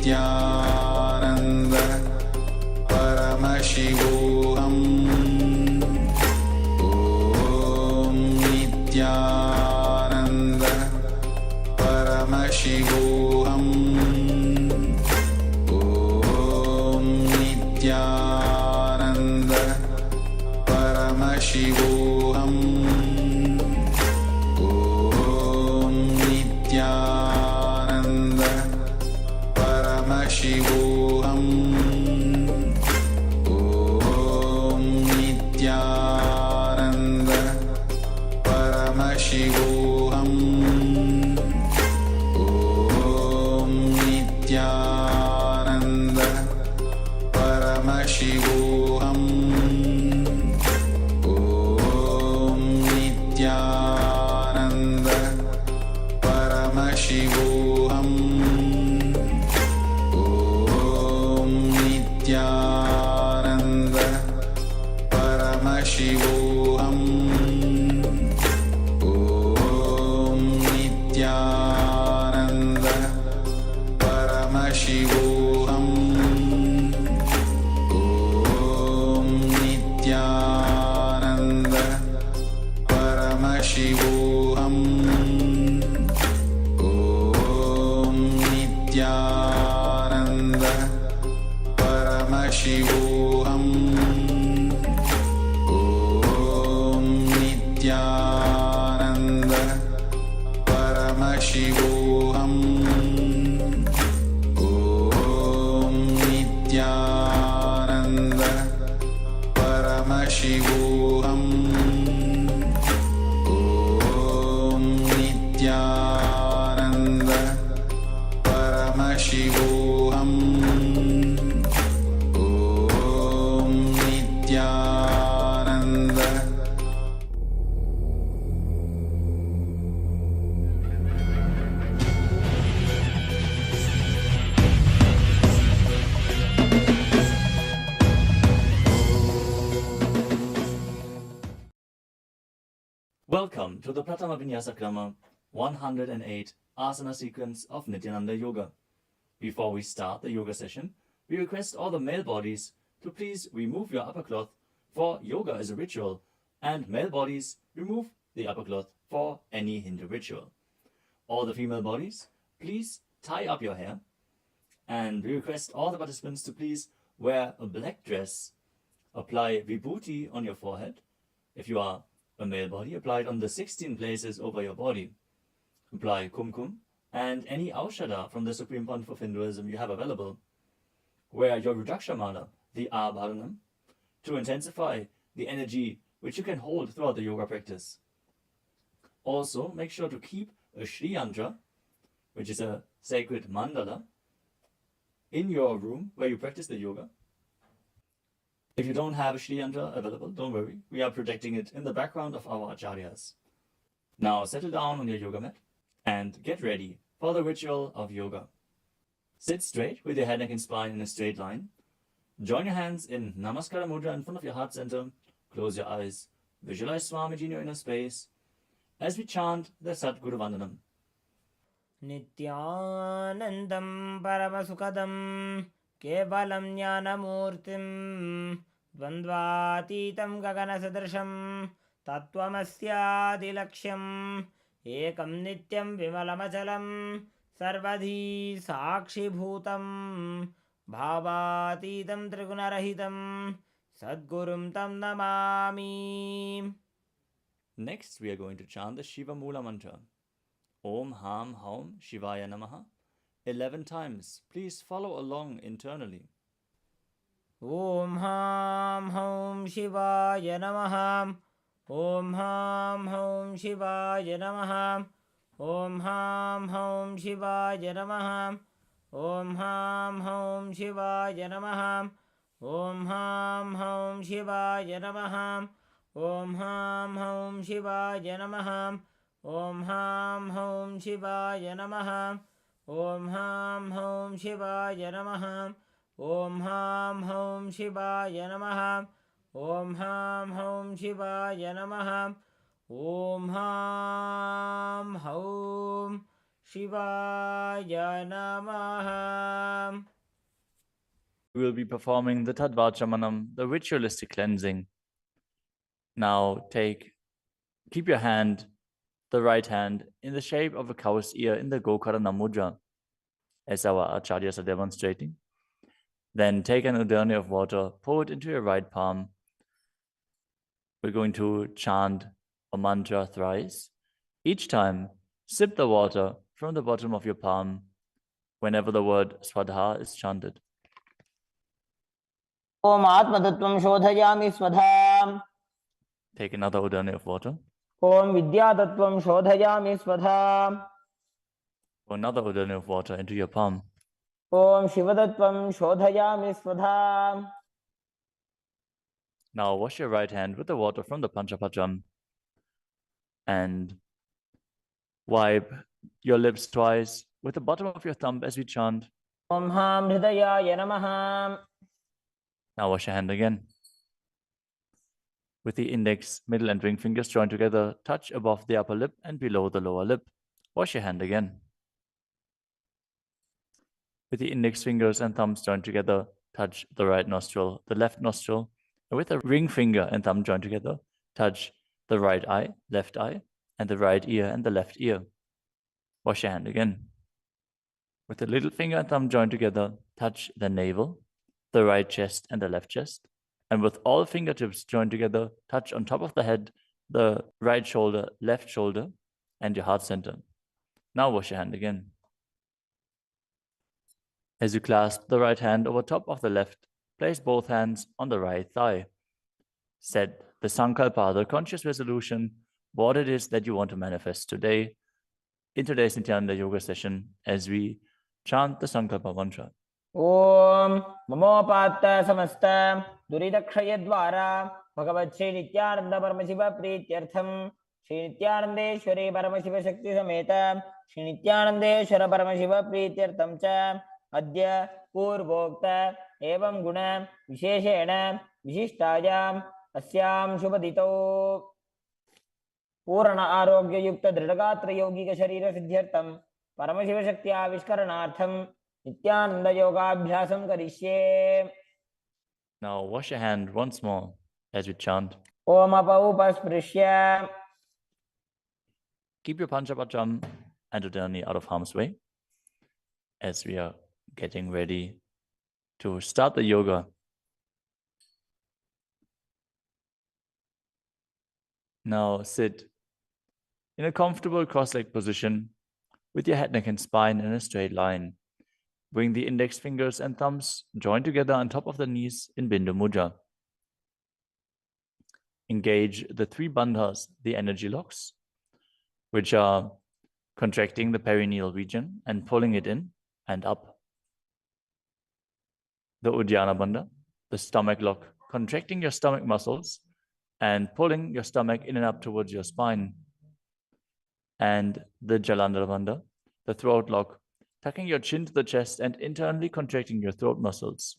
Nityananda Paramashivoham Om Nityananda Paramashivoham Om Nityananda Paramashivoham Om Nityananda Paramashivoham Om Nityananda Paramashivoham Om Nityananda Paramashivoham Om Nityananda Paramashivoham Om Nityananda Paramashivoham Om Nityananda Paramashivoham Om Nityananda Paramashivoham Om Nityananda Paramashivoham Om Nityananda Paramashivoham Om Nityananda Paramashivoham Om Nityananda Paramashivoham Om Nityananda Welcome to the Pratama Vinyasa Krama 108 asana sequence of Nityananda Yoga. Before we start the yoga session, we request all the male bodies to please remove your upper cloth, for yoga is a ritual, and male bodies remove the upper cloth for any Hindu ritual. All the female bodies, please tie up your hair, and we request all the participants to please wear a black dress, apply vibhuti on your forehead. If you are a male body, apply it on the 16 places over your body. Apply kumkum and any aushadha from the Supreme Pontiff of Hinduism you have available. Wear your Rudraksha mala, the abharanam, to intensify the energy which you can hold throughout the yoga practice. Also, make sure to keep a Shri Yantra, which is a sacred mandala, in your room where you practice the yoga. If you don't have a Shri Yantra available, don't worry, we are protecting it in the background of our acharyas. Now settle down on your yoga mat and get ready for the ritual of yoga. Sit straight with your head, neck and spine in a straight line. Join your hands in Namaskara Mudra in front of your heart center. Close your eyes. Visualize Swamiji in your inner space as we chant the Sadguru Vandanam. Nityanandam Paramasukadam Kevalam Jnanamurtim Dvandvatitam Gaganasadrasham Tattvamasyaadilaksham Ekam Nityam Vimalamachalam Sarvadhi Sakshibhutam Bhavatitam Trigunarahitam Sadgurum Tam Namami. Next, we are going to chant the Shiva Mula mantra. Om Ham Haum Shivaya Namaha 11 times. Please follow along internally. Om Ham Haum Shivaya Namaha. Om Ham Haum Shivaya Namaha. Om Ham Haum Shivaya Namaha. Om Ham Haum Shivaya Namaha. Om Ham Haum Shivaya Namaha. Om Ham Haum Shivaya Namaha. Om Ham Haum Shivaya Namaha. Om Ham Haum Shivaya Namaha. Om Ham Haum Shivaya Namaha. Om Ham Haum Shivaya Namaha. Om Ham Haum Shivaya Namaha. We will be performing the Tadvachamanam, the ritualistic cleansing. Now keep your hand, the right hand, in the shape of a cow's ear in the Gokarana Mudra, as our acharyas are demonstrating. Then take an udani of water, pour it into your right palm. We're going to chant a mantra thrice. Each time, sip the water from the bottom of your palm whenever the word Swadha is chanted. Om Atmatattvam Shodhayami Swadham. Take another udani of water. Om Vidyatattvam Shodhayami Swadham. Pour another udani of water into your palm. Om Shivatattvam Shodhayami Swadham. Now wash your right hand with the water from the Panchapacham and wipe your lips twice with the bottom of your thumb as we chant. Om Ham Hridayaya Namaha. Now wash your hand again. With the index, middle and ring fingers joined together, touch above the upper lip and below the lower lip. Wash your hand again. With the index fingers and thumbs joined together, touch the right nostril, the left nostril, and with the ring finger and thumb joined together, touch the right eye, left eye, and the right ear and the left ear. Wash your hand again. With the little finger and thumb joined together, touch the navel, the right chest and the left chest. And with all fingertips joined together, touch on top of the head, the right shoulder, left shoulder, and your heart center. Now wash your hand again. As you clasp the right hand over top of the left, place both hands on the right thigh. Set the Sankalpa, the conscious resolution, what it is that you want to manifest today in today's Nityananda Yoga session as we chant the Sankalpa mantra. Om Mamopatta Samasta Duridakshayadvara Bhagavad Shri Nityananda Paramashiva Prityartham Shri Nityanandeshwari Paramashiva Shakti Sameta Shri Nityanandeshwara Paramashiva Prityartham Cha Adya Purvokta Evam Guna Visheshena Vishishtayam Asyam Shubhadito Purana Arogya Yukta Dridagatra Yogika Sharira Siddhyartham Paramashiva Shakti Avishkaranartham Nityananda Yogabhyasam Karishye. Now wash your hand once more as we chant. Om Apaupasprisya. Keep your Panchapacham and udani out of harm's way as we are getting ready to start the yoga. Now sit in a comfortable cross-legged position with your head, neck, and spine in a straight line. Bring the index fingers and thumbs joined together on top of the knees in Bindu Mudra. Engage the three bandhas, the energy locks, which are contracting the perineal region and pulling it in and up. The Uddiyana Bandha, the stomach lock, contracting your stomach muscles and pulling your stomach in and up towards your spine. And the Jalandhara Bandha, the throat lock, tucking your chin to the chest and internally contracting your throat muscles.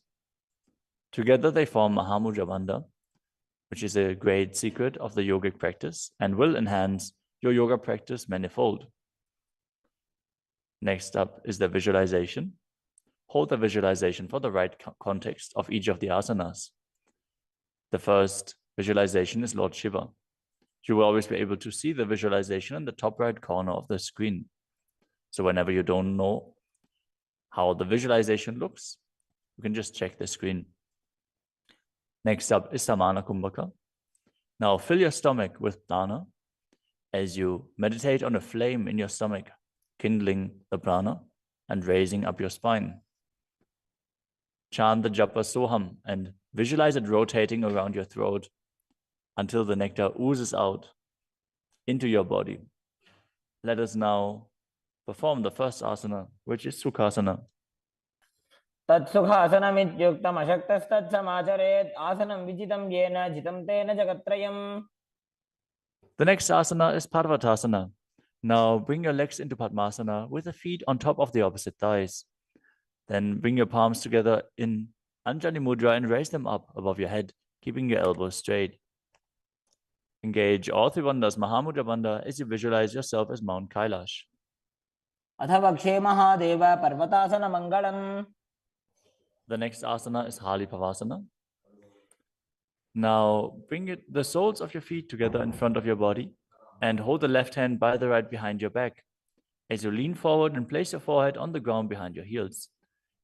Together they form Mahamudra Bandha, which is a great secret of the yogic practice and will enhance your yoga practice manifold. Next up is the visualization. Hold the visualization for the right context of each of the asanas. The first visualization is Lord Shiva. You will always be able to see the visualization in the top right corner of the screen. So whenever you don't know how the visualization looks, you can just check the screen. Next up is Samana Kumbhaka. Now fill your stomach with prana as you meditate on a flame in your stomach, kindling the prana and raising up your spine. Chant the japa soham and visualize it rotating around your throat until the nectar oozes out into your body. Let us now perform the first asana, which is Sukhasana. Tatsukhasanam ityuktam ashaktastat samacharet asanam vijitam yena jitam tena jagatrayam. The next asana is Parvatasana. Now bring your legs into Padmasana with the feet on top of the opposite thighs. Then bring your palms together in Anjali Mudra and raise them up above your head, keeping your elbows straight. Engage all three bandhas, Mahamudra Bandha, as you visualize yourself as Mount Kailash. अथ वक्षे Mahadev पर्वतासनमङ्गलम्. The next asana is Halipavasana. Now bring the soles of your feet together in front of your body and hold the left hand by the right behind your back. As you lean forward and place your forehead on the ground behind your heels.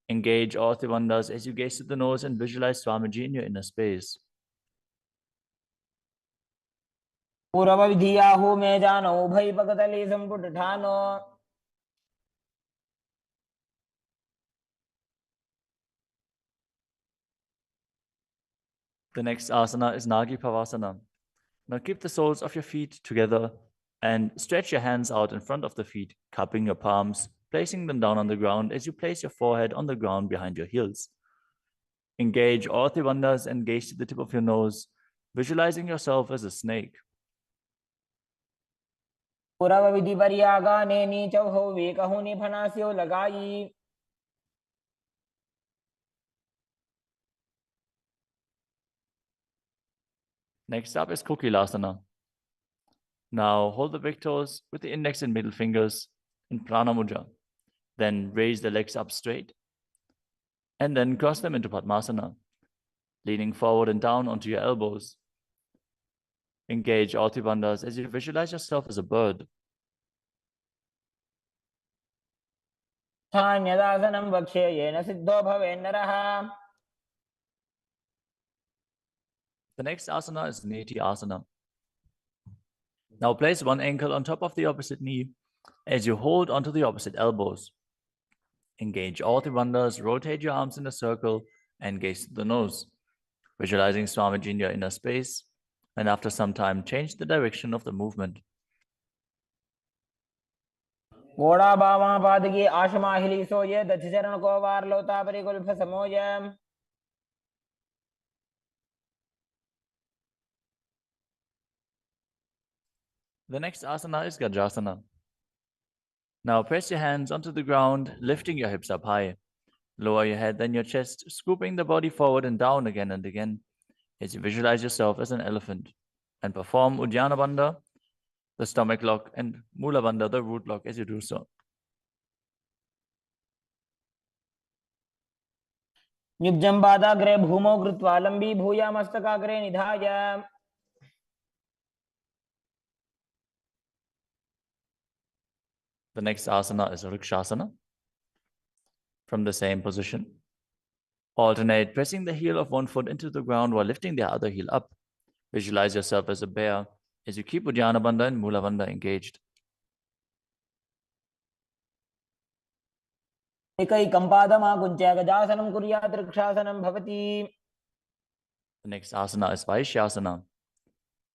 Engage all Trivandhas as you gaze at the nose and visualize Swamiji in your inner space. पूर्वविधियाहु मे जानो उभयपकतली सम्पुटठानो. The next asana is Nagi Pavasana. Now keep the soles of your feet together and stretch your hands out in front of the feet, cupping your palms, placing them down on the ground as you place your forehead on the ground behind your heels. Engage all Trivandhas and gaze to the tip of your nose, visualizing yourself as a snake. पूर्वविधिपर्यागाने नीचौहौ वेकहुनि फनास्यो लगाई. Next up is Kokilasana. Now hold the big toes with the index and middle fingers in Prana Mudra. Then raise the legs up straight and then cross them into Padmasana, leaning forward and down onto your elbows. Engage all Tribandhas as you visualize yourself as a bird. स्थान्यदासनं वक्ष्ये yen Sidho भवेन्नरः. The next asana is Neti Asana. Now place one ankle on top of the opposite knee as you hold onto the opposite elbows. Engage all Tribandhas, rotate your arms in a circle and gaze to the nose, visualizing Swamiji in your inner space, and after some time change the direction of the movement. घोड़ा बामा पादगी आशमाहिली सोये दक्षचरण को वार लोता परिकुल्फ समोय. The next asana is Gajasana. Now press your hands onto the ground, lifting your hips up high. Lower your head, then your chest, scooping the body forward and down again and again as you visualize yourself as an elephant. And perform Uddiyana Bandha, the stomach lock, and Mula Bandha, the root lock, as you do so. युज्यं पादाग्रे भूमौ कृत्वा लम्बी भूया मस्तकाग्रे निधाय. The next asana is Vrikshasana. From the same position, alternate pressing the heel of one foot into the ground while lifting the other heel up. Visualize yourself as a bear as you keep Uddiyana Bandha and Mula Bandha engaged. एकैकं पादमाकुञ्च्य गजासनं कुर्यात् वृक्षासनं भवति. The next asana is Vaishyasana.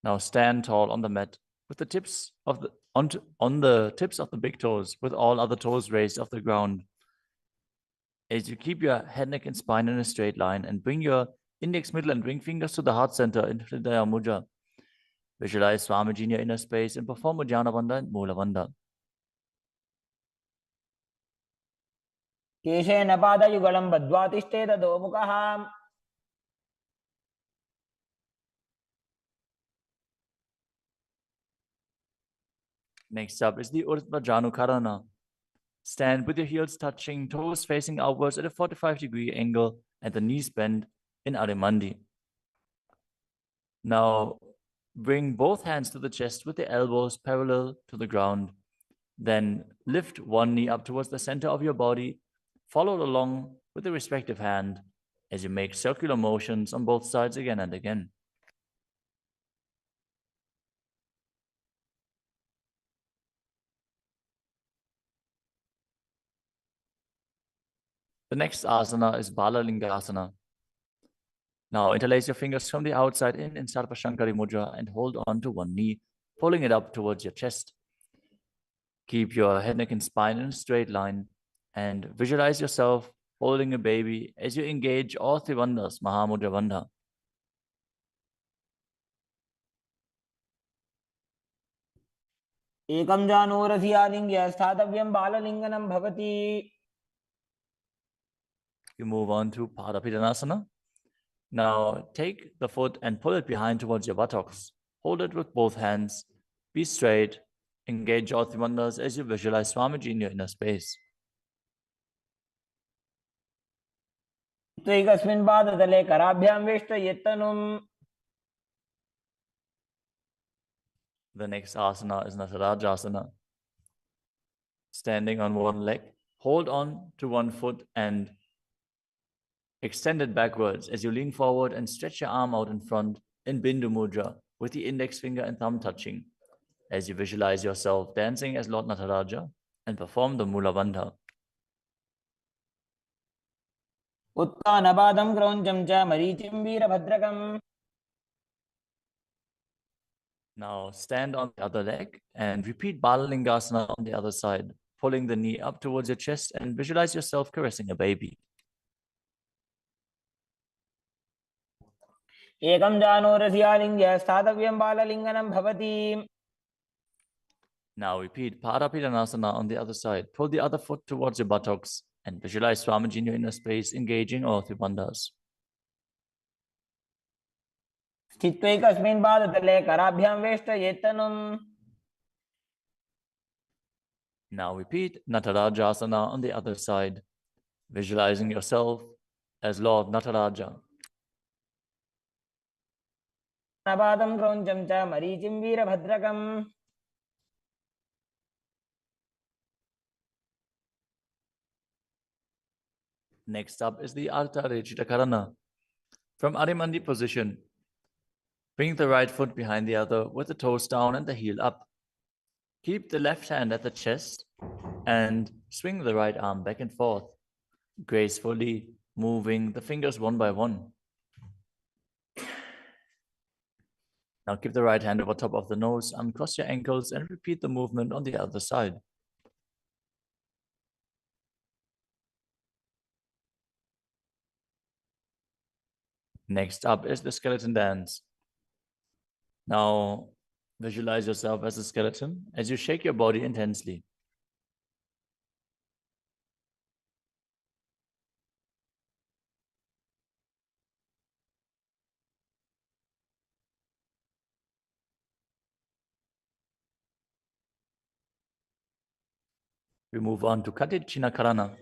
Now stand tall on the mat with the tips of the on the tips of the big toes, with all other toes raised off the ground. As you keep your head, neck, and spine in a straight line and bring your index, middle, and ring fingers to the heart center in Hridaya Mudra. Visualize Swamiji in your inner space and perform Uddiyana Bandha and Mula Bandha. केशेन पादयुगलं बद्ध्वा तिष्ठेत अधोमुखः. Next up is the Urdhva Janukarana. Stand with your heels touching, toes facing outwards at a 45-degree angle and the knees bent in Adimandi. Now, bring both hands to the chest with the elbows parallel to the ground. Then lift one knee up towards the center of your body, followed along with the respective hand as you make circular motions on both sides again and again. The next asana is Balalingasana. Now interlace your fingers from the outside in Sarvashankari Mudra and hold on to one knee, pulling it up towards your chest. Keep your head, neck, and spine in a straight line and visualize yourself holding a baby as you engage all three bandhas, Mahamudra Bandha. एकं जानूरधियालिङ्ग्य स्थातव्यं बाललिङ्गनं भवति. You move on to Padapidanasana. Now take the foot and pull it behind towards your buttocks. Hold it with both hands. Be straight Engage all three wonders as you visualize Swamiji in your inner space. त्वैकस्मिन् पादतले कराभ्यां वेष्टयेत्तनुम्. The next asana is Natarajasana. Standing on one leg, hold on to one foot and extend it backwards as you lean forward and stretch your arm out in front in Bindu Mudra with the index finger and thumb touching as you visualize yourself dancing as Lord Nataraja and perform the Mula Bandha. उत्तानपादं क्रौञ्चं च मरीचिं वीरभद्रकम्. Now stand on the other leg and repeat Balalingasana on the other side, pulling the knee up towards your chest and visualize yourself caressing a baby. एकं जानोरस्यालिङ्ग्य स्थातव्यं बाललिङ्गनं भवति. Now repeat Padapidanasana on the other side. Pull the other foot towards your buttocks and visualize Swamiji in your inner space, engaging all three bandhas. स्थित्वैकस्मिन् पादतले कराभ्यां वेष्टयेत्तनुम्. Now repeat Natarajasana on the other side, visualizing yourself as Lord Nataraja. उत्तानपादं क्रौञ्चं च मरीचिं वीरभद्रकम्. Next up is the Ardha Rechita Karana. From Adimandi position, bring the right foot behind the other with the toes down and the heel up. Keep the left hand at the chest and swing the right arm back and forth, gracefully moving the fingers one by one. Now keep the right hand over top of the nose, uncross your ankles and repeat the movement on the other side. Next up is the skeleton dance. Now visualize yourself as a skeleton as you shake your body intensely. We move on to Katichina Karana.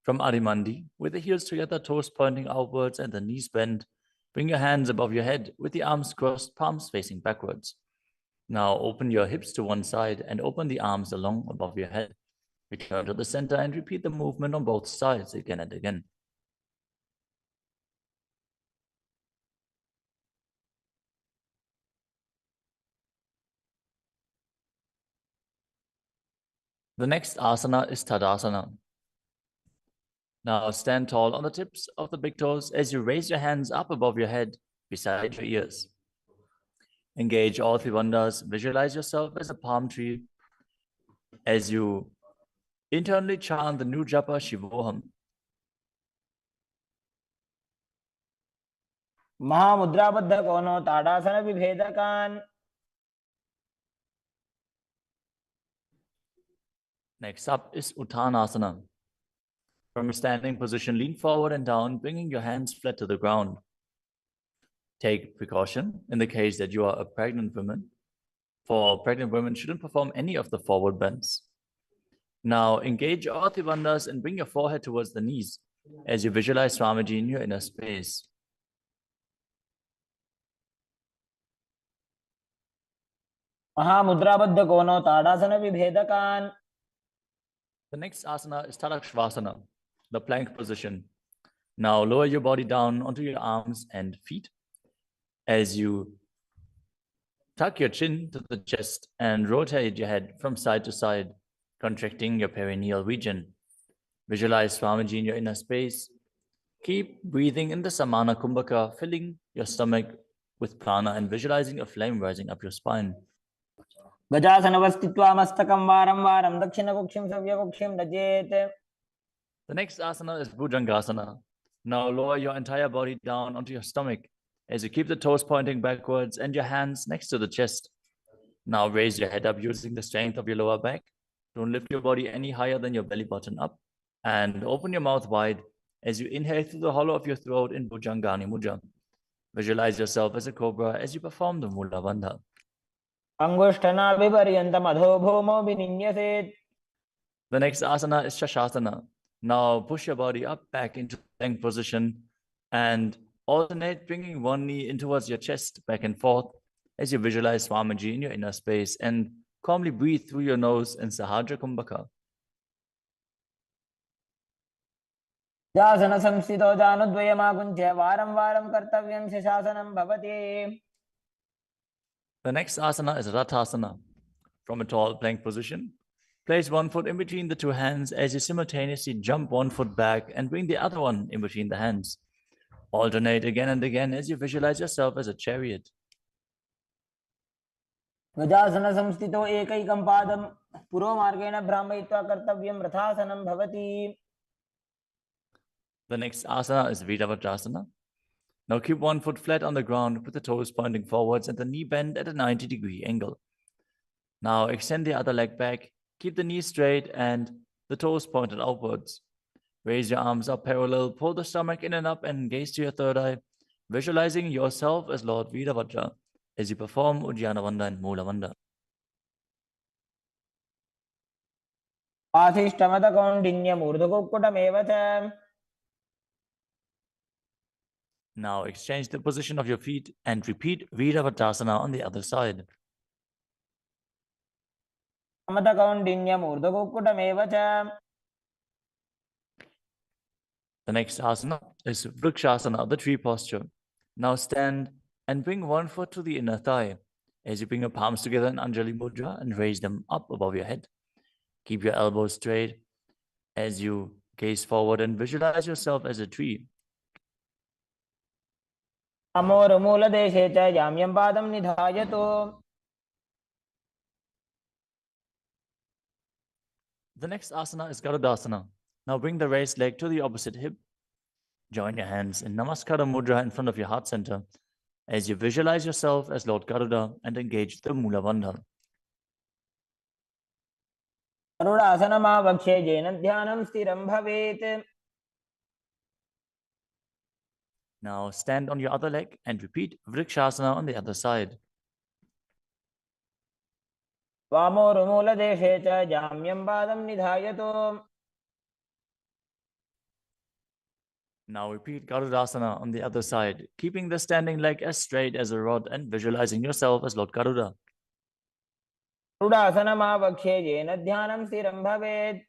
From Adimandi, with the heels together, toes pointing outwards and the knees bent, bring your hands above your head with the arms crossed, palms facing backwards. Now open your hips to one side and open the arms along above your head. Return to the center and repeat the movement on both sides again and again. The next asana is Tadasana. Now stand tall on the tips of the big toes as you raise your hands up above your head beside your ears. Engage all three bandhas. Visualize yourself as a palm tree as you internally chant the new japa Shivoham. महामुद्राबद्ध कोनो ताड़ासन विभेदकान्. Next up is Uttanasana. From a standing position, lean forward and down, bringing your hands flat to the ground. Take precaution in the case that you are a pregnant woman. For pregnant women, shouldn't perform any of the forward bends. Now engage all three bandhas and bring your forehead towards the knees as you visualize Swamiji in your inner space. महामुद्राबद्ध कोनो ताड़ासन विभेदकान्. The next asana is Tadakshvasana, the plank position. Now lower your body down onto your arms and feet as you tuck your chin to the chest and rotate your head from side to side, contracting your perineal region. Visualize Swamiji in your inner space. Keep breathing in the Samana Kumbhaka, filling your stomach with prana and visualizing a flame rising up your spine. गजासनवस्थित्वा मस्तकं वारं वारं दक्षिणकुक्षिं सव्यकुक्षिं नजेत्. The next asana is Bhujangasana. Now lower your entire body down onto your stomach as you keep the toes pointing backwards and your hands next to the chest. Now raise your head up using the strength of your lower back. Don't lift your body any higher than your belly button up. And open your mouth wide as you inhale through the hollow of your throat in Bhujangani Mudra. Visualize yourself as a cobra as you perform the Mula Bandha. अङ्गुष्ठनाभिपर्यन्तम् अधो भूमौ विनिन्यसेत्. The next asana is Shashasana. Now push your body up back into plank position and alternate bringing one knee in towards your chest back and forth as you visualize Swamiji in your inner space and calmly breathe through your nose in Sahajra Kumbhaka. जासनसंस्थितो जानुद्वयमाकुञ्च्य वारं वारं कर्तव्यं शशासनं भवति. The next asana is Rathasana. From a tall plank position, place one foot in between the two hands as you simultaneously jump one foot back and bring the other one in between the hands. Alternate again and again as you visualize yourself as a chariot. गजासनसंस्थितो एकैकं पादं पुरोमार्गेण भ्रामयित्वा कर्तव्यं रथासनं भवति. The next asana is Viravatrasana. Now keep one foot flat on the ground with the toes pointing forwards and the knee bent at a 90-degree angle. Now extend the other leg back, keep the knee straight and the toes pointed outwards. Raise your arms up parallel, pull the stomach in and up and gaze to your third eye, visualizing yourself as Lord Virabhadra as you perform Ujjana Vanda and Mula Vanda. आधिष्ठमतकौण्डिन्यमूर्धकुक्कुटमेव च. Now exchange the position of your feet and repeat Virabhadrasana on the other side. समतकौण्डिन्यमूर्धकुक्कुटमेव च. The next asana is Vrikshasana, the tree posture. Now stand and bring one foot to the inner thigh as you bring your palms together in Anjali Mudra and raise them up above your head. Keep your elbows straight as you gaze forward and visualize yourself as a tree. अमोरमूलदेशे च जाम्यं पादं निधायतु. The next asana is Garudasana. Now bring the raised leg to the opposite hip. Join your hands in Namaskara Mudra in front of your heart center as you visualize yourself as Lord Garuda and engage the Mula Bandha. गरुडासनमावक्ष्ये येन ध्यानं स्थिरं भवेत्. Now stand on your other leg and repeat Vrikshasana on the other side. वामोरुमूलदेशे च जाम्यं पादं निधायतु. Now repeat Garudasana on the other side, keeping the standing leg as straight as a rod and visualizing yourself as Lord Garuda. गरुडासनमावक्ष्ये येन ध्यानं स्थिरं भवेत्.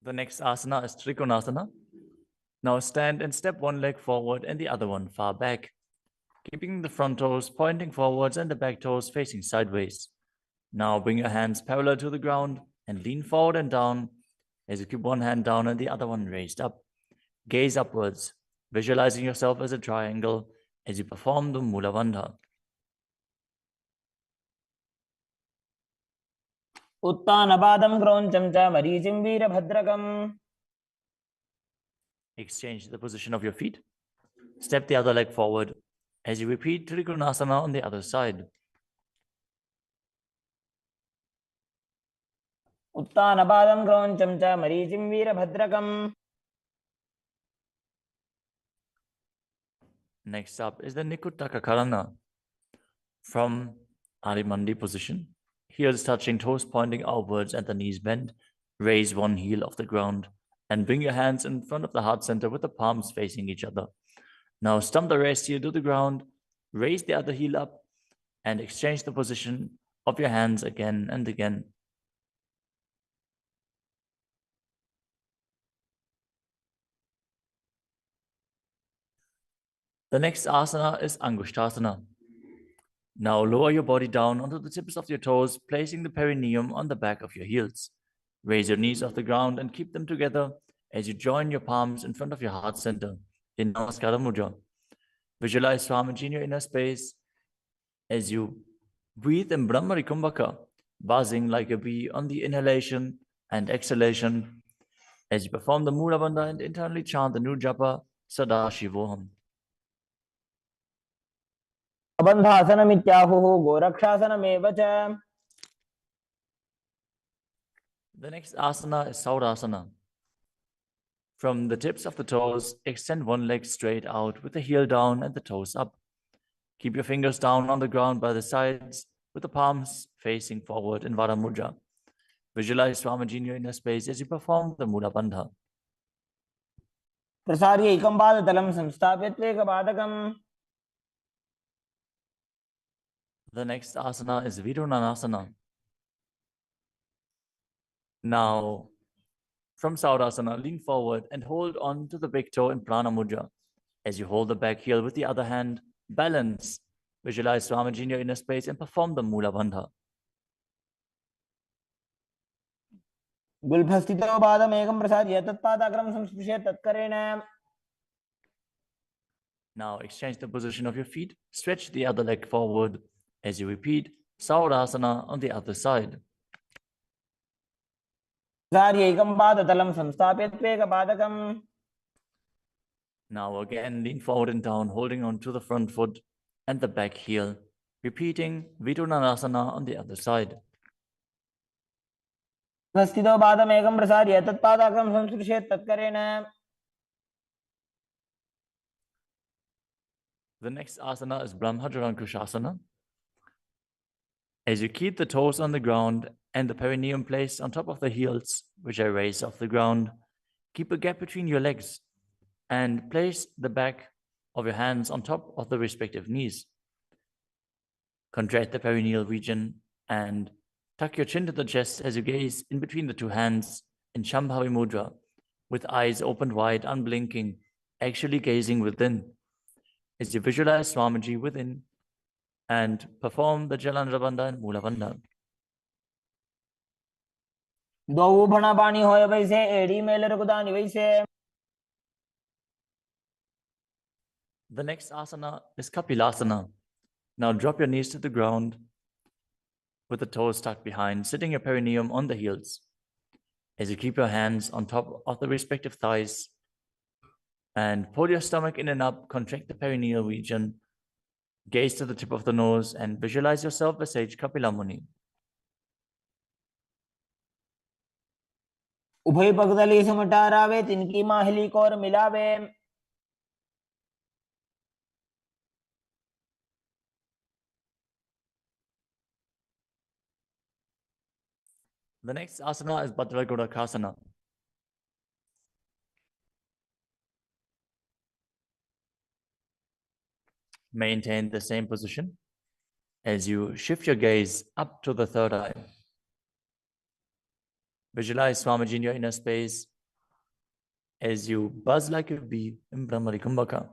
The next asana is Trikonasana. Now stand and step one leg forward and the other one far back, keeping the front toes pointing forwards and the back toes facing sideways. Now bring your hands parallel to the ground and lean forward and down as you keep one hand down and the other one raised up. Gaze upwards, visualizing yourself as a triangle as you perform the Mula Bandha. उत्तानपादं क्रौञ्चं च मरीचिं वीरभद्रकम्. Exchange the position of your feet. Step the other leg forward as you repeat Trikonasana on the other side. उत्तानपादं क्रौञ्चं च मरीचिं वीरभद्रकम्. Next up is the Nikuttaka Karana. From Arimandi position, heels touching, toes pointing outwards and the knees bent, raise one heel off the ground and bring your hands in front of the heart center with the palms facing each other. Now stump the rest heel to the ground, raise the other heel up and exchange the position of your hands again and again. The next asana is Angushtasana. Now lower your body down onto the tips of your toes, placing the perineum on the back of your heels. Raise your knees off the ground and keep them together as you join your palms in front of your heart center in Namaskara Mudra. Visualize Swamiji in your inner space as you breathe in Brahmari Kumbhaka, buzzing like a bee on the inhalation and exhalation as you perform the Mula Bandha and internally chant the new japa Sadashivoham. अबन्धासनमित्याहुः गोरक्षासनमेव च. The next asana is Saurasana. From the tips of the toes, extend one leg straight out with the heel down and the toes up. Keep your fingers down on the ground by the sides with the palms facing forward in Vara Mudra. Visualize Swamiji in your inner space as you perform the Mula Bandha. प्रसार्य एकं पादतलं संस्थाप्य त्वेकपादकम्. The next asana is Vidunanasana. Now, from Saurasana, lean forward and hold on to the big toe in Prana Mudra. As you hold the back heel with the other hand, balance. Visualize Swamiji in your inner space and perform the Mula Bandha. गुल्फस्थितो पादमेकं प्रसार्य तत्पादाग्रं संस्पृश्य तत्करेण. Now exchange the position of your feet. Stretch the other leg forward as you repeat Saurasana on the other side. प्रसार्य एकं पादतलं संस्थाप्य त्वेकपादकम्. Now again, lean forward and down, holding on to the front foot and the back heel. Repeating Vidunanasana on the other side. स्थितो पादमेकं प्रसार्य तत्पादाग्रं संस्पृश्य तत्करेण. The next asana is Brahmajarankushasana. As you keep the toes on the ground and the perineum placed on top of the heels, which are raised off the ground, keep a gap between your legs and place the back of your hands on top of the respective knees. Contract the perineal region and tuck your chin to the chest as you gaze in between the two hands in Shambhavi Mudra, with eyes opened wide, unblinking, actually gazing within. As you visualize Swamiji within and perform the Jalandhara Bandha and Mula Bandha. द्वौ भणापाणि होय वैसे एड़ी mail रघुदानि वैसे. The next asana is Kapilasana. Now drop your knees to the ground with the toes tucked behind, sitting your perineum on the heels. As you keep your hands on top of the respective thighs and pull your stomach in and up, contract the perineal region, gaze to the tip of the nose and visualize yourself as Sage Kapila Muni. उभय पगदली समटारावे तिनकी Mahuli core मिलावे. The next asana is Bhadra Goraksha. Maintain the same position as you shift your gaze up to the third eye. Visualize Swamiji in your inner space as you buzz like a bee in Brahmari Kumbhaka.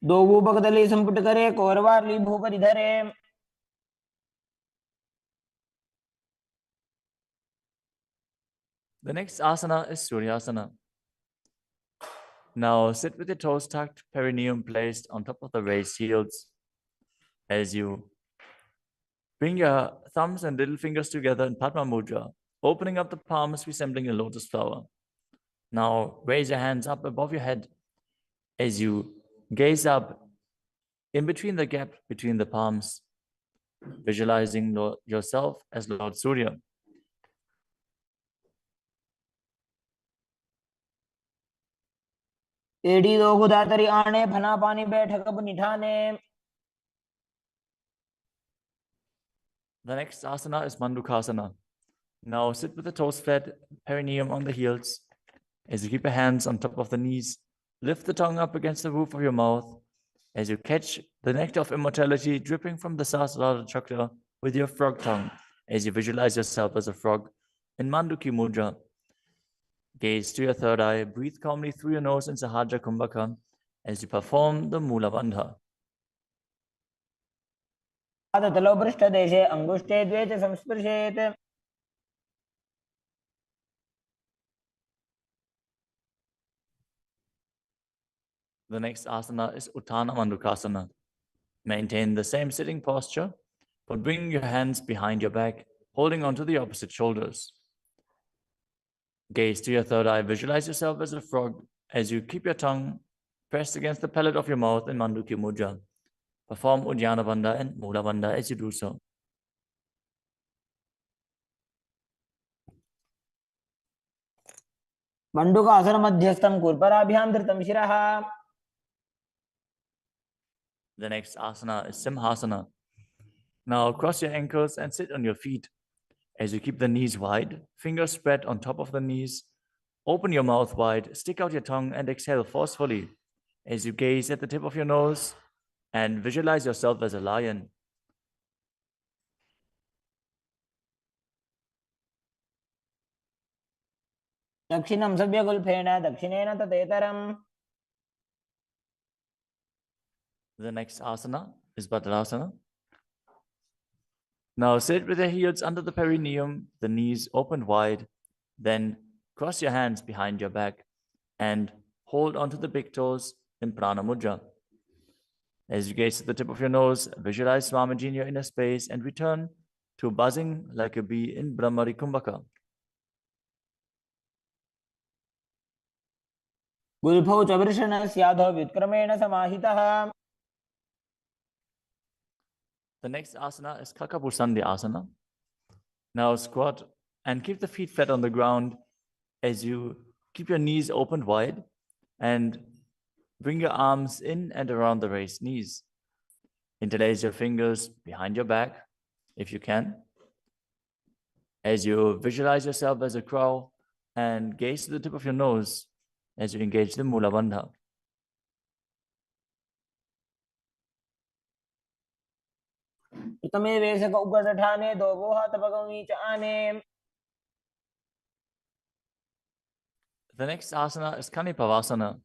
दो भूपगदली संपुट करे कोरवारली भूपरि धरे. The next asana is Suryasana. Now sit with your toes tucked, perineum placed on top of the raised heels. As you bring your thumbs and little fingers together in Padma Mudra, opening up the palms resembling a lotus flower. Now raise your hands up above your head as you gaze up in between the gap between the palms, visualizing yourself as Lord Surya. एड़ी दो गुदातरी आने फना पानी बैठक अब निठाने. The next asana is Mandukasana. Now sit with the toes flat, perineum on the heels. As you keep your hands on top of the knees, lift the tongue up against the roof of your mouth. As you catch the nectar of immortality dripping from the Sahasrara chakra with your frog tongue. As you visualize yourself as a frog in Manduki Mudra. Gaze to your third eye, breathe calmly through your nose in Sahaja Kumbhaka as you perform the Mula Bandha. पादतलो पृष्ठदेशे अंगुष्ठे द्वे च संस्पृशेत्. The next asana is Uttana Mandukasana. Maintain the same sitting posture, but bring your hands behind your back, holding onto the opposite shoulders. Gaze to your third eye, visualize yourself as a frog as you keep your tongue pressed against the palate of your mouth in Manduki Mudra. Perform Uddiyana Bandha and Mula Bandha as you do so. मण्डूकासनमध्यस्थं कुर्पराभ्यां धृतं शिरः. The next asana is Simhasana. Now cross your ankles and sit on your feet. As you keep the knees wide, fingers spread on top of the knees. Open your mouth wide, stick out your tongue, and exhale forcefully. As you gaze at the tip of your nose and visualize yourself as a lion. दक्षिणं सव्यगुल्फेन दक्षिणेन ततेतरम्. The next asana is Bhadrasana. Now sit with your heels under the perineum, the knees opened wide. Then cross your hands behind your back and hold onto the big toes in Prana Mudra. As you gaze at the tip of your nose, visualize Swamiji in your inner space and return to buzzing like a bee in Brahmari Kumbhaka. गुल्फौ च वृषणस्याधो व्युत्क्रमेण समाहितः. The next asana is Kakabusandhi asana. Now squat and keep the feet flat on the ground as you keep your knees opened wide and bring your arms in and around the raised knees. Interlace your fingers behind your back if you can. As you visualize yourself as a crow and gaze to the tip of your nose as you engage the Mula Bandha. प्रथमे वेशक उगडठाने दो वोहा तपगमी च आने. The next asana is Kanipavasana.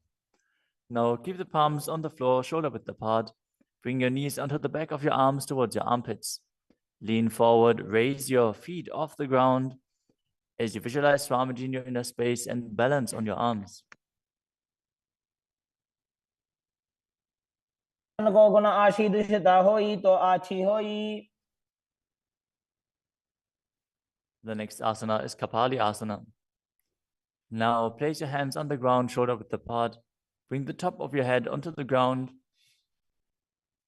Now keep the palms on the floor, shoulder width apart. Bring your knees onto the back of your arms towards your armpits. Lean forward, raise your feet off the ground as you visualize Swamiji in your inner space and balance on your arms. को गुण आशी दुष्यता होई तो आछी होई. The next asana is Kapali asana. Now place your hands on the ground, shoulder width apart. Bring the top of your head onto the ground.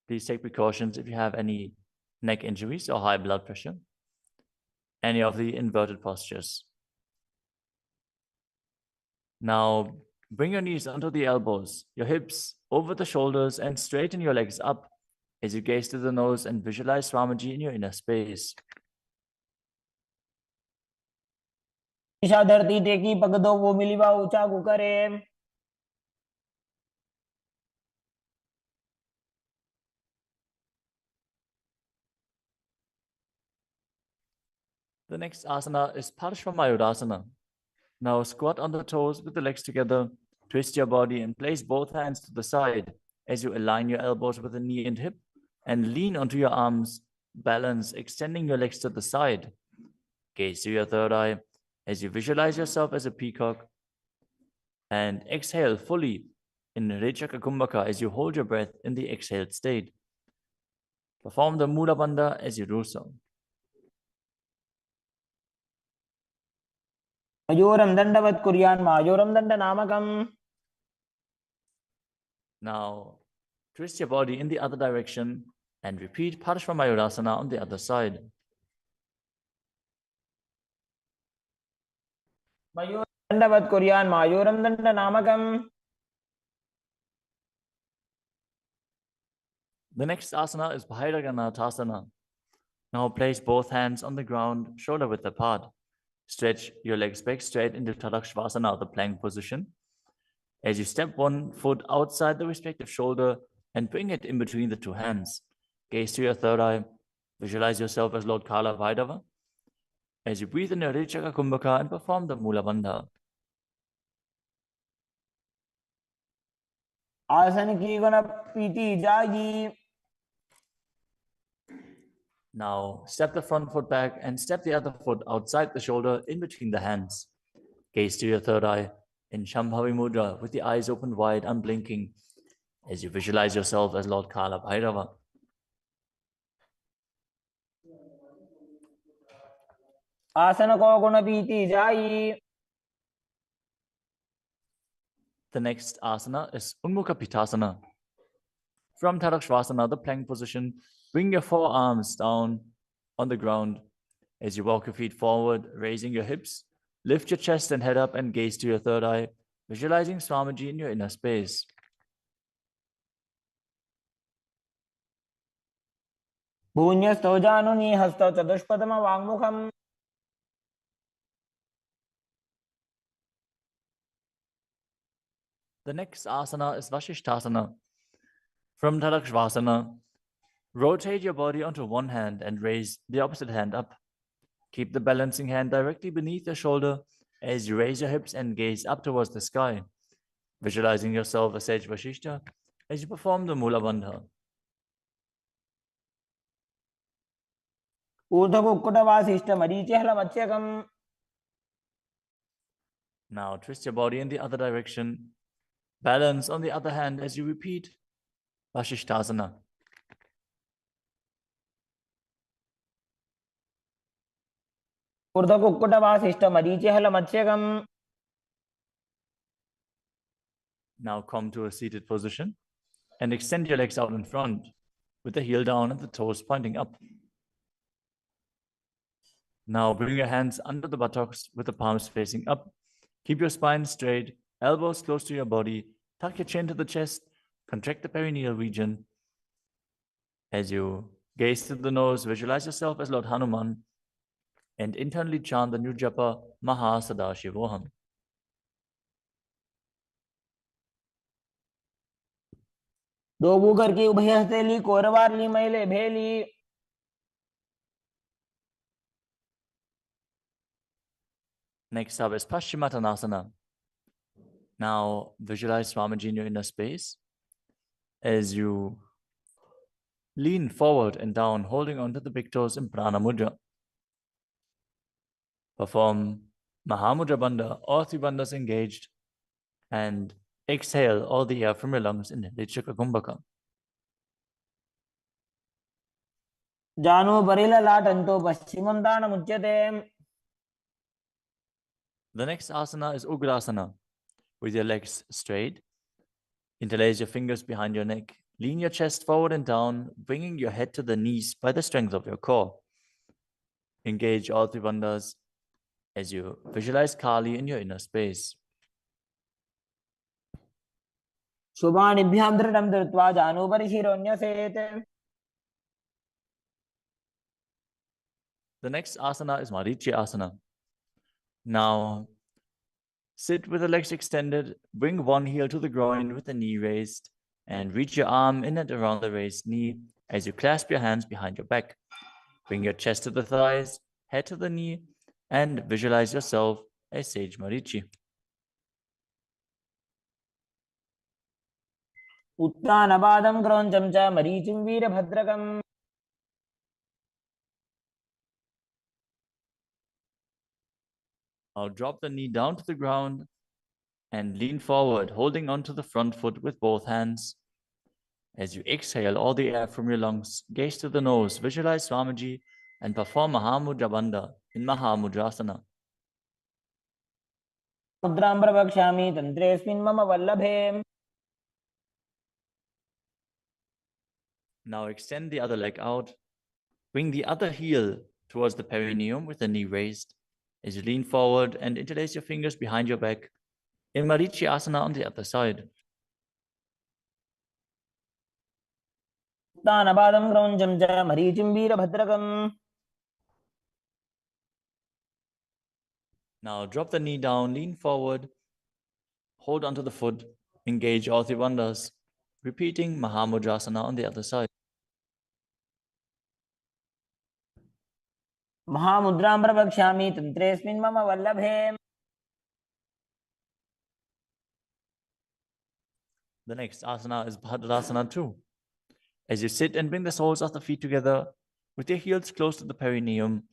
Please take precautions if you have any neck injuries or high blood pressure. Any of the inverted postures. Now bring your knees onto the elbows, your hips over the shoulders, and straighten your legs up as you gaze to the nose and visualize Swamiji in your inner space. Isha धरती टेकी पग दो वो मिलीवा ऊंचा कुकरे. The next asana is Parshvamayurasana. Now squat on the toes with the legs together, twist your body and place both hands to the side as you align your elbows with the knee and hip and lean onto your arms, balance, extending your legs to the side. Gaze to your third eye as you visualize yourself as a peacock and exhale fully in Rechaka Kumbhaka as you hold your breath in the exhaled state. Perform the Mula Bandha as you do so. मयूरं दंडवत् कुर्यान् मायूरं दंडनामकम्. Now twist your body in the other direction and repeat Parshvamayurasana on the other side. मयूरं दंडवत् कुर्यान् मायूरं दंडनामकम्. The next asana is Bhairaganathasana. Now place both hands on the ground, shoulder width apart. Stretch your legs back straight into Tadakshvasana, the plank position. As you step one foot outside the respective shoulder and bring it in between the two hands. Gaze to your third eye. Visualize yourself as Lord Kala Vaidava. As you breathe in your Rechaka Kumbhaka and perform the Mula Bandha. आसन की गुण पीती जागी. Now step the front foot back and step the other foot outside the shoulder in between the hands. Gaze to your third eye in Shambhavi Mudra with the eyes open wide, unblinking, as you visualize yourself as Lord Kala Bhairava. आसन को गुण पीती जाई. The next asana is Unmukha Pitasana. From Tadakshvasana, the plank position, bring your forearms down on the ground as you walk your feet forward, raising your hips Lift your chest and head up and gaze to your third eye, visualizing Swamiji in your inner space. भून्यस्थौ जानुनी हस्तौ चतुष्पदम वाङ्मुखम् The next asana is Vashishthasana. From Tadakshvasana, rotate your body onto one hand and raise the opposite hand up. Keep the balancing hand directly beneath your shoulder as you raise your hips and gaze up towards the sky, visualizing yourself as Sage Vashishta as you perform the Mula Bandha. ऊर्ध्वकुक्कुटवासिष्ठमरीचिहलमत्स्यकम् Now twist your body in the other direction. Balance on the other hand as you repeat Vashishthasana. ऊर्ध्वकुक्कुटवासिष्ठमरीचिहलमत्स्यकम् Now come to a seated position and extend your legs out in front with the heel down and the toes pointing up. Now bring your hands under the buttocks with the palms facing up. Keep your spine straight, elbows close to your body. Tuck your chin to the chest. Contract the perineal region. As you gaze to the nose, visualize yourself as Lord Hanuman and internally chant the new japa Maha Sadashivoham. दो Booker की उभय हथेली कोरवार ली मैले भेली Next up is Paschimottanasana. Now visualize Swamiji in your inner space as you lean forward and down, holding onto the big toes in Prana Mudra. Perform Mahamudra Bandha, all three bandhas engaged, and exhale all the air from your lungs in Lichaka Kumbhaka. जानो बरिला लाटंतो पश्चिमं दानमुच्यते. The next asana is Ugrasana. With your legs straight, interlace your fingers behind your neck. Lean your chest forward and down, bringing your head to the knees by the strength of your core. Engage all three bandhas as you visualize Kali in your inner space. शुभानिभ्यां दृढं धृत्वा जानुभरि शिरोन्यसेत्. The next asana is Marichi Asana. Now, sit with the legs extended, bring one heel to the groin with the knee raised, and reach your arm in and around the raised knee as you clasp your hands behind your back. Bring your chest to the thighs, head to the knee, and visualize yourself as Sage Marichi. उत्तानपादं क्रौञ्चं च मरीचिं वीरभद्रकम्. Now drop the knee down to the ground and lean forward, holding onto the front foot with both hands. As you exhale all the air from your lungs, gaze to the nose, visualize Swamiji, and perform Mahamudra Bandha in Mahamudrasana. मुद्रां प्रवक्ष्यामि तन्त्रेऽस्मिन् मम वल्लभे. Now extend the other leg out. Bring the other heel towards the perineum with the knee raised. As you lean forward and interlace your fingers behind your back in Marichi Asana on the other side. उत्तानपादं क्रौञ्चं च मरीचिं वीरभद्रकम्. Now drop the knee down, lean forward, hold onto the foot, engage all three bandhas, repeating Mahamudrasana on the other side. महामुद्रां प्रवक्ष्यामि तन्त्रेऽस्मिन् मम वल्लभे. The next asana is Bhadrasana 2. As you sit and bring the soles of the feet together with your heels close to the perineum,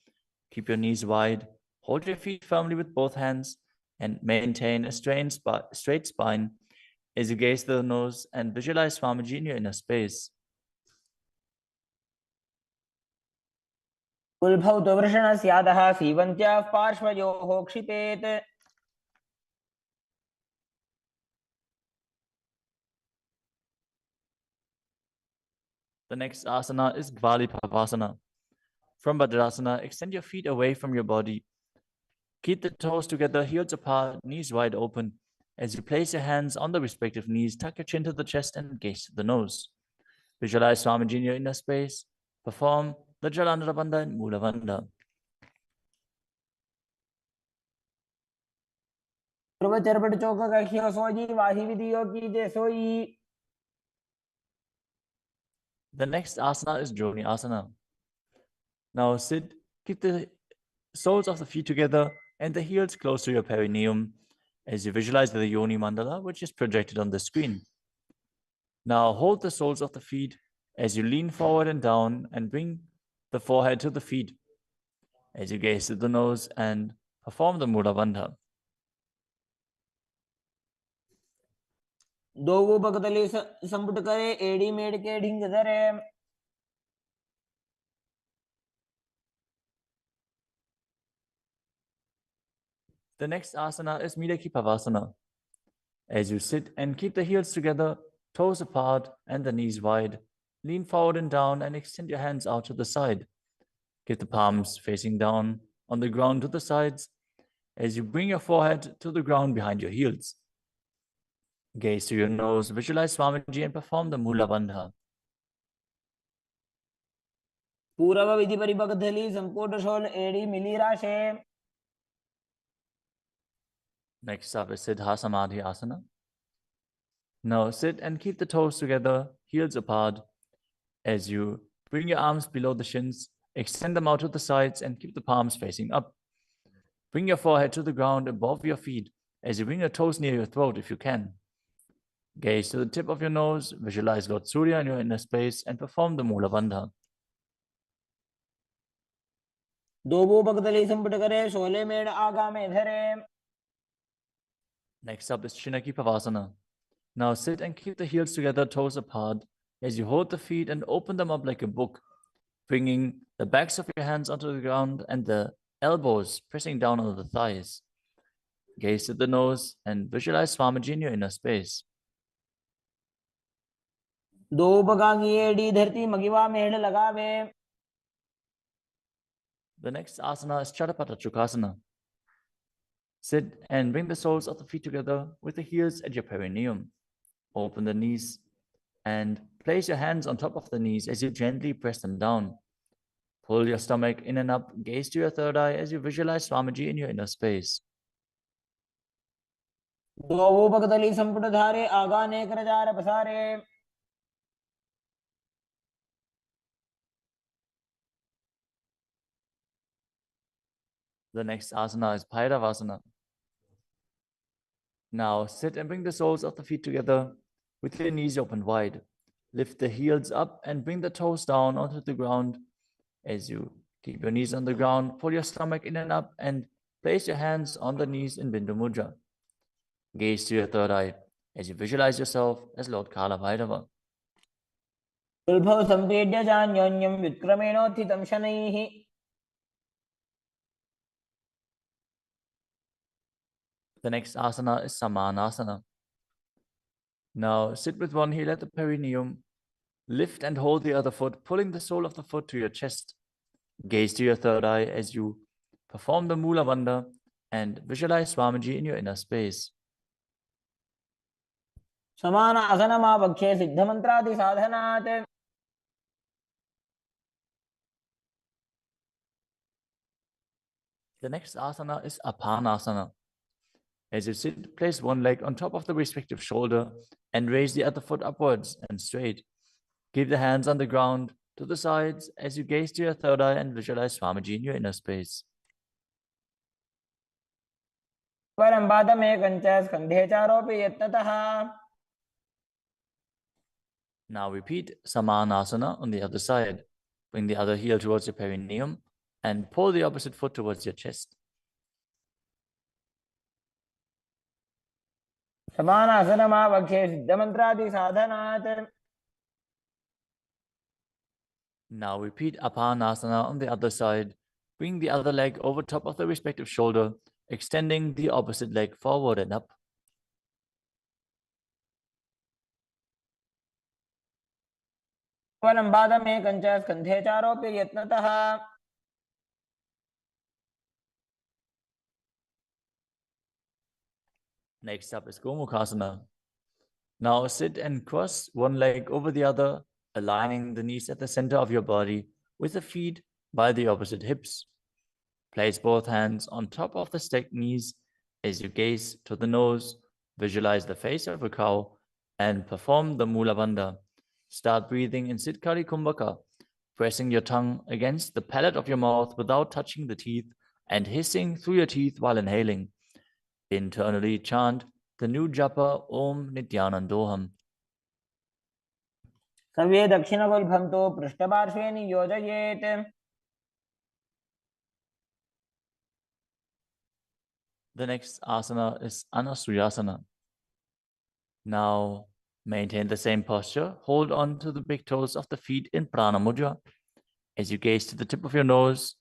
keep your knees wide, hold your feet firmly with both hands, and maintain a straight spine as you gaze to the nose and visualize Swamiji in your inner space. उल्भौ तु वृषणस्यादः सीवन्त्याः पार्श्वयोः क्षिपेत्. The next asana is Gvalipavasana. From Bhadrasana, extend your feet away from your body. Keep the toes together, heels apart, knees wide open. As you place your hands on the respective knees, tuck your chin to the chest and gaze to the nose. Visualize Swamiji in your inner space. Perform the Jalandhara Bandha and Mula Bandha. पूर्व चरपट चौक कखियो सोई वाही विधियो की जे सोई. The next asana is Joni Asana. Now sit, keep the soles of the feet together and the heels close to your perineum as you visualize the Yoni Mandala, which is projected on the screen. Now hold the soles of the feet as you lean forward and down and bring the forehead to the feet as you gaze to the nose and perform the Mula Bandha. दो बगतली संपुट करे एड़ी मेड़ के ढिंग धरे. The next asana is Midaki Pavasana. As you sit and keep the heels together, toes apart and the knees wide, lean forward and down and extend your hands out to the side. Keep the palms facing down on the ground to the sides as you bring your forehead to the ground behind your heels. Gaze to your nose, visualize Swamiji and perform the Mula Bandha. पूर्व विधि परिबगधली संपुट शोल एड़ी मिली राशे. Next up is Siddha Samadhi Asana. Now sit and keep the toes together, heels apart. As you bring your arms below the shins, extend them out to the sides and keep the palms facing up. Bring your forehead to the ground above your feet as you bring your toes near your throat if you can. Gaze to the tip of your nose, visualize Lord Surya in your inner space and perform the Mula Bandha. दो बगतली संपुट करे शोले मेड़ आगा में धरे. Next up is Chinaki Pavasana. Now sit and keep the heels together, toes apart, as you hold the feet and open them up like a book, bringing the backs of your hands onto the ground and the elbows pressing down on the thighs. Gaze to the nose and visualize Swamiji in your inner space. दो बगांगी एड़ी धरती मगिवा मेड़ लगावे. The next asana is Chatapata Chukasana. Sit and bring the soles of the feet together with the heels at your perineum. Open the knees and place your hands on top of the knees as you gently press them down. Pull your stomach in and up, gaze to your third eye as you visualize Swamiji in your inner space. दो बगतली संपुट धारे आगा ने करजार पसारे. The next asana is Bhairavasana. Now sit and bring the soles of the feet together with your knees open wide. Lift the heels up and bring the toes down onto the ground. As you keep your knees on the ground, pull your stomach in and up and place your hands on the knees in Bindu Mudra. Gaze to your third eye as you visualize yourself as Lord Kala Bhairava. उल्भव संपेड्य जान्योन्यं व्युत्क्रमेणोत्थितं शनैः. The next asana is Samanasana. Now sit with one heel at the perineum. Lift and hold the other foot, pulling the sole of the foot to your chest. Gaze to your third eye as you perform the Mula Bandha and visualize Swamiji in your inner space. समान आसनमावक्षे सिद्धमन्त्रादि साधनात्. The next asana is Apanasana. As you sit, place one leg on top of the respective shoulder and raise the other foot upwards and straight. Keep the hands on the ground to the sides as you gaze to your third eye and visualize Swamiji in your inner space. परं पादमेकं च स्कन्धे चारोपि यत्नतः. Now repeat Samanasana on the other side. Bring the other heel towards your perineum and pull the opposite foot towards your chest. समान आसनमावक्षे सिद्धमन्त्रादि साधनात्. Now repeat Apanasana on the other side. Bring the other leg over top of the respective shoulder, extending the opposite leg forward and up. परं पादमेकं च स्कन्धे चारोपि यत्नतः. Next up is Gomukhasana. Now sit and cross one leg over the other, aligning the knees at the center of your body with the feet by the opposite hips. Place both hands on top of the stacked knees as you gaze to the nose, visualize the face of a cow, and perform the Mula Bandha. Start breathing in Siddhkari Kumbhaka, pressing your tongue against the palate of your mouth without touching the teeth and hissing through your teeth while inhaling. Internally chant the new japa Om Nityanandoham. सर्वे दक्षिणगुल्फं तु पृष्ठपार्श्वे नियोजयेत्. The next asana is Anasuyasana. Now maintain the same posture. Hold on to the big toes of the feet in Prana Mudra as you gaze to the tip of your nose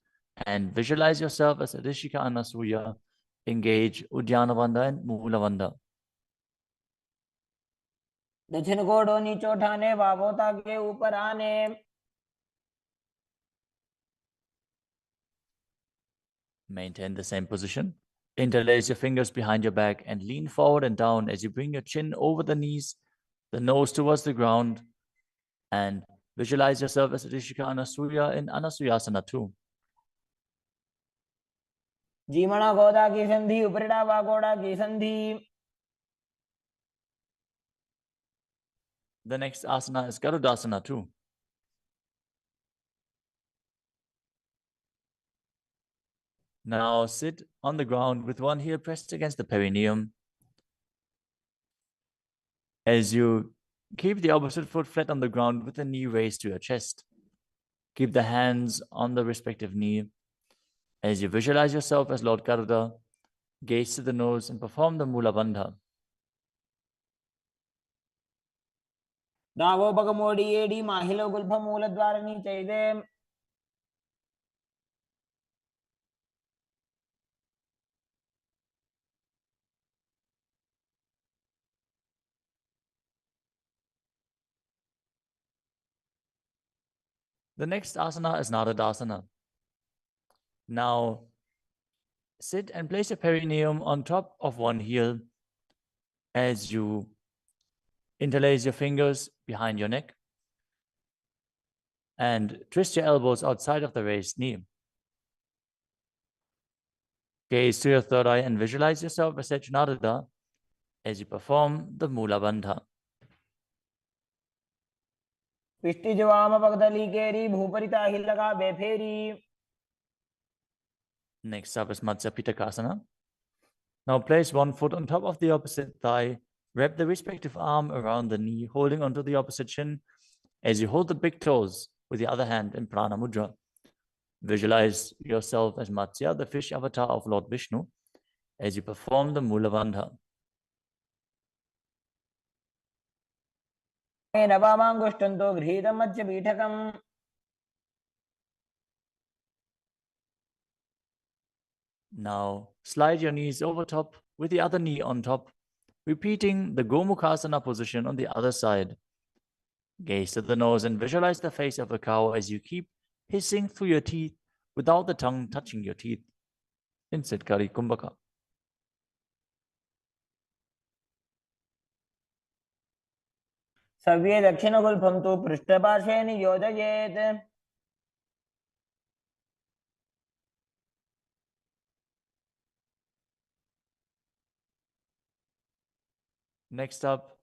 and visualize yourself as Adishika Anasuya. Engage Uddiyana Bandha and Mula Bandha. दक्षिण कोडो नीचे उठाने वावोता के ऊपर आने. Maintain the same position. Interlace your fingers behind your back and lean forward and down as you bring your chin over the knees, the nose towards the ground, and visualize yourself as Rishika Anasuya in Anasuyasana too. जीमणा गोदा की संधि उपरिड़ा वागोड़ा की संधि. The next asana is Garudasana too. Now sit on the ground with one heel pressed against the perineum. As you keep the opposite foot flat on the ground with the knee raised to your chest. Keep the hands on the respective knee. As you visualize yourself as Lord Garuda, gaze to the nose and perform the Mula Bandha. दावो बगमोडी AD माहिलो Gulf मूल द्वार नीचे दे. The next asana is Nadadasana. Now sit and place your perineum on top of one heel as you interlace your fingers behind your neck and twist your elbows outside of the raised knee. Gaze to your third eye and visualize yourself as Secunadada as you perform the Mula Bandha. पिष्टि जवाम पगदली केरी भूपरिता हिलगा बेफेरी. Next up is Matsya Pitakasana. Now place one foot on top of the opposite thigh. Wrap the respective arm around the knee, holding onto the opposite shin as you hold the big toes with the other hand in Prana Mudra. Visualize yourself as Matsya, the fish avatar of Lord Vishnu, as you perform the Mula Bandha. नवामांगुष्टन्तो गृहीतं Madhya पीठकम्. Now slide your knees over top with the other knee on top, repeating the Gomukhasana position on the other side. Gaze to the nose and visualize the face of a cow as you keep hissing through your teeth without the tongue touching your teeth in Siddhkari Kumbhaka. सर्वे दक्षिणगुल्फं तु पृष्ठपार्श्वे नियोजयेत्. Next up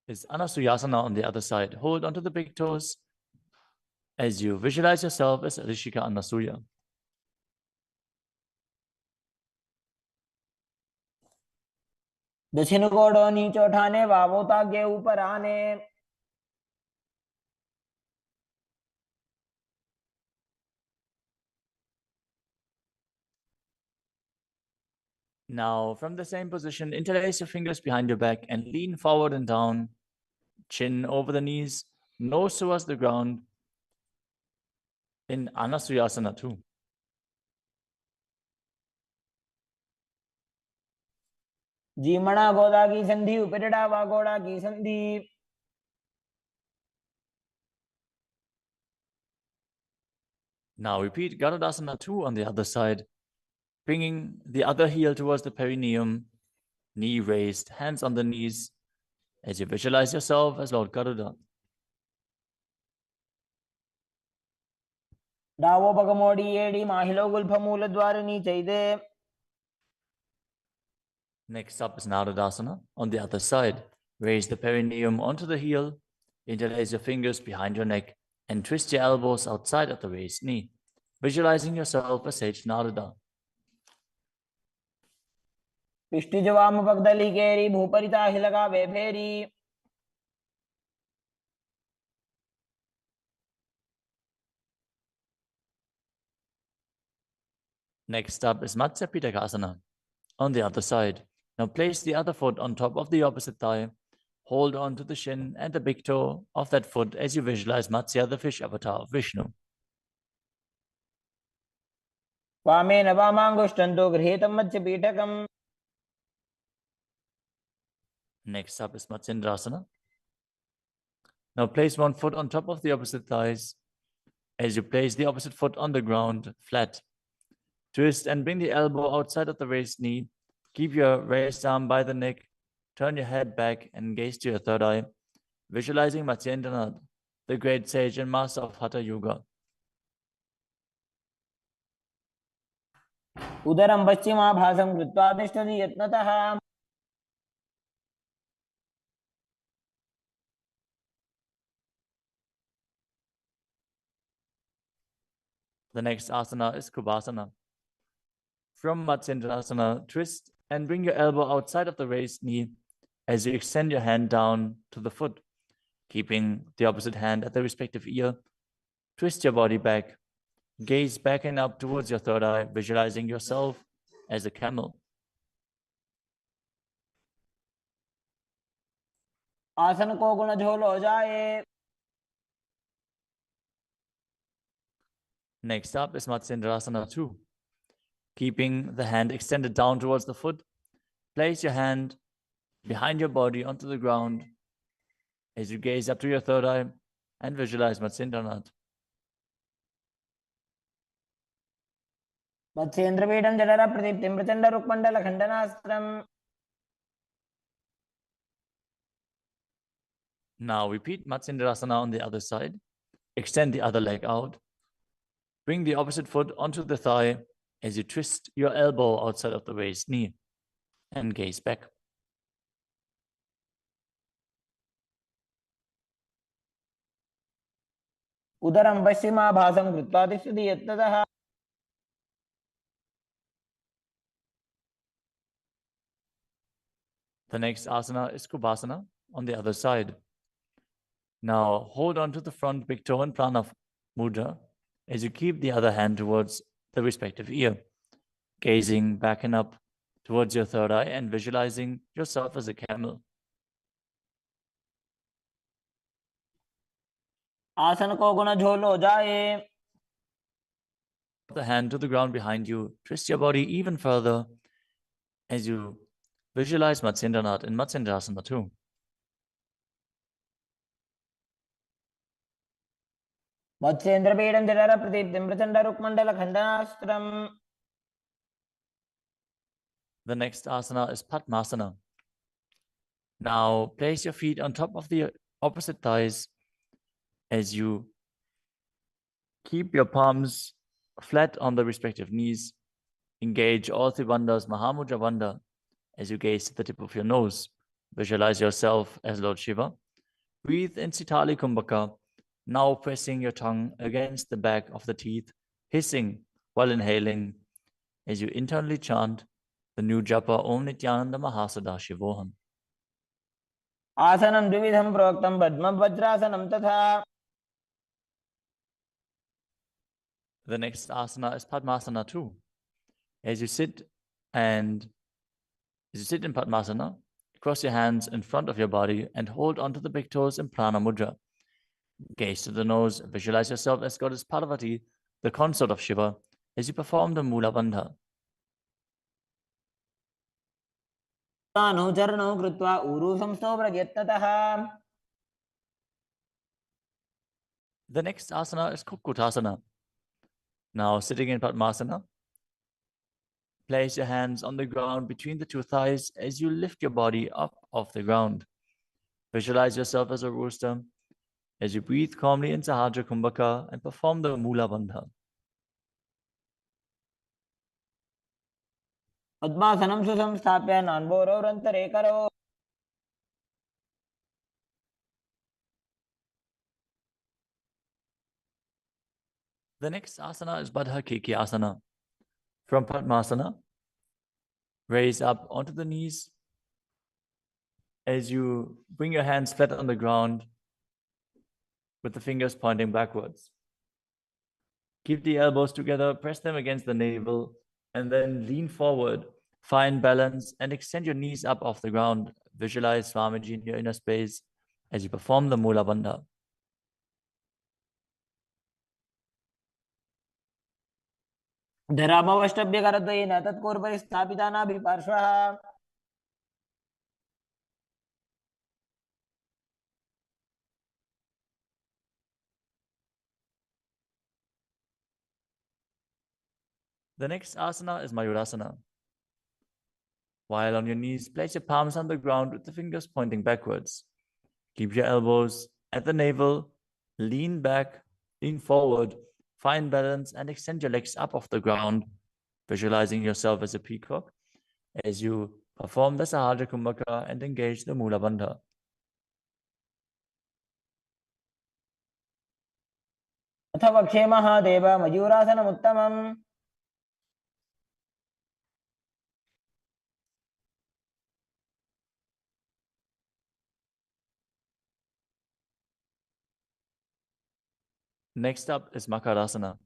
is Anasuyasana on the other side. Hold onto the big toes as you visualize yourself as Rishika Anasuya. दक्षिण कोडो नीचे उठाने वावोता के ऊपर आने. Now, from the same position, interlace your fingers behind your back and lean forward and down, chin over the knees, nose towards the ground in Anasuyasana too. जीमणा गोदा की संधि उपरिड़ा वागोड़ा की संधि. Now repeat Garudasana 2 on the other side, bringing the other heel towards the perineum knee raised, hands on the knees, as you visualize yourself as Lord Garuda. डावो पगमोडी एडी माहिलो गुल्फमूल द्वार नीचे Next up is Narudasana on the other side. Raise the perineum onto the heel, interlace your fingers behind your neck, and twist your elbows outside of the raised knee, visualizing yourself as Sage Naruda. पिष्टिजवाम पगदली केरी भूपरिता हिलगा वे फेरी Next up is Matsya Pitaka on the other side. Now place the other foot on top of the opposite thigh. Hold on to the shin and the big toe of that foot as you visualize Matsya, the fish avatar of Vishnu. वामेन वामांगुष्टन्तो गृहीतं मत्स्य पीठकम्. Next up is Matsindrasana. Now place one foot on top of the opposite thighs as you place the opposite foot on the ground, flat. Twist and bring the elbow outside of the raised knee. Keep your raised arm by the neck. Turn your head back and gaze to your third eye, visualizing Matsyendranath, the great sage and master of Hatha Yoga. उदरं पश्चिमाभासं कृत्वा तिष्ठति यत्नतः. The next asana is Kubhasana. From Matsyendrasana, twist and bring your elbow outside of the raised knee as you extend your hand down to the foot, keeping the opposite hand at the respective ear. Twist your body back. Gaze back and up towards your third eye, visualizing yourself as a camel. आसन को गुण झोल हो जाए. Next up is Matsyendrasana 2. Keeping the hand extended down towards the foot, place your hand behind your body onto the ground as you gaze up to your third eye and visualize Matsyendranath. मत्स्येन्द्रपीठं जठर प्रदीप्तिं Prachanda रुक्मण्डल खण्डनास्त्रम्. Now repeat Matsyendrasana on the other side. Extend the other leg out. Bring the opposite foot onto the thigh as you twist your elbow outside of the raised knee and gaze back. उदरं पश्चिमाभासं कृत्वा तिष्ठति यत्नतः. The next asana is Kubhasana on the other side. Now hold on to the front big toe in Prana Mudra as you keep the other hand towards the respective ear, gazing back and up towards your third eye and visualizing yourself as a camel. आसन को गुण झोल हो जाए. The hand to the ground behind you. Twist your body even further as you visualize Matsyendranath in Matsyendrasana 2. मत्स्येन्द्रपीठं जठर प्रदीप्तिं Prachanda रुक्मण्डल खण्डनास्त्रम्. The next asana is Padmasana. Now place your feet on top of the opposite thighs as you keep your palms flat on the respective knees. Engage all three bandhas, Mahamudra Bandha, as you gaze to the tip of your nose. Visualize yourself as Lord Shiva. Breathe in Sitali Kumbhaka, now pressing your tongue against the back of the teeth, hissing while inhaling as you internally chant the new japa Om Nityananda Mahasada Shivoham. आसनं द्विविधं प्रोक्तं पद्मं वज्रासनं तथा. The next asana is Padmasana 2. As you sit in Padmasana, cross your hands in front of your body and hold onto the big toes in Prana Mudra. Gaze to the nose, visualize yourself as Goddess Parvati, the consort of Shiva, as you perform the Mula Bandha. तानौ चरणौ कृत्वा ऊरू संस्थो यत्नतः. The next asana is Kukutasana. Now sitting in Padmasana, Place your hands on the ground between the two thighs as you lift your body up off the ground. Visualize yourself as a rooster as you breathe calmly in Sahasrara Kumbhaka and perform the Mula Bandha. पद्मासनं सुसंस्थाप्य नान्भोरौरन्तरे करो The next asana is Baddha Keki Asana. From Padmasana, raise up onto the knees as you bring your hands flat on the ground with the fingers pointing backwards. Keep the elbows together, press them against the navel, and then lean forward. Find balance and extend your knees up off the ground. Visualize Swamiji in your inner space as you perform the Mula Bandha. धरामवष्टभ्यकरद्वयेन तत्कोर्परि स्थापिता नाभिपार्श्वः The next asana is Mayurasana. While on your knees, place your palms on the ground with the fingers pointing backwards. Keep your elbows at the navel, lean back, lean forward, find balance, and extend your legs up off the ground, visualizing yourself as a peacock as you perform the Sahasrara Kumbhaka and engage the Mula Bandha. अथ वक्षे Mahadev मयूरासनमुत्तमम् Next up is Makarasana.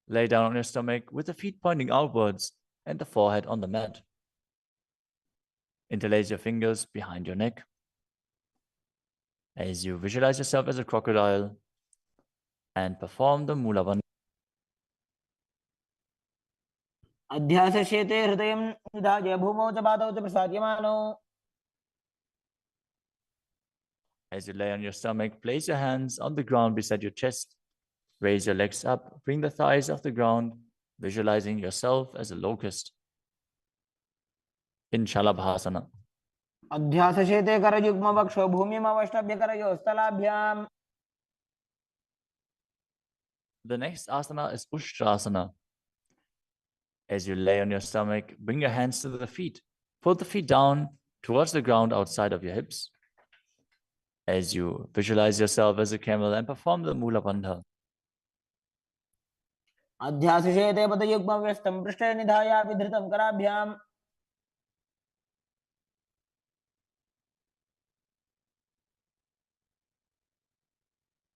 Lay down on your stomach with the feet pointing outwards and the forehead on the mat. Interlace your fingers behind your neck as you visualize yourself as a crocodile and perform the Mula Bandha. अध्यासशेते हृदयं निधाय भूमौ च पादौ च प्रसार्यमानौ As you lay on your stomach, place your hands on the ground beside your chest. Raise your legs up, bring the thighs off the ground, visualizing yourself as a locust. In Shalabhasana. अध्यासशेते करयुग्मवक्षो भूमिमवष्टभ्यकरयोस्तलाभ्याम् The next asana is Ushtrasana. As you lay on your stomach, bring your hands to the feet. Pull the feet down towards the ground outside of your hips. As you visualize yourself as a camel and perform the Mula Bandha. अध्यासशेते पदयुग्मव्यस्तं पृष्ठे निधाय विधृतं कराभ्याम्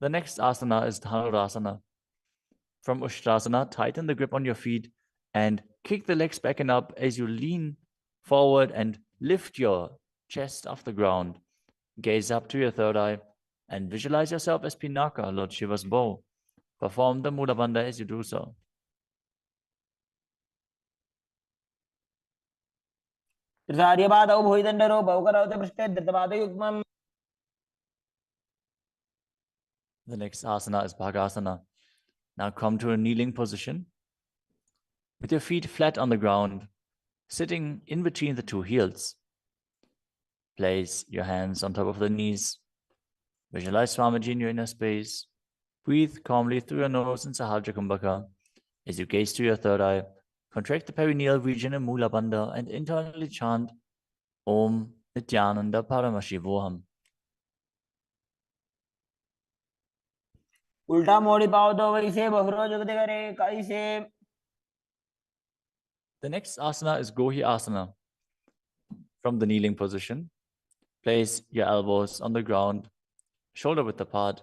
The next asana is Dhanurasana. From Ushtrasana, tighten the grip on your feet and kick the legs back and up as you lean forward and lift your chest off the ground. Gaze up to your third eye and visualize yourself as Pinaka, Lord Shiva's bow. Perform the Mula Bandha as you do so. त्रिसार्यपादौ भुविदण्डरूपौ करौ च पृष्ठे धृतपादयुग्मम् The next asana is Bhagasana. Now come to a kneeling position with your feet flat on the ground, sitting in between the two heels. Place your hands on top of the knees. Visualize Swamiji in your inner space. Breathe calmly through your nose in Sahasrara Kumbhaka. As you gaze to your third eye, contract the perineal region in Mula Bandha and internally chant Om Nityananda Paramashivoham. उल्टा मोड़ी पाओ तो वैसे बहरो जगत करे कैसे The next asana is Gohi Asana. From the kneeling position, place your elbows on the ground, shoulder width apart.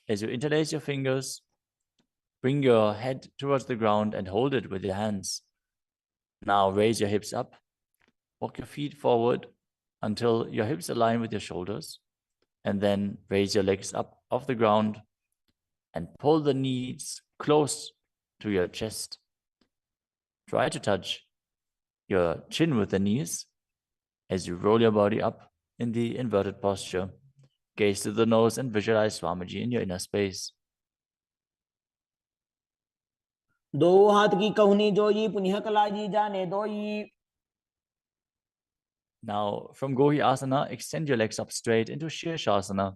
As you interlace your fingers, bring your head towards the ground and hold it with your hands. Now raise your hips up. Walk your feet forward until your hips align with your shoulders. And then raise your legs up off the ground and pull the knees close to your chest. Try to touch your chin with the knees as you roll your body up in the inverted posture. Gaze to the nose and visualize Swamiji in your inner space. दो हाथ की कहुनी जोई पुनिह कलाजी जाने दोई. Now, from Gohi Asana, extend your legs up straight into Shirshasana.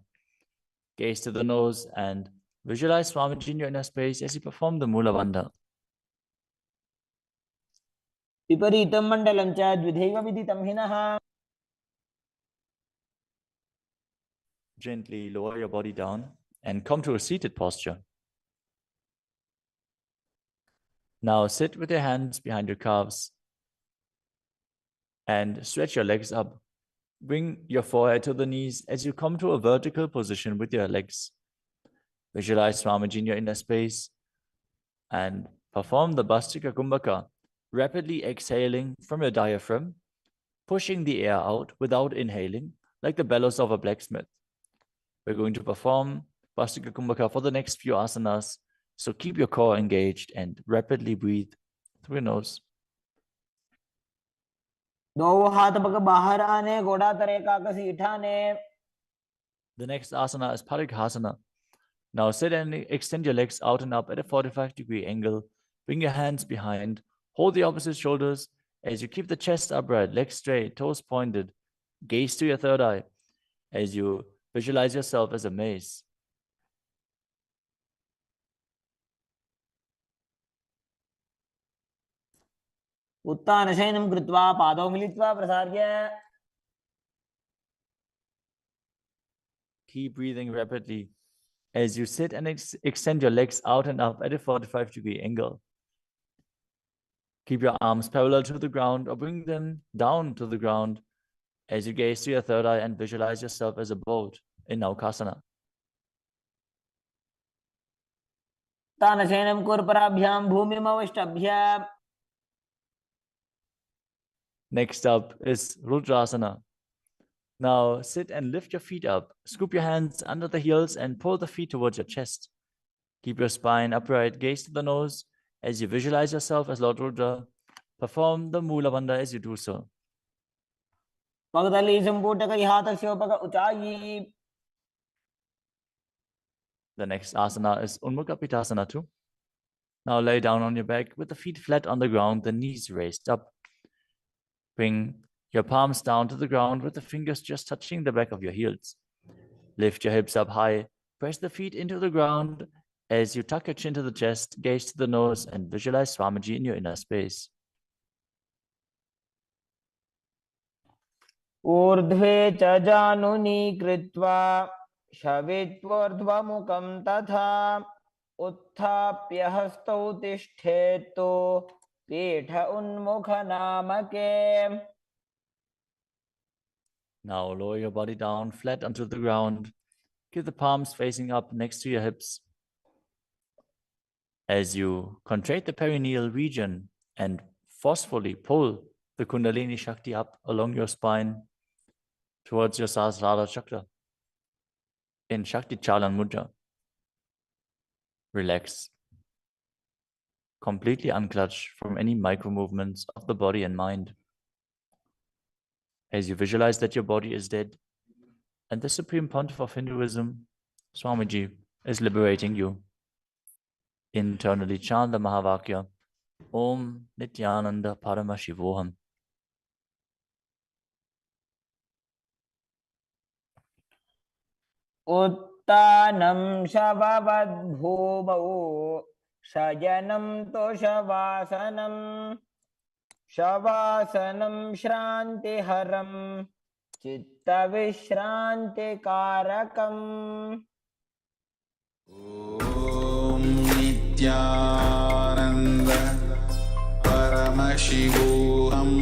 Gaze to the nose and visualize Swamiji in your inner space as you perform the Mula Bandha. विपरीतं मण्डलं च द्विधैव विदितं हिनः. Gently lower your body down and come to a seated posture. Now sit with your hands behind your calves and stretch your legs up. Bring your forehead to the knees as you come to a vertical position with your legs. Visualize Swamiji in your inner space and perform the Bhastika Kumbhaka, rapidly exhaling from your diaphragm, pushing the air out without inhaling, like the bellows of a blacksmith. We're going to perform Bhastika Kumbhaka for the next few asanas, so keep your core engaged and rapidly breathe through your nose. दो हाथ पग बाहर आने घोड़ा तरे का कसी ठाने. The next asana is Parighasana. Now sit and extend your legs out and up at a 45-degree angle. Bring your hands behind. Hold the opposite shoulders as you keep the chest upright, legs straight, toes pointed. Gaze to your third eye as you visualize yourself as a mace. उत्तानशयनं कृत्वा पादौ मिलित्वा प्रसार्य. Keep breathing rapidly as you sit and extend your legs out and up at a 45-degree angle. Keep your arms parallel to the ground or bring them down to the ground as you gaze to your third eye and visualize yourself as a boat in Naukasana. तानशयनं कुर्पराभ्यां भूमिमवष्टभ्य. Next up is Rudrasana. Now sit and lift your feet up. Scoop your hands under the heels and pull the feet towards your chest. Keep your spine upright, gaze to the nose as you visualize yourself as Lord Rudra. Perform the Mula Bandha as you do so. पगदली संपुटक हाथस्यो पग ऊंचाई. The next asana is Unmukha Pitasana too. Now lay down on your back with the feet flat on the ground, the knees raised up. Bring your palms down to the ground with the fingers just touching the back of your heels. Lift your hips up high. Press the feet into the ground as you tuck your chin to the chest, gaze to the nose, and visualize Swamiji in your inner space. ऊर्ध्वे च जानुनी कृत्वा शवित्वोर्ध्वमुखं तथा उत्थाप्य हस्तौ तिष्ठेत्तु पीठ उन्मुख नामके. Now lower your body down flat onto the ground. Keep the palms facing up next to your hips. As you contract the perineal region and forcefully pull the Kundalini Shakti up along your spine towards your Sahasrara Chakra in Shakti Chalan Mudra. Relax. Completely unclutch from any micro movements of the body and mind. As you visualize that your body is dead and the Supreme Pontiff of Hinduism, Swamiji, is liberating you. Internally chant the Mahavakya, Om Nityananda Paramashivoham. उत्तानं शववद्भूमौ शयनं तोषवासनं शवासनं श्रान्तिहरं चित्तविश्रान्तिकारकम्. ॐ नित्यानन्द परमशिवोऽहम्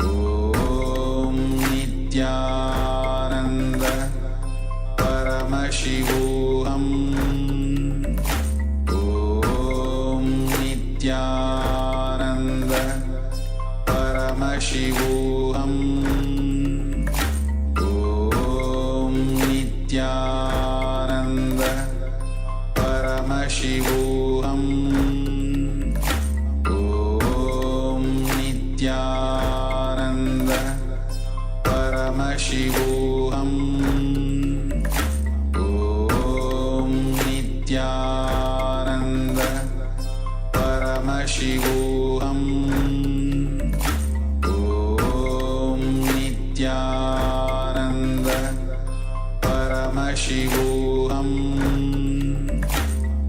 ॐ नित्यानन्द परमशिवोऽहम् ॐ नित्यानन्द परमशिवोऽहम् ॐ नित्यानन्द परमशिवोऽहम् ॐ नित्यानन्द परमशिवोऽहम् ॐ Nityanand Paramashivoham Om Nityananda Paramashivoham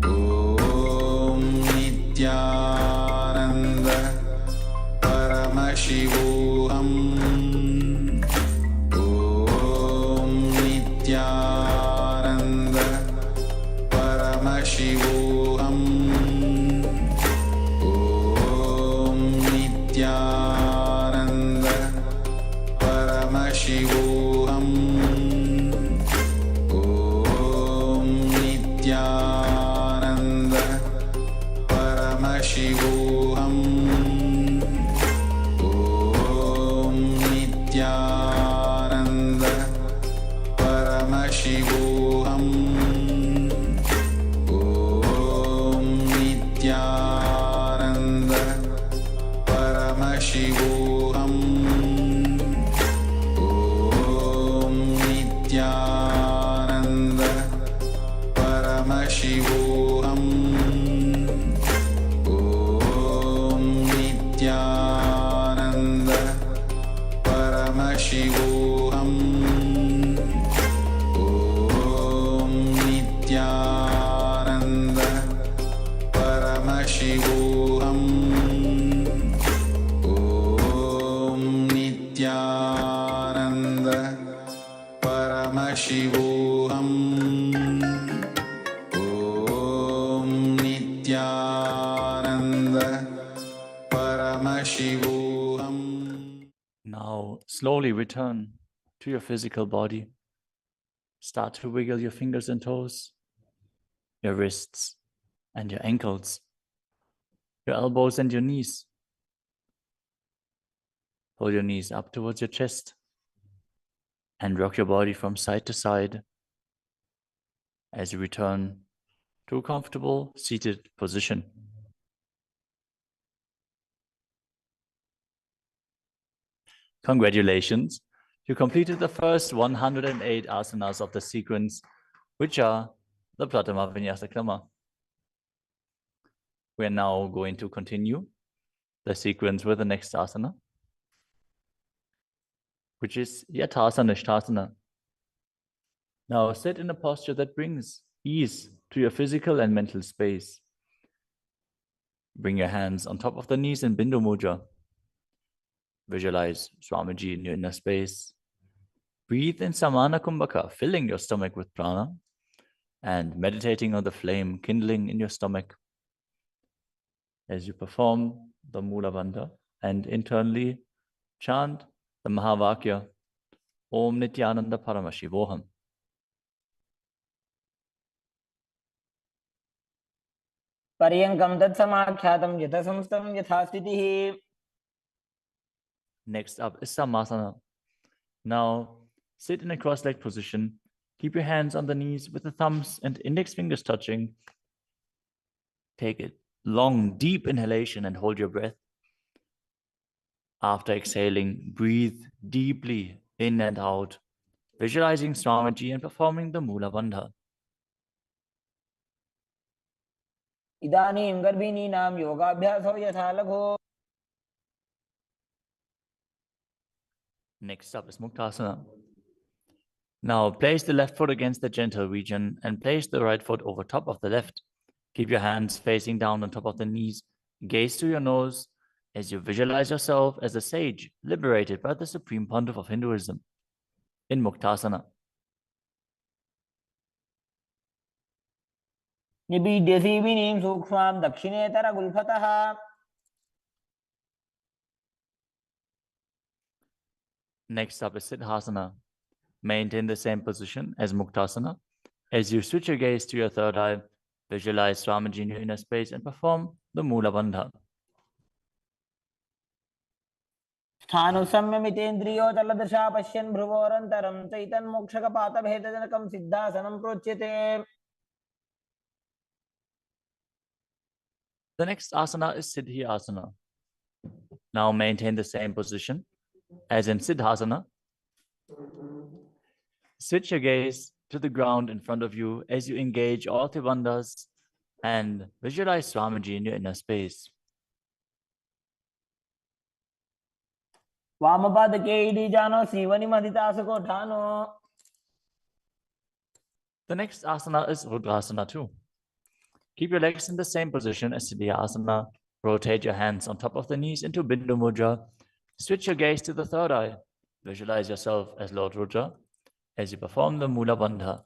Om Nityananda Paramashivoham Om Nityananda Paramashivoham Om Nityananda Paramashivoham Om Nityananda Paramashivoham Om Nityananda Paramashivoham Om Nityananda Paramashivoham Om Nityananda Paramashivoham Om Nityananda Paramashivoham Om Nityananda Paramashivoham Om Nityananda Paramashivoham Om Nityananda Paramashivoham. Now, slowly return to your physical body. Start to wiggle your fingers and toes, your wrists and your ankles, your elbows and your knees. Pull your knees up towards your chest and rock your body from side to side as you return to a comfortable seated position. Congratulations, you completed the first 108 asanas of the sequence, which are the Pratama Vinyasa Krama. We are now going to continue the sequence with the next asana, which is Yatasana Nishtasana. Now sit in a posture that brings ease to your physical and mental space. Bring your hands on top of the knees in Bindu Mudra. Visualize Swamiji in your inner space. Breathe in Samana Kumbhaka, filling your stomach with prana and meditating on the flame kindling in your stomach as you perform the Mula Bandha and internally chant the Mahavakya Om Nityananda Paramashivoham. पर्यङ्कं तत्समाख्यातं यथासंस्थं यथास्थितिः. Next up is Samasana. Now sit in a cross-legged position. Keep your hands on the knees with the thumbs and index fingers touching. Take a long, deep inhalation and hold your breath. After exhaling, breathe deeply in and out, visualizing Swamiji and performing the Mula Bandha. इदानीं गर्भिणीनां योगाभ्यासो यथा लघु. Next up is Muktasana. Now place the left foot against the gentle region and place the right foot over top of the left. Keep your hands facing down on top of the knees. Gaze to your nose as you visualize yourself as a sage liberated by the Supreme Pontiff of Hinduism in Muktasana. निबीड्यसी विनीं सूक्ष्मां दक्षिणेतरगुल्फतः. Next up is Siddhasana. Maintain the same position as Muktasana. As you switch your gaze to your third eye, visualize Swamiji in your inner space and perform the Mula Bandha. स्थानुसंयमितेन्द्रियो तलदशा पश्यन् भ्रुवोरन्तरं चैतन्मोक्षकपातभेदजनकं सिद्धासनं प्रोच्यते. The next asana is Siddhi Asana. Now maintain the same position as in Siddhasana. Switch your gaze to the ground in front of you as you engage all Tribandhas and visualize Swamiji in your inner space. वामपाद के ED जानो सीवनी मदितास को ठानो. The next asana is Rudrasana too. Keep your legs in the same position as the asana. Rotate your hands on top of the knees into Bindu Mudra. Switch your gaze to the third eye. Visualize yourself as Lord Rudra as you perform the Mula Bandha.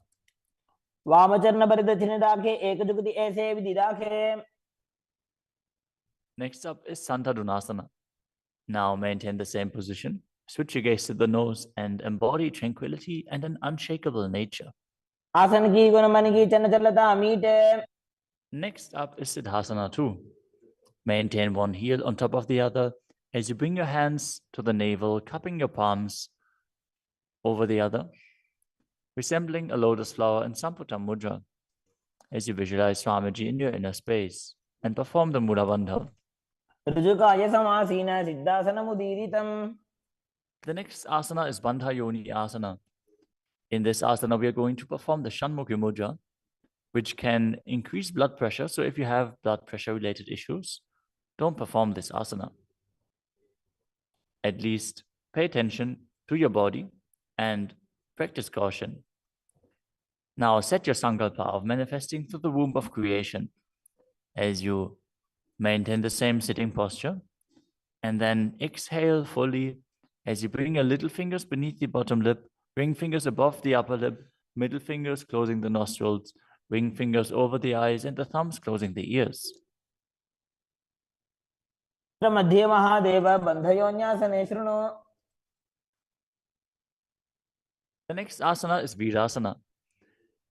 वामचरण पर दक्षिण दाखे एक जुगति ऐसे विधि दाखे. Next up is Santadunasana. Now maintain the same position. Switch your gaze to the nose and embody tranquility and an unshakable nature. आसन की गुण मन की चन चलता मीटे. Next up is Siddhasana too. Maintain one heel on top of the other as you bring your hands to the navel, cupping your palms over the other, resembling a lotus flower in Samputa Mudra as you visualize Swamiji in your inner space and perform the Mula Bandha. ऋजुकाय समासीन सिद्धासनम् उदीरितम्. The next asana is Bandha Yoni Asana. In this asana, we are going to perform the Shanmukhi Mudra, which can increase blood pressure. So if you have blood pressure related issues, don't perform this asana. At least pay attention to your body and practice caution. Now set your sankalpa of manifesting through the womb of creation as you maintain the same sitting posture, and then exhale fully as you bring your little fingers beneath the bottom lip, ring fingers above the upper lip, middle fingers closing the nostrils, ring fingers over the eyes, and the thumbs closing the ears. मध्ये महादेव बन्धयोन्यासने शृणु. The next asana is Virasana.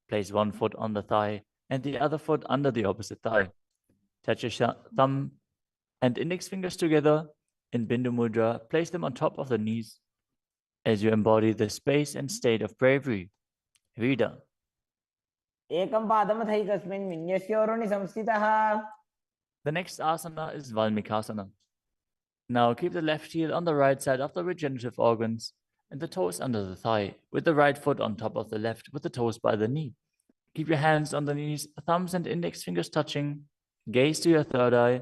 Place one foot on the thigh and the other foot under the opposite thigh. Touch your thumb and index fingers together in Bindu Mudra. Place them on top of the knees as you embody the space and state of bravery. Vida. एकं पादमथैकस्मिन् विन्यस्योरुणि संस्थितः. The next asana is Valmikasana. Now keep the left heel on the right side of the regenerative organs and the toes under the thigh, with the right foot on top of the left, with the toes by the knee. Keep your hands on the knees, thumbs and index fingers touching. Gaze to your third eye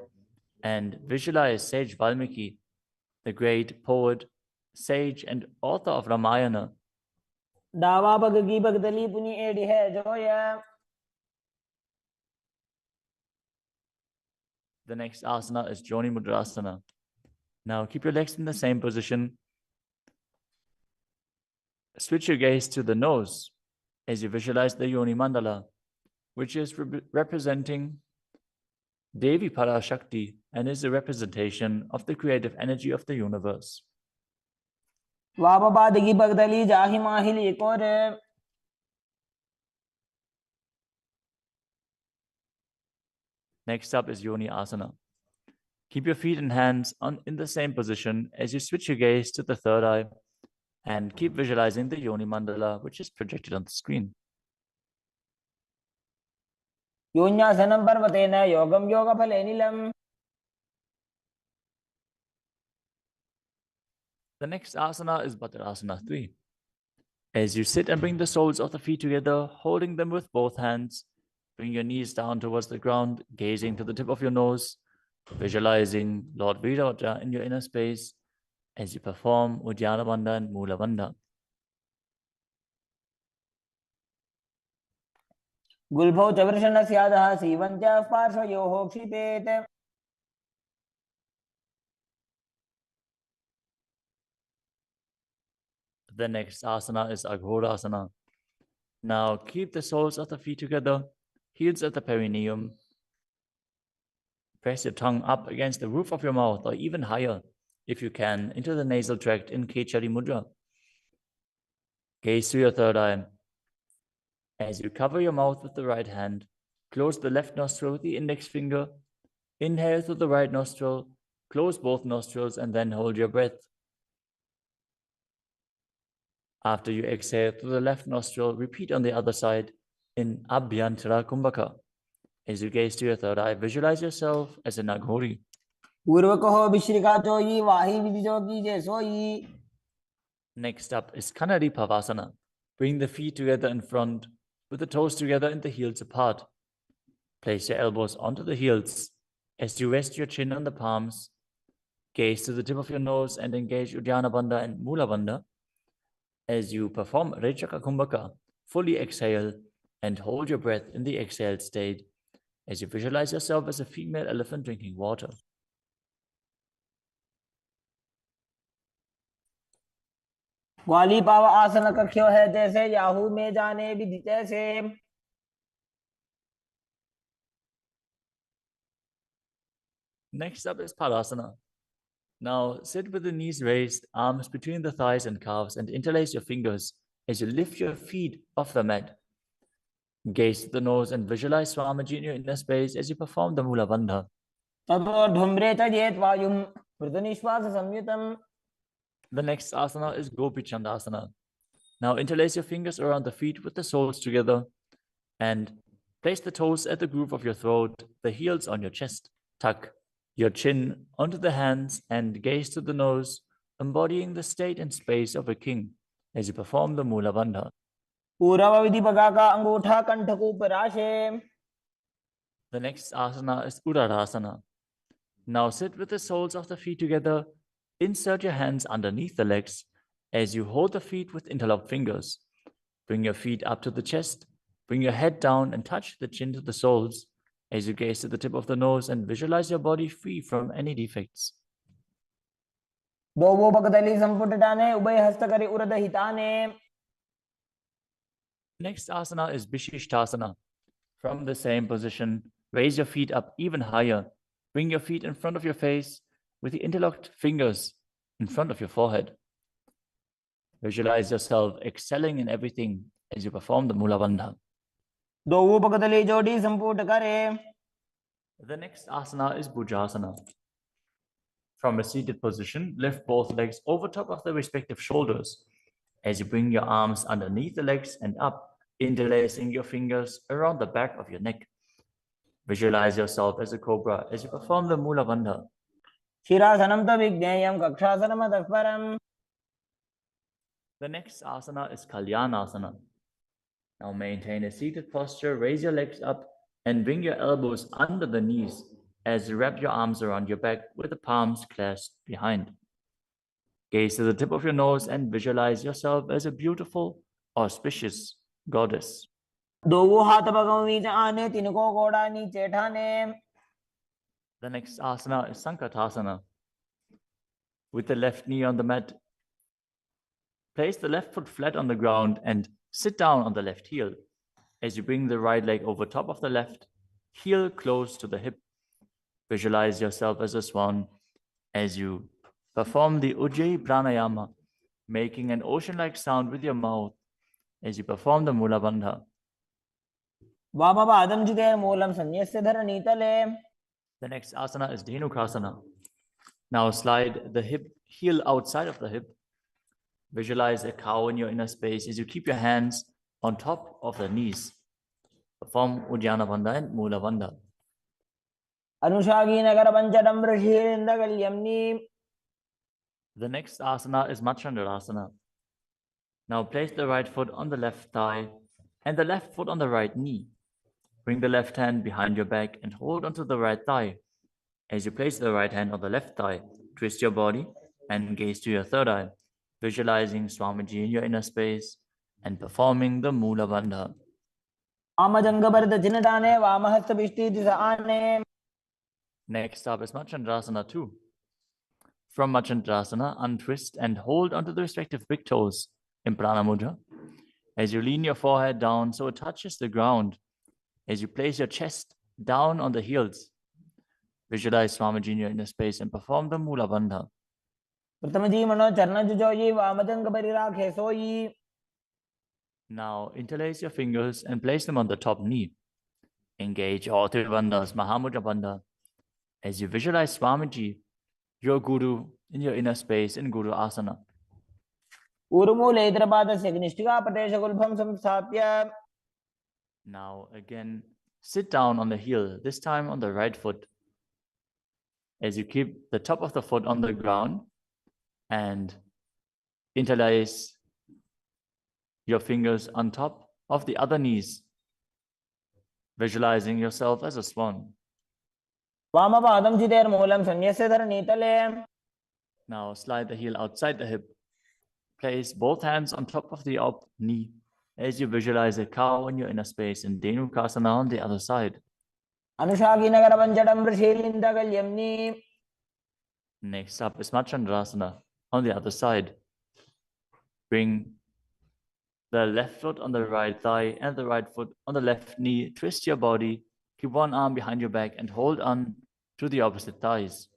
and visualize Sage Valmiki, the great poet, sage, and author of Ramayana. डावा पग की भगदली पुनि एड़ी है Zoya. The next asana is Joni Mudrasana. Now keep your legs in the same position. Switch your gaze to the nose as you visualize the Yoni Mandala, which is representing Devi Parashakti and is a representation of the creative energy of the universe. वामपाद की भगदली जाहि माहिली कोरे. Next up is Yoni Asana. Keep your feet and hands in the same position as you switch your gaze to the third eye and keep visualizing the Yoni Mandala, which is projected on the screen. योन्यासनं पर्वतेन योगं योगफलेनिलम्. The next asana is Bhadrasana 3. As you sit and bring the soles of the feet together, holding them with both hands, bring your knees down towards the ground, gazing to the tip of your nose, visualizing Lord Virata in your inner space as you perform Uddiyana Bandha and Mula Bandha. गुल्भौ च वृषणस्यादः सीवञ्च पार्श्वयोः क्षिपेत्. The next asana is Aghorasana. Now keep the soles of the feet together, heels at the perineum. Press your tongue up against the roof of your mouth or even higher, if you can, into the nasal tract in Kechari Mudra. Gaze to your third eye. As you cover your mouth with the right hand, close the left nostril with the index finger. Inhale through the right nostril, close both nostrils, and then hold your breath. After you exhale through the left nostril, repeat on the other side in Abhyantara Kumbhaka. As you gaze to your third eye, visualize yourself as an Aghori. पूर्वकहो विश्रिका Choi वाही विधि जो कीजे सोई. Next up is Kanadi Pavasana. Bring the feet together in front, with the toes together and the heels apart. Place your elbows onto the heels as you rest your chin on the palms. Gaze to the tip of your nose and engage Uddiyana Bandha and Mula Bandha. As you perform Rechaka Kumbhaka, fully exhale and hold your breath in the exhaled state as you visualize yourself as a female elephant drinking water. ग्वाली पाव आसन कख्यो है जैसे Yahoo में जाने विधि जैसे. Next up is Padasana. Now sit with the knees raised, arms between the thighs and calves, and interlace your fingers as you lift your feet off the mat. Gaze to the nose and visualize Swamiji in your inner space as you perform the Mula Bandha. ततोर्ध्वम्रे तजेत वायुं मृदुनिश्वास संयुतम्. The next asana is Gopi Chandasana. Now interlace your fingers around the feet with the soles together and place the toes at the groove of your throat, the heels on your chest. Tuck your chin onto the hands and gaze to the nose, embodying the state and space of a king as you perform the Mula Bandha. पूरव विधि बगा का अंगूठा कंठ को पराशे. The next asana is Uddarasana. Now sit with the soles of the feet together. Insert your hands underneath the legs as you hold the feet with interlocked fingers. Bring your feet up to the chest. Bring your head down and touch the chin to the soles as you gaze to the tip of the nose and visualize your body free from any defects. दोवो भगदली संपुटटाने उभय हस्त करी उरद हिताने. Next asana is Vishishtasana. From the same position, raise your feet up even higher. Bring your feet in front of your face with the interlocked fingers in front of your forehead. Visualize yourself excelling in everything as you perform the Mula Bandha. दोवो भगदली जोड़ी संपुट करे. The next asana is Bhujasana. From a seated position, lift both legs over top of the respective shoulders as you bring your arms underneath the legs and up, interlacing your fingers around the back of your neck. Visualize yourself as a cobra as you perform the Mula Bandha. शिरासनं तविज्ञेयं कक्षासनमतः परम्. The next asana is Kalyanasana. Now maintain a seated posture, raise your legs up and bring your elbows under the knees as you wrap your arms around your back with the palms clasped behind. Gaze to the tip of your nose and visualize yourself as a beautiful, auspicious goddess. दोवो हाथ भगों बीच आने तिनको गोड़ा नीचे ठाने. The next asana is Sankatasana. With the left knee on the mat, place the left foot flat on the ground and sit down on the left heel as you bring the right leg over top of the left, heel close to the hip. Visualize yourself as a swan as you perform the Ujjayi Pranayama, making an ocean-like sound with your mouth as you perform the Mula Bandha. वामपादं चितेर्मूलं संन्यस्य धरणीतले. The next asana is Dhenukasana. Now slide the heel outside of the hip. Visualize a cow in your inner space as you keep your hands on top of the knees. Perform Uddiyana Bandha and Mula Bandha. अनुषागी Nagar पंचडं ऋषिरिन्दगल्यम्नि. The next asana is Machandrasana. Now place the right foot on the left thigh and the left foot on the right knee. Bring the left hand behind your back and hold onto the right thigh. As you place the right hand on the left thigh, twist your body and gaze to your third eye, visualizing Swamiji in your inner space and performing the Mula Bandha. वामजंगभरत चिनटाने वामहस्त बिष्टि दिशा आने. Next up is Machandrasana 2. From Machandrasana, untwist and hold onto the respective big toes in Prana Mudra. As you lean your forehead down so it touches the ground, as you place your chest down on the heels, visualize Swamiji in your inner space and perform the Mula Bandha. प्रथमजी मनो चरण जुजोई वामजंग परिराखे सोई. Now interlace your fingers and place them on the top knee. Engage all three bandhas, Mahamudra Bandha, as you visualize Swamiji, your Guru, in your inner space in Guru Asana. ऊर्मूले इतरपादस्य निष्ठिका प्रदेशगुल्भं संस्थाप्य. Now again, sit down on the heel, this time on the right foot, as you keep the top of the foot on the ground and interlace your fingers on top of the other knees, visualizing yourself as a swan. वामपादं चितेर्मूलं संन्यस्य धरणीतले. Now slide the heel outside the hip. Place both hands on top of the up knee as you visualize a cow in your inner space in Dhenukasana on the other side. Anushaki Nagara Panchadam Rishilinda Galyamni. Next up is Machandrasana on the other side. Bring the left foot on the right thigh and the right foot on the left knee. Twist your body. Keep one arm behind your back and hold on to the opposite thighs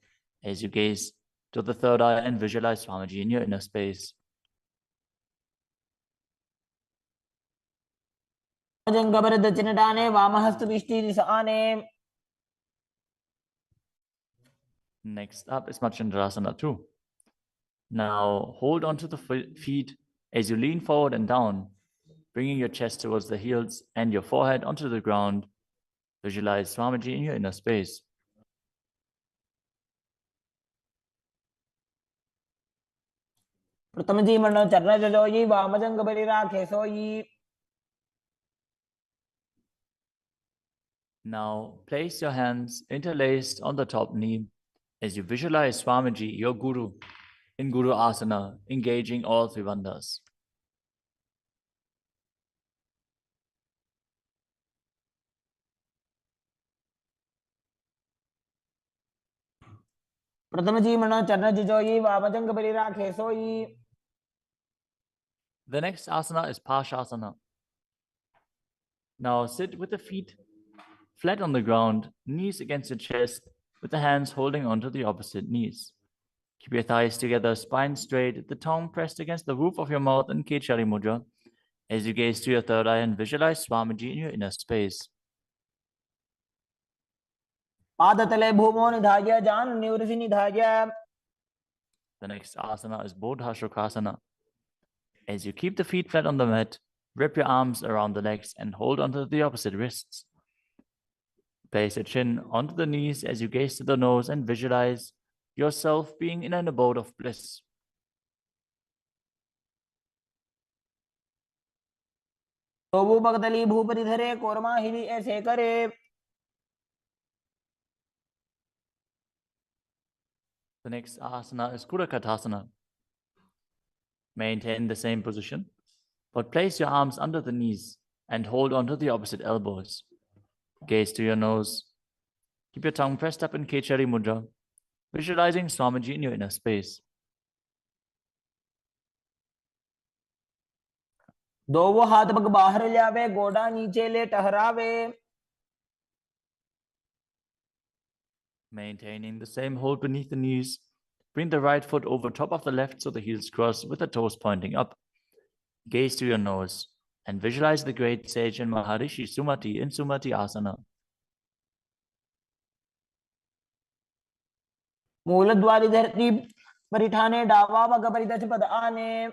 as you gaze to the third eye and visualize Swamiji in your inner space. Jangabar Dachinatane, Vamahasta Vishti Sane. Next up is Machandrasana 2. Now hold onto the feet as you lean forward and down, bringing your chest towards the heels and your forehead onto the ground. Visualize Swamiji in your inner space. Pratamaji Mano Charna Joji, Vamajangabari Rakhe Soyi. Now place your hands interlaced on the top knee as you visualize Swamiji, your Guru, in Guru Asana, engaging all three bandhas. Pratamaji Mano Charna Joji, Vamajangabari Rakhe Soyi. The next asana is Pashasana. Now sit with the feet flat on the ground, knees against your chest, with the hands holding onto the opposite knees. Keep your thighs together, spine straight, the tongue pressed against the roof of your mouth in Kechari Mudra as you gaze to your third eye and visualize Swamiji in your inner space. Padatale Bhumo Nidhaya, Jan Nurisi Nidhaya. The next asana is Bodhashukasana. As you keep the feet flat on the mat, wrap your arms around the legs and hold onto the opposite wrists. Place your chin onto the knees as you gaze to the nose and visualize yourself being in an abode of bliss. Tobu Bhagdali Bhuparidhare, Korma Hili Esekare. The next asana is Goraksha. Maintain the same position, but place your arms under the knees and hold onto the opposite elbows. Gaze to your nose. Keep your tongue pressed up in Kechari Mudra, visualizing Swamiji in your inner space. दो हाथ पग बाहर ले आवे, गोडा नीचे ले टहरावे. Maintaining the same hold beneath the knees, bring the right foot over top of the left so the heels cross with the toes pointing up. Gaze to your nose and visualize the great sage and Maharishi Sumati in Sumati Asana. मूलद्वारी धरती परिठाने डावा पग परिदच पद आने.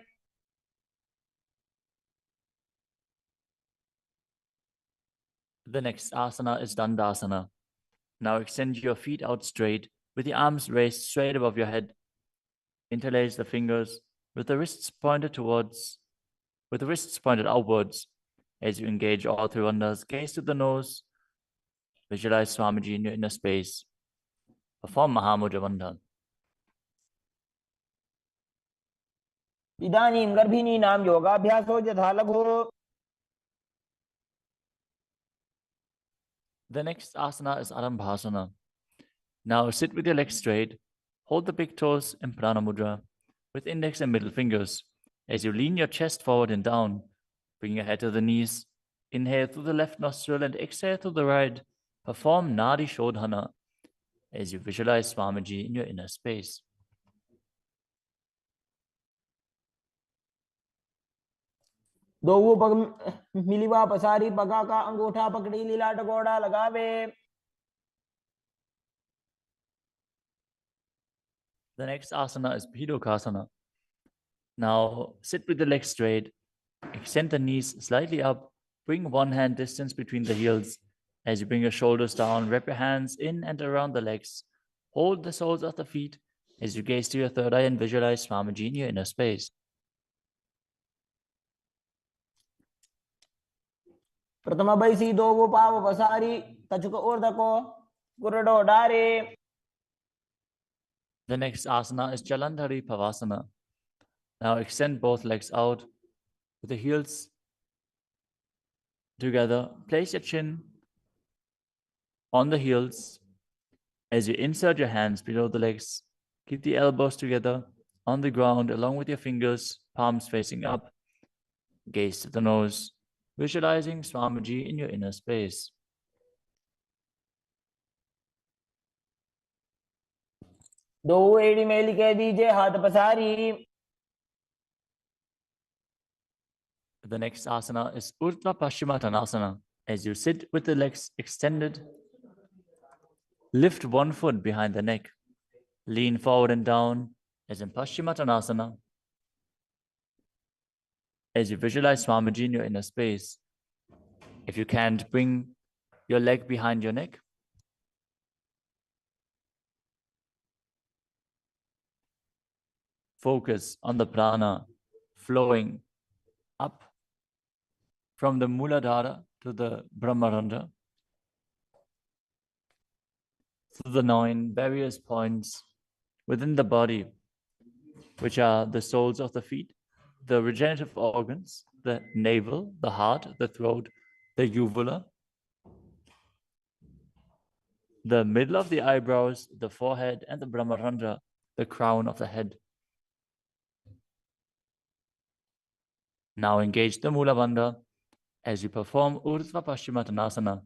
The next asana is Dandasana. Now extend your feet out straight with the arms raised straight above your head. Interlace the fingers with the wrists pointed outwards. As you engage all three bandhas, gaze to the nose. Visualize Swamiji in your inner space. Perform Mahamudra Bandha. इदानीं गर्भिणीनां योगाभ्यासो यथा लघु. The next asana is Arambhasana. Now sit with your legs straight. Hold the big toes in Prana Mudra with index and middle fingers. As you lean your chest forward and down, bring your head to the knees. Inhale through the left nostril and exhale through the right. Perform Nadi Shodhana as you visualize Swamiji in your inner space. दो पग मिलीवा पसारी पगा का अंगूठा पकड़ी लीलाट गोड़ा लगावे. The next asana is Bhidokasana. Now sit with the legs straight. Extend the knees slightly up. Bring one hand distance between the heels. As you bring your shoulders down, wrap your hands in and around the legs. Hold the soles of the feet as you gaze to your third eye and visualize Swamiji in your inner space. प्रथम बैसी दो वो पाव पसारी तचुक ऊर्धको गुरडो डारे. The next asana is Jalandhari Pavasana. Now extend both legs out with the heels together. Place your chin on the heels as you insert your hands below the legs. Keep the elbows together on the ground along with your fingers, palms facing up. Gaze to the nose, visualizing Swamiji in your inner space. दो एड़ी mail के दीजिए हाथ पसारी. The next asana is Urdhva Paschimottanasana. As you sit with the legs extended, lift one foot behind the neck. Lean forward and down as in Paschimottanasana. As you visualize Swamiji in your inner space. If you can't, bring your leg behind your neck. Focus on the prana flowing up from the Muladhara to the Brahmarandha, through the 9 various points within the body, which are the soles of the feet, the regenerative organs, the navel, the heart, the throat, the uvula, the middle of the eyebrows, the forehead, and the Brahmarandha, the crown of the head. Now engage the Mula Bandha as you perform Urdhva Paschimottanasana.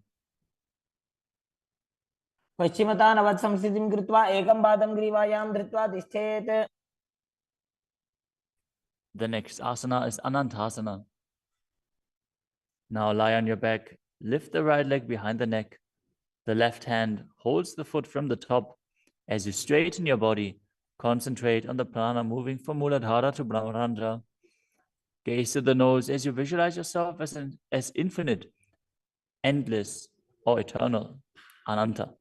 पश्चिमतानवत् संस्थितिं कृत्वा एकं पादं ग्रीवायां धृत्वा तिष्ठेत्. The next asana is Anantasana. Now lie on your back, lift the right leg behind the neck. The left hand holds the foot from the top. As you straighten your body, concentrate on the prana moving from Muladhara to Brahmarandha. Gaze to the nose as you visualize yourself as infinite, endless, or eternal, Ananta.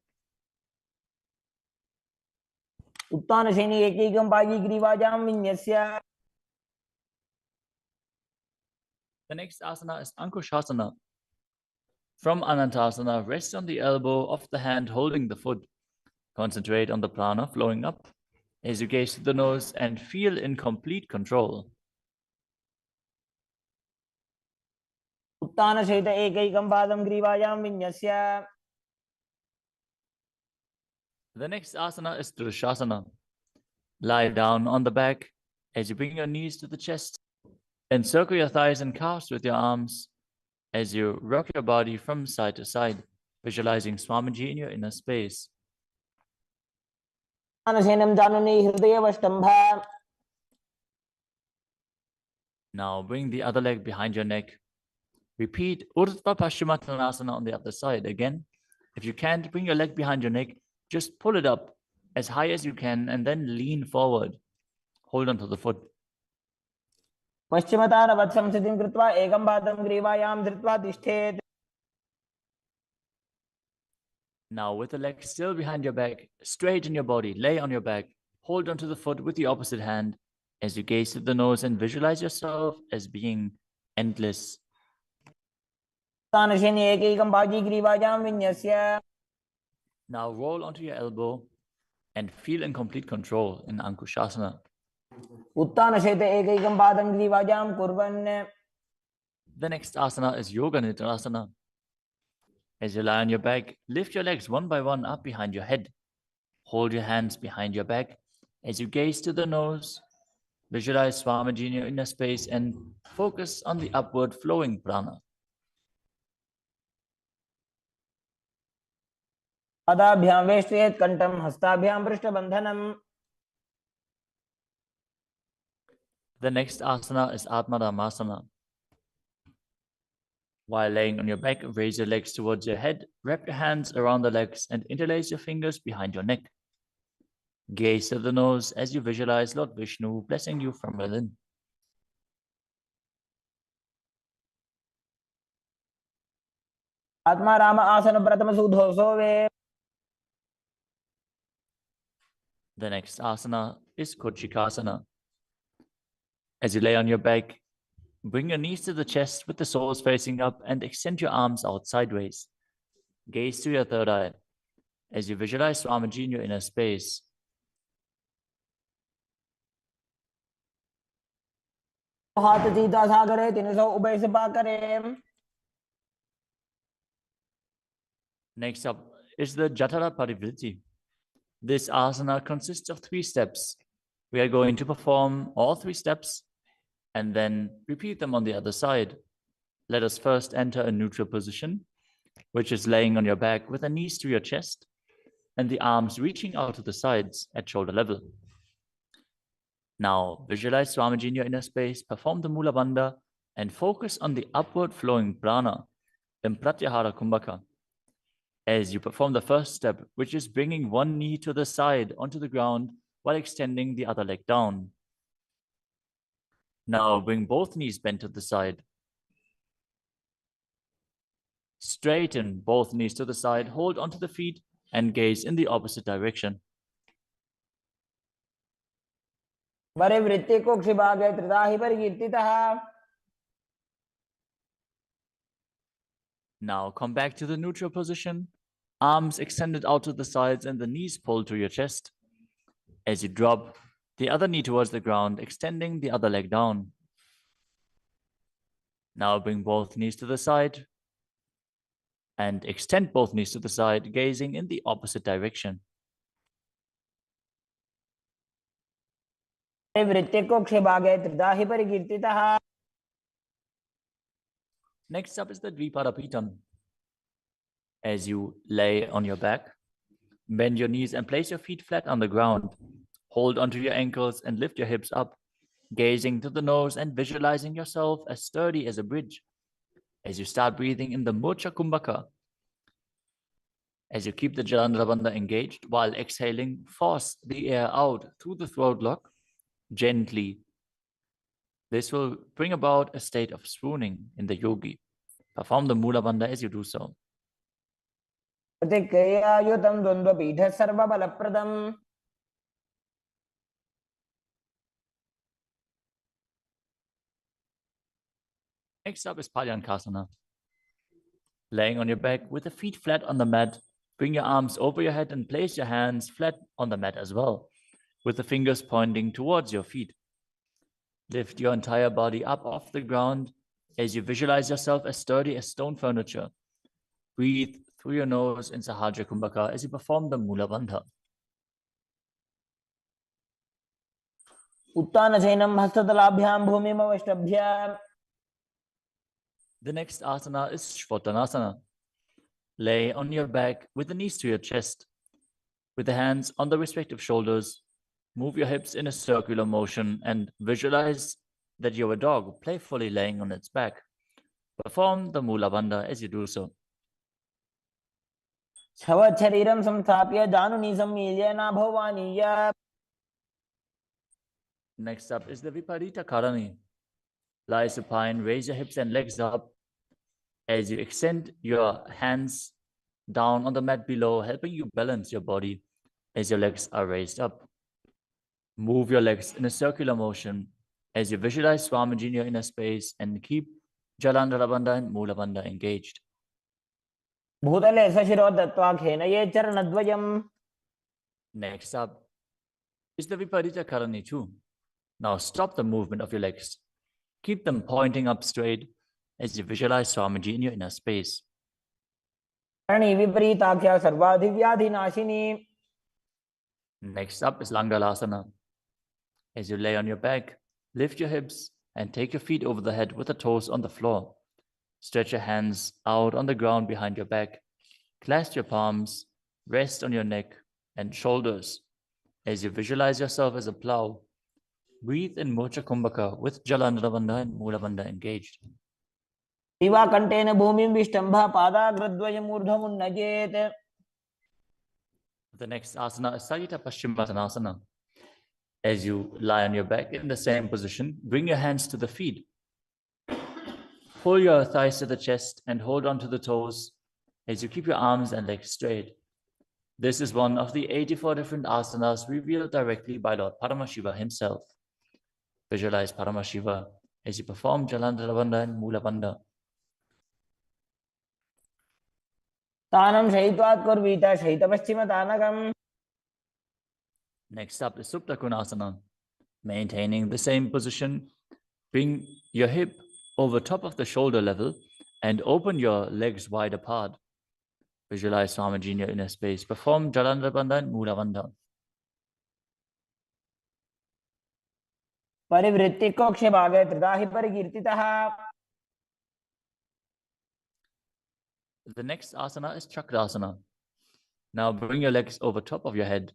उत्तानशयनि एकैकं पायी ग्रीवायां विन्यस्य. The next asana is Ankushasana. From Anantasana, rest on the elbow of the hand holding the foot. Concentrate on the prana flowing up as you gaze to the nose and feel in complete control. उत्तानशयित एकैकं पादं ग्रीवायां विन्यस्य. The next asana is Drushasana. Lie down on the back as you bring your knees to the chest. Encircle your thighs and calves with your arms as you rock your body from side to side, visualizing Swamiji in your inner space. उत्तानशयनं जानुनि हृदयवष्टम्भ. Now bring the other leg behind your neck. Repeat Urdhva Paschimottanasana on the other side. Again, if you can't bring your leg behind your neck, just pull it up as high as you can and then lean forward. Hold on to the foot. पश्चिमतानवत् संस्थितिं कृत्वा एकं पादं ग्रीवायां धृत्वा तिष्ठेत्. Now with the leg still behind your back, straighten your body, lay on your back, hold onto the foot with the opposite hand as you gaze to the nose and visualize yourself as being endless. उत्तानशयनि एकैकं पायी ग्रीवायां विन्यस्य. Now roll onto your elbow and feel in complete control in Ankushasana. उत्तानशयित एकैकं पादं ग्रीवायां कुर्वन्. The next asana is Yoga Nidrasana. As you lie on your back, lift your legs one by one up behind your head. Hold your hands behind your back as you gaze to the nose. Visualize Swamiji in your inner space and focus on the upward flowing prana. पादाभ्यां वेष्टयेत् कण्ठं हस्ताभ्यां पृष्ठबन्धनम्. The next asana is Atmadhammasana. While laying on your back, raise your legs towards your head, wrap your hands around the legs and interlace your fingers behind your neck. Gaze to the nose as you visualize Lord Vishnu blessing you from within. आत्मा राम आसन प्रथम सुधो सोवे. The next asana is Kochikasana. As you lay on your back, bring your knees to the chest with the soles facing up and extend your arms out sideways. Gaze to your third eye as you visualize Swamiji in your inner space. हाथ सीधा सा करे 300 उभय सभा करे. Next up is the Jatara Parivriti. This asana consists of 3 steps. We are going to perform all 3 steps and then repeat them on the other side. Let us first enter a neutral position, which is laying on your back with the knees to your chest and the arms reaching out to the sides at shoulder level. Now visualize Swamiji in your inner space, perform the Mula Bandha, and focus on the upward flowing prana in Pratyahara Kumbhaka. As you perform the first step, which is bringing one knee to the side onto the ground while extending the other leg down. Now bring both knees bent to the side. Straighten both knees to the side, hold onto the feet, and gaze in the opposite direction. परिवृत्ति कुक्षिभागे त्रिधाहि परिकीर्तितः. Now come back to the neutral position, arms extended out to the sides and the knees pulled to your chest. As you drop the other knee towards the ground, extending the other leg down. Now bring both knees to the side and extend both knees to the side, gazing in the opposite direction. परिवृत्ति कुक्षिभागे त्रिधाहि परिकीर्तितः. Next up is the Dvipadapitam. As you lay on your back, bend your knees and place your feet flat on the ground. Hold onto your ankles and lift your hips up, gazing to the nose and visualizing yourself as sturdy as a bridge. As you start breathing in the Mocha Kumbhaka, as you keep the Jalandhara Bandha engaged while exhaling, force the air out through the throat lock gently. This will bring about a state of swooning in the yogi. Perform the Mula Bandha as you do so. प्रतिक्रियायुतं द्वन्द्वपीठः सर्वबलप्रदम्. Next up is Palyankasana. Laying on your back with the feet flat on the mat, bring your arms over your head and place your hands flat on the mat as well, with the fingers pointing towards your feet. Lift your entire body up off the ground as you visualize yourself as sturdy as stone furniture. Breathe through your nose in Sahaja Kumbhaka as you perform the Mula Bandha. उत्तानशयनं हस्ततलाभ्यां भूमिमवष्टभ्य. The next asana is Shvatanasana. Lay on your back with the knees to your chest. With the hands on the respective shoulders, move your hips in a circular motion and visualize that you're a dog playfully laying on its back. Perform the Mula Bandha as you do so. शरीरं संस्थाप्य जानुनी सम्मील्य नाभवानीय. Next up is the Viparita Karani. Lie supine, raise your hips and legs up as you extend your hands down on the mat below, helping you balance your body as your legs are raised up. Move your legs in a circular motion as you visualize Swamiji in your inner space and keep Jalandhara Bandha and Mula Bandha engaged. भूतले सशिरो दत्त्वा खेनये चरणद्वयम्. Next up is the Viparita Karani too. Now stop the movement of your legs. Keep them pointing up straight as you visualize Swamiji in your inner space. Karni विपरीताख्या सर्वाधिव्याधिनाशिनी. Next up is Langalasana. As you lay on your back, lift your hips and take your feet over the head with the toes on the floor. Stretch your hands out on the ground behind your back. Clasp your palms, rest on your neck and shoulders as you visualize yourself as a plow. Breathe in Mocha Kumbhaka with Jalandhara Bandha and Mula Bandha engaged. दिवाकण्ठेन भूमिं विष्टम्भः पादाग्रद्वयम् ऊर्ध्वमुन्नयेत्. The next asana is Sajita Paschimottanasana. As you lie on your back in the same position, bring your hands to the feet. Pull your thighs to the chest and hold on to the toes as you keep your arms and legs straight. This is one of the 84 different asanas revealed directly by Lord Paramashiva himself. Visualize Paramashiva as you perform Jalandhara Bandha and Mula Bandha. तानं शयित्वात् कुर्वीत शयितपश्चिमतानकम्. Next up is Supta Konasana. Maintaining the same position, Bring your hip over top of the shoulder level and open your legs wide apart. Visualize Swamiji in your inner space. Perform Jalandhara Bandha and Mula Bandha. परिवृत्ति कोक्ष भागे त्रिधा हि परिकीर्तितः. The next asana is Chakrasana. Now bring your legs over top of your head,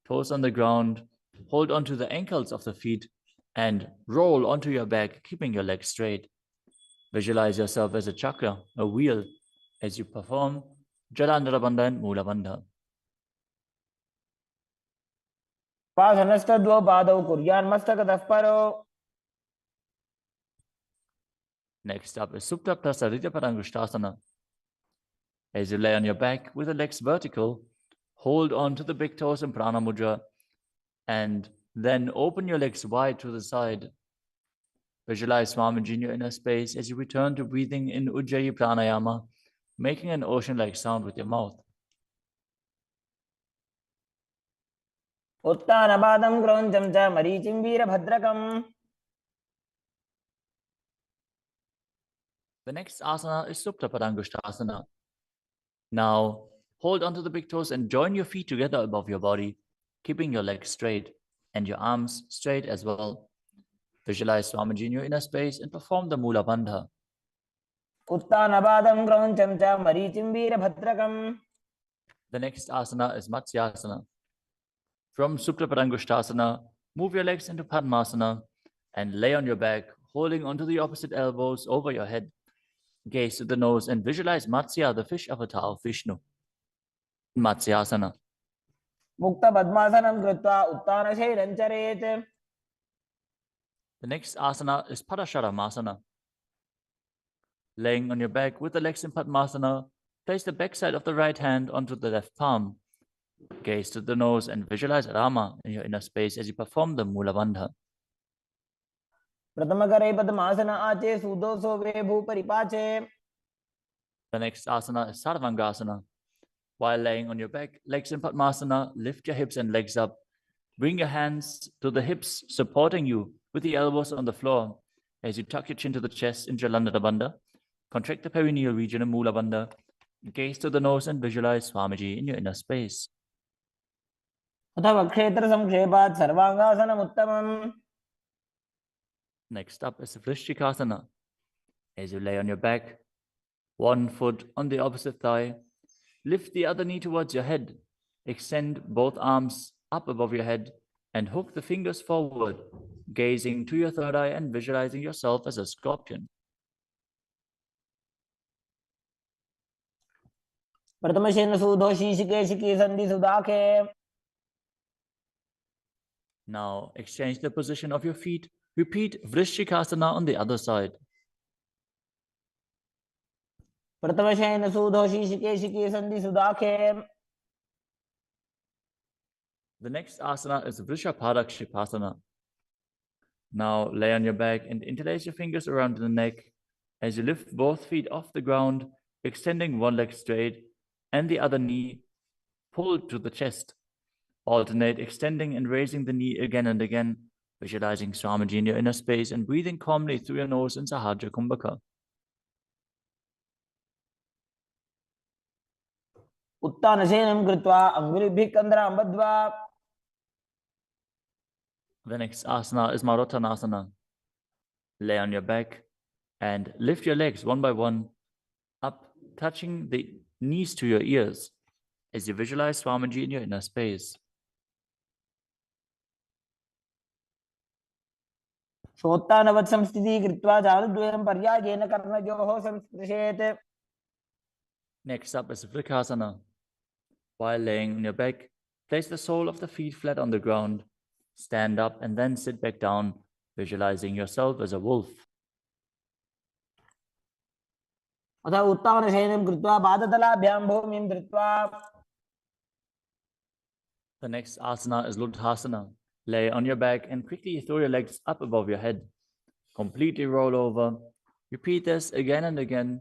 toes on the ground, hold onto the ankles of the feet, and roll onto your back, keeping your legs straight. Visualize yourself as a chakra, a wheel, as you perform Jalandhara Bandha and Mula Bandha. पासनस्तद्वौ पादौ कुर्यान्मस्तकतः परो. Next up is Supta Prasarita Parangushtasana. As you lay on your back with the legs vertical, hold on to the big toes in Prana Mudra, and then open your legs wide to the side. Visualize Swamiji in your inner space as you return to breathing in Ujjayi Pranayama, making an ocean-like sound with your mouth. उत्तानपादं क्रौञ्चं च मरीचिं वीरभद्रकम्. The next asana is Supta Padangushtasana. Now, hold onto the big toes and join your feet together above your body, keeping your legs straight and your arms straight as well. Visualize Swamiji in your inner space and perform the Mula Bandha. उत्तानपादं क्रौञ्चं च मरीचिं वीरभद्रकम्. The next asana is Matsyasana. From Supta Padangushtasana, move your legs into Padmasana and lay on your back, holding onto the opposite elbows over your head. Gaze to the nose and visualize Matsya, the fish avatar of Vishnu. Matsyasana. मुक्तपद्मासनं कृत्वा उत्तानशैलं चरेत्. The next asana is Parasharamasana. Laying on your back with the legs in Padmasana, place the backside of the right hand onto the left palm. Gaze to the nose and visualize Rama in your inner space as you perform the Mula Bandha. प्रथमकरे पद्मासन आचे सुदोषो वे भूपरिपाचे. The next asana is Sarvangasana. While laying on your back, legs in Padmasana, lift your hips and legs up. Bring your hands to the hips, supporting you with the elbows on the floor. As you tuck your chin to the chest in Jalandhara Bandha, contract the perineal region in Mula Bandha. Gaze to the nose and visualize Swamiji in your inner space. अथवा क्षेत्र संक्षेपात् सर्वांगासनम् उत्तमम्. Next up is Vrishchikasana. As you lay on your back, one foot on the opposite thigh, lift the other knee towards your head, extend both arms up above your head, and hook the fingers forward, gazing to your third eye and visualizing yourself as a scorpion. प्रथमशेन सूधो शीशिके संधि सुदाखे. Now exchange the position of your feet. Repeat Vrishchikasana on the other side. प्रथमशेन सूधो शीशिके संधि सुदाखे. The next asana is Vrishapadakshipasana. Now lay on your back and interlace your fingers around the neck as you lift both feet off the ground, extending one leg straight and the other knee pulled to the chest. Alternate extending and raising the knee again and again, visualizing Swamiji in your inner space and breathing calmly through your nose in Sahaja Kumbhaka. उत्तानशयनं कृत्वा अङ्गुलिभिः कन्धरां बद्ध्वा. The next asana is Marottanasana. Lay on your back and lift your legs one by one up, touching the knees to your ears as you visualize Swamiji in your inner space. शोत्तानवत् संस्थितिः कृत्वा जानुद्वयं पर्यायेन कर्णयोः संस्पृशेत्. Next up is Vrikasana. While laying on your back, place the sole of the feet flat on the ground. Stand up and then sit back down, visualizing yourself as a wolf. अथ उत्तानशयनं कृत्वा पादतलाभ्यां भूमिं धृत्वा. The next asana is Luthasana. Lay on your back and quickly throw your legs up above your head. Completely roll over. Repeat this again and again,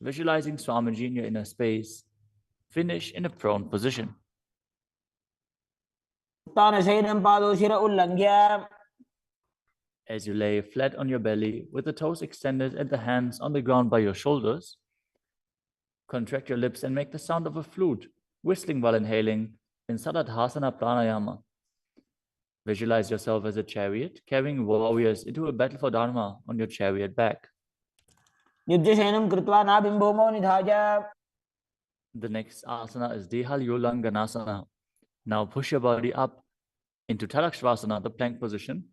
visualizing Swamiji in your inner space. Finish in a prone position. उत्तानशयनं पादौ शिर उल्लङ्घ्य. As you lay flat on your belly with the toes extended and the hands on the ground by your shoulders, contract your lips and make the sound of a flute, whistling while inhaling in Saladhasana Pranayama. Visualize yourself as a chariot, carrying warriors into a battle for Dharma on your chariot back. युज्यशयनं कृत्वा नाभिं भूमौ निधाय. The next asana is Dehalyulanganasana. Now push your body up into Tadakshvasana, the plank position,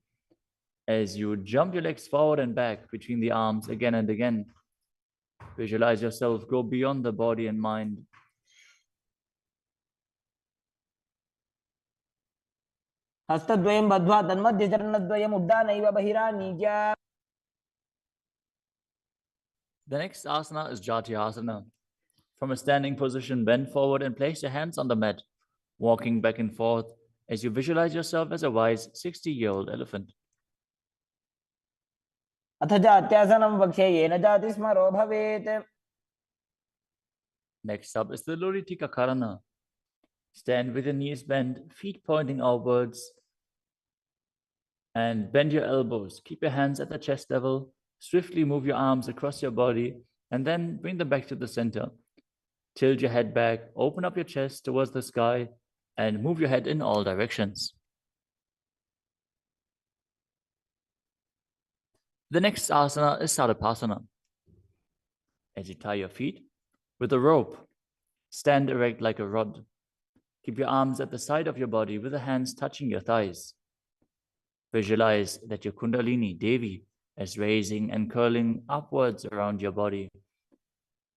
as you jump your legs forward and back between the arms again and again. Visualize yourself go beyond the body and mind. हस्तद्वयं बद्ध्वा तन्मध्यचरणद्वयम् उड्डानैव बहिरानीय. The next asana is Jatyasana. From a standing position, bend forward and place your hands on the mat, walking back and forth as you visualize yourself as a wise 60-year-old elephant. अथ जात्यासनं वक्ष्ये येन जाति स्मरो भवेत्. Next up is the Luritika Karana. Stand with your knees bent, feet pointing outwards, and bend your elbows. Keep your hands at the chest level. Swiftly move your arms across your body and then bring them back to the center. Tilt your head back, open up your chest towards the sky, and move your head in all directions. The next asana is Sarapasana. As you tie your feet with a rope, stand erect like a rod. Keep your arms at the side of your body with the hands touching your thighs. Visualize that your Kundalini, Devi, is raising and curling upwards around your body.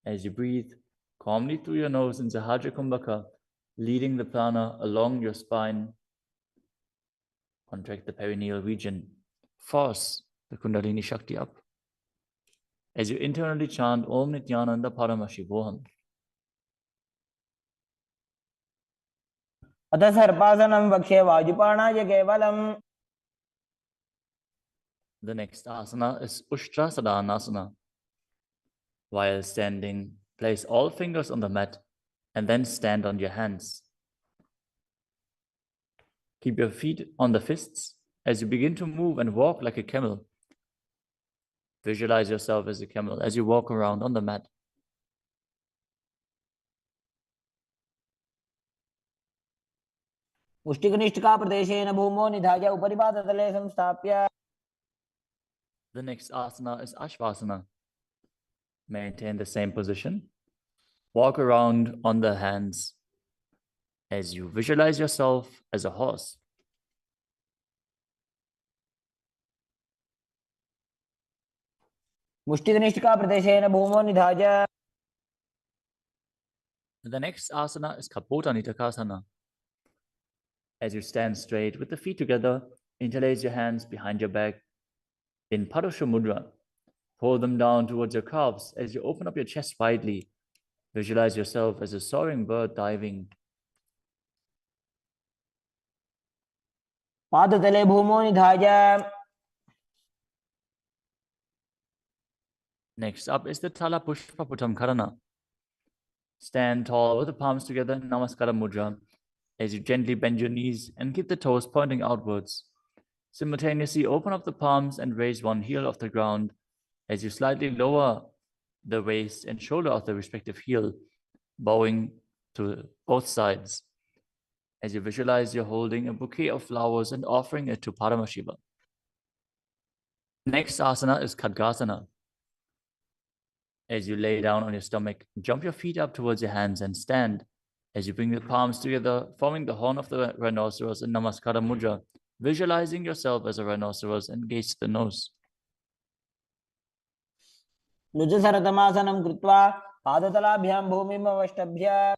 As you breathe calmly through your nose in Sahaja Kumbhaka, leading the prana along your spine, contract the perineal region. Force the Kundalini Shakti up. As you internally chant Om Nityananda Paramashivoham. अथ सर्पासनं वक्ष्ये वायुपाणाय केवलम्. The next asana is Ushtrasadhanasana. While standing, place all fingers on the mat and then stand on your hands. Keep your feet on the fists as you begin to move and walk like a camel. Visualize yourself as a camel as you walk around on the mat. मुष्टिकनिष्ठिकाप्रदेशेन भूमौ निधाय उपरिपादतले संस्थाप्य. The next asana is Ashvasana. Maintain the same position. Walk around on the hands as you visualize yourself as a horse. मुष्टिकनिष्ठिकाप्रदेशेन भूमौ निधाय. The next asana is Kapota Nitakasana. As you stand straight with the feet together, interlace your hands behind your back in Padusha Mudra. Pull them down towards your calves as you open up your chest widely. Visualize yourself as a soaring bird diving. पादतले भूमौ निधाय. Next up is the Tala Pushpaputam Karana. Stand tall with the palms together in Namaskara Mudra as you gently bend your knees and keep the toes pointing outwards. Simultaneously open up the palms and raise one heel off the ground as you slightly lower the waist and shoulder of the respective heel, bowing to both sides. As you visualize you're holding a bouquet of flowers and offering it to Paramashiva. Next asana is Khadgasana. As you lay down on your stomach, jump your feet up towards your hands and stand. As you bring the palms together, forming the horn of the rhinoceros in Namaskara Mudra, visualizing yourself as a rhinoceros and gaze to the nose. लुजसरतमासनं कृत्वा पादतलाभ्यां भूमिम् अवष्टभ्य.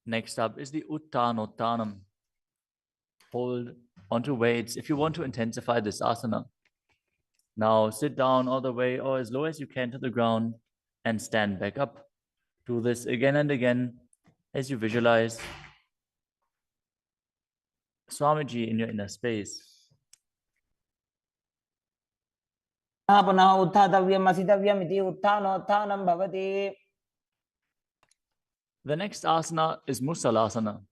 Next up is the Uttanottanam. Hold onto weights if you want to intensify this asana. Now sit down all the way or as low as you can to the ground and stand back up. Do this again and again as you visualize Swamiji in your inner space. पुनः उत्थातव्यम् असितव्यम् इति उत्थानोत्थानं भवति. The next asana is Musalasana.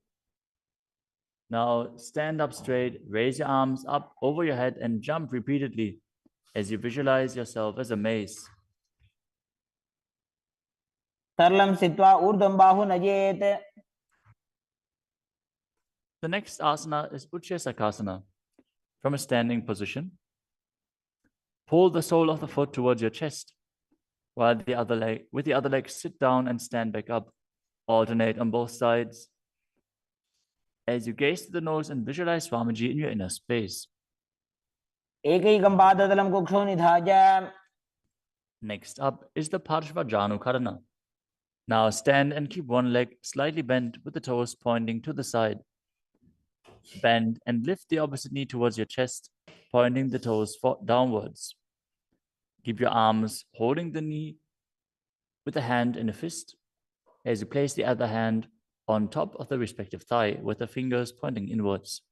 Now stand up straight, raise your arms up over your head and jump repeatedly as you visualize yourself as a mace. सरलं स्थित्वा ऊर्ध्वं बाहु नयेत्. The next asana is Utshesakasana. From a standing position, pull the sole of the foot towards your chest, while with the other leg sit down and stand back up. Alternate on both sides. As you gaze to the nose and visualize Swamiji in your inner space. एकैकं पादतलं कुक्षौ निधाय. Next up is the Parshvajanukarana. Now stand and keep one leg slightly bent with the toes pointing to the side. Bend and lift the opposite knee towards your chest, pointing the toes downwards. Keep your arms holding the knee with a hand in a fist as you place the other hand on top of the respective thigh with the fingers pointing inwards.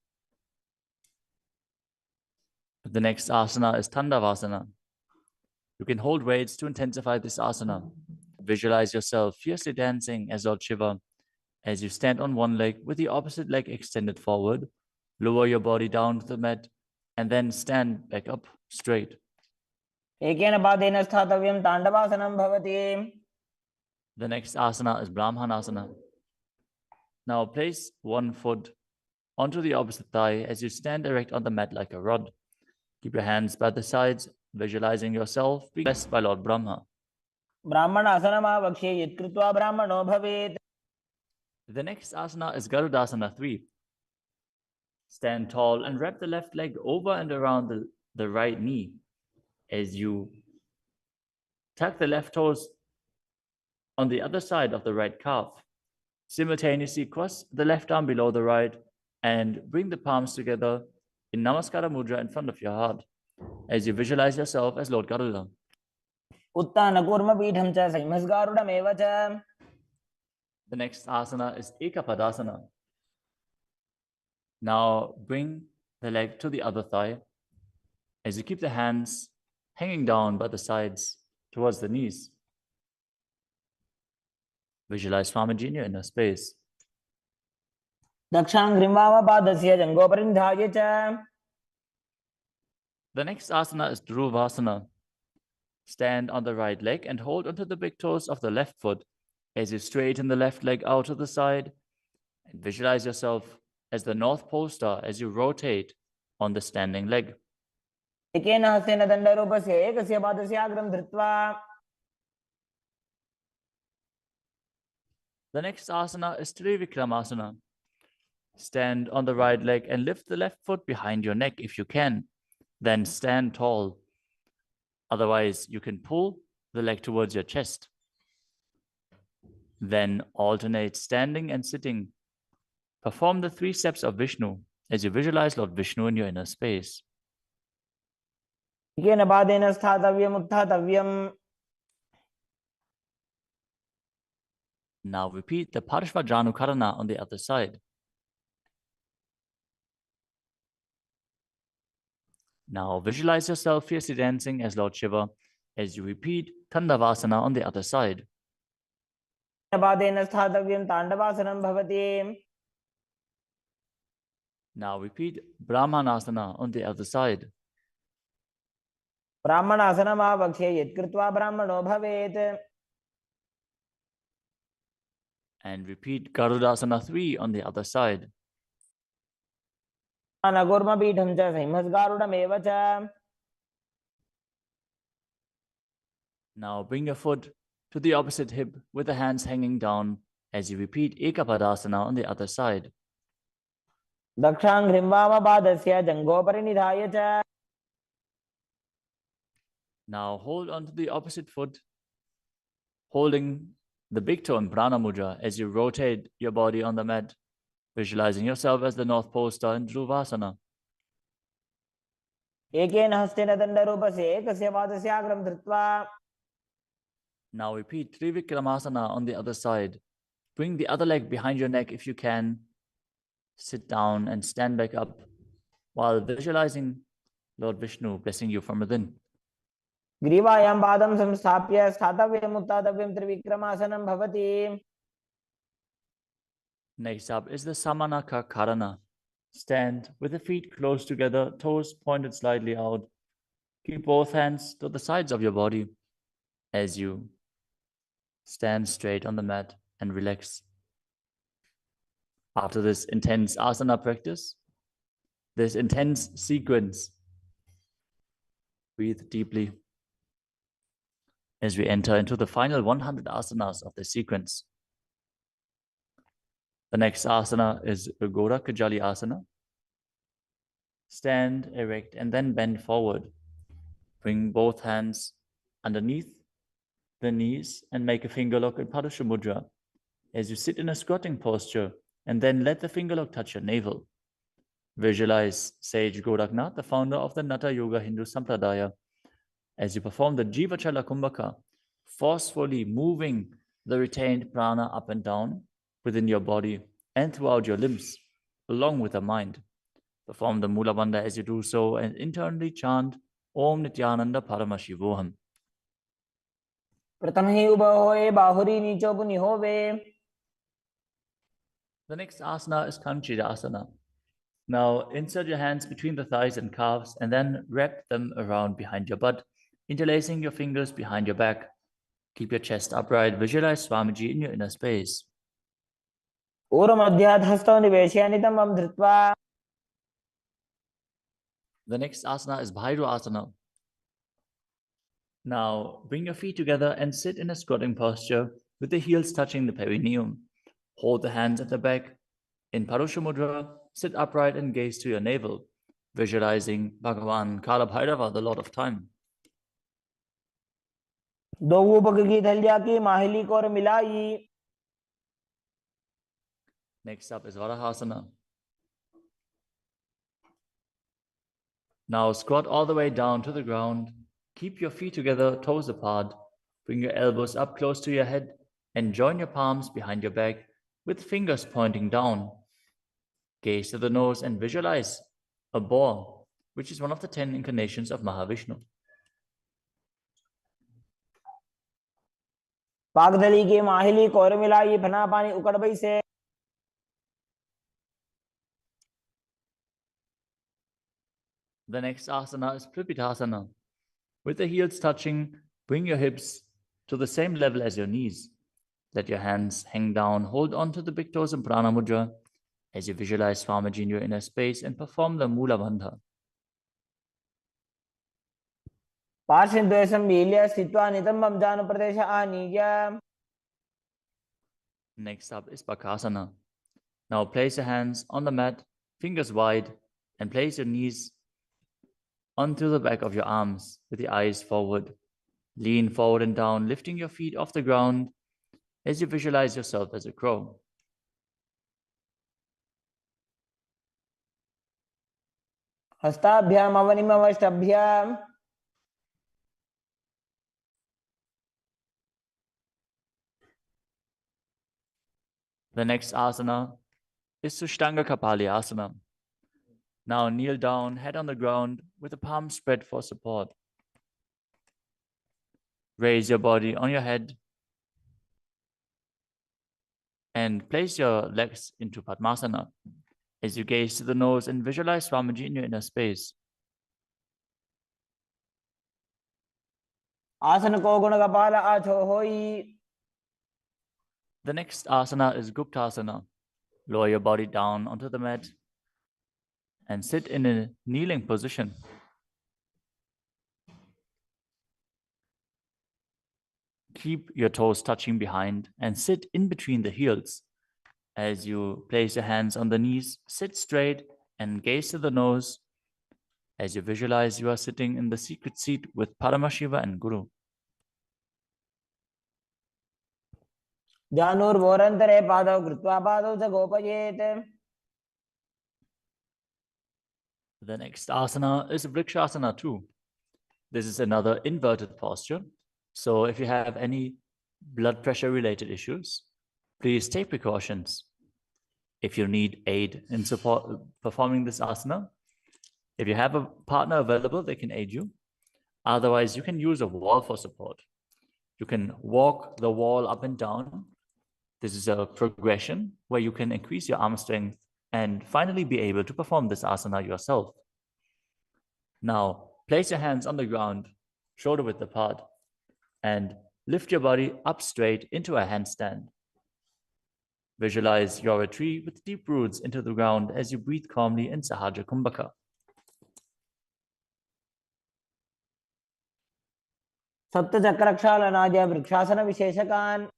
The next asana is Tandavasana. You can hold weights to intensify this asana. Visualize yourself fiercely dancing as Lord Shiva as you stand on one leg with the opposite leg extended forward. Lower your body down to the mat and then stand back up straight. एकेन पादेन स्थातव्यं ताण्डवासनं भवति. The next asana is Brahmanasana. Now place one foot onto the opposite thigh as you stand erect on the mat like a rod. Keep your hands by the sides, visualizing yourself being blessed by Lord Brahma. ब्राह्मणासनमावक्ष्ये यत्कृत्वा ब्राह्मणो भवेत्. The next asana is Garudasana 3. Stand tall and wrap the left leg over and around the right knee as you tuck the left toes on the other side of the right calf. Simultaneously cross the left arm below the right and bring the palms together in Namaskara Mudra in front of your heart as you visualize yourself as Lord Garuda. उत्तानकूर्मपीठं च संहिमस्गारुडमेव च. The next asana is Ekapadasana. Now bring the leg to the other thigh as you keep the hands hanging down by the sides towards the knees. Visualize Swamiji in your inner space. दक्षाङ्घ्रिं वामपादस्य जङ्घोपरिनिधाय च. The next asana is Dhruvasana. Stand on the right leg and hold onto the big toes of the left foot as you straighten the left leg out to the side and visualize yourself as the North Pole star as you rotate on the standing leg. एकेन हस्तेन दण्डरूपस्य एकस्य पादस्य अग्रं धृत्वा. The next asana is Trivikramasana. Stand on the right leg and lift the left foot behind your neck if you can. Then stand tall. Otherwise, you can pull the leg towards your chest. Then alternate standing and sitting. Perform the 3 steps of Vishnu as you visualize Lord Vishnu in your inner space. एकेन पादेन स्थातव्यम् उत्थातव्यम्. Now repeat the Parshvajanukarana on the other side. Now visualize yourself fiercely dancing as Lord Shiva as you repeat Tandavasana on the other side. पादेन स्थातव्यं ताण्डवासनं भवति. Now repeat Brahmanasana on the other side. ब्राह्मणासनमावक्ष्ये यत्कृत्वा ब्राह्मणो भवेत्. And repeat Garudasana 3 on the other side. उत्तानकूर्मपीठं च संहिमस्गारुडमेव च. Now bring your foot to the opposite hip with the hands hanging down as you repeat Ekapadasana on the other side. दक्षाङ्घ्रिं वामपादस्य जङ्घोपरिनिधाय च. Now hold on to the opposite foot, holding the big toe in Prana Mudra as you rotate your body on the mat, visualizing yourself as the North Pole star in Dhruvasana. एकेन हस्तेन दण्डरूपस्य एकस्य पादस्य अग्रं धृत्वा. Now repeat Trivikramasana on the other side. Bring the other leg behind your neck if you can. Sit down and stand back up while visualizing Lord Vishnu blessing you from within. ग्रीवायां पादं संस्थाप्य स्थातव्यम् उत्थातव्यं त्रिविक्रमासनं भवति. Next up is the Samanaka Karana. Stand with the feet close together, toes pointed slightly out. Keep both hands to the sides of your body as you stand straight on the mat and relax. After this intense asana practice, this intense sequence, breathe deeply as we enter into the final 100 asanas of the sequence. The next asana is Goraksha asana. Stand erect and then bend forward. Bring both hands underneath the knees and make a finger lock in Postural mudra as you sit in a squatting posture, and then let the finger lock touch your navel. Visualize Sage Goraknath, the founder of the Natha Yoga Hindu Sampradaya, as you perform the Jivachala Kumbhaka, forcefully moving the retained prana up and down within your body and throughout your limbs, along with the mind. Perform the Mula Bandha as you do so and internally chant Om Nityananda Paramashivoham. प्रथम ही उभं होय बाहुरी नीचो पुनि होवे. The next asana is Kanchita asana. Now insert your hands between the thighs and calves and then wrap them around behind your butt, interlacing your fingers behind your back. Keep your chest upright. Visualize Swamiji in your inner space. ऊर्ध्वमध्यात् हस्तौ निवेशयानितं वं धृत्वा. The next asana is Bhairu asana. Now bring your feet together and sit in a squatting posture with the heels touching the perineum. Hold the hands at the back. In Parusha Mudra, sit upright and gaze to your navel, visualizing Bhagavan Kala Bhairava, the Lord of Time. दो ऊपक की थलिया की माहिली को और मिलाई. Next up is Varahasana. Now squat all the way down to the ground. Keep your feet together, toes apart. Bring your elbows up close to your head and join your palms behind your back with fingers pointing down. Gaze to the nose and visualize a boar, which is one of the 10 incarnations of Mahavishnu. पागदली की माहिली को और मिलाई फना पानी उकड़बई से. The next asana is Pripitasana. With the heels touching, bring your hips to the same level as your knees. Let your hands hang down. Hold on to the big toes in Prana Mudra as you visualize Swamiji in your inner space and perform the Mula Bandha. पार्श्वद्वयं मील्य स्थित्वा नितम्बं जानुप्रदेश आनीय. Next up is Bakasana. Now place your hands on the mat, fingers wide, and place your knees onto the back of your arms with the eyes forward. Lean forward and down, lifting your feet off the ground as you visualize yourself as a crow. हस्ताभ्याम अवनिमवष्टभ्याम. The next asana is Sushtanga Kapali Asana. Now kneel down, head on the ground with the palms spread for support. Raise your body on your head and place your legs into Padmasana as you gaze to the nose and visualize Swamiji in your inner space. आसन को गुण कपाल आछो होई. The next asana is Guptasana. Lower your body down onto the mat and sit in a kneeling position. Keep your toes touching behind and sit in between the heels. As you place your hands on the knees, sit straight and gaze to the nose as you visualize you are sitting in the secret seat with Paramashiva and Guru. ध्यानोर्वोरन्तरे पादौ कृत्वा पादौ च गोपयेत्. The next asana is Vrikshasana too. This is another inverted posture. So if you have any blood pressure related issues, please take precautions. If you need aid in support performing this asana, if you have a partner available, they can aid you. Otherwise, you can use a wall for support. You can walk the wall up and down. This is a progression where you can increase your arm strength and finally be able to perform this asana yourself. Now, place your hands on the ground, shoulder width apart, and lift your body up straight into a handstand. Visualize you're a tree with deep roots into the ground as you breathe calmly in Sahaja Kumbhaka. सप्तचक्रक्षालनाद्य vrikshasana विशेषकान्.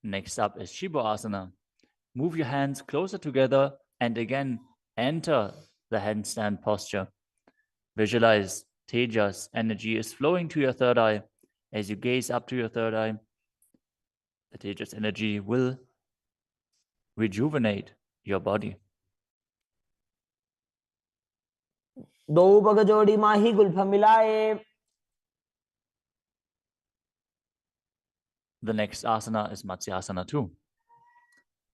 Next up is Shibo Asana. Move your hands closer together and again enter the handstand posture. Visualize Tejas energy is flowing to your third eye. As you gaze up to your third eye, the Tejas energy will rejuvenate your body. दो पग जोड़ी माही Gulf मिलाए. The next asana is Matsyasana 2.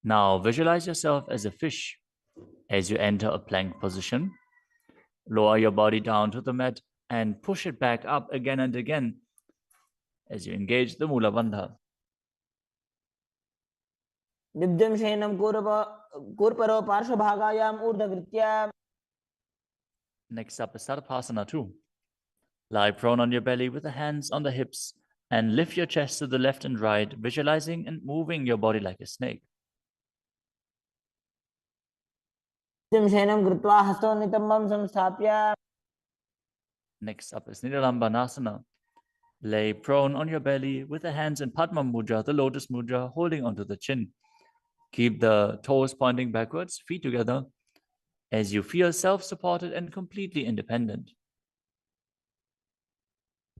Now visualize yourself as a fish as you enter a plank position. Lower your body down to the mat and push it back up again and again as you engage the Mula Bandha. दिव्यं शयनं कूर्परो पार्श्वभागायाम् ऊर्ध्वकृत्य. Next up is Sarpasana 2. Lie prone on your belly with the hands on the hips and lift your chest to the left and right, visualizing and moving your body like a snake. दिव्यं शयनं कृत्वा हस्तोन्नितम्बं संस्थाप्य. Next up is Nidalambanasana. Lay prone on your belly with the hands in Padma Mudra, the Lotus Mudra, holding onto the chin. Keep the toes pointing backwards, feet together, as you feel self-supported and completely independent.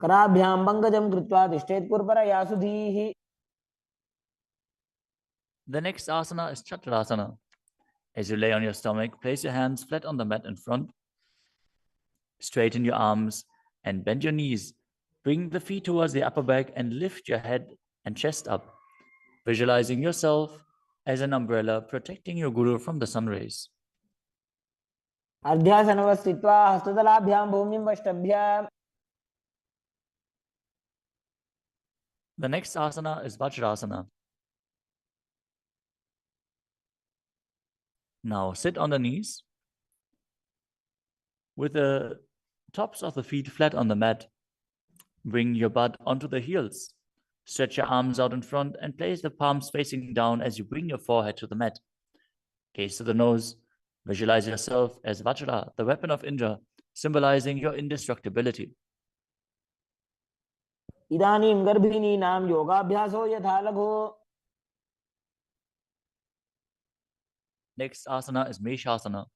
कराभ्यां भङ्गजं कृत्वा तिष्ठेत् कूर्परया सुधीः. The next asana is Chaturasana. As you lay on your stomach, place your hands flat on the mat in front. Straighten your arms and bend your knees. Bring the feet towards the upper back and lift your head and chest up, visualizing yourself as an umbrella protecting your guru from the sun rays. अर्ध्यासनवस्थित्वा हस्ततलाभ्यां भूमिं वष्टभ्य. The next asana is Vajrasana. Now sit on the knees with the tops of the feet flat on the mat. Bring your butt onto the heels. Stretch your arms out in front and place the palms facing down as you bring your forehead to the mat. Gaze to the nose. Visualize yourself as Vajra, the weapon of Indra, symbolizing your indestructibility. इदानीं गर्भिणीनां योगाभ्यासो यथा लघु. Next asana is Meshasana.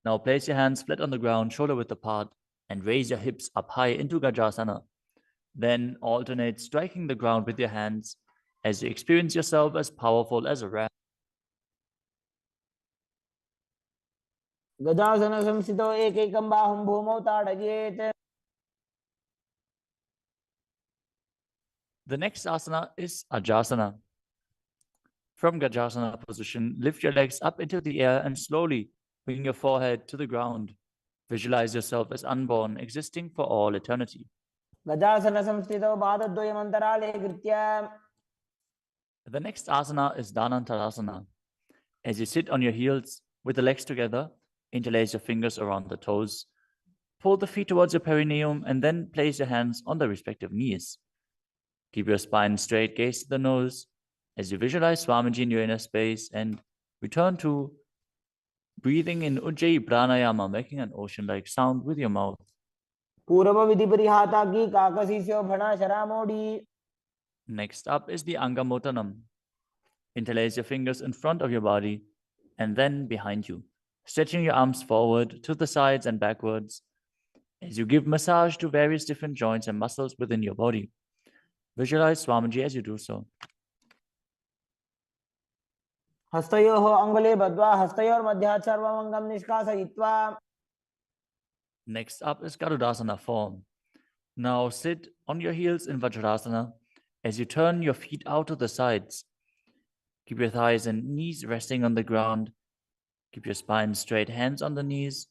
Now place your hands flat on the ground, shoulder width apart, and raise your hips up high into Gajasana. Then alternate striking the ground with your hands as you experience yourself as powerful as a ram. गजासन संस्थितो एकैकं बाहुं भूमौ ताडयेत्. The next asana is Ajasana. From Gajasana position, lift your legs up into the air and slowly bring your forehead to the ground. Visualize yourself as unborn, existing for all eternity. गजासन संस्थितो पादद्वयम् अन्तराले कृत्य. The next asana is Dhanantarasana. As you sit on your heels with the legs together, interlace your fingers around the toes. Pull the feet towards your perineum and then place your hands on the respective knees. Keep your spine straight, gaze to the nose as you visualize Swamiji in your inner space and return to breathing in Ujjayi Pranayama, making an ocean-like sound with your mouth. पूर्व विधि परिहाता की काकसीस्यो भणा शरामोडी. Next up is the Angamotanam. Interlace your fingers in front of your body and then behind you, stretching your arms forward to the sides and backwards as you give massage to various different joints and muscles within your body. Visualize Swamiji as you do so. हस्तयोः अङ्गुले बद्ध्वा हस्तयोर्मध्यात् सर्वमङ्गं निष्कासयित्वा. Next up is Garudasana form. Now sit on your heels in Vajrasana as you turn your feet out to the sides. Keep your thighs and knees resting on the ground. Keep your spine straight, hands on the knees.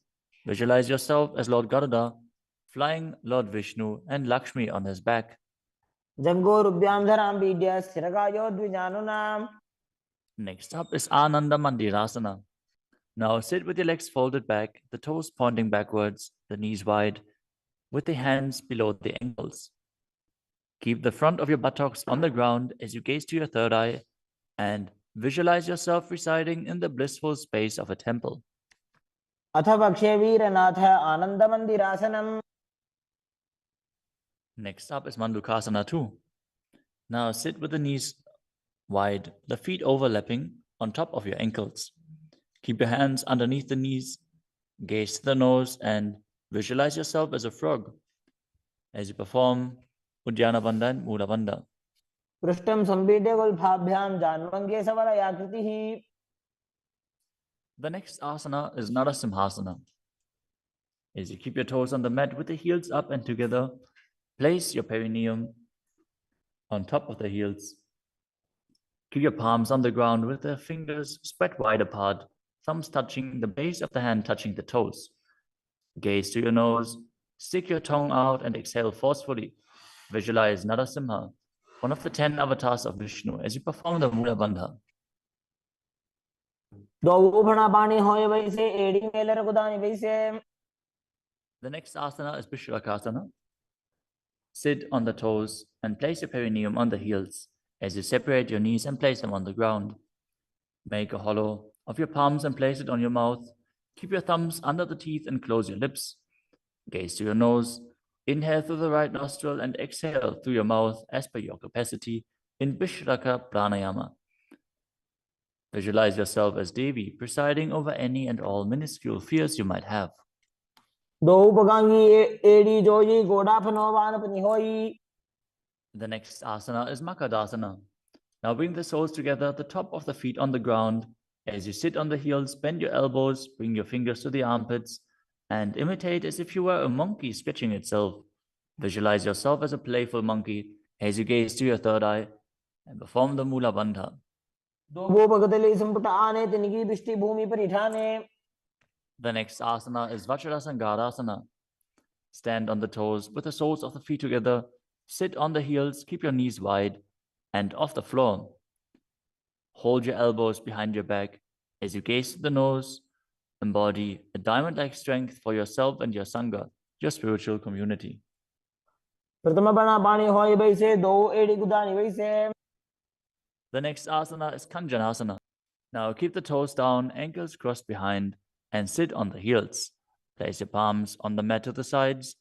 Visualize yourself as Lord Garuda, flying Lord Vishnu and Lakshmi on his back. जङ्गोरुभ्यां धरां पीड्य स्थिरकायो द्विजानुनाम्. Next up is Ananda Mandirasana. Now sit with your legs folded back, the toes pointing backwards, the knees wide, with the hands below the ankles. Keep the front of your buttocks on the ground as you gaze to your third eye and visualize yourself residing in the blissful space of a temple. अथ वक्षे वीरनाथ आनन्दमन्दिरासनम्. Next up is Mandukasana 2. Now sit with the knees wide, the feet overlapping on top of your ankles. Keep your hands underneath the knees, gaze to the nose, and visualize yourself as a frog as you perform Uddiyana Bandha and Mula Bandha. पृष्ठं संपीड्य गुल्फाभ्यां जान्वङ्गे सवलयाकृतिः. The next asana is Narasimhasana. As you keep your toes on the mat with the heels up and together, place your perineum on top of the heels. Keep your palms on the ground with the fingers spread wide apart, thumbs touching the base of the hand, touching the toes. Gaze to your nose, stick your tongue out and exhale forcefully. Visualize Narasimha, one of the 10 avatars of Vishnu, as you perform the Mula Bandha. The next asana is Vishrakasana. Sit on the toes and place your perineum on the heels as you separate your knees and place them on the ground. Make a hollow of your palms and place it on your mouth. Keep your thumbs under the teeth and close your lips. Gaze to your nose. Inhale through the right nostril and exhale through your mouth as per your capacity in Vishraka Pranayama. Visualize yourself as Devi, presiding over any and all minuscule fears you might have. The next asana is Makadasana. Now bring the soles together, the top of the feet on the ground. As you sit on the heels, bend your elbows, bring your fingers to the armpits, and imitate as if you were a monkey stretching itself. Visualize yourself as a playful monkey as you gaze to your third eye and perform the Mula Bandha. The next asana is Vajrasangarasana. Stand on the toes with the soles of the feet together. Sit on the heels, keep your knees wide and off the floor. Hold your elbows behind your back as you gaze to the nose. Embody a diamond-like strength for yourself and your Sangha, your spiritual community. The next asana is Kanjanasana. Now keep the toes down, ankles crossed behind, and sit on the heels. Place your palms on the mat to the sides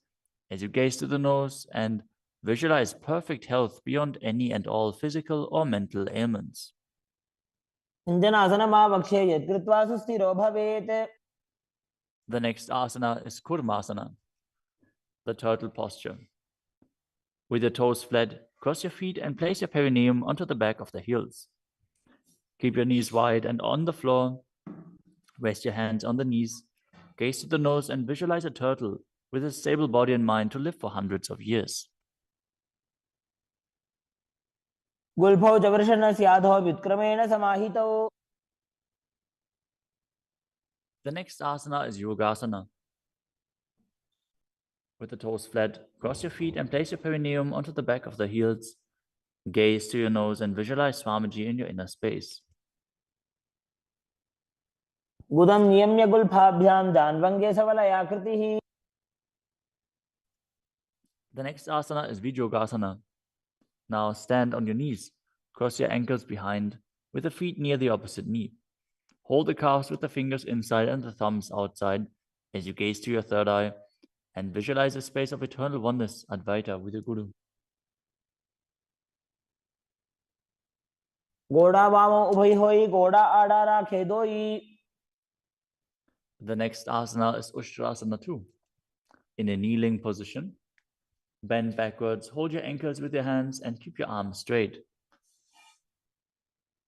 as you gaze to the nose and visualize perfect health beyond any and all physical or mental ailments. The next asana is Kurmasana, the turtle posture. With your toes flat, cross your feet and place your perineum onto the back of the heels. Keep your knees wide and on the floor. Rest your hands on the knees. Gaze to the nose and visualize a turtle with a stable body and mind to live for hundreds of years. The next asana is Yogasana. With the toes flat, cross your feet and place your perineum onto the back of the heels. Gaze to your nose and visualize Swamiji in your inner space. The next asana is Vijogasana. Now stand on your knees. Cross your ankles behind with the feet near the opposite knee. Hold the calves with the fingers inside and the thumbs outside as you gaze to your third eye and visualize a space of eternal oneness, Advaita, with your Guru. The next asana is Ushtrasana 2. In a kneeling position, bend backwards, hold your ankles with your hands and keep your arms straight.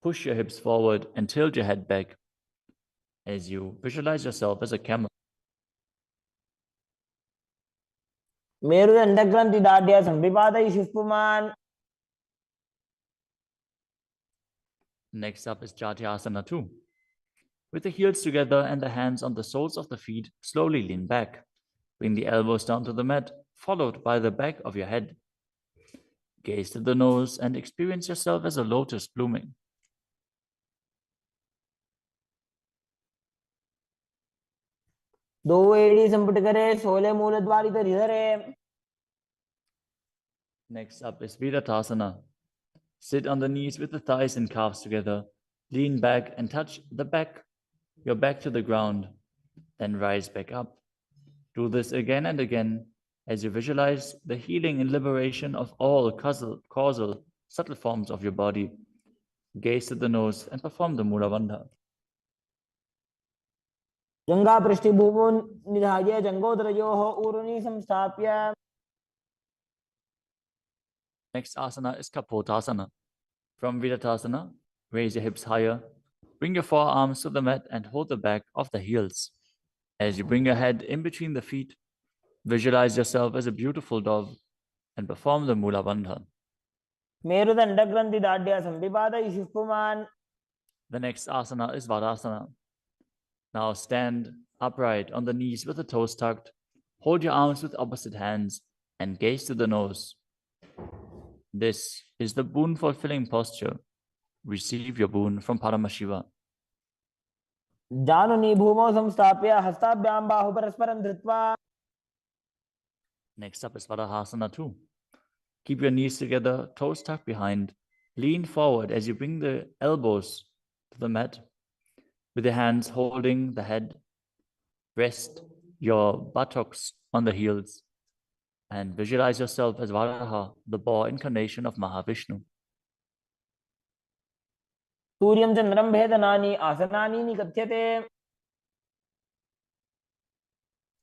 Push your hips forward and tilt your head back as you visualize yourself as a camel. Next up is Jatyasana 2. With the heels together and the hands on the soles of the feet, slowly lean back. Bring the elbows down to the mat, followed by the back of your head. Gaze to the nose and experience yourself as a lotus blooming. दो एड़ी संपुट करे, 16 मूल द्वार इधर इधर है। Next up is Vidatasana. Sit on the knees with the thighs and calves together. Lean back and touch your back to the ground. Then rise back up. Do this again and again as you visualize the healing and liberation of all causal subtle forms of your body. Gaze to the nose and perform the Mula Bandha. जंगा पृष्ठभूमो निधाय जंगोदरयोः ऊरुनि संस्थाप्य। Next asana is Kapotasana. From Vidatasana, raise your hips higher. Bring your forearms to the mat and hold the back of the heels. As you bring your head in between the feet, visualize yourself as a beautiful dove and perform the Mula Bandha. मेरुदंड ग्रंथि दाढ़्य संविपादयिषुः पुमान्। The next asana is Vadasana. Now stand upright on the knees with the toes tucked. Hold your arms with opposite hands and gaze to the nose. This is the boon fulfilling posture. Receive your boon from Paramashiva. जानुनि भूमौ संस्थाप्य हस्ताभ्यां बाहु परस्परं धृत्वा। Next up is Vadahasana 2. Keep your knees together, toes tucked behind. Lean forward as you bring the elbows to the mat. With your hands holding the head, rest your buttocks on the heels and visualize yourself as Varaha, the boar incarnation of Mahavishnu. सूर्यं चन्द्रं भेदनानि आसनानि निकथ्यते।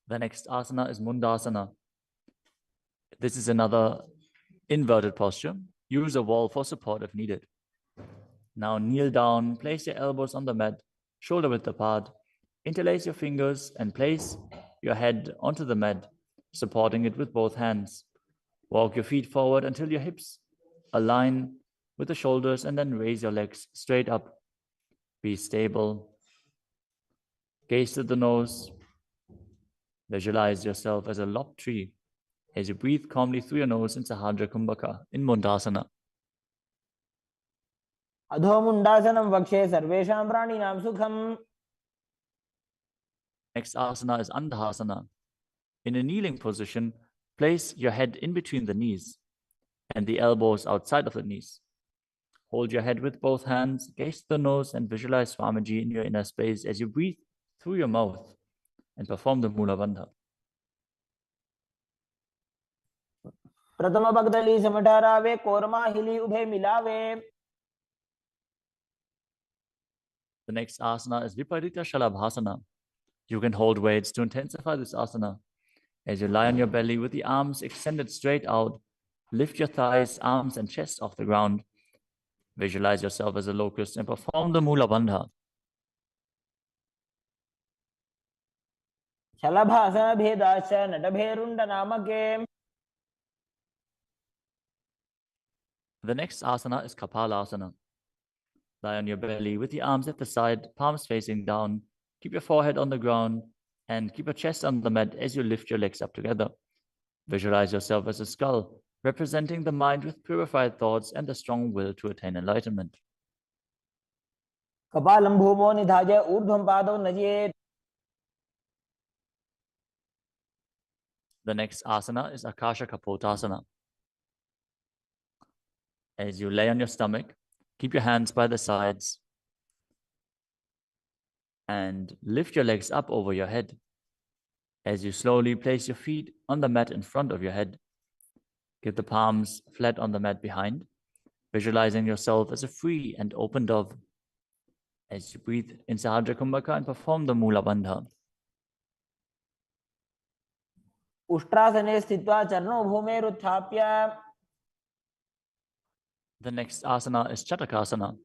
The next asana is Mundasana. This is another inverted posture. Use a wall for support if needed. Now kneel down, place your elbows on the mat, shoulder width apart. Interlace your fingers and place your head onto the mat, supporting it with both hands. Walk your feet forward until your hips align with the shoulders and then raise your legs straight up. Be stable. Gaze to the nose. Visualize yourself as a lopped tree as you breathe calmly through your nose in Sahadra Kumbhaka in Mundasana. अधो मुंडासनं वक्षे सर्वेषां प्राणिनां सुखम्। Next asana is Andhasana. In a kneeling position, place your head in between the knees and the elbows outside of the knees. Hold your head with both hands, gaze to the nose, and visualize Swamiji in your inner space as you breathe through your mouth and perform the Mula Bandha. प्रथम भगदली समठहरावे कोरमा हिली उभे मिलावे। The next asana is Viparita Shalabhasana. You can hold weights to intensify this asana. As you lie on your belly with the arms extended straight out, lift your thighs, arms, and chest off the ground. Visualize yourself as a locust and perform the Mula Bandha. शलभासन भेदाश्च नटभेरुण्ड नामके। The next asana is Kapalasana. Lie on your belly with the arms at the side, palms facing down. Keep your forehead on the ground and keep your chest on the mat as you lift your legs up together. Visualize yourself as a skull, representing the mind with purified thoughts and the strong will to attain enlightenment. कपालं भूमो निधाय ऊर्ध्वं पादौ नयेत्। The next asana is Akasha Kapotasana. As you lay on your stomach, keep your hands by the sides and lift your legs up over your head. As you slowly place your feet on the mat in front of your head, keep the palms flat on the mat behind, visualizing yourself as a free and open dove. As you breathe in Sahadra Kumbhaka and perform the Mula Bandha. उष्ट्रासने स्थित्वा चरणौ भूमेरुत्थाप्य। The next asana is Chatakasana.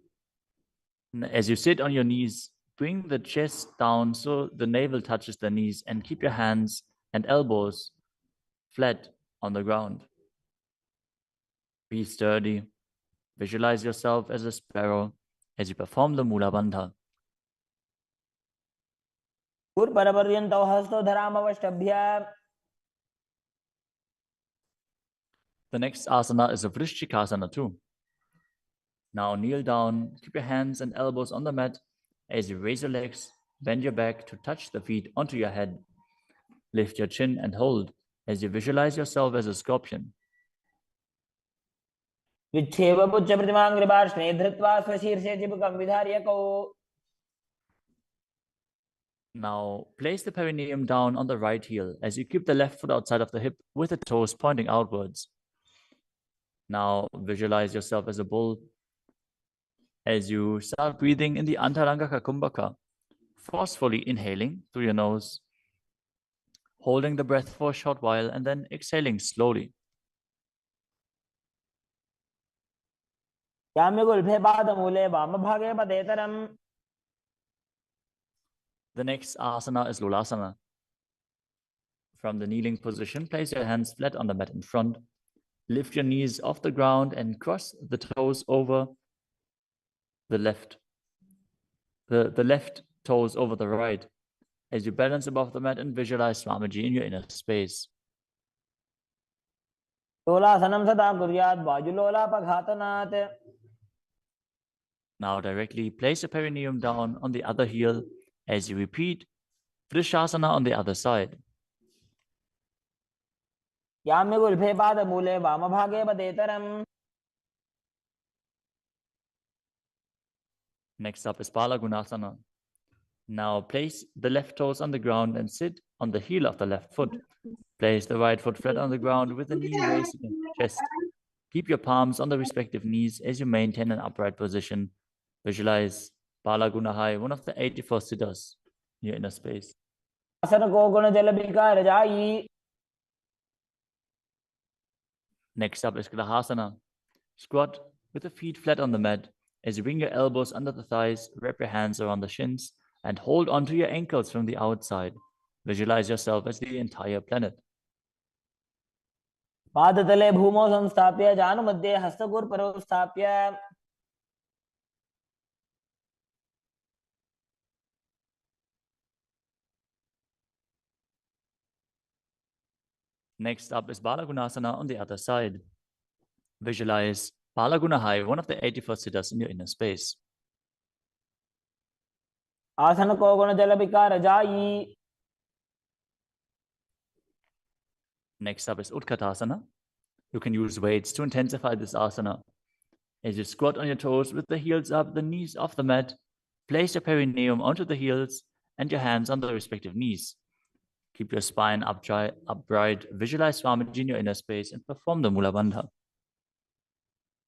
As you sit on your knees, bring the chest down so the navel touches the knees and keep your hands and elbows flat on the ground. Be sturdy. Visualize yourself as a sparrow as you perform the Mula Bandha. पूर्वपर्यन्तौ हस्तौ धरामवष्टभ्य। The next asana is a Vrishchikasana too. Now kneel down, keep your hands and elbows on the mat. As you raise your legs, bend your back to touch the feet onto your head. Lift your chin and hold as you visualize yourself as a scorpion. विच्छेव पुच्छ प्रतिमांग्रिभाष्णे धृत्वा स्वशीर्षे चिबुकं विधार्य कौ. Now place the perineum down on the right heel as you keep the left foot outside of the hip with the toes pointing outwards. Now visualize yourself as a bull as you start breathing in the Antaranga Kumbhaka, forcefully inhaling through your nose, holding the breath for a short while and then exhaling slowly. याम्यगुल्फे पादमूले वामभागे पदेतरम्. The next asana is Lulasana. From the kneeling position, place your hands flat on the mat in front. Lift your knees off the ground and cross the toes over the left. The left toes over the right as you balance above the mat and visualize Swamiji in your inner space. लोलासनं सदा कुर्यात् वायुलोलापघातनात्. Now directly place your perineum down on the other heel as you repeat Vrishasana on the other side. याम्यगुल्फे पादमूले वामभागे पदेतरम्. Next up is Balagunasana. Now place the left toes on the ground and sit on the heel of the left foot. Place the right foot flat on the ground with the knee raised against the chest. Keep your palms on the respective knees as you maintain an upright position. Visualize Balagunahai, one of the 84 siddhas in your inner space. आसन को गुण जल बिकार जाई. Next up is Grahasana. Squat with the feet flat on the mat as you bring your elbows under the thighs, wrap your hands around the shins, and hold onto your ankles from the outside. Visualize yourself as the entire planet. पादतले भूमौ संस्थाप्य जानुमध्ये हस्तगुर्परौ स्थाप्य. Next up is Balagunasana on the other side. Visualize Balagunahai, one of the 84 siddhas in your inner space. आसन को गुण जल बिकार जाई. Next up is Utkatasana. You can use weights to intensify this asana. As you squat on your toes with the heels up, the knees off the mat, place your perineum onto the heels and your hands on the respective knees. Keep your spine upright, visualize Swamiji in your inner space and perform the Mula Bandha.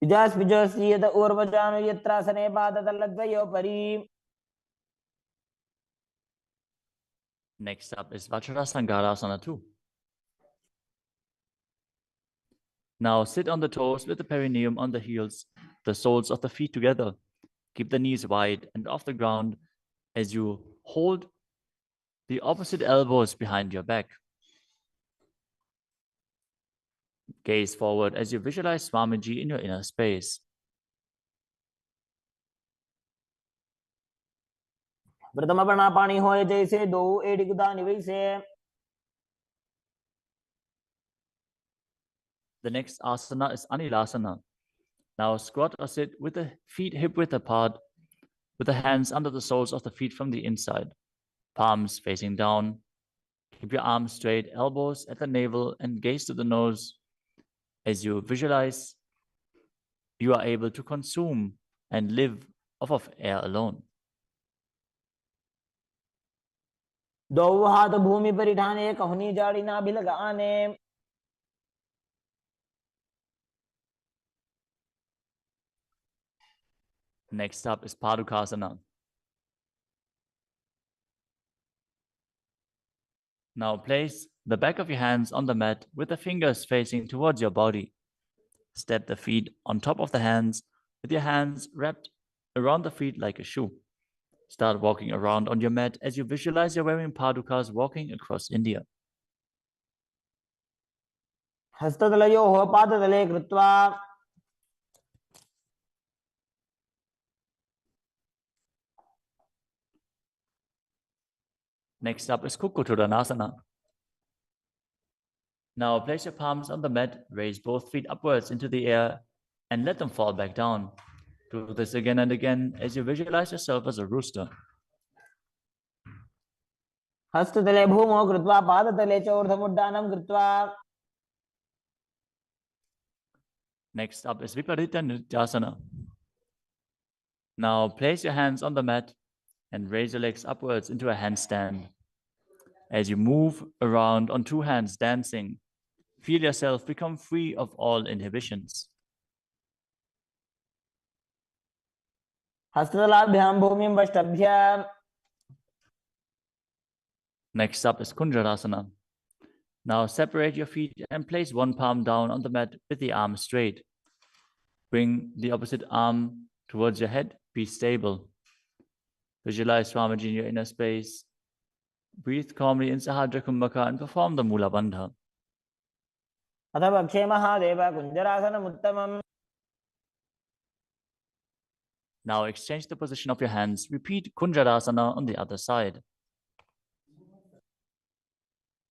विजास्पिजोस्येत ऊर्वजानु यत्रासने पादतलद्वयोपरि. Next up is Vajrasangarasana 2. Now sit on the toes with the perineum on the heels, the soles of the feet together. Keep the knees wide and off the ground as you hold the opposite elbows behind your back. Gaze forward as you visualize Swamiji in your inner space. प्रथम प्राणापानी होए जैसे दो एड़ी गुदानी वैसे. The next asana is Anilasana. Now squat or sit with the feet hip-width apart, with the hands under the soles of the feet from the inside. Palms facing down. Keep your arms straight, elbows at the navel, and gaze to the nose as you visualize you are able to consume and live off of air alone. दो हाथ भूमि पर ठाने कहनी जाड़ी ना भी लगाने. Next up is Padukasana. Now place the back of your hands on the mat with the fingers facing towards your body. Step the feet on top of the hands with your hands wrapped around the feet like a shoe. Start walking around on your mat as you visualize you're wearing padukas walking across India. हस्ततलयोः पादतले कृत्वा. Next up is Kukutudanasana. Now place your palms on the mat, raise both feet upwards into the air, and let them fall back down. Do this again and again as you visualize yourself as a rooster. हस्ततले भूमौ कृत्वा पादतले च ऊर्ध्वमुड्डानं कृत्वा. Next up is Viparita Nrityasana. Now place your hands on the mat and raise your legs upwards into a handstand. As you move around on two hands dancing, feel yourself become free of all inhibitions. हस्ततलाभ्यां भूमिं वष्टभ्य. Next up is Kunjarasana. Now separate your feet and place one palm down on the mat with the arm straight. Bring the opposite arm towards your head. Be stable. Visualize Swamiji in your inner space. Breathe calmly in Sahadra Kumbhaka and perform the Mula Bandha. अथ पक्षे Mahadev कुञ्जरासनमुत्तमम्. Now exchange the position of your hands. Repeat Kunjarasana on the other side.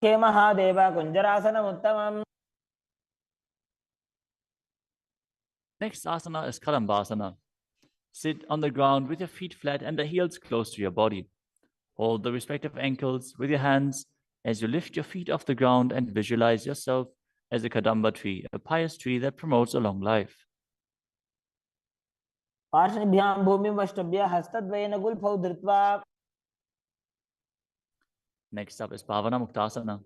पक्षे Mahadev कुञ्जरासनमुत्तमम्. Next asana is Kadambasana. Sit on the ground with your feet flat and the heels close to your body. Hold the respective ankles with your hands as you lift your feet off the ground and visualize yourself as a Kadamba tree, a pious tree that promotes a long life. पार्श्वभ्यां भूमिं वष्टभ्य हस्तद्वयेन गुल्फौ धृत्वा. Next up is Bhavana Muktasana.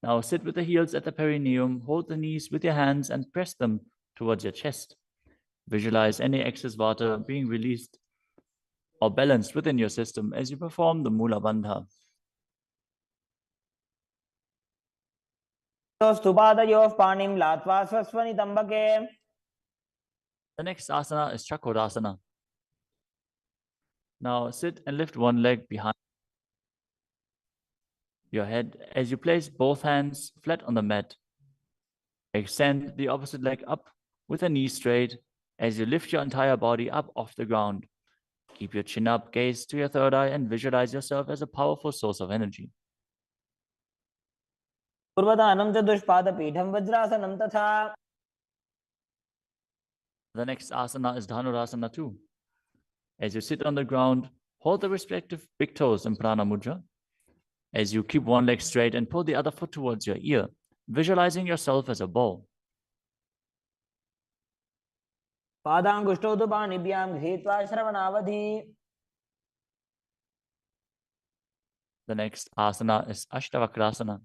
Now sit with the heels at the perineum, hold the knees with your hands and press them towards your chest. Visualize any excess water being released or balanced within your system as you perform the Mula Bandha. स्तुपादयोः पाणिं लात्वा स्वस्वनितम्बके. The next asana is Chakodasana. Now sit and lift one leg behind your head as you place both hands flat on the mat. Extend the opposite leg up with the knee straight as you lift your entire body up off the ground. Keep your chin up, gaze to your third eye and visualize yourself as a powerful source of energy. पूर्वदानं च दुष्पादपीठं वज्रासनं तथा. The next asana is Dhanurasana too. As you sit on the ground, hold the respective big toes in Prana Mudra. As you keep one leg straight and pull the other foot towards your ear, visualizing yourself as a ball. पादाङ्गुष्ठौ तु पाणिभ्यां गृहीत्वा श्रवणावधि. The next asana is Ashtavakrasana.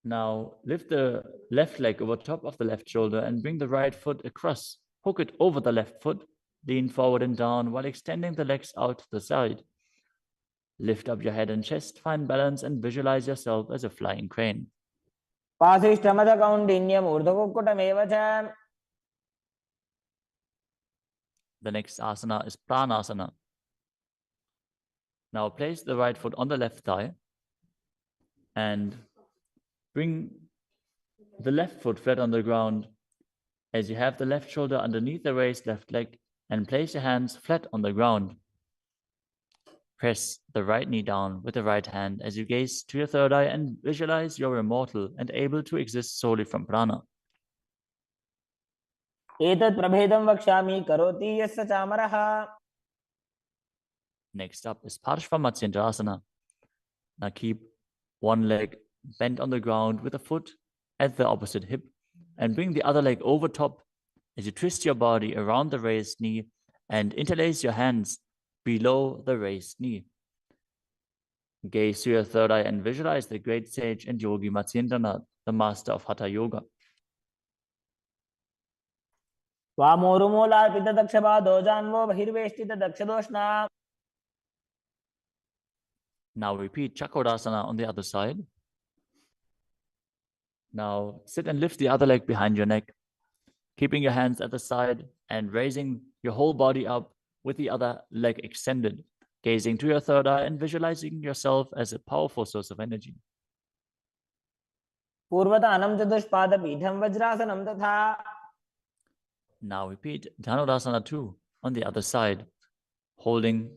Now lift the left leg over top of the left shoulder and bring the right foot across. Hook it over the left foot. Lean forward and down while extending the legs out to the side. Lift up your head and chest, find balance and visualize yourself as a flying crane. पाशिष्ठमथ कौण्डिन्यम् ऊर्ध्वकुक्कुटमेव च. The next asana is Pranasana. Now place the right foot on the left thigh and bring the left foot flat on the ground as you have the left shoulder underneath the raised left leg and place your hands flat on the ground. Press the right knee down with the right hand as you gaze to your third eye and visualize you're immortal and able to exist solely from prana. एतत् प्रभेदं वक्ष्यामि करोति यस्य चामरः. Next up is Parshva-Matsyendrasana. Now keep one leg bent on the ground with a foot at the opposite hip and bring the other leg over top as you twist your body around the raised knee and interlace your hands below the raised knee. Gaze to your third eye and visualize the great sage and yogi Matsyendranath, the master of Hatha Yoga. वामोरुमूलार्पितदक्षपादो जान्वो बहिर्वेष्टितदक्षदोष्णा. Now repeat Chakodasana on the other side. Now sit and lift the other leg behind your neck, keeping your hands at the side and raising your whole body up with the other leg extended, gazing to your third eye and visualizing yourself as a powerful source of energy. पूर्वदानं च दुष्पादपीठं वज्रासनं तथा. Now repeat Dhanurasana 2 on the other side, holding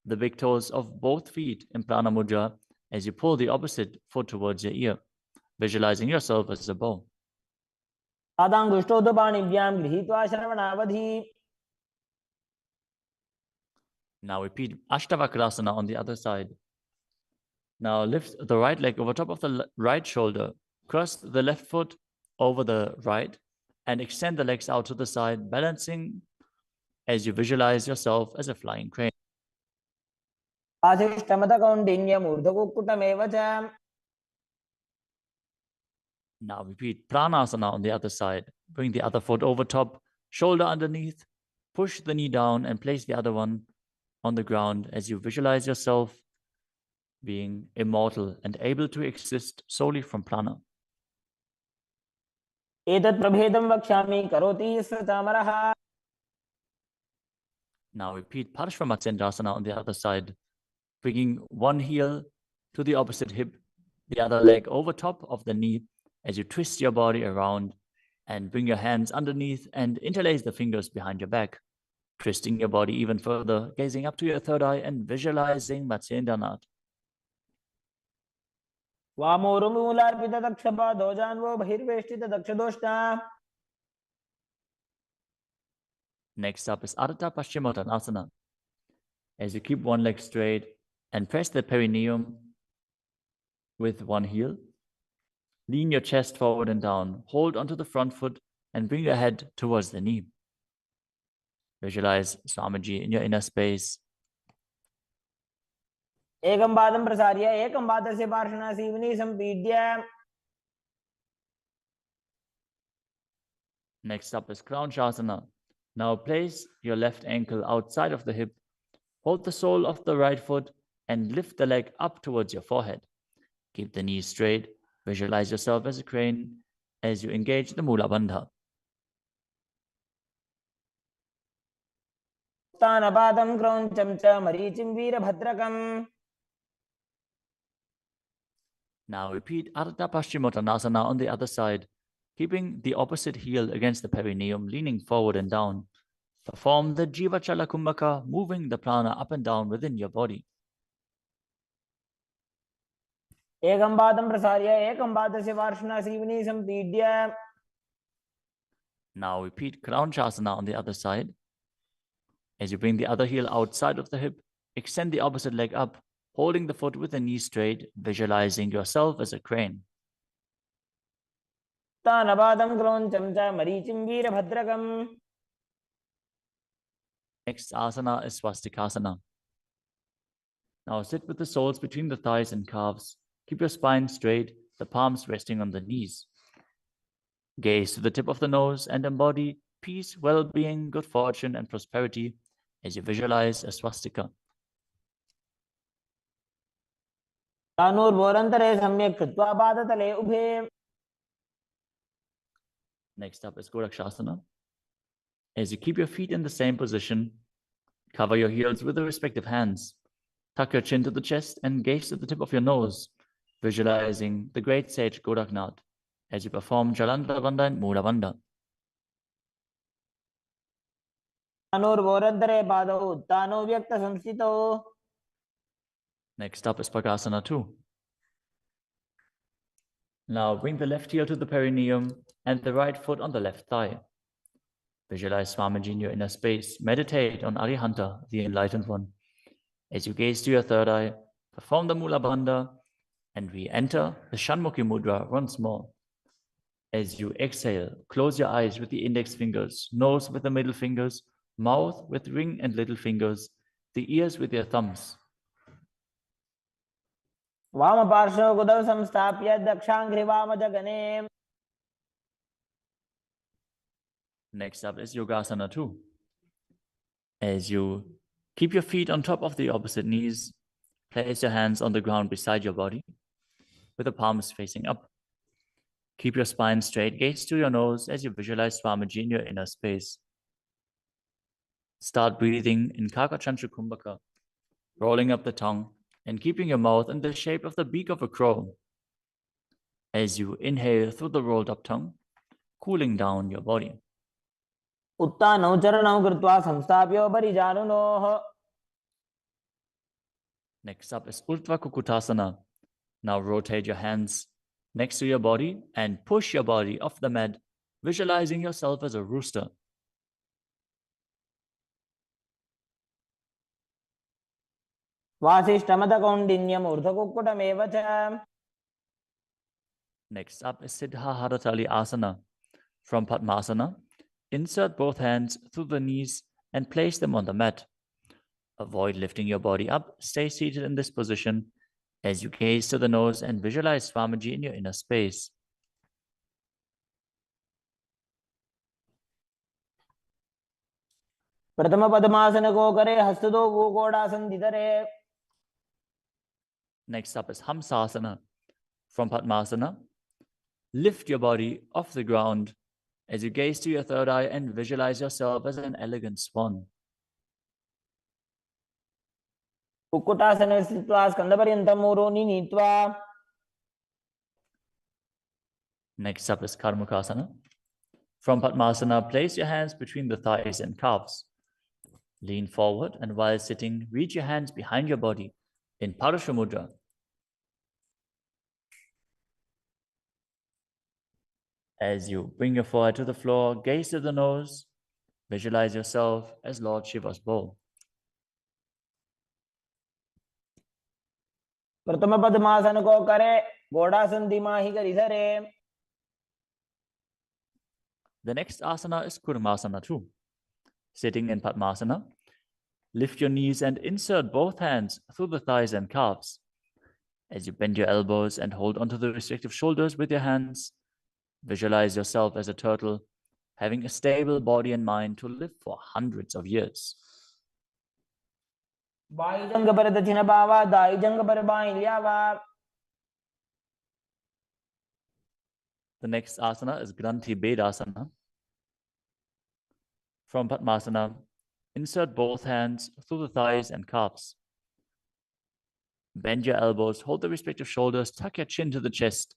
the big toes of both feet in Prana Mudra as you pull the opposite foot towards your ear, visualizing yourself as a bow. पादाङ्गुष्ठौ तु पाणिभ्यां गृहीत्वा श्रवणावधि. Now repeat Ashtavakrasana on the other side, Now lift the right leg over top of the right shoulder. Cross the left foot over the right and extend the legs out to the side, balancing as you visualize yourself as a flying crane. वासिष्ठमतकौण्डिन्यमूर्धकुक्कुटमेव च Now repeat Pranasana on the other side. Bring the other foot over top, shoulder underneath, push the knee down and place the other one on the ground as you visualize yourself being immortal and able to exist solely from prana. एतत् प्रभेदं वक्ष्यामि करोति यस्य चामरः Now repeat Parshvamatsyendrasana on the other side, bringing one heel to the opposite hip, the other leg over top of the knee as you twist your body around and bring your hands underneath and interlace the fingers behind your back, twisting your body even further, gazing up to your third eye and visualizing Matsyendranath. वामोरुमूलार्पितदक्षपादो जान्वो बहिर्वेष्टितदक्षदोष्टा Next up is Ardha Paschimottanasana. As you keep one leg straight and press the perineum with one heel, lean your chest forward and down, hold onto the front foot and bring your head towards the knee. Visualize Swamiji in your inner space. एकं पादं प्रसार्य एकं पादस्य पार्श्वनासीवनी सम्पीड्य Next up is Kranchasana. Now place your left ankle outside of the hip, hold the sole of the right foot and lift the leg up towards your forehead. Keep the knees straight. Visualize yourself as a crane as you engage the Mula Bandha. उत्तानपादं क्रौञ्चं च मरीचिं वीरभद्रकम् Now repeat Ardha Paschimottanasana on the other side, keeping the opposite heel against the perineum, leaning forward and down. Perform the Jivachala Kumbhaka, moving the prana up and down within your body. एकं पादं प्रसार्य एकं पादस्य पार्श्वनासीवनी सम्पीड्य Now repeat Kranchasana on the other side. As you bring the other heel outside of the hip, extend the opposite leg up, holding the foot with the knee straight, visualizing yourself as a crane. उत्तानपादं क्रौञ्चं च मरीचिं वीरभद्रकम् Next asana is Swastikasana. Now sit with the soles between the thighs and calves. Keep your spine straight, the palms resting on the knees. Gaze to the tip of the nose and embody peace, well-being, good fortune, and prosperity as you visualize a swastika. तानूर्भोरन्तरे सम्यक् कृत्वा पादतले उभे Next up is Gorakshasana. As you keep your feet in the same position, cover your heels with the respective hands. Tuck your chin to the chest and gaze to the tip of your nose, visualizing the great sage Goraknath as you perform Jalandhara Bandha and Mula Bandha. तानूर्भोरन्तरे पादौ उत्तानो व्यक्तसंस्थितौ Next up is Pakasana 2. Now bring the left heel to the perineum and the right foot on the left thigh. Visualize Swamiji in your inner space. Meditate on Arihanta, the enlightened one. As you gaze to your third eye, perform the Mula Bandha and re-enter the Shanmukhi Mudra once more. As you exhale, close your eyes with the index fingers, nose with the middle fingers, mouth with ring and little fingers, the ears with your thumbs. वामपार्श्वौ गुदौ संस्थाप्य दक्षाङ्घ्रिवामजगने Next up is Yogasana 2. As you keep your feet on top of the opposite knees, place your hands on the ground beside your body with the palms facing up. Keep your spine straight, gaze to your nose as you visualize Swamiji in your inner space. Start breathing in Kakachantra Kumbhaka, rolling up the tongue and keeping your mouth in the shape of the beak of a crow. As you inhale through the rolled up tongue, cooling down your body. उत्तानौ चरणौ कृत्वा संस्थाप्योपरि जानुनोः Next up is Urdhva Kukutasana. Now rotate your hands next to your body and push your body off the mat, visualizing yourself as a rooster. वासिष्ठमदकौण्डिन्यम् ऊर्ध्वकुक्कुटमेव च. Next up is Siddha Haratali Asana. From Padmasana, insert both hands through the knees and place them on the mat. Avoid lifting your body up. Stay seated in this position as you gaze to the nose and visualize Swamiji in your inner space. प्रथम पद्मासन को करे, हस्त दो वो गोड़ासन धरे. Next up is Hamsasana. From Padmasana, lift your body off the ground as you gaze to your third eye and visualize yourself as an elegant swan. कुक्कुटासने स्थित्वा स्कन्धपर्यन्तं मूरोनि नीत्वा. Next up is Karmukasana. From Padmasana, place your hands between the thighs and calves. Lean forward, and while sitting, reach your hands behind your body in Parasha Mudra. As you bring your forehead to the floor, gaze to the nose, visualize yourself as Lord Shiva's bowl. प्रथम पद्मासन को करे, गोड़ासन दिमाही करी धरे. The next asana is Kurmasana too. Sitting in Padmasana, lift your knees and insert both hands through the thighs and calves. As you bend your elbows and hold onto the respective shoulders with your hands, visualize yourself as a turtle, having a stable body and mind to live for hundreds of years. बाईजंग पर दक्षिण बावा, दाईजंग पर बाईं ल्यावा. The next asana is Granthi Bedasana. From Padmasana, insert both hands through the thighs and calves. Bend your elbows, hold the respective shoulders, tuck your chin to the chest,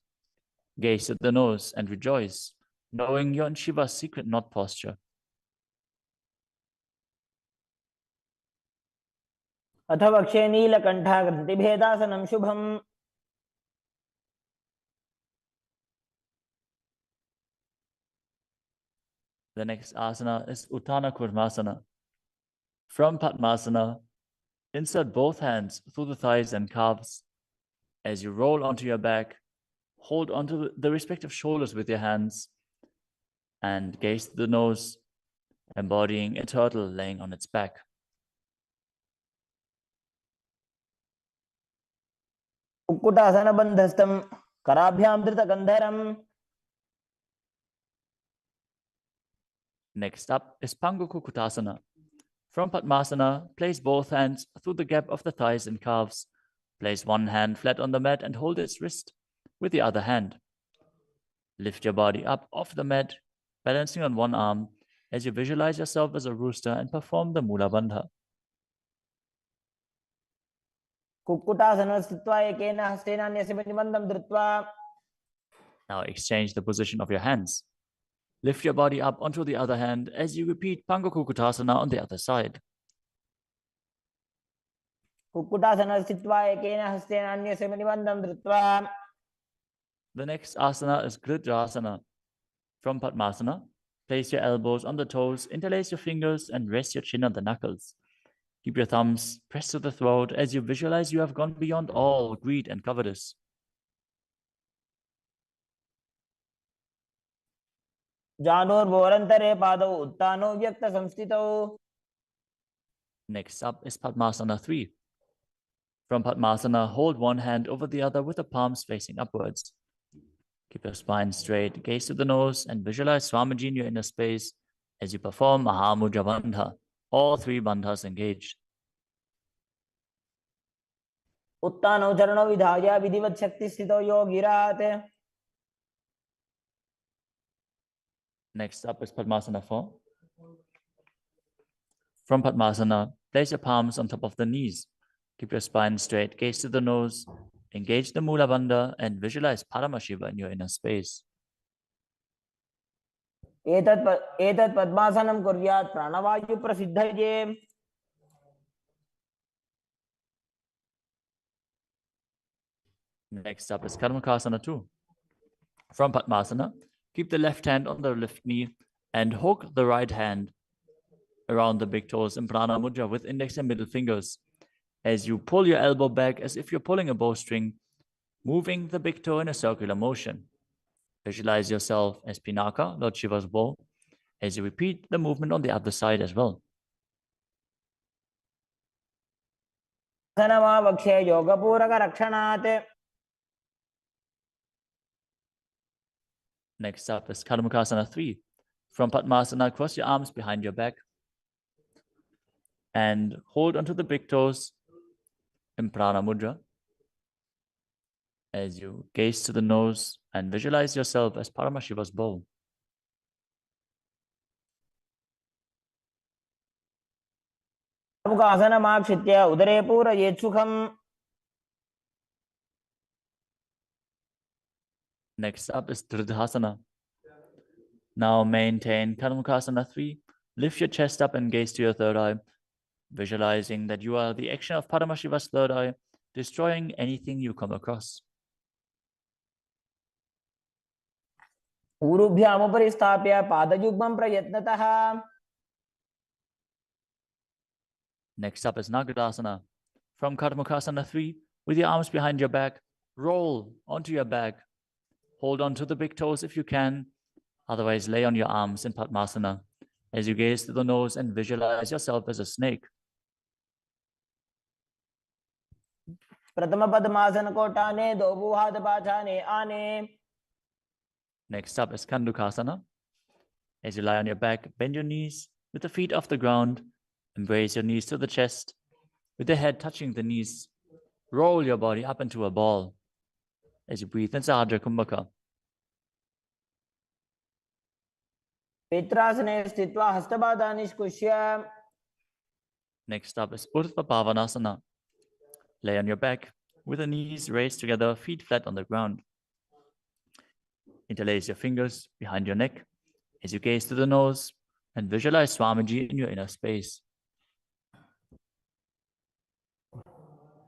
gaze at the nose and rejoice, knowing you're in Shiva's secret knot posture. अथ वक्षे नीलकण्ठा ग्रन्थिभेदासनं शुभम्. The next asana is Uttana Kurmasana. From Padmasana, insert both hands through the thighs and calves. As you roll onto your back, hold onto the respective shoulders with your hands and gaze to the nose, embodying a turtle laying on its back. Kukkutasana बन्धस्थं कराभ्यां धृतकन्धरम्. Next up is Pangukukutasana. From Padmasana, place both hands through the gap of the thighs and calves. Place one hand flat on the mat and hold its wrist with the other hand. Lift your body up off the mat, balancing on one arm as you visualize yourself as a rooster and perform the Mula Bandha. Kukkutasana स्थित्वा एकेन हस्तेन अन्यस्य प्रतिबन्धं धृत्वा. Now exchange the position of your hands. Lift your body up onto the other hand as you repeat Pangukukutasana on the other side. Kukkutasana स्थित्वा एकेन हस्तेन अन्यस्य प्रतिबन्धं धृत्वा. The next asana is Gridrasana. From Padmasana, place your elbows on the toes, interlace your fingers, and rest your chin on the knuckles. Keep your thumbs pressed to the throat as you visualize you have gone beyond all greed and covetous. जानोर्भोरन्तरे पादौ उत्तानो व्यक्तसंस्थितौ. Next up is Padmasana 3. From Padmasana, hold one hand over the other with the palms facing upwards. Keep your spine straight, gaze to the nose, and visualize Swamiji in your inner space as you perform Mahamudra Bandha. All three bandhas engaged. उत्तानौ चरणौ विधाय विधिवत् शक्तिस्थितौ योगिरात्. Next up is Padmasana 4. From Padmasana, place your palms on top of the knees. Keep your spine straight, gaze to the nose, engage the Mula Bandha, and visualize Paramashiva in your inner space. एतत् पद्मासनं कुर्यात् प्राणवायु प्रसिद्धये. Next up is Karmakasana 2. From Padmasana, keep the left hand on the left knee and hook the right hand around the big toes in Prana Mudra with index and middle fingers. as you pull your elbow back as if you're pulling a bowstring, moving the big toe in a circular motion. Visualize yourself as Pinaka, Lord Shiva's bow, as you repeat the movement on the other side as well. वक्षे योगपूरक रक्षणात्. Next up is Kadamukasana 3. From Padmasana, cross your arms behind your back and hold onto the big toes in Prana Mudra as you gaze to the nose and visualize yourself as Paramashiva's bow. आसनमाक्षित्य उदरे पूरयेत् सुखम्. Next up is Dridhasana. Now maintain Kadamukasana 3. Lift your chest up and gaze to your third eye, visualizing that you are the action of Paramashiva's third eye, destroying anything you come across. ऊरुभ्यामुपरि स्थाप्य पादयुग्मं प्रयत्नतः. Next up is Nagadasana. From Kadamukasana 3, with your arms behind your back, roll onto your back. Hold on to the big toes if you can. Otherwise, lay on your arms in Padmasana as you gaze to the nose and visualize yourself as a snake. प्रथम पद्मासन को टाने, दो हाथ पाछाने आने. Next up is Kandukasana. As you lie on your back, bend your knees with the feet off the ground. Embrace your knees to the chest with the head touching the knees. Roll your body up into a ball as you breathe in Sahadra Kumbhaka. पित्रासने स्थित्वा हस्तपादानि निष्कुष्य. Next up is Urdhva Pavanasana. Lay on your back with the knees raised together, feet flat on the ground. Interlace your fingers behind your neck as you gaze to the nose and visualize Swamiji in your inner space.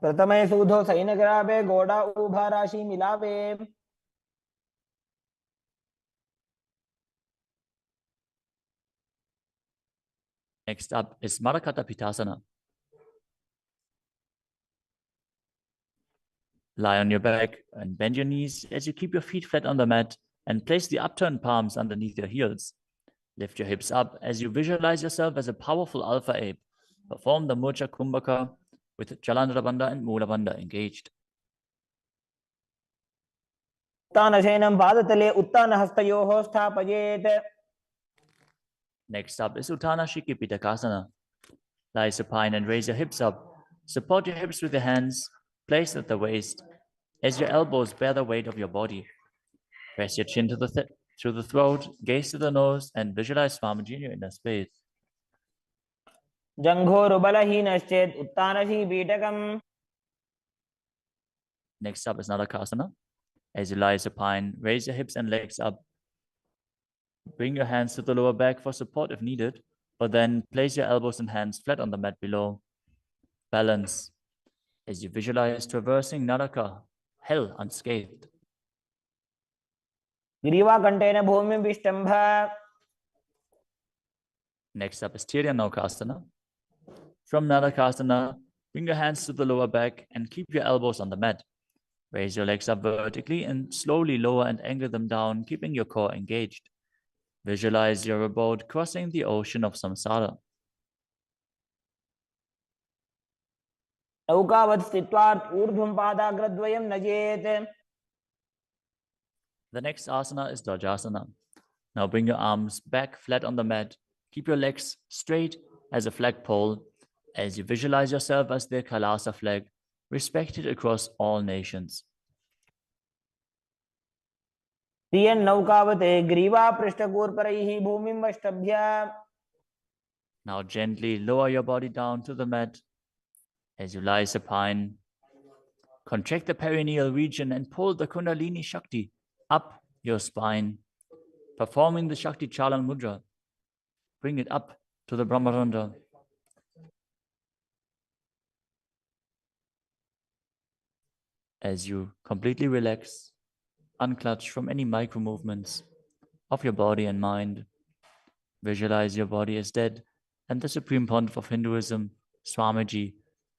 प्रथमे सूधो सैनग्राभे घोड़ा उभा राशि मिलावे. Next up is Marakata Pitasana. Lie on your back and bend your knees as you keep your feet flat on the mat and place the upturned palms underneath your heels. Lift your hips up as you visualize yourself as a powerful alpha ape. Perform the Murcha Kumbhaka with Jalandhara Bandha and Mula Bandha engaged. उत्तानशयनं पादतले उत्तानहस्तयोः स्थापयेत्. Next up is Uttana Shiki Pitakasana. Lie supine and raise your hips up. Support your hips with your hands, placed at the waist, as your elbows bear the weight of your body. Press your chin to through the throat, gaze to the nose, and visualize Swamiji in your inner space. जङ्घोरुबलहीनश्चेत् उत्तानशी पीठकम्. Next up is Nadakasana. As you lie supine, raise your hips and legs up. Bring your hands to the lower back for support if needed, but then place your elbows and hands flat on the mat below. Balance as you visualize traversing Naraka, hell unscathed. ग्रीवाकण्ठेन भूमिं विष्टम्भ. Next up is Tiryanokasana. From Nadakasana, bring your hands to the lower back and keep your elbows on the mat. Raise your legs up vertically and slowly lower and angle them down, keeping your core engaged. Visualize your abode crossing the ocean of samsara. नौकावत् स्थित्वा ऊर्ध्वं पादाग्रद्वयं नजेत्. The next asana is Dvajasana. Now bring your arms back flat on the mat. Keep your legs straight as a flagpole as you visualize yourself as the Kailasa flag, respected across all nations. प्रियन् नौकावत् ग्रीवा पृष्ठगोर्परैः भूमिं वष्टभ्य. Now gently lower your body down to the mat as you lie supine. Contract the perineal region and pull the Kundalini Shakti up your spine, performing the Shakti Chalan Mudra. Bring it up to the Brahmarandha. As you completely relax, unclutch from any micro movements of your body and mind. Visualize your body as dead and the Supreme Pontiff of Hinduism, Swamiji,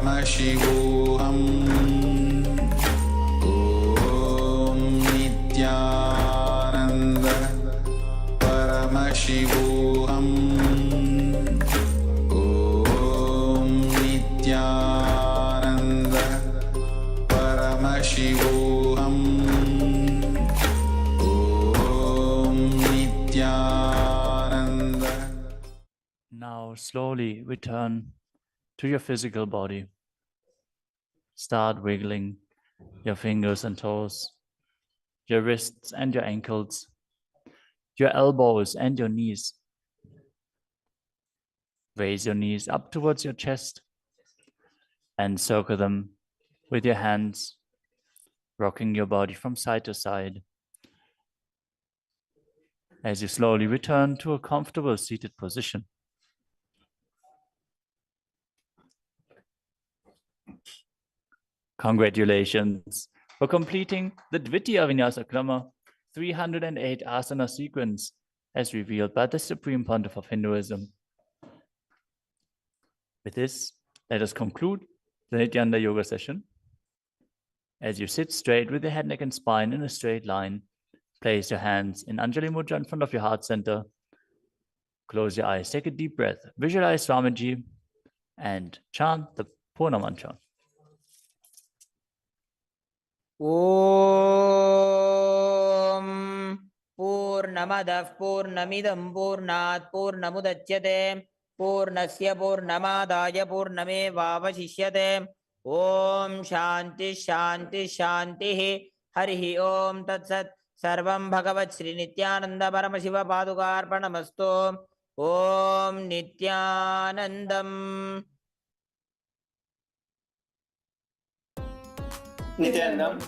Paramashivoham Om Nityananda Paramashivoham Om Nityananda Paramashivoham Om Nityananda. Now slowly return to your physical body. Start wiggling your fingers and toes, your wrists and your ankles, your elbows and your knees. Raise your knees up towards your chest and circle them with your hands, rocking your body from side to side. As you slowly return to a comfortable seated position. Congratulations for completing the Dvitiya Vinyasa Krama 308 asana sequence as revealed by the Supreme Pontiff of Hinduism. With this, let us conclude the Nityananda Yoga session. As you sit straight with your head, neck, and spine in a straight line, place your hands in Anjali Mudra in front of your heart center. Close your eyes, take a deep breath, visualize Swamiji, and chant the Purna Mantra. ॐ पूर्णमदः पूर्णमिदं पूर्णात् पूर्णमुदच्यते पूर्णस्य पूर्णमादाय पूर्णमेवावशिष्यते ॐ शान्तिः शान्तिः शान्तिः हरिः ॐ तत्सत् सर्वं भगवत् श्रीनित्यानन्दपरमशिवपादुकार्पणमस्तु ॐ नित्यानन्दम् Nityanandam,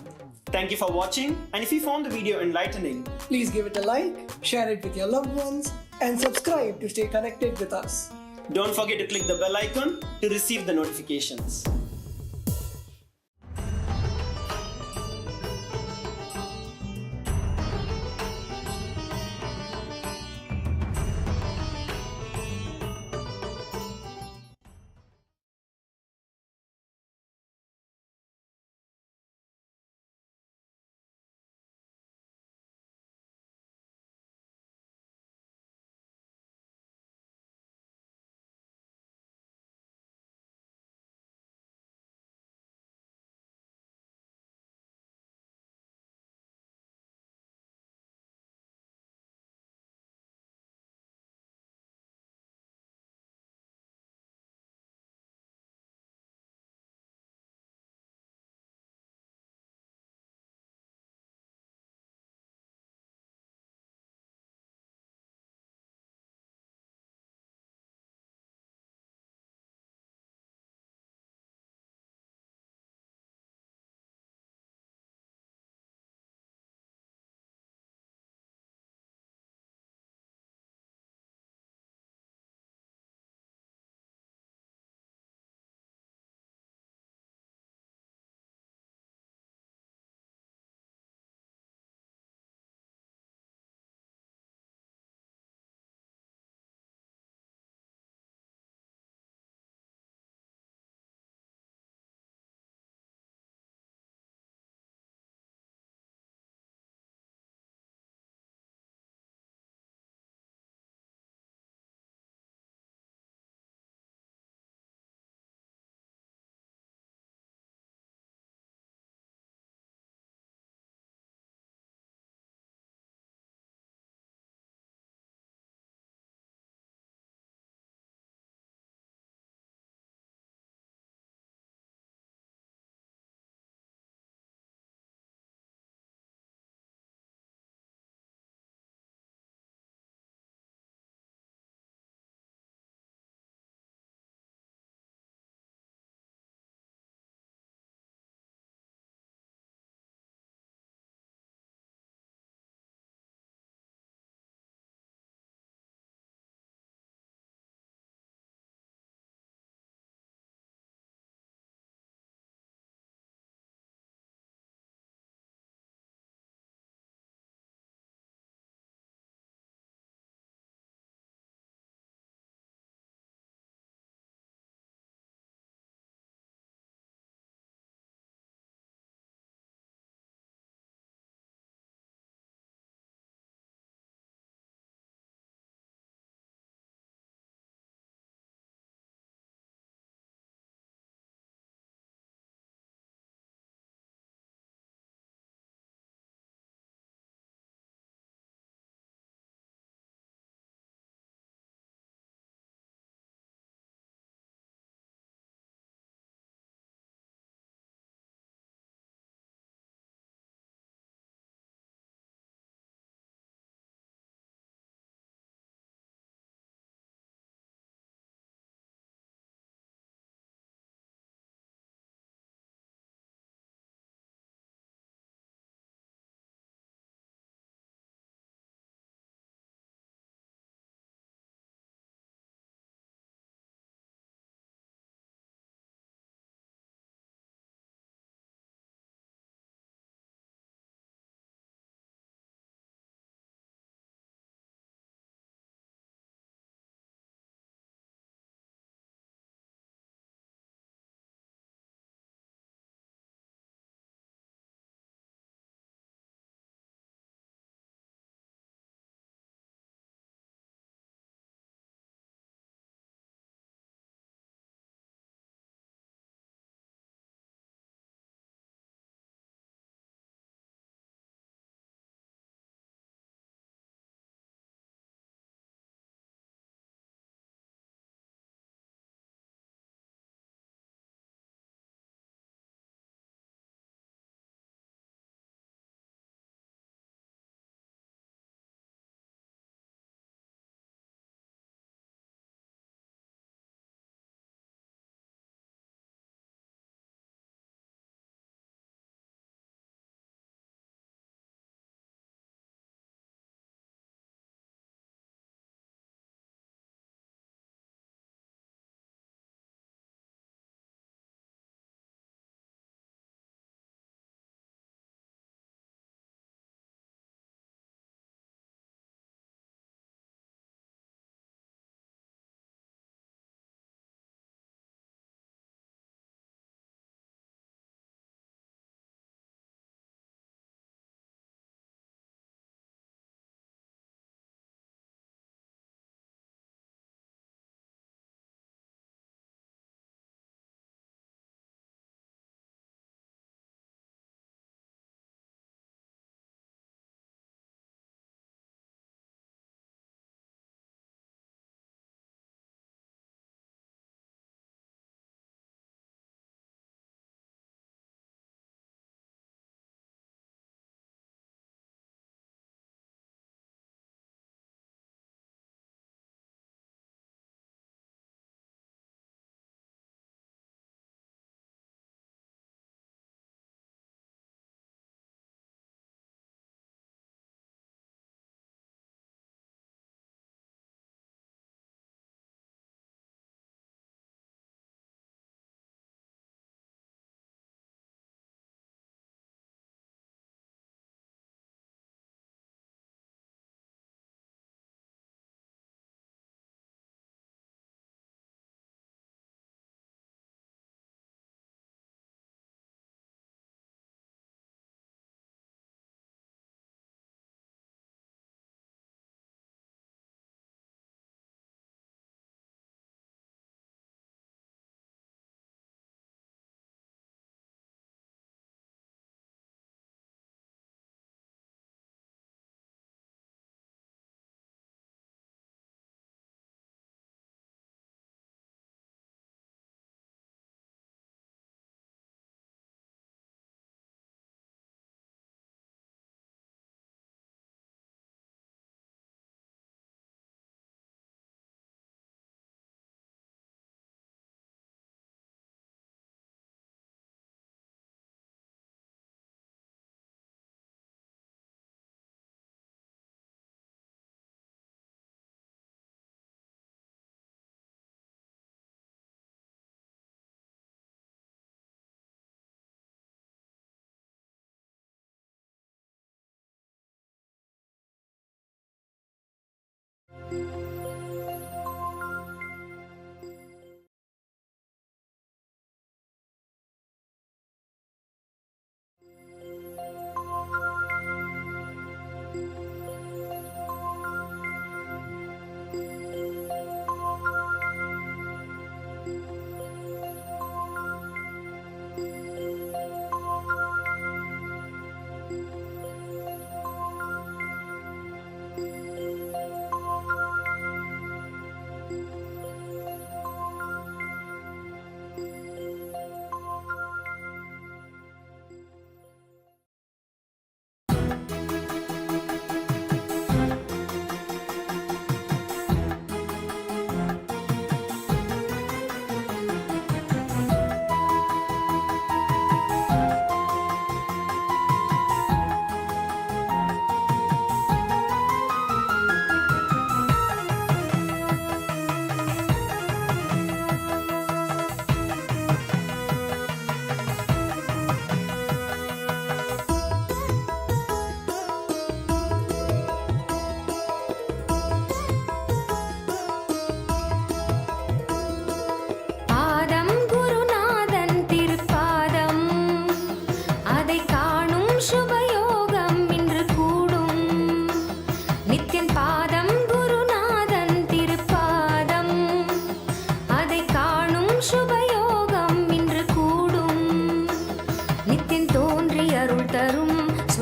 thank you for watching, and if you found the video enlightening, Please give it a like, share it with your loved ones, and subscribe to stay connected with us. don't forget to click the bell icon to receive the notifications.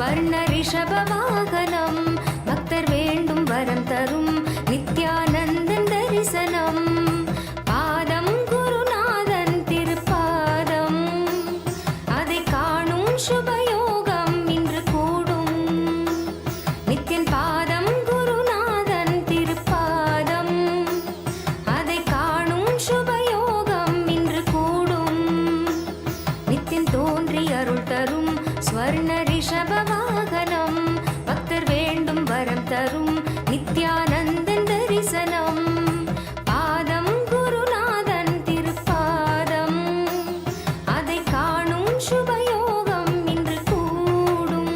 ஸ்வர்ண ரிஷப வாகனம் பக்தர் வேண்டும் வரம் தரும் நித்யானந்தன் தரிசனம் பாதம் குருநாதன் திருப்பாதம் அதை காணும் சுபயோகம் இன்று கூடும் நித்யன் பாதம் குருநாதன் திருப்பாதம் அதை காணும் சுபயோகம் இன்று கூடும் நித்யன் தோன்றி அருள் தரும் ஸ்வர்ண ரிஷப வாகனம் பக்தர் வேண்டும் வரம் தரும் நித்யானந்தன் தரிசனம் பாதம் குருநாதன் திருப்பாதம் அதை காணும் சுபயோகம் இன்று கூடும்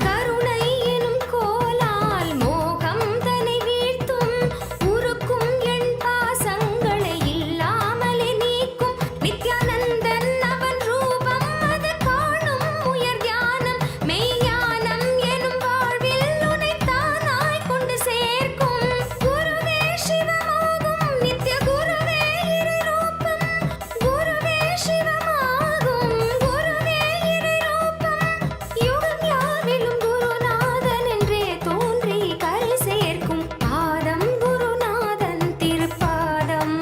கருணை எனும் கோலால் மோகம் தனை வீழ்த்தும் உருக்கும் என் பாசங்களை இல்லாமலே நீக்கும் நித்யானந்தன் அவன் ரூபம் அது காணும் உயர் தியானம் மெய்ஞானம் எனும் வாழ்வில் உன்னை தானாய் கொண்டு சேர்க்கும் குருவே சிவமாகும் நித்ய குருவே இறை ரூபம் குருவே சிவமாகும் குருவே இறை ரூபம் யுகம் யாவிலும் குருநாதன் என்றே தோன்றி கரை சேர்க்கும் பாதம் குருநாதன் திருப்பாதம்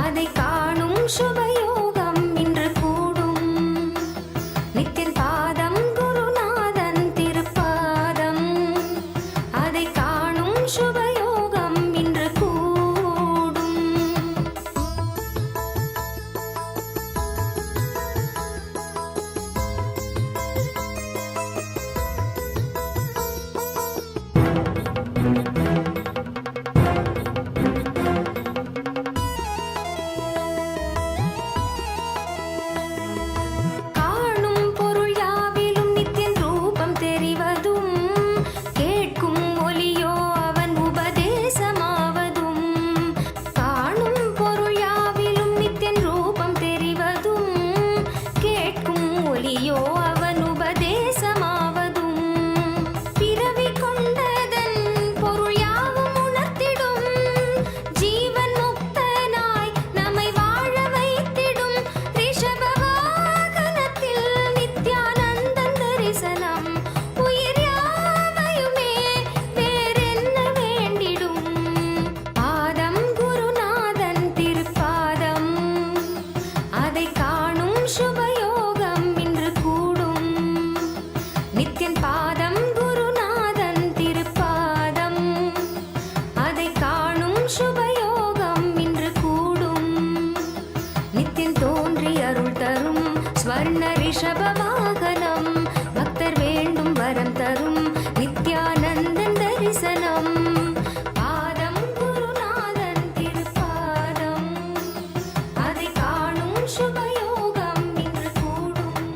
அதை காணும் சுபயோகம் இன்று கூடும் நித்தின் பாதம் குருநாதன் திருப்பாதம் அதை காணும் சுபயோகம் இன்று கூடும் காணும் பொருள் யாவிலும் நித்தியன் ரூபம் தெரிவதும் கேட்கும் ஒலியோ அவன் உபதேசமாவதும் காணும் பொருள் யாவிலும் நித்தியன் ரூபம் தெரிவதும் கேட்கும் ஒலியோ அவன் உபதேசமாவதும் பிறவி கொண்டதன் பொருள் யாவும் உணர்த்திடும் ஜீவன் முக்தனாய் நம்மை வாழ வைத்திடும் ரிஷப வாகனத்தில் நித்யானந்தன் தரிசனம் உயிர் யாவையுமே வேறென்ன வேண்டிடும் பாதம் குருநாதன் திருப்பாதம் அதை காணும் சுபயோகம் இன்று கூடும் நித்யன் பாதம் குருநாதன் திருப்பாதம் அதை காணும் சுபயோகம் இன்று கூடும் நித்யன் தோன்றி அருள் தரும் ஸ்வர்ண ரிஷப வாகனம் பக்தர் வேண்டும் வரம் தரும் நித்யானந்தன் தரிசனம் பாதம் குருநாதன் திருப்பாதம் அதை காணும் சுபயோகம் இன்று கூடும்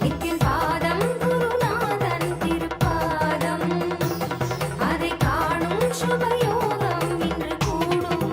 நித்யன் பாதம் குருநாதன் திருப்பாதம் அதை காணும் சுபயோகம் இன்று கூடும்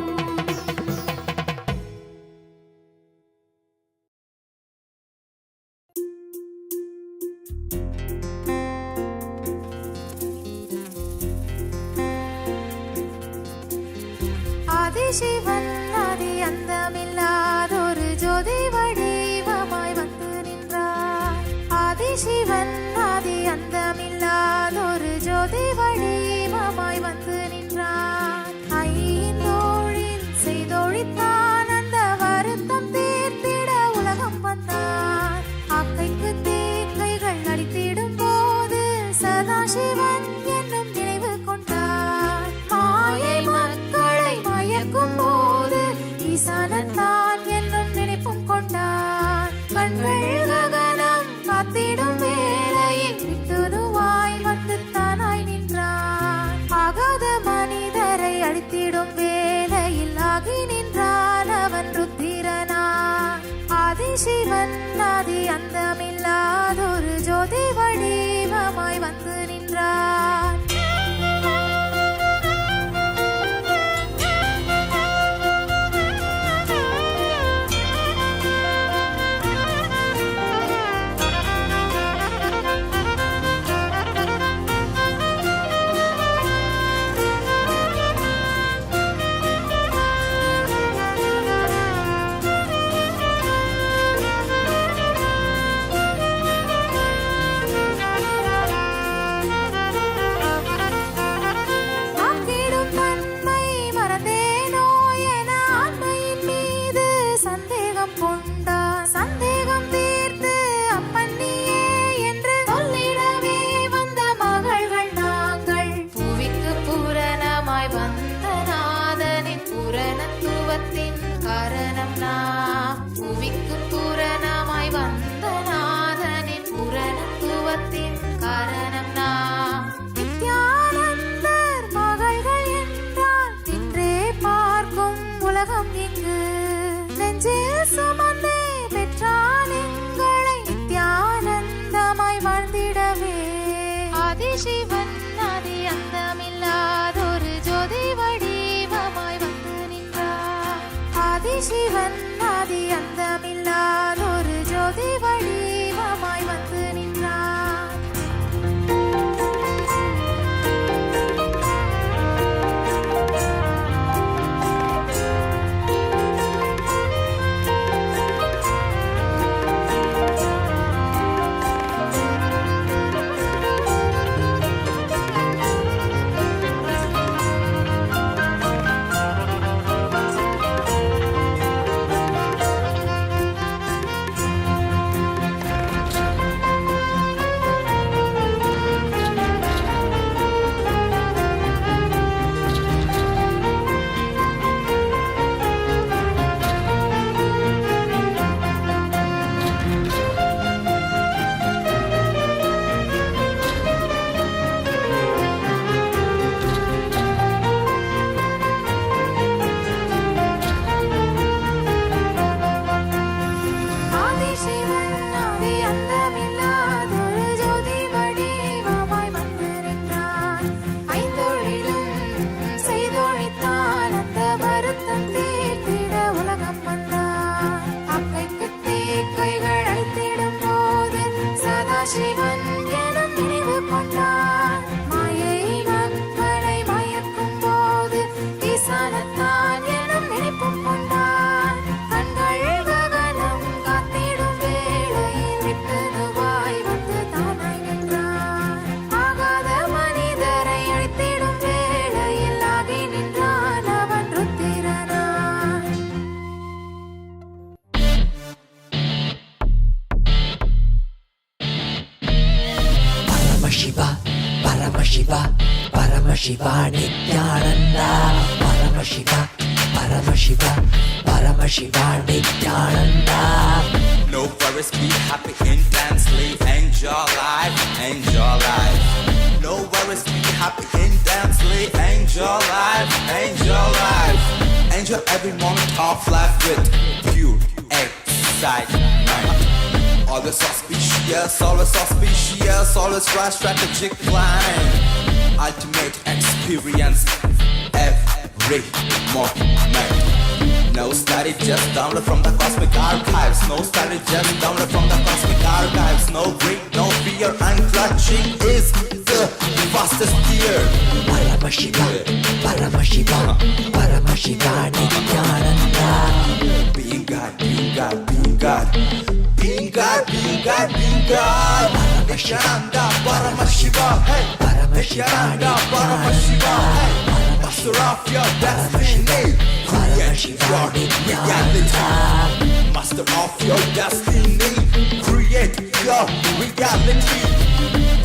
ஆதிசிவன் ஆதி அந்தமில்லாதொரு ஜோதி வடிவமாய் வந்து நின்றார். ஆதிசிவன் ஆதி அந்தமில்லாதொரு ஜோதி வடிவமாய் வந்து நின்றார். ஐந்தோழில் செய்தொழித்தான் அந்த வருத்தம் தீர்த்திட உலகம் வந்தான். ஆக்கைக்கு தீக்கைகள் அடித்திடும் போது சதாசிவன் என்னும் நினைவு கொண்டார். மாயை மக்களை மயக்கும் போது ஈசானன் தான் என்னும் நினைப்பும் கொண்டான். கண்கள் ககனம் காத்திடும் வேளையில் விட்டுருவாய் வந்து தானாய் நின்றான். ஆகாத மனிதரை அழித்திடும் வேளையில் ஆகி நின்றான் அவன் ருத்திரனான். ஆதிசிவன் ஆதி அந்தமில்லாதொரு ஜோதி வடிவமாய் வந்து நின்றான். உருவத்தின் காரணம் நான் புவிக்கு பூரணமாய் வந்த நாதனின் பூரணத்துவத்தின் காரணம் நான் நித்யானந்தர் மகள்கள் என்றால் இன்றே பார்க்கும் உலகம் இங்கு நெஞ்சில் சுமந்தே பெற்றால் எங்களை நித்யானந்தமாய் வாழ்ந்திடவே ஆதிசிவன் ஆதி அந்தமில்லாதொரு ஜோதி வடிவமாய் வந்து நின்றார் ஆதிசிவன் ஆதி அந்தமில்லாதொரு ஜோதி வடிவமாய் வந்து நின்றார் சிவன் எனும் நினைவு கொண்டான் மாயை மக்களை மயக்கும் போது ஈசானத்தான் எனும் நினைப்பும் கொண்டான் கண்கள் ககனம் காத்திடும் வேளையில் விட்டுவாய் வந்து தானாய் நின்றான் ஆகாத மனிதரை அழித்திடும் வேளையில் ஆகி நின்றான் அவன் ருத்திரனான் Paramashiva, Paramashiva, Paramashiva, Nityananda. Paramashiva, Paramashiva, Paramashiva, Nityananda. No worries, be happy intensely. Enjoy life, enjoy life. No worries, be happy intensely. Enjoy life, enjoy life. Enjoy every moment of life with pure excitement. Always auspicious, always right strategic planning. Ultimate experience every moment. No study, just download from the cosmic archives. No study, just download from the cosmic archives. No greed, no fear, and clutching is the fastest gear. Paramashiva, Paramashiva, Paramashiva, Nityananda. Being God, being God, being God. Being God, being God, being God. Nityananda, Paramashiva, hey. Nityananda, Paramashiva, hey. Master of your destiny. Create your reality. Master of your destiny. Create your reality.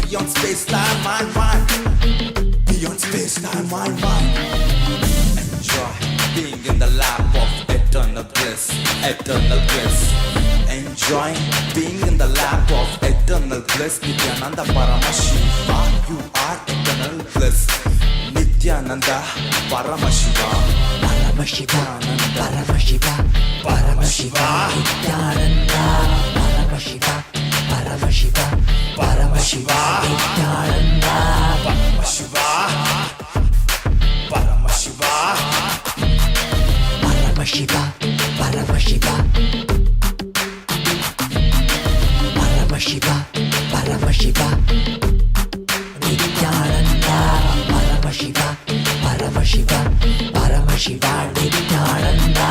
Beyond space, time, mind, mind. Beyond space, time, mind, mind. Enjoy being in the lap of eternal bliss, eternal bliss. Enjoying being in the lap of eternal bliss. Nityananda Paramashiva, you are eternal bliss. Nityananda Paramashiva, Paramashiva, Paramashiva, Paramashiva, Nityananda. Paramashiva, Paramashiva, Paramashiva, Nityananda. Paramashiva, Paramashiva, Paramashiva, Paramashiva, Paramashiva, Paramashiva, Nityananda. Paramashiva, Paramashiva, Paramashiva, Nityananda.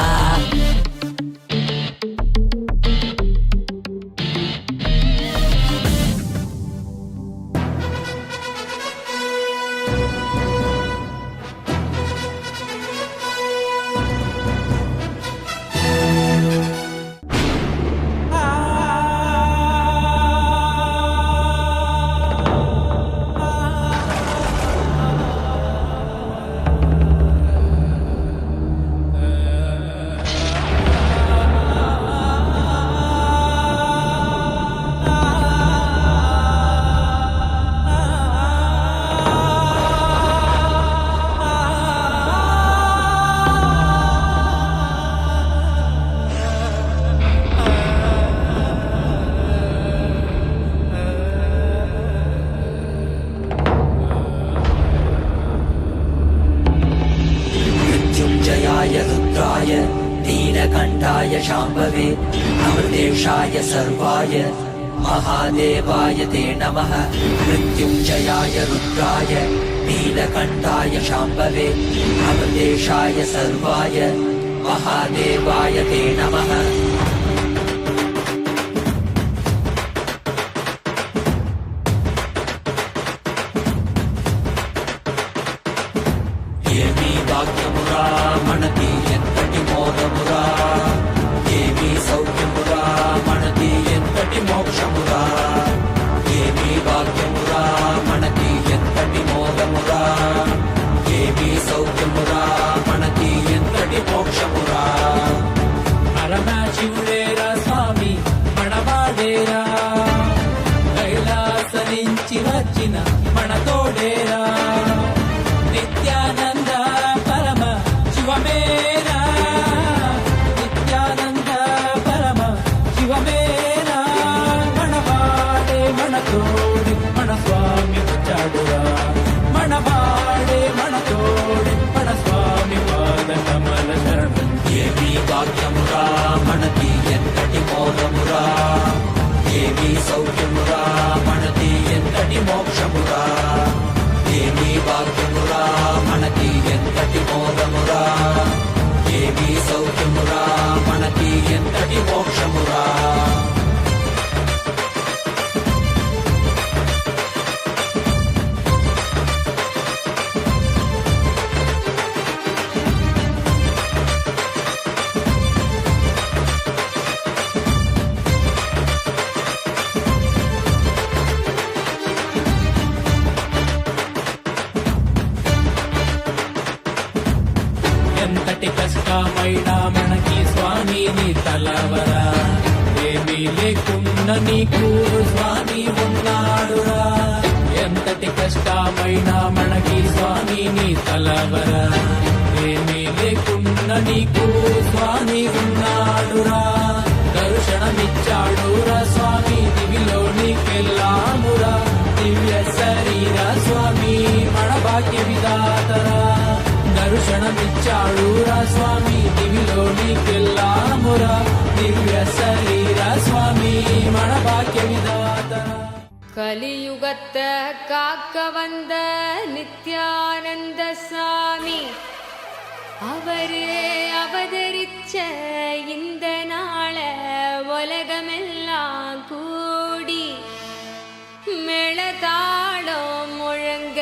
नीलकण्ठाय शाम्भवे अमृतेशाय सर्वाय महादेवाय ते नमः मृत्युञ्जयाय रुद्राय नीलकण्ठाय शाम्भवे अमृतेशाय सर्वाय महादेवाय ते नमः ఏమీ భాగ్యమురా మనది ఎంతటి మోదమురా ఏమీ సౌఖ్యమురా మనది ఎంతటి మోక్షమురా ఏమీ భాగ్యమురా మనది ఎంతటి మోదమురా ఏమీ సౌఖ్యమురా మనది ఎంతటి మోక్షమురా పరమశివుడేరా స్వామి మనవాడేరా కైలాస నుంచి వచ్చిన మన తోడేరా నిత్యానంద పరమ శివమేరా నిత్యానంద పరమ శివమేరా మనవాడే మన తోడే మన స్వామి వచ్చాడురా మనవాడే మన తోడే మన స్వామి పాద కమల శరణం ఏమీ భాగ్యమురా మనది ఎంతటి మోదమురా ఏమీ సౌఖ్యమురా మనది ఎంతటి మోక్షమురా ఏమీ భాగ్యమురా మనకి ఎంతటి మోదమురా ఏమీ సౌఖ్యమురా మనకి ఎంతటి మోక్షమురా ఎంతటి కష్టమైనా మనకి స్వామి నీ తలవరా ఏమీ లేకున్నా నీకు స్వామి ఉన్నాడురా ఎంతటి కష్టమైనా మనకి స్వామి నీ తలవరా ఏమీ లేకున్నా నీకు స్వామి ఉన్నాడురా దర్శనమిచ్చాడురా స్వామి దివిలో నీకెళ్ళామురా దివ్య శరీర స్వామి మన భాగ్య విధాతరా దర్శనమిచ్చాడురా స్వామి దివిలో నీకెళ్ళామురా దివ్య శరీర స్వామి మన భాగ్య విధాతరా கலியுகத்தை காக்க வந்த நித்யானந்த சாமி அவரே அவதரிச்ச இந்த நாள உலகமெல்லாம் கூடி மேளதாளம் முழங்க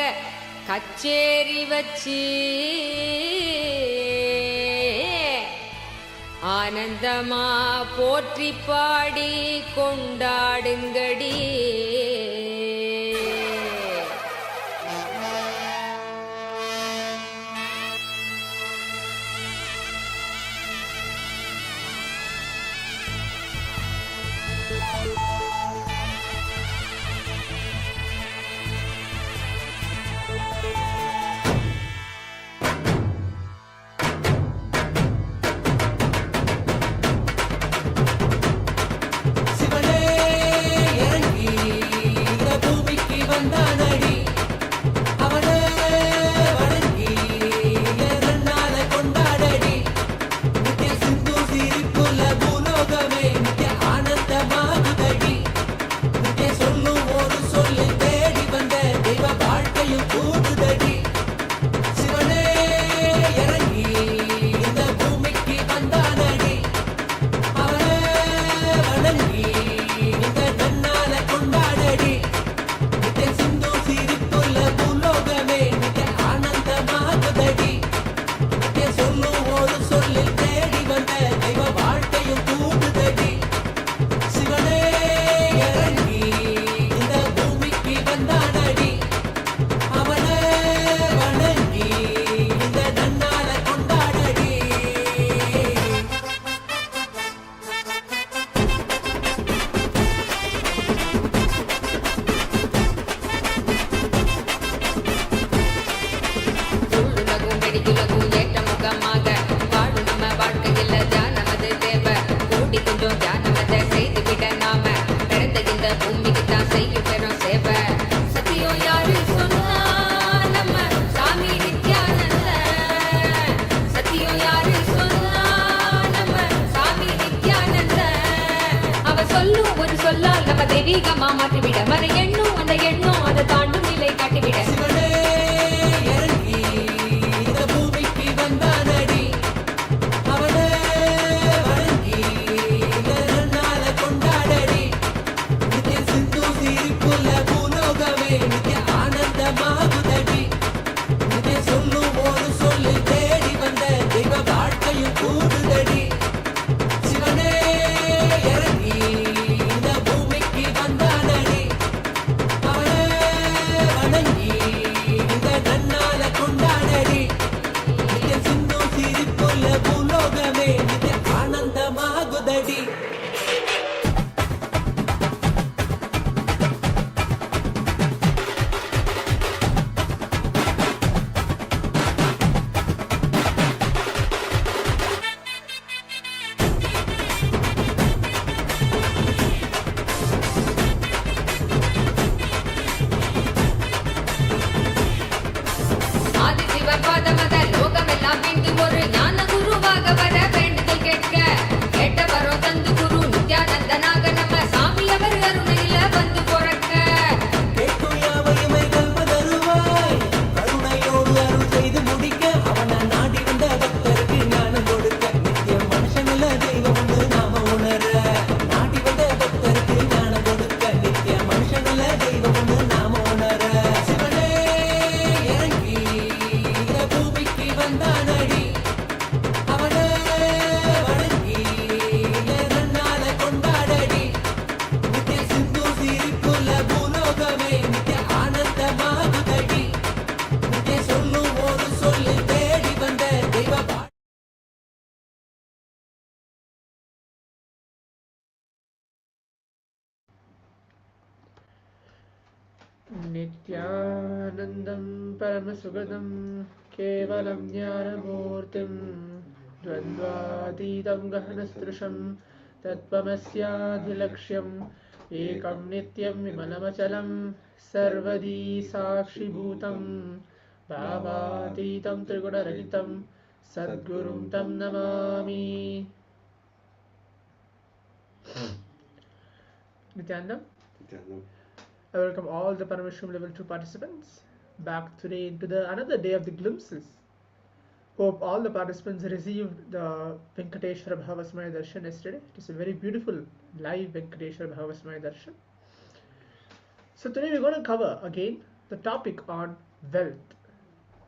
கச்சேரி வச்சு ஆனந்தமா போற்றி பாடி கொண்டாடுங்கடி சிவனே இறங்கி தெய்வீகமா மாற்றிவிட மறை எண்ணும் அந்த எண்ணும் அதை தாண்டும் நிலை காட்டிவிட சிவனே இறங்கி இந்த பூமிக்கு வந்தானடி அவனே வணங்கி இந்த நன்னால கொண்டாடடி நித்திய சிந்து சிரிப்புள்ள பூலோகமே நித்திய ஆனந்தமாகுதடி நித்திய சொல்லும் ஒரு சொல்லு தேடி வந்த தெய்வ வாழ்க்கையும் கூடுதடி சிவனே இறங்கி இந்த பூமிக்கு வந்தானடி அவனே வணங்கி இந்த நன்னால கொண்டாடடி நித்திய சிந்து சிரிப்புள்ள பூலோகமே நித்திய ஆனந்தமாகுதடி ஆதி சிவபாத மத லோகமெல்லாம் மீண்டும் ஒரு ஞான குருவாக வர வேண்டுதல் கேட்க கேட்ட வரம் தந்து குரு நித்யானந்தனாக நம்ம சாமி அவர் அருணையில வந்து பிறக்க கேட்கும் யாவையுமே கல்வதருவாய் கருணையோடு அருள் செய்து முடிக்க அவனை நாடி வந்த பக்தருக்கு ஞானம் கொடுக்க நித்திய மனுஷனில தெய்வம் உண்டு நாம உணர நாடி வந்த பக்தருக்கு ஞானம் கொடுக்க நித்திய மனுஷனில தெய்வம் உண்டு நாம உணர சிவனே இறங்கி இந்த பூமிக்கு வந்தானடி அவனே வணங்கி இந்த நன்னால கொண்டாடடி நித்திய சிந்து சிரிப்புள்ள பூலோகமே நித்திய ஆனந்தமாகுதடி நித்திய சொல்லும் ஒரு சொல்லு தேடி வந்த தெய்வ नित्यानन्दं परमसुगदं केवलं ज्ञानमूर्तिं द्वन्द्वातीतं गहनस्पृशं तत्त्वमस्याधिलक्ष्यम् एकं नित्यं विमलमचलं सर्वदी साक्षिभूतं भावातीतं त्रिगुणरहितं सद्गुरुं तं Namami. Nityanandam. I welcome all the Paramashivoham Level 2 participants back today into another day of the glimpses. Hope all the participants received the Venkateshwara Bhavasmaya Darshan yesterday. It is a very beautiful live Venkateshwara Bhavasmaya Darshan. So today we're going to cover again the topic on wealth.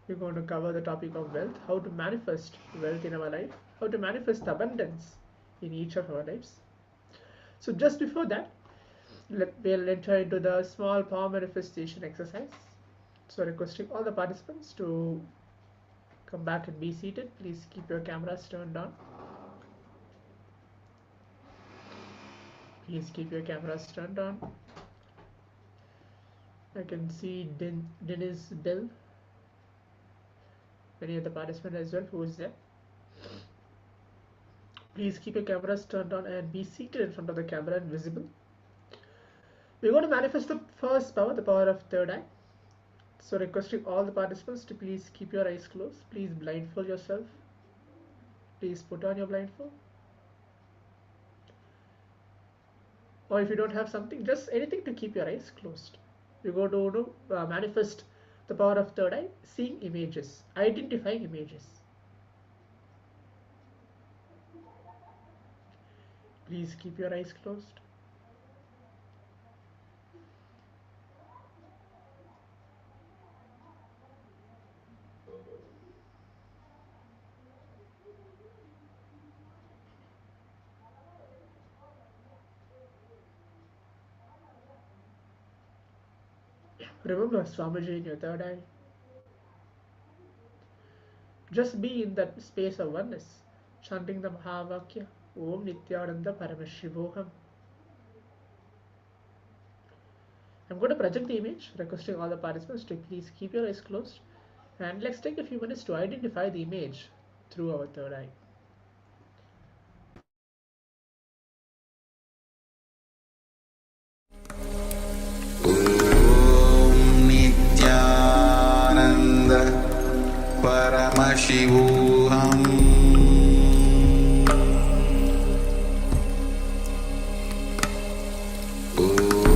We're going to cover the topic of wealth, how to manifest wealth in our life, how to manifest abundance in each of our lives. So just before that, we'll enter into the small power manifestation exercise. So requesting all the participants to come back and be seated. Please keep your cameras turned on. Please keep your cameras turned on. I can see Dennis Bill, many of the participants as well who is there. Please keep your cameras turned on and be seated in front of the camera and visible. We're going to manifest the first power, the power of third eye. So requesting all the participants to please keep your eyes closed. Please blindfold yourself. Please put on your blindfold. Or if you don't have something, just anything to keep your eyes closed. We're going to manifest the power of third eye, seeing images, identifying images. Please keep your eyes closed. Remember Swamiji in your third eye. Just be in that space of oneness, chanting the Mahavakya, Om Nityananda Paramashivoham. I'm going to project the image, requesting all the participants to please keep your eyes closed, and let's take a few minutes to identify the image through our third eye. Paramashivoham Om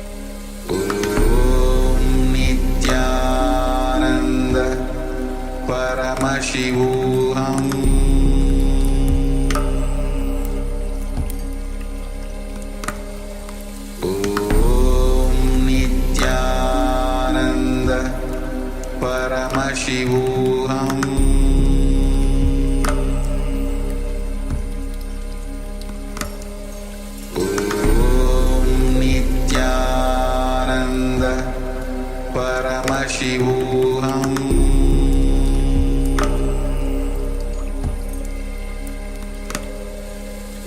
Paramashivoham Om Nityananda Paramashivoham Paramashivoham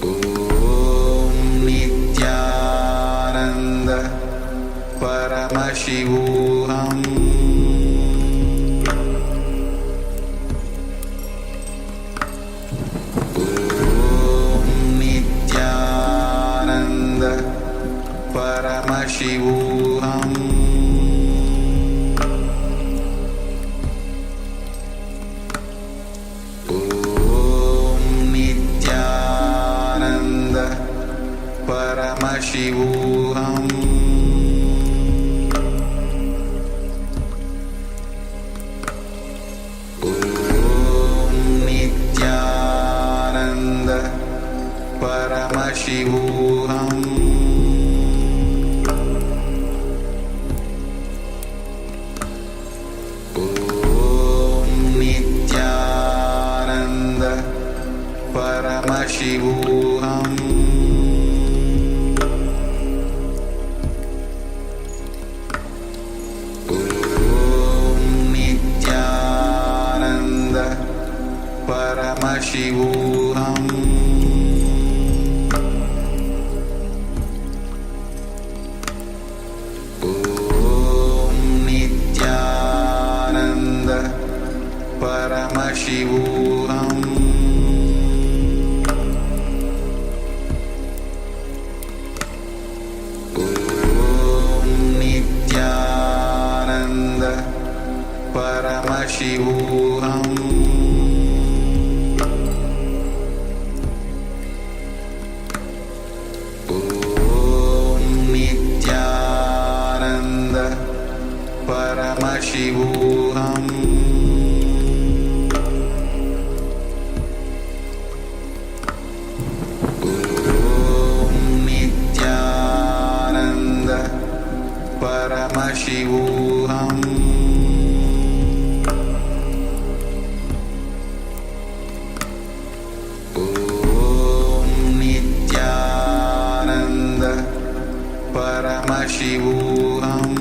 Om Nityananda Paramashivoham Om Nityananda Paramashivoham Paramashivoham Om Nityananda Paramashivoham Om Nityananda Paramashivoham Paramashivoham Om Nityananda Paramashivoham Om Nityananda Paramashivoham Paramashivoham Om Nityananda Paramashivoham Om Nityananda Paramashivoham Paramashivoham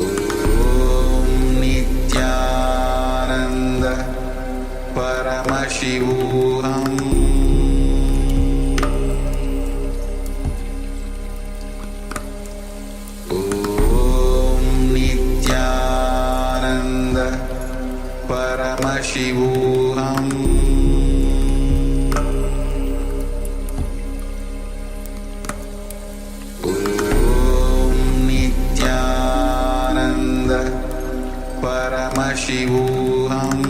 Om Nityananda Paramashivoham Om Nityananda Paramashivoham Paramashivoham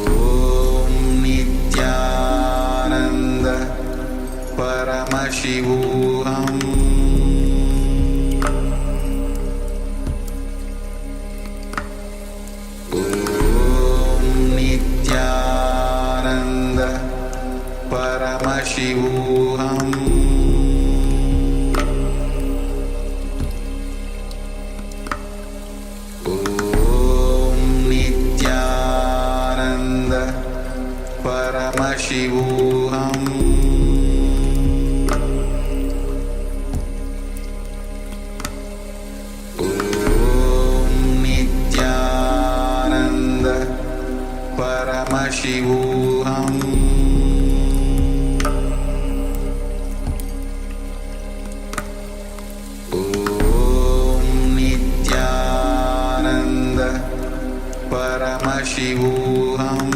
Om Nityananda Paramashivoham Om Nityananda Paramashivoham Paramashivoham Om Nityananda Paramashivoham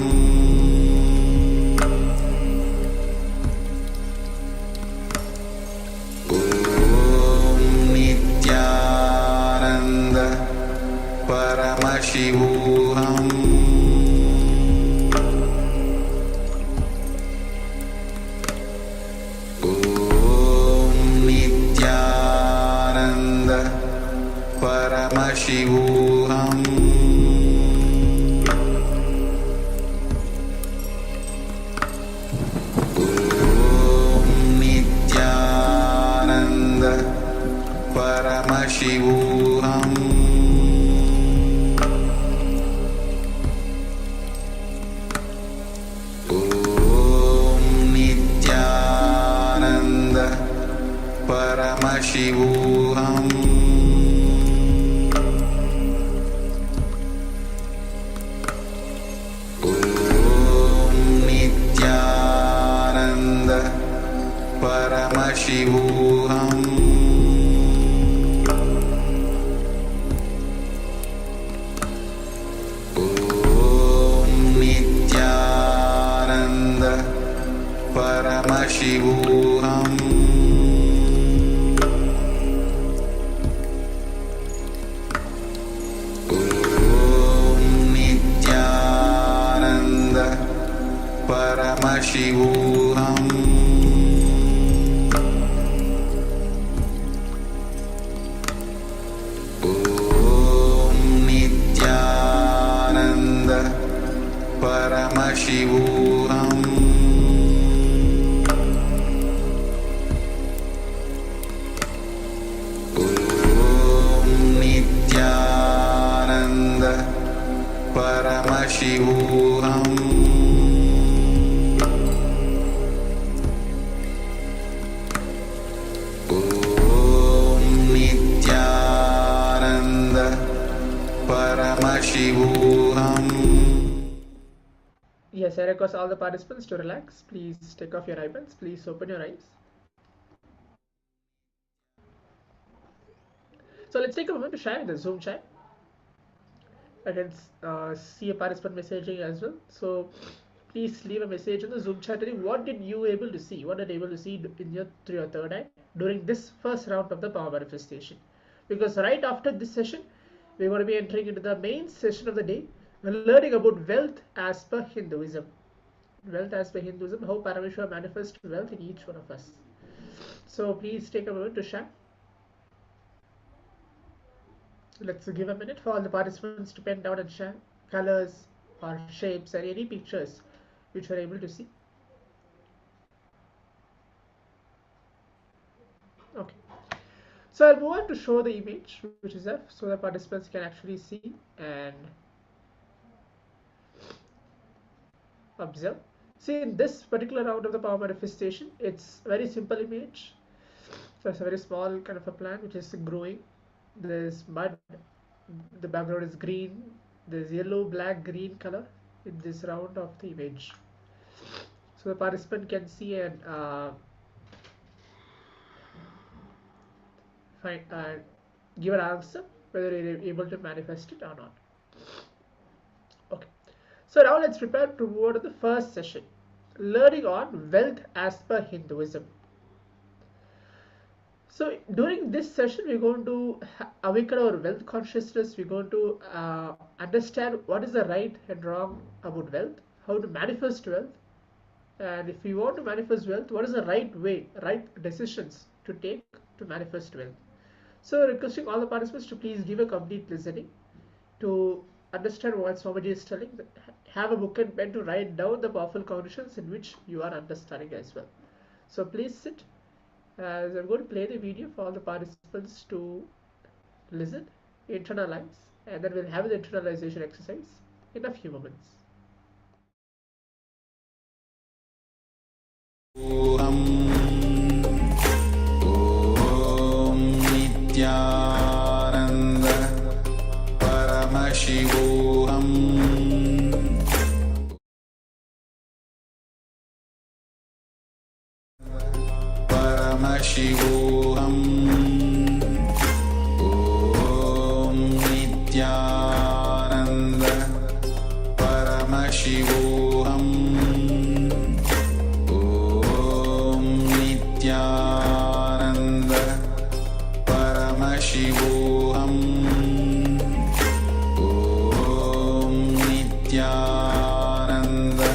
Om Nityananda Paramashivoham Paramashivoham Om Nityananda Paramashivoham Om Nityananda Paramashivoham Om Nityananda Paramashivoham Om Nityananda Paramashivoham Om Nityananda Paramashivoham Om Nityananda Paramashivoham. Yes, I request all the participants to relax. Please take off your ribbons. Please open your eyes. So let's take a moment to share the Zoom chat. I can see a participant messaging as well. So please leave a message in the Zoom chat telling what did you able to see, what did you able to see in your through your third eye during this first round of the power manifestation. Because right after this session, we're going to be entering into the main session of the day, learning about wealth as per Hinduism. Wealth as per Hinduism, how Paramashiva manifests wealth in each one of us. So please take a moment to share. Let's give a minute for all the participants to pen down and share colors or shapes or any pictures which are able to see. Okay. So I'll move on to show the image which is there so the participants can actually see and observe. See, in this particular round of the power manifestation, it's a very simple image. So it's a very small kind of a plant which is growing. There's mud, the background is green, there's yellow, black, green color in this round of the image. So the participant can see and give an answer whether you're able to manifest it or not. Okay, so now let's prepare to move on to the first session, learning on wealth as per Hinduism. So during this session, we're going to awaken our wealth consciousness. We're going to understand what is the right and wrong about wealth, how to manifest wealth, and if we want to manifest wealth, what is the right way, right decisions to take to manifest wealth. So requesting all the participants to please give a complete listening to understand what Swamiji is telling. Have a book and pen to write down the powerful conditions in which you are understanding as well. So please sit. As I'm going to play the video for all the participants to listen, internalize, and then we'll have the internalization exercise in a few moments. Om Nityananda Paramashivoham Paramashivoham Om Nityananda Paramashivoham Om Nityananda Paramashivoham Om Nityananda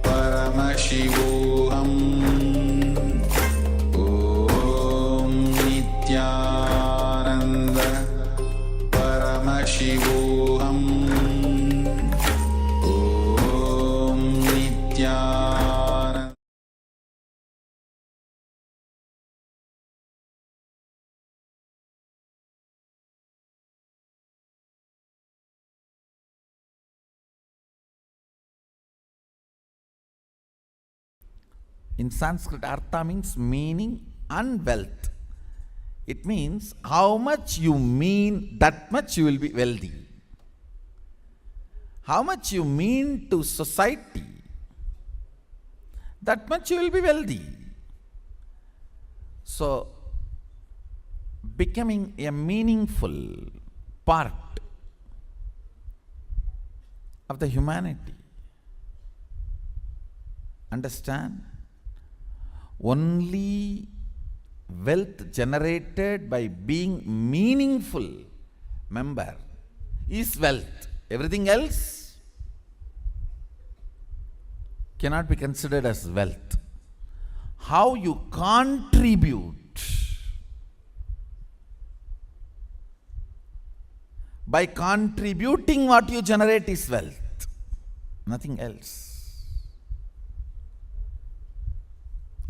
Paramashivoham Om Nityananda Paramashivoham Om Nityananda. In Sanskrit, artha means meaning and wealth. It means how much you mean, that much you will be wealthy. How much you mean to society, that much you will be wealthy. So, becoming a meaningful part of the humanity. Understand? Only wealth generated by being meaningful member is wealth. Everything else cannot be considered as wealth. How you contribute by contributing what you generate is wealth, nothing else.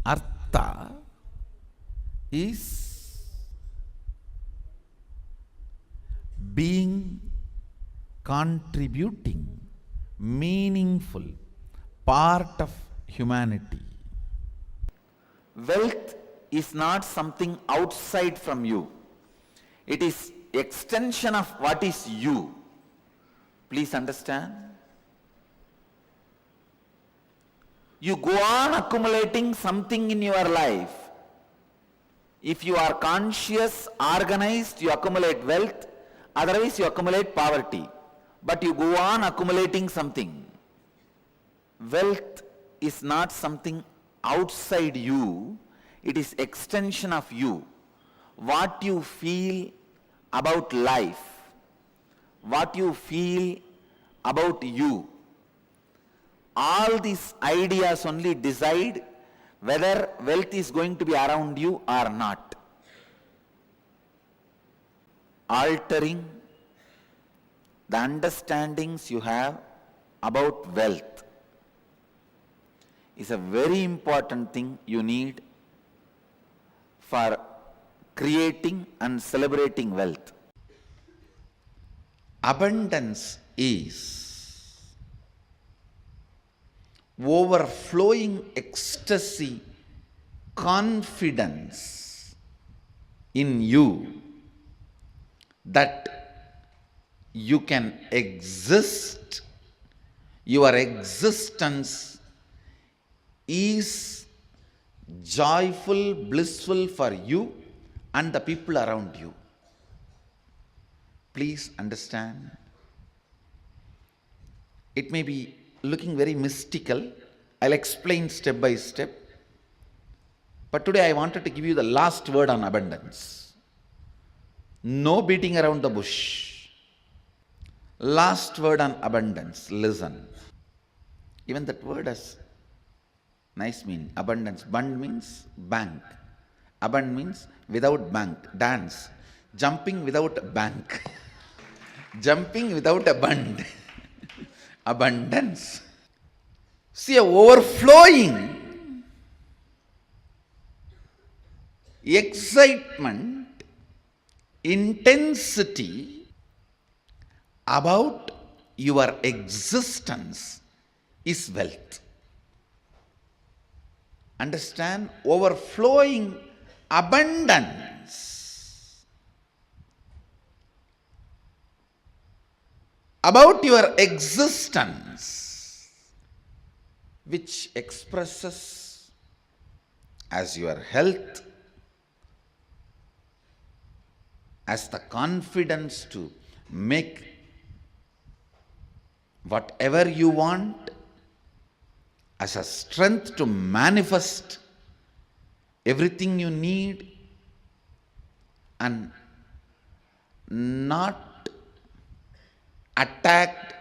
Artha is being contributing, meaningful part of humanity. Wealth is not something outside from you. It is extension of what is you. Please understand. You go on accumulating something in your life. If you are conscious, organized, you accumulate wealth. Otherwise, you accumulate poverty. But you go on accumulating something. Wealth is not something outside you. It is extension of you. What you feel about life, what you feel about you, all these ideas only decide whether wealth is going to be around you or not. Altering the understandings you have about wealth is a very important thing you need for creating and celebrating wealth. Abundance is overflowing ecstasy, confidence in you that you can exist, your existence is joyful, blissful for you and the people around you. Please understand. It may be looking very mystical. I'll explain step by step. But today I wanted to give you the last word on abundance. No beating around the bush. Last word on abundance. Listen. Even that word has nice meaning. Abundance. Bund means bank. Abund means without bank. Dance. Jumping without a bank. Jumping without a bund. Abundance. See, a overflowing excitement, intensity about your existence is wealth. Understand? Overflowing abundance about your existence, which expresses as your health, as the confidence to make whatever you want, as a strength to manifest everything you need, and not attacked,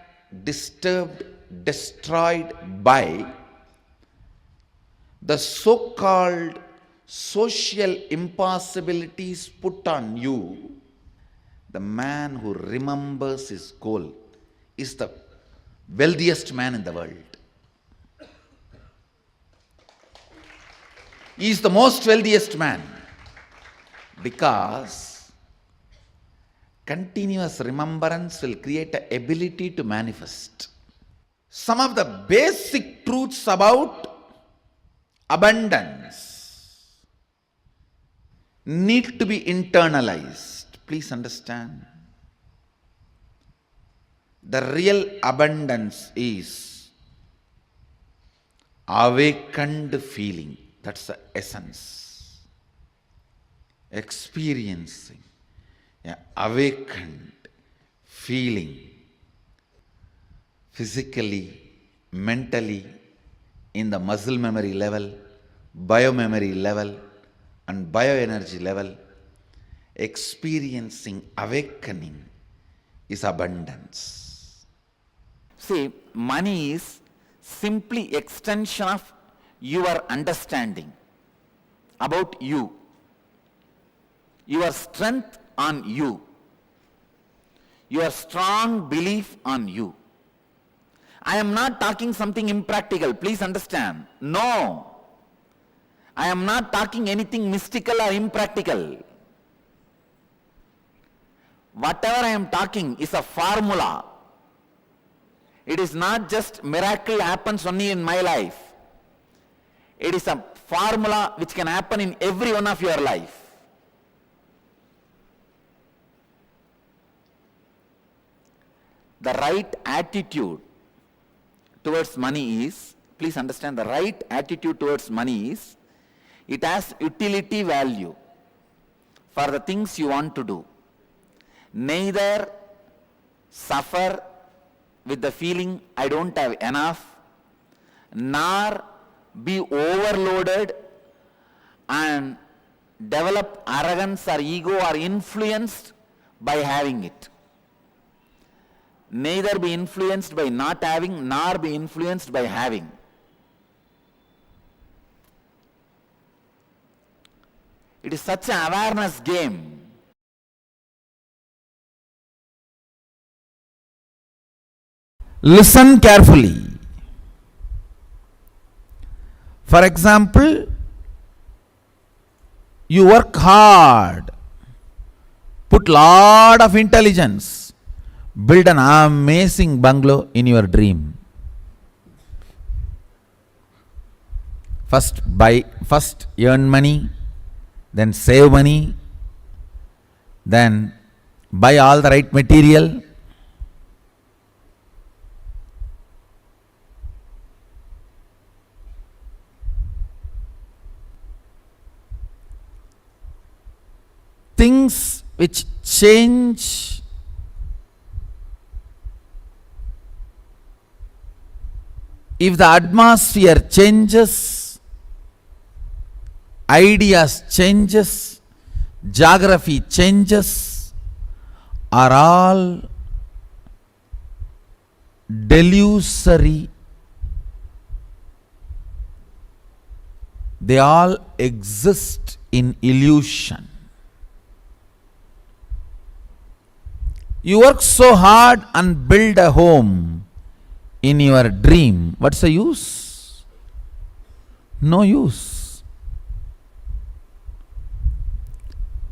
disturbed, destroyed by the so-called social impossibilities put on you. The man who remembers his goal is the wealthiest man in the world. He is the most wealthiest man because continuous remembrance will create an ability to manifest. Some of the basic truths about abundance. need to be internalized. Please understand. The real abundance is awakened feeling. That's the essence. Experiencing awakened feeling physically, mentally, in the muscle memory level, biomemory level, and bioenergy level. Experiencing awakening is abundance. See, money is simply extension of your understanding about you, your strength on you, your strong belief on you. I am not talking something impractical, please understand. No. I am not talking anything mystical or impractical. Whatever I am talking is a formula. It is not just miracle happens only in my life. It is a formula which can happen in every one of your life. The right attitude towards money is, please understand, the right attitude towards money is, it has utility value for the things you want to do. Neither suffer with the feeling I don't have enough, nor be overloaded and develop arrogance or ego or influenced by having it. Neither be influenced by not having, nor be influenced by having. It is such an awareness game. Listen carefully. For example, you work hard, put lot of intelligence, build an amazing bungalow in your dream. First earn money, then save money, then buy all the right material. Things which change if the atmosphere changes, ideas changes, geography changes, are all delusory. They all exist in illusion. You work so hard and build a home in your dream. What's the use? No use.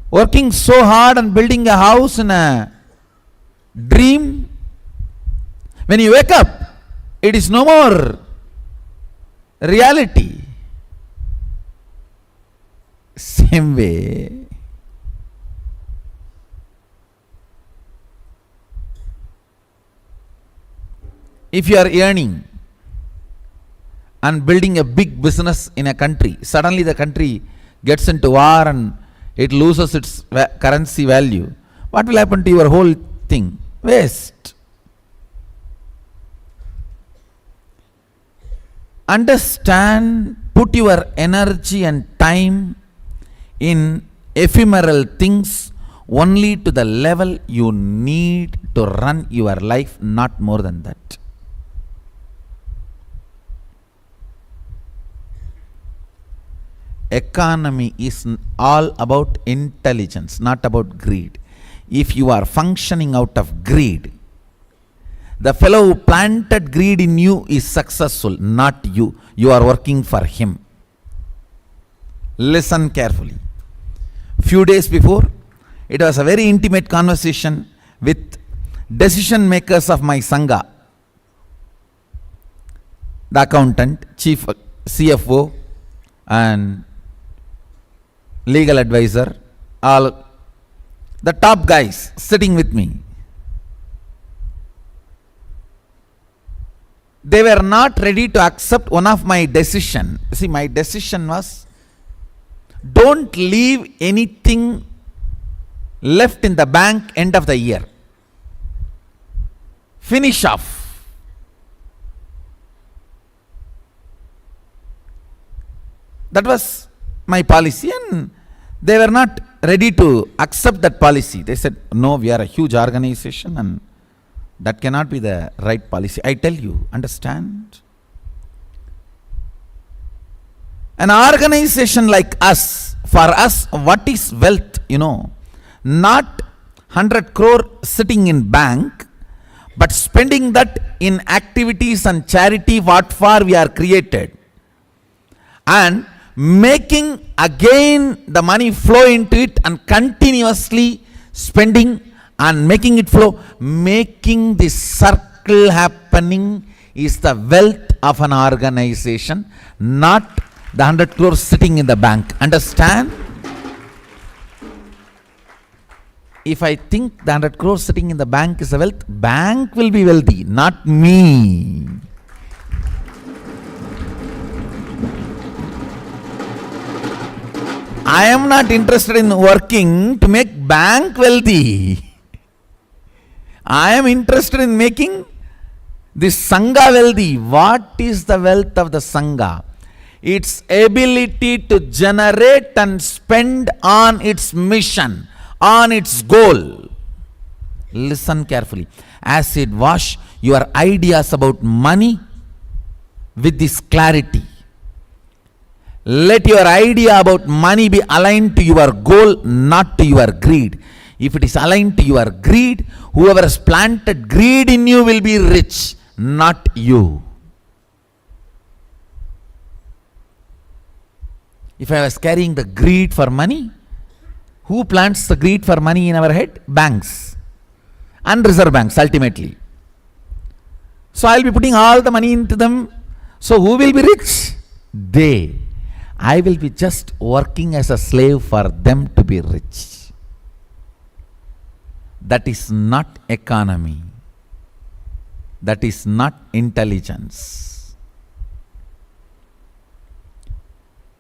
Working so hard and building a house in a dream, when you wake up, it is no more reality. Same way, if you are earning and building a big business in a country, suddenly the country gets into war and it loses its currency value, what will happen to your whole thing? Waste. Understand, put your energy and time in ephemeral things only to the level you need to run your life, not more than that. Economy is all about intelligence, not about greed. If you are functioning out of greed, the fellow who planted greed in you is successful, not you. You are working for him. Listen carefully. Few days before, it was a very intimate conversation with decision makers of my Sangha, the accountant, chief CFO and legal advisor all the top guys sitting with me, they were not ready to accept one of my decision. See, my decision was, don't leave anything left in the bank end of the year. Finish off. That was my policy, and they were not ready to accept that policy. They said, no, we are a huge organization and that cannot be the right policy. I tell you, understand? An organization like us, for us, what is wealth? Not 100 crore sitting in bank, but spending that in activities and charity what for we are created, and making again the money flow into it and continuously spending and making it flow, making this circle happening is the wealth of an organization, not the 100 crores sitting in the bank. Understand? If I think the 100 crores sitting in the bank is a wealth, bank will be wealthy, not me. I am not interested in working to make bank wealthy. I am interested in making this Sangha wealthy. What is the wealth of the Sangha? Its ability to generate and spend on its mission, on its goal. Listen carefully. Acid wash your ideas about money with this clarity. Let your idea about money be aligned to your goal, not to your greed. If it is aligned to your greed, whoever has planted greed in you will be rich, not you. If I was carrying the greed for money, who plants the greed for money in our head? Banks and reserve banks ultimately. So I will be putting all the money into them. So who will be rich? They. I will be just working as a slave for them to be rich. That is not economy. That is not intelligence.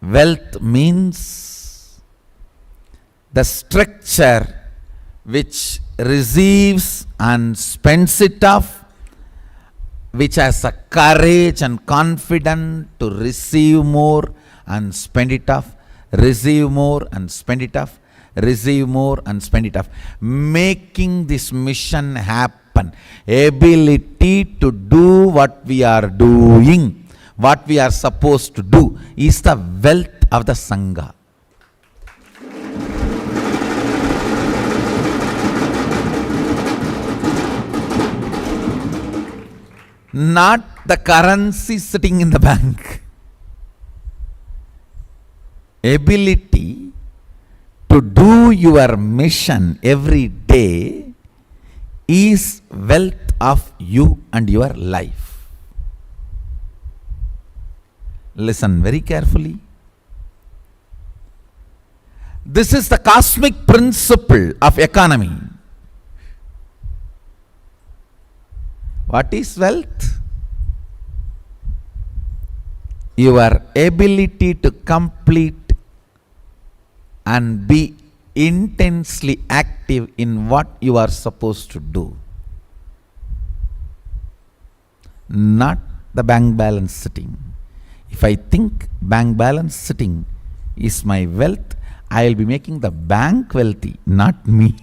Wealth means the structure which receives and spends it off, which has a courage and confidence to receive more and spend it off, receive more and spend it off, receive more and spend it off. Making this mission happen. Ability to do what we are doing, what we are supposed to do, is the wealth of the Sangha. Not the currency sitting in the bank. Ability to do your mission every day is wealth of you and your life. Listen very carefully. This is the cosmic principle of economy. What is wealth? Your ability to complete and be intensely active in what you are supposed to do. Not the bank balance sitting. If I think bank balance sitting is my wealth, I will be making the bank wealthy, not me.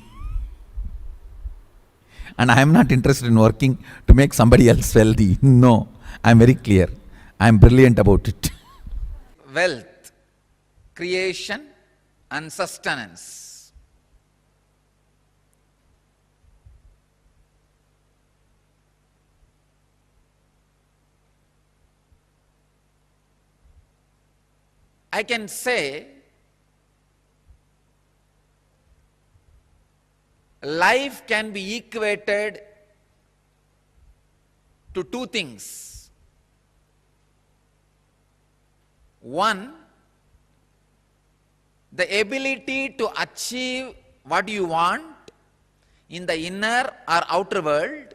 And I am not interested in working to make somebody else wealthy. No, I am very clear. I am brilliant about it. Wealth, creation and sustenance. I can say life can be equated to two things. One, the ability to achieve what you want in the inner or outer world,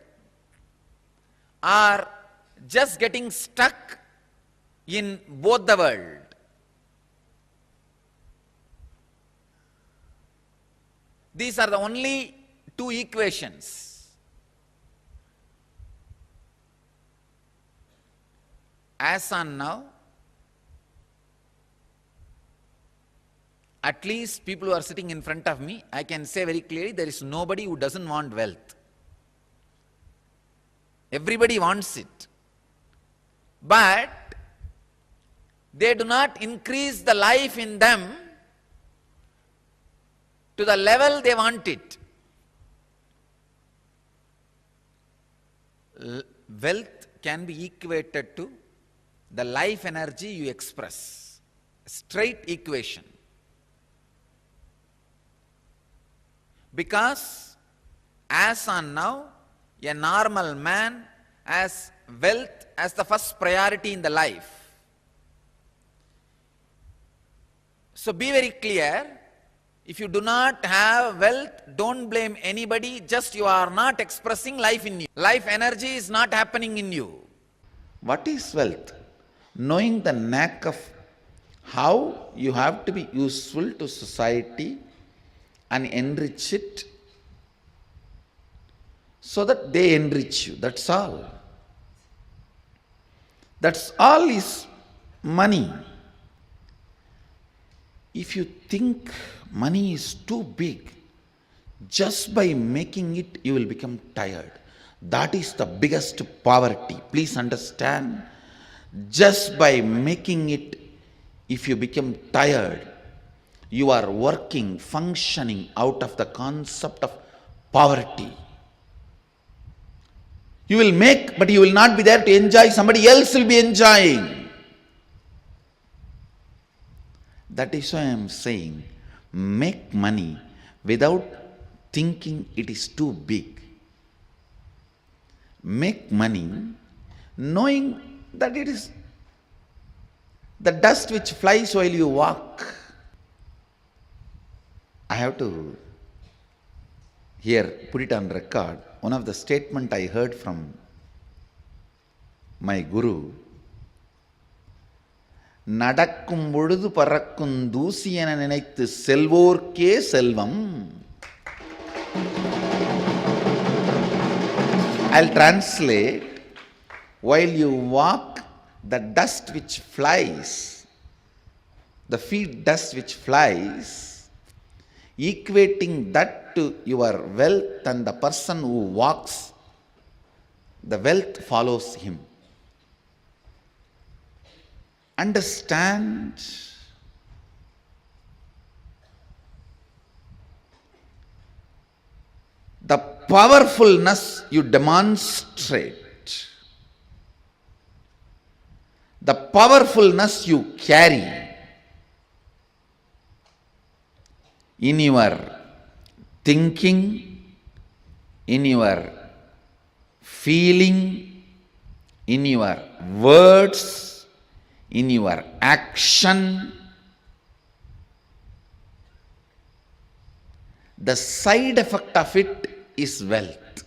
or just getting stuck in both the world. These are the only two equations. As on now, at least people who are sitting in front of me, I can say very clearly, there is nobody who doesn't want wealth. Everybody wants it. But they do not increase the life in them to the level they want it. Wealth can be equated to the life energy you express. Straight equation. Because as on now, a normal man has wealth as the first priority in the life. So be very clear, if you do not have wealth, don't blame anybody, just you are not expressing life in you. Life energy is not happening in you. What is wealth? Knowing the knack of how you have to be useful to society and enrich it so that they enrich you. That's all. That's all is money. If you think money is too big, just by making it you will become tired. That is the biggest poverty. Please understand, just by making it, if you become tired, you are working, functioning out of the concept of poverty. You will make, but you will not be there to enjoy, somebody else will be enjoying. That is why I am saying, make money without thinking it is too big. Make money knowing that it is the dust which flies while you walk. I have to here put it on record. One of the statement I heard from my guru, நடக்கும் பொழுது பறக்கும் தூசி என நினைத்து செல்வோர்க்கே செல்வம். I'll translate. While you walk, the dust which flies, the feet dust which flies, equating that to your wealth, and the person who walks, the wealth follows him. Understand, the powerfulness you demonstrate, the powerfulness you carry in your thinking, in your feeling, in your words, in your action, the side effect of it is wealth.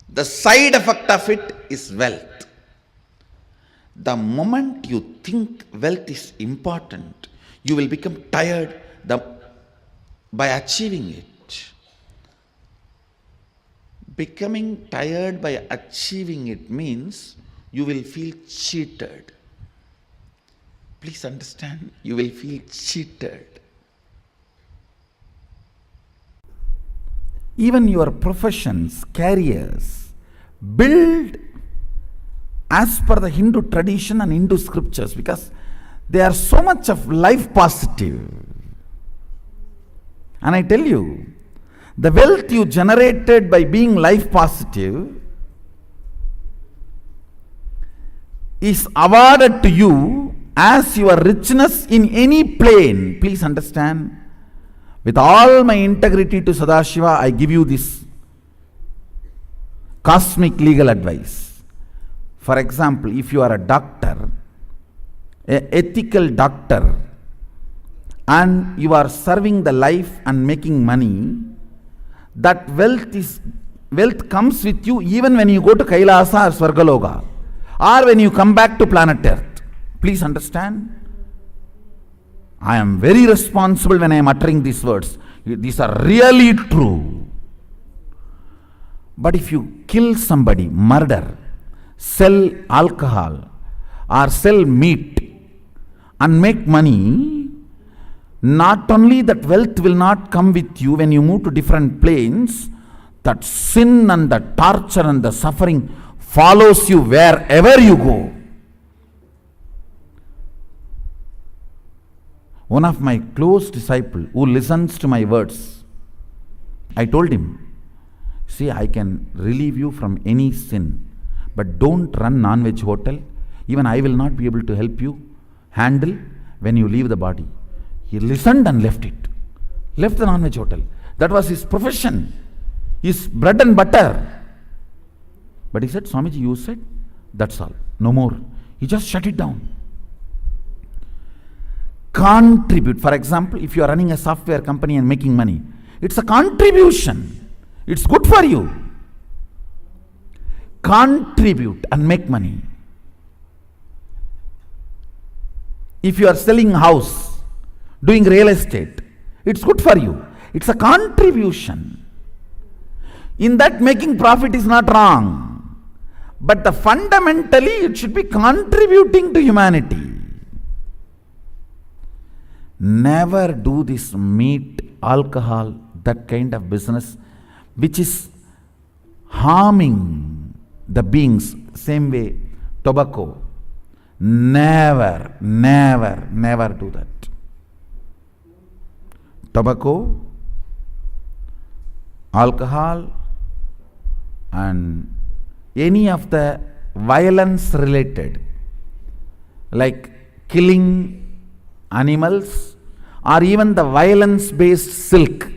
The side effect of it is wealth. The moment you think wealth is important, you will become tired by achieving it. Becoming tired by achieving it means you will feel cheated. Please understand, you will feel cheated. Even your professions, careers, build as per the Hindu tradition and Hindu scriptures, because they are so much of life positive. And I tell you, the wealth you generated by being life positive is awarded to you as your richness in any plane. Please understand, with all my integrity to Sadashiva, I give you this cosmic legal advice. For example, if you are a doctor, an ethical doctor, and you are serving the life and making money, that wealth comes with you even when you go to Kailasa or Swargaloka, or when you come back to planet Earth. Please understand. I am very responsible when I am uttering these words. These are really true. But if you kill somebody, murder, sell alcohol, or sell meat and make money, not only that wealth will not come with you when you move to different planes, that sin and the torture and the suffering follows you wherever you go. One of my close disciples who listens to my words, I told him, see, I can relieve you from any sin, but don't run non-veg hotel. Even I will not be able to help you handle when you leave the body. He listened and left it. Left the non-veg hotel. That was his profession, his bread and butter. But he said, Swamiji, you said, that's all. No more. He just shut it down. Contribute. For example, if you are running a software company and making money, it's a contribution. It's good for you. Contribute and make money. If you are selling a house, doing real estate, it's good for you. It's a contribution. In that, making profit is not wrong. But fundamentally, it should be contributing to humanity. Never do this meat, alcohol, that kind of business which is harming the beings. Same way, tobacco. Never, never, never do that. Tobacco, alcohol, and any of the violence related, like killing animals, or even the violence based silk,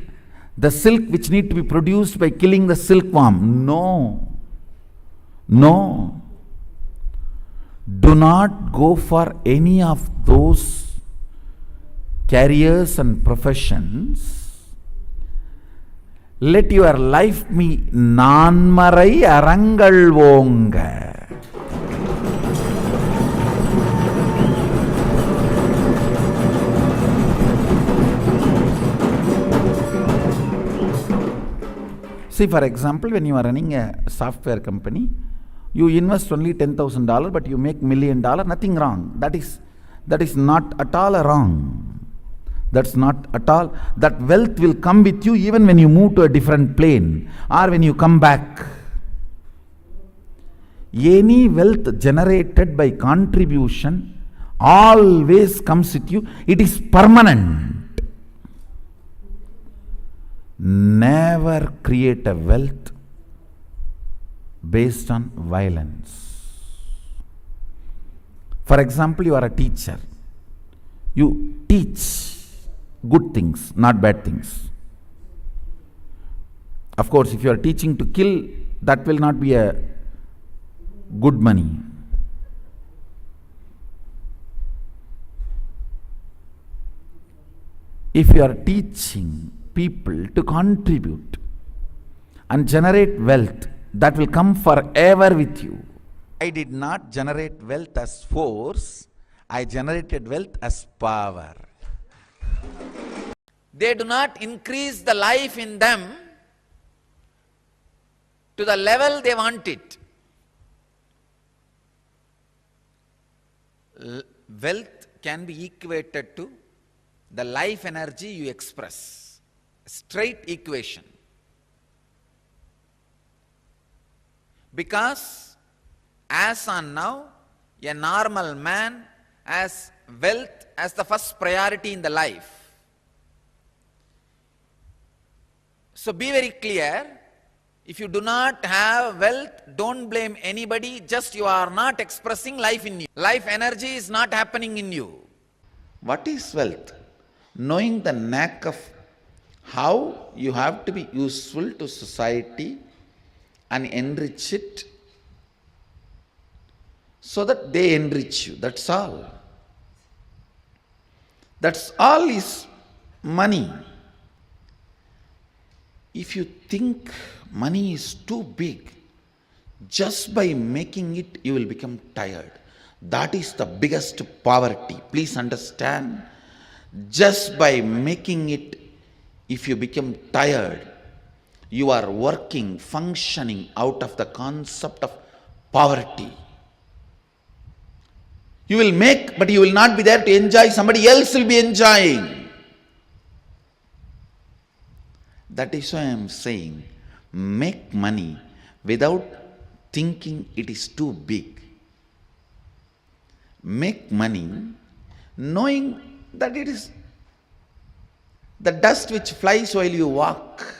the silk which need to be produced by killing the silkworm. No. No. Do not go for any of those careers and professions. Let your life be nanmarai arangal vonga. See, for example, when you are running a software company, you invest only $10,000, but you make $1 million, nothing wrong. That is not at all wrong. That's not at all. That wealth will come with you even when you move to a different plane or when you come back. Any wealth generated by contribution always comes with you. It is permanent. Never create a wealth based on violence. For example, you are a teacher. You teach good things, not bad things. Of course, if you are teaching to kill, that will not be a good money. If you are teaching people to contribute and generate wealth, that will come forever with you. I did not generate wealth as force, I generated wealth as power. They do not increase the life in them to the level they want it. Wealth can be equated to the life energy you express. Straight equation. Because as on now, a normal man has wealth as the first priority in the life. So be very clear, if you do not have wealth, don't blame anybody, just you are not expressing life in you. Life energy is not happening in you. What is wealth? Knowing the knack of how you have to be useful to society and enrich it so that they enrich you, that's all. That's all is money. If you think money is too big, just by making it, you will become tired. That is the biggest poverty. Please understand. Just by making it, if you become tired, you are working, functioning out of the concept of poverty. You will make, but you will not be there to enjoy. Somebody else will be enjoying. That is why I am saying, make money without thinking it is too big. Make money knowing that it is the dust which flies while you walk.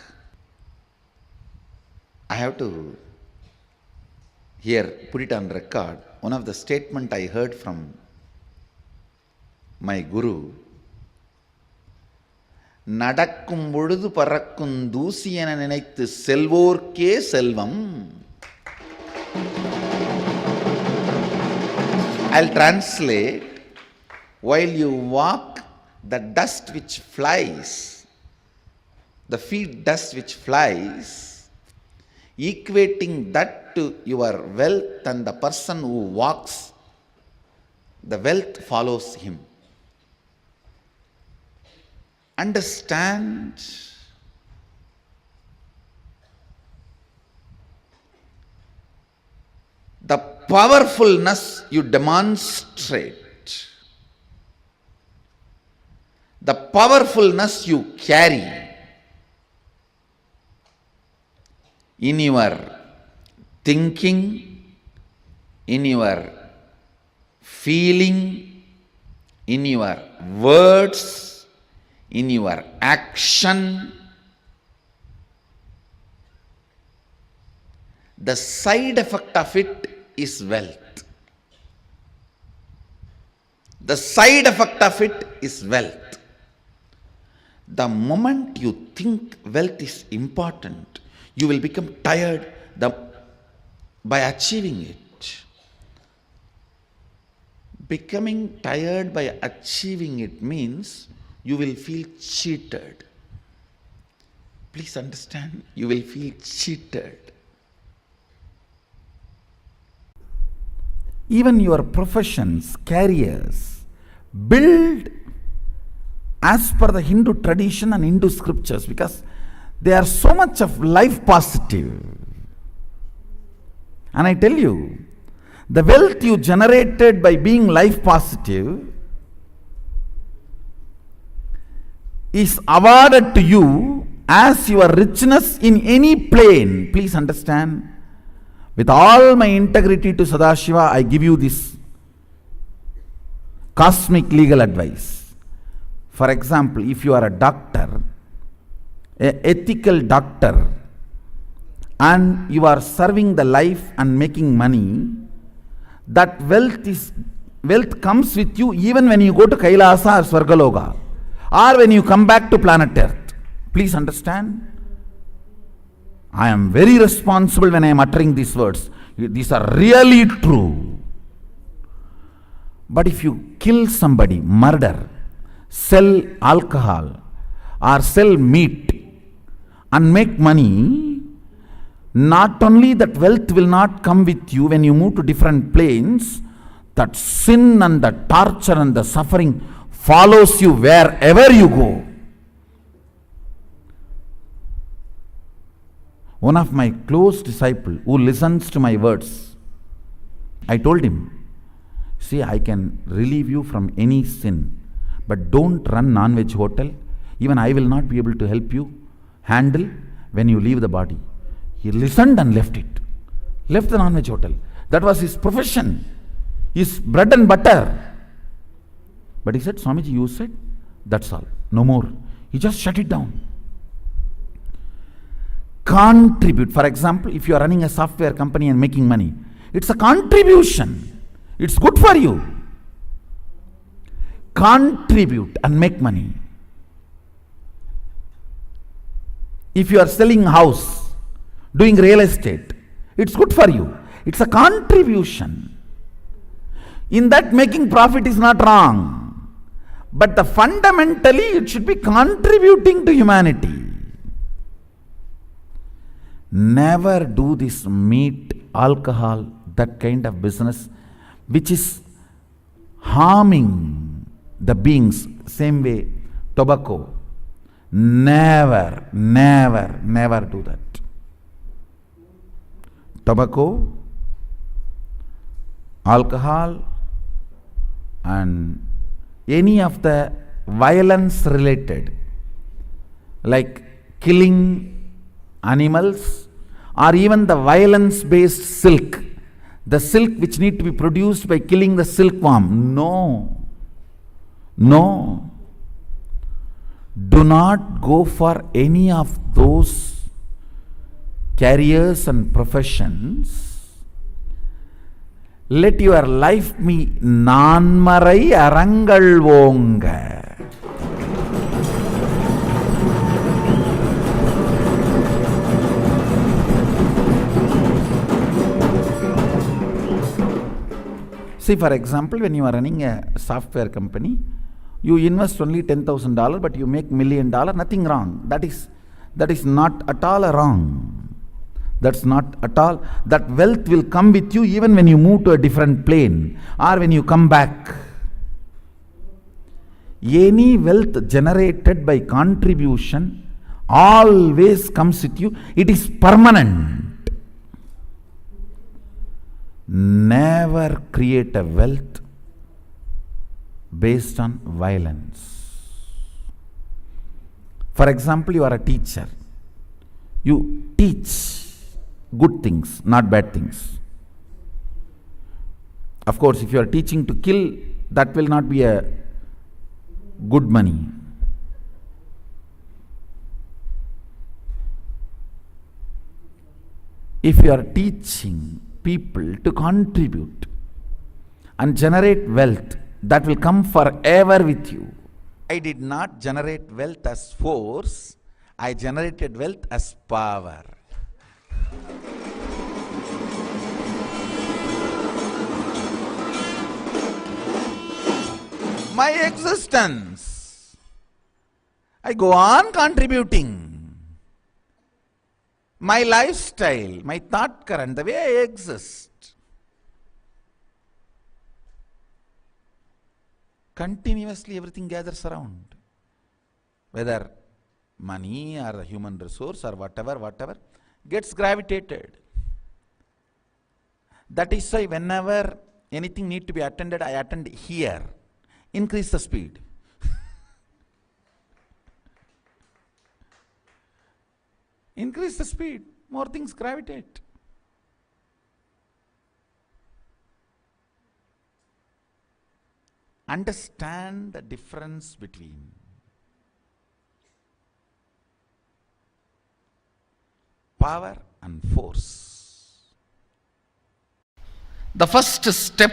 I have to here put it on record. One of the statement I heard from my guru, நடக்கும் பொழுது பறக்கும் தூசி என நினைத்து செல்வோர்க்கே செல்வம். I'll translate. While you walk, the dust which flies, the feet dust which flies, equating that to your wealth, and the person who walks, the wealth follows him. Understand? The powerfulness you demonstrate, the powerfulness you carry in your thinking, in your feeling, in your words, in your action, the side effect of it is wealth. The side effect of it is wealth. The moment you think wealth is important, you will become tired by achieving it. Becoming tired by achieving it means you will feel cheated. Please understand, you will feel cheated. Even your professions, careers, build as per the Hindu tradition and Hindu scriptures, because they are so much of life positive. And I tell you, the wealth you generated by being life positive is awarded to you as your richness in any plane. Please understand. With all my integrity to Sadashiva, I give you this cosmic legal advice. For example, if you are a doctor, an ethical doctor, and you are serving the life and making money, that wealth comes with you even when you go to Kailasa or Swargaloka, or when you come back to planet Earth. Please understand. I am very responsible when I am uttering these words. These are really true. But if you kill somebody, murder, sell alcohol, or sell meat and make money, not only that wealth will not come with you when you move to different planes, that sin and the torture and the suffering follows you wherever you go. One of my close disciples who listens to my words, I told him, see, I can relieve you from any sin, but don't run non-veg hotel. Even I will not be able to help you handle when you leave the body. He listened and left it. Left the non-veg hotel. That was his profession, his bread and butter. But he said, Swamiji, you said, that's all, no more. He just shut it down. Contribute. For example, if you are running a software company and making money, it's a contribution. It's good for you. Contribute and make money. If you are selling house, doing real estate, it's good for you. It's a contribution. In that, making profit is not wrong. But fundamentally it should be contributing to humanity. Never do this meat, alcohol, that kind of business which is harming the beings. Same way, tobacco. Never, never, never do that. Tobacco, alcohol, and any of the violence related, like killing animals, or even the violence based silk, the silk which need to be produced by killing the silkworm. No, no, do not go for any of those careers and professions. Let your life be nanmarai arangal vonga. See, for example, when you are running a software company, you invest only $10,000, but you make $1 million, nothing wrong. That is not at all wrong. That's not at all. That wealth will come with you even when you move to a different plane or when you come back. Any wealth generated by contribution always comes with you. It is permanent. Never create a wealth based on violence. For example, you are a teacher. You teach good things, not bad things. Of course, if you are teaching to kill, that will not be a good money. If you are teaching people to contribute and generate wealth, that will come forever with you. I did not generate wealth as force, I generated wealth as power. My existence, I go on contributing. My lifestyle, my thought current, the way I exist, continuously everything gathers around. Whether money or the human resource or whatever gets gravitated. That is why whenever anything need to be attended, I attend here. Increase the speed. Increase the speed, more things gravitate. Understand the difference between power and force. The first step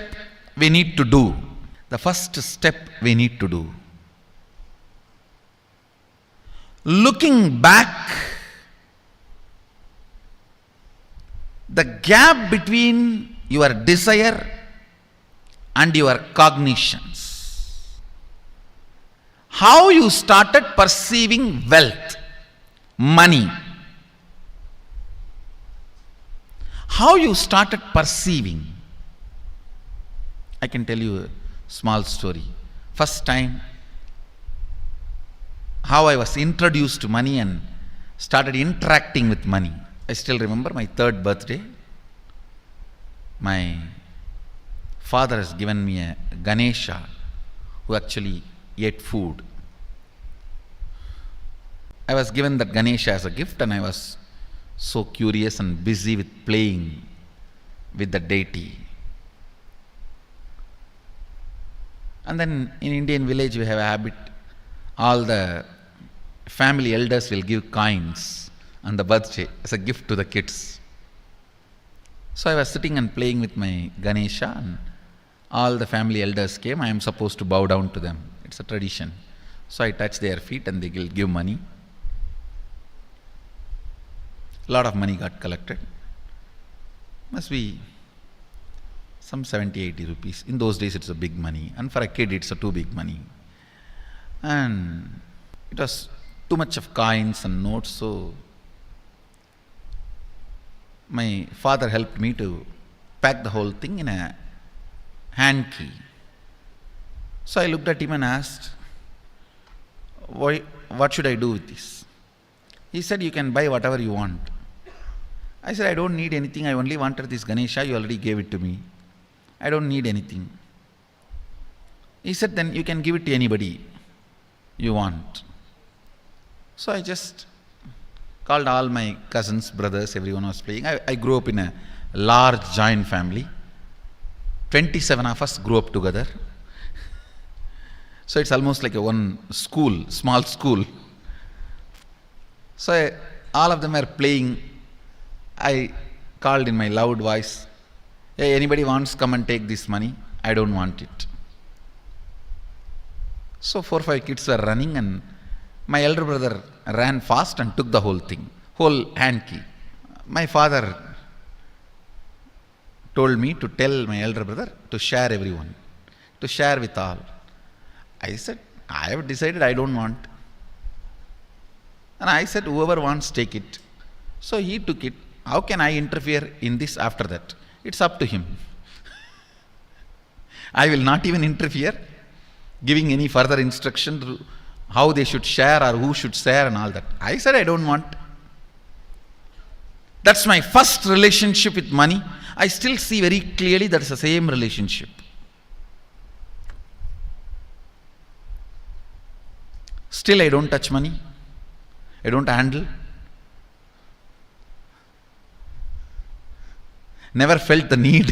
we need to do, looking back, the gap between your desire and your cognitions. How you started perceiving wealth, money. How you started perceiving. I can tell you a small story. First time, how I was introduced to money and started interacting with money. I still remember my 3rd birthday. My father has given me a Ganesha who actually ate food. I was given that Ganesha as a gift and I was so curious and busy with playing with the deity. And then in Indian village we have a habit, all the family elders will give coins on the birthday as a gift to the kids. So I was sitting and playing with my Ganesha and all the family elders came. I am supposed to bow down to them. It's a tradition. So I touch their feet and they will give money. A lot of money got collected. Must be some 70-80 rupees. In those days it's a big money, and for a kid it's a too big money. And it was too much of coins and notes, so my father helped me to pack the whole thing in a hand key. So I looked at him and asked, what should I do with this? He said, you can buy whatever you want. I said, I don't need anything. I only wanted this Ganesha. You already gave it to me. I don't need anything. He said, then you can give it to anybody you want. So I just called all my cousins, brothers, everyone was playing. I grew up in a large joint family. 27 of us grew up together. So it's almost like a one school, small school. So all of them are playing. I called in my loud voice, hey, anybody wants, come and take this money. I don't want it. So 4 or 5 kids were running, and my elder brother ran fast and took the whole thing, whole hand key. My father told me to tell my elder brother to share everyone, to share with all. I said, I have decided I don't want. And I said, whoever wants, take it. So he took it. How can I interfere in this after that? It's up to him. I will not even interfere, giving any further instruction to how they should share or who should share and all that. I said, I don't want. That's my first relationship with money. I still see very clearly that it's the same relationship. Still, I don't touch money. I don't handle. Never felt the need.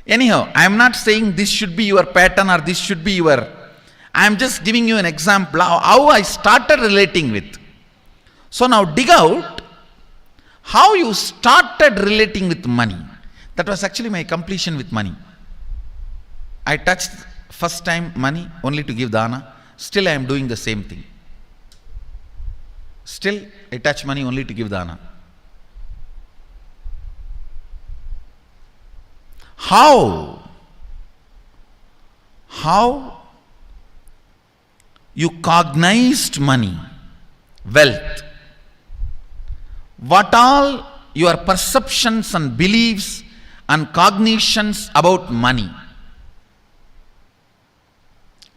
Anyhow, I am not saying this should be your pattern or this should be your... I am just giving you an example of how I started relating with. So now dig out how you started relating with money. That was actually my completion with money. I touched first time money only to give dana. Still I am doing the same thing. Still I touch money only to give dana. How you cognized money, wealth, what all your perceptions and beliefs and cognitions about money.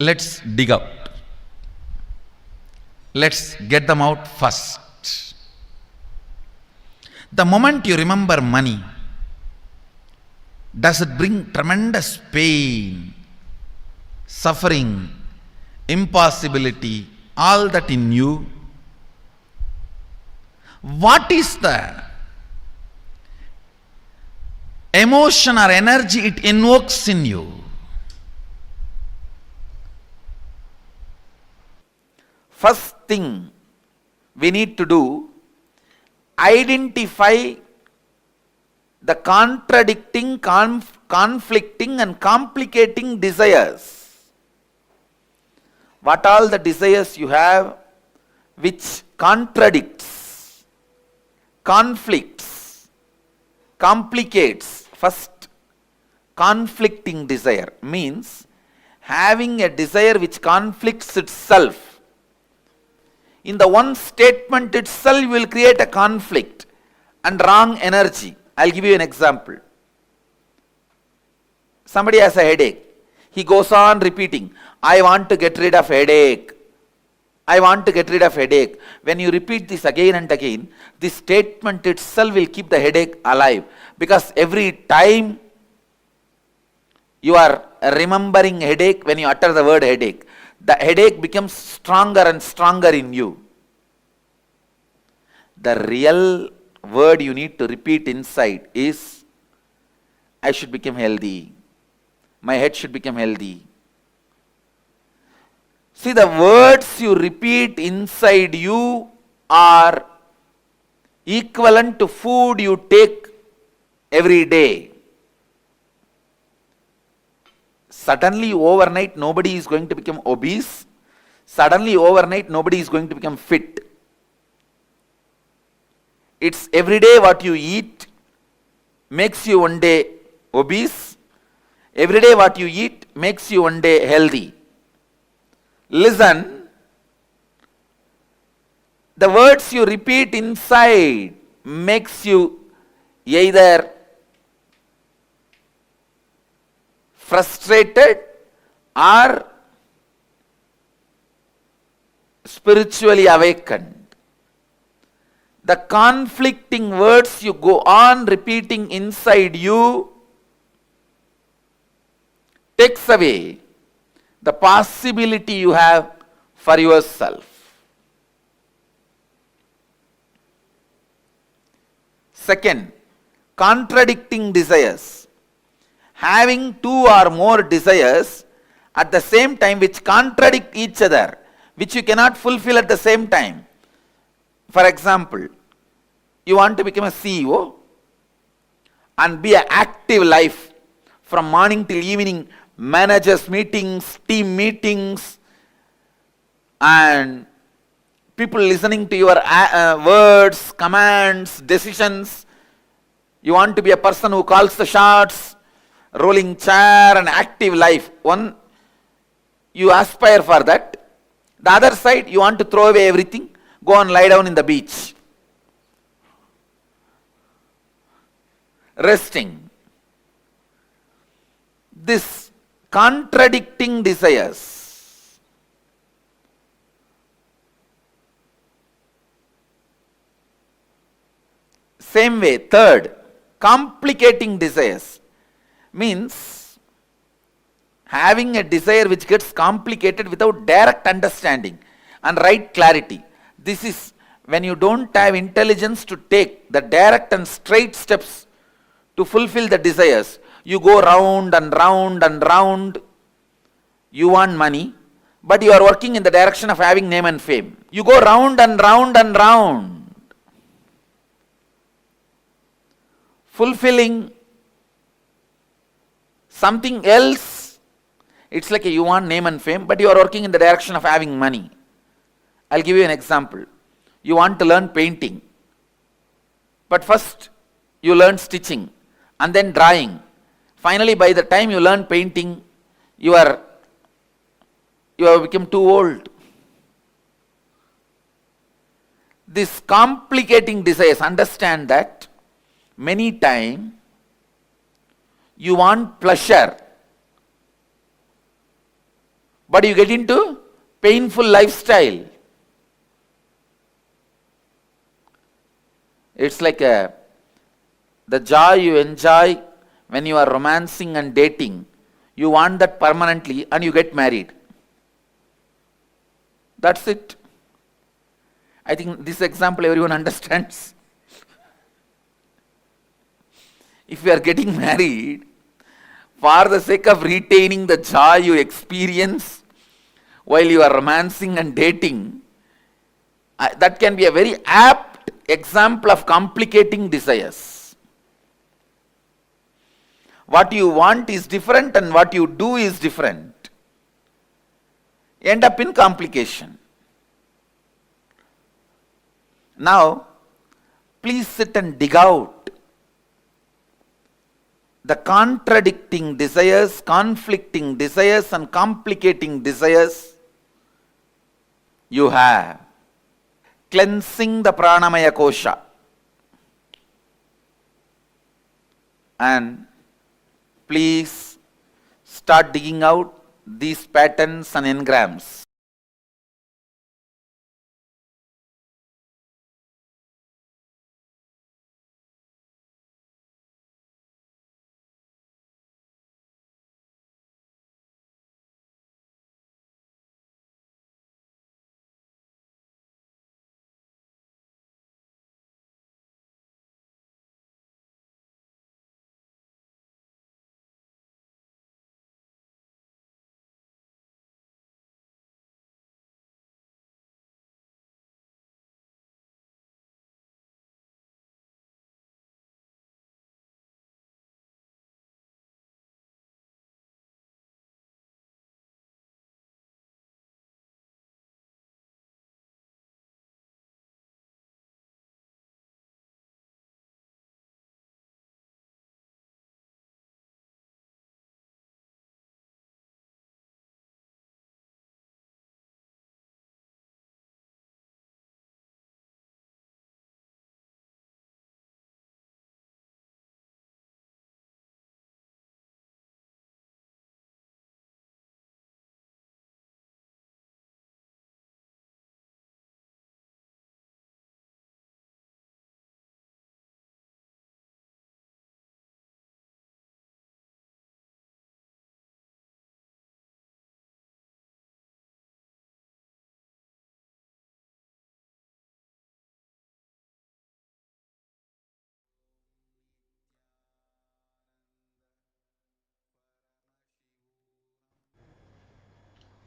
Let's dig out. Let's get them out first. The moment you remember money, does it bring tremendous pain, suffering, impossibility, all that in you? What is the emotion or energy it invokes in you? First thing we need to do, identify the contradicting, conflicting and complicating desires. What all the desires you have which contradicts, conflicts, complicates. First, conflicting desire means having a desire which conflicts itself. In the one statement itself you will create a conflict and wrong energy. I'll give you an example. Somebody has a headache. He goes on repeating, I want to get rid of headache. I want to get rid of headache. When you repeat this again and again, this statement itself will keep the headache alive. Because every time you are remembering headache, when you utter the word headache, the headache becomes stronger and stronger in you. The real word you need to repeat inside is, I should become healthy. My head should become healthy. See, the words you repeat inside you are equivalent to food you take every day. Suddenly overnight nobody is going to become obese. Suddenly overnight nobody is going to become fit. It's every day what you eat makes you one day obese. Every day what you eat makes you one day healthy. Listen. The words you repeat inside makes you either frustrated or spiritually awakened. The conflicting words you go on repeating inside you takes away the possibility you have for yourself. Second, contradicting desires. Having two or more desires at the same time which contradict each other, which you cannot fulfill at the same time. For example, you want to become a CEO and be an active life from morning till evening, managers meetings, team meetings, and people listening to your words, commands, decisions. You want to be a person who calls the shots, rolling chair, and active life. One, you aspire for that. The other side, you want to throw away everything, go and lie down in the beach, resting. This contradicting desires. Same way, third, complicating desires means having a desire which gets complicated without direct understanding and right clarity. This is when you don't have intelligence to take the direct and straight steps to fulfill the desires. You go round and round and round. You want money, but you are working in the direction of having name and fame. You go round and round and round, fulfilling something else. It's like you want name and fame, but you are working in the direction of having money. I'll give you an example. You want to learn painting, but first you learn stitching and then drawing. Finally, by the time you learn painting, you have become too old. This complicating desires, understand that many times you want pleasure, but you get into painful lifestyle. It's like the joy you enjoy when you are romancing and dating. You want that permanently and you get married. That's it. I think this example everyone understands. If you are getting married for the sake of retaining the joy you experience while you are romancing and dating, that can be a very apt example of complicating desires. What you want is different and what you do is different. End up in complication. Now, please sit and dig out the contradicting desires, conflicting desires, and complicating desires you have. Cleansing the pranamaya kosha. And please start digging out these patterns and engrams.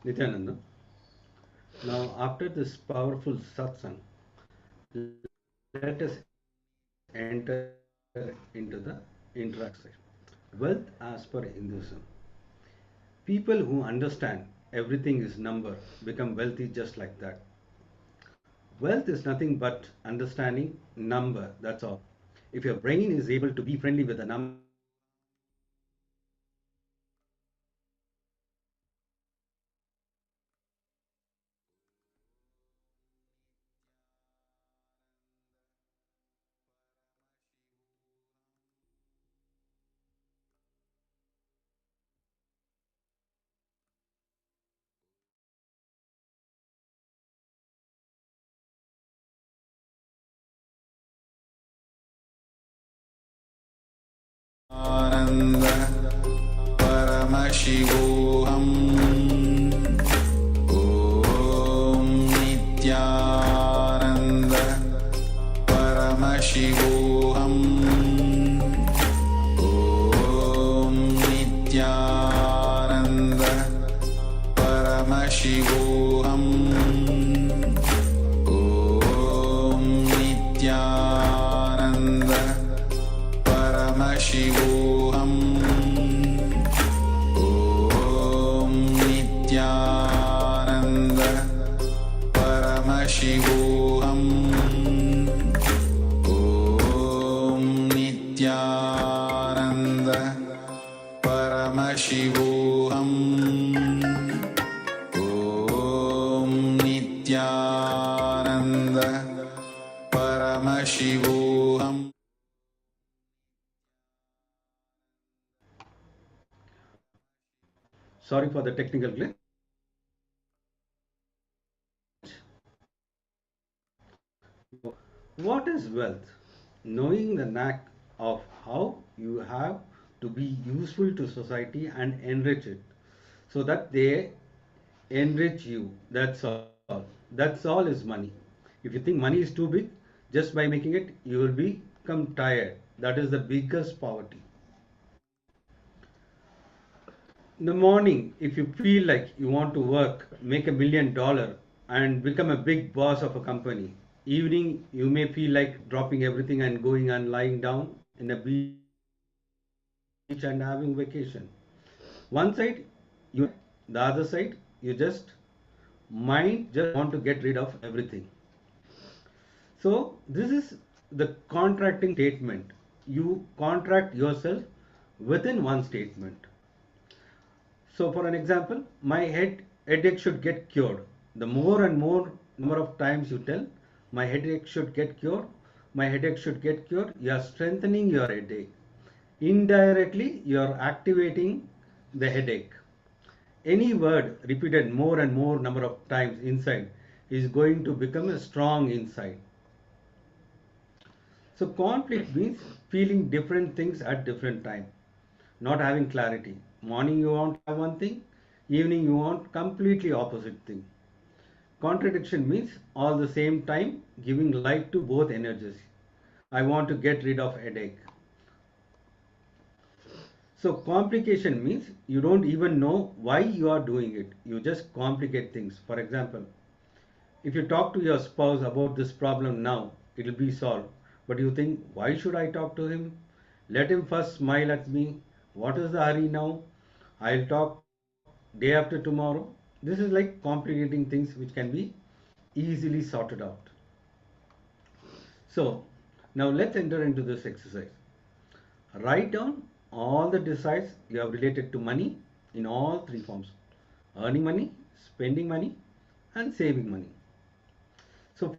Nityananda. Now, after this powerful satsang, let us enter into the interaction. Wealth as per Hinduism. People who understand everything is number become wealthy just like that. Wealth is nothing but understanding number, that's all. If your brain is able to be friendly with the number, आनंद परमशिवोऽहम् ॐ नित्यानंद परमशिवोऽहम् ॐ नित्यानंद परमशिवोऽहम् ॐ Nityanand Paramashivoham Om Nityananda Paramashivoham Om Nityananda Paramashivoham Om Nityananda Paramashivoham. sorry for the technical glitch. What is wealth? Knowing the knack of how you have to be useful to society and enrich it so that they enrich you. That's all. That's all is money. If you think money is too big, just by making it, you will become tired. That is the biggest poverty. In the morning, if you feel like you want to work, make $1 million and become a big boss of a company, evening you may feel like dropping everything and going and lying down in a beach and having vacation. One side, the other side, you just want to get rid of everything. So this is the contracting statement. You contract yourself within one statement. So for an example, my headache should get cured. The more and more number of times you tell, my headache should get cured, my headache should get cured, you are strengthening your headache. Indirectly, you are activating the headache. Any word repeated more and more number of times inside is going to become a strong inside. So conflict means feeling different things at different time, not having clarity. Morning you want to have one thing, evening you want completely opposite thing. Contradiction means all the same time giving light to both energies. I want to get rid of headache. So complication means you don't even know why you are doing it. You just complicate things. For example, if you talk to your spouse about this problem now, it will be solved. But you think, why should I talk to him? Let him first smile at me. What is the hurry now? I'll talk day after tomorrow. This is like complicating things which can be easily sorted out. So now let's enter into this exercise. Write down all the desires you have related to money in all three forms: earning money, spending money, and saving money. So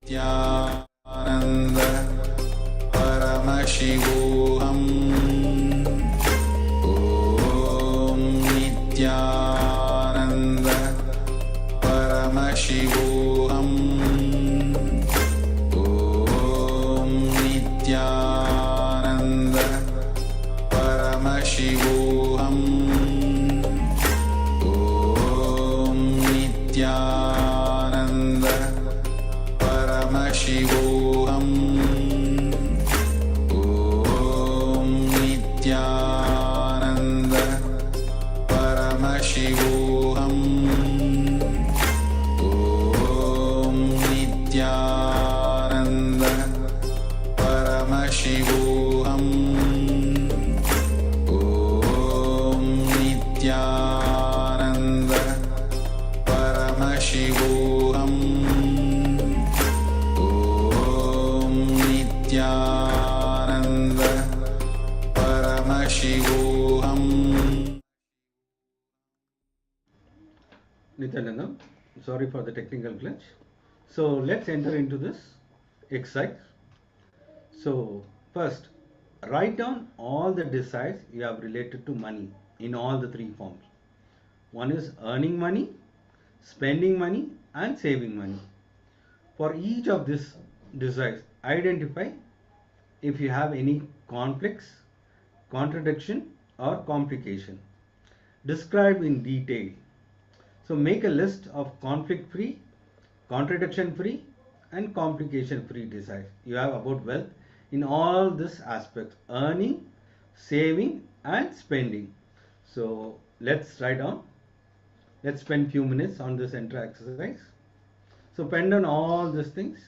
Nityanand Paramashivoham Om Nityanand Paramashivoham Om Nityanand Paramashivoham Paramashivoham. Nityanandam, sorry for the technical glitch. So let's enter into this exercise. So first, write down all the desires you have related to money in all the three forms. One is earning money, spending money, and saving money. For each of these desires, identify if you have any conflicts, contradiction, or complication. Describe in detail. So make a list of conflict-free, contradiction-free, and complication-free desires you have about wealth in all these aspects: earning, saving, and spending. So let's write down. Let's spend few minutes on this entire exercise. So pen down all these things.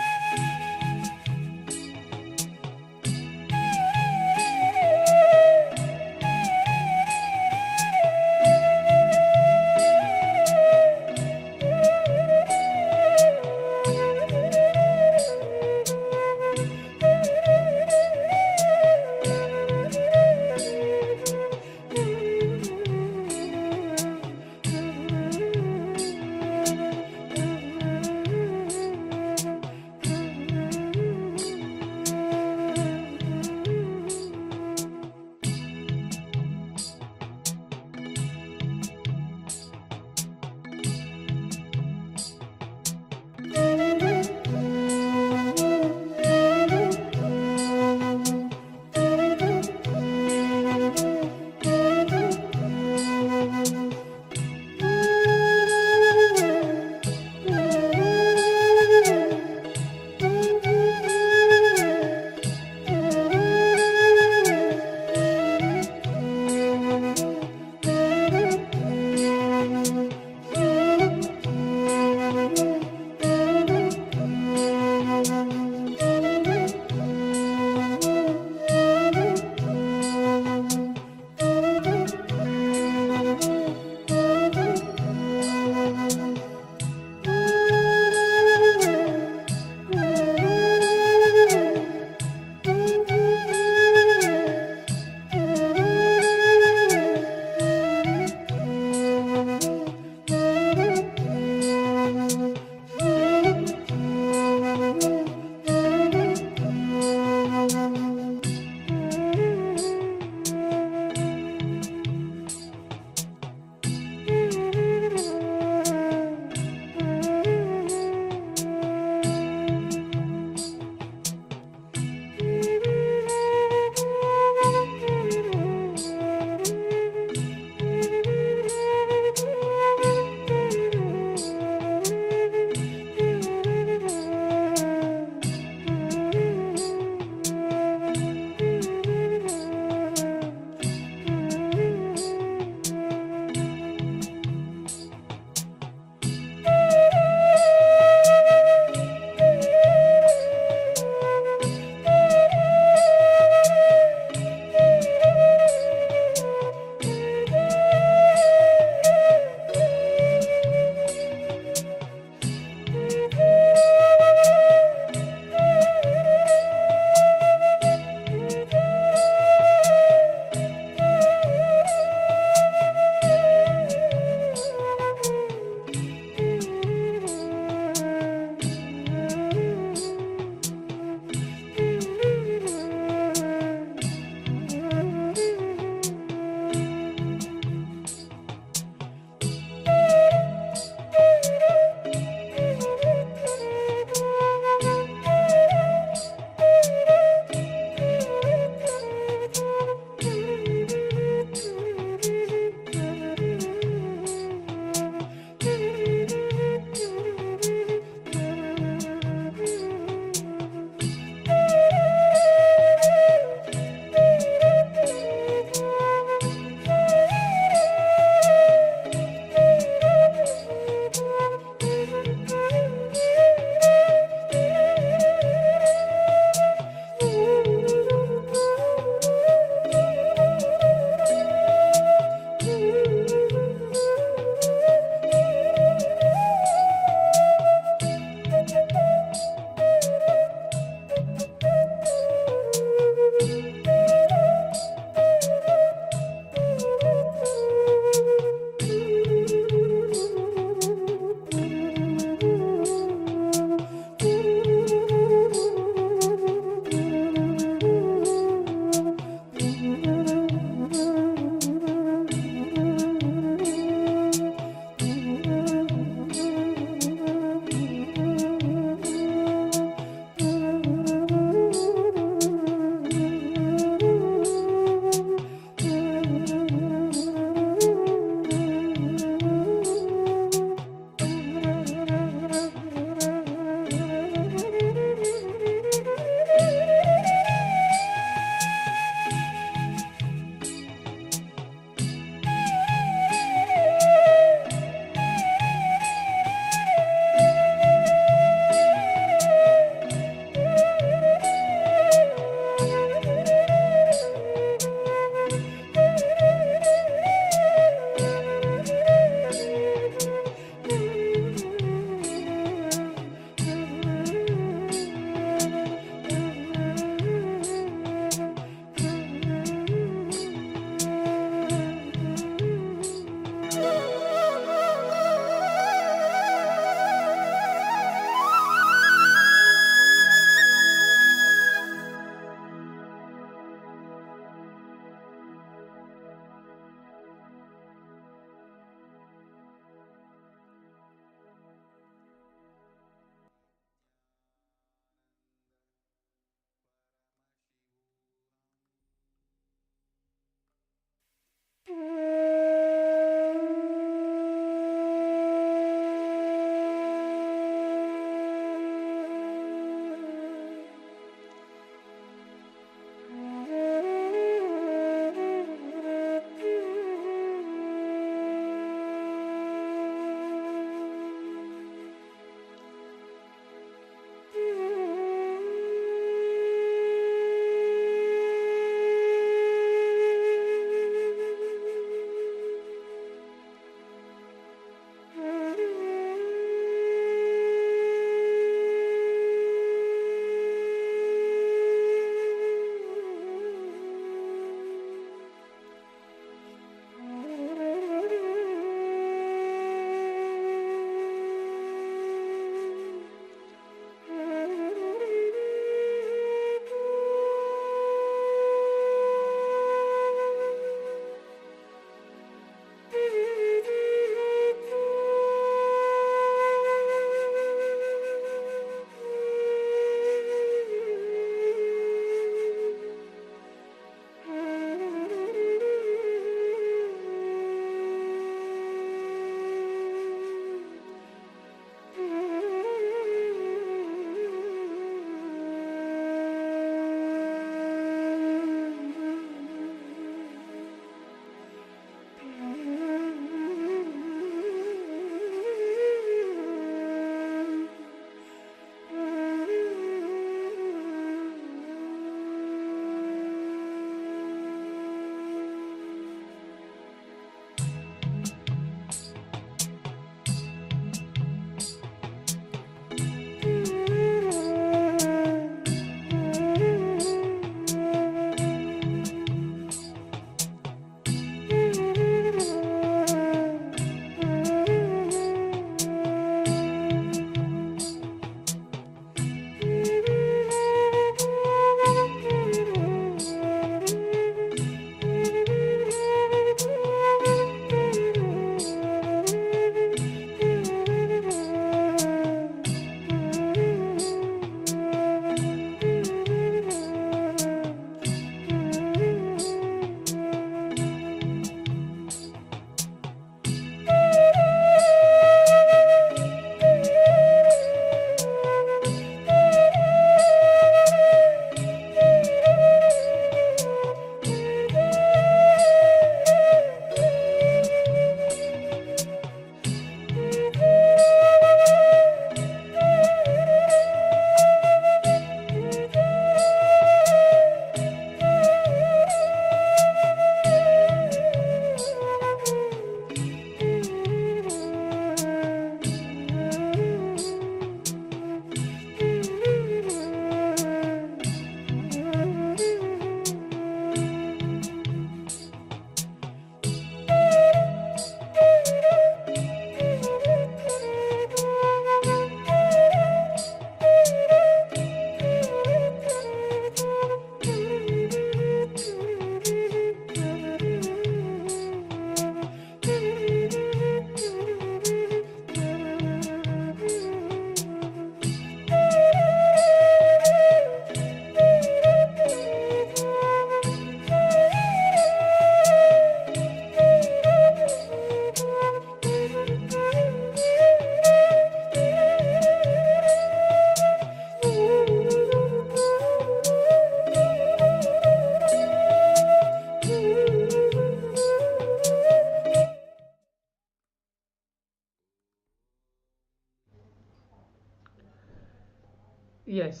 Yes.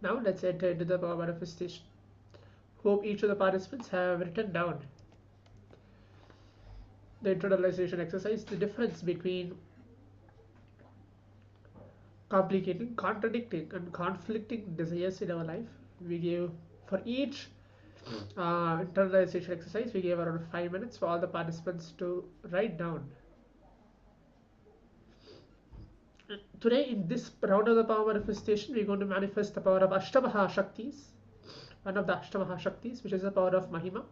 Now let's enter into the power manifestation. Hope each of the participants have written down the internalization exercise, the difference between complicating, contradicting, and conflicting desires in our life. We gave for each internalization exercise, we gave around 5 minutes for all the participants to write down. Today, in this round of the power manifestation, we're going to manifest the power of Ashtamaha Shaktis, one of the Ashtamaha Shaktis, which is the power of Mahima.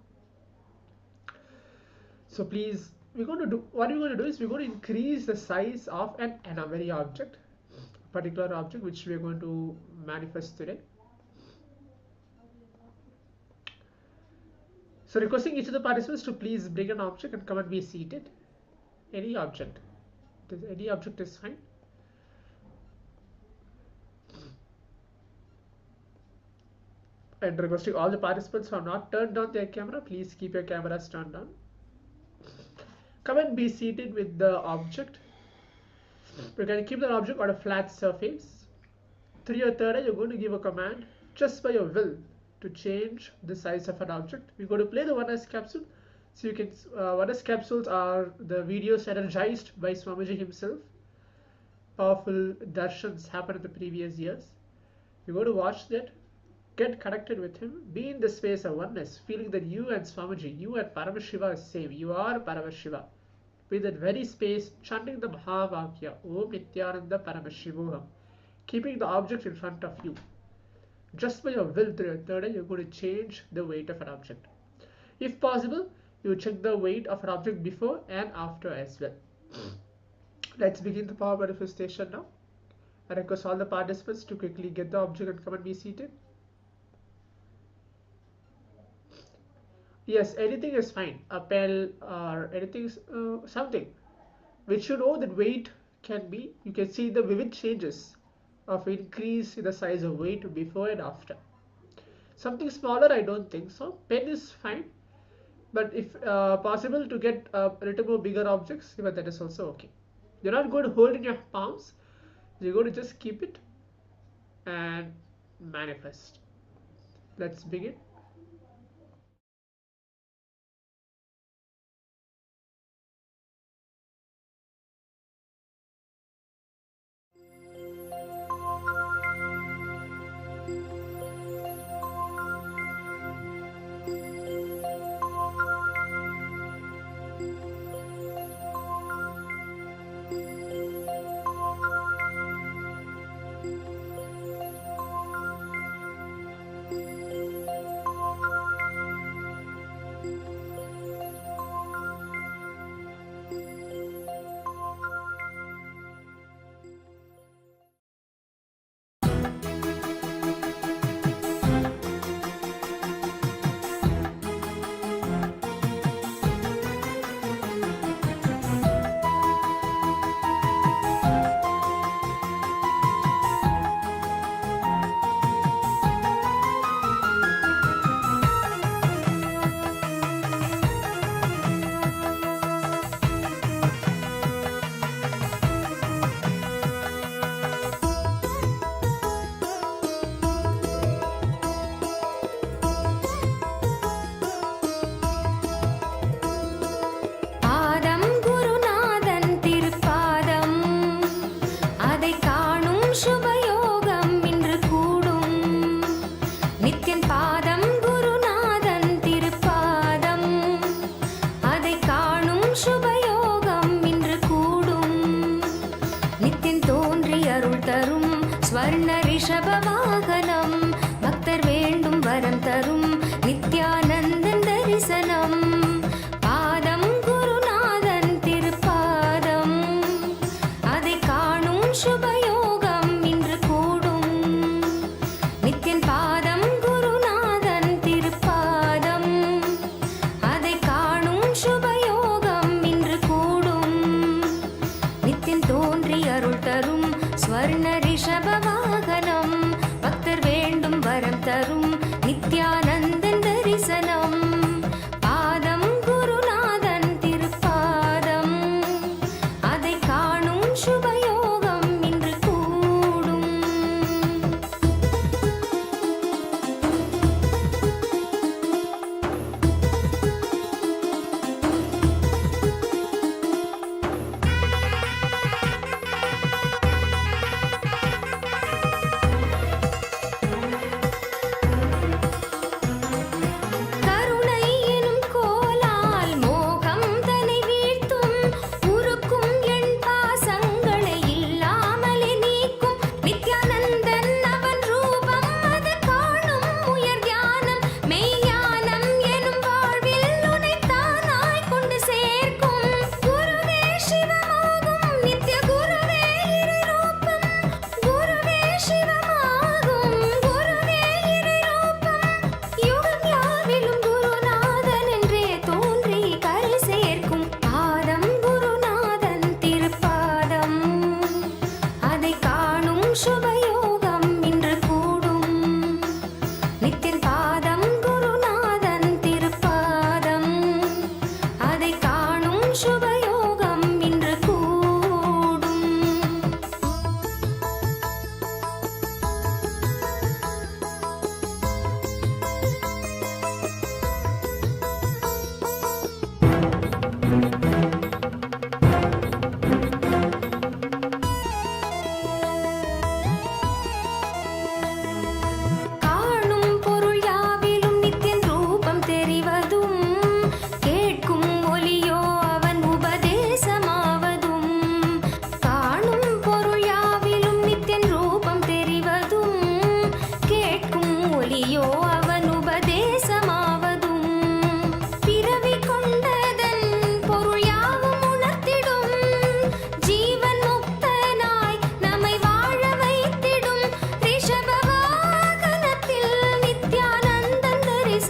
So please, what we're going to do is we're going to increase the size of an anomaly object, a particular object which we're going to manifest today. So requesting each of the participants to please bring an object and come and be seated. Any object. Any object is fine. And requesting all the participants who have not turned on their camera, please keep your cameras turned on. Come and be seated with the object. We're going to keep the object on a flat surface. Through your third eye, you're going to give a command just by your will to change the size of an object. We're going to play the 1S capsule. So you can 1S capsules are the videos energized by Swamiji himself. Powerful darshans happened in the previous years. You're going to watch that, get connected with him, be in the space of oneness, feeling that you and Swamiji, you and Paramashiva is same. You are Paramashiva. Be that very space, chanting the Mahavakya, Om Nityananda Paramashivoham, keeping the object in front of you. Just by your will through your third eye, you're going to change the weight of an object. If possible, you check the weight of an object before and after as well. Let's begin the power manifestation now. I request all the participants to quickly get the object and come and be seated. Yes, anything is fine. A pen or anything, something which you know that weight can be. You can see the vivid changes of increase in the size of weight before and after. Something smaller, I don't think so. Pen is fine, but if possible to get a little more bigger objects, even that is also okay. You're not going to hold in your palms. You're going to just keep it and manifest. Let's begin.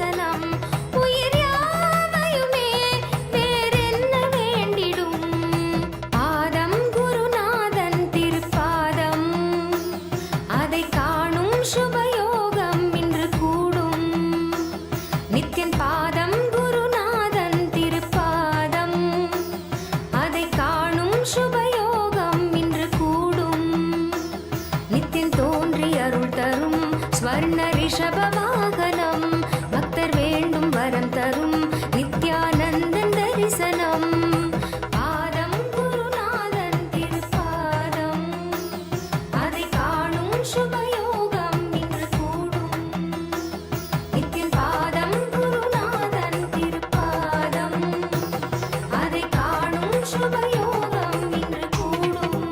தரிசனம். உயிர் யாவையுமே வேறென்ன வேண்டிடும்? பாதம் குருநாதன் திருப்பாதம், அதை காணும் சுபயோகம் இன்று கூடும். நித்தியன் பாதம் குருநாதன் திருப்பாதம், அதை காணும் சுபயோகம் இன்று கூடும். நித்தியன் தோன்றி அருள் தரும் ஸ்வர்ண ரிஷப வாகனம், பக்தர் வேண்டும் வரம் தரும் நித்யானந்தன் தரிசனம். பாதம் குருநாதன் திருப்பாதம், அதை காணும் சுபயோகம் இன்று கூடும். நித்தியன் பாதம் குருநாதன் திருப்பாதம், அதை காணும் சுபயோகம் இன்று கூடும்.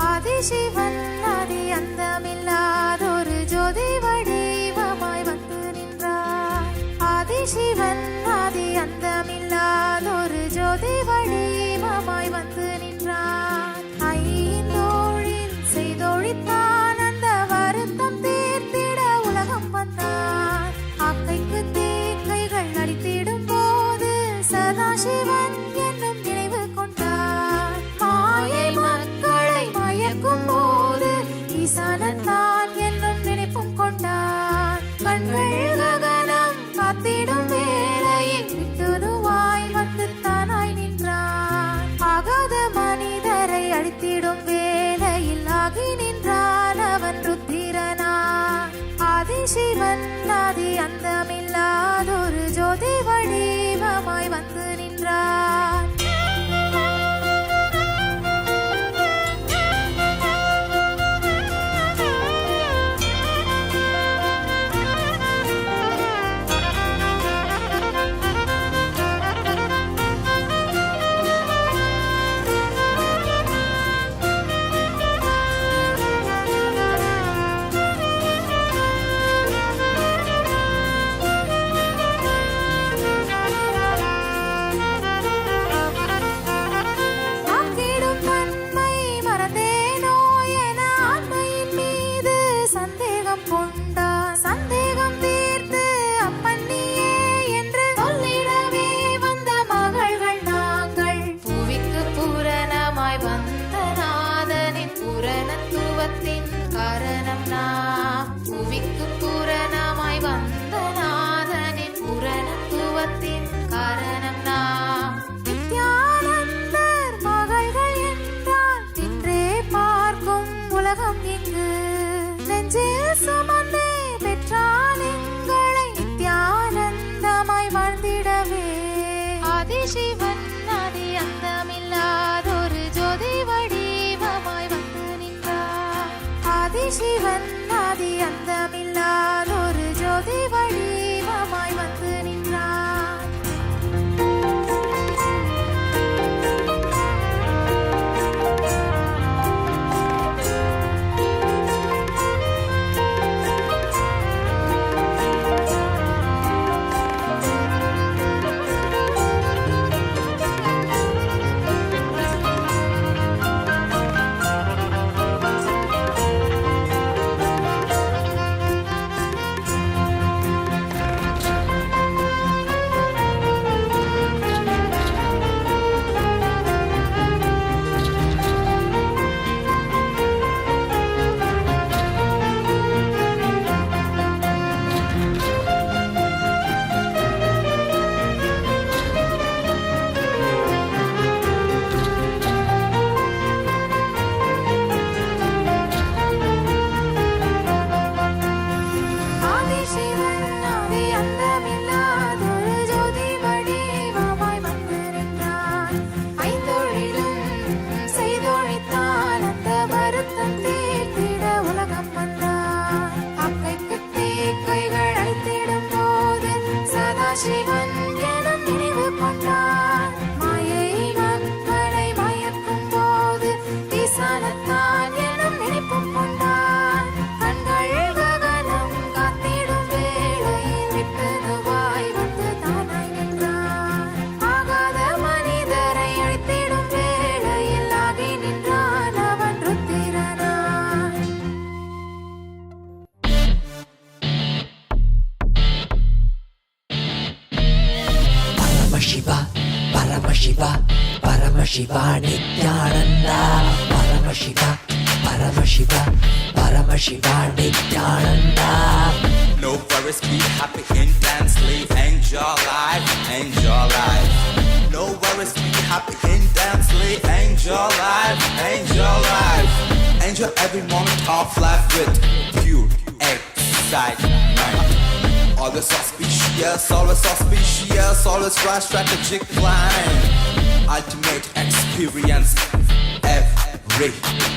ஆதிசிவன் ஆதி அந்தமில்லாதொரு ஜோதி வடிவமாய் வந்து நின்றார். ஆதிசிவன் ஆதி அந்தமில்லாதொரு ஜோதி வடிவமாய் வந்து நின்றார். ஐந்தோழில் செய்தொழித்தான் அந்த வருத்தம் தீர்த்திட உலகம் வந்தான். ஆக்கைக்கு தீக்கைகள் அளித்திடும் போது சதாசிவன் என்னும் நினைவு கொண்டார். மாயை மக்களை மயக்கும் போது ஈசானத்தான் என்னும் நினைப்பும் கொண்டான். கண்கள் ககனம் காத்திடும் வேளையில் விட்டுருவாய் வந்து தானாய் நின்றான். ஆகாத மனிதரை அழித்திடும் வேளையில் ஆகி நின்றான் அவன் ருத்திரனான். ஆதிசிவன் ஆதி அந்தமில்லாதொரு ஜோதி வடிவமாய் வந்து நின்றான். ஆக்கிடும் தன்மை மறந்தேனோ என ஆண்மையின் மீது சந்தேகம் கொண்டான். சந்தேகம் தீர்த்து அப்பன் நீயே என்று சொல்லிடவே வந்த மகள்கள் நாங்கள். புவிக்கு பூரணமாய் வந்த நாதனின் பூரணத்துவத்தின் காரணம் நாம். புவிக்கு பூரணமாய் வந்த நாதனின் பூரணத்துவத்தின் காரணம் நாம். நித்யானந்தர் மகள்கள் என்றால் இன்றே பார்க்கும் உலகம் இங்கு. நெஞ்சில் சுமந்தே பெற்றால் எங்களை நித்யானந்தமாய் வாழ்ந்திடவே. ஆதிசிவன் ஆதி அந்தமில்லாதொரு ஜோதி வடிவமாய் வந்து நின்றார். ஆதிசிவன் ஆதி அந்தமில்லாதொரு ஜோதி வடிவமாய் வந்து நின்றார். Paramashiva, Paramashiva, Nityananda. Paramashiva, Paramashiva, Paramashiva, Nityananda. No worries, be happy intensely. Enjoy life, enjoy life. No worries, be happy intensely. Enjoy life, enjoy life. Enjoy every moment of life with pure excitement. Always auspicious, always auspicious, always right strategic plan. Ultimate experience every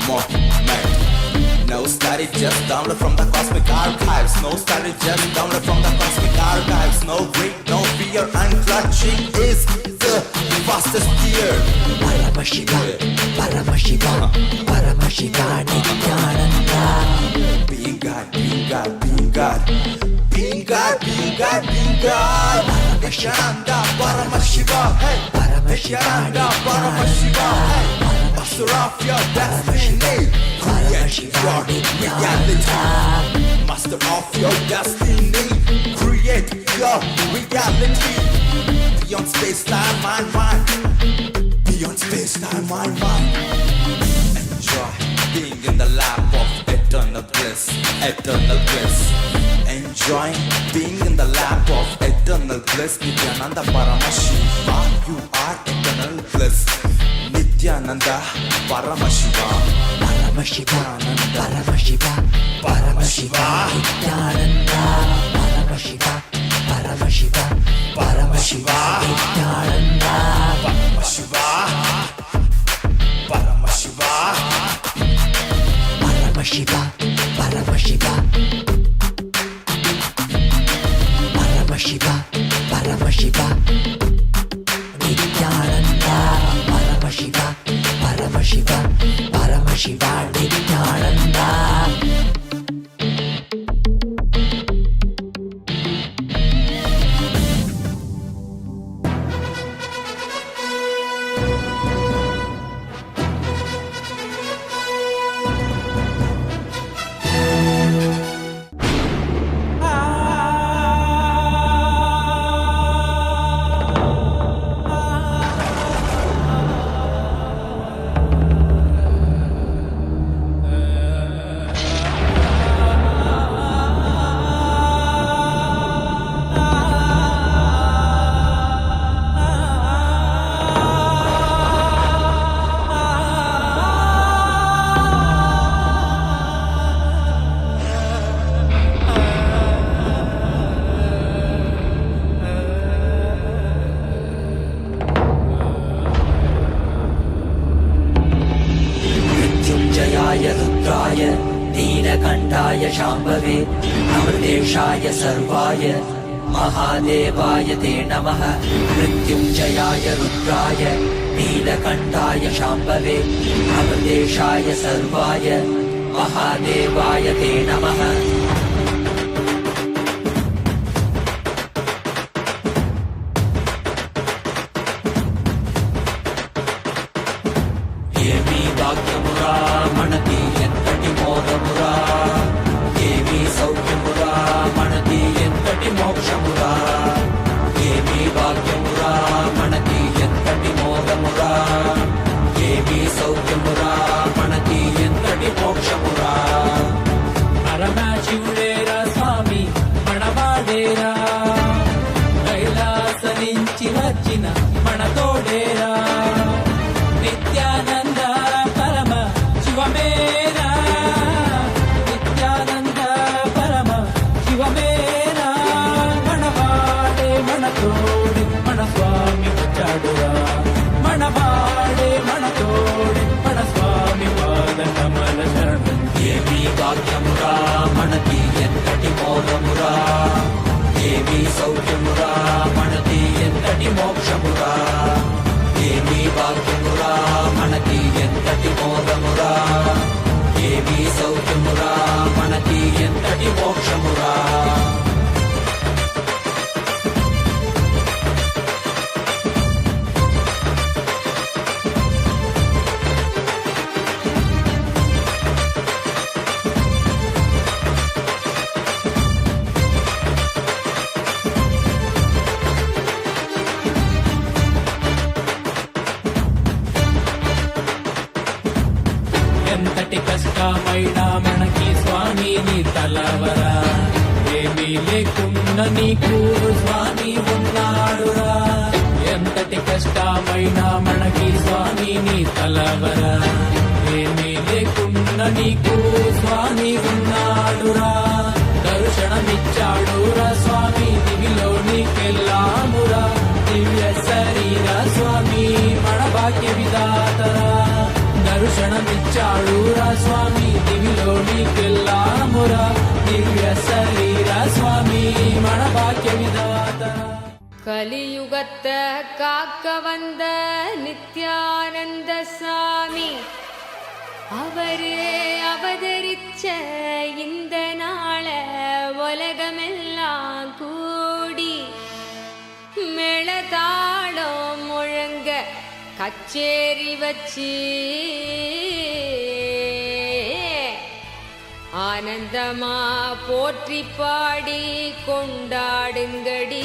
moment. No study, just download from the cosmic archives. No study, just download from the cosmic archives. No greed, no fear, and clutching is the fastest gear. Paramashiva, Paramashiva, Paramashiva, Nityananda. Being God, being God, being God. Being God, being God, being God. Paramashiva, Paramashiva, hey. Paramashiva, Paramashiva, hey. Master of your destiny. Create your reality. Master of your destiny. Create your reality. Beyond space, time, mind, mind. Beyond space, time, mind, mind. Enjoy being in the lap of eternal bliss, eternal bliss. Enjoying being in the lap of eternal bliss. Nityananda Paramashiva, you are eternal bliss. Nityananda Paramashiva, Paramashiva, Paramashiva, Paramashiva, Nityananda Paramashiva, Paramashiva, Paramashiva, Nityananda Paramashiva, Paramashiva, Paramashiva, Paramashiva, Paramashiva, Paramashiva, Nityananda Paramashiva, Paramashiva, Paramashiva, Nityananda. शाम्भवे अमृतेशाय सर्वाय महादेवाय ते नमः मृत्युञ्जयाय रुद्राय नीलकण्ठाय शाम्भवे अमृतेशाय सर्वाय महादेवाय ते नमः देवी भाग्यमुरा मनति यत्तटि मोदमुरा देवी सौख्यमुरा मनति यत्तटि मोक्षमुरा देवी भाग्यमुरा मनति यत्तटि मोदमुरा देवी सौख्यमुरा मनति यत्तटि मोक्षमुरा परमाशिवुडेरा स्वामी मनवाडेरा कैलास निंचि वच्चिन मनतोडेरा नित्यानंद परम शिवमेरा नित्यानंद परम शिवमेरा मनवाडे मनतोडे मन स्वामी चाडुरा मनवाडे मनतोडे मन स्वामी पाद कमल शरण देवी भाग्यमुरा मनति यत्तटि मोदमुरा देवी सौख्यमुरा मनति यत्तटि मोक्षमुरा మైనామణకి స్వామి నీ తలవరా ఏమీ లేకున్న నీకు స్వామి ఉన్నాడురా ఎంతటి కష్టమైనా మనకి స్వామి నీ తలవరా ఏమీ లేకున్న నీకు స్వామి ఉన్నాడురా దర్శనమిచ్చాడురా స్వామి దివిలో నీకెళ్ళామురా దివ్య శరీర స్వామి మన భాగ్య విధాతరా దర్శనమిచ్చాడురా స్వామి దివిలో నీకెళ్ళామురా దివ్య శరీర స్వామి మన భాగ్య విధాతరా கலியுகத்தை காக்க வந்த நித்யானந்த சாமி அவரே அவதரிச்ச இந்த நாள உலகமெல்லாம் கூடி மேளதாளம் முழங்க கச்சேரி வச்சு ஆனந்தமா போற்றி பாடி கொண்டாடுங்கடி.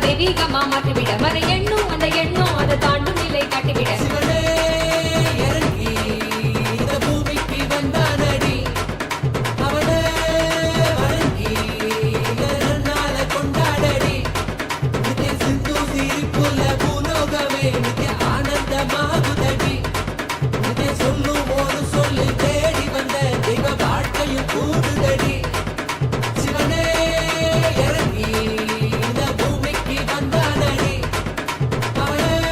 தெய்வீகமா மாற்றிவிட வர எண்ணும் அந்த எண்ணம் அதை தாண்டும் நிலை காட்டிவிட அவனே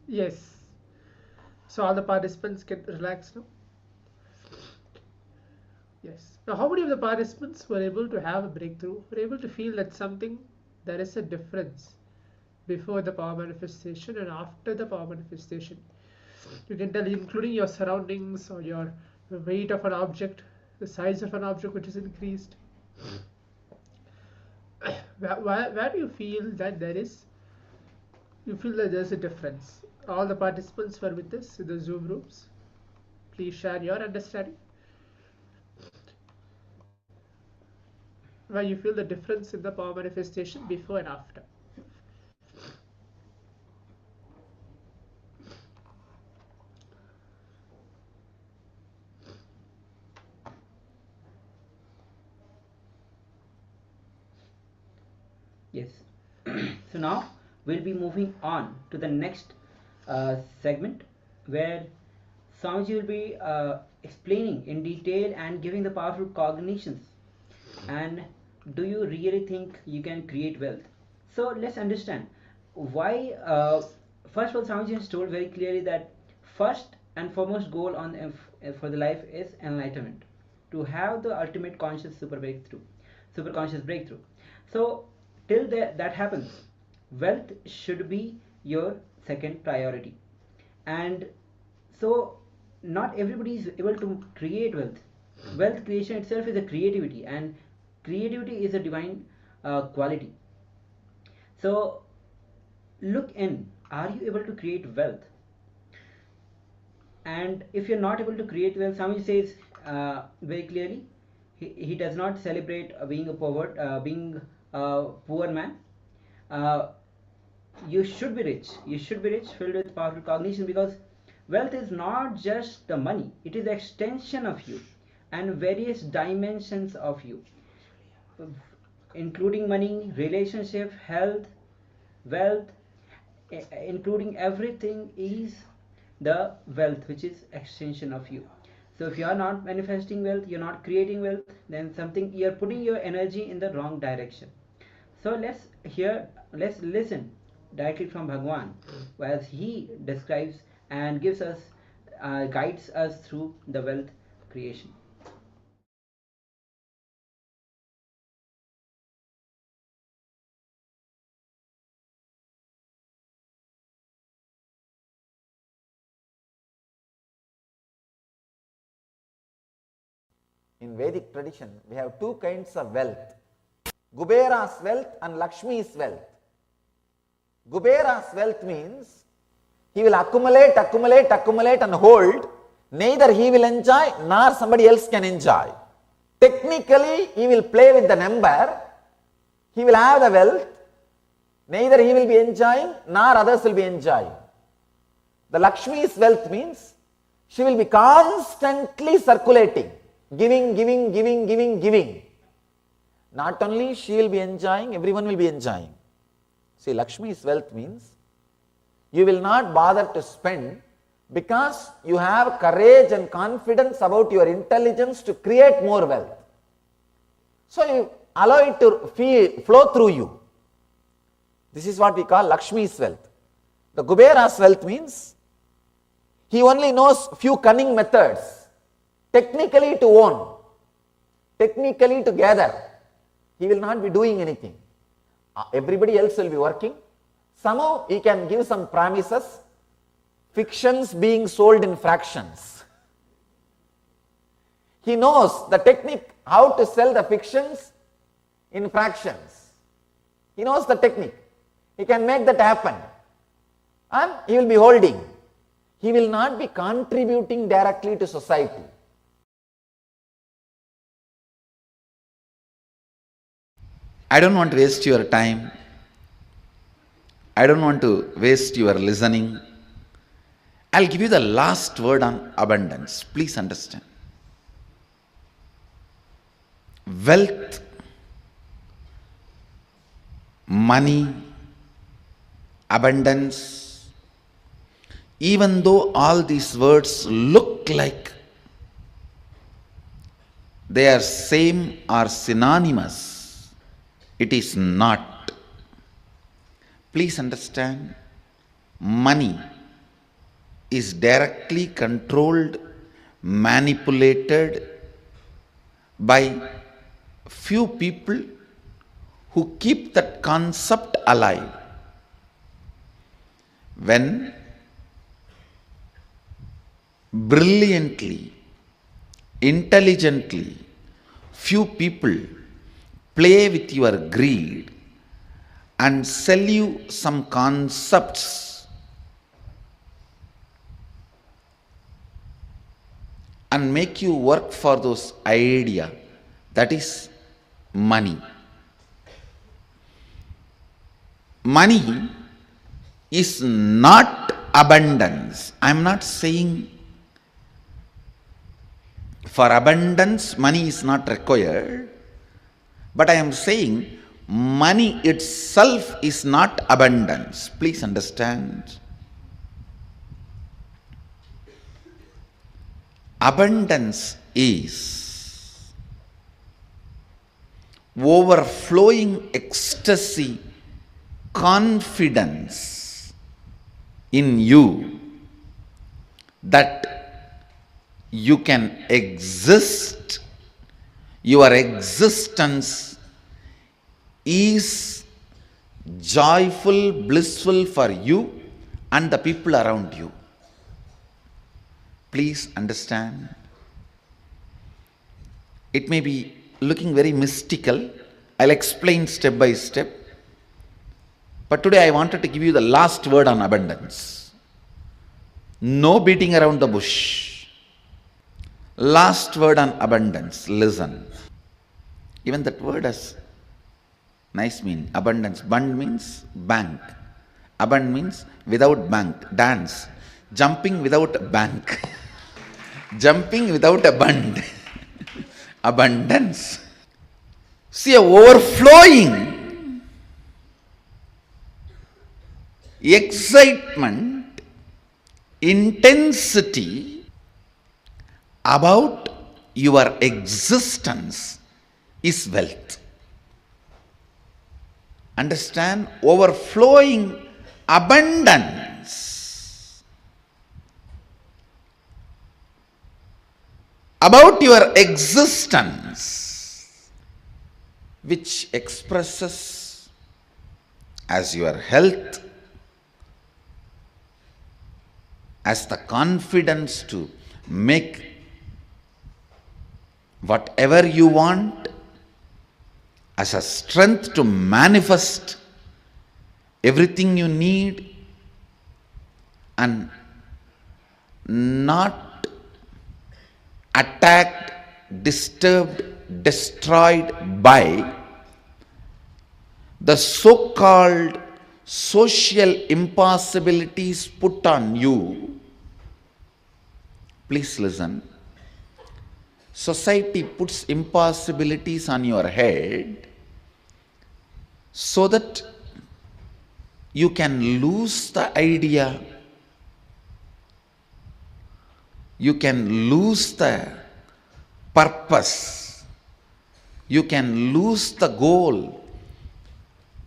Yes. So all the participants can relax now. Yes. Now, how many of the participants were able to have a breakthrough? Were able to feel that there is a difference before the power manifestation and after the power manifestation? You can tell, including your surroundings or the weight of an object, the size of an object which is increased. Where do you feel that you feel that there's a difference? All the participants were with us in the Zoom rooms. Please share your understanding. Where you feel the difference in the power manifestation before and after. Yes. So now we'll be moving on to the next segment where Swamiji will be explaining in detail and giving the powerful cognitions. And do you really think you can create wealth? So let's understand why. First of all, Swamiji has told very clearly that first and foremost goal for the life is enlightenment, to have the ultimate conscious super conscious breakthrough. So till that happens, wealth should be your second priority. And so not everybody is able to create wealth. Wealth creation itself is a creativity, and creativity is a divine quality. So look in, are you able to create wealth? And if you're not able to create wealth, Swami says very clearly, he does not celebrate being a poor man. You should be rich. You should be rich, filled with powerful cognition, because wealth is not just the money. It is the extension of you and various dimensions of you, including money, relationship, health, wealth, including everything is the wealth which is extension of you. So if you are not manifesting wealth, you're not creating wealth, then you're putting your energy in the wrong direction. So let's listen directly from Bhagwan as he describes and gives us guides us through the wealth creation. In Vedic tradition, we have two kinds of wealth. Kubera's wealth and Lakshmi's wealth. Kubera's wealth means he will accumulate and hold. Neither he will enjoy nor somebody else can enjoy. Technically, he will play with the number. He will have the wealth. Neither he will be enjoying nor others will be enjoying. The Lakshmi's wealth means she will be constantly circulating. Giving. Not only she will be enjoying, everyone will be enjoying. See, Lakshmi's wealth means you will not bother to spend because you have courage and confidence about your intelligence to create more wealth. So you allow it to flow through you. This is what we call Lakshmi's wealth. The Kubera's wealth means he only knows few cunning methods. Technically to own, technically to gather. He will not be doing anything. Everybody else will be working. Somehow he can give some promises, fictions being sold in fractions. He knows the technique how to sell the fictions in fractions. He knows the technique. He can make that happen. And he will be holding. He will not be contributing directly to society. I don't want to waste your time. I don't want to waste your listening. I'll give you the last word on abundance. Please understand. Wealth, money, abundance, even though all these words look like they are same or synonymous, it is not. Please understand, money is directly controlled, manipulated by few people who keep that concept alive. When brilliantly, intelligently, few people play with your greed and sell you some concepts and make you work for those ideas, that is money. Money is not abundance. I am not saying for abundance money is not required, but I am saying money itself is not abundance. Please understand. Abundance is overflowing ecstasy, confidence in you that you can exist. Your existence is joyful, blissful for you and the people around you. Please understand. It may be looking very mystical. I'll explain step by step. But today I wanted to give you the last word on abundance. No beating around the bush. Last word on abundance. Listen. Even that word has nice meaning. Abundance. Bund means bank. Abund means without bank. Dance. Jumping without a bank. Jumping without a bund. Abundance. See, a overflowing excitement, intensity about your existence is wealth. Understand? Overflowing abundance about your existence, which expresses as your health, as the confidence to make whatever you want, as a strength to manifest everything you need, and not attacked, disturbed, destroyed by the so-called social impossibilities put on you. Please listen. Society puts impossibilities on your head so that you can lose the idea, you can lose the purpose, you can lose the goal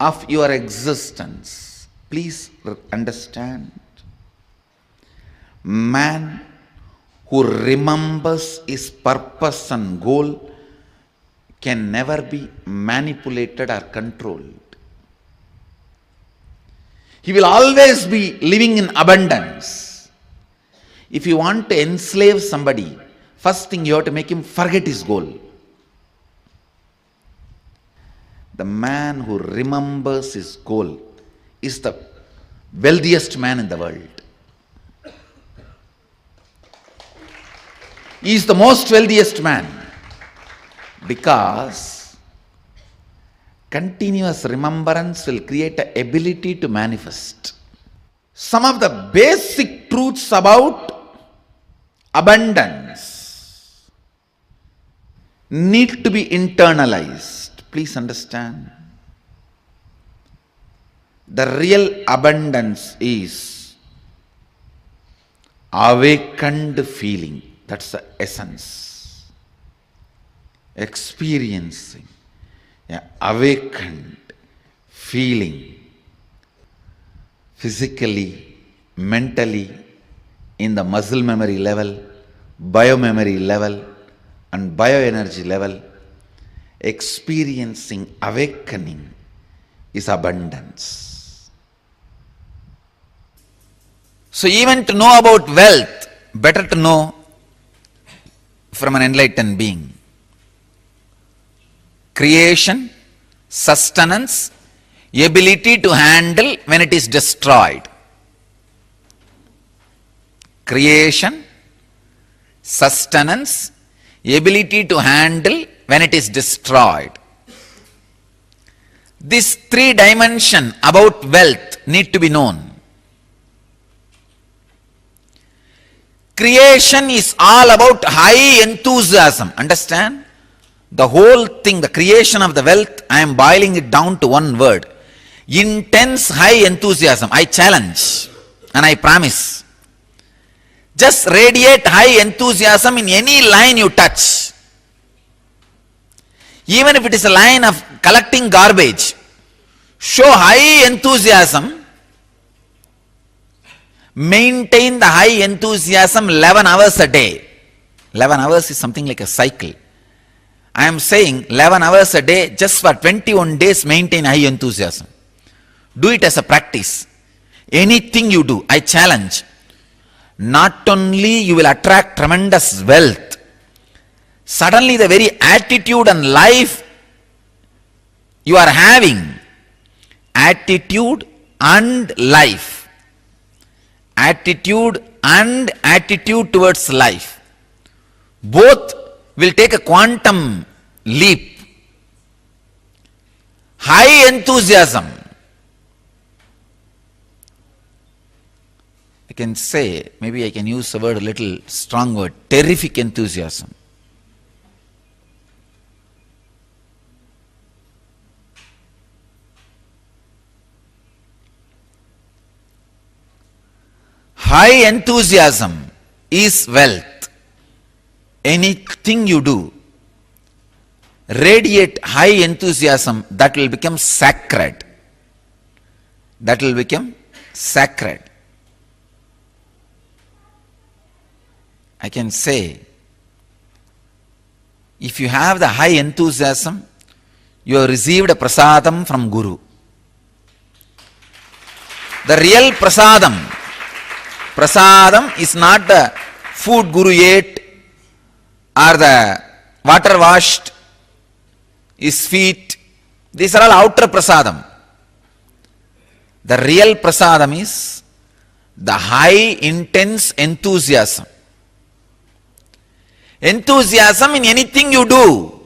of your existence. Please understand. Man who remembers his purpose and goal can never be manipulated or controlled. He will always be living in abundance. If you want to enslave somebody, first thing you have to make him forget his goal. The man who remembers his goal is the wealthiest man in the world. He is the most wealthiest man because continuous remembrance will create an ability to manifest. Some of the basic truths about abundance need to be internalized. Please understand. The real abundance is awakened feeling. That's the essence. Experiencing awakened feeling physically, mentally, in the muscle memory level, biomemory level, and bioenergy level, experiencing awakening is abundance. So even to know about wealth, better to know from an enlightened being. Creation, sustenance, ability to handle when it is destroyed. Creation, sustenance, ability to handle when it is destroyed. These three dimensions about wealth need to be known. Creation is all about high enthusiasm. Understand? The whole thing, the creation of the wealth, I am boiling it down to one word. Intense high enthusiasm. I challenge and I promise. Just radiate high enthusiasm in any line you touch. Even if it is a line of collecting garbage, show high enthusiasm. Maintain the high enthusiasm 11 hours a day. 11 hours is something like a cycle. I am saying 11 hours a day, just for 21 days maintain high enthusiasm. Do it as a practice. Anything you do, I challenge. Not only you will attract tremendous wealth, suddenly the very attitude and life you are having, attitude and life, attitude and attitude towards life, both will take a quantum leap. High enthusiasm. I can say, maybe I can use a word, a little strong word, terrific enthusiasm. High enthusiasm is wealth. Anything you do, radiate high enthusiasm, that will become sacred. That will become sacred. I can say, if you have the high enthusiasm, you have received a prasadam from Guru. The real prasadam is not the food Guru ate or the water washed his feet. These are all outer prasadam. The real prasadam is the high intense enthusiasm. Enthusiasm in anything you do.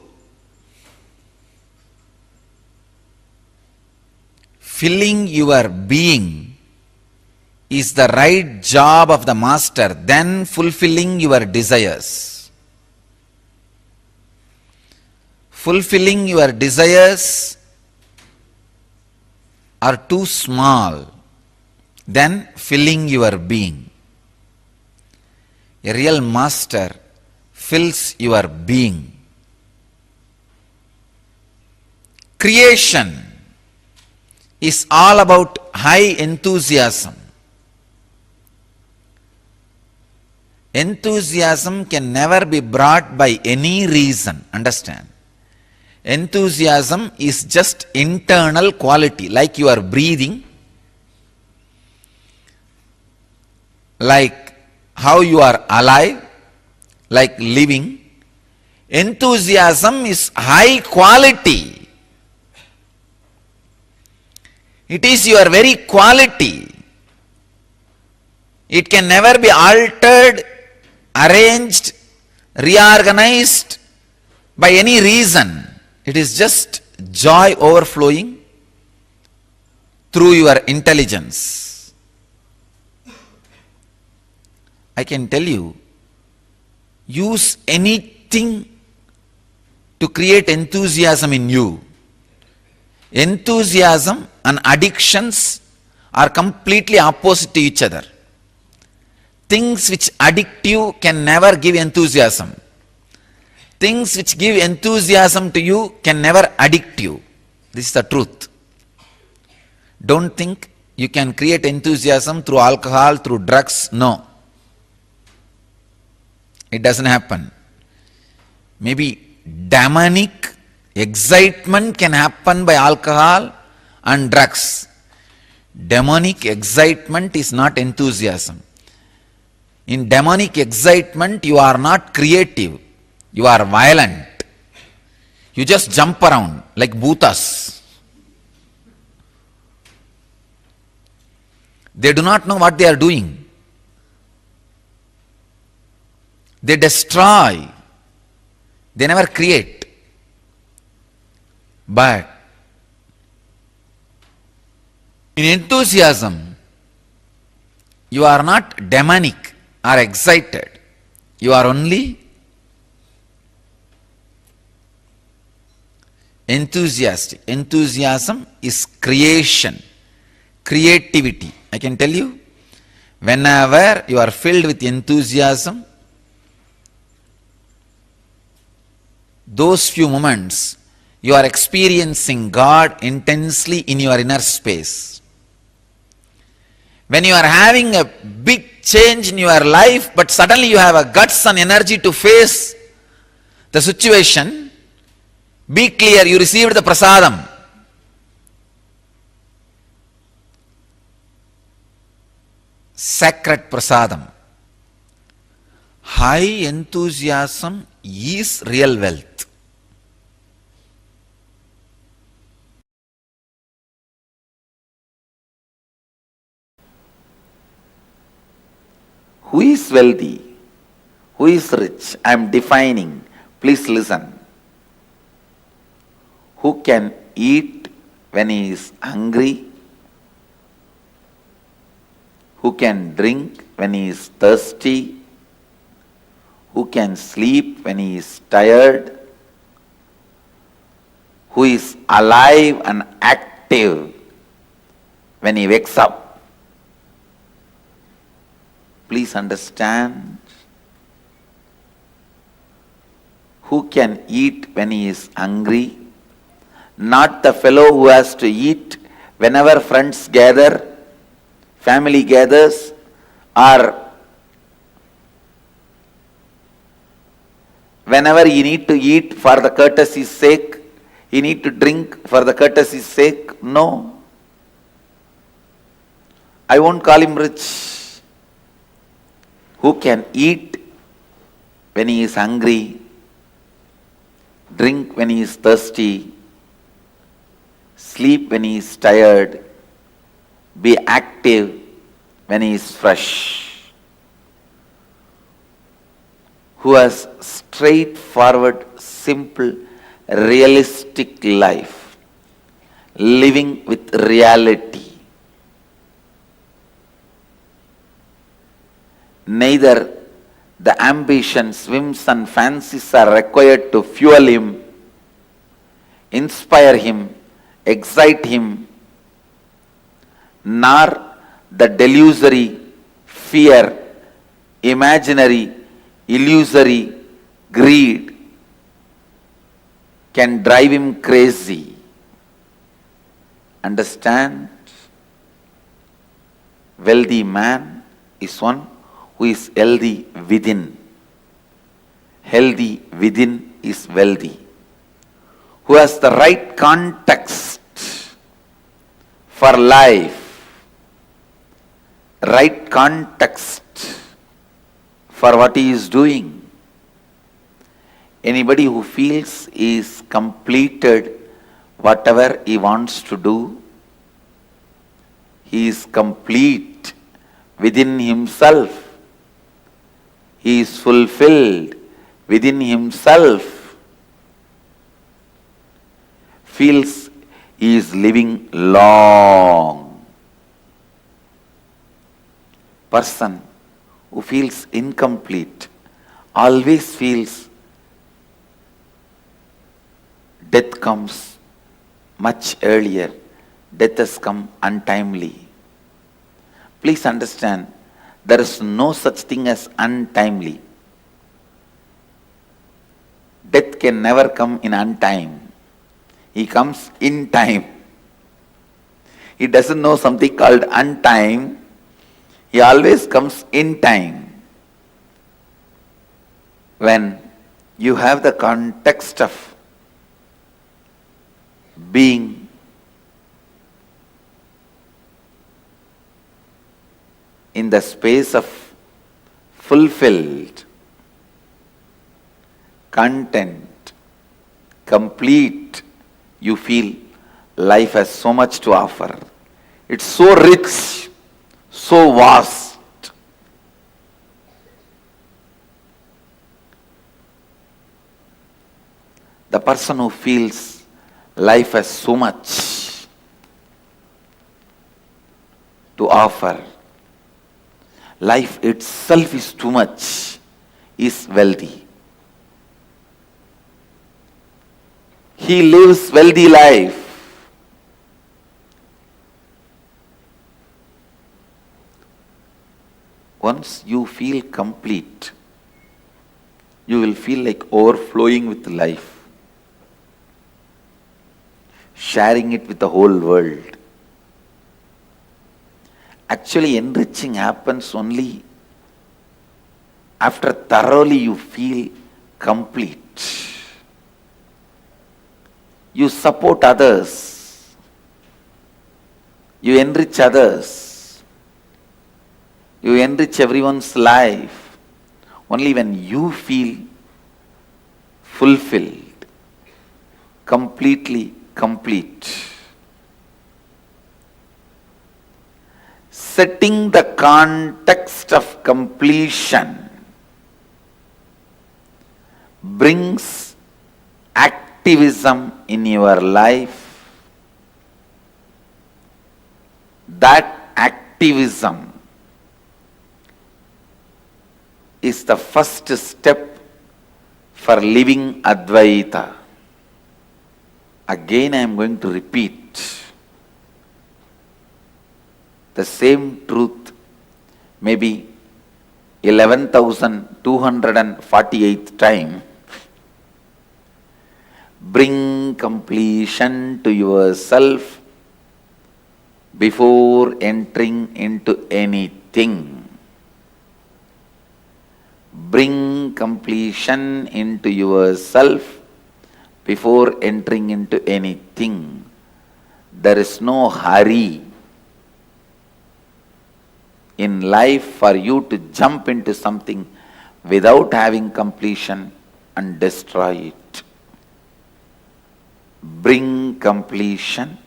Filling your being is the right job of the master, then fulfilling your desires. Fulfilling your desires are too small, then filling your being. A real master fills your being. Creation is all about high enthusiasm. Enthusiasm can never be brought by any reason. Understand? Enthusiasm is just internal quality, like you are breathing, like how you are alive, like living. Enthusiasm is high quality. It is your very quality. It can never be altered, arranged, reorganized by any reason. It is just joy overflowing through your intelligence. I can tell you, use anything to create enthusiasm in you. Enthusiasm and addictions are completely opposite to each other. Things which addict you can never give enthusiasm. Things which give enthusiasm to you can never addict you. This is the truth. Don't think you can create enthusiasm through alcohol, through drugs. No. It doesn't happen. Maybe demonic excitement can happen by alcohol and drugs. Demonic excitement is not enthusiasm. In demonic excitement, you are not creative. You are violent. You just jump around like bhutas. They do not know what they are doing. They destroy. They never create. But in enthusiasm, you are not demonic or excited. You are only enthusiastic. Enthusiasm is creation, creativity. I can tell you, whenever you are filled with enthusiasm, those few moments, you are experiencing God intensely in your inner space. When you are having a big change in your life, but suddenly you have a guts and energy to face the situation, be clear, you received the prasadam. Sacred prasadam. High enthusiasm is real wealth. Who is wealthy? Who is rich? I am defining. Please listen. Who can eat when he is hungry? Who can drink when he is thirsty? Who can sleep when he is tired? Who is alive and active when he wakes up? Please understand. Who can eat when he is hungry? Not the fellow who has to eat whenever friends gather, family gathers, or whenever you need to eat for the courtesy's sake, you need to drink for the courtesy's sake. No. I won't call him rich. Who can eat when he is hungry, drink when he is thirsty, sleep when he is tired, be active when he is fresh. Who has straightforward, simple, realistic life, living with reality. Neither the ambitions, whims and fancies are required to fuel him, inspire him, excite him, nor the delusory, fear, imaginary, illusory greed can drive him crazy. Understand? Wealthy man is one who is healthy within. Healthy within is wealthy. Who has the right context for life, right context for what he is doing. Anybody who feels he is completed whatever he wants to do, he is complete within himself. He is fulfilled within himself. Feels he is living long. Person who feels incomplete always feels death comes much earlier. Death has come untimely. Please understand, there is no such thing as untimely. Death can never come in untime. He comes in time. He doesn't know something called untime. He always comes in time. when you have the context of being in the space of fulfilled, content, complete, you feel life has so much to offer. It's so rich, so vast. The person who feels life has so much to offer, life itself is too much, is wealthy. He lives wealthy life. Once you feel complete, you will feel like overflowing with life, sharing it with the whole world. Actually, enriching happens only after thoroughly you feel complete. You support others, you enrich others, you enrich everyone's life only when you feel fulfilled, completely complete. Setting the context of completion brings activism in your life. That activism is the first step for living Advaita. Again, I am going to repeat the same truth, maybe 11,248th time. Bring completion to yourself before entering into anything. Bring completion into yourself before entering into anything. There is no hurry in life for you to jump into something without having completion and destroy it. Bring completion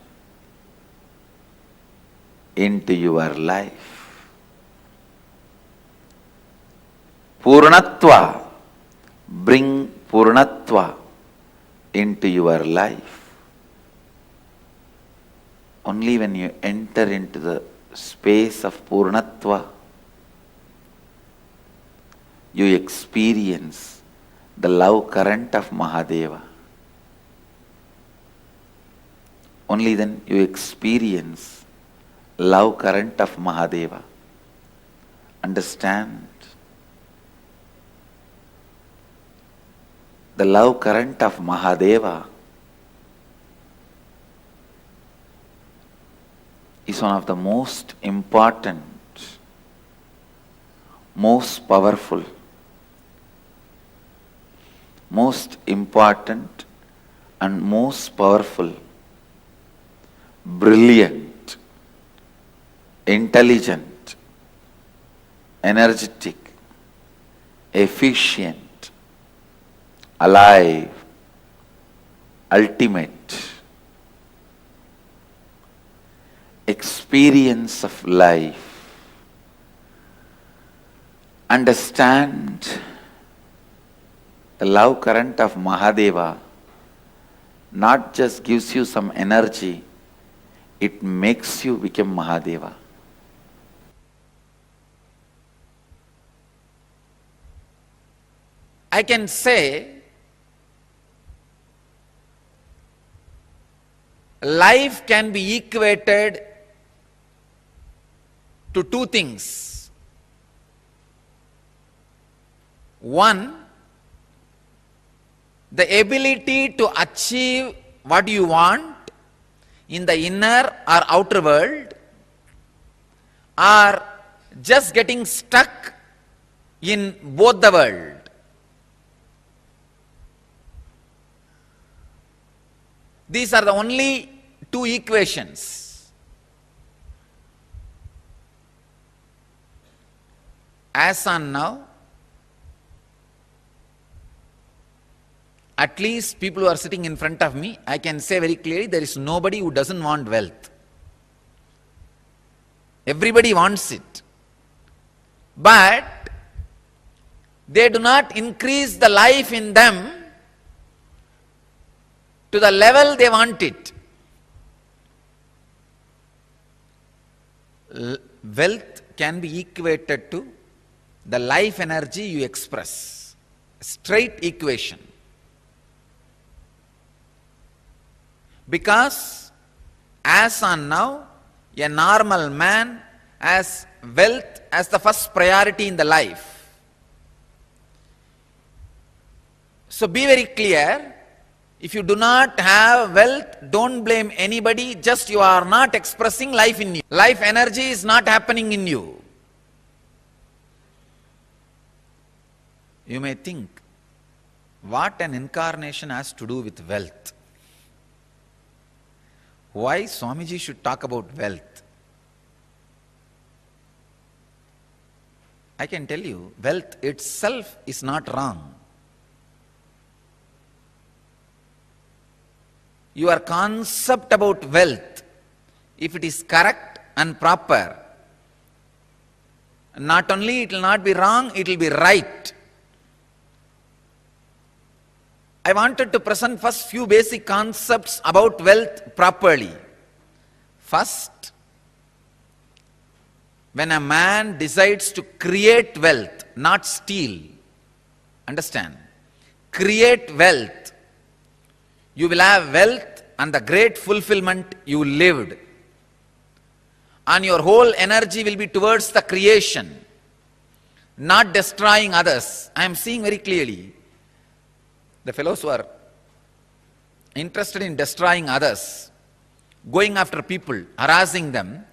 into your life. Purnatva. Bring Purnatva into your life. Only when you enter into the space of Purnatva, you experience the love current of Mahadeva. Only then you experience love current of Mahadeva. Understand? The love current of Mahadeva is one of the most important, most powerful, most important and most powerful, brilliant, intelligent, energetic, efficient, alive, ultimate experience of life. Understand the love current of Mahadeva not just gives you some energy, it makes you become Mahadeva. I can say life can be equated to two things. One, the ability to achieve what you want in the inner or outer world, or just getting stuck in both the world. These are the only two equations. As on now, at least people who are sitting in front of me, I can say very clearly, there is nobody who doesn't want wealth. Everybody wants it. But they do not increase the life in them to the level they want it. Wealth can be equated to the life energy you express. Straight equation. Because as on now, a normal man has wealth as the first priority in the life. So be very clear, if you do not have wealth, don't blame anybody, just you are not expressing life in you. Life energy is not happening in you. You may think, what an incarnation has to do with wealth? Why Swamiji should talk about wealth? I can tell you, wealth itself is not wrong. Your concept about wealth, if it is correct and proper, not only it will not be wrong, it will be right. I wanted to present first few basic concepts about wealth properly. First, when a man decides to create wealth, not steal, understand, create wealth, you will have wealth and the great fulfillment you lived. And your whole energy will be towards the creation, not destroying others. I am seeing very clearly, the fellows who are interested in destroying others, going after people, harassing them,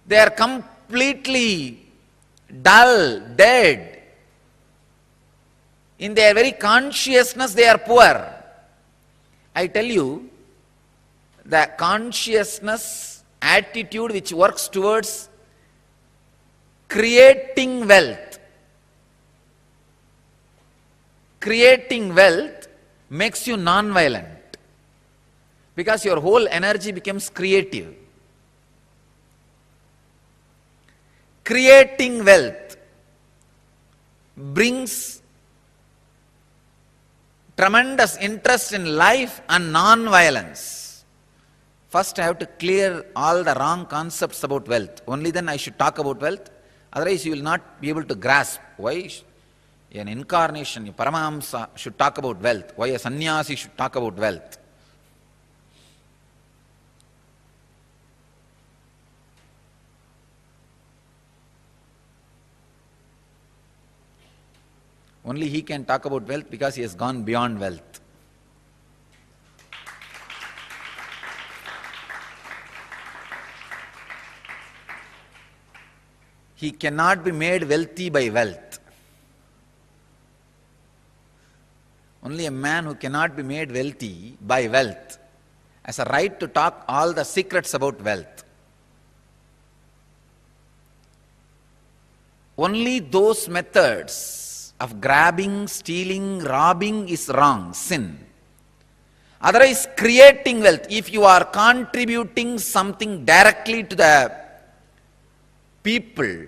they are completely dull, dead. In their very consciousness, they are poor. I tell you, the consciousness, attitude which works towards creating wealth, makes you non-violent, because your whole energy becomes creative. Creating wealth brings tremendous interest in life and non-violence. First I have to clear all the wrong concepts about wealth. Only then I should talk about wealth. Otherwise you will not be able to grasp why an incarnation, a Paramahamsa should talk about wealth, why a sannyasi should talk about wealth. Only he can talk about wealth because he has gone beyond wealth. He cannot be made wealthy by wealth. Only a man who cannot be made wealthy by wealth has a right to talk all the secrets about wealth. Only those methods of grabbing, stealing, robbing is wrong, sin. Otherwise, creating wealth, if you are contributing something directly to the people,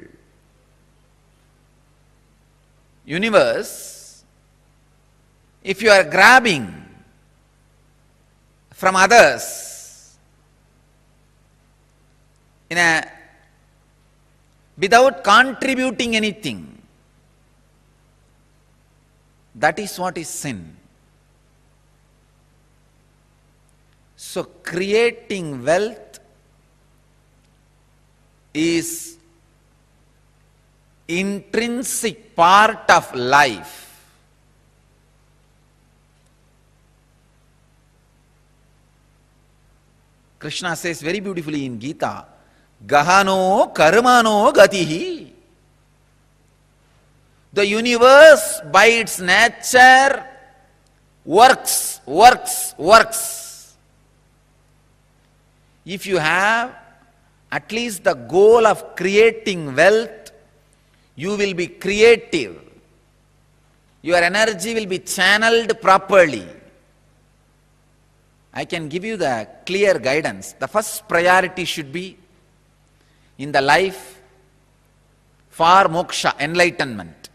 universe, if you are grabbing from others without contributing anything, that is what is sin. So creating wealth is intrinsic part of life. Krishna says very beautifully in Gita, Gahano karmano gatihi. The universe by its nature works. If you have at least the goal of creating wealth, you will be creative. Your energy will be channeled properly. I can give you the clear guidance. The first priority should be in the life for moksha, enlightenment.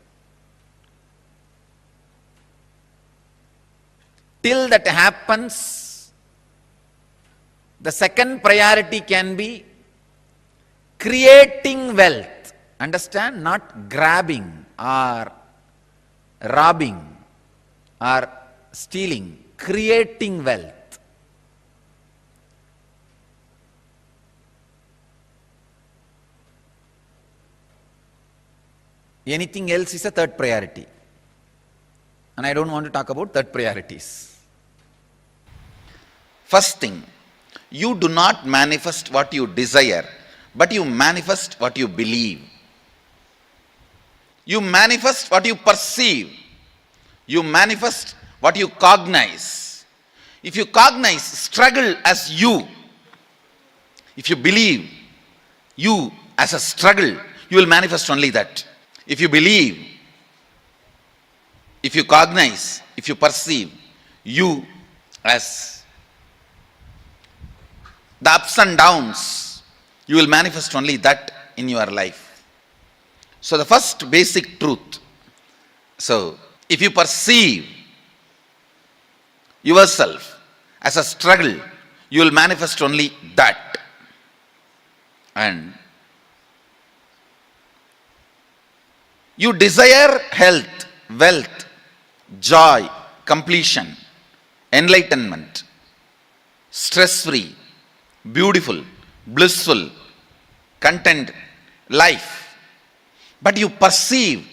Till that happens, the second priority can be creating wealth. Understand? Not grabbing or robbing or stealing. Creating wealth. Anything else is a third priority. And I don't want to talk about third priorities. First thing, you do not manifest what you desire, but you manifest what you believe. You manifest what you perceive. You manifest what you cognize. If you cognize struggle as you, if you believe you as a struggle, you will manifest only that. If you believe, if you cognize, if you perceive you as the ups and downs, you will manifest only that in your life. So the first basic truth. So if you perceive yourself as a struggle, you will manifest only that. And you desire health, wealth, joy, completion, enlightenment, stress-free, beautiful, blissful, content life. But you perceive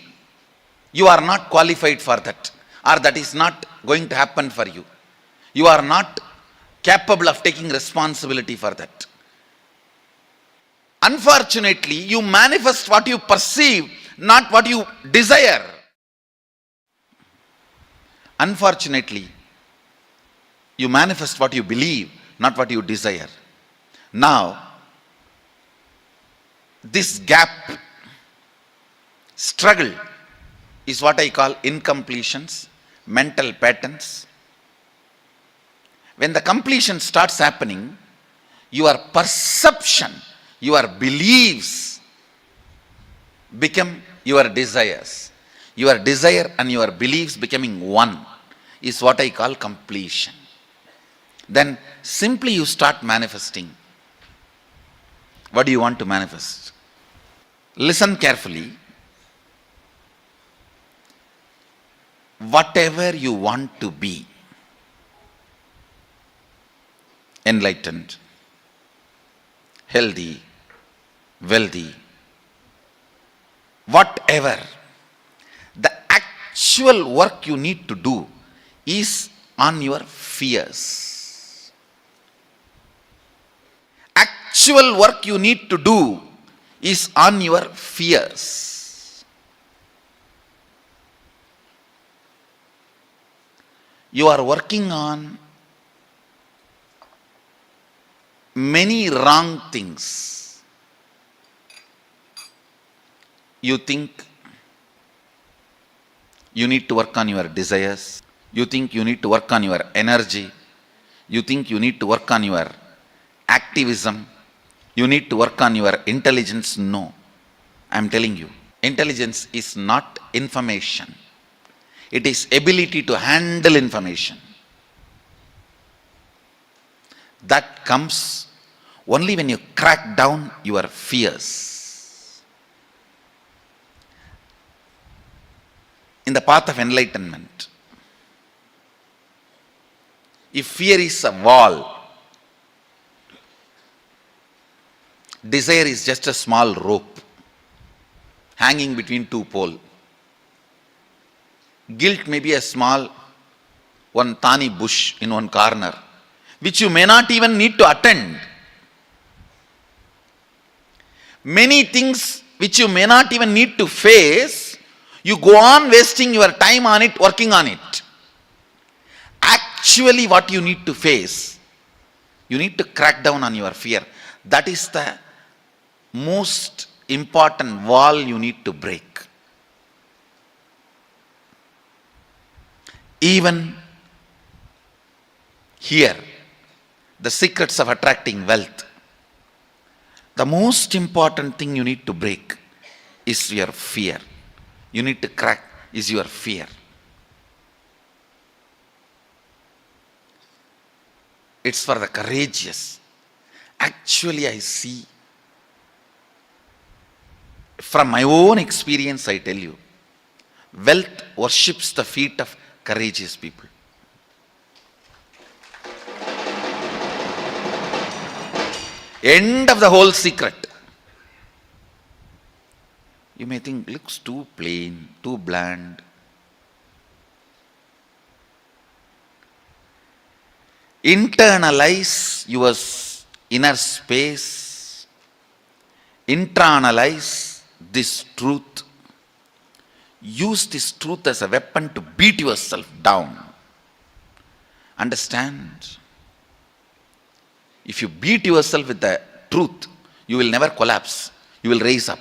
you are not qualified for that, or that is not going to happen for you. You are not capable of taking responsibility for that. Unfortunately, you manifest what you perceive, not what you desire. Unfortunately, you manifest what you believe, not what you desire. Now, this gap, struggle, is what I call incompletions, mental patterns. When the completion starts happening, your perception, your beliefs become your desires. Your desire and your beliefs becoming one is what I call completion. Then simply you start manifesting. What do you want to manifest? Listen carefully. Whatever you want to be, enlightened, healthy, wealthy, whatever, the actual work you need to do is on your fears. Actual work you need to do is on your fears. You are working on many wrong things. You think you need to work on your desires. You think you need to work on your energy. You think you need to work on your activism. You need to work on your intelligence. No. I am telling you, intelligence is not information. It is ability to handle information. That comes only when you crack down your fears. In the path of enlightenment, if fear is a wall, desire is just a small rope hanging between two poles. Guilt may be a small one thani bush in one corner, which you may not even need to attend. Many things which you may not even need to face, you go on wasting your time on it, working on it. Actually, what you need to face You need to crack down on your fear. That is the most important wall you need to break. Even here, the secrets of attracting wealth, the most important thing you need to break is your fear. You need to crack is your fear. It's for the courageous. Actually, I see, from my own experience, I tell you, wealth worships the feet of courageous people. End of the whole secret. You may think, looks too plain, too bland. Internalize your inner space. Internalize this truth. Use this truth as a weapon to beat yourself down. Understand? If you beat yourself with the truth, you will never collapse. You will rise up.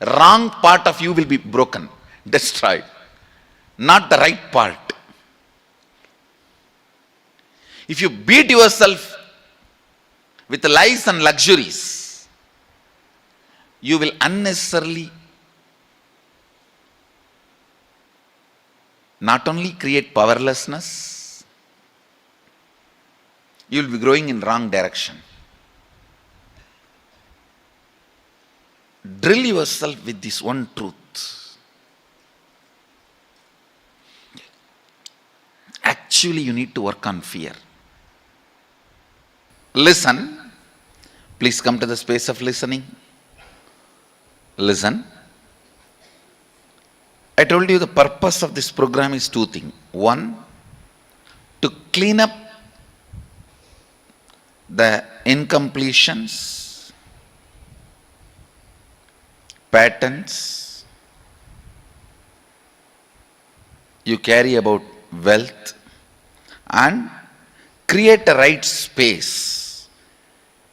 Wrong part of you will be broken, destroyed. Not the right part. If you beat yourself with lies and luxuries, you will unnecessarily not only create powerlessness, you will be growing in wrong direction. Drill yourself with this one truth. Actually, you need to work on fear. Listen. Please come to the space of listening. Listen. I told you the purpose of this program is two things. One, to clean up the incompletions, patterns you carry about wealth, and create a right space,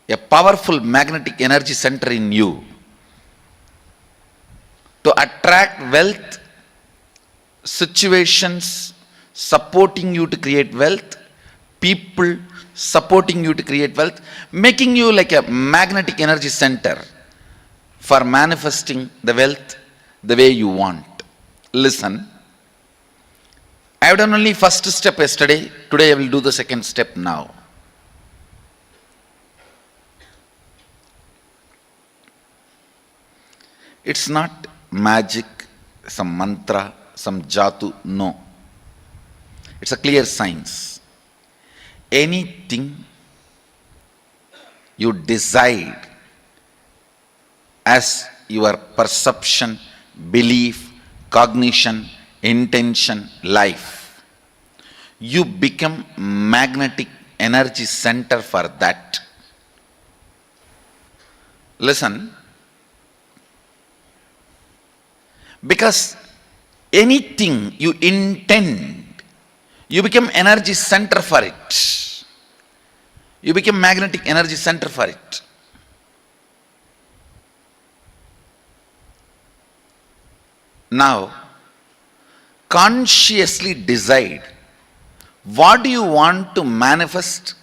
a powerful magnetic energy center in you to attract wealth, situations supporting you to create wealth, people supporting you to create wealth, making you like a magnetic energy center for manifesting the wealth the way you want. Listen, I have done only first step yesterday. Today I will do the second step now. It's not magic, some mantra, some jatu, no. It's a clear science. Anything you decide as your perception, belief, cognition, intention, life, you become magnetic energy center for that. Listen, because anything you intend, you become energy center for it. You become magnetic energy center for it. Now, consciously decide what do you want to manifest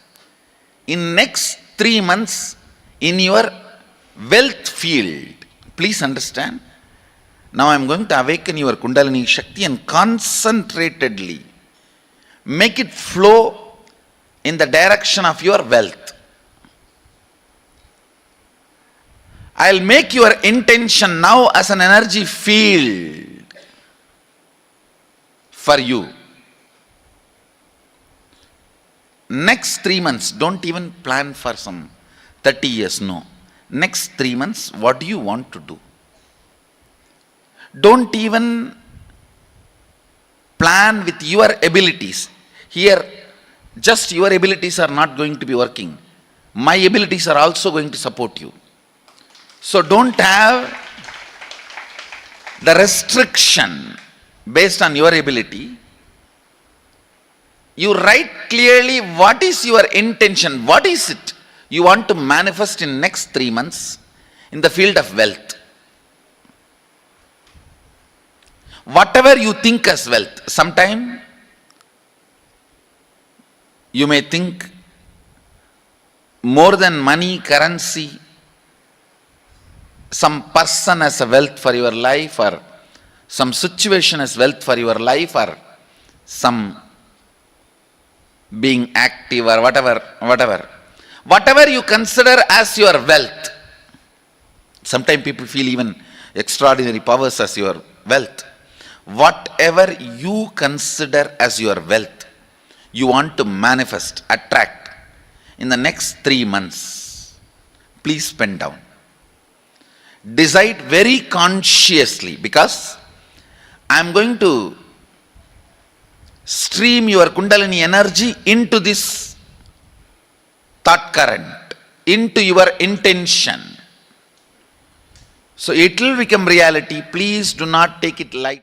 in next 3 months in your wealth field. Please understand. Now I am going to awaken your Kundalini Shakti and concentratedly make it flow in the direction of your wealth. I will make your intention now as an energy field for you. Next 3 months, don't even plan for some 30 years, no. Next 3 months, what do you want to do? Don't even plan with your abilities. Here, just your abilities are not going to be working. My abilities are also going to support you. So don't have the restriction based on your ability. You write clearly what is your intention, what is it you want to manifest in next 3 months in the field of wealth. Whatever you think as wealth, sometime you may think more than money, currency, some person as a wealth for your life, or some situation as wealth for your life, or some being active, or whatever you consider as your wealth. Sometimes people feel even extraordinary powers as your wealth. Whatever you consider as your wealth, you want to manifest, attract in the next 3 months, please pen down. Decide very consciously, because I am going to stream your Kundalini energy into this thought current, into your intention. So it will become reality. Please do not take it light.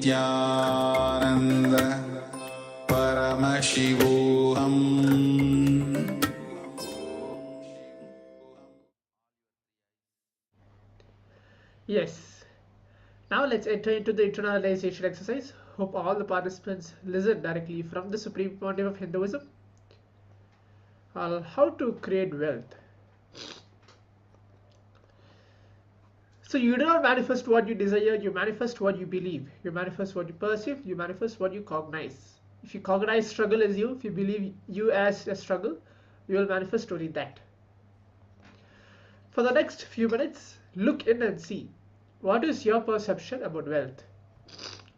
Nityananda Paramashivoham. Yes. Now let's enter into the internalization exercise. Hope all the participants listen directly from the Supreme Pontiff of Hinduism. How to create wealth. So you do not manifest what you desire, you manifest what you believe. You manifest what you perceive, you manifest what you cognize. If you cognize struggle as you, if you believe you as a struggle, you will manifest only that. For the next few minutes, look in and see. What is your perception about wealth?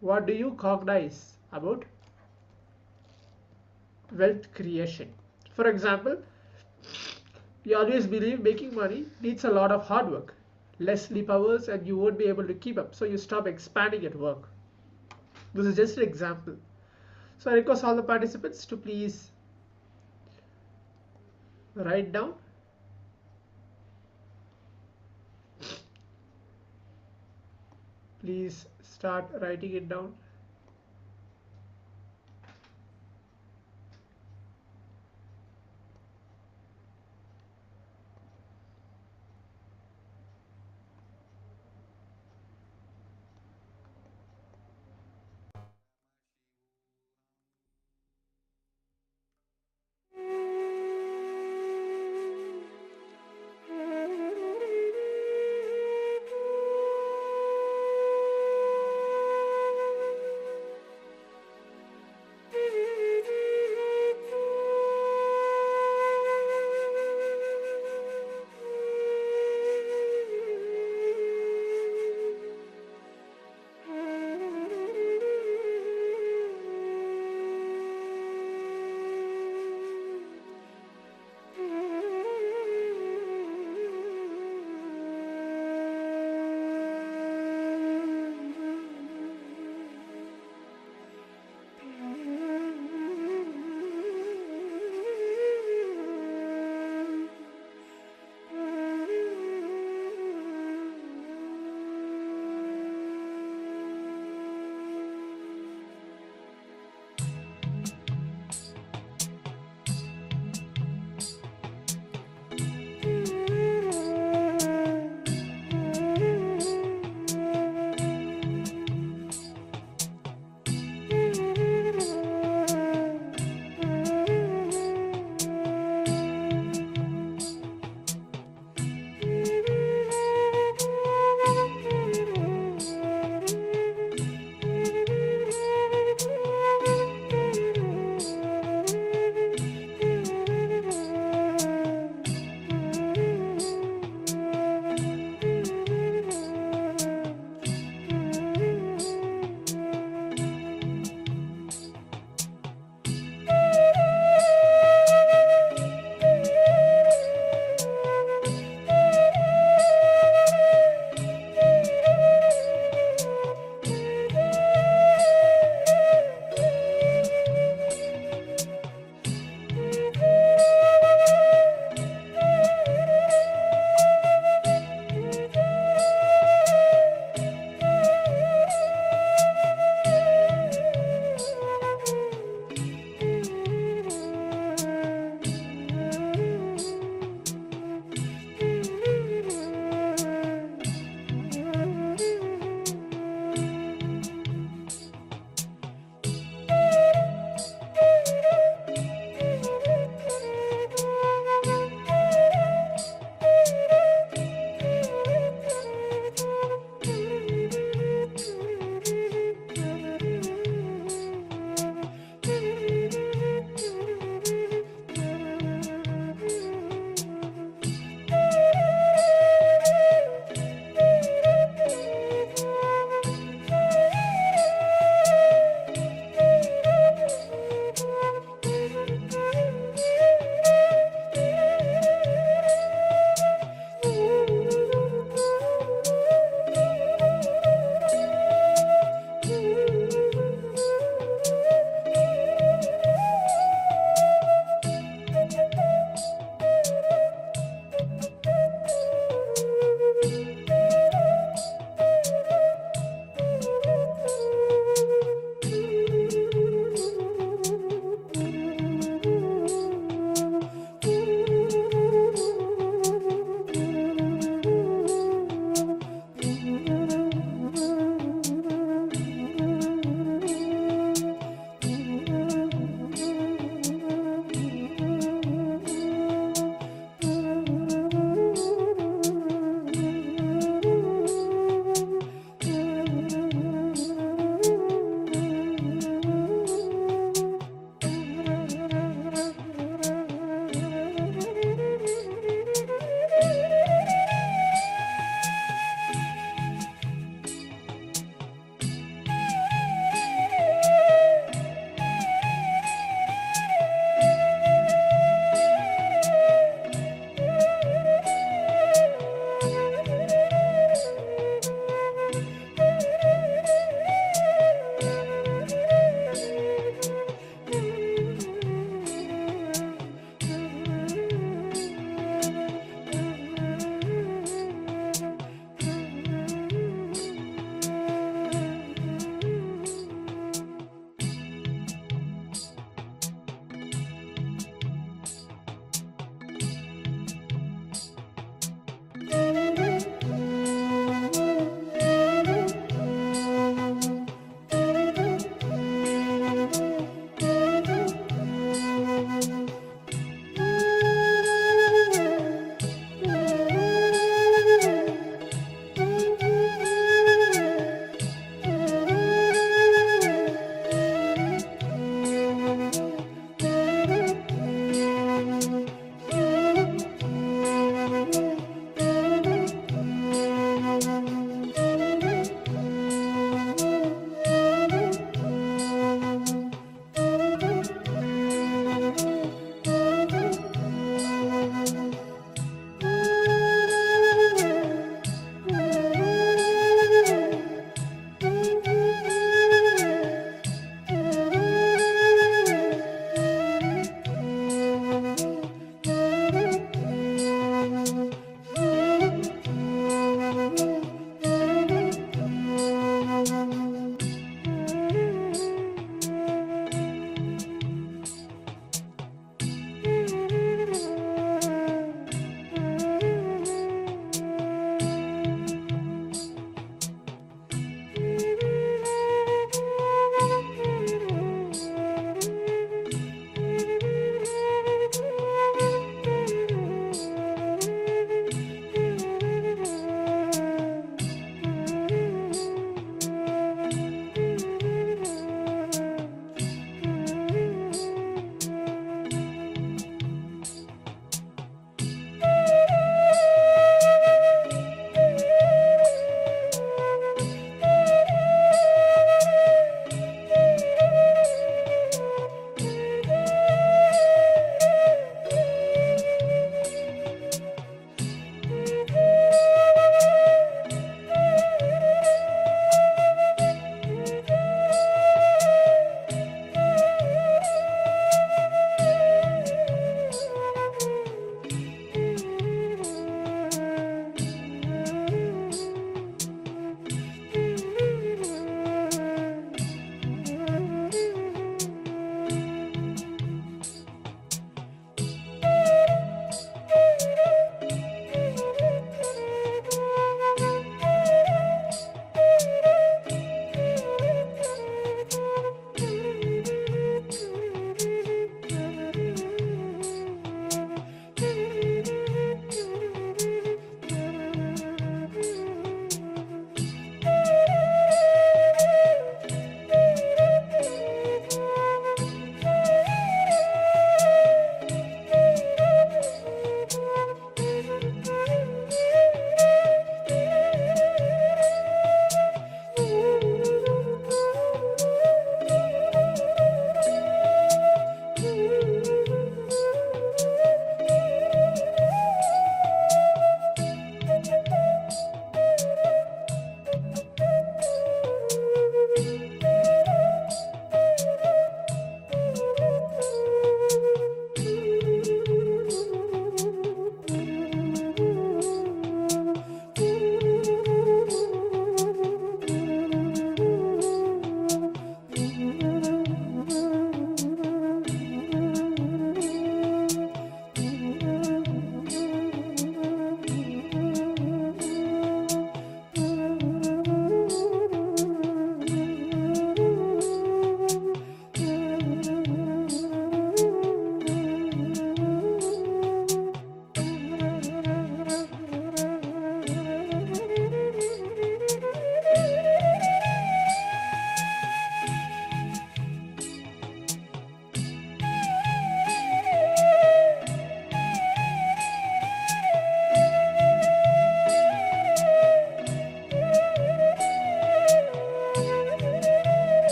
What do you cognize about wealth creation? For example, you always believe making money needs a lot of hard work, less sleep hours, and you won't be able to keep up, so you stop expanding at work. This is just an example. So I request all the participants to please write down. Please start writing it down.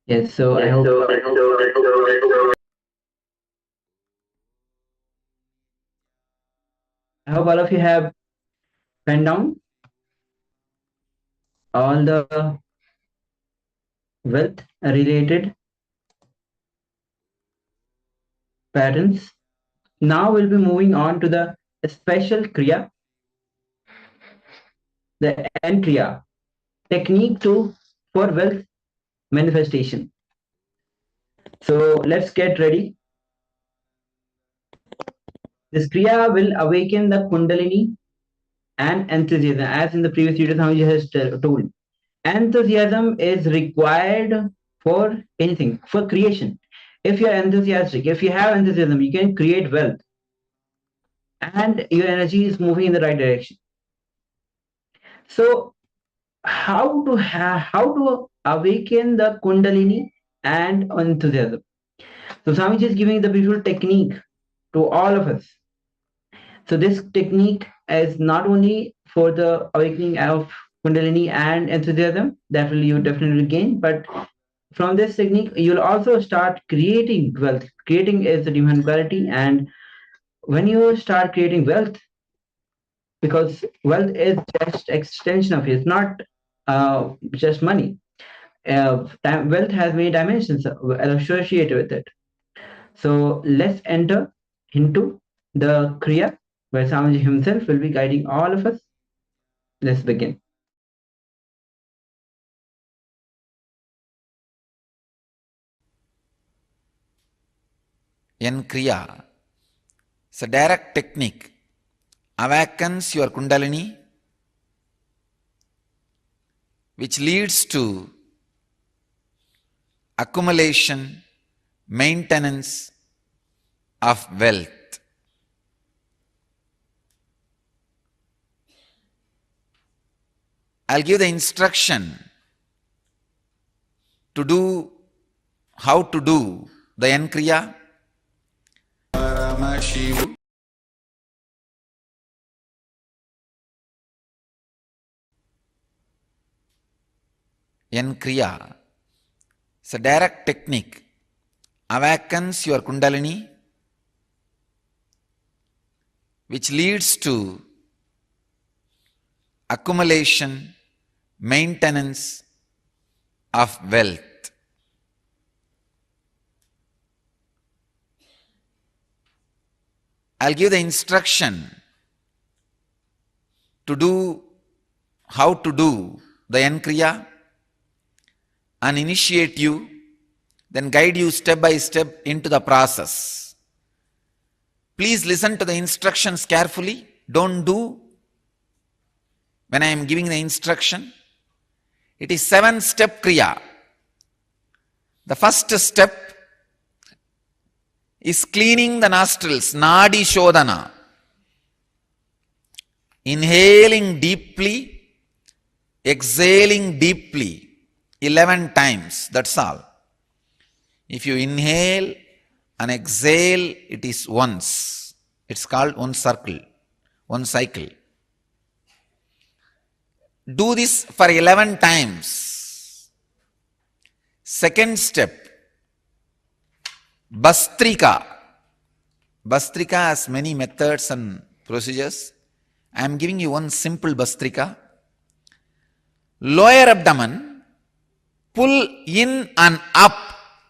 Yes, so I hope all of you have pen down all the wealth related patterns. Now we'll be moving on to the special Kriya, the N Kriya, technique for wealth manifestation. So let's get ready. This Kriya will awaken the Kundalini and enthusiasm, as in the previous video Swamiji has told. Enthusiasm is required for anything, for creation. If you are enthusiastic, if you have enthusiasm, you can create wealth, and your energy is moving in the right direction. So how to awaken the Kundalini and enthusiasm? So Swamiji is giving the beautiful technique to all of us. So this technique is not only for the awakening of Kundalini and enthusiasm, that will you definitely gain, but from this technique you'll also start creating wealth. Creating is the divine quality, and when you start creating wealth, because wealth is just extension of it, it's not just money. Wealth has many dimensions associated with it. So let's enter into the Kriya, where Swamiji himself will be guiding all of us. Let's begin. N Kriya. It's a direct technique. Awakens your Kundalini, which leads to accumulation, maintenance of wealth. I'll give the instruction to do how to do the N Kriya. Paramashivoham N Kriya. It's a direct technique. Awakens your Kundalini, which leads to accumulation, maintenance of wealth. I'll give the instruction to do how to do the N Kriya and initiate you, then guide you step by step into the process. Please listen to the instructions carefully. Don't do when I am giving the instruction. It is 7-step Kriya. The first step is cleaning the nostrils, Nadi Shodhana. Inhaling deeply, exhaling deeply, 11 times, that's all. If you inhale and exhale, it is once. It's called one circle, one cycle. Do this for 11 times. Second step, Bastrika. Bastrika has many methods and procedures. I am giving you one simple Bastrika. Lower abdomen, pull in and up.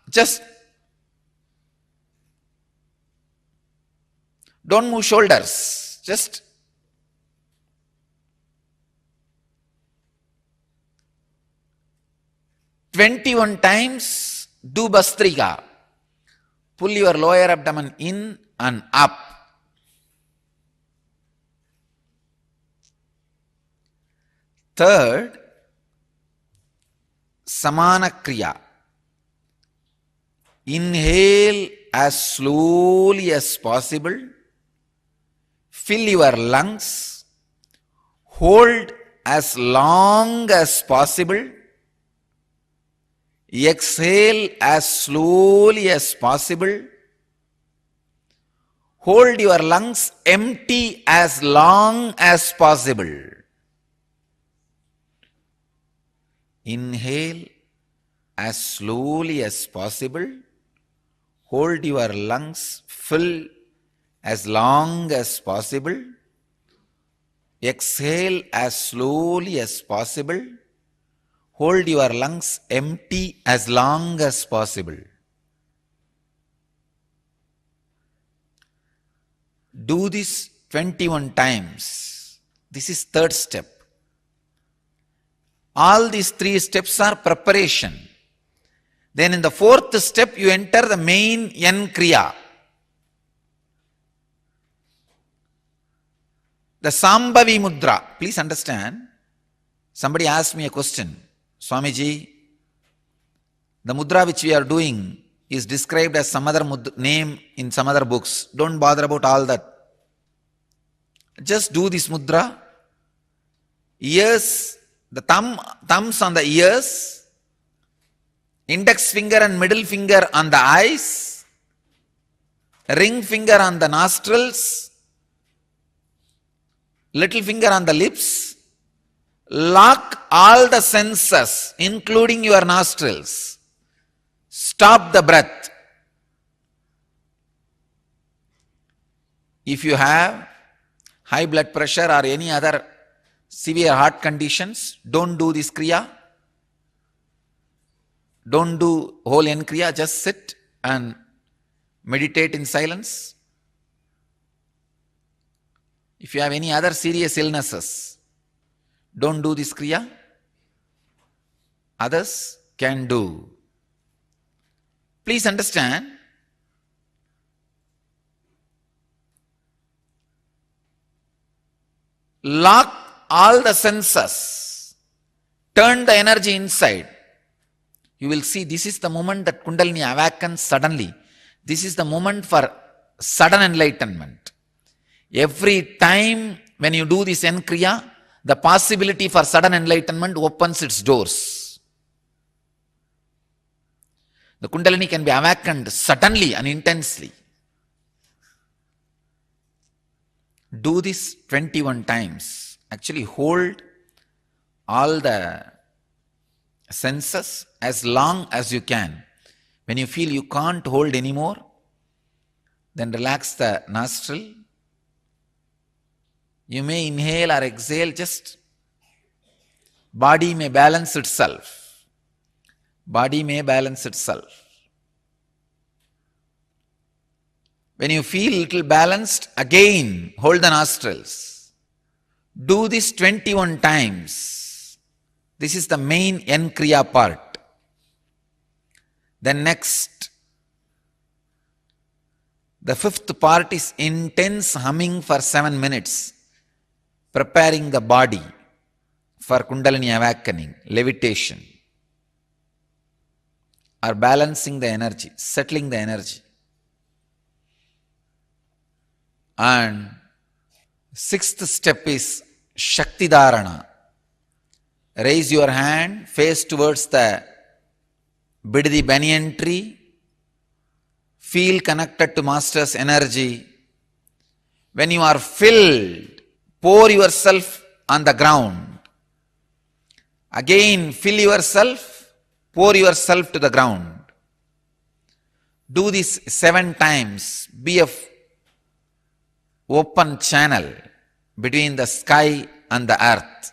Just don't move shoulders. Just "21 times do Bastrika. Pull your lower abdomen in and up. Third, Samana Kriya. Inhale as slowly as possible. Fill your lungs. Hold as long as possible. Exhale as slowly as possible. Hold your lungs empty as long as possible. as slowly as possible. Hold your lungs full as long as possible. Exhale as slowly as possible. Hold your lungs empty as long as possible. Do this 21 times. This is third step. All these three steps are preparation. Then in the fourth step, you enter the main N Kriya. The Sambhavi Mudra. Please understand. Somebody asked me a question. Swamiji, the mudra which we are doing is described as some other name in some other books. Don't bother about all that. Just do this mudra. Ears, the thumbs on the ears, index finger and middle finger on the eyes, ring finger on the nostrils, little finger on the lips. Lock all the senses, including your nostrils. Stop the breath. If you have high blood pressure or any other severe heart conditions, don't do this kriya. Don't do whole N kriya, just sit and meditate in silence. If you have any other serious illnesses, don't do this kriya. Others can do. Please understand, lock all the senses, turn the energy inside. You will see this is the moment that Kundalini awakens suddenly. This is the moment for sudden enlightenment. Every time when you do this N kriya, the possibility for sudden enlightenment opens its doors. The Kundalini can be awakened suddenly and intensely. Do this 21 times. Actually hold all the senses as long as you can. When you feel you can't hold anymore, then relax the nostril. You may inhale or exhale, just body may balance itself. Body may balance itself. When you feel little balanced, again hold the nostrils. Do this 21 times. This is the main N kriya part. Then next, the fifth part is intense humming for 7 minutes. Preparing the body for Kundalini awakening, levitation, or balancing the energy, settling the energy. And sixth step is Shakti Dharana. Raise your hand, face towards the Bidadi banyan tree. Feel connected to Master's energy. When you are filled, pour yourself on the ground. Again, fill yourself, pour yourself to the ground. Do this 7 times. Be a open channel between the sky and the earth.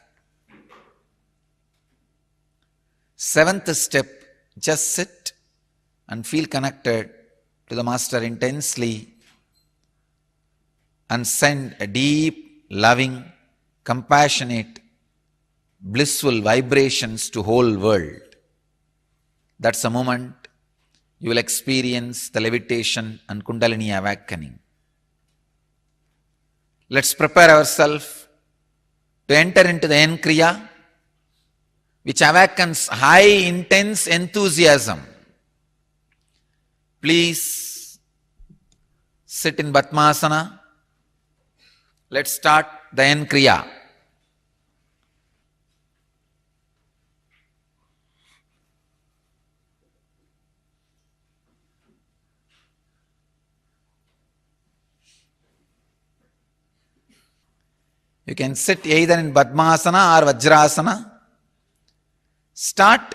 7th step, just sit and feel connected to the Master intensely and send a deep, loving, compassionate, blissful vibrations to whole world. That's a moment you will experience the levitation and Kundalini awakening. Let's prepare ourselves to enter into the N kriya, which awakens high, intense enthusiasm. Please sit in Padmasana. Let's start the N kriya. You can sit either in Padmasana or Vajrasana. Start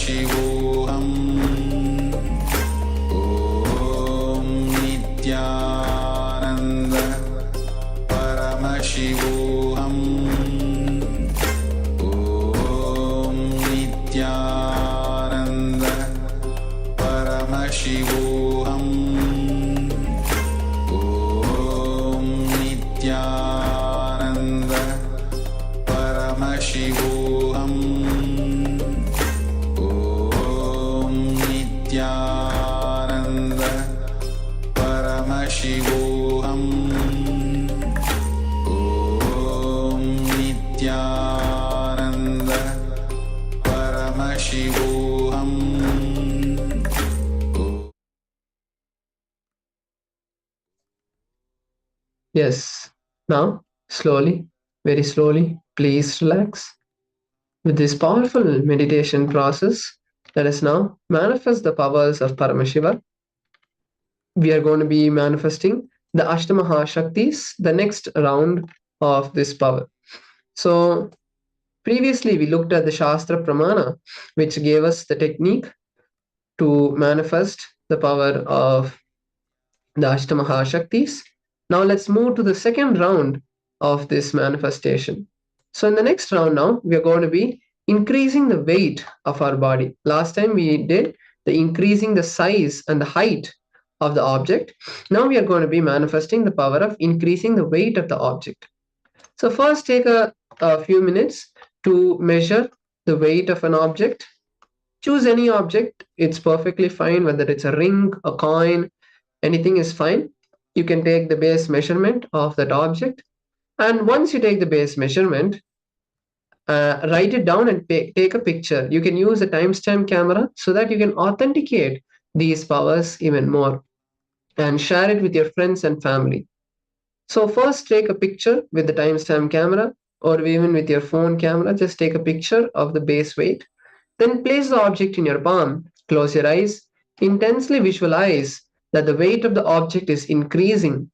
Paramashivoham Om Nityananda Paramashivoham Om Nityananda Paramashivoham Om Nityananda Paramashivoham Om Nityananda Paramashivoham Om Nityananda Paramashivoham. Yes. Now, slowly, very slowly, please relax. With this powerful meditation process, let us now manifest the powers of Paramashiva. We are going to be manifesting the Ashtamaha Shaktis, the next round of this power. So, previously we looked at the Shastra Pramana, which gave us the technique to manifest the power of the Ashtamaha Shaktis. Now let's move to the second round of this manifestation. So in the next round now, we are going to be increasing the weight of our body. Last time we did the increasing the size and the height of the object. Now we are going to be manifesting the power of increasing the weight of the object. So first take a few minutes to measure the weight of an object. Choose any object. It's perfectly fine, whether it's a ring, a coin, anything is fine. You can take the base measurement of that object. And once you take the base measurement, write it down and take a picture. You can use a timestamp camera so that you can authenticate these powers even more and share it with your friends and family. So first take a picture with the timestamp camera or even with your phone camera. Just take a picture of the base weight. Then place the object in your palm. Close your eyes. Intensely visualize that the weight of the object is increasing.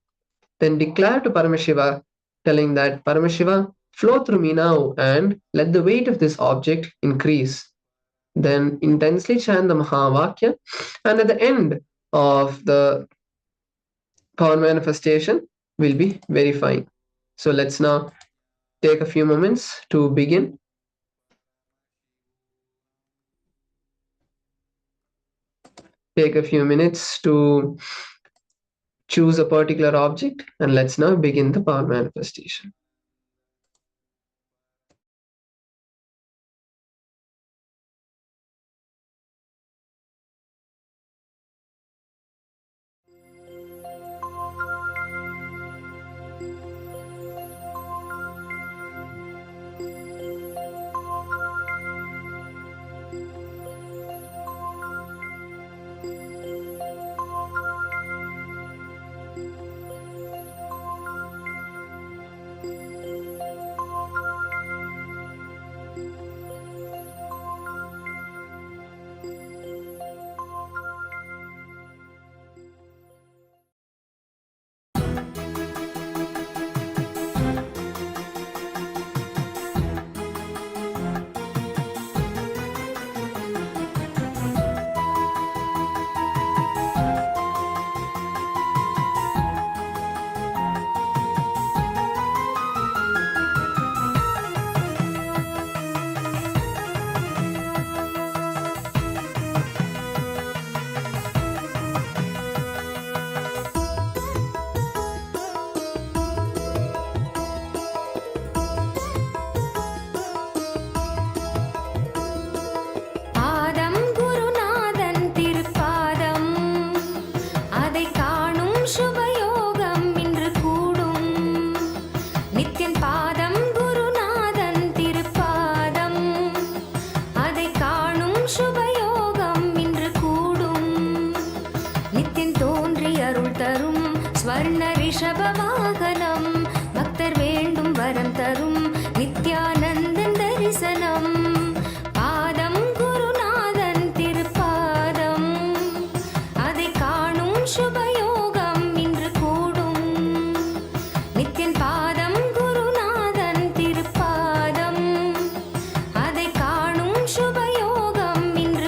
Then declare to Paramashiva, telling that Paramashiva, flow through me now and let the weight of this object increase. Then intensely chant the Mahavakya, and at the end of the power manifestation will be very fine. So let's now take a few moments to begin. Take a few minutes to choose a particular object, and let's now begin the power manifestation. ஸ்வர்ண ரிஷப வாகனம் பக்தர் வேண்டும் வரம் தரும் நித்யானந்தன் தரிசனம் பாதம் குருநாதன் திருப்பாதம் அதை காணும் சுபயோகம் இன்று கூடும் நித்யன் பாதம் குருநாதன் திருப்பாதம் அதை காணும் சுபயோகம் இன்று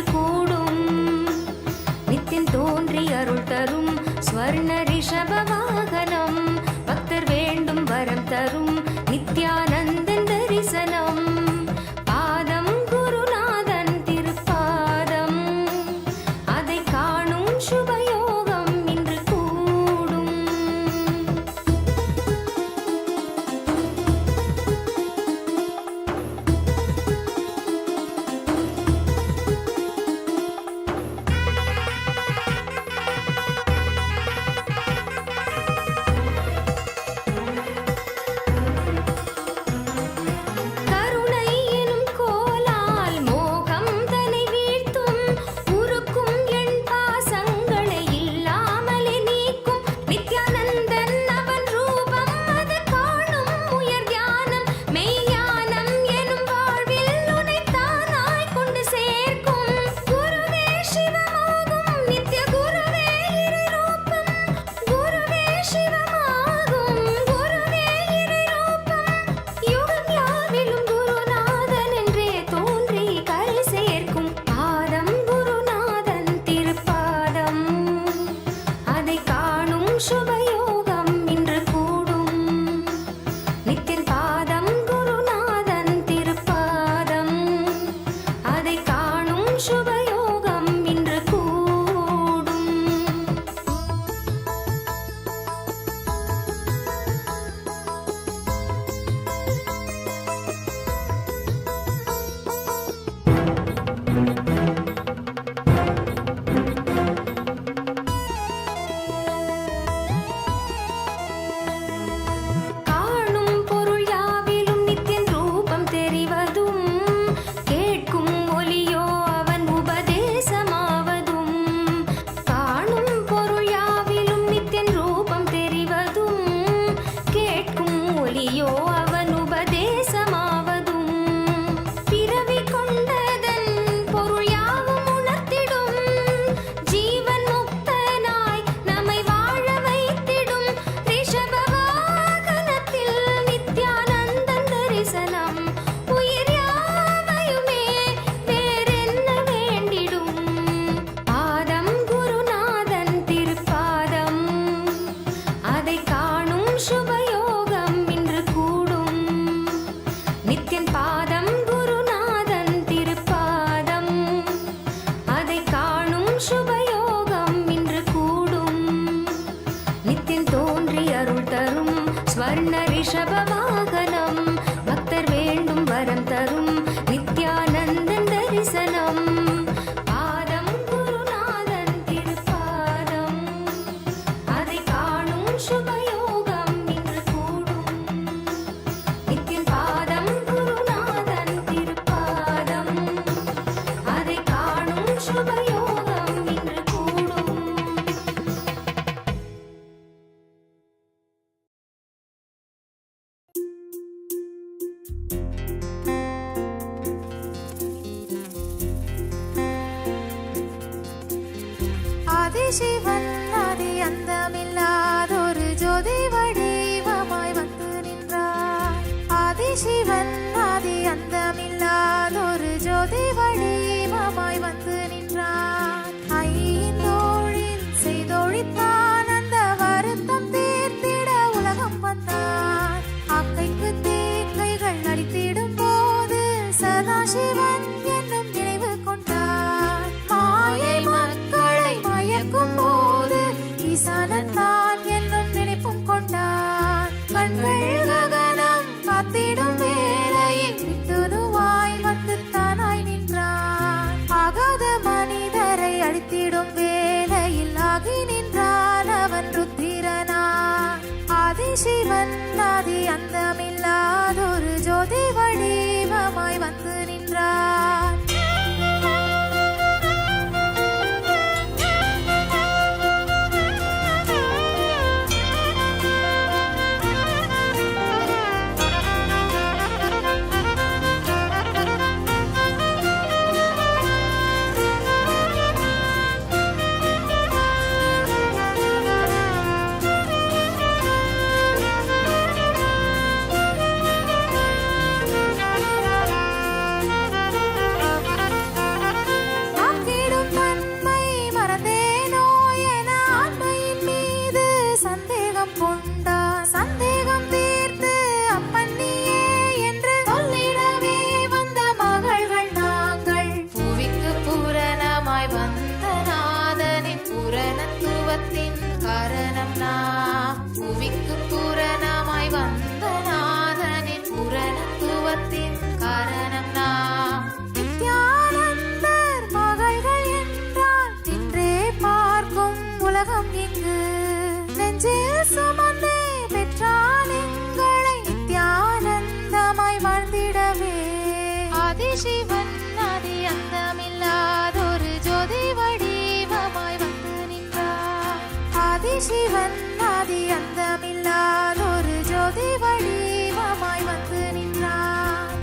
ஆதிசிவன் ஆதி அந்தமில்லாதொரு ஜோதி வடிவமாய் வந்து நின்றார். ஆதிசிவன் ஆதி அந்தமில்லாதொரு ஜோதி வடிவமாய் வந்து நின்றார். ஐந்தோழில் செய்தொழித்தான் அந்த வருத்தம் தீர்த்திட உலகம் வந்தான். அக்கைக்கு தேக்கைகள் அடித்திடும் போது சதாசிவன் என்னும் நினைவு கொண்டார். மாயை மக்களை மயக்கும் போது ஈசானன் தான் என்னும் நினைப்பும் கொண்டார். கண்கள் ககனம் காத்திடும் வேளையில் விட்டுதுவாய் வந்து தானாய் நின்றான். ஆகாத மனிதரை அழித்திடும் வேளையில் ஆகி நின்றான் அவன் ருத்திரனான். ஆதிசிவன் ஆதி அந்தமில்லாதொரு ஜோதி வடிவமாய் வந்து நின்றான். ஆக்கிடும் தன்மை மறந்தேனோ என ஆண்மையின் மீது சந்தேகம் கொண்டான். சந்தேகம் தீர்த்து அப்பன் நீயே என்று சொல்லிடவே வந்த மகள்கள் நாங்கள். புவிக்கு பூரணமாய் வந்த நாதனின் பூரணத்துவத்தின் காரணம் நாம். புவிக்கு பூரணமாய் வந்த நாதனின் பூரணத்துவத்தின் காரணம் நாம். நித்யானந்தர் மகள்கள் என்றால் இன்றே பார்க்கும் உலகம் இங்கு. நெஞ்சில் சுமந்தே பெற்றால் எங்களை நித்யானந்தமாய் வாழ்ந்திடவே. ஆதிசிவன் ஆதி அந்தமில்லாதொரு ஜோதி வடிவமாய் வந்து நின்றார். ஆதிசிவன் ஆதி அந்தமில்லாதொரு ஜோதி வடிவமாய் வந்து நின்றார்.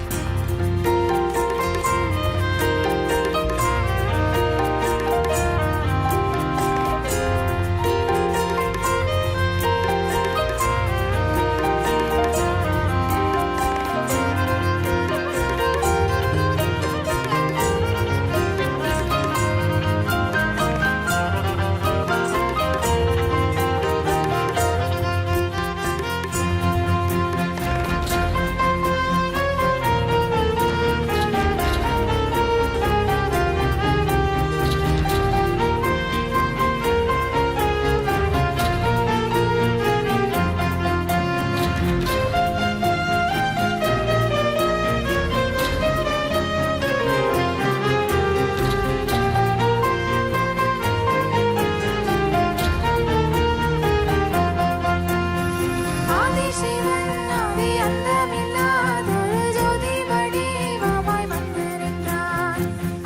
ஆதிசிவன் ஆதி அந்தமில்லாதொரு ஜோதி வடிவமாய் வந்து நின்றான்.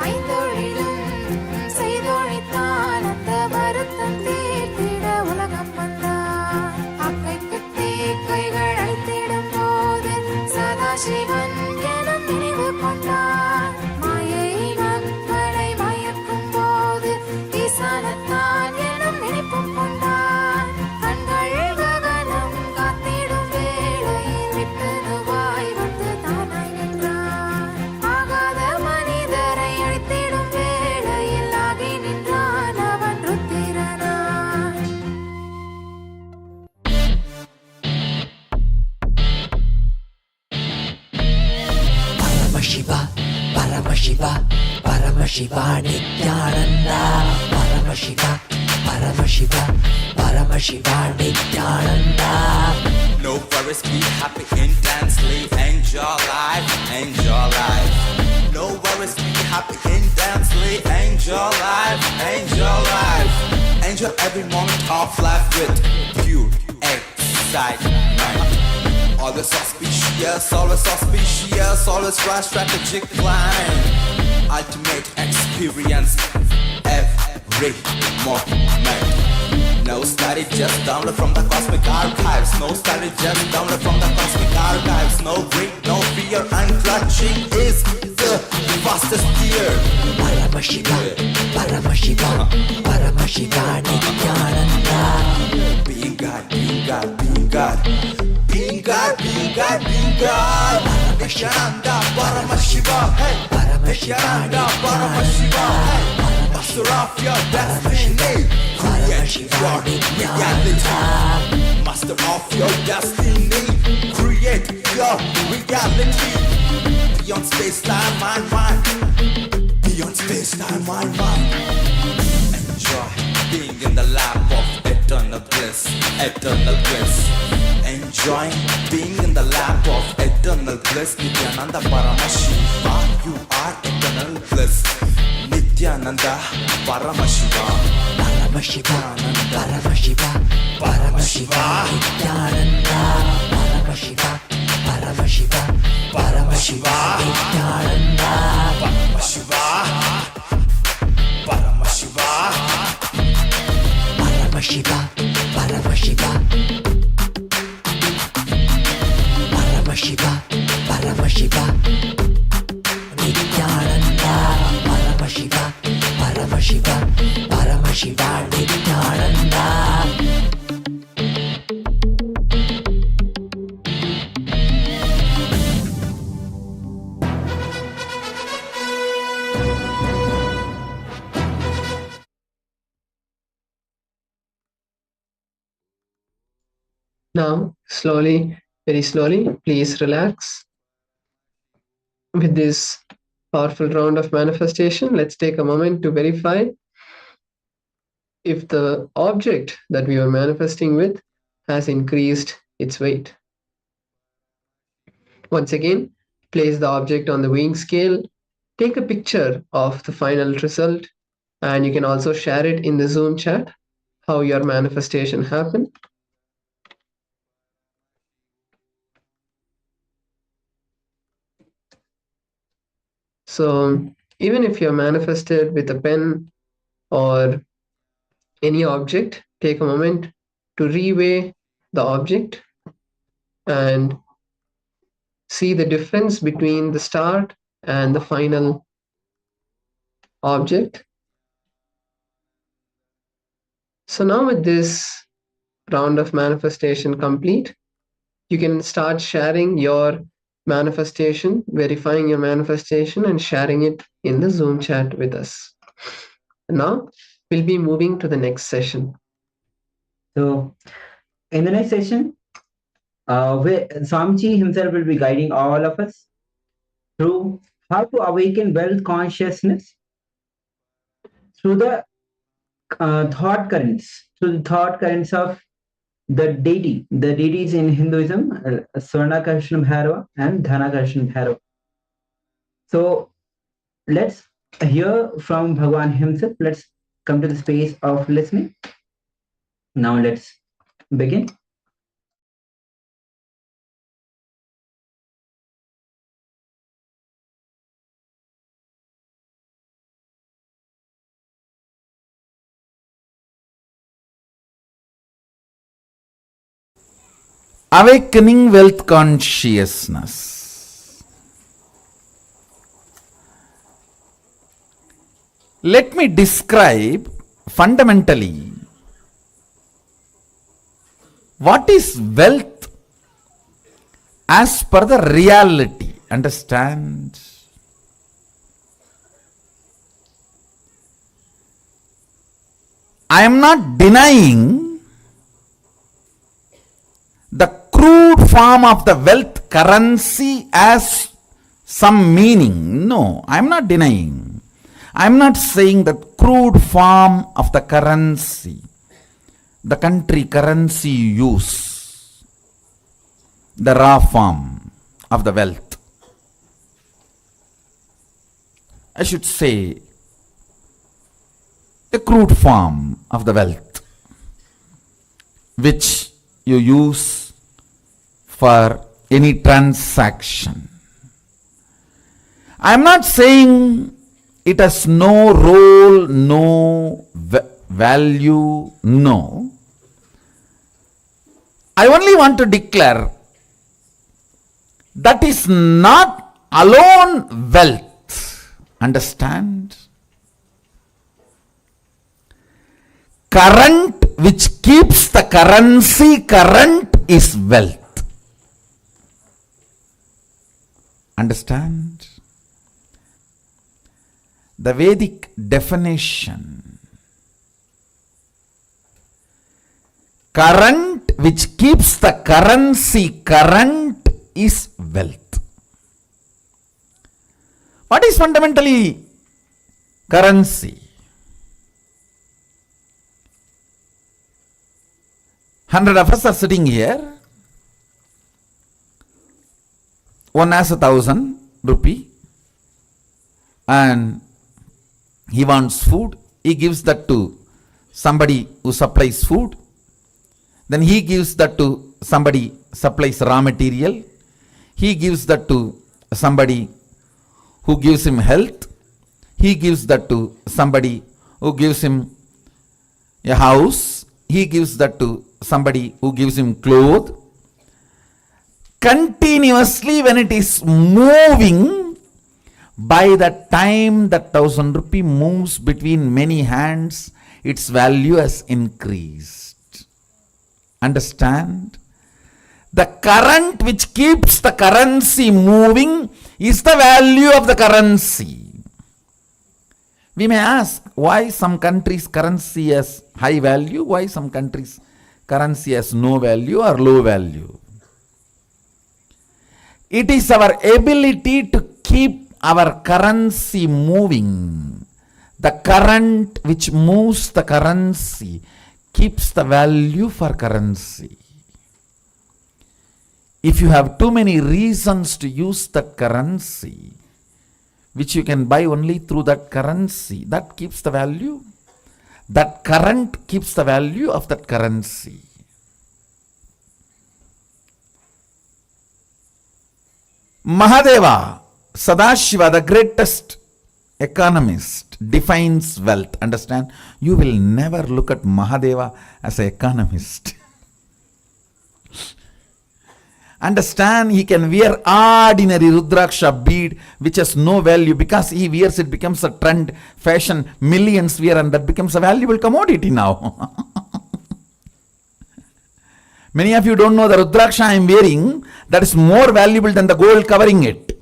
ஐந்தொழிலும் செய்தொழித்தான் அந்த வருத்தம் தீர்த்திட உலகம் வந்தான். அக்கைக்கு தேக்கைகள் அழித்திடும் போது சதாசிவன் எனும் நினைவு கொண்டான். மாயை மக்களை மயக்கும் போது ஈசானத்தான் எனும் நினைப்பும் கொண்டான். கண்கள் ககனம் காத்திடும் வேளையில் விட்டுதுவாய் வந்து தானாய் நின்றான். ஆகாத மனிதரை அழித்திடும் வேளையில் ஆகி நின்றான் அவன் ருத்திரனான். Paramashiva, Paramashiva, Paramashiva Nityananda. Paramashiva, Paramashiva, Paramashiva Nityananda. No worries, be happy intensely, enjoy life, enjoy life. No worries, be happy intensely, enjoy life, enjoy life. Enjoy every moment of life with pure excitement. Always auspicious, always auspicious, always right strategic plan. Ultimate experience every moment. No study, just download from the cosmic archives. No study, just download from the cosmic archives. No greed, no fear, and clutching is the fastest gear. Paramashiva, Paramashiva, Paramashiva God, being God. Nityananda Paramashiva, hey. Nityananda Paramashiva, hey. Master of your destiny, create your reality. Master of your destiny, create your reality. Beyond space, time, mind. Beyond space, time, mind. Enjoy being in the lap of eternal bliss, eternal bliss. Enjoy being in the lap of eternal bliss. Nityananda Paramashiva, you are eternal bliss. Nityananda Paramashiva, Paramashiva, Paramashiva, Paramashiva, Nityananda Paramashiva, Paramashiva, Paramashiva, Nityananda Paramashiva, Paramashiva, Paramashiva, Paramashiva, Paramashiva, Paramashiva, Nityananda Paramashiva, Paramashiva, Paramashiva, Nityananda. Now, slowly, very slowly, please relax. With this powerful round of manifestation, let's take a moment to verify if the object that we are manifesting with has increased its weight. Once again, place the object on the weighing scale, take a picture of the final result, and you can also share it in the Zoom chat, how your manifestation happened. So even if you're manifested with a pen or any object, take a moment to reweigh the object and see the difference between the start and the final object. So now with this round of manifestation complete, you can start sharing your manifestation, verifying your manifestation and sharing it in the Zoom chat with us. Now we'll be moving to the next session. So in the next session, where Swamiji himself will be guiding all of us through how to awaken wealth consciousness through the thought currents, of the deities in Hinduism, Swarnakarshana Bhairava and Dhanakarshana Bhairava. So let's hear from Bhagwan himself. Let's come to the space of listening. Now let's begin. Awakening wealth consciousness. Let me describe fundamentally what is wealth as per the reality. Understand? I am not denying the crude form of the wealth currency as some meaning. No, I am not denying. I am not saying that crude form of the currency, the country currency you use, the raw form of the wealth. I should say the crude form of the wealth which you use for any transaction. I am not saying it has no role, no value, no. I only want to declare that is not alone wealth. Understand? Current which keeps the currency current is wealth. Understand? The Vedic definition, current which keeps the currency current is wealth. What is fundamentally currency? 100 of us are sitting here. One has 1,000 rupee and he wants food. He gives that to somebody who supplies food. Then he gives that to somebody supplies raw material. He gives that to somebody who gives him health. He gives that to somebody who gives him a house. He gives that to somebody who gives him clothes. Continuously when it is moving, by the time that 1,000 rupee moves between many hands, its value has increased. Understand? The current which keeps the currency moving is the value of the currency. We may ask why some countries' currency has high value, why some countries' currency has no value or low value. It is our ability to keep our currency moving. The current which moves the currency keeps the value for currency. If you have too many reasons to use that currency, which you can buy only through that currency, that keeps the value. That current keeps the value of that currency. Mahadeva, Sadashiva, the greatest economist, defines wealth. Understand? You will never look at Mahadeva as an economist. Understand? He can wear ordinary Rudraksha bead which has no value. Because he wears it becomes a trend, fashion, millions wear, and that becomes a valuable commodity now. Many of you don't know the Rudraksha I am wearing, that is more valuable than the gold covering it.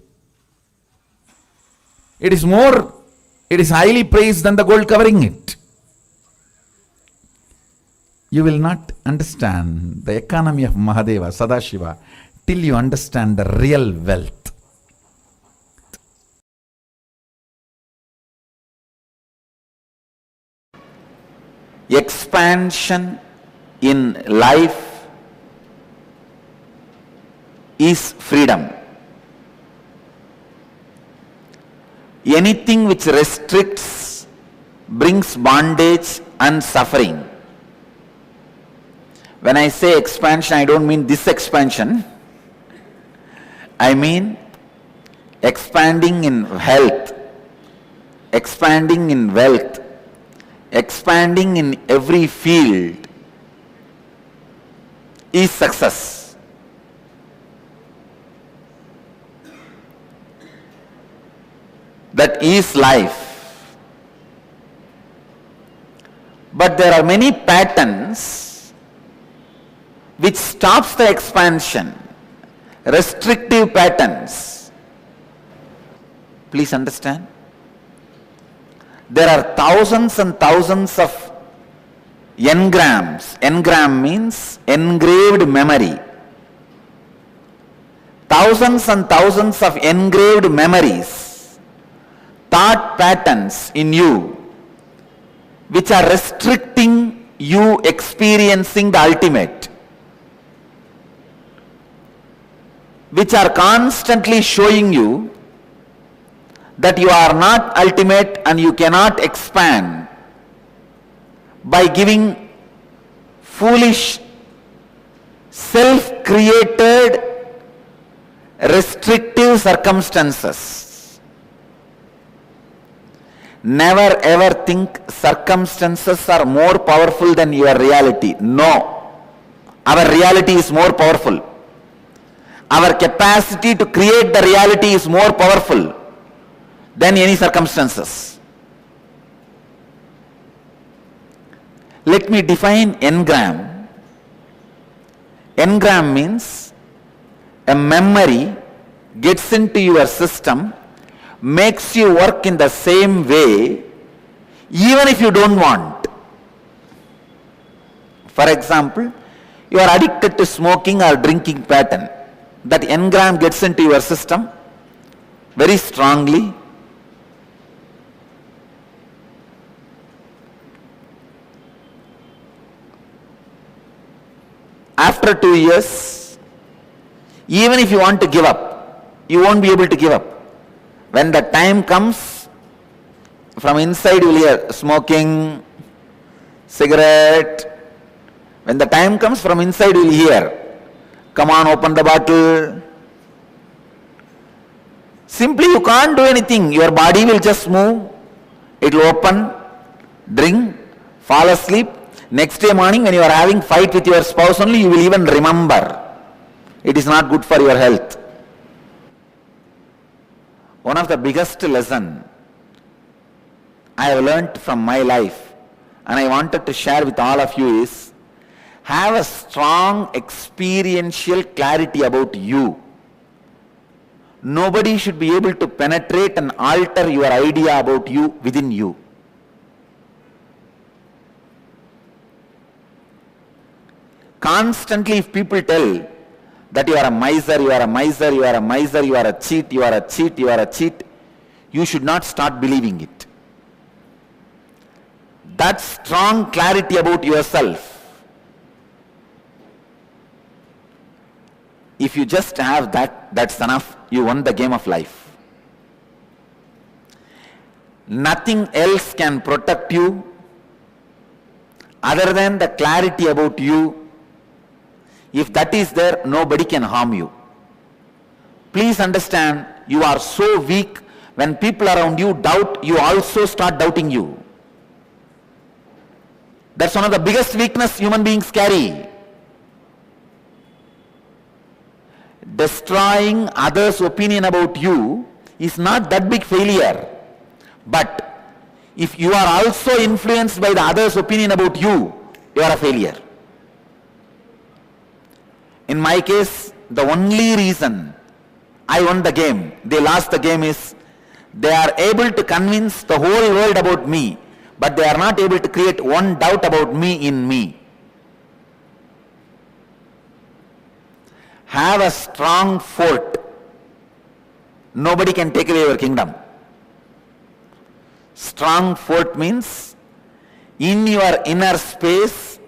It is highly praised than the gold covering it. You will not understand the economy of Mahadeva, Sadashiva, till you understand the real wealth. Expansion in life is freedom. Anything which restricts brings bondage and suffering. When I say expansion, I don't mean this expansion. I mean expanding in health, expanding in wealth, expanding in every field is success. That is life. But there are many patterns which stops the expansion, restrictive patterns. Please understand. There are thousands and thousands of engrams. Engram means engraved memory. Thousands and thousands of engraved memories, thought patterns in you which are restricting you experiencing the ultimate, which are constantly showing you that you are not ultimate and you cannot expand by giving foolish, self-created, restrictive circumstances. Never ever think circumstances are more powerful than your reality. No. Our reality is more powerful. Our capacity to create the reality is more powerful than any circumstances. Let me define engram. Engram means a memory gets into your system, makes you work in the same way, even if you don't want. For example, you are addicted to smoking or drinking pattern. That engram gets into your system very strongly. After 2 years, even if you want to give up, you won't be able to give up. When the time comes, from inside you will hear smoking, cigarette. When the time comes, from inside you will hear, come on, open the bottle. Simply you can't do anything. Your body will just move. It will open, drink, fall asleep. Next day morning when you are having fight with your spouse only, you will even remember. It is not good for your health. One of the biggest lesson I have learnt from my life, and I wanted to share with all of you, is have a strong experiential clarity about you. Nobody should be able to penetrate and alter your idea about you within you. Constantly, if people tell that you are a miser, you are a miser, you are a miser, you are a cheat, you are a cheat, you are a cheat, you should not start believing it. That strong clarity about yourself, if you just have that, that's enough. You won the game of life. Nothing else can protect you other than the clarity about you. If that is there, nobody can harm you. Please understand, you are so weak, when people around you doubt, you also start doubting you. That's one of the biggest weakness human beings carry. Destroying others' opinion about you is not that big failure. But if you are also influenced by the others' opinion about you, you are a failure. In my case, the only reason I won the game, they lost the game, is they are able to convince the whole world about me, but they are not able to create one doubt about me in me. Have a strong fort. Nobody can take away your kingdom. Strong fort means in your inner space,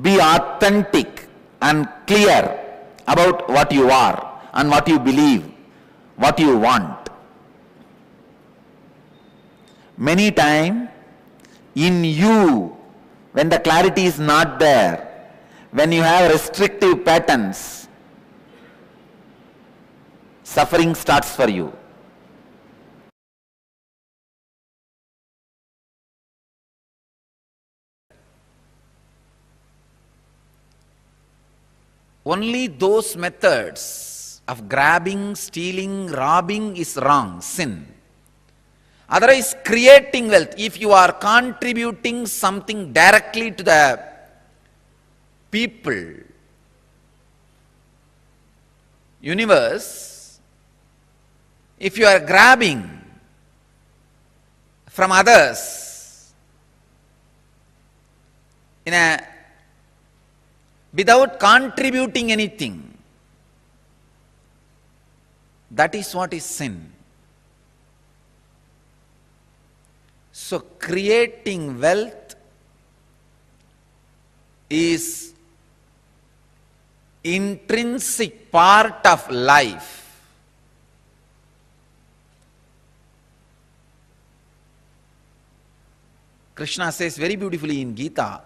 be authentic and clear about what you are and what you believe, what you want. Many times, in you, when the clarity is not there, when you have restrictive patterns, suffering starts for you. Only those methods of grabbing, stealing, robbing is wrong, sin. Otherwise, creating wealth, if you are contributing something directly to the people, universe, if you are grabbing from others without contributing anything, that is what is sin. So creating wealth is intrinsic part of life. Krishna says very beautifully in Gita,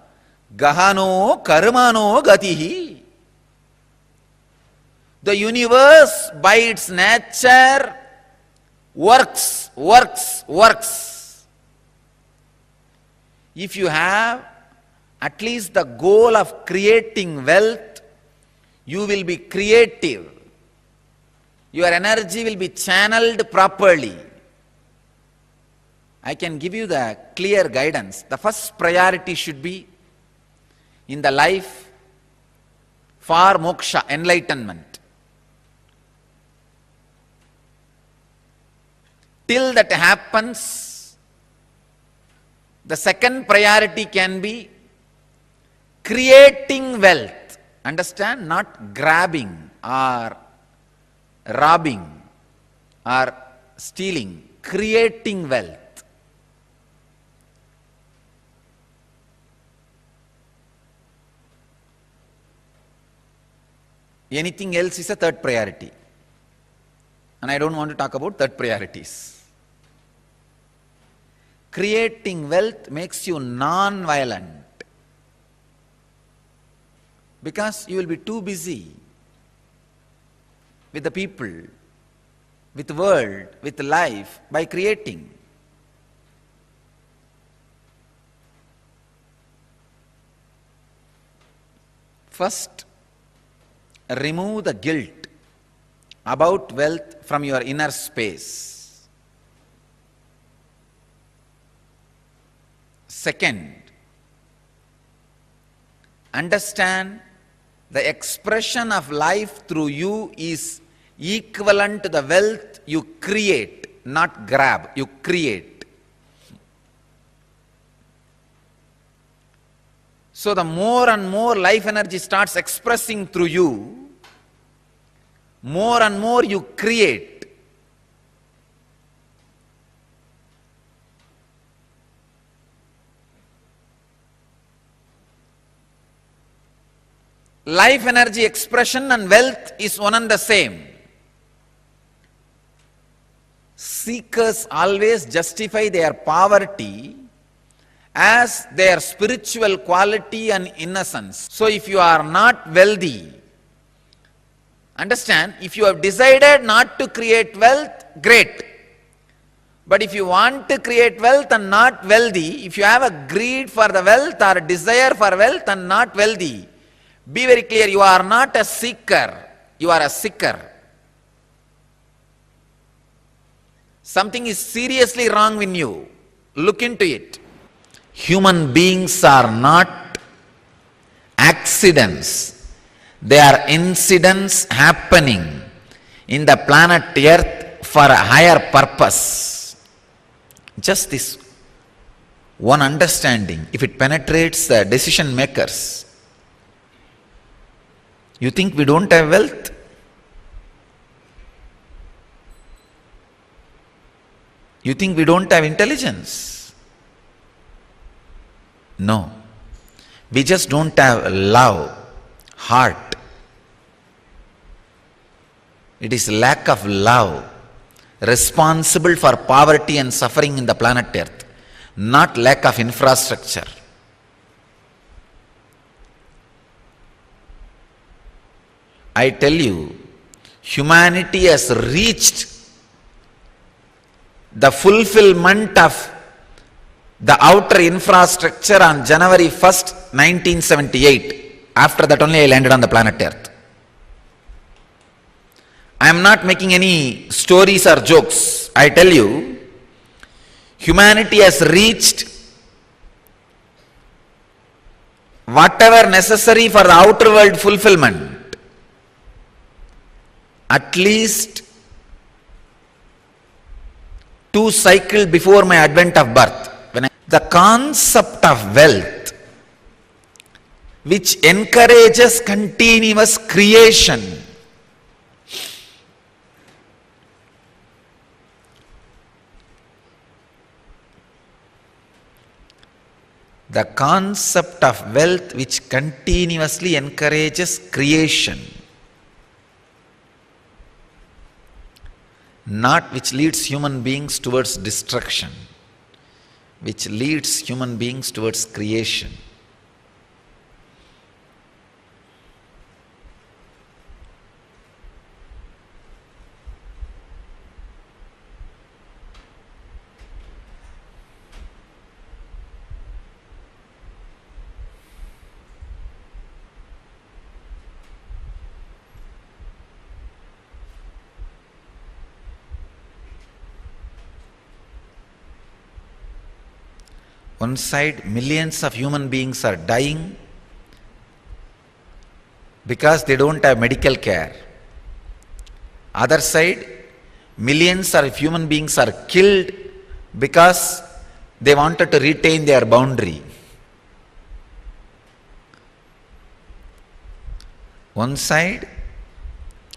Gahano karmano gatihi. The universe by its nature works. If you have at least the goal of creating wealth, you will be creative. Your energy will be channeled properly. I can give you the clear guidance. The first priority should be in the life for moksha, enlightenment. Till that happens, the second priority can be creating wealth. Understand? Not grabbing or robbing or stealing. Creating wealth. Anything else is a third priority. And I don't want to talk about third priorities. Creating wealth makes you non-violent. Because you will be too busy with the people, with the world, with life, by creating. First, remove the guilt about wealth from your inner space. Second, understand the expression of life through you is equivalent to the wealth you create, not grab, you create. So the more and more life energy starts expressing through you, more and more you create. Life energy expression and wealth is one and the same. Seekers always justify their poverty as their spiritual quality and innocence. So if you are not wealthy, understand, if you have decided not to create wealth, great. But if you want to create wealth and not wealthy, if you have a greed for the wealth or a desire for wealth and not wealthy, be very clear, you are not a seeker, you are a seeker. Something is seriously wrong in you. Look into it. Human beings are not accidents. They are incidents happening in the planet Earth for a higher purpose. Just this one understanding, if it penetrates the decision makers, you think we don't have wealth? You think we don't have intelligence? No. We just don't have love, heart. It is lack of love responsible for poverty and suffering in the planet Earth, not lack of infrastructure. I tell you, humanity has reached the fulfillment of the outer infrastructure on January 1st, 1978. After that only I landed on the planet Earth. I am not making any stories or jokes. I tell you, humanity has reached whatever necessary for the outer world fulfillment. At least 2 cycles before my advent of birth. The concept of wealth, which encourages continuous creation, the concept of wealth which continuously encourages creation, not which leads human beings towards destruction, which leads human beings towards creation. One side, millions of human beings are dying because they don't have medical care. Other side, Millions of human beings are killed because they wanted to retain their boundary. One side,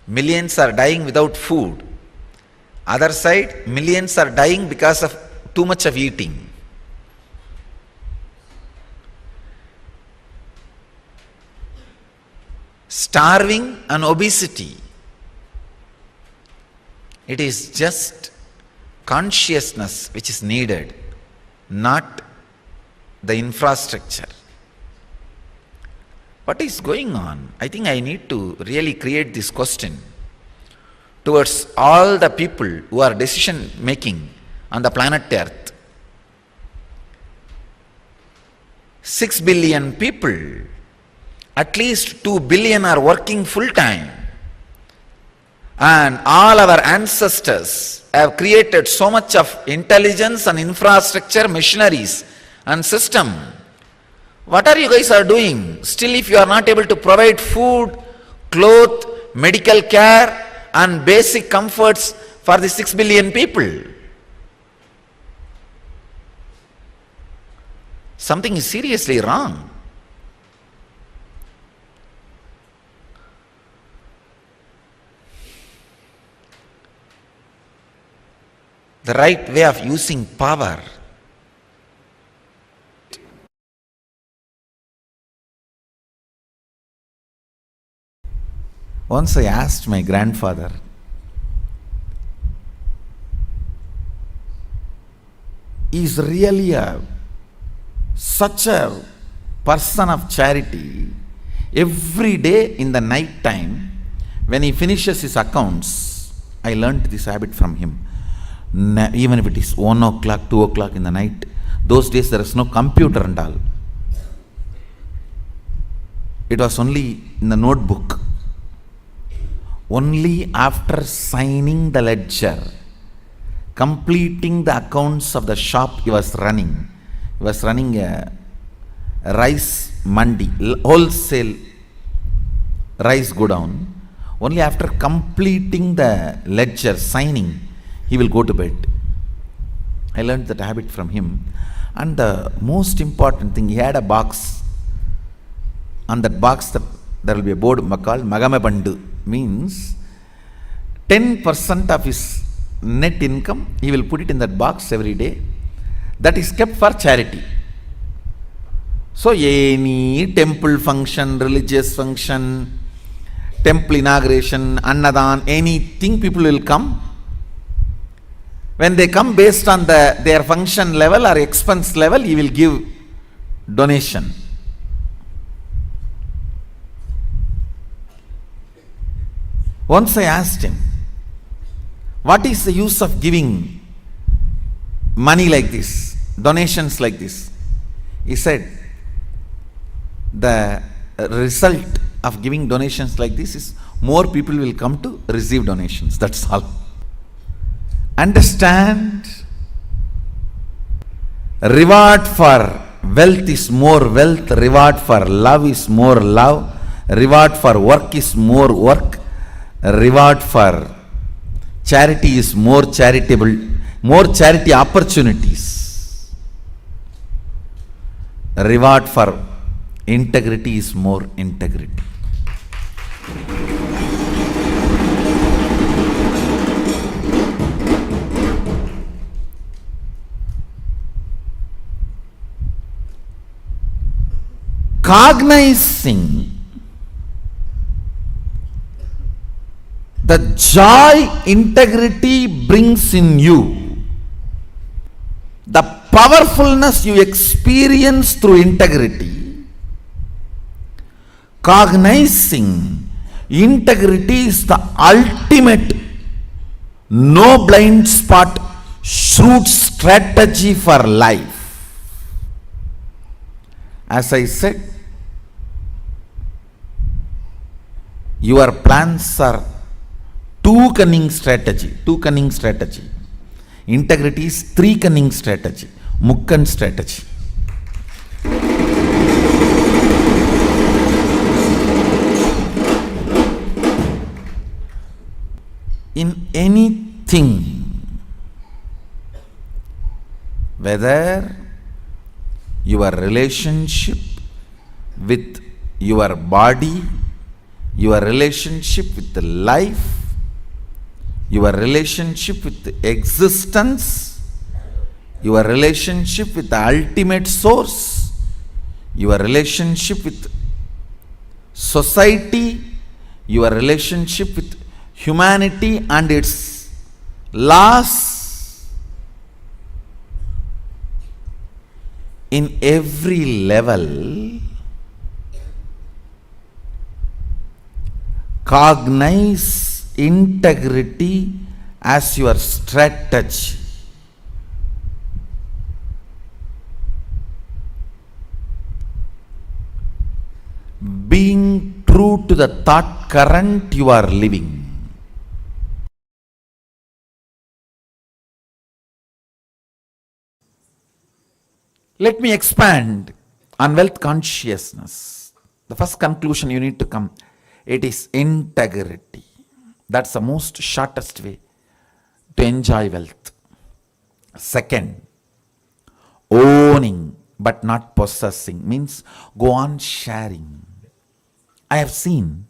millions are dying without food. Other side, millions are dying because of too much of eating. Starving and obesity. It is just consciousness which is needed, not the infrastructure. What is going on? I think I need to really create this question towards all the people who are decision making on the planet Earth. 6 billion people, at least 2 billion are working full time. And all our ancestors have created so much of intelligence and infrastructure, machineries and system. What are you guys are doing? Still, if you are not able to provide food, clothes, medical care and basic comforts for the 6 billion people, something is seriously wrong. The right way of using power. Once I asked my grandfather, he is really such a person of charity. Every day in the night time, when he finishes his accounts, I learnt this habit from him. Even if it is 1 o'clock, 2 o'clock in the night, those days there is no computer and all. It was only in the notebook. Only after signing the ledger, completing the accounts of the shop he was running. He was running a rice mandi, wholesale rice godown. Only after completing the ledger, signing, he will go to bed. I learned that habit from him. And the most important thing, he had a box. On that box, there will be a board called Magame Bandu. Means 10% of his net income, he will put it in that box every day. That is kept for charity. So any temple function, religious function, temple inauguration, annadan, anything, people will come. When they come based on their function level or expense level, he will give donation. Once I asked him, what is the use of giving money like this, donations like this? He said, the result of giving donations like this is more people will come to receive donations. That's all. Understand, reward for wealth is more wealth, reward for love is more love, reward for work is more work, reward for charity is more charitable, more charity opportunities. Reward for integrity is more integrity. Cognizing the joy integrity brings in you, the powerfulness you experience through integrity, cognizing integrity is the ultimate no blind spot shrewd strategy for life. As I said, your plans are two cunning strategy. Integrity is three cunning strategy. Mukkan strategy. In anything thing. Whether your relationship with your body, your relationship with the life, your relationship with the existence, your relationship with the ultimate source, your relationship with society, your relationship with humanity and its laws, in every level, cognize integrity as your strategy. Being true to the thought current you are living. Let me expand on wealth consciousness. The first conclusion you need to come, it is integrity. That's the most shortest way to enjoy wealth. Second, owning but not possessing means go on sharing. I have seen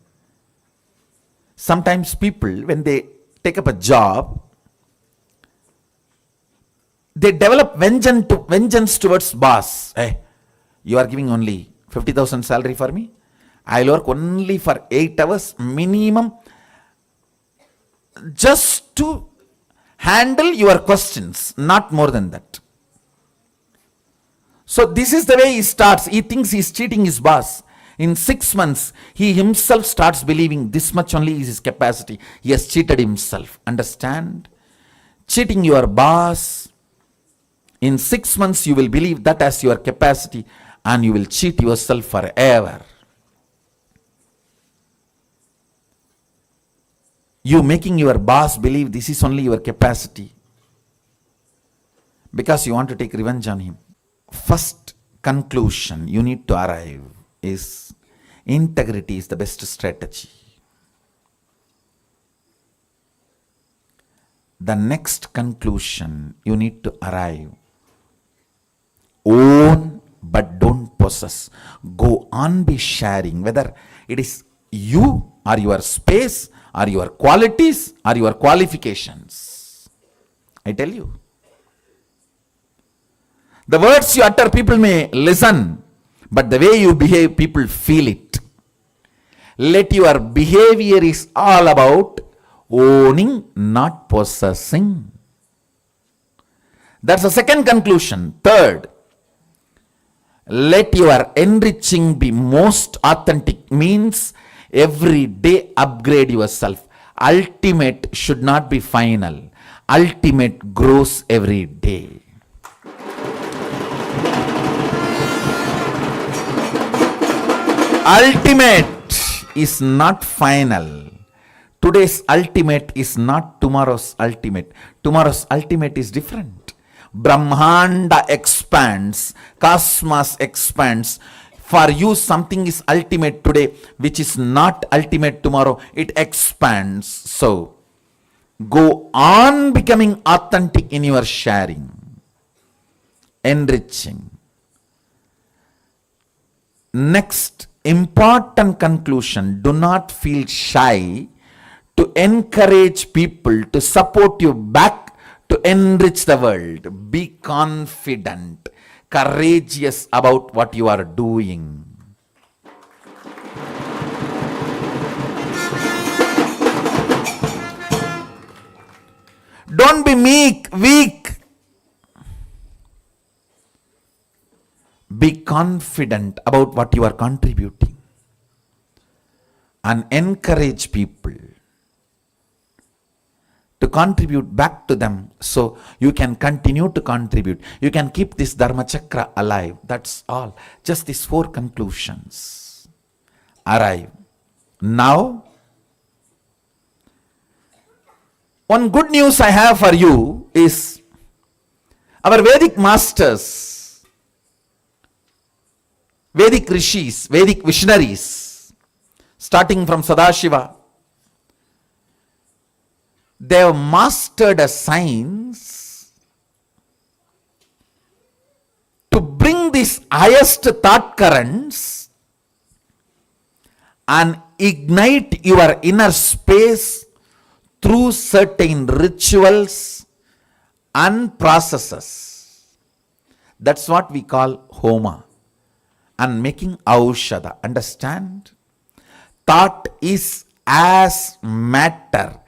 sometimes people, when they take up a job, they develop vengeance towards boss. Hey, you are giving only 50,000 salary for me. I'll work only for 8 hours minimum just to handle your questions, not more than that. So this is the way he starts. He thinks he's cheating his boss. In 6 months, he himself starts believing this much only is his capacity. He has cheated himself. Understand? Cheating your boss. In 6 months, you will believe that as your capacity and you will cheat yourself forever. You making your boss believe this is only your capacity because you want to take revenge on him. First conclusion you need to arrive is integrity is the best strategy. The next conclusion you need to arrive, own but don't possess. Go on be sharing, whether it is you or your space or your qualities or your qualifications. I tell you, the words you utter people may listen, but the way you behave people feel it. Let your behavior is all about owning, not possessing. That's the second conclusion. Third, let your enriching be most authentic, means every day upgrade yourself. Ultimate should not be final. Ultimate grows every day. Ultimate is not final. Today's ultimate is not tomorrow's ultimate. Tomorrow's ultimate is different. Brahmanda expands, cosmos expands. For you, something is ultimate today, which is not ultimate tomorrow. It expands. So, go on becoming authentic in your sharing, enriching. Next, important conclusion, do not feel shy to encourage people to support you back to enrich the world. Be confident, courageous about what you are doing. Don't be meek, weak. Be confident about what you are contributing and encourage people to contribute back to them so you can continue to contribute. You can keep this Dharma Chakra alive. That's all. Just these 4 conclusions arrive. Now, one good news I have for you is our Vedic masters, Vedic rishis, Vedic visionaries, starting from Sadashiva, they have mastered a science to bring these highest thought currents and ignite your inner space through certain rituals and processes. That's what we call homa and making aushadha. Understand? Thought is as matter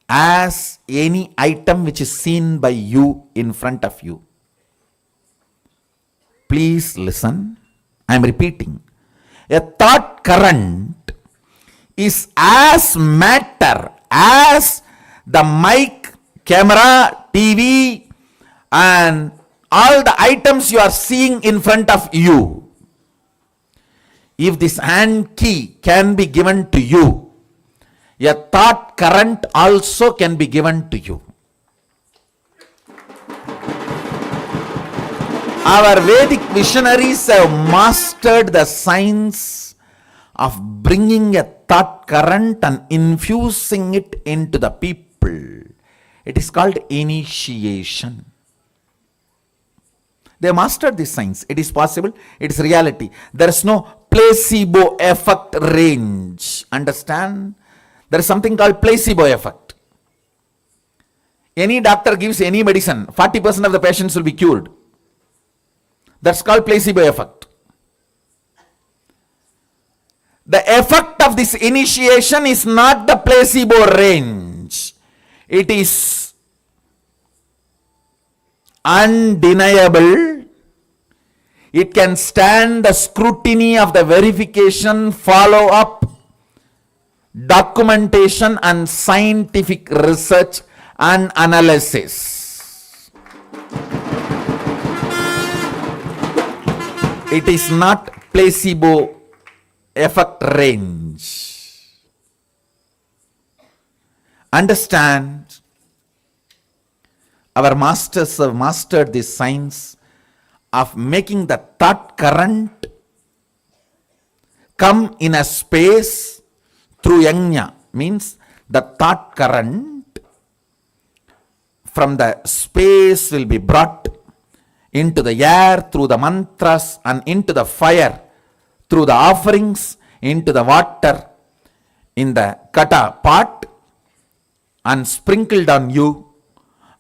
as any item which is seen by you in front of you. Please listen. I am repeating. A thought current is as matter as the mic, camera, TV, and all the items you are seeing in front of you. If this hand key can be given to you, a thought current also can be given to you. Our Vedic visionaries have mastered the science of bringing a thought current and infusing it into the people. It is called initiation. They mastered this science. It is possible. It is reality. There is no placebo effect range. Understand? There is something called placebo effect. Any doctor gives any medicine, 40% of the patients will be cured. That's called placebo effect. The effect of this initiation is not the placebo range. It is undeniable. It can stand the scrutiny of the verification, follow-up, documentation and scientific research and analysis. It is not placebo effect range. Understand? Our masters have mastered this science of making the thought current come in a space through yajna, means the thought current from the space will be brought into the air through the mantras and into the fire through the offerings, into the water in the kata pot and sprinkled on you,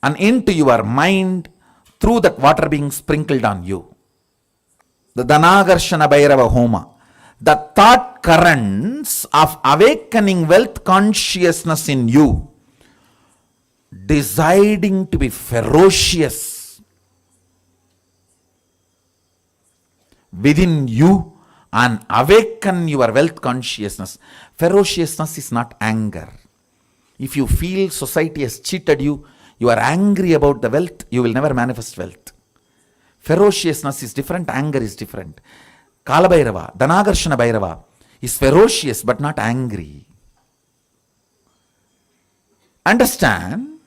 and into your mind through that water being sprinkled on you. The Dhanagarshana Bhairava Homa. The thought currents of awakening wealth consciousness in you, deciding to be ferocious within you and awaken your wealth consciousness. Ferociousness is not anger. If you feel society has cheated you, you are angry about the wealth, you will never manifest wealth. Ferociousness is different, anger is different. Kala Bhairava, Dhanagarshana Bhairava is ferocious but not angry. Understand?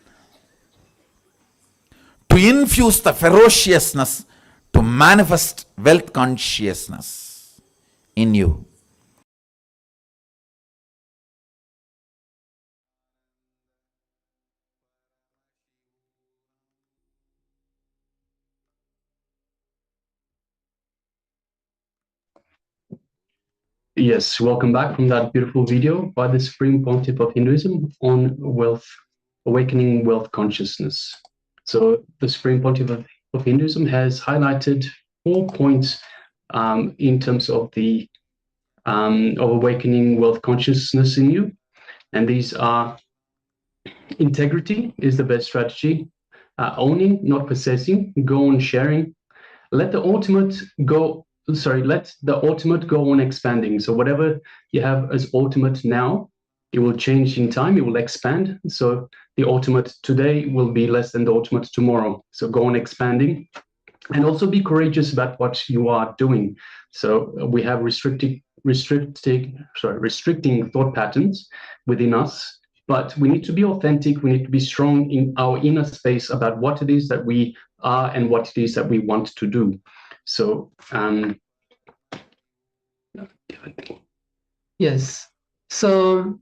To infuse the ferociousness to manifest wealth consciousness in you. Yes, welcome back from that beautiful video by the Supreme Pontiff of Hinduism on wealth, awakening wealth consciousness. So the Supreme Pontiff of Hinduism has highlighted 4 points in terms of the of awakening wealth consciousness in you, and these are: integrity is the best strategy, owning, not possessing, go on sharing, let the ultimate go on expanding. So whatever you have as ultimate now, it will change in time, it will expand. So the ultimate today will be less than the ultimate tomorrow. So go on expanding, and also be courageous about what you are doing. So we have restricting thought patterns within us, but we need to be authentic. We need to be strong in our inner space about what it is that we are and what it is that we want to do. So, yes. So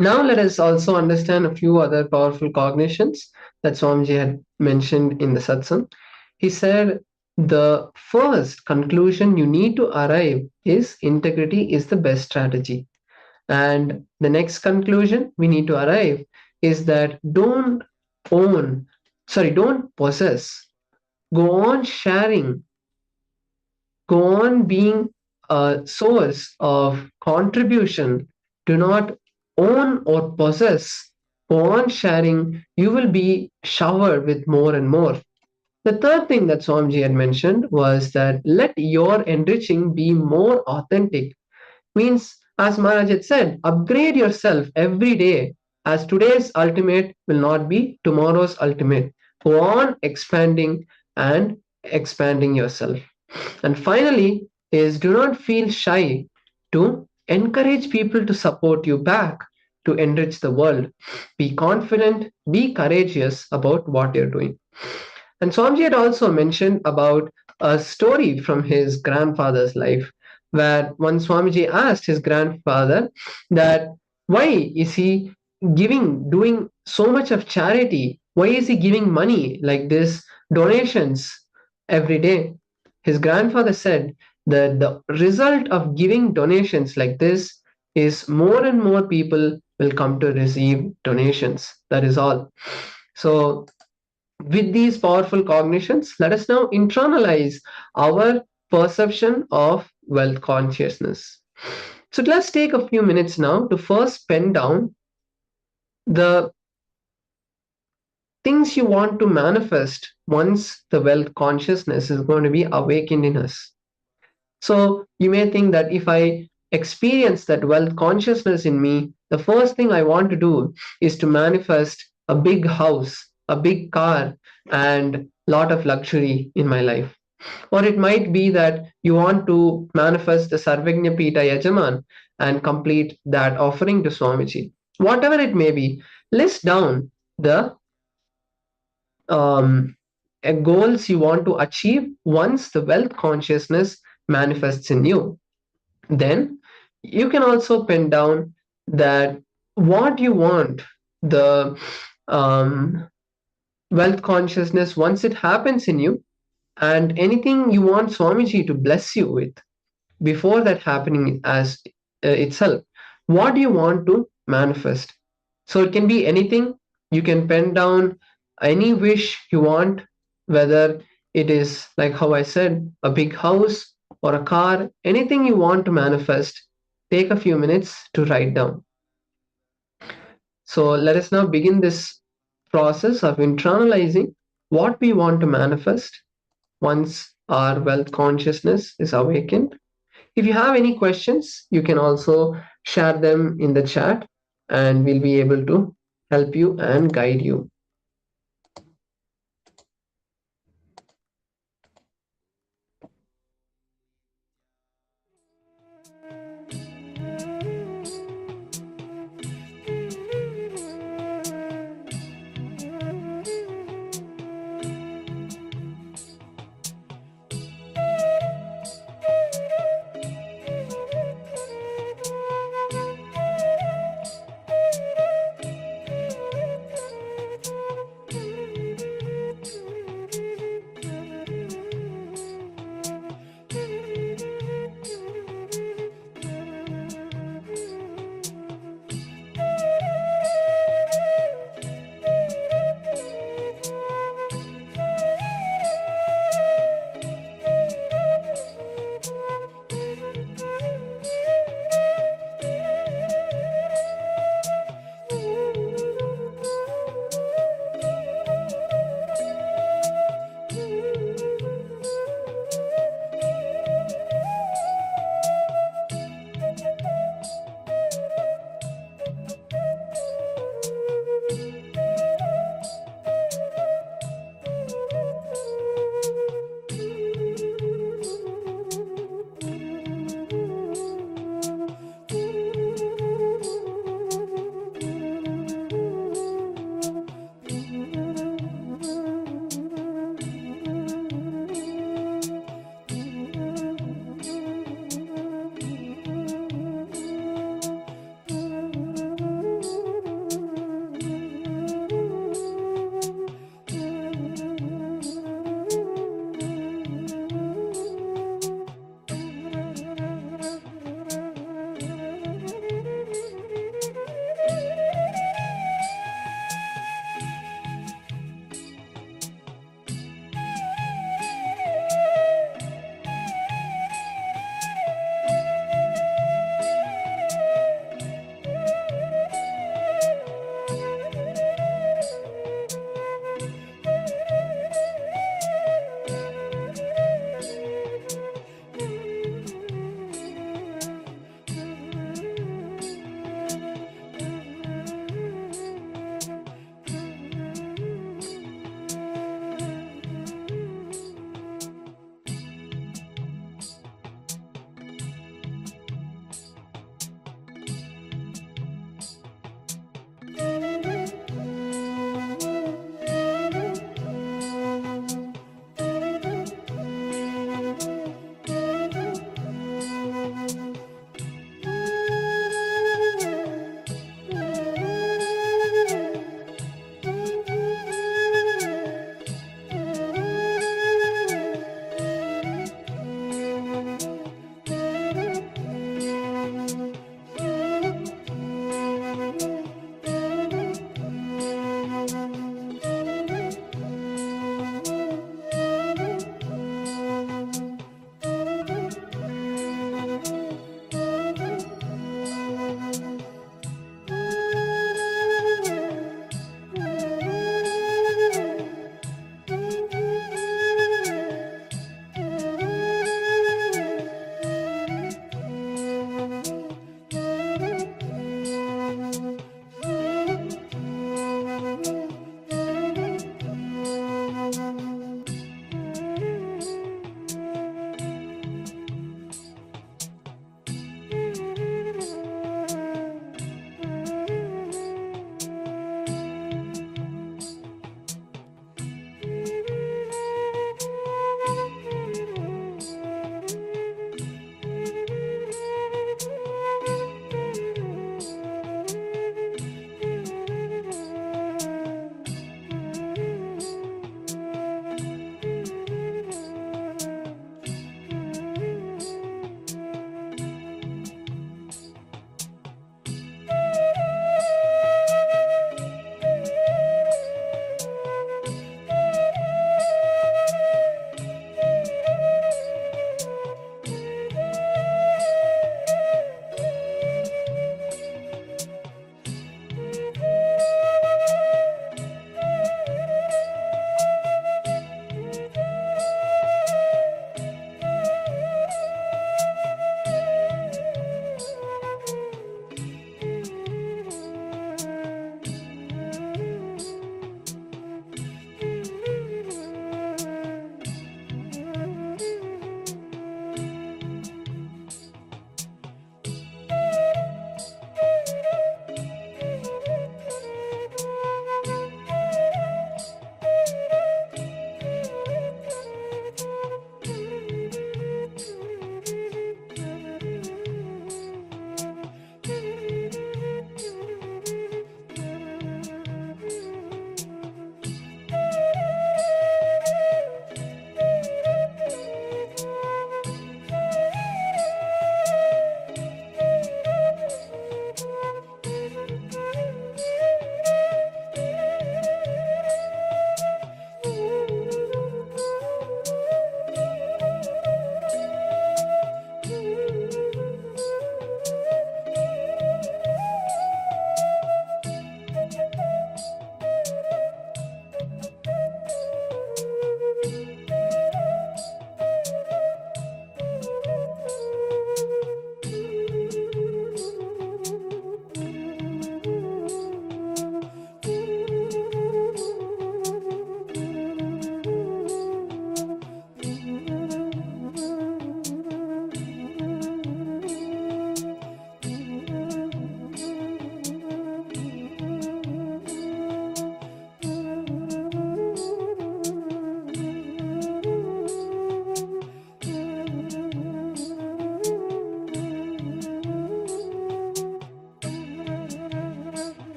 Now let us also understand a few other powerful cognitions that Swamiji had mentioned in the satsang. He said the first conclusion you need to arrive is integrity is the best strategy. And the next conclusion we need to arrive is that don't possess. Go on sharing, go on being a source of contribution. Do not own or possess. Go on sharing. You will be showered with more and more. The third thing that Swamiji had mentioned was that let your enriching be more authentic. Means, as Maharaj had said, upgrade yourself every day, as today's ultimate will not be tomorrow's ultimate. Go on expanding and expanding yourself. And finally, is do not feel shy to encourage people to support you back to enrich the world. Be confident, be courageous about what you're doing. And Swamiji had also mentioned about a story from his grandfather's life, where one Swamiji asked his grandfather that why is he doing so much of charity? Why is he giving money like this, donations every day? His grandfather said that the result of giving donations like this is more and more people will come to receive donations. That is all. So with these powerful cognitions, let us now internalize our perception of wealth consciousness. So let's take a few minutes now to first pen down the things you want to manifest once the wealth consciousness is going to be awakened in us. So you may think that if I experience that wealth consciousness in me, the first thing I want to do is to manifest a big house, a big car, and lot of luxury in my life. Or it might be that you want to manifest the Sarvagnya Pita Yajaman and complete that offering to Swamiji. Whatever it may be, list down the goals you want to achieve once the wealth consciousness manifests in you. Then you can also pen down that what you want the wealth consciousness once it happens in you, and anything you want Swamiji to bless you with before that happening as itself. What do you want to manifest? So it can be anything. You can pen down any wish you want, whether it is like how I said, a big house or a car, anything you want to manifest. Take a few minutes to write down. So let us now begin this process of internalizing what we want to manifest once our wealth consciousness is awakened. If you have any questions, you can also share them in the chat and we'll be able to help you and guide you.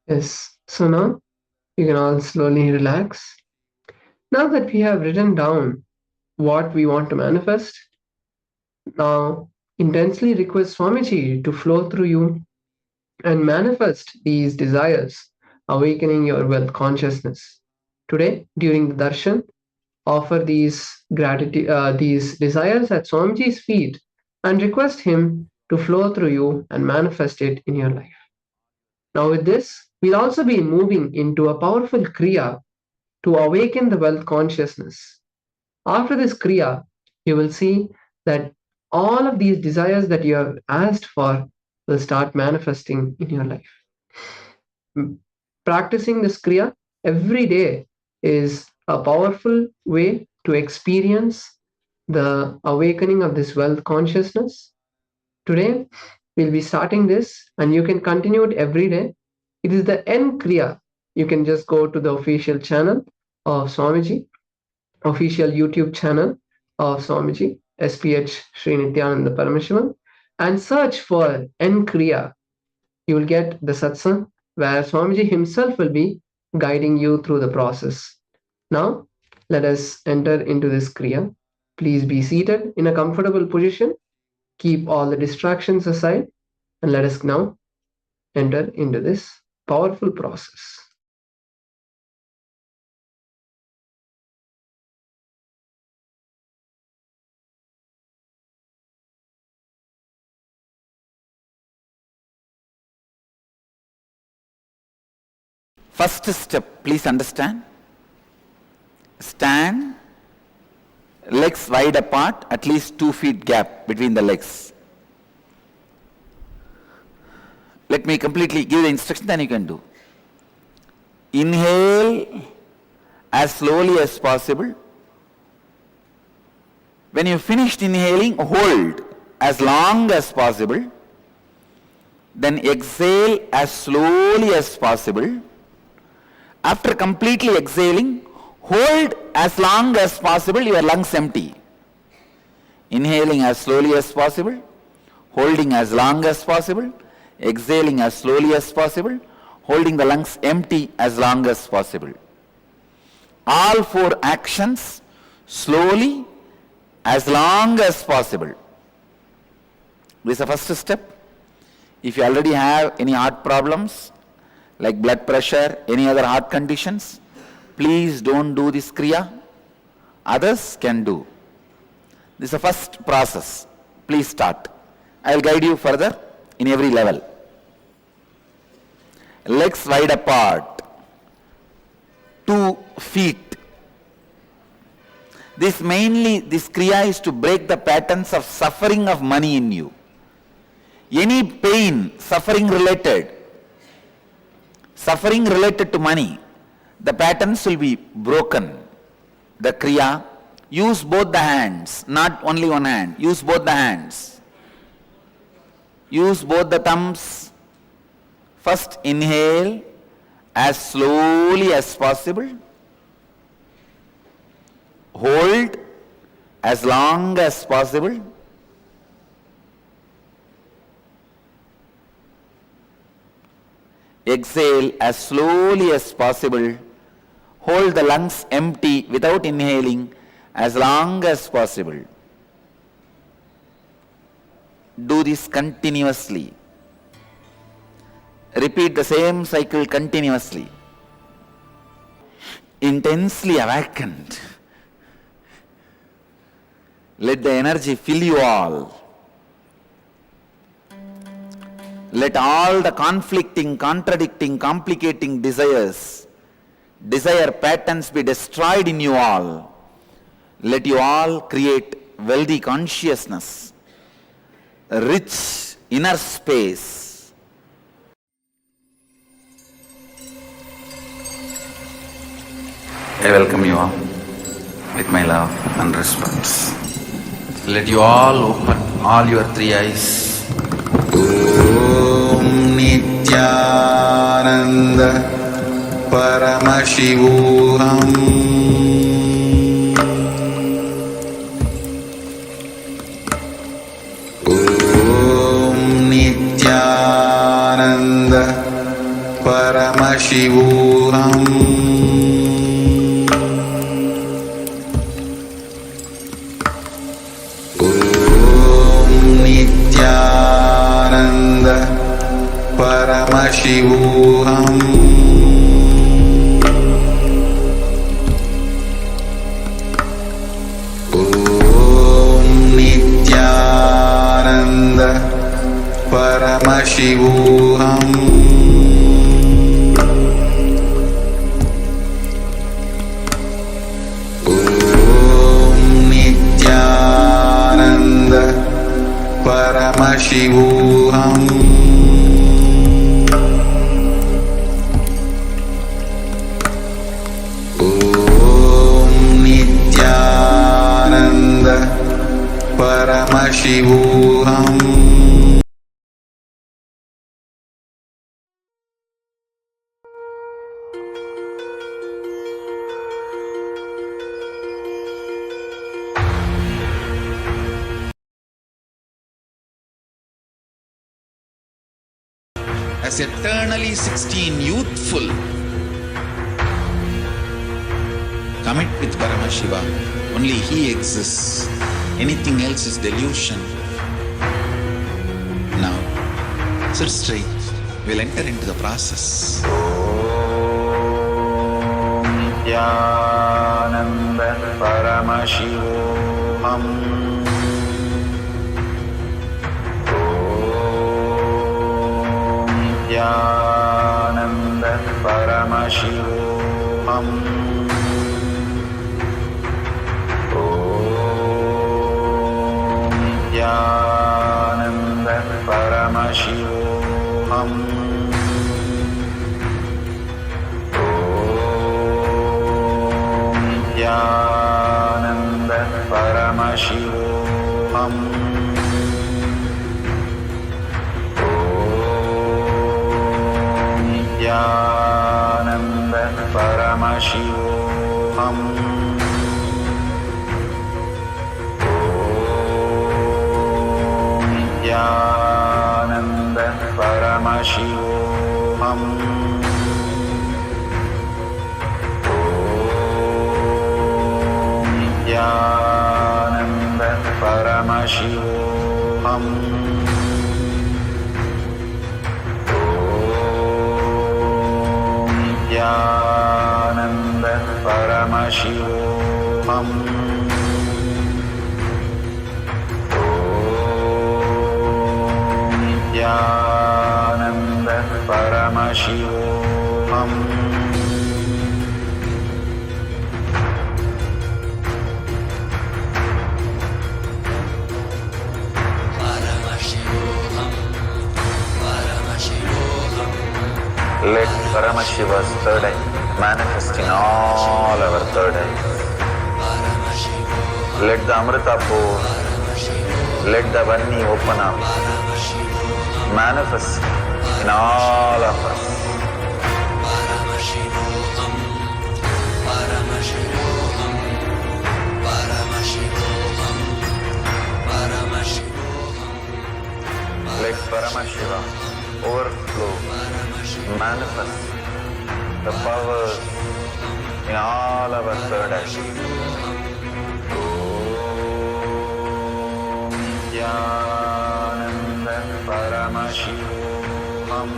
Yes. So now you can all slowly relax. Now that we have written down what we want to manifest, now intensely request Swamiji to flow through you and manifest these desires, awakening your wealth consciousness. Today, during the darshan, offer these these desires at Swamiji's feet and request him to flow through you and manifest it in your life. Now, with this, we'll also be moving into a powerful kriya to awaken the wealth consciousness. After this kriya, you will see that all of these desires that you have asked for will start manifesting in your life. Practicing this kriya every day is a powerful way to experience the awakening of this wealth consciousness. Today, we'll be starting this, and you can continue it every day. It is the end kriya. You can just go to the official channel of Swamiji, official YouTube channel of Swamiji, SPH Sri Nityananda Paramashivoham, and search for end kriya. You will get the satsang where Swamiji himself will be guiding you through the process. Now, let us enter into this kriya. Please be seated in a comfortable position. Keep all the distractions aside, and let us now enter into this powerful process. First step, please understand. Stand, legs wide apart, at least 2 feet gap between the legs. Let me completely give the instruction, then you can do. Inhale as slowly as possible. When you finished inhaling, hold as long as possible. Then exhale as slowly as possible. After completely exhaling, hold as long as possible your lungs empty. Inhaling as slowly as possible, holding as long as possible, exhaling as slowly as possible, holding the lungs empty as long as possible. All 4 actions slowly as long as possible. This is the first step. If you already have any heart problems, like blood pressure, any other heart conditions, please don't do this kriya. Others can do. This is the first process. Please start. I will guide you further in every level. Legs wide apart. 2 feet. This kriya is to break the patterns of suffering of money in you. Any pain, suffering related to money, the patterns will be broken. The kriya, use both the hands, not only one hand. Use both the hands. Use both the thumbs. First inhale as slowly as possible. Hold as long as possible. Exhale as slowly as possible. Hold the lungs empty without inhaling as long as possible. Do this continuously. Repeat the same cycle continuously. Intensely awakened. Let the energy fill you all. Let all the conflicting, contradicting, complicating desire patterns be destroyed in you all. Let you all create wealthy consciousness, rich inner space. I welcome you all with my love and respect. Let you all open all your 3 eyes. Om Nityananda Paramashivoham Om Nityananda Paramashivoham Om Nityananda Paramashivoham Om Nityananda Paramashivoham Paramashivoham Om Nityananda Paramashivoham as eternally 16, youthful. Commit with Paramashiva. Only He exists. Anything else is delusion. Now, sit straight. We'll enter into the process. Nityananda Paramashivoham Nityananda Paramashivoham Om Nityananda Paramashivoham Om Nityananda Paramashivoham Nityananda Paramashivoham Om Nityananda Paramashivoham Om Nityananda Paramashivoham Nityananda Paramashivoham Om Nityananda Paramashivoham Let Paramashiva's third eye manifest in all our third eyes. Let the Amrita pour, let the Vanni open up, manifest in all of us. Let Paramashiva overflow, manifest the powers in all our third eye. Om Nityananda Paramashivoham Om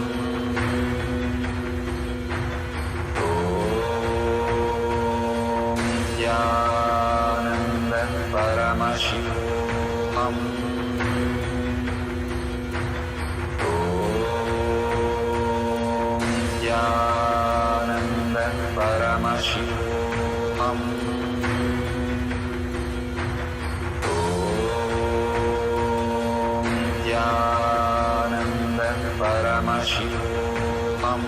Nityananda Paramashivoham Nityananda Paramashivoham Om Nityananda Paramashivoham Om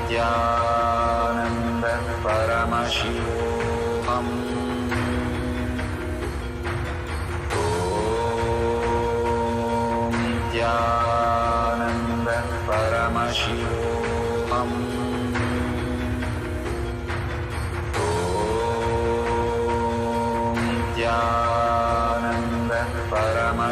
Nityananda Paramashivoham Nityananda Paramashivoham Om Nityananda Paramashivoham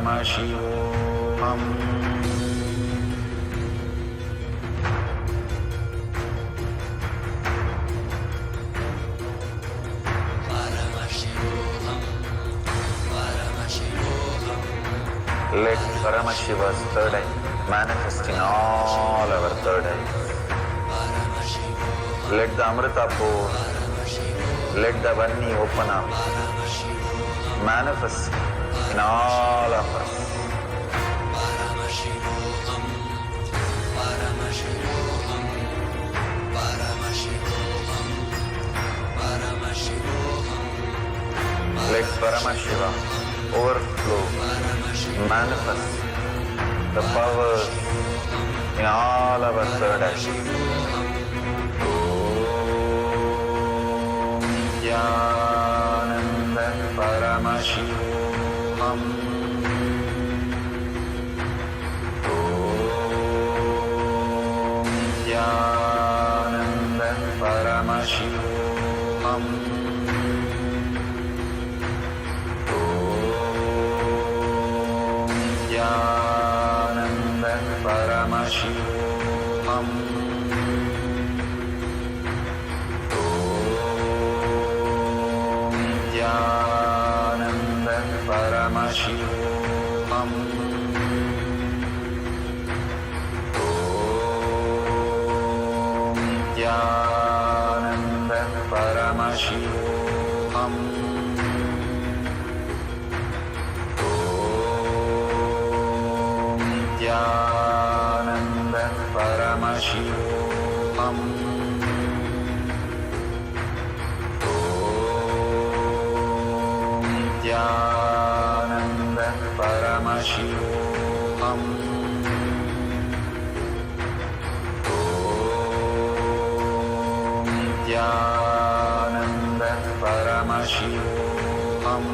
Paramashivoham. Let Paramashiva's third eye manifest in all our third eyes. Let the Amrita pour, let the Vanni open up, manifest in all of us. Let Paramashiva overflow, manifest the powers in all our third eyes. Yananda Paramashivoham. Yananda Paramashivoham. Yananda Paramashivoham. Yananda Paramashivoham. Yananda Paramashivoham. Yananda Paramashivoham. Yananda Paramashivoham. Yananda Paramashivoham.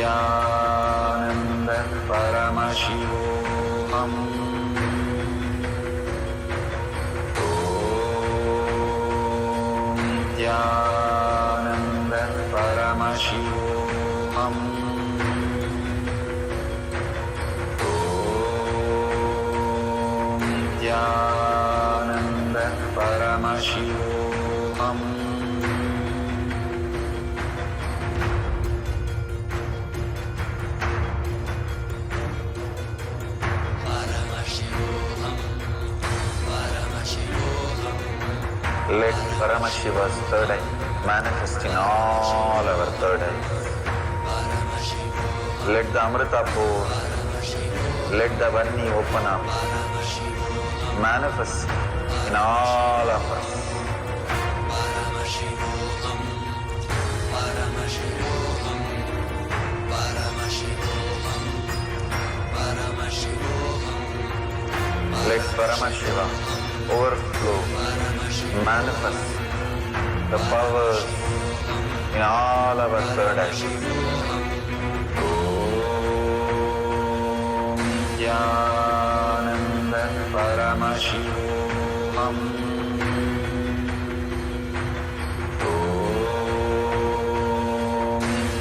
Yananda Paramashivoham. Yananda Paramashivoham. Yananda Paramashivoham. Let Paramashiva's third eye manifest in all our third eyes. Let the Amrita pour, let the Vanni open up, manifest in all of us. Let Paramashiva overflow, manifest the powers in all our third eyes. Yananda Paramashivoham.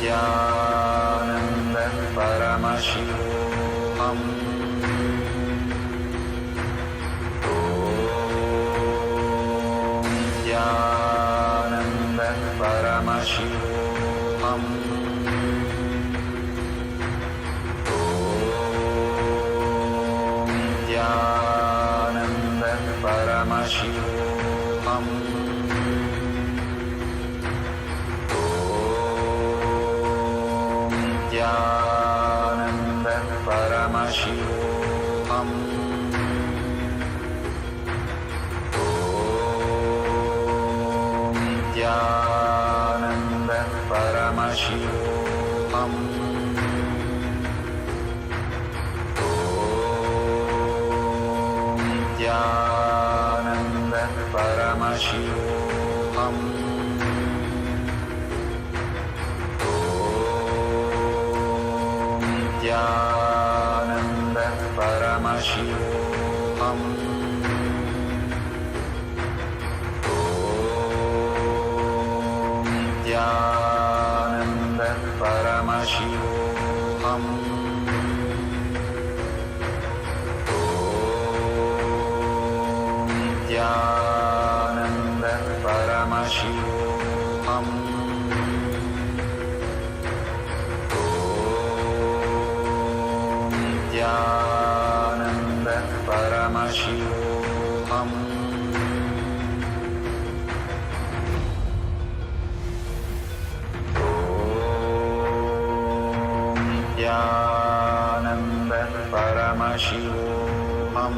Yananda Paramashivoham. Yananda Paramashivoham. Yananda Paramashivoham. Yananda Paramashivoham. Yananda Paramashivoham. Yananda Paramashivoham. Yananda Paramashivoham. Nityananda Paramashivoham Nityananda Paramashivoham Nityananda Paramashivoham Nityananda Paramashivoham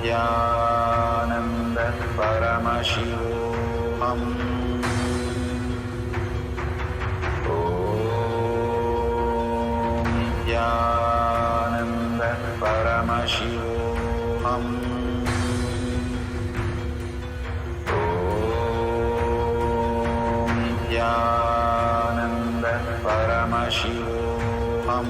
Nityananda Paramashivoham Nityananda Paramashivoham Nityananda Paramashivoham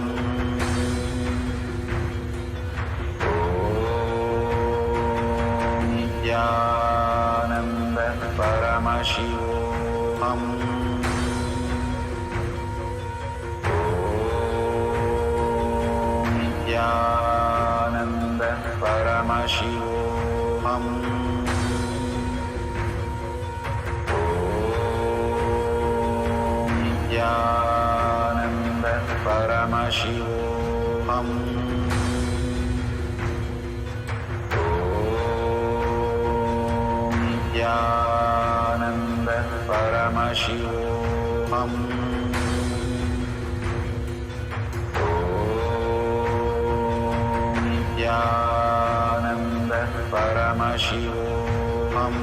Nityananda Paramashivoham Nityananda Paramashivoham Nityananda Paramashivoham Nityananda Paramashivoham Nityananda Paramashivoham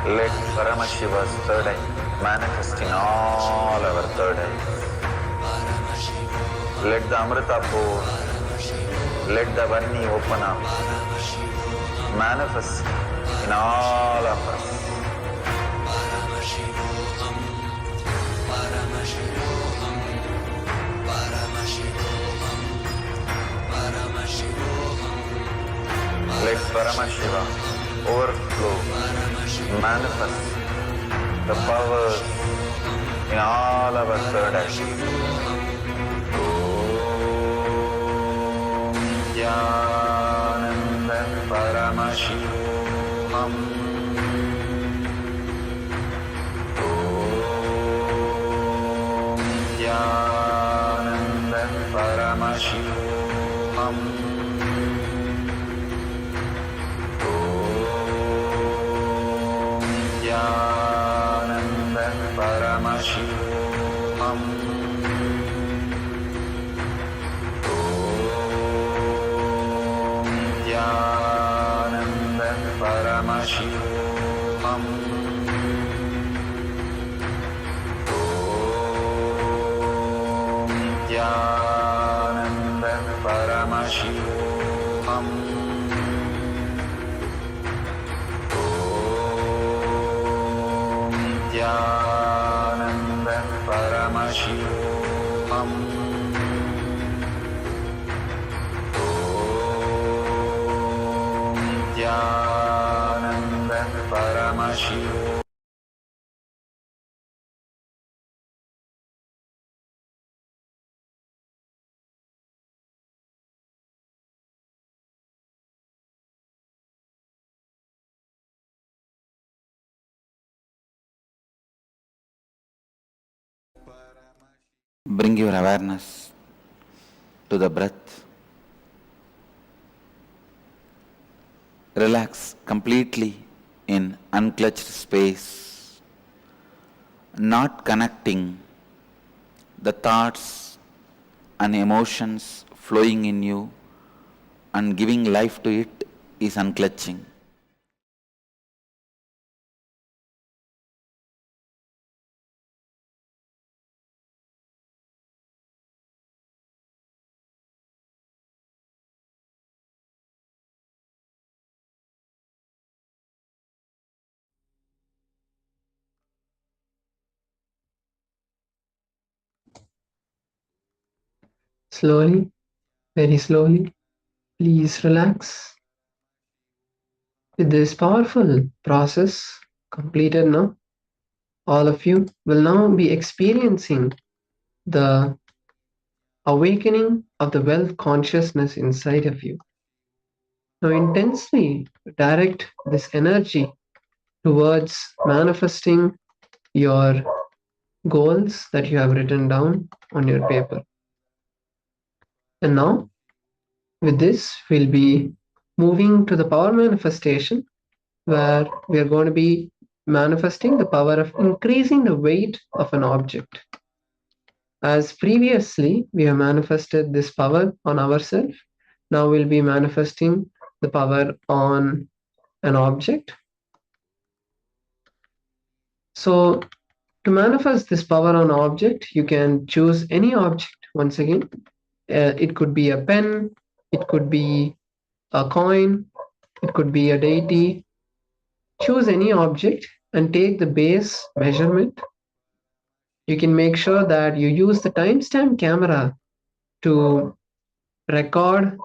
Let Paramashiva's third eye manifest in all our third eyes. Let the Amrita pour, let the Vanni open up, manifest in all of us. Let Paramashiva overflow, manifest the powers in all our third eyes. Nityananda Paramashivoham Nityananda Paramashivoham Nityananda Paramashivoham Nityananda Paramashivoham Nityananda Paramashivoham Nityananda Paramashivoham Nityananda Paramashivoham Bring your awareness to the breath. Relax completely in unclutched space, not connecting the thoughts and emotions flowing in you and giving life to it is unclutching. Slowly, very slowly, please relax. With this powerful process completed now, all of you will now be experiencing the awakening of the wealth consciousness inside of you. Now, intensely direct this energy towards manifesting your goals that you have written down on your paper. And now, with this, we'll be moving to the power manifestation, where we are going to be manifesting the power of increasing the weight of an object. As previously, we have manifested this power on ourselves. Now we'll be manifesting the power on an object. So to manifest this power on an object, you can choose any object. Once again, it could be a pen, it could be a coin, it could be a deity. Choose any object and take the base measurement. You can make sure that you use the timestamp camera to record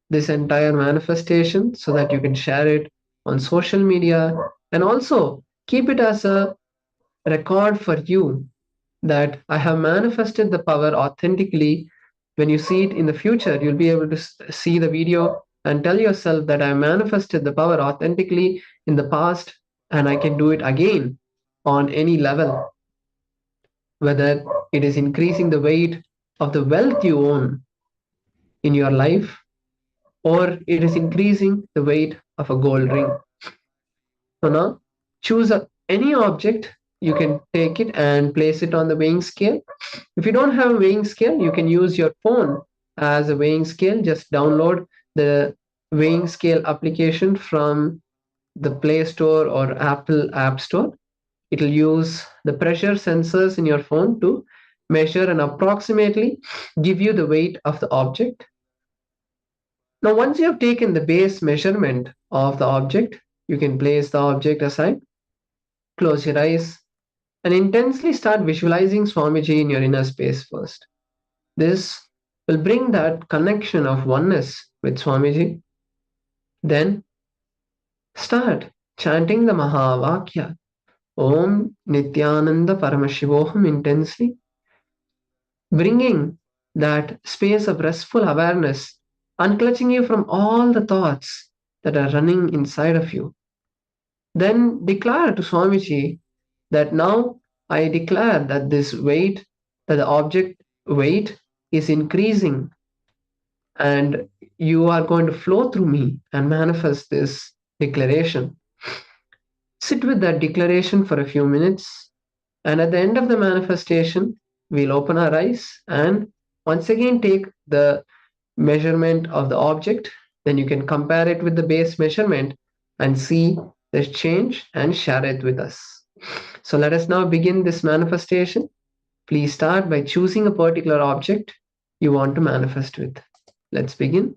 this entire manifestation so that you can share it on social media, and also keep it as a record for you that I have manifested the power authentically. When you see it in the future, you'll be able to see the video and tell yourself that I manifested the power authentically in the past and I can do it again on any level, whether it is increasing the weight of the wealth you own in your life, or it is increasing the weight of a gold ring. So now choose any object. You can take it and place it on the weighing scale. If you don't have a weighing scale, you can use your phone as a weighing scale. Just download the weighing scale application from the Play Store or Apple App Store. It'll use the pressure sensors in your phone to measure and approximately give you the weight of the object. Now, once you have taken the base measurement of the object, you can place the object aside, close your eyes, and intensely start visualizing Swamiji in your inner space first. This will bring that connection of oneness with Swamiji. Then start chanting the Mahavakya, Om Nityananda Paramashivoham, intensely, bringing that space of restful awareness, unclutching you from all the thoughts that are running inside of you. Then declare to Swamiji that now I declare that this weight, that the object weight is increasing, and you are going to flow through me and manifest this declaration. Sit with that declaration for a few minutes, and at the end of the manifestation, we'll open our eyes and once again take the measurement of the object. Then you can compare it with the base measurement and see the change and share it with us. So let us now begin this manifestation. Please start by choosing a particular object you want to manifest with. Let's begin.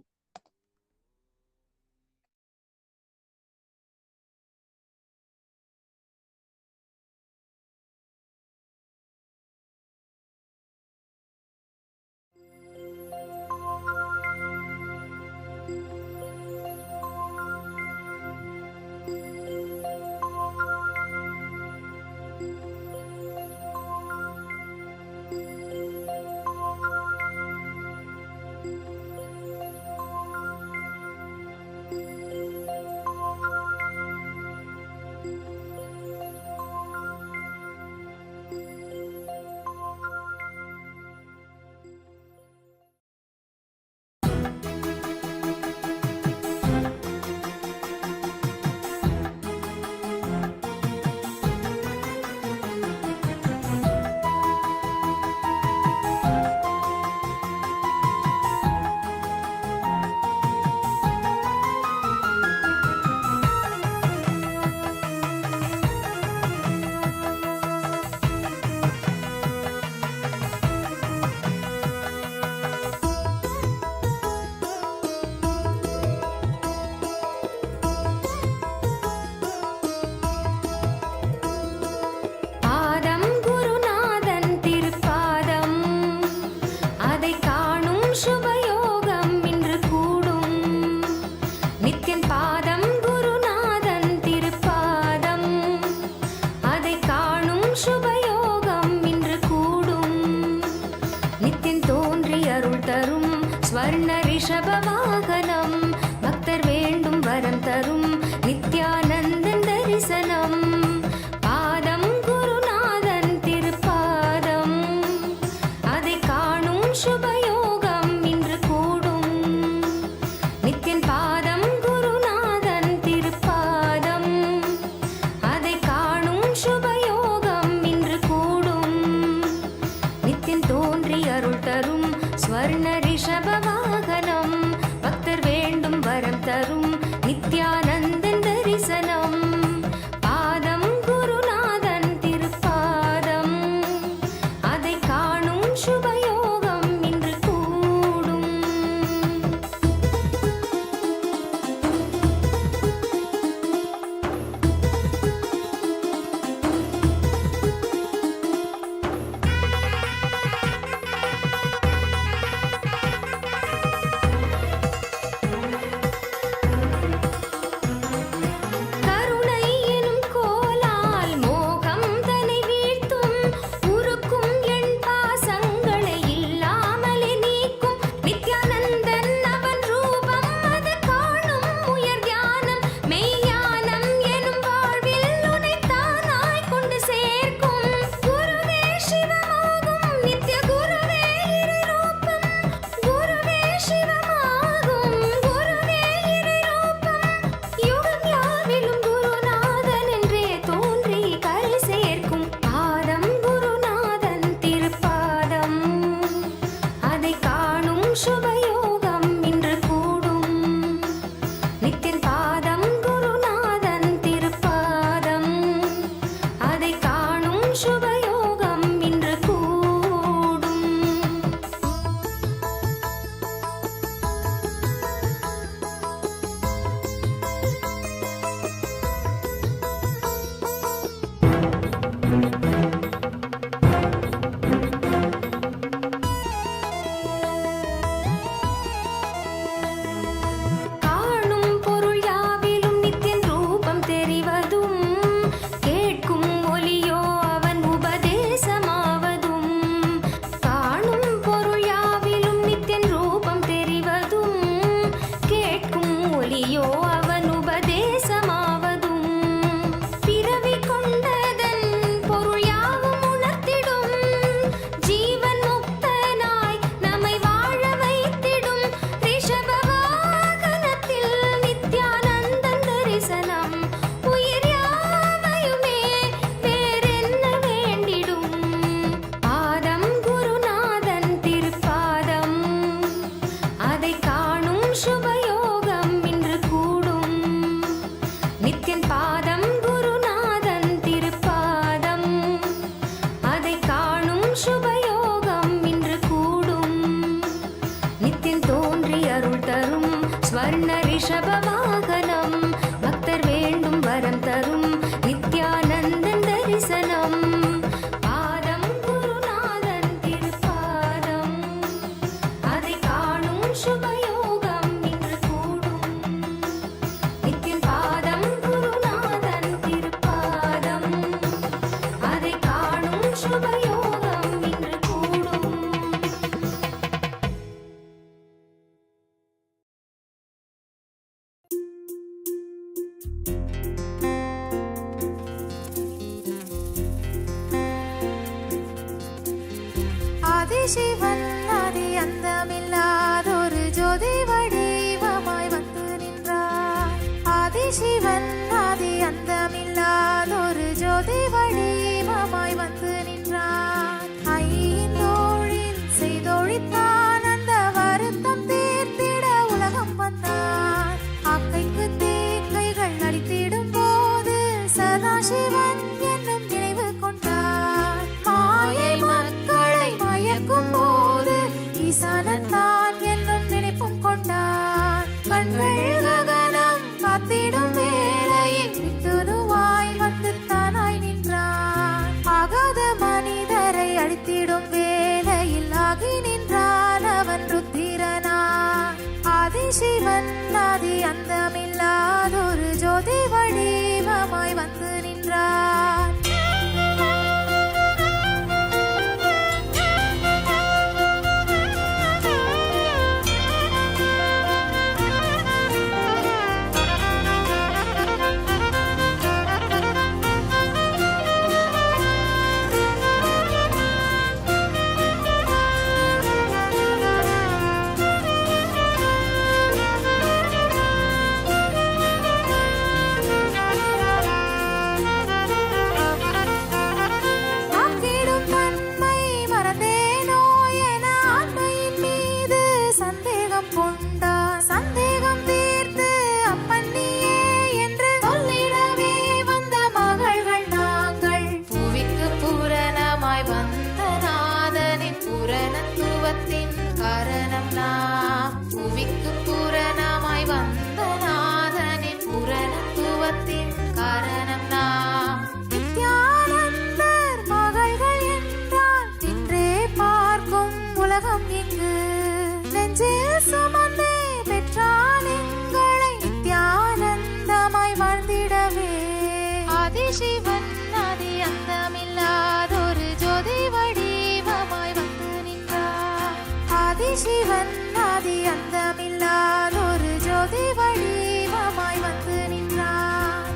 ரிஷபவாகனம் பக்தர் வேண்டும் வரம் தரும் நித்யானந்தன் தரிசனம் பாதம் குருநாதன் திருப்பாதம் அதை காணும் சுபயோகம் இன்று கூடும் நித்யன் பாதம் குருநாதன் திருப்பாதம் அதை காணும் சுபயோகம் இன்று கூடும் நித்யன் தோன்றி அருள் தரும் ஸ்வர்ண ரிஷபவாகனம் பக்தர் வேண்டும் வரம் தரும் நித்யானந்தன் தரிசனம் பாதம் குருநாதன் திருப்பாதம் அதை காணும் சுபயோகம் இன்று கூடும் கருணை எனும் கோலால் மோகம் தனை வீழ்த்தும் உருக்கும் என் பாசங்களை இல்லாமலே நீக்கும் நித்யானந்தன் அவன் ரூபம் அது காணும் உயர் தியானம் மெய்ஞானம் எனும் வாழ்வில் உன்னை தானாய் கொண்டு சேர்க்கும் குருவே சிவமாகும் நித்ய குருவே இறை ரூபம் குருவே சிவமாகும் குருவே இறை ரூபம் யுகம் யாவிலும் குருநாதன் என்றே தோன்றி கரை சேர்க்கும் பாதம் குருநாதன் திருப்பாதம் அதை காணும் சுபயோகம் இன்று கூடும் நித்தின் பாதம் குருநாதன் திருப்பாதம் அதை காணும் சுபயோகம் இன்று கூடும் காணும் பொருள் யாவிலும் நித்தியன் ரூபம் தெரிவதும் கேட்கும் ஒலியோ அவன் உபதேசமாவதும் காணும் பொருள் யாவிலும் நித்தியன் ரூபம் தெரிவதும் கேட்கும் ஒலியோ அவன் உபதேசமாவதும் பிறவி கொண்டதன் பொருள் யாவும் உணர்த்திடும் ஜீவன் முக்தனாய் நம்மை வாழ வைத்திடும் ரிஷபவாகனத்தில் நித்யானந்தன் தரிசனம் உயிர் யாவையுமே வேறென்ன வேண்டிடும் பாதம் குருநாதன் திருப்பாதம் அதை காணும் சுபயோகம் இன்று கூடும் நித்யன் பாதம் குருநாதன் திருப்பாதம் அதை காணும் சுபயோகம் இன்று கூடும் நித்யன் தோன்றி அருள் தரும் ஸ்வர்ண ரிஷபவாகனம் பக்தர் வேண்டும் வரம் தரும் நித்யானந்தன் தரிசனம் பாதம் குருநாதன் திருப்பாதம் அதை காணும் சுபயோகம் இன்று கூடும் நித்யன் பாதம் குருநாதன் திருப்பாதம் அதை காணும் சுபயோகம் இன்று கூடும் ஆதிசிவன் ஆதி அந்தமில்லாதொரு ஜோதி வடிவமாய் வந்து நின்றார் ஆதிசிவன் ஆதி அந்தமில்லாதொரு ஜோதி வடிவமாய் வந்து நின்றார் ஐந்தோழில் செய்தொழித்தான் அந்த வருத்தம் தீர்த்திட உலகம் வந்தான் அக்கைக்கு தீக்கைகள் அளித்திடும் போது சதாசிவன் என்னும் நினைவு கொண்டார் மாயை மக்களை மயக்கும் போது ஈசானன் தான் என்னும் நினைப்பும் கொண்டார் கண்கள் ககனம் காத்திடும் வேளையில் விட்டுருவாய் வந்து தானாய் நின்றான் ஆகாத மனிதரை அழித்திடும் வேளையில் ஆகி நின்றான் அவன் ருத்திரனான் ஆதிசிவன் ஆதி அந்தமில்லாதொரு ஜோதி வடிவமாய் வந்து நின்றான் ஆதிசிவன் ஆதி அந்தமில்லாதொரு ஜோதி வடிவமாய் வந்து நின்றார். ஆதிசிவன் ஆதி அந்தமில்லாதொரு ஜோதி வடிவமாய் வந்து நின்றார்.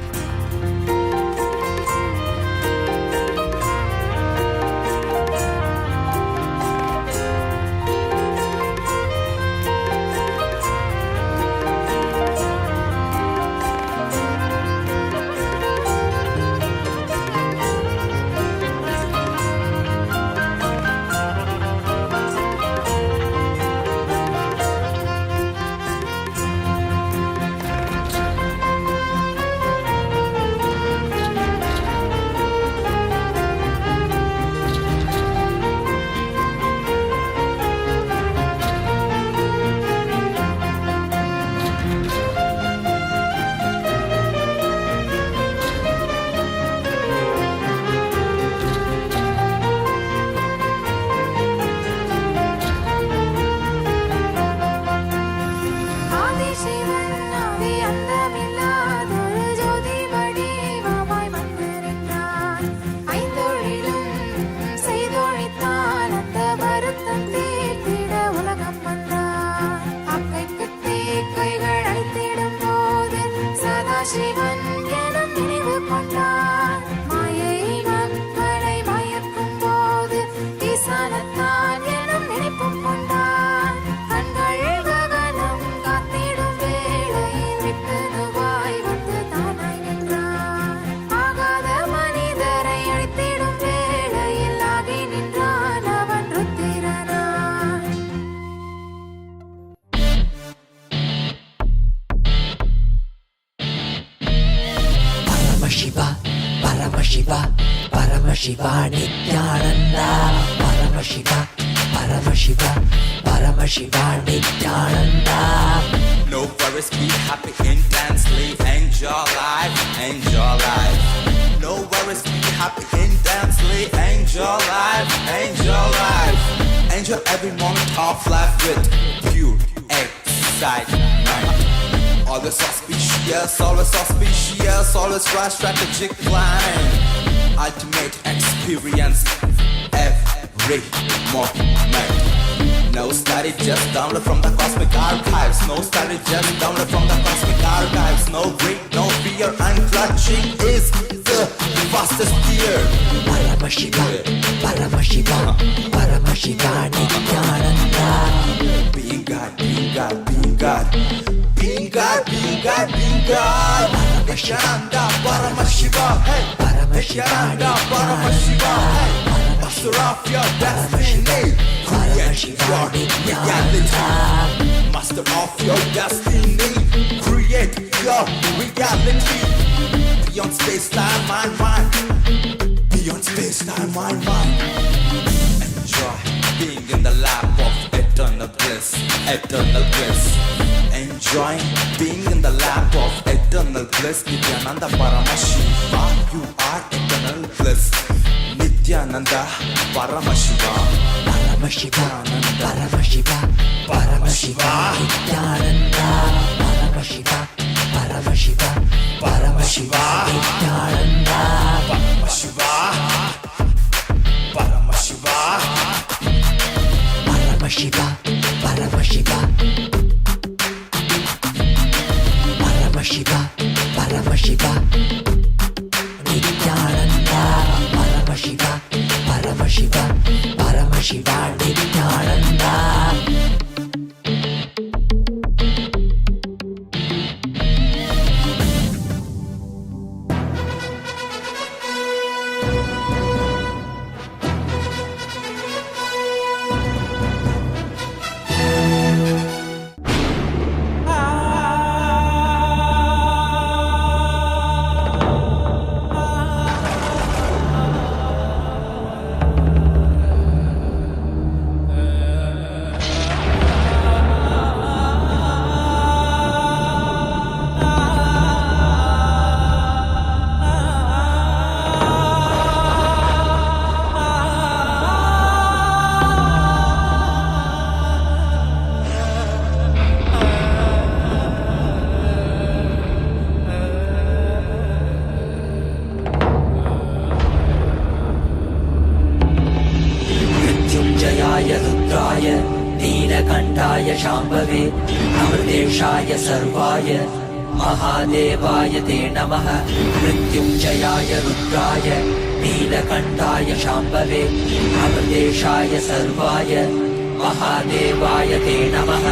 Paramashiva Nityananda Paramashiva Nityananda. No worries, be happy intensely, enjoy life. No worries, be happy intensely, enjoy life. Enjoy every moment of life with pure excitement. Always auspicious, always right strategic planning. Ultimate experience every moment. No study, just download from the cosmic archives. No study, just download from the cosmic archives. No greed, no fear, and clutching is the fastest gear. Paramashiva Nityananda. Being God. Paramashiva, hey. Paramashiva, hey. Master of your destiny. Create your reality. Master of your destiny. Create your reality. Beyond space, time, mind. Beyond space, time, mind. Enjoy being in the lap of eternal bliss. Enjoying being in the lap of eternal bliss. Nityananda Paramashiva, you are eternal bliss. Nityananda Paramashiva Nityananda Paramashiva Nityananda Paramashiva Nityananda. नीलकण्ठाय शाम्भवे अमृतेशाय सर्वाय महादेवाय ते नमः मृत्युञ्जयाय रुद्राय नीलकण्ठाय शाम्भवे अमृतेशाय सर्वाय महादेवाय ते नमः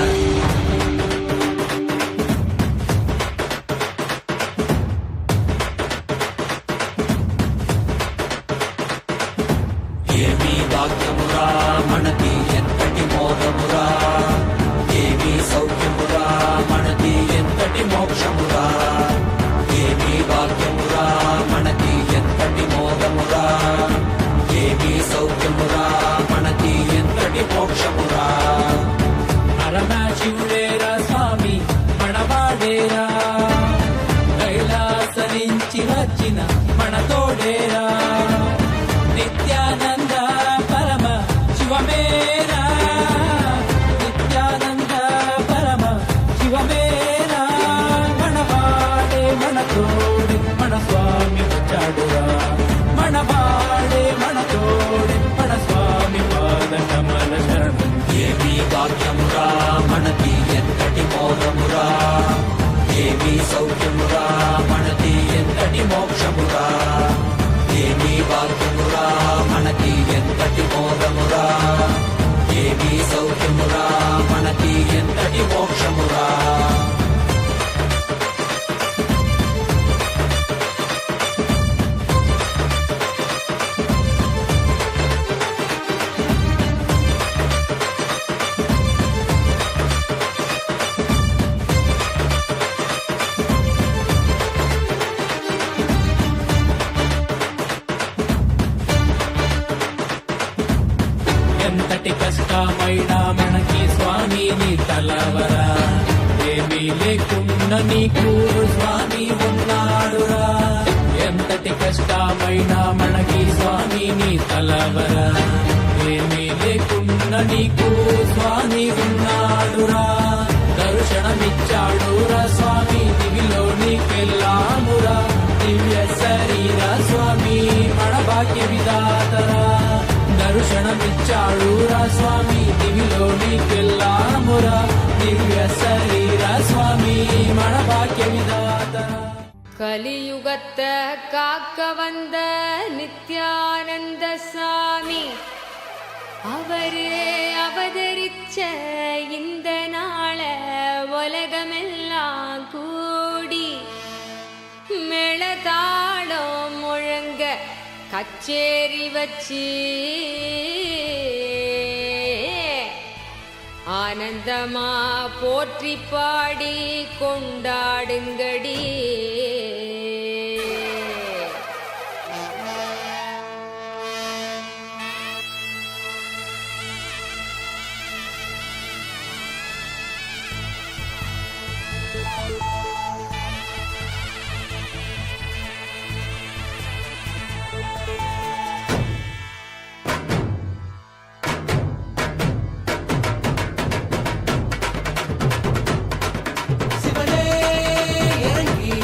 ఏమీ భాగ్యమురా మనకి ఎంతటి మోదమురా ఏమీ సౌఖ్యమురా మనకి ఎంతటి మోక్షమురా ఏమీ భాగ్యమురా మనకి ఎంతటి మోదమురా ఏమీ సౌఖ్యమురా మనకి ఎంతటి మోక్షమురా పరమశివుడేరా స్వామి మనవాడేరా కైలాస నుంచి వచ్చిన మన తోడేరా నిత్యానంద పరమ శివమేరా నిత్యానంద పరమ శివమేరా మనవాడే మన తోడే మన స్వామి వచ్చాడురా మనవాడే మన తోడే మన స్వామి పాద కమల శరణం ఏమీ భాగ్యమురా మనకి ఎంతటి మోదమురా ఏమీ సౌఖ్యమురా మనకి ఎంతటి మోక్షమురా ఏమీ భాగ్యమురా మనకి ఎంతటి మోదమురా ఏమీ సౌఖ్యమురా మనకి ఎంతటి మోక్షమురా ఎంతటి కష్టమైనా మనకి స్వామి నీ తలవరా ఏమీ లేకుండా నీకు స్వామి ఉన్నాడురా ఎంతటి కష్టమైనా మనకి స్వామి నీ తలవరా ఏమీ లేకుండా నీకు స్వామి ఉన్నాడురా దర్శనమిచ్చాడురా స్వామి దివిలో నీకెళ్ళామురా దివ్య శరీర స్వామి మన భాగ్య విధాతరా దర్శనమిచ్చాడురా స్వామి దివిలో నీకెళ్ళామురా దివ్య శరీర స్వామి మన భాగ్య విధాతరా கலியுகத்தை காக்க வந்த நித்யானந்த சாமி அவரே அவதரிச்ச இந்த நாள உலகமெல்லாம் கூடி மேளதாளம் முழங்க கச்சேரி வச்சு ஆனந்தமா போற்றி பாடி கொண்டாடுங்கடி சிவனே இறங்கி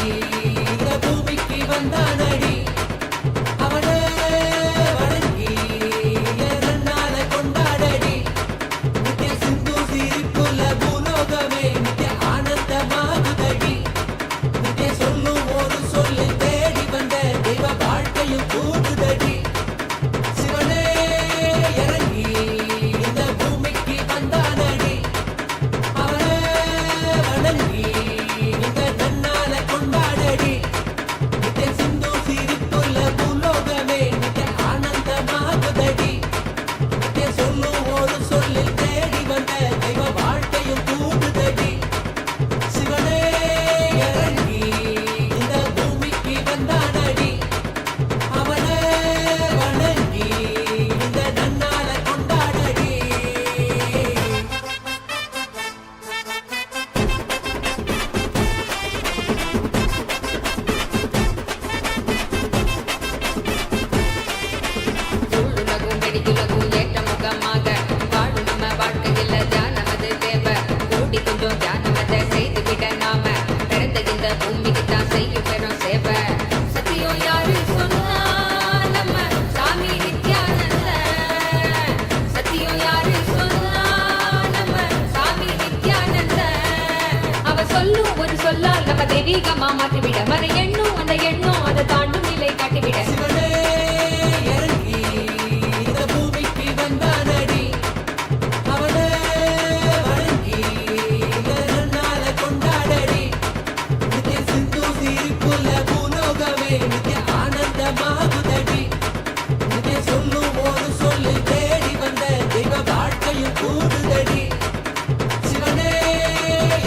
மாற்றிவிட மன எண்ணும் அந்த எண்ணும் அதை தாண்டும் நிலை காட்டிவிட சிவனே இறங்கி இந்த பூமிக்கு வந்தானடி அவனே வணங்கி இந்த நன்னால கொண்டாடடி நித்திய சிந்து சிரிப்புல பூலோகமே நித்திய ஆனந்தமாகுதடி நித்திய சொல்லும் ஒரு சொல்லு தேடி வந்த தெய்வ வாழ்க்கையும் கூடுதடி சிவனே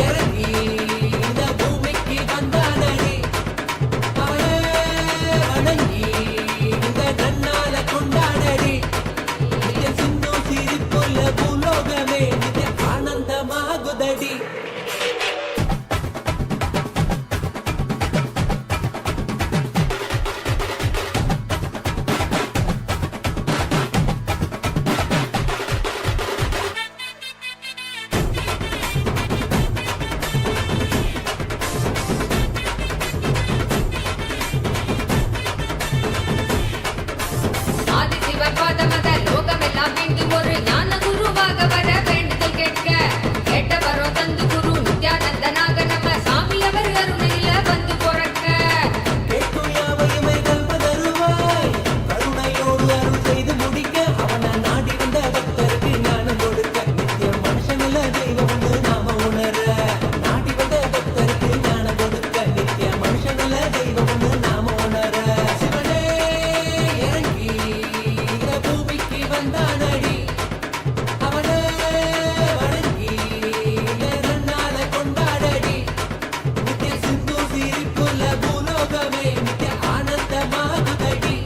இறங்கி இந்த பூமிக்கு வந்தானடி அவனே வணங்கி இந்த நன்னால கொண்டாடடி நித்திய சிந்து சிரிப்புள்ள பூலோகமே நித்திய ஆனந்தமாகுதடி ஆதி சிவர் பாதமத லோகமெல்லாம் மீண்டும் ஒரு ஞான குருவாக வர வேண்டுதல் கேட்க கேட்ட வரோ தந்து குரு நித்யானந்தனாக நம்ம சாமி அவர் அருணையில வந்து பிறக்க கேட்கும் யாவையுமே கல்பதருவாய் கருணையோடு அருள் செய்து முடிக்க அவனை நாடி வந்த பக்தருக்கு ஞானம் கொடுக்க நித்திய மனுஷனில் தெய்வம் ஒன்று நாம உணர நாடி வந்த பக்தருக்கு ஞானம் கொடுக்க நித்திய மனுஷனில் தெய்வம் ஒன்று நாம உணர சிவனே இறங்கி இந்த பூமிக்கு வந்தானடி அவனே வணங்கி இந்த நன்னால கொண்டாடடி நித்திய சிந்து சிரிப்புள்ள பூலோகமே நித்திய ஆனந்தமாகுதடி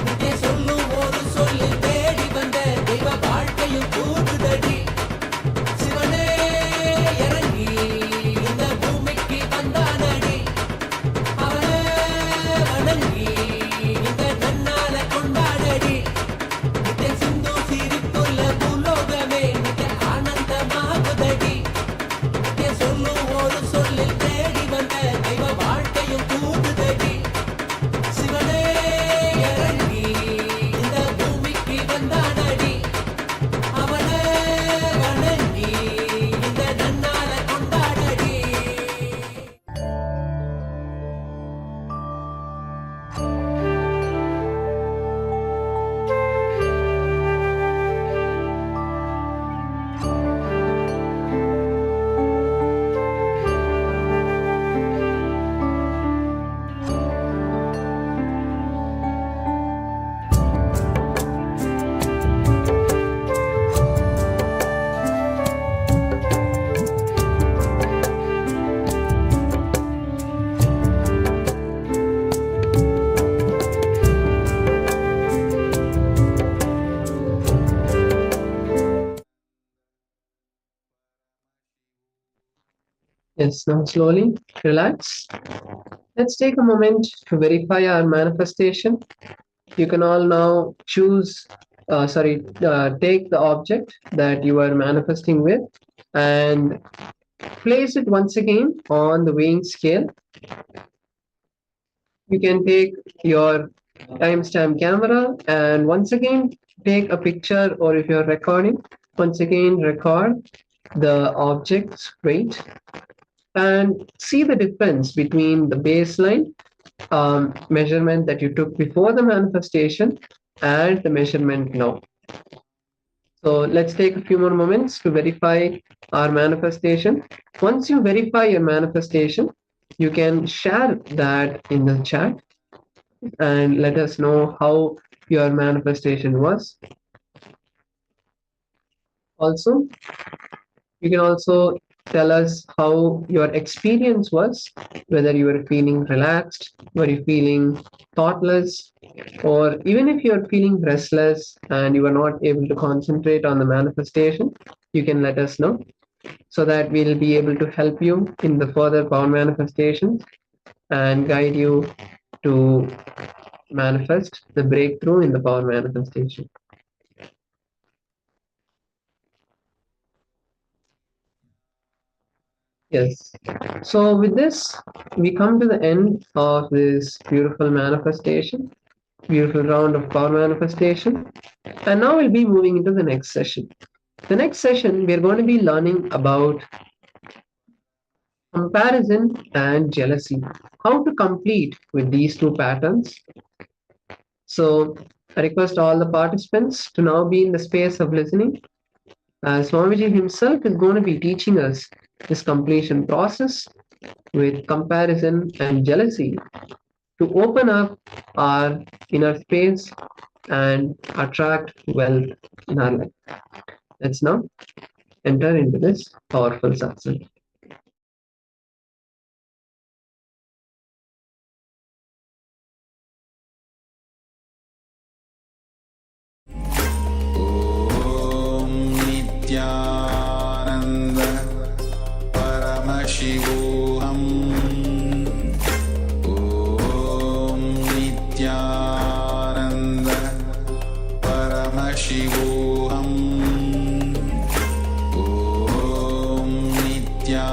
நித்திய சொல்லும் ஒரு சொல்லு தேடி வந்த தெய்வ வாழ்க்கையும் கூடுதடி சிவனே இறங்கி இந்த பூமிக்கு வந்தானடி அவனே வணங்கி இந்த நன்னால கொண்டாடடி நித்திய சிந்து சிரிப்புள்ள பூலோகமே நித்திய ஆனந்தமாகுதடி நித்திய சொல்லும் ஒரு சொல்லில் தேடி வந்த தெய்வ வாழ்க்கையும் கூடுதடி சிவனே இறங்கி இந்த பூமிக்கு வந்தானடி அவனே வணங்கி இந்த நன்னால கொண்டாடடி Yes, now slowly relax. Let's take a moment to verify our manifestation. You can all now choose, take the object that you are manifesting with and place it once again on the weighing scale. You can take your timestamp camera and once again take a picture, or if you're recording, once again record the object's weight and see the difference between the baseline measurement that you took before the manifestation and the measurement now. So let's take a few more moments to verify our manifestation. Once you verify your manifestation, you can share that in the chat and let us know how your manifestation was. Also, you can also tell us how your experience was, whether you were feeling relaxed, were you feeling thoughtless, or even if you're feeling restless and you are not able to concentrate on the manifestation, you can let us know so that we'll be able to help you in the further power manifestations and guide you to manifest the breakthrough in the power manifestation. Yes. So with this, we come to the end of this beautiful manifestation, beautiful round of power manifestation. And now we'll be moving into the next session. The next session, we're going to be learning about comparison and jealousy. How to complete with these two patterns? So I request all the participants to now be in the space of listening, as Swamiji himself is going to be teaching us this completion process with comparison and jealousy to open up our inner space and attract wealth in our life. Let's now enter into this powerful satsang. Nityanand परमशिवोहम Om Nityanand परमशिवोहम Om Nityanand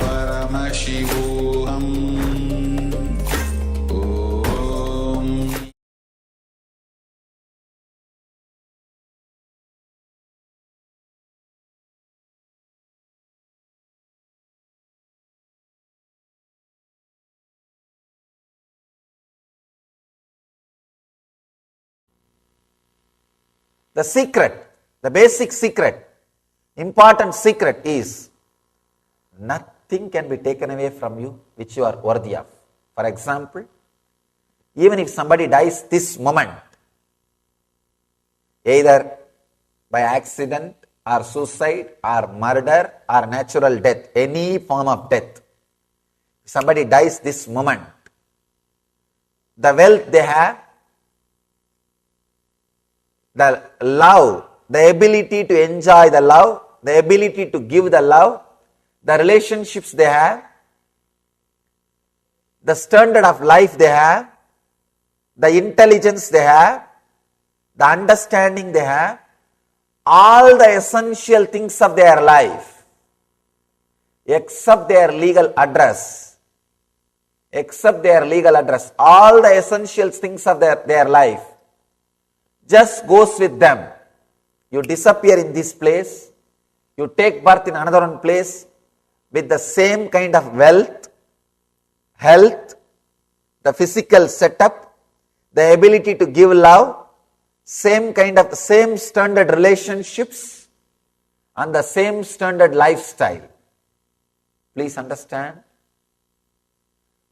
परमशिवोहम Om The secret, the basic secret, important secret is nothing can be taken away from you which you are worthy of. For example, even if somebody dies this moment, either by accident or suicide or murder or natural death, any form of death, somebody dies this moment, the wealth they have, the love, the ability to enjoy the love, the ability to give the love, the relationships they have, the standard of life they have, the intelligence they have, the understanding they have, all the essential things of their life, except their legal address, all the essential things of their life, just goes with them. You disappear in this place, you take birth in another one place with the same kind of wealth, health, the physical setup, the ability to give love, same standard relationships and the same standard lifestyle. Please understand,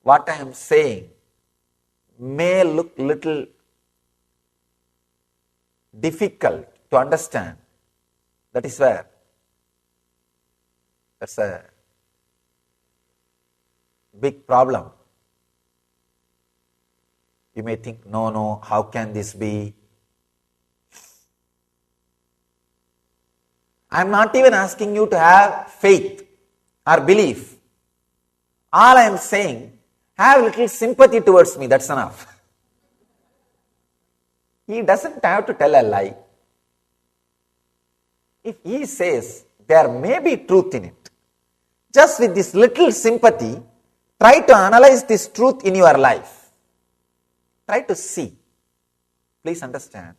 what I am saying may look little difficult to understand. That is where that's a big problem. You may think, no, how can this be? I am not even asking you to have faith or belief. All I am saying, have little sympathy towards me, that's enough. He doesn't have to tell a lie. If he says there may be truth in it, just with this little sympathy, try to analyze this truth in your life. Try to see. Please understand.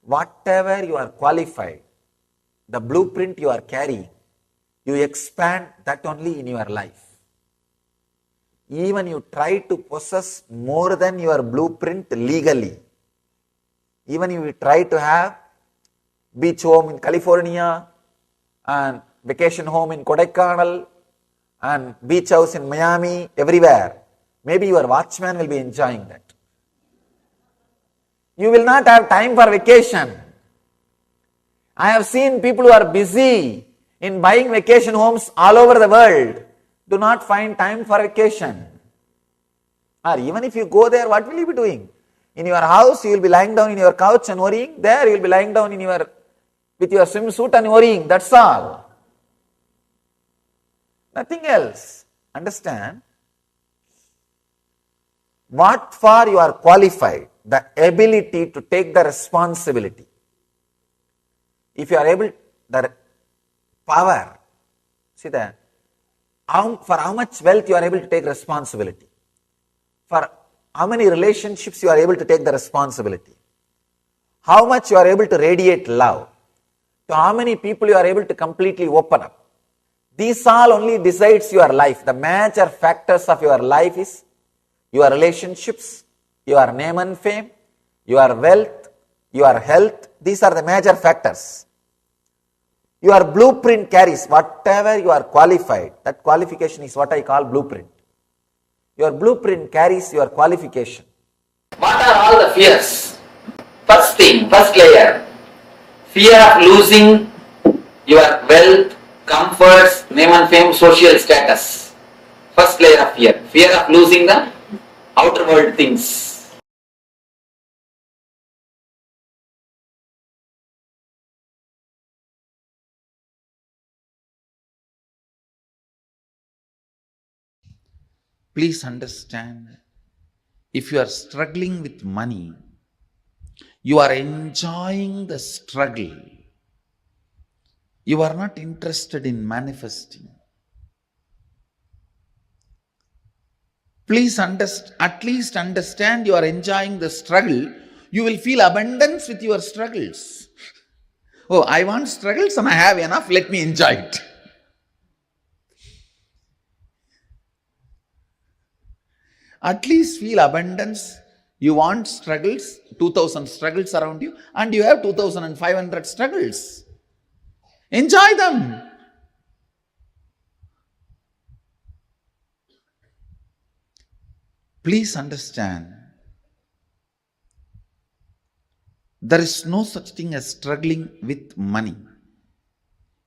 Whatever you are qualified, the blueprint you are carrying, you expand that only in your life. Even you try to possess more than your blueprint legally. Even if you try to have beach home in California and vacation home in Kodaikanal and beach house in Miami, everywhere, maybe your watchman will be enjoying that. You will not have time for vacation. I have seen people who are busy in buying vacation homes all over the world, do not find time for vacation. Or even if you go there, what will you be doing? In your house, you will be lying down in your couch and worrying. There, you will be lying down with your swimsuit and worrying. That's all. Nothing else. Understand? What for you are qualified? The ability to take the responsibility. If you are able, the power. See that? For how much wealth you are able to take responsibility. For how many relationships you are able to take the responsibility. How much you are able to radiate love. to how many people you are able to completely open up. These all only decides your life. The major factors of your life is your relationships, your name and fame, your wealth, your health. These are the major factors. Your blueprint carries whatever you are qualified. That qualification is what I call blueprint. Your blueprint carries your qualification. What are all the fears? First thing, first layer, fear of losing your wealth, comforts, name and fame, social status. First layer of fear, fear of losing the outer world things. Please understand, if you are struggling with money, you are enjoying the struggle. You are not interested in manifesting. Please at least understand you are enjoying the struggle. You will feel abundance with your struggles. Oh, I want struggles and I have enough, let me enjoy it. At least feel abundance. You want struggles, 2000 struggles around you, and you have 2500 struggles. Enjoy them. Please understand, there is no such thing as struggling with money.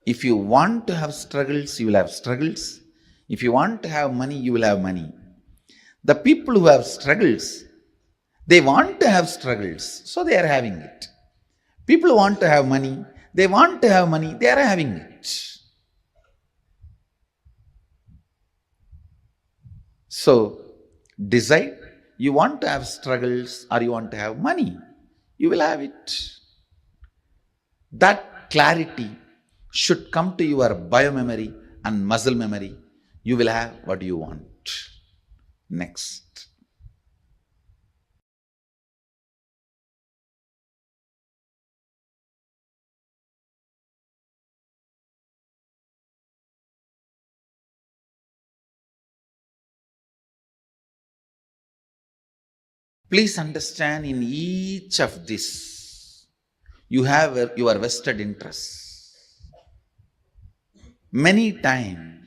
If you want to have struggles, you will have struggles. If you want to have money, you will have money. The people who have struggles, they want to have struggles, so they are having it. People who want to have money, they want to have money, they are having it. So, decide, you want to have struggles or you want to have money, you will have it. That clarity should come to your biomemory and muscle memory. You will have what you want. Next. Please understand, in each of this, you have your vested interests. Many times,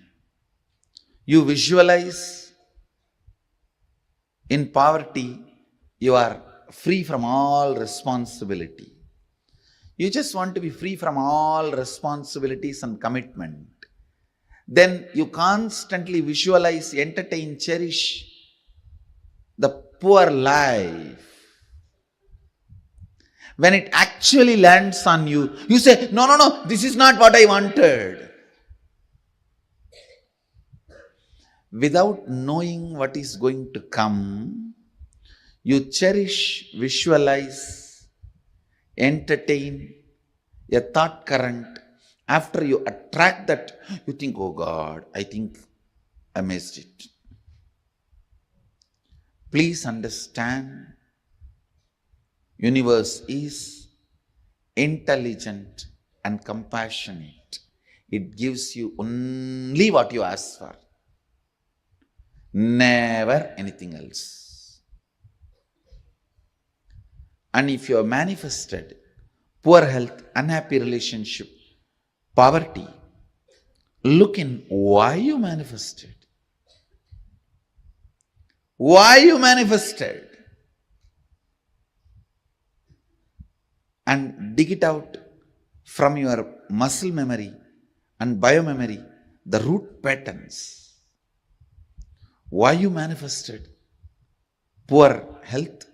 you visualize in poverty, you are free from all responsibility. You just want to be free from all responsibilities and commitment. Then you constantly visualize, entertain, cherish the poor life. When it actually lands on you, you say, no, this is not what I wanted. Without knowing what is going to come, you cherish, visualize, entertain a thought current. After you attract that, you think, oh God, I think I missed it. Please understand, universe is intelligent and compassionate. It gives you only what you ask for. Never anything else. And if you have manifested poor health, unhappy relationship, poverty, look in why you manifested. Why you manifested. And dig it out from your muscle memory and biomemory, the root patterns. Why you manifested poor health,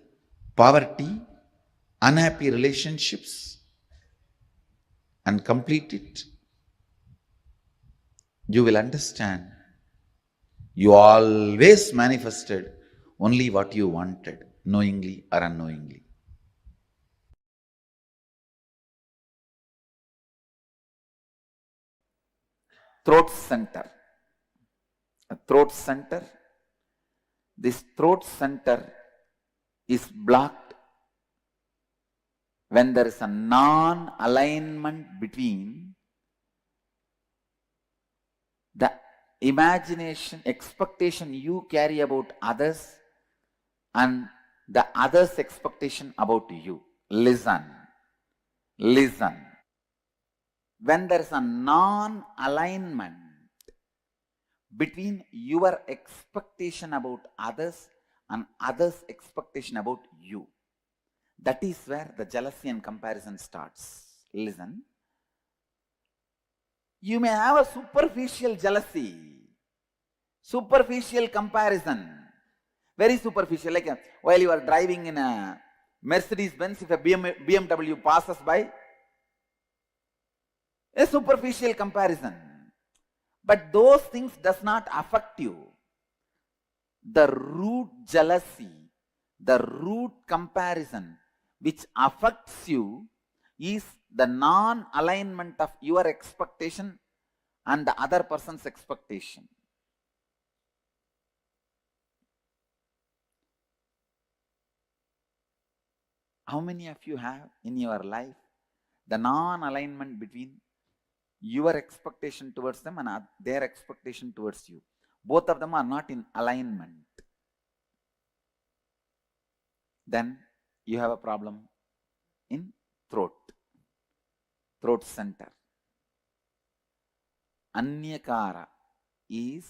poverty, unhappy relationships, and complete it, you will understand you always manifested only what you wanted, knowingly or unknowingly. Throat center. A throat center. This throat center is blocked when there is a non-alignment between the imagination, expectation you carry about others and the others' expectation about you. Listen. When there is a non-alignment between your expectation about others and others' expectation about you, that is where the jealousy and comparison starts. Listen. You may have a superficial jealousy, superficial comparison, very superficial, like while you are driving in a Mercedes-Benz, if a BMW passes by, a superficial comparison. But those things does not affect you. The root jealousy, the root comparison which affects you is the non-alignment of your expectation and the other person's expectation. How many of you have in your life the non-alignment between your expectation towards them and their expectation towards you? Both of them are not in alignment. Then you have a problem in throat center. Anyakara is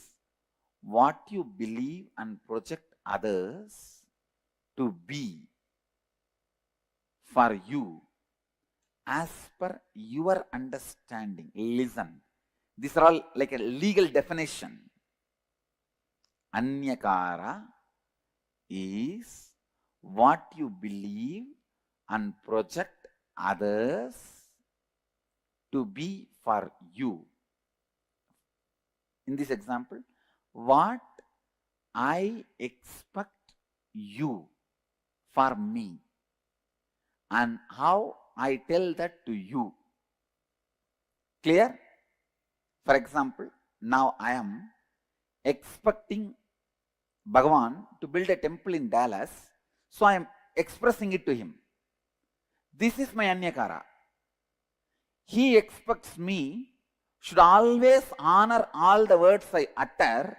what you believe and project others to be for you as per your understanding. Listen. These are all like a legal definition. Anyakara is what you believe and project others to be for you. In this example, what I expect you for me and how I tell that to you. Clear? For example, now I am expecting Bhagavan to build a temple in Dallas, so I am expressing it to him. This is my Anyakara. He expects me should always honor all the words I utter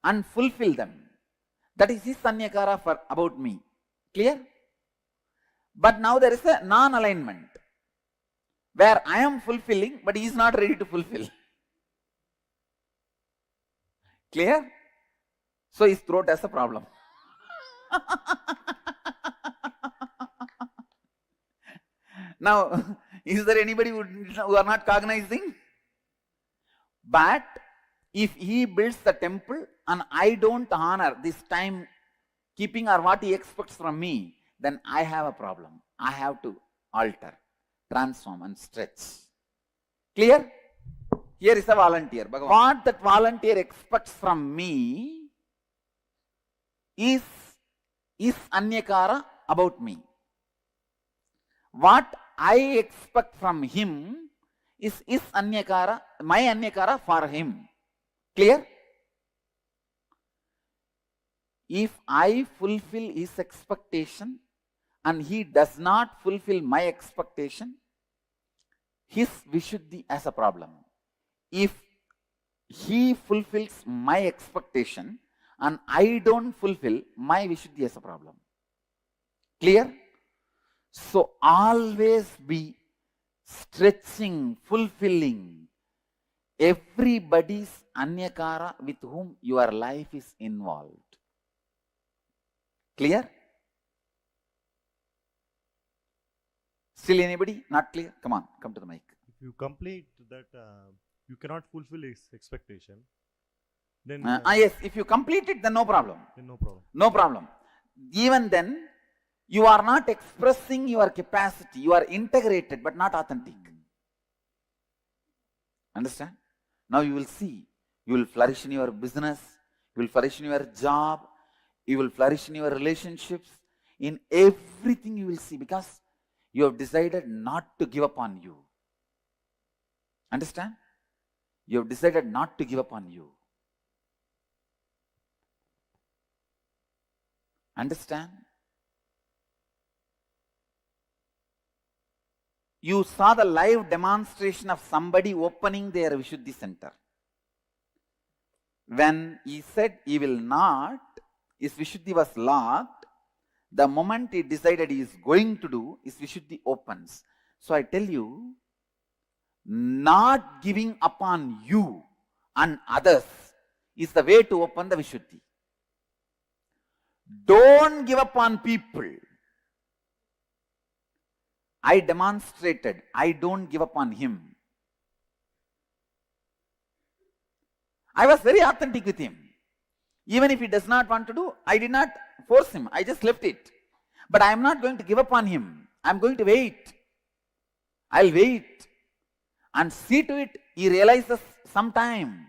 and fulfill them. That is his Anyakara for about me. Clear? But now there is a non-alignment where I am fulfilling but he is not ready to fulfill. Clear? So his throat has a problem. Now, is there anybody who are not cognizing? But if he builds the temple and I don't honor this time keeping or what he expects from me, then I have a problem. I have to alter, transform and stretch. Clear? Here is a volunteer. What that volunteer expects from me is Anyakara about me. What I expect from him is Anyakara, my Anyakara for him. Clear? If I fulfill his expectation and he does not fulfill my expectation, his Vishuddhi has a problem. If he fulfills my expectation and I don't fulfill, my Vishuddhi has a problem. Clear? So always be stretching, fulfilling everybody's Anyakara with whom your life is involved. Clear? Still anybody? Not clear? Come on, come to the mic. If you complete that, you cannot fulfill his expectation, then... yes, if you complete it, then no problem. Then no problem. No problem. Even then, you are not expressing your capacity. You are integrated, but not authentic. Understand? Now you will see. You will flourish in your business. You will flourish in your job. You will flourish in your relationships. In everything you will see, because you have decided not to give up on you. Understand? You have decided not to give up on you. Understand? You saw the live demonstration of somebody opening their Vishuddhi center. When he said he will not, his Vishuddhi was locked. The moment he decided he is going to do, his Vishuddhi opens. So I tell you, not giving upon you and others is the way to open the Vishuddhi. Don't give up on people. I demonstrated, I don't give up on him. I was very authentic with him. Even if he does not want to do, I did not force him. I just left it. But I am not going to give up on him. I am going to wait. I'll wait. And see to it, he realizes sometime.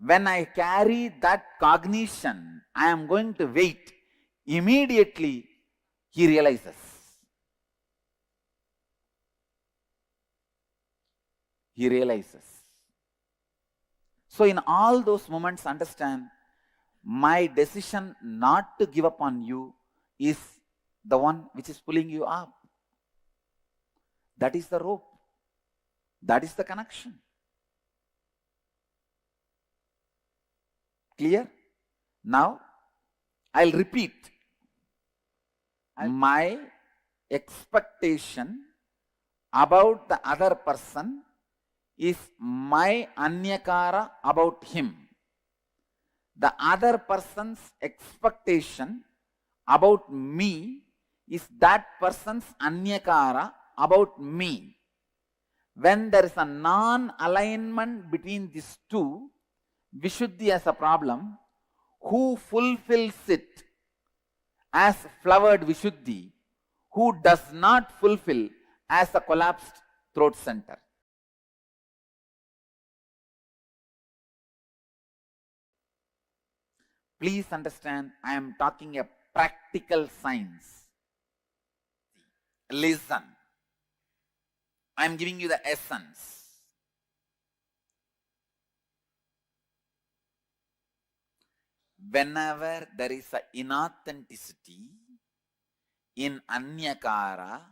When I carry that cognition, I am going to wait. Immediately, he realizes. He realizes. So in all those moments, understand, my decision not to give up on you is the one which is pulling you up. That is the rope. That is the connection. Clear? Now, I'll repeat. My expectation about the other person is my anyakara about him. The other person's expectation about me is that person's anyakara about me. When there is a non-alignment between these two, Vishuddhi has a problem. Who fulfills it as flowered Vishuddhi? Who does not fulfill as a collapsed throat center? Please understand, I am talking a practical science. Listen. I am giving you the essence. Whenever there is an inauthenticity in anyakara,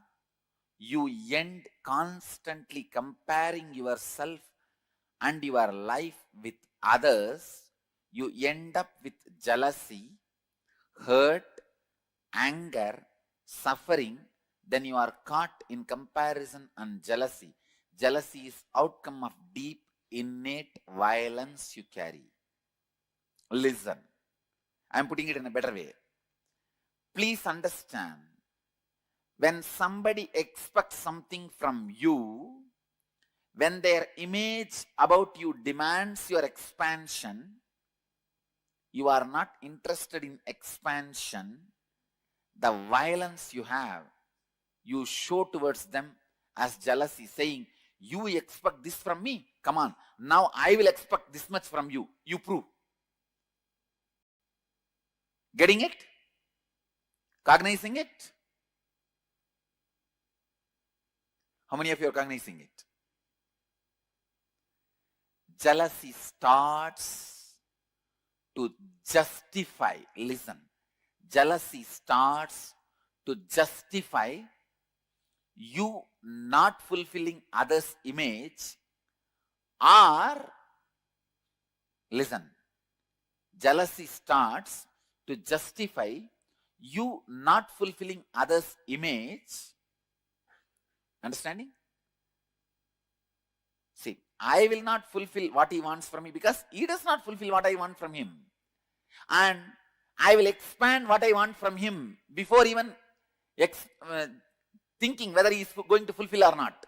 you end constantly comparing yourself and your life with others. You end up with jealousy, hurt, anger, suffering. Then you are caught in comparison and jealousy. Jealousy is outcome of deep, innate violence you carry. Listen. I am putting it in a better way. Please understand, when somebody expects something from you, when their image about you demands your expansion, you are not interested in expansion. The violence you have, you show towards them as jealousy, saying, you expect this from me? Come on, now I will expect this much from you. You prove. Getting it? Cognizing it? How many of you are cognizing it? Jealousy starts to justify. Listen. Jealousy starts to justify you not fulfilling others' image, or, listen, jealousy starts to justify you not fulfilling others' image. Understanding? See, I will not fulfill what he wants from me because he does not fulfill what I want from him. And I will expand what I want from him before even thinking whether he is going to fulfill or not.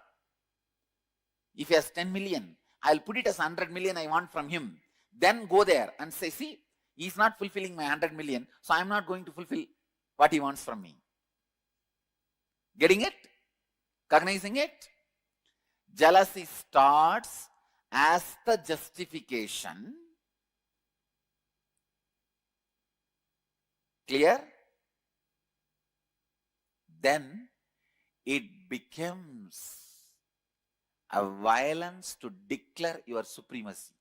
If he has 10 million, I'll put it as 100 million I want from him. Then go there and say, see, he's not fulfilling my 100 million, so I'm not going to fulfill what he wants from me. Getting it? Cognizing it? Jealousy starts as the justification. Clear? Then it becomes a violence to declare your supremacy.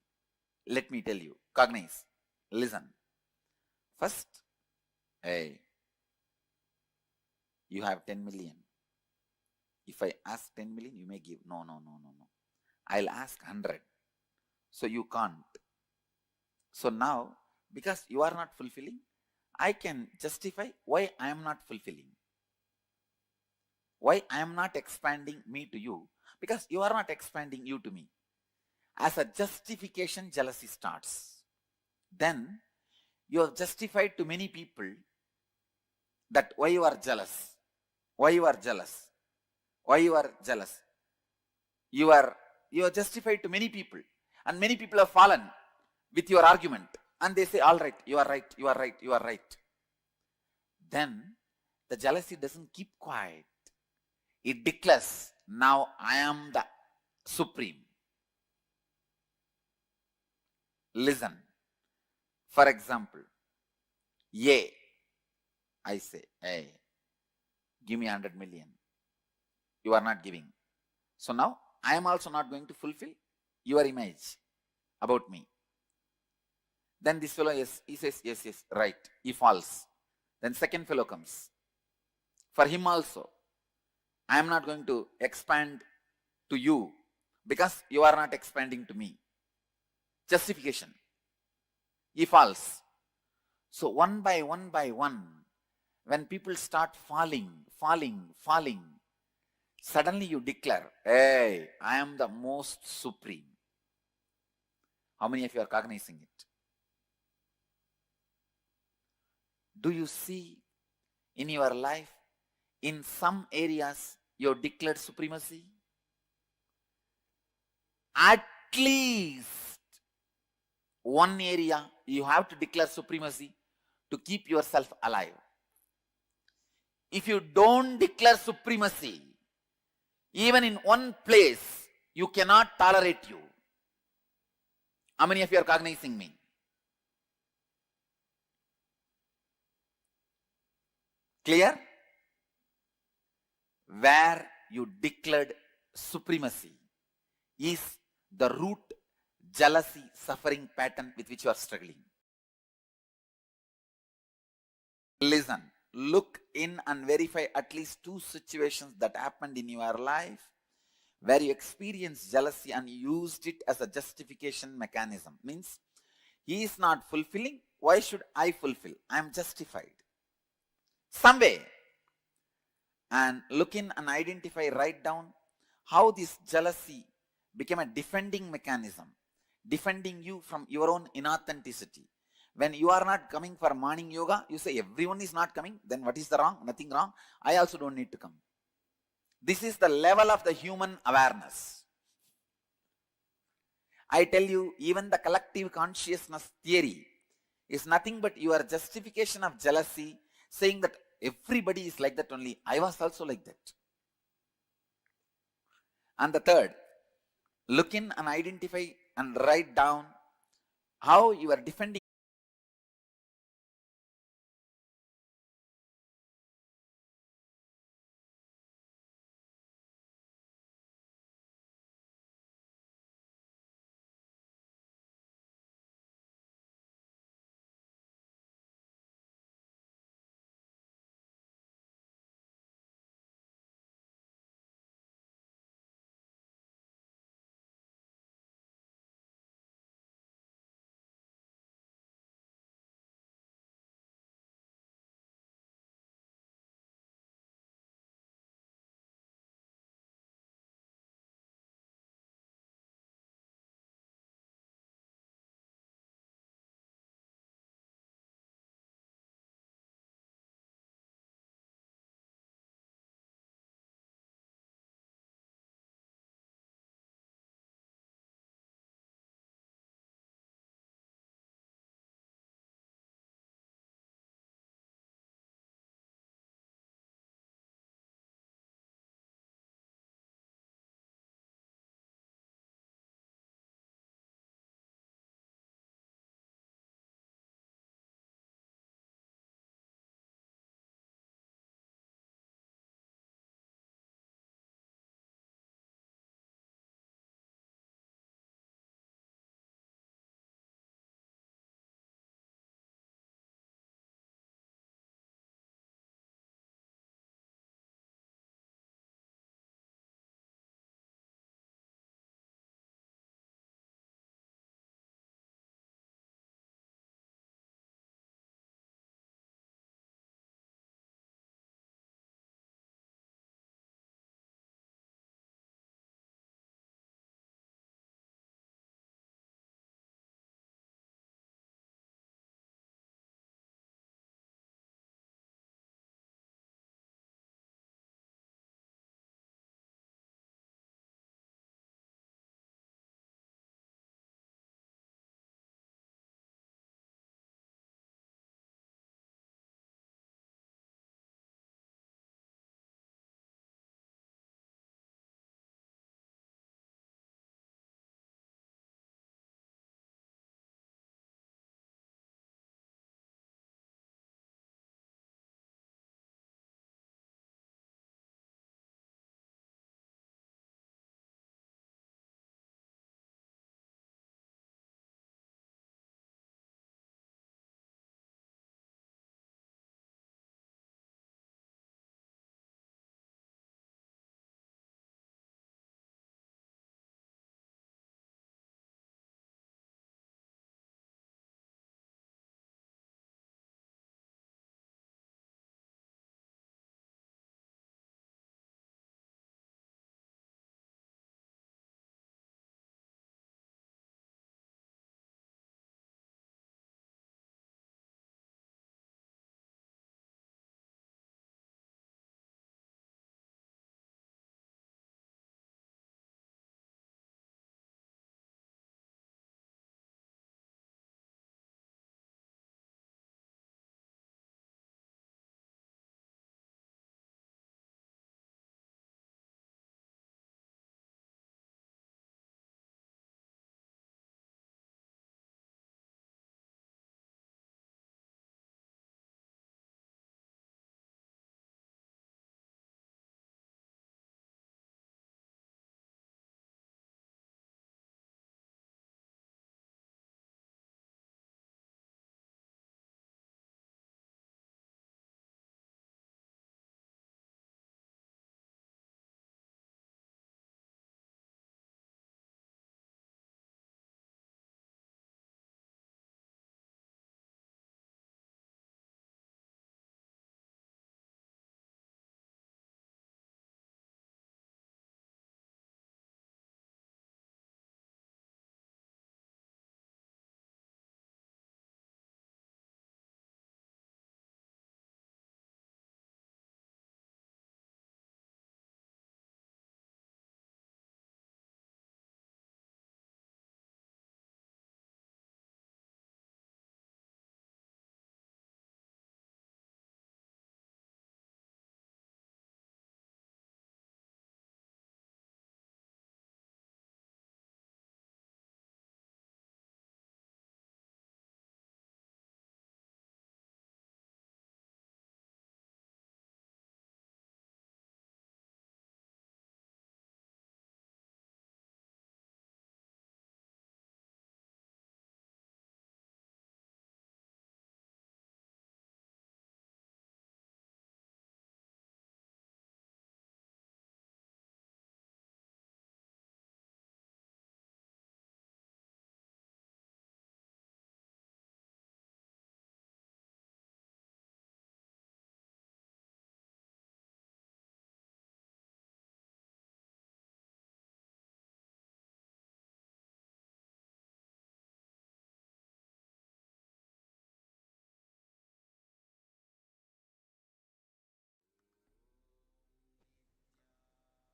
Let me tell you. Cognize. Listen. First, hey, you have 10 million. If I ask 10 million, you may give. No, no, no, no, no. I'll ask 100. So you can't. So now, because you are not fulfilling, I can justify why I am not fulfilling. Why I am not expanding me to you? Because you are not expanding you to me. As a justification, jealousy starts. Then you have justified to many people that why you are jealous. Why you are jealous. Why you are jealous. You are justified to many people. And many people have fallen with your argument. And they say, all right, you are right, you are right, you are right. Then the jealousy doesn't keep quiet. It declares, now I am the supreme. Listen. For example, I say, hey, give me 100 million. You are not giving. So now I am also not going to fulfill your image about me. Then this fellow, yes, he says, yes, yes, right. He falls. Then second fellow comes. For him also, I am not going to expand to you because you are not expanding to me. Justification. He falls. So one by one, when people start falling, suddenly you declare, hey, I am the most supreme. How many of you are cognizing it? Do you see in your life, in some areas, you have declared supremacy? At least one area you have to declare supremacy to keep yourself alive. If you don't declare supremacy, even in one place, you cannot tolerate you. How many of you are cognizing me? Clear? Where you declared supremacy is the root jealousy suffering pattern with which you are struggling. Listen, look in and verify at least 2 situations that happened in your life where you experienced jealousy and used it as a justification mechanism. Means, he is not fulfilling, why should I fulfill? I am justified. Some way. And look in and identify, write down how this jealousy became a defending mechanism, defending you from your own inauthenticity. When you are not coming for morning yoga, you say everyone is not coming, then what is the wrong? Nothing wrong. I also don't need to come. This is the level of the human awareness. I tell you, even the collective consciousness theory is nothing but your justification of jealousy, saying that everybody is like that only. I was also like that. And the third, look in and identify and write down how you are defending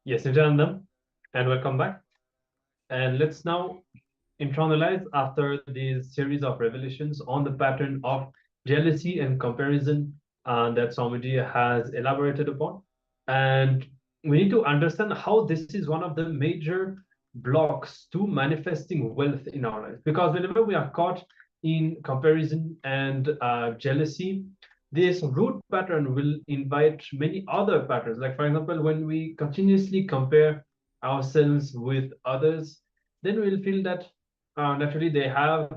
Yes, Nityananda, and welcome back. And let's now internalize after this series of revelations on the pattern of jealousy and comparison that Swamiji has elaborated upon. And we need to understand how this is one of the major blocks to manifesting wealth in our life. Because whenever we are caught in comparison and jealousy, this root pattern will invite many other patterns. Like, for example, when we continuously compare ourselves with others, then we'll feel that naturally they have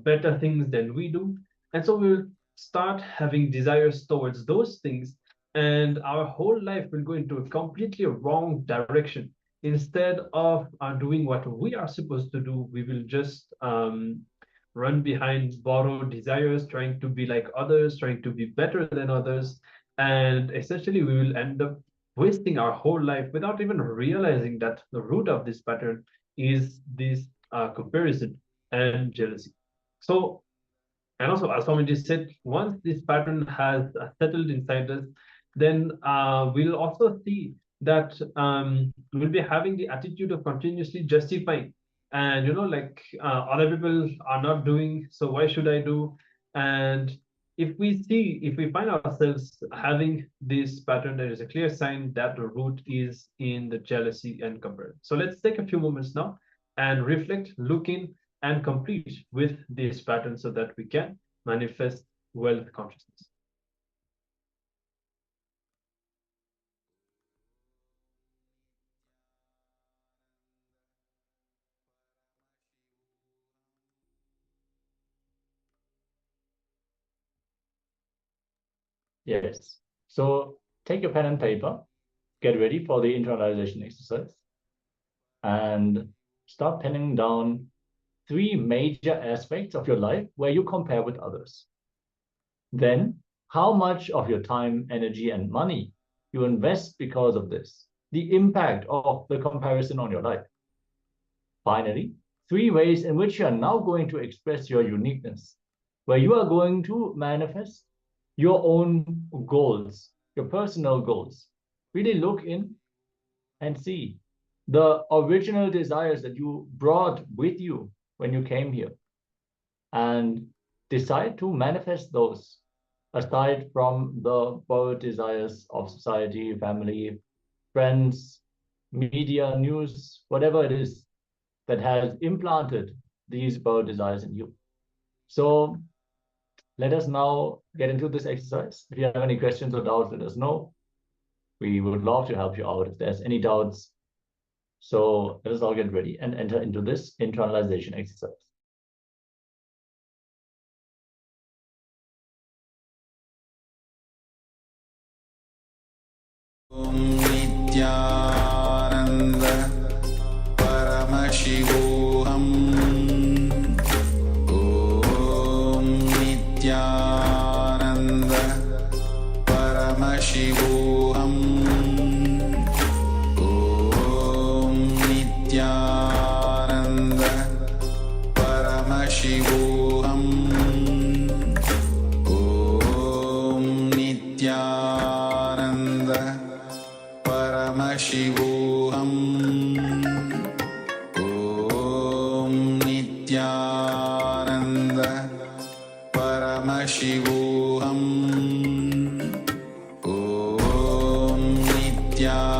better things than we do. And so we'll start having desires towards those things, and our whole life will go into a completely wrong direction. Instead of doing what we are supposed to do, we will just run behind borrowed desires, trying to be like others, trying to be better than others. And essentially, we will end up wasting our whole life without even realizing that the root of this pattern is this comparison and jealousy. So, and also, as Swamiji said, once this pattern has settled inside us, then we'll also see that we'll be having the attitude of continuously justifying. And, like other people are not doing, so why should I do? And if we find ourselves having this pattern, there is a clear sign that the root is in the jealousy and comparison. So let's take a few moments now and reflect, look in, and complete with this pattern so that we can manifest wealth consciousness. Yes. So take your pen and paper, get ready for the internalization exercise, and start penning down 3 major aspects of your life where you compare with others. Then, how much of your time, energy, and money you invest because of this, the impact of the comparison on your life. Finally, 3 ways in which you are now going to express your uniqueness, where you are going to manifest your own goals, your personal goals. Really look in and see the original desires that you brought with you when you came here, and decide to manifest those aside from the borrowed desires of society, family, friends, media, news, whatever it is that has implanted these borrowed desires in you. So let us now get into this exercise. If you have any questions or doubts, let us know. We would love to help you out if there's any doubts. So let us all get ready and enter into this internalization exercise. Om Nityananda Paramashivoham. Om Nityananda Paramashivoham. Om Nityananda Paramashivoham. Om Nityananda Paramashivoham. Om Nityananda Paramashivoham. Om Nityananda Paramashivoham. Om Nityananda.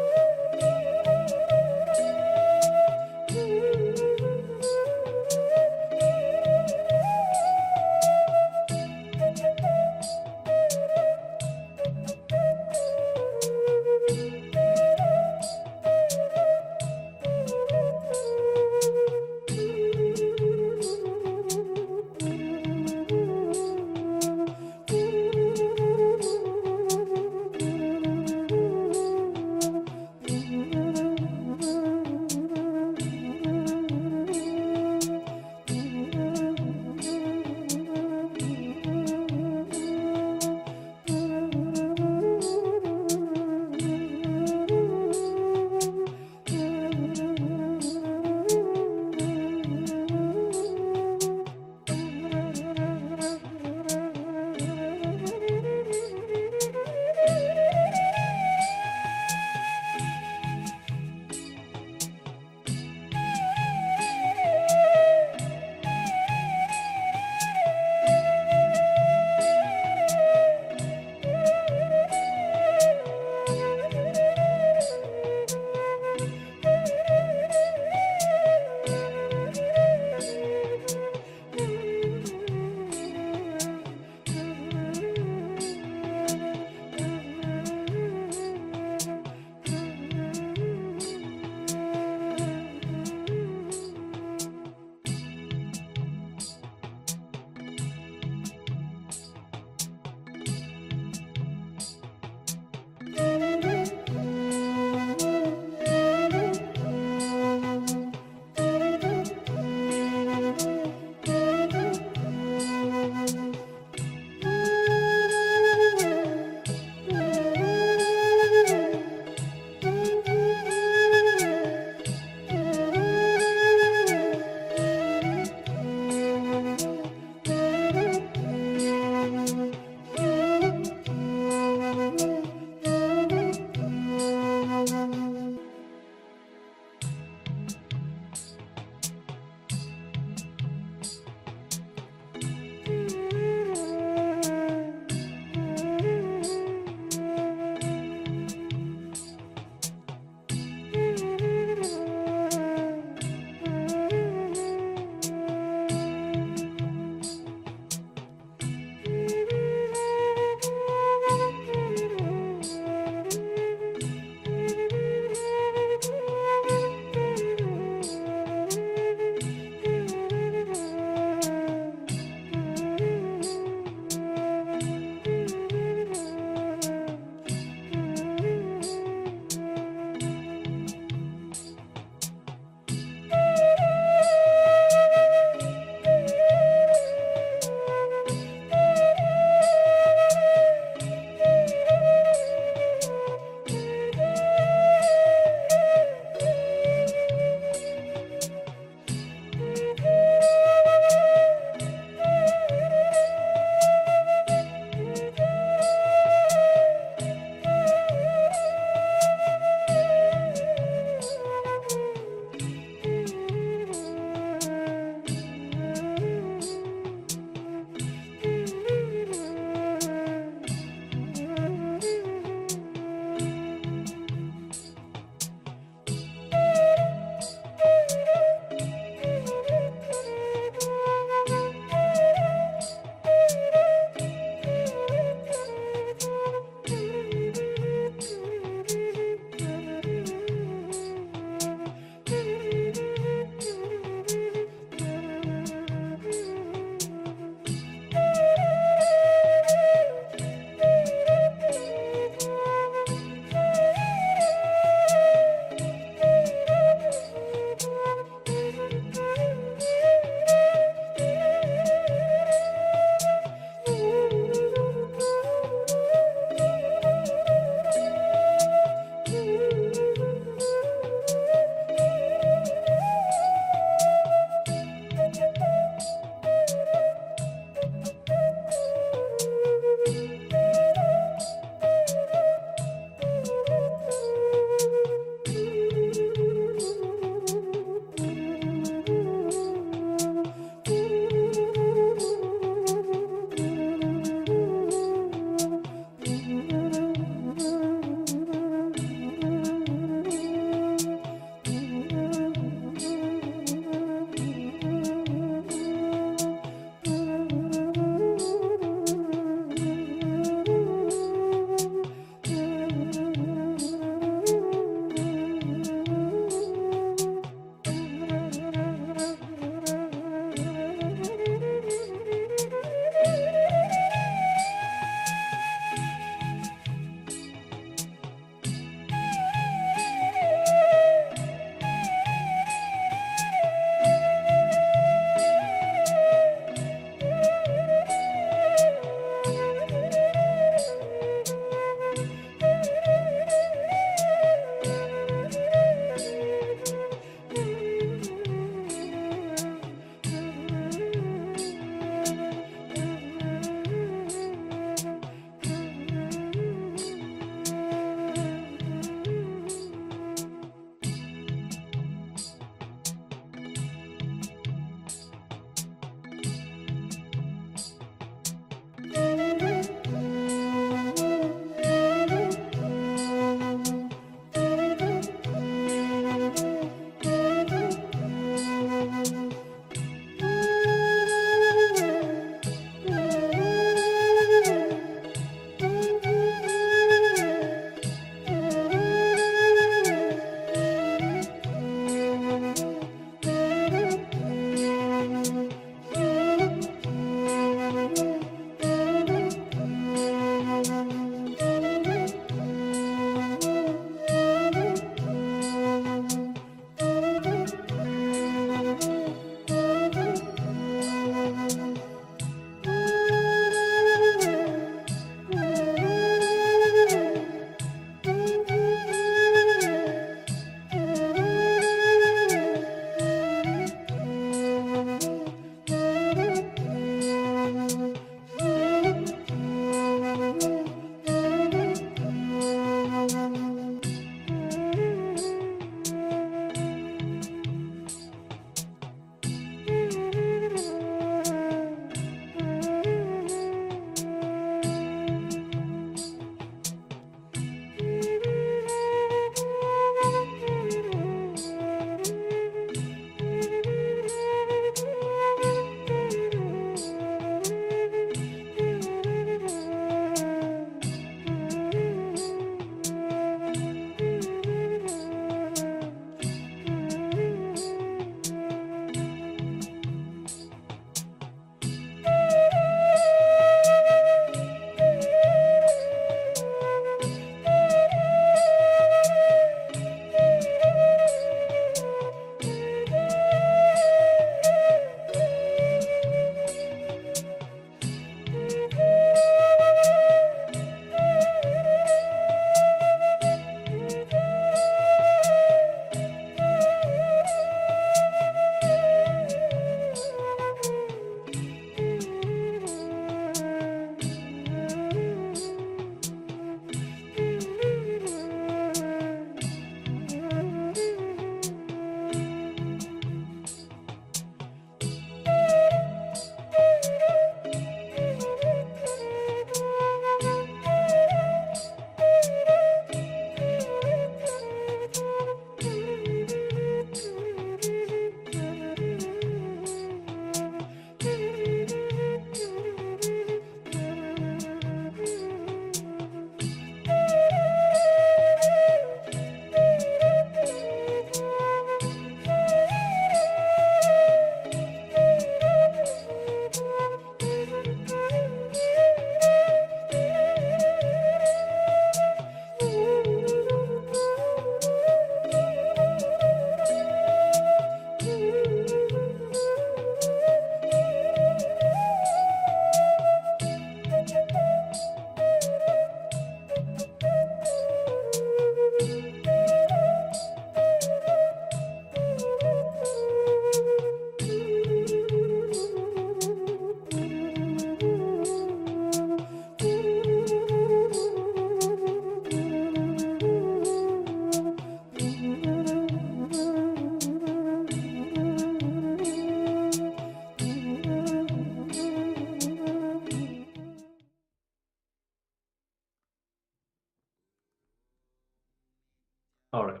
All right.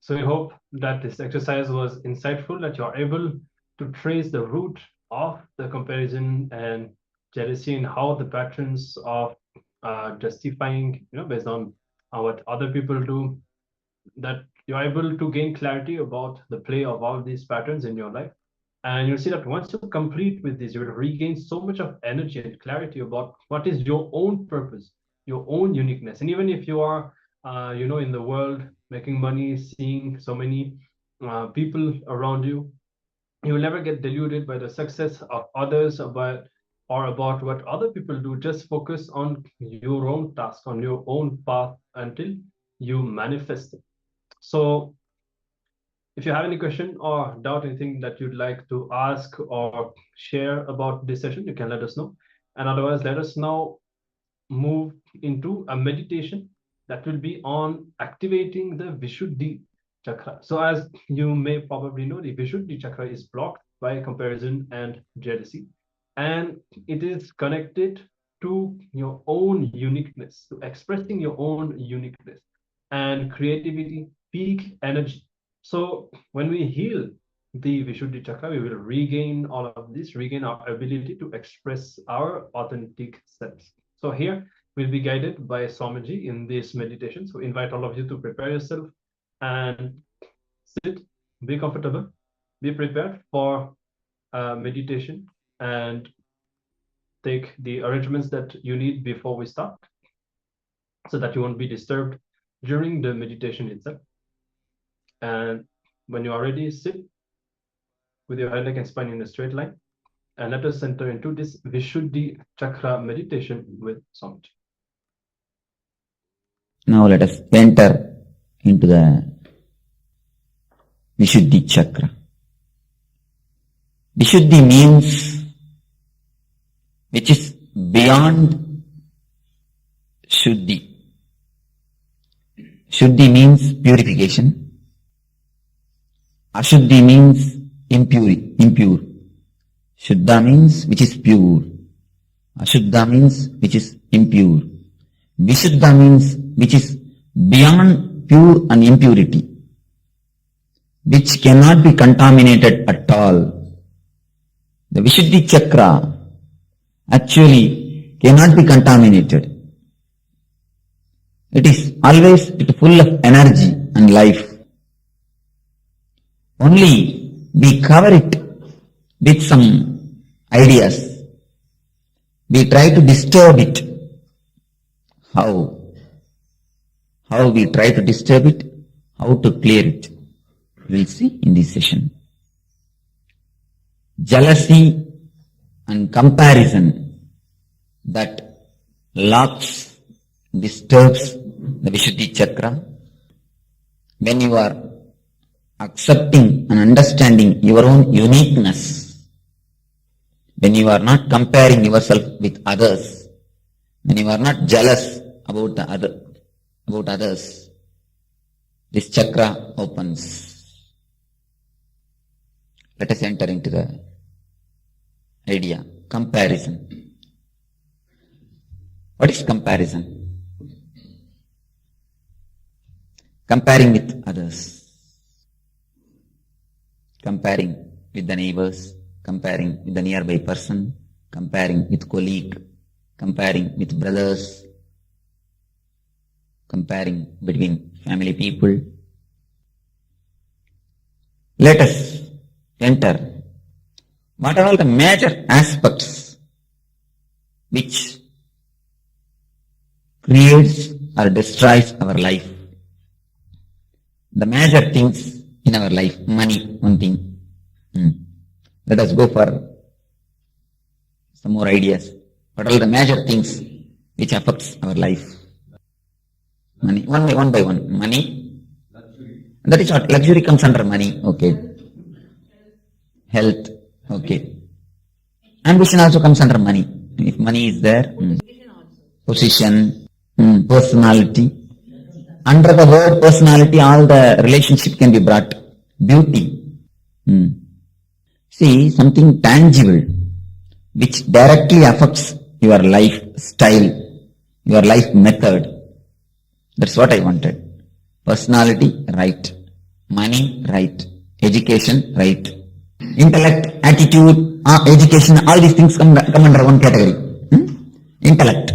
So we hope that this exercise was insightful, that you are able to trace the root of the comparison and jealousy and how the patterns of justifying, based on what other people do, that you're able to gain clarity about the play of all these patterns in your life. And you'll see that once you complete with this, you will regain so much of energy and clarity about what is your own purpose, your own uniqueness. And even if you are, in the world, making money, seeing so many people around you, you will never get deluded by the success of others or about what other people do. Just focus on your own task, on your own path until you manifest it. So if you have any question or doubt, anything that you'd like to ask or share about this session, you can let us know. And otherwise, let us now move into a meditation that will be on activating the Vishuddhi chakra. So as you may probably know, the Vishuddhi chakra is blocked by comparison and jealousy. And it is connected to your own uniqueness, to expressing your own uniqueness and creativity, peak energy. So when we heal the Vishuddhi chakra, we will regain all of this, regain our ability to express our authentic selves. So here we'll be guided by Swamiji in this meditation. So invite all of you to prepare yourself and sit, be comfortable, be prepared for meditation, and take the arrangements that you need before we start so that you won't be disturbed during the meditation itself. And when you are ready, sit with your head, neck, and spine in a straight line. And let us enter into this Vishuddhi chakra meditation with Swamiji. Now let us enter into the Vishuddhi chakra. Vishuddhi means which is beyond Shuddhi. Shuddhi means purification. Ashuddhi means impure. Shuddha means which is pure. Ashuddha means which is impure. Vishuddha means which is beyond pure and impurity, which cannot be contaminated at all. The Vishuddhi chakra actually cannot be contaminated. It is always full of energy and life. Only we cover it with some ideas. We try to disturb it. How? How we try to disturb it? How to clear it? We'll see in this session. Jealousy and comparison that locks, disturbs the Vishuddhi chakra. When you are accepting and understanding your own uniqueness, when you are not comparing yourself with others, when you are not jealous about others, this chakra opens. Let us enter into the idea, comparison. What is comparison? Comparing with others. Comparing with the neighbors, comparing with the nearby person, comparing with colleague, comparing with brothers, comparing between family people. Let us enter what are all the major aspects which creates or destroys our life. The major things in our life. Money, one thing. Let us go for some more ideas. What are the major things which affects our life? Money. One by one. Money. That is what luxury comes under money. Okay. Health. Okay. Ambition also comes under money. If money is there. Position. Personality. Under the word personality, all the relationship can be brought. Beauty. See, something tangible which directly affects your lifestyle, your life method. That's what I wanted. Personality, right. Money, right. Education, right. Intellect, attitude, education, all these things come under one category. Intellect.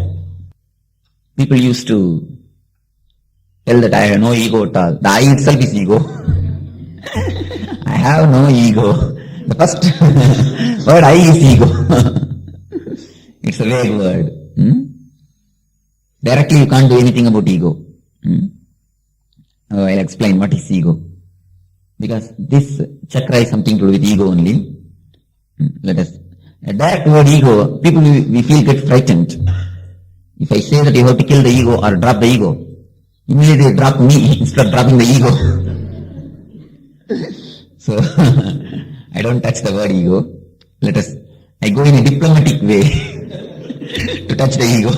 People used to tell that I have no ego at all. The I itself is ego. I have no ego. The first word I is ego. It's a vague word. Directly you can't do anything about ego. I'll explain what is ego. Because this chakra is something to do with ego only. Let us. A direct word ego, people we feel get frightened. If I say that you have to kill the ego or drop the ego, immediately they drop me instead of dropping the ego. So, I don't touch the word ego. I go in a diplomatic way to touch the ego.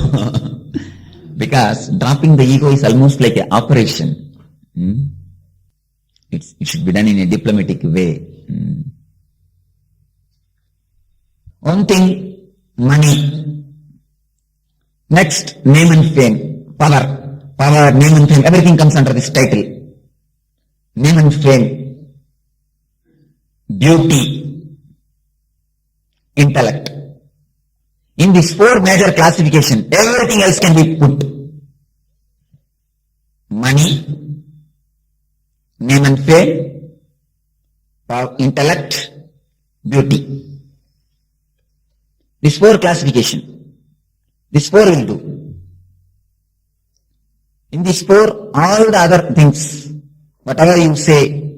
Because dropping the ego is almost like an operation. It should be done in a diplomatic way. One thing, money. Next, name and fame. Power, name and fame. Everything comes under this title. Name and fame. Beauty. Intellect. In this four major classification, everything else can be put. Money, name and fame, intellect, beauty. This four classification. This four will do. In this four, all the other things, whatever you say,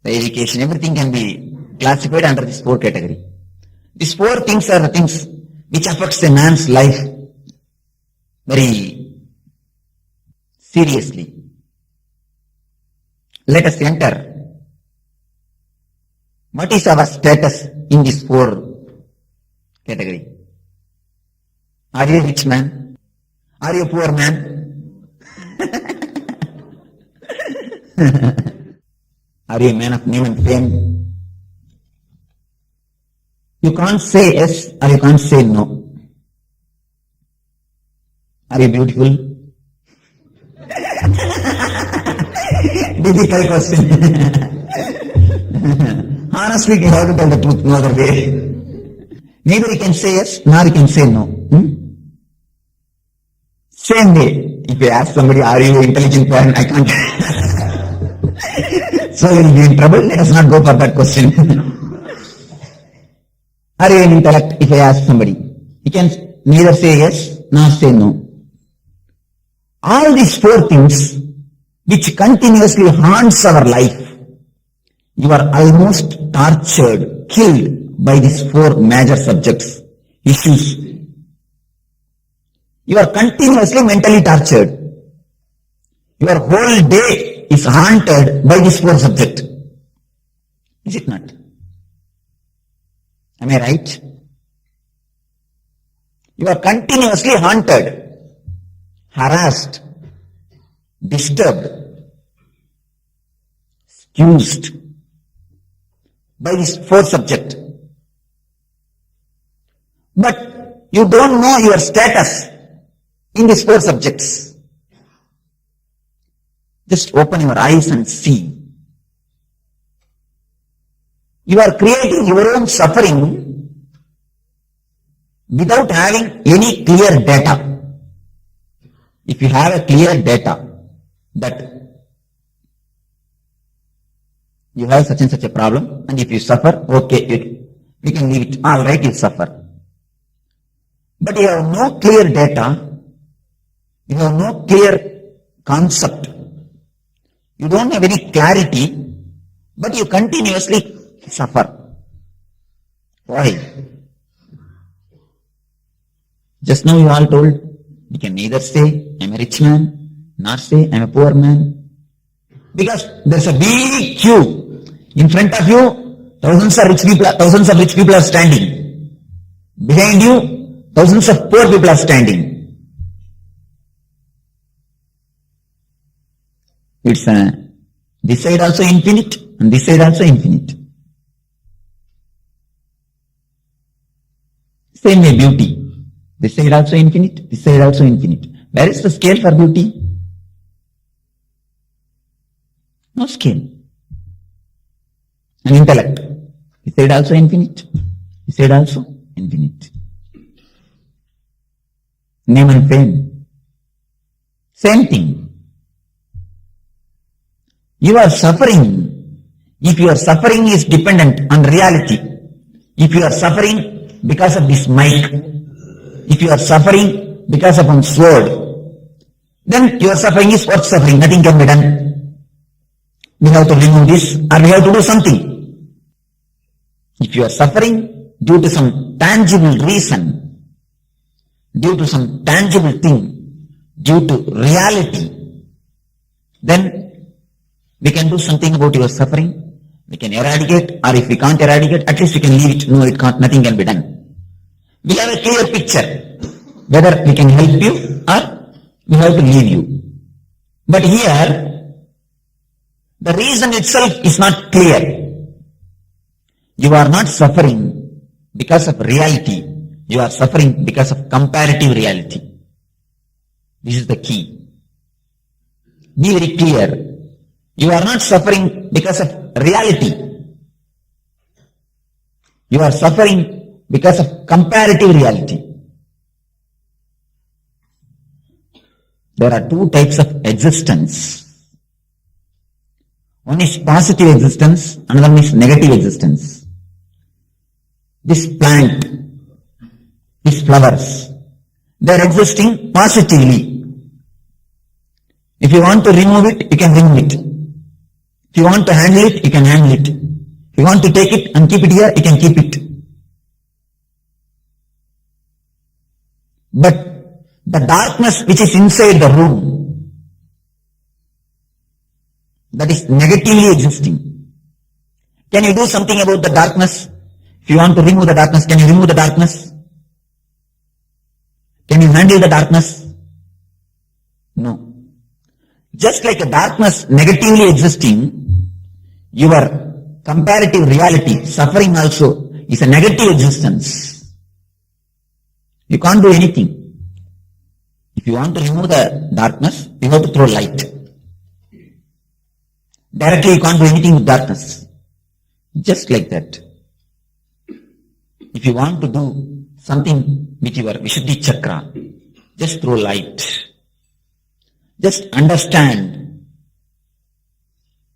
the education, everything can be classified under this four category. These four things are the things which affects a man's life very seriously. Let us enter. What is our status in this four category? Are you a rich man? Are you a poor man? Are you a man of name and fame? You can't say yes or you can't say no. Are you beautiful? Difficult question. Honestly, you have to tell the truth, no other way. Neither you can say yes, nor you can say no. Same way, if you ask somebody, are you an intelligent man? I can't. So you will be in trouble. Let us not go for that question. Are you an intellect? If I ask somebody, he can neither say yes nor say no. All these four things which continuously haunts our life, you are almost tortured, killed by these four major subjects, issues. You are continuously mentally tortured. Your whole day is haunted by this four subject. Is it not? Am I right? You are continuously haunted, harassed, disturbed, accused by this four subject. But you don't know your status in these four subjects. Just open your eyes and see. You are creating your own suffering without having any clear data. If you have a clear data that you have such and such a problem, and if you suffer, okay, we can leave it. All right, you suffer. But you have no clear data. You have no clear concept. You don't have any clarity, but you continuously suffer. Why? Just now you all told, you can neither say I'm a rich man, nor say I'm a poor man. Because there's a big queue. In front of you, thousands of rich people are standing. Behind you, thousands of poor people are standing. It's this side also infinite and this side also infinite. Same way beauty. This side also infinite, this side also infinite. Where is the scale for beauty? No scale. And intellect. He said also infinite. He said also infinite. Name and fame. Same thing. You are suffering. If your suffering is dependent on reality, if you are suffering because of this mic, if you are suffering because of one sword, then your suffering is worth suffering. Nothing can be done. We have to remove this or we have to do something. If you are suffering due to some tangible reason, due to some tangible thing, due to reality, then we can do something about your suffering. We can eradicate, or if we can't eradicate, at least we can leave it. No, it can't, nothing can be done. We have a clear picture whether we can help you or we have to leave you. But here, the reason itself is not clear. You are not suffering because of reality. You are suffering because of comparative reality. This is the key. Be very clear. You are not suffering because of reality. You are suffering because of comparative reality. There are two types of existence. One is positive existence, another one is negative existence. This plant, these flowers, they are existing positively. If you want to remove it, you can remove it. If you want to handle it, you can handle it. If you want to take it and keep it here, you can keep it. But the darkness which is inside the room, that is negatively existing. Can you do something about the darkness? If you want to remove the darkness, can you remove the darkness? Can you handle the darkness? No. Just like a darkness negatively existing, your comparative reality, suffering also, is a negative existence. You can't do anything. If you want to remove the darkness, you have to throw light. Directly you can't do anything with darkness. Just like that. If you want to do something with your Vishuddhi chakra, just throw light. Just understand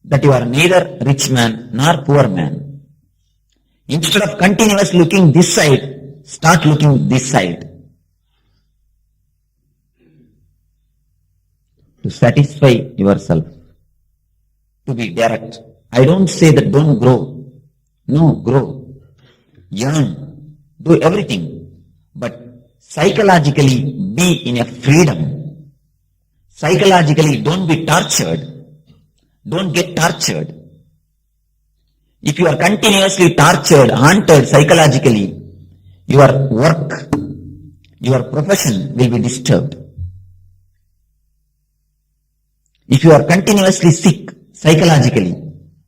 that you are neither rich man nor poor man. Instead of continuously looking this side, start looking this side. To satisfy yourself. To be direct. I don't say that don't grow. No, grow. Yearn. Do everything. But psychologically be in a freedom. Psychologically don't be tortured. Don't get tortured. If you are continuously tortured, haunted psychologically, your work, your profession will be disturbed. If you are continuously sick psychologically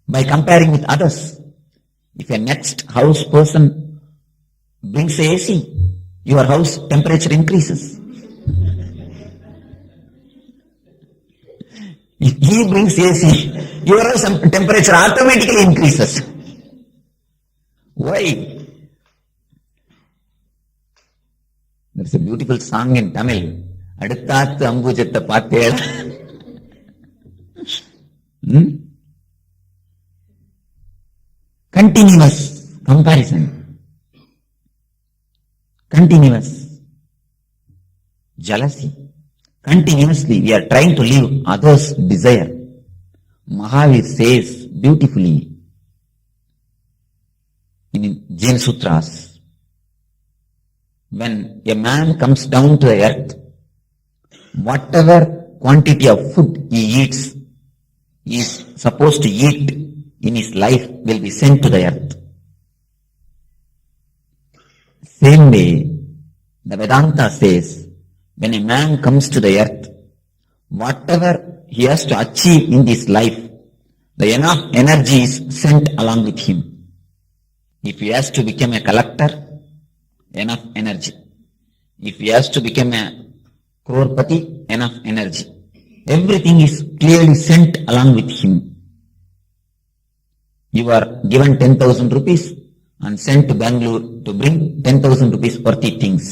by comparing with others, if a next house person brings AC, your house temperature increases. If he brings AC, your house temperature automatically increases. Why? There's a beautiful song in Tamil. Aduthathu ambujatha pathela. Continuous comparison. Continuous jealousy. Continuously we are trying to live others' desire. Mahavir says beautifully in Jain Sutras, when a man comes down to the earth, whatever quantity of food he eats, he is supposed to eat in his life will be sent to the earth. Same way, the Vedanta says, when a man comes to the earth, whatever he has to achieve in this life, the enough energy is sent along with him. If he has to become a collector, enough energy. If he has to become a crorepati, enough energy. Everything is clearly sent along with him. you are given 10,000 rupees and sent to Bangalore to bring 10,000 rupees worthy things.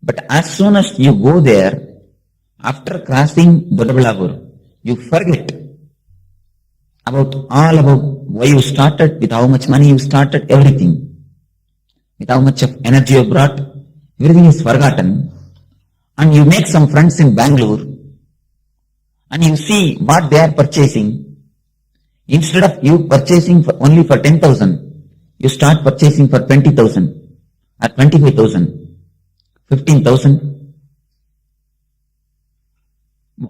But as soon as you go there, after crossing Dodaballapur, you forget about why you started, with how much money you started, everything. With how much of energy you brought, everything is forgotten. And you make some friends in Bangalore and you see what they are purchasing. Instead of you purchasing only for 10,000, you start purchasing for 20,000 or 25,000, 15,000.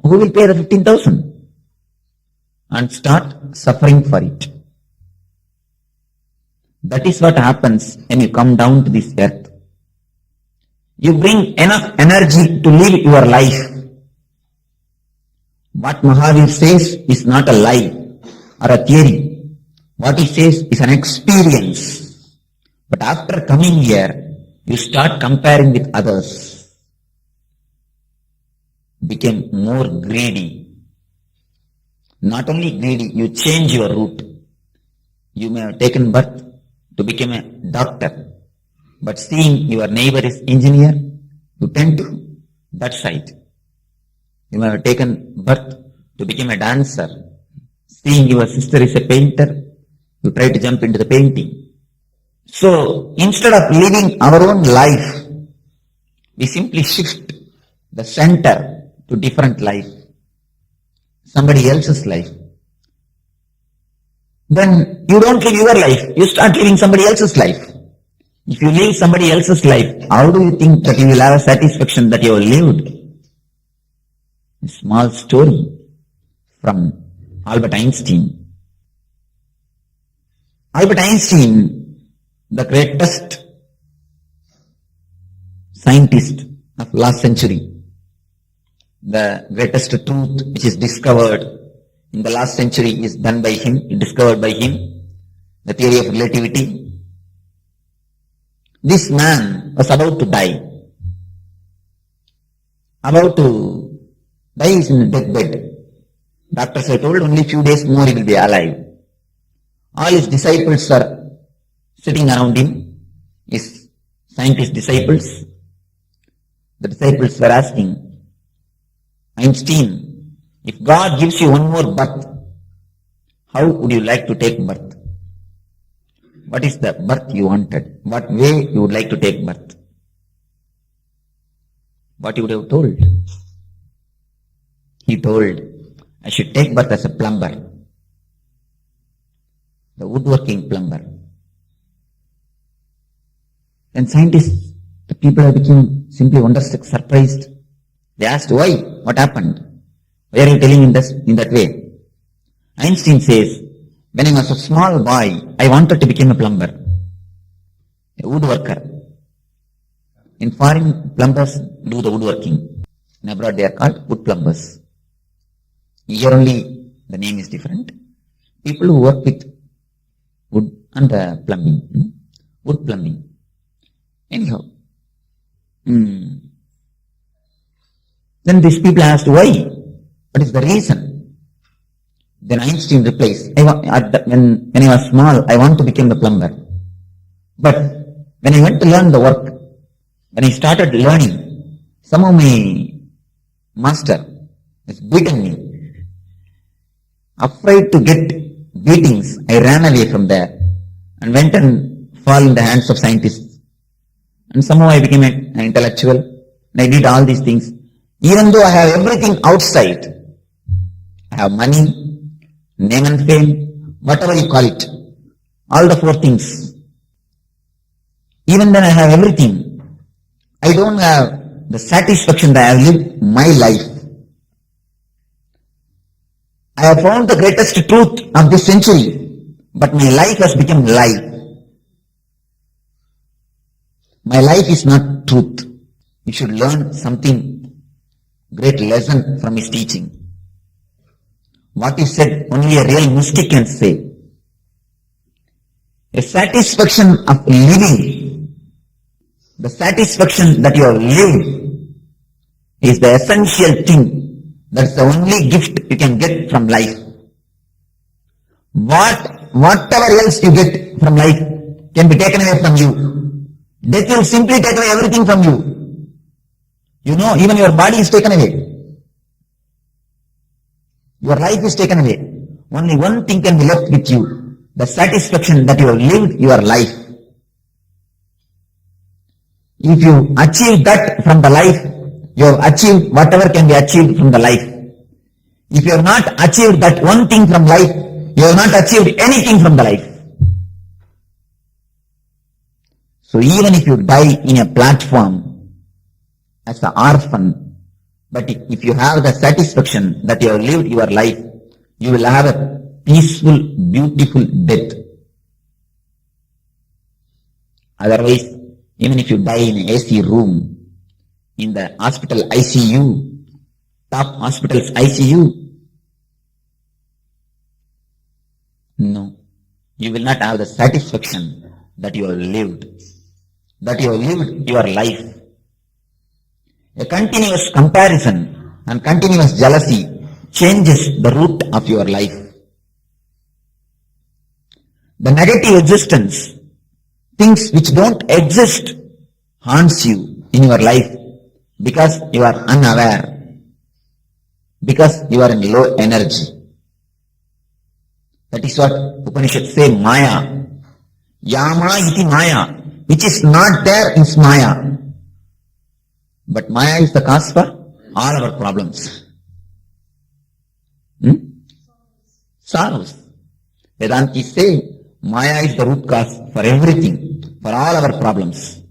Who will pay the 15,000? And start suffering for it. That is what happens when you come down to this earth. You bring enough energy to live your life. What Mahavir says is not a lie or a theory. What he says is an experience. But after coming here, you start comparing with others. Became more greedy. Not only greedy, you change your route. You may have taken birth to become a doctor, but seeing your neighbor is engineer, you tend to that side. You may have taken birth to become a dancer. Seeing your sister is a painter, you try to jump into the painting. So instead of living our own life, we simply shift the center to different life. Somebody else's life. Then you don't live your life, you start living somebody else's life. If you live somebody else's life, how do you think that you will have a satisfaction that you have lived? A small story from Albert Einstein. Albert Einstein, the greatest scientist of last century, the greatest truth which is discovered in the last century is done by him, discovered by him, the theory of relativity. This man was about to die. About to die, is in a deathbed. Doctors are told only few days more he will be alive. All his disciples are sitting around him, his scientist disciples. The disciples were asking, Einstein, if God gives you one more birth, how would you like to take birth? What is the birth you wanted? What way you would like to take birth? What you would have told? He told, I should take birth as a plumber, the woodworking plumber. Then scientists, the people have become simply wonderstruck, surprised. They asked, why? What happened? Why are you telling in that way? Einstein says, when I was a small boy, I wanted to become a plumber, a woodworker. In foreign, plumbers do the woodworking. In abroad, they are called wood plumbers. Here only, the name is different. People who work with wood and plumbing, wood plumbing. Anyhow, then these people asked, why? What is the reason? Then Einstein replies, when I was small, I want to become a plumber. But when I went to learn the work, when I started learning, somehow my master has beaten me. Afraid to get beatings, I ran away from there and went and fell in the hands of scientists. And somehow I became an intellectual and I did all these things. Even though I have everything outside, I have money, name and fame, whatever you call it, all the four things. Even then I have everything. I don't have the satisfaction that I have lived my life. I have found the greatest truth of this century, but my life has become lie. My life is not truth. You should learn something, great lesson from his teaching. What he said, only a real mystic can say. A satisfaction of living, the satisfaction that you have lived, is the essential thing. That's the only gift you can get from life. Whatever else you get from life can be taken away from you. Death will simply take away everything from you. You know, even your body is taken away. Your life is taken away. Only one thing can be left with you. The satisfaction that you have lived your life. If you achieve that from the life, you have achieved whatever can be achieved from the life. If you have not achieved that one thing from life, you have not achieved anything from the life. So even if you die in a platform as an orphan, but if you have the satisfaction that you have lived your life, you will have a peaceful, beautiful death. Otherwise, even if you die in an AC room, in the hospital ICU, top hospitals ICU, no, you will not have the satisfaction that you have lived, your life. A continuous comparison and continuous jealousy changes the root of your life. The negative existence, things which don't exist, haunts you in your life because you are unaware, because you are in low energy. That is what Upanishads say, Maya. Yama iti Maya. Which is not there is Maya. But Maya is the cause for all our problems. Sorrows. Vedanti say Maya is the root cause for everything, for all our problems.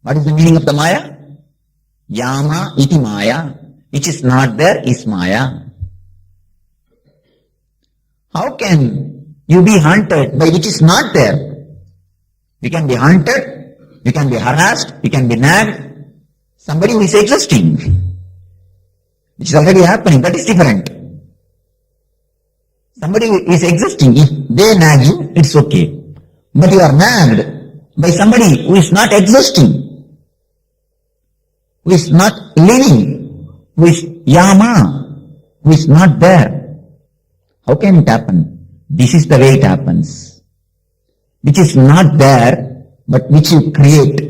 What is the meaning of the Maya? Yama iti Maya. Which is not there is Maya. How can you be hunted by which is not there? You can be hunted, you can be harassed, you can be nagged. Somebody who is existing, which is already happening, that is different. Somebody who is existing, if they nag you, it's okay. But you are nagged by somebody who is not existing, who is not living, who is Yama, who is not there. How can it happen? This is the way it happens. Which is not there, but which you create.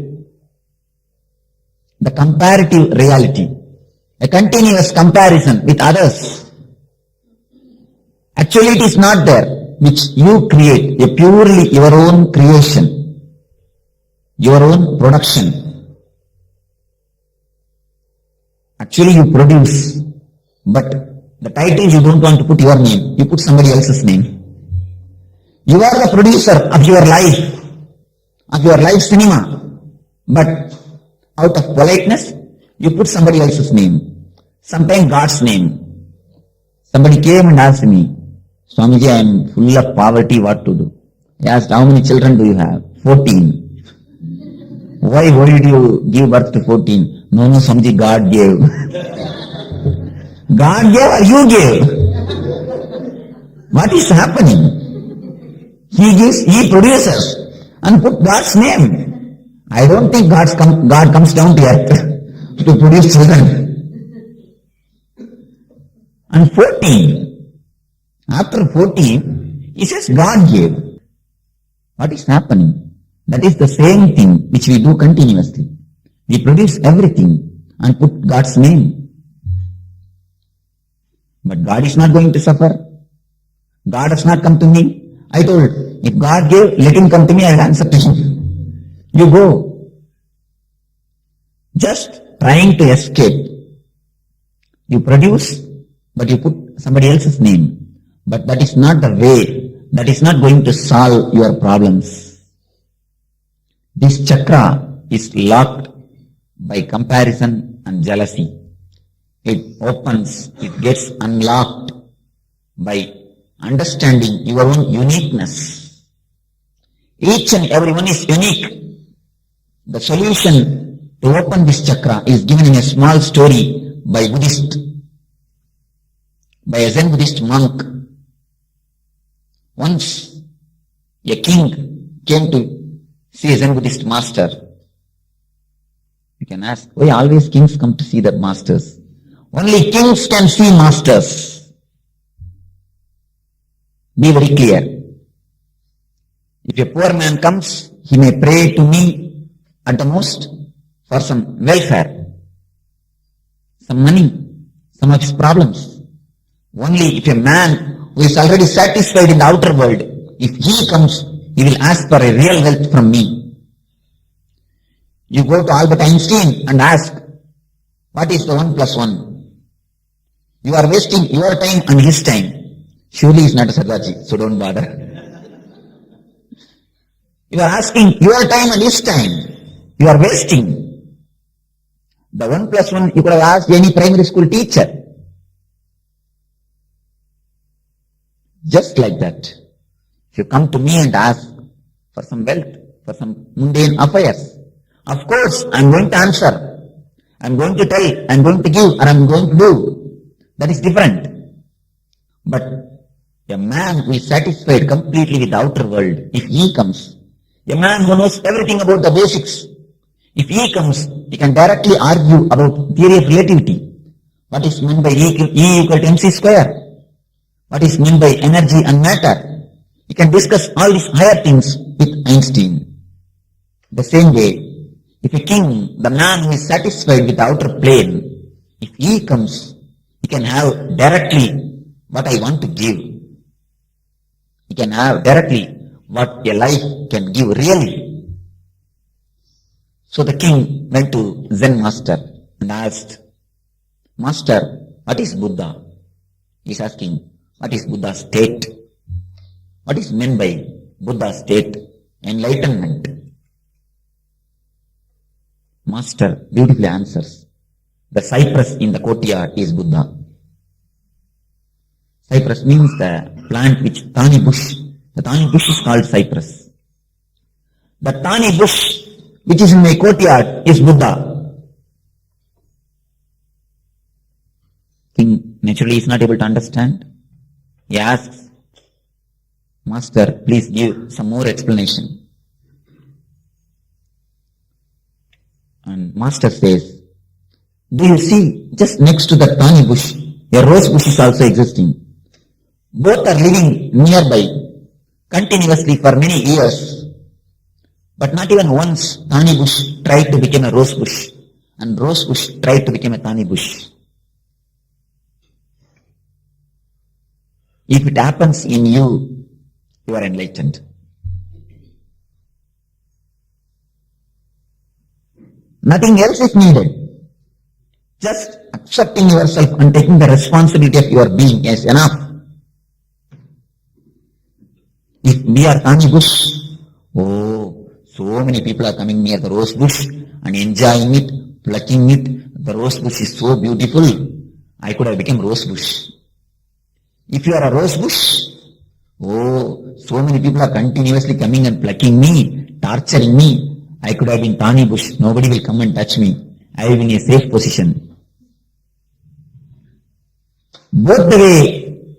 The comparative reality. A continuous comparison with others. Actually it is not there, which you create, a purely your own creation, your own production. Actually you produce, but the title you don't want to put your name, you put somebody else's name. You are the producer of your life cinema, but out of politeness, you put somebody else's name, sometimes God's name. Somebody came and asked me, Swamiji, I am full of poverty, what to do? I asked, how many children do you have? 14. Why did you give birth to 14? No, Swamiji, God gave. God gave or you gave? What is happening? He gives, he produces and put God's name. I don't think God comes down to earth to produce children. And 14, after 14, he says God gave. What is happening? That is the same thing which we do continuously. We produce everything and put God's name. But God is not going to suffer. God has not come to me. I told, if God gave, let him come to me, I will answer to him. You go. Just trying to escape. You produce, but you put somebody else's name. But that is not the way. That is not going to solve your problems. This chakra is locked by comparison and jealousy. It opens, it gets unlocked by understanding your own uniqueness. Each and everyone is unique. The solution to open this chakra is given in a small story by a Zen Buddhist monk. Once a king came to see a Zen Buddhist master. You can ask, why always kings come to see their masters? Only kings can see masters. be very clear. If a poor man comes, he may pray to me at the most for some welfare, some money, some of his problems. Only if a man who is already satisfied in the outer world, if he comes, he will ask for a real wealth from me. You go to Albert Einstein and ask, what is the 1 plus 1? You are wasting your time and his time. Surely he is not a Sardaji, so don't bother. You are asking your time and his time. You are wasting. The 1 plus 1 you could have asked any primary school teacher. Just like that. If you come to me and ask for some wealth, for some mundane affairs, of course I am going to answer. I am going to tell, I am going to give, or I am going to do. That is different. But a man who is satisfied completely with the outer world, if he comes, a man who knows everything about the basics, if he comes, he can directly argue about theory of relativity. What is meant by E equal to mc square? What is meant by energy and matter? He can discuss all these higher things with Einstein. The same way, if a king, the man who is satisfied with the outer plane, if he comes, he can have directly what I want to give. He can have directly what a life can give really. So the king went to Zen master and asked, Master, what is Buddha? He is asking, what is Buddha's state? What is meant by Buddha's state? Enlightenment. Master beautifully answers, the cypress in the courtyard is Buddha. Cypress means the plant which thani bush. The thani bush is called cypress. The thani bush which is in my courtyard is Buddha. King naturally is not able to understand. He asks, Master, please give some more explanation. And Master says, do you see just next to the thani bush, a rose bush is also existing. Both are living nearby continuously for many years. But not even once thani bush tried to become a rose bush and rose bush tried to become a thani bush. If it happens in you, you are enlightened. Nothing else is needed. Just accepting yourself and taking the responsibility of your being is enough. If we are thani bush, oh, so many people are coming near the rose bush and enjoying it, plucking it. The rose bush is so beautiful. I could have become rose bush. If you are a rose bush, oh, so many people are continuously coming and plucking me, torturing me. I could have been thani bush. Nobody will come and touch me. I am in a safe position. Both the way,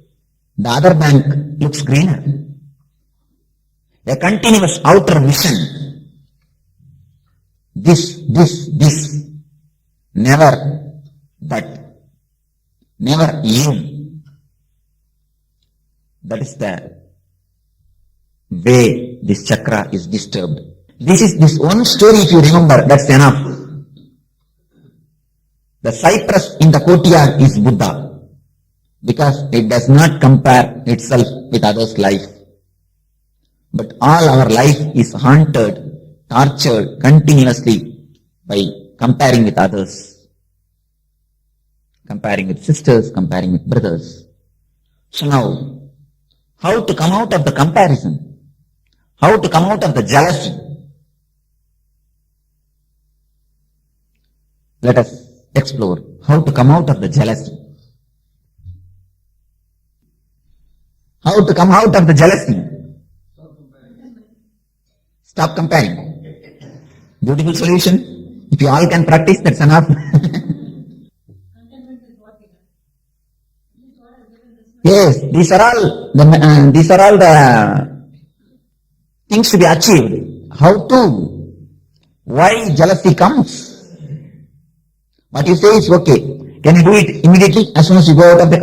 the other bank looks greener. A continuous outer vision. This, never that, never even. That is the way this chakra is disturbed. This one story, if you remember, that's enough. The cypress in the courtyard is Buddha, because it does not compare itself with others' life. But all our life is haunted, tortured continuously by comparing with others, comparing with sisters, comparing with brothers. So now, how to come out of the comparison? How to come out of the jealousy? Let us explore how to come out of the jealousy. How to come out of the jealousy? Stop comparing. Beautiful solution. If you all can practice, that's enough. Yes, these are all the things to be achieved. How to? Why jealousy comes? What you say is okay. Can you do it immediately as soon as you go out of the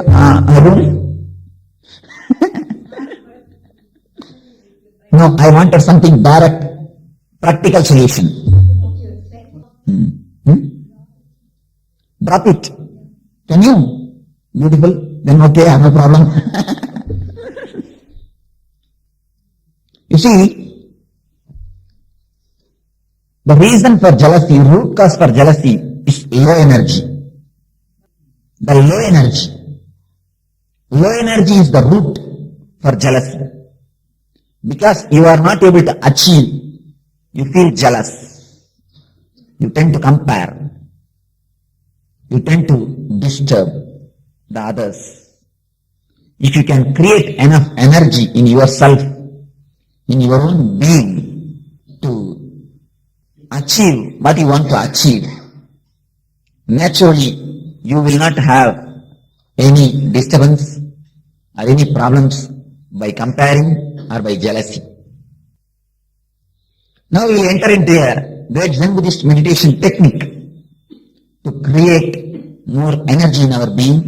room? No, I wanted something direct, practical solution. Drop it. Can you? Beautiful. Then okay, I have no problem. You see, the reason for jealousy, root cause for jealousy is low energy. The low energy. Low energy is the root for jealousy. Because you are not able to achieve, you feel jealous. You tend to compare. You tend to disturb the others. If you can create enough energy in yourself, in your own being, to achieve what you want to achieve, naturally you will not have any disturbance or any problems by comparing or by jealousy. Now we will enter into a great Zen Buddhist meditation technique to create more energy in our being,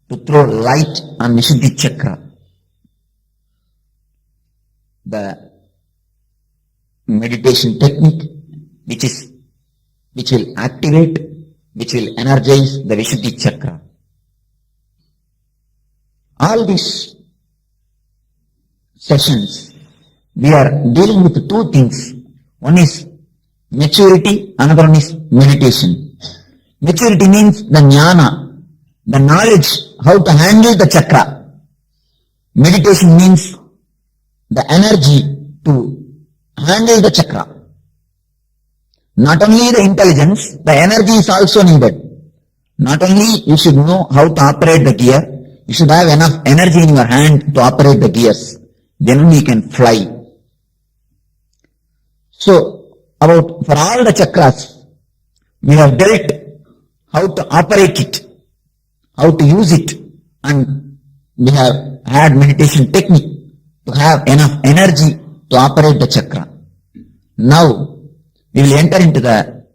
to throw light on Vishuddhi Chakra. The meditation technique which will activate, which will energize the Vishuddhi Chakra. All these sessions, we are dealing with two things. One is maturity, another one is meditation. Maturity means the jnana, the knowledge how to handle the chakra. Meditation means the energy to handle the chakra. Not only the intelligence, the energy is also needed. Not only you should know how to operate the gear, you should have enough energy in your hand to operate the gears. Then only you can fly. So, for all the chakras, we have dealt how to operate it, how to use it, and we have had meditation technique to have enough energy to operate the chakra. Now, we will enter into the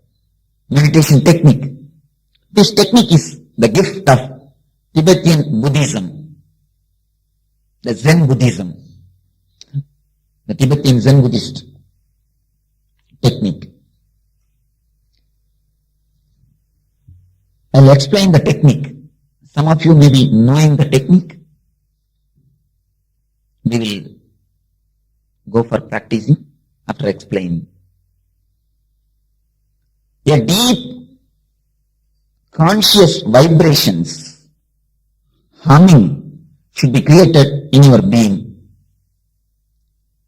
meditation technique. This technique is the gift of Tibetan Buddhism, the Zen Buddhism, the Tibetan Zen Buddhist technique. I will explain the technique. Some of you may be knowing the technique. We will go for practicing after explaining. A deep conscious vibrations, humming should be created in your being.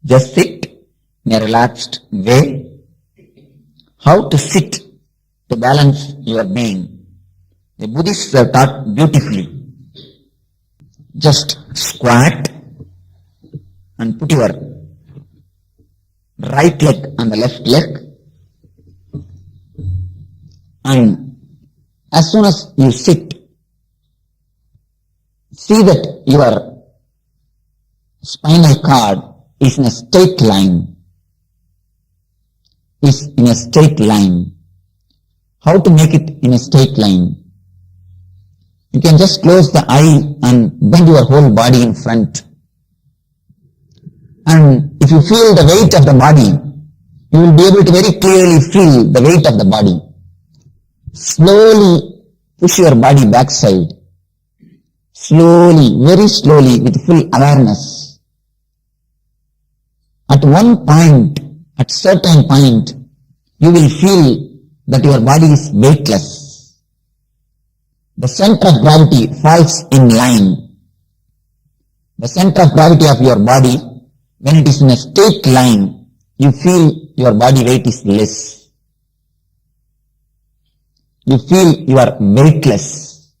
Just sit in a relaxed way. How to sit to balance your being? The Buddhists have taught beautifully. Just squat and put your right leg on the left leg, and as soon as you sit, see that your spinal cord is in a straight line. How to make it in a straight line? You can just close the eye and bend your whole body in front. And if you feel the weight of the body, you will be able to very clearly feel the weight of the body. Slowly push your body backside. Slowly, very slowly, with full awareness. At one point, at certain point, you will feel that your body is weightless. The center of gravity falls in line. The center of gravity of your body, when it is in a straight line, you feel your body weight is less. You feel you are weightless.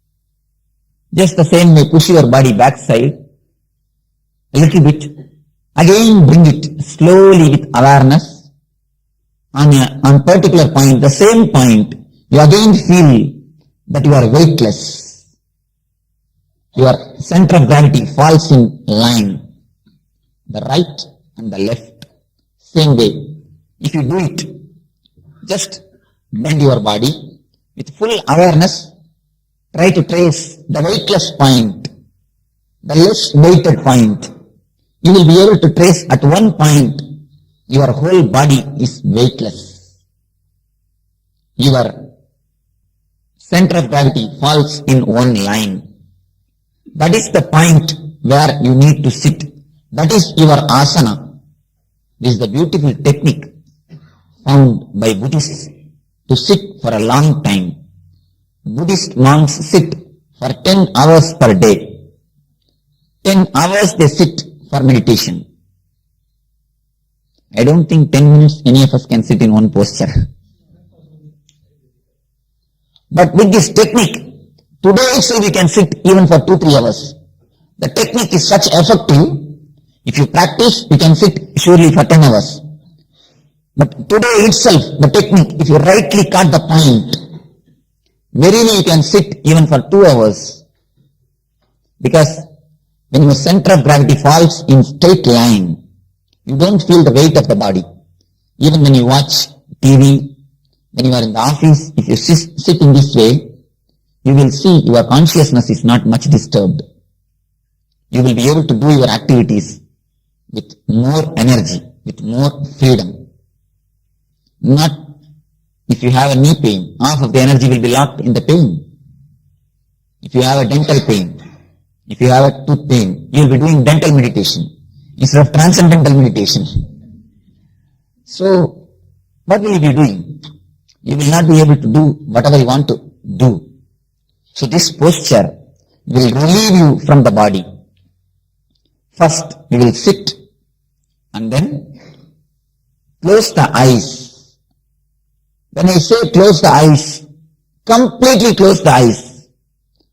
Just the same way, push your body backside a little bit. Again bring it slowly with awareness on particular point, the same point, you again feel that you are weightless. Your center of gravity falls in line. The right and the left. Same way. If you do it, just bend your body with full awareness. Try to trace the weightless point, the less weighted point. you will be able to trace at one point your whole body is weightless. Your center of gravity falls in one line. That is the point where you need to sit. That is your asana. This is the beautiful technique found by Buddhists to sit for a long time. Buddhist monks sit for 10 hours per day. 10 hours they sit for meditation. I don't think 10 minutes any of us can sit in one posture. But with this technique, today itself we can sit even for 2-3 hours. The technique is such effective. If you practice, you can sit surely for 10 hours. But today itself, the technique, if you rightly caught the point, verily you can sit even for 2 hours. Because when your center of gravity falls in straight line, you don't feel the weight of the body. Even when you watch TV, when you are in the office, if you sit in this way, you will see your consciousness is not much disturbed. You will be able to do your activities with more energy, with more freedom. Not if you have a knee pain, half of the energy will be locked in the pain. If you have a dental pain, if you have a tooth pain, you will be doing dental meditation instead of transcendental meditation. So, what will you be doing? You will not be able to do whatever you want to do. So this posture will relieve you from the body. First, you will sit and then close the eyes. When I say close the eyes, completely close the eyes.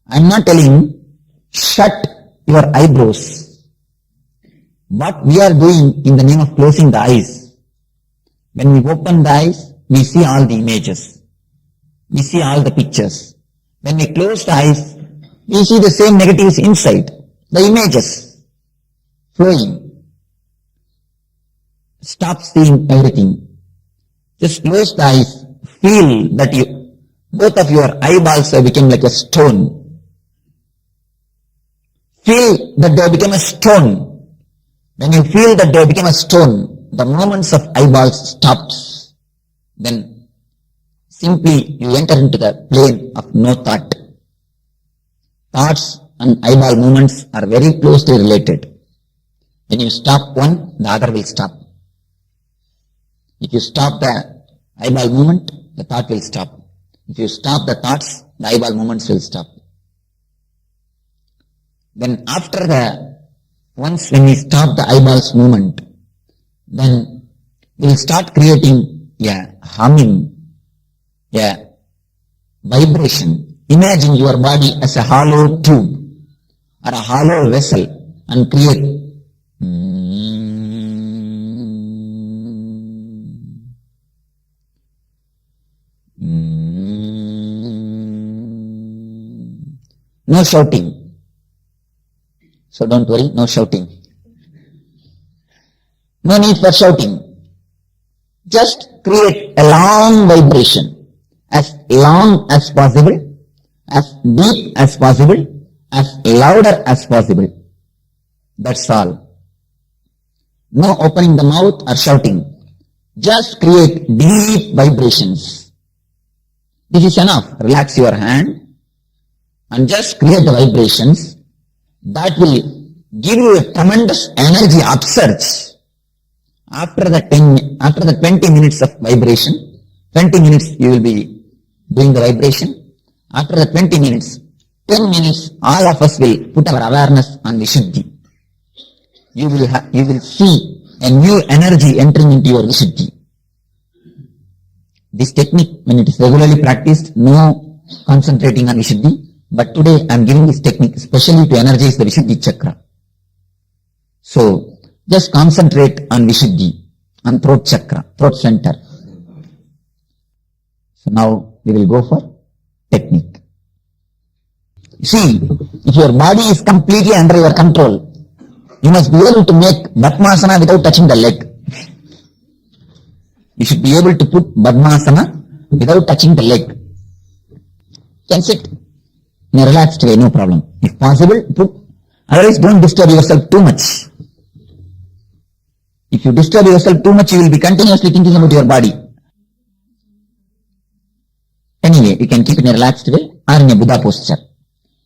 I am not telling shut your eyebrows. What we are doing in the name of closing the eyes, when we open the eyes, we see all the images. We see all the pictures. When we close the eyes, we see the same negatives inside, the images flowing. Stop seeing everything. Just close the eyes. Feel that both of your eyeballs have become like a stone. Feel that they have become a stone. When you feel that they have become a stone, the movements of eyeballs stops. Then simply you enter into the plane of no thought. Thoughts and eyeball movements are very closely related. When you stop one, the other will stop. If you stop the eyeball movement, the thought will stop. If you stop the thoughts, the eyeball movements will stop. Then once when we stop the eyeballs movement, then we will start creating a humming, a vibration. Imagine your body as a hollow tube or a hollow vessel and create no shouting. So don't worry, no shouting. No need for shouting. Just create a long vibration, as long as possible, as deep as possible, as louder as possible. That's all. No opening the mouth or shouting. Just create deep vibrations. This is enough. Relax your hand and just create the vibrations. That will give you a tremendous energy upsurge. After the 20 minutes of vibration, 20 minutes you will be doing the vibration. After the 20 minutes, 10 minutes, all of us will put our awareness on Vishuddhi. You will see a new energy entering into your Vishuddhi. This technique, when it is regularly practiced, no concentrating on Vishuddhi. But today I am giving this technique especially to energize the Vishuddhi chakra. So, just concentrate on Vishuddhi, on throat chakra, throat center. So now we will go for technique. See, if your body is completely under your control, you must be able to make Padmasana without touching the leg. You should be able to put Padmasana without touching the leg. You can sit in a relaxed way, no problem. If possible, put. Otherwise, don't disturb yourself too much. If you disturb yourself too much, you will be continuously thinking about your body. Anyway, you can keep in a relaxed way or in a Buddha posture.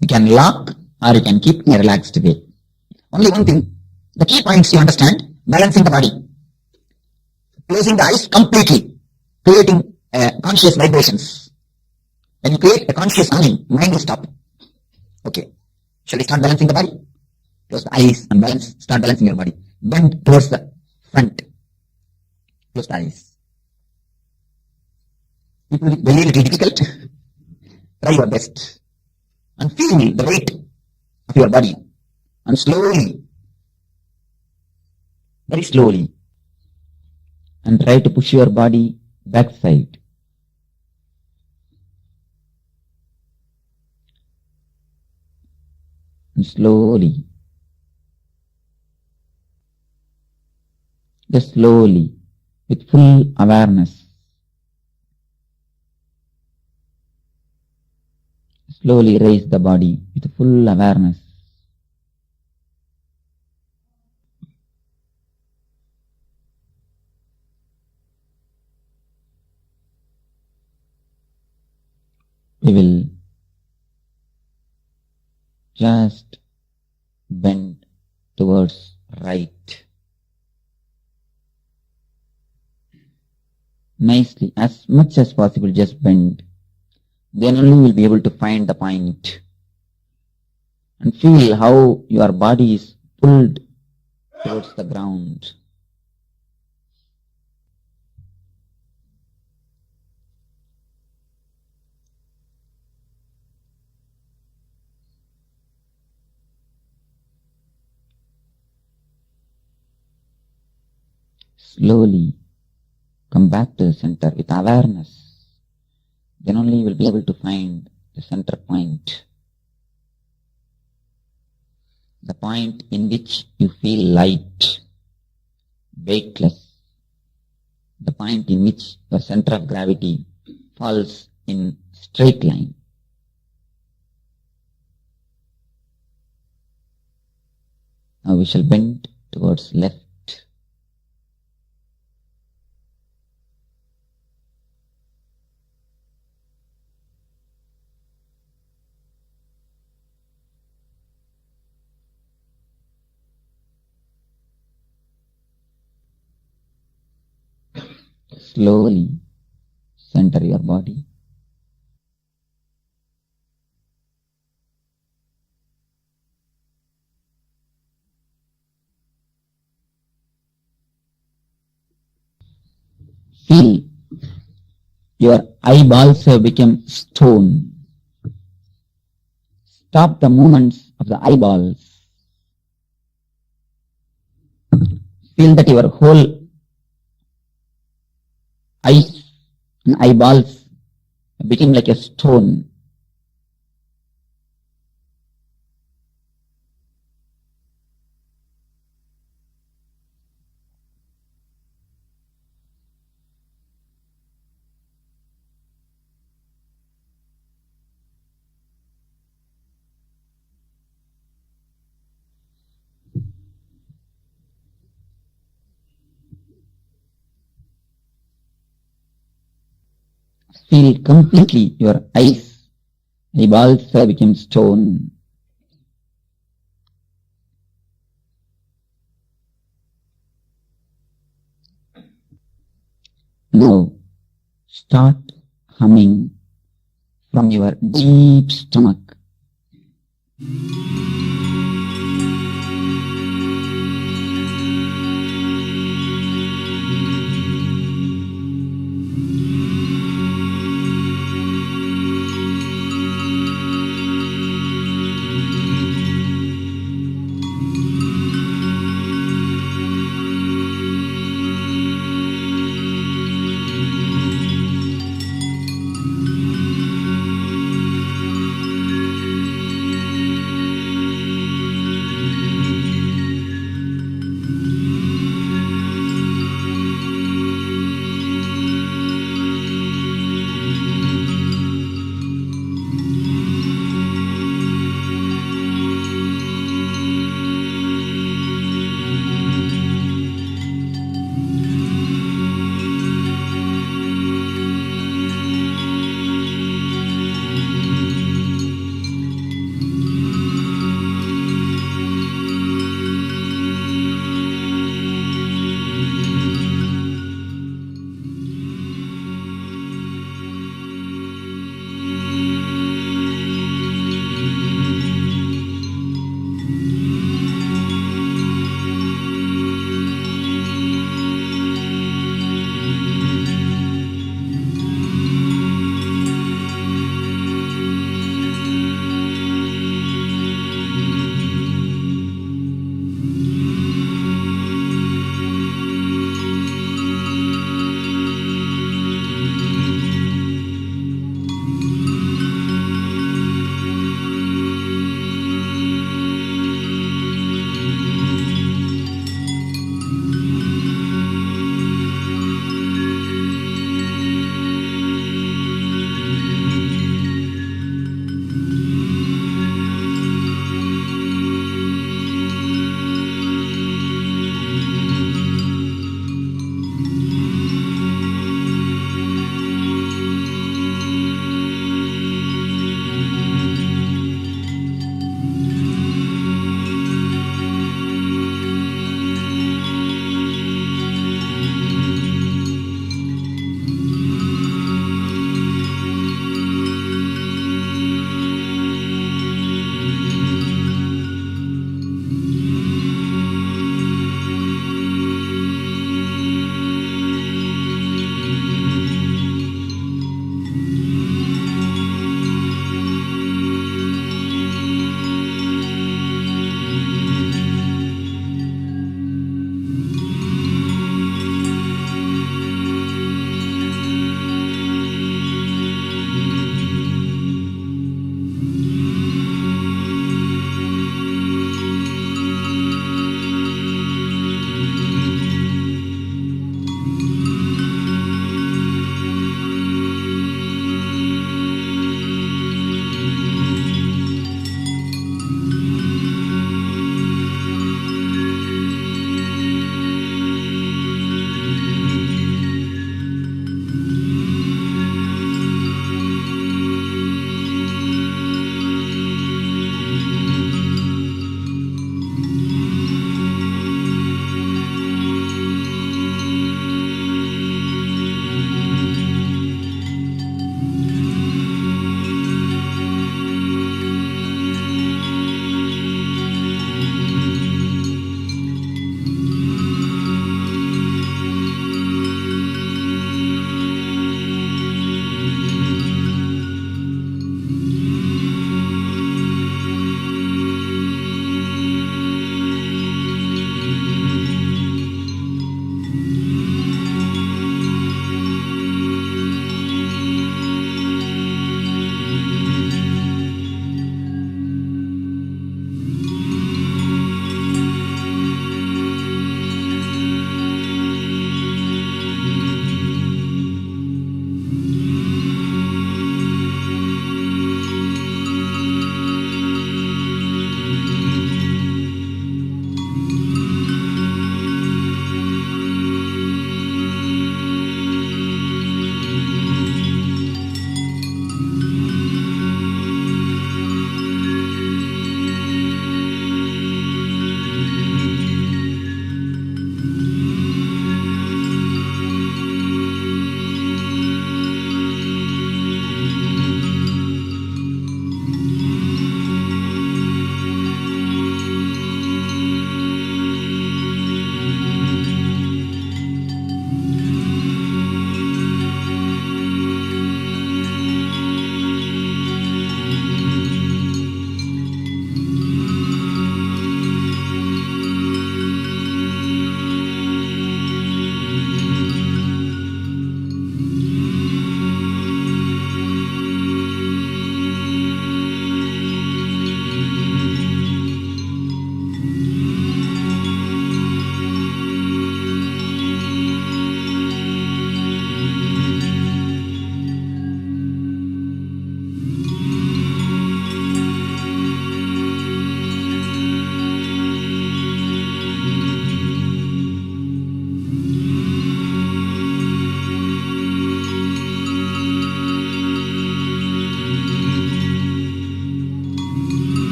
You can lock or you can keep in a relaxed way. Only one thing, the key points you understand, balancing the body, closing the eyes completely, creating conscious vibrations. When you create a conscious humming, mind will stop. Okay, shall we start balancing the body? Close the eyes and balance, start balancing your body. Bend towards the front. Close the eyes. It will be very little difficult. Try your best. And feel the weight of your body. And slowly, very slowly, and try to push your body backside. And slowly, just slowly, with full awareness. Slowly raise the body with full awareness. We will just bend towards right. Nicely, as much as possible, just bend. Then only you will be able to find the point. And feel how your body is pulled towards the ground. Slowly come back to the center with awareness. Then only you will be able to find the center point. The point in which you feel light, weightless. The point in which your center of gravity falls in straight line. Now we shall bend towards left. Slowly center your body. Feel your eyeballs have become stone. Stop the movements of the eyeballs. Feel that your whole eyes and eyeballs became like a stone. Feel completely your eyes, eyeballs have become stone. Now start humming from your deep stomach.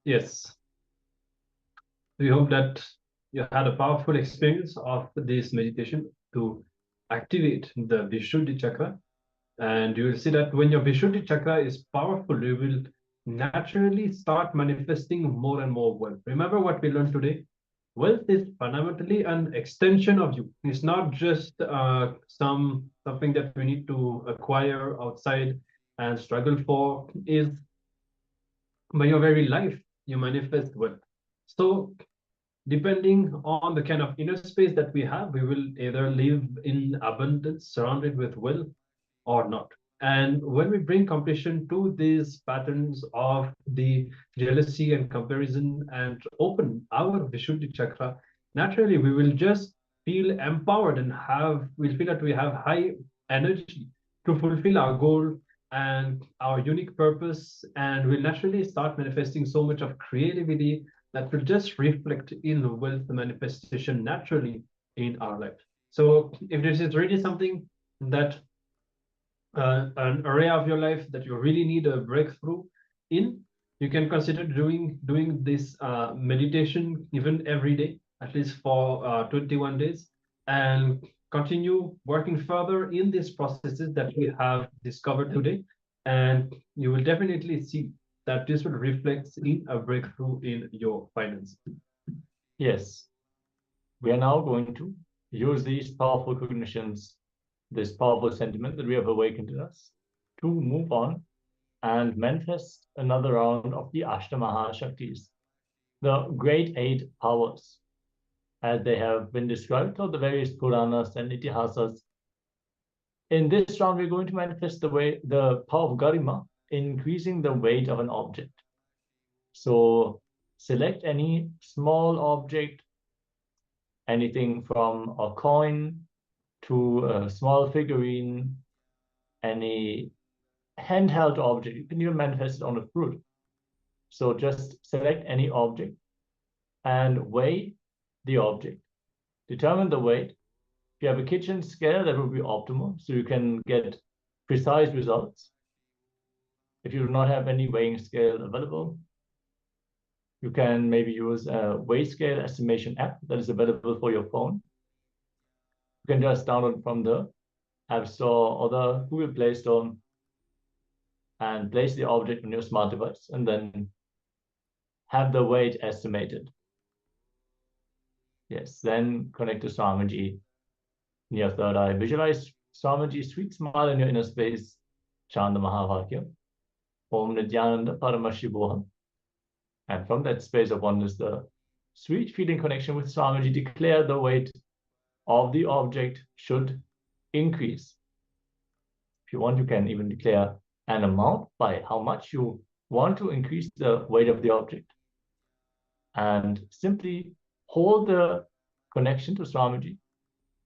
Yes, we hope that you had a powerful experience of this meditation to activate the Vishuddhi chakra. And you will see that when your Vishuddhi chakra is powerful, you will naturally start manifesting more and more wealth. Remember what we learned today? Wealth is fundamentally an extension of you. It's not just something that we need to acquire outside and struggle for. Is by your very life, you manifest wealth. So depending on the kind of inner space that we have, we will either live in abundance, surrounded with wealth, or not. And when we bring completion to these patterns of the jealousy and comparison and open our Vishuddhi chakra, naturally we will just feel empowered and we'll feel that we have high energy to fulfill our goal and our unique purpose, and we'll naturally start manifesting so much of creativity that will just reflect in wealth manifestation naturally in our life. So if this is really something that an area of your life that you really need a breakthrough in, you can consider doing this meditation even every day, at least for 21 days, and continue working further in these processes that we have discovered today. And you will definitely see that this will reflect in a breakthrough in your finances. Yes, we are now going to use these powerful cognitions, this powerful sentiment that we have awakened in us, to move on and manifest another round of the Ashtamaha Shaktis, the great 8 powers, as they have been described through the various Puranas and Itihasas. In this round, we're going to manifest the power of Garima, increasing the weight of an object. So select any small object, anything from a coin to a small figurine, any handheld object. You can even manifest it on a fruit. So just select any object and weigh the object. Determine the weight. If you have a kitchen scale, that would be optimal, so you can get precise results. If you do not have any weighing scale available, you can maybe use a weight scale estimation app that is available for your phone. You can just download from the App Store or the Google Play Store and place the object on your smart device and then have the weight estimated. Yes, then connect to Swamiji in your third eye. Visualize Swamiji's sweet smile in your inner space. Chant the Mahavakya. Om Nidyananda Paramashivoham. And from that space of oneness, the sweet feeling connection with Swamiji, declare the weight of the object should increase. If you want, you can even declare an amount by how much you want to increase the weight of the object. And simply hold the connection to Swamiji,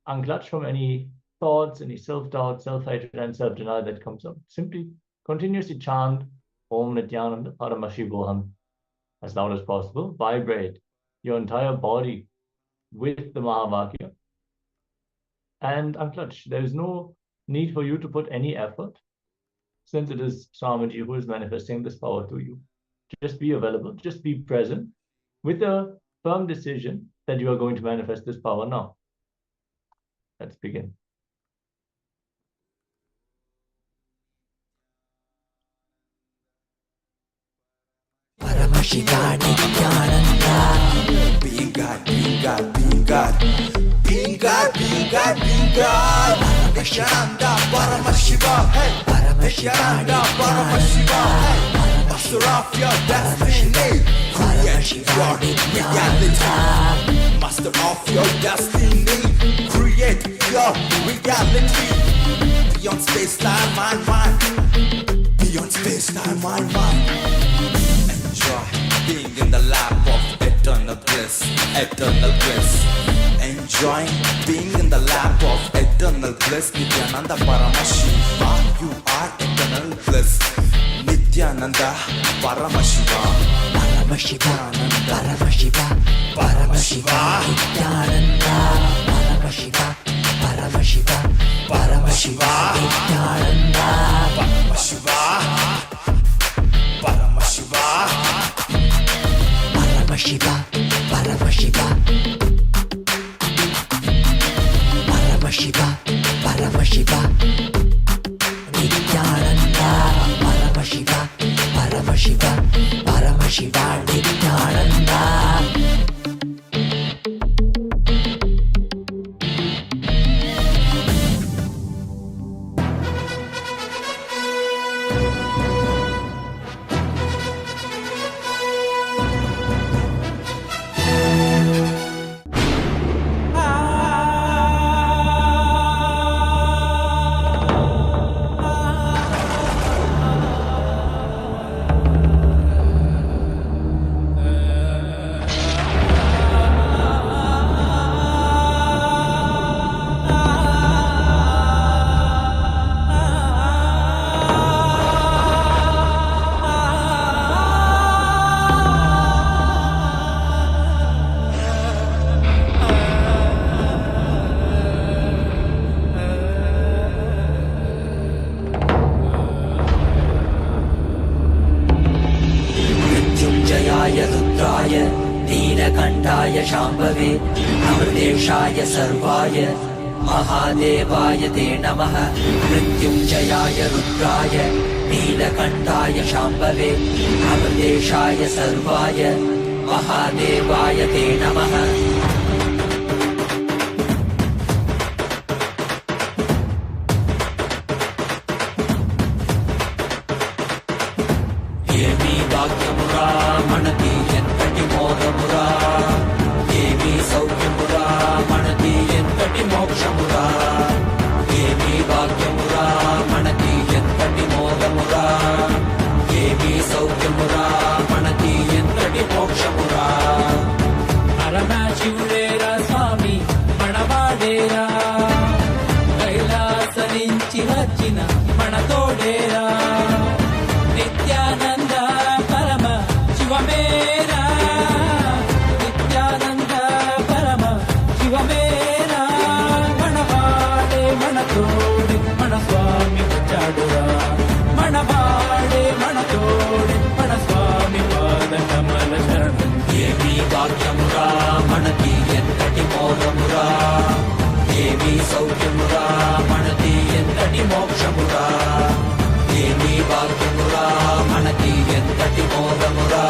unclutch from any thoughts, any self-doubt, self-hatred, and self-denial that comes up. Simply continuously chant Om Nityananda Paramashivoham as loud as possible. Vibrate your entire body with the Mahavakya and unclutch. There is no need for you to put any effort, since it is Swamiji who is manifesting this power to you. Just be available, just be present with a firm decision that you are going to manifest this power now. Let's begin. Paramashiva Nityananda. Being God, being God, being God. Being God, being God, being God. Paramashiva, Paramashiva, hey. Paramashiva, Paramashiva, hey. Master of your destiny. Create your reality. Master of your destiny. Create your reality. Beyond space, time, mind. Beyond space, time, mind. Enjoy being in the lap of eternal bliss, eternal bliss. Enjoying being in the lap of eternal bliss. Nityananda Paramashiva, you are eternal bliss. Nityananda Paramashiva, Paramashiva, Paramashiva, Paramashiva, Nityananda Paramashiva, Paramashiva, Paramashiva, Nityananda Paramashiva, Paramashiva. Paramashiva, Paramashiva, Paramashiva, Paramashiva, Nityananda, Paramashiva, Paramashiva, Paramashiva, Nityananda. रुद्राय नीलकण्ठाय शाम्भवे अमृतेशाय सर्वाय महादेवाय ते नमः। मृत्युञ्जयाय रुद्राय नीलकण्ठाय शाम्भवे अमृतेशाय सर्वाय महादेवाय ते नमः। మనతి ఎంతటి మోదమురా, ఏమి సౌఖ్యమురా, మనతి ఎంతటి మోక్షమురా, ఏమి భాగ్యమురా, మనతి ఎంతటి మోదమురా, ఏమి సౌఖ్యమురా, మనతి ఎంతటి మోక్షమురా. పరమశివుడేరా స్వామి మనవాడేరా, కైలాస నుంచి వచ్చిన మన తోడేరా, నిత్యానంద పరమ శివమేరా, నిత్యానంద పరమ శివమేరా, మనవాడే మన తోడే మన స్వామి వచ్చాడురా, మనవాడే మన తోడే మన స్వామి పాద కమల శరణం. ఏమి భాగ్యమురా, మనకి ఎంతటి మోదమురా, ఏమి సౌఖ్యమురా, మనకి ఎంతటి మోక్షమురా, ఏమి భాగ్యమురా, మనకి ఎంతటి మోదమురా,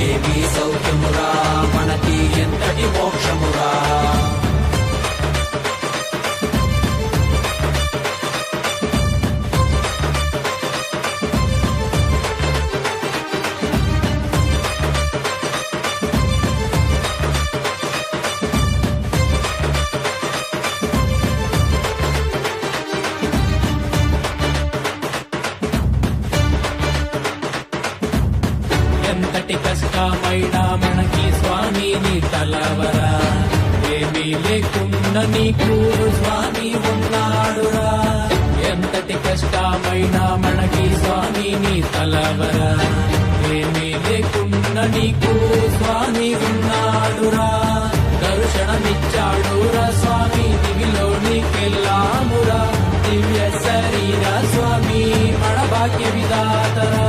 ఏమి సౌఖ్యమురా, మనకి ఎంతటి మోక్షమురా. ఎంతటి కష్టమైనా మనకి స్వామి నీ తలవరా, ఏమీ లేకుండా నీకు స్వామి ఉన్నాడురా. ఎంతటి కష్టమైనా మనకి స్వామి నీ తలవరా, ఏమీ లేకుండా నీకు స్వామి ఉన్నాడురా. దర్శనమిచ్చాడురా స్వామి దివిలో నీకెళ్ళామురా, దివ్య శరీర స్వామి మన భాగ్య విధాతరా.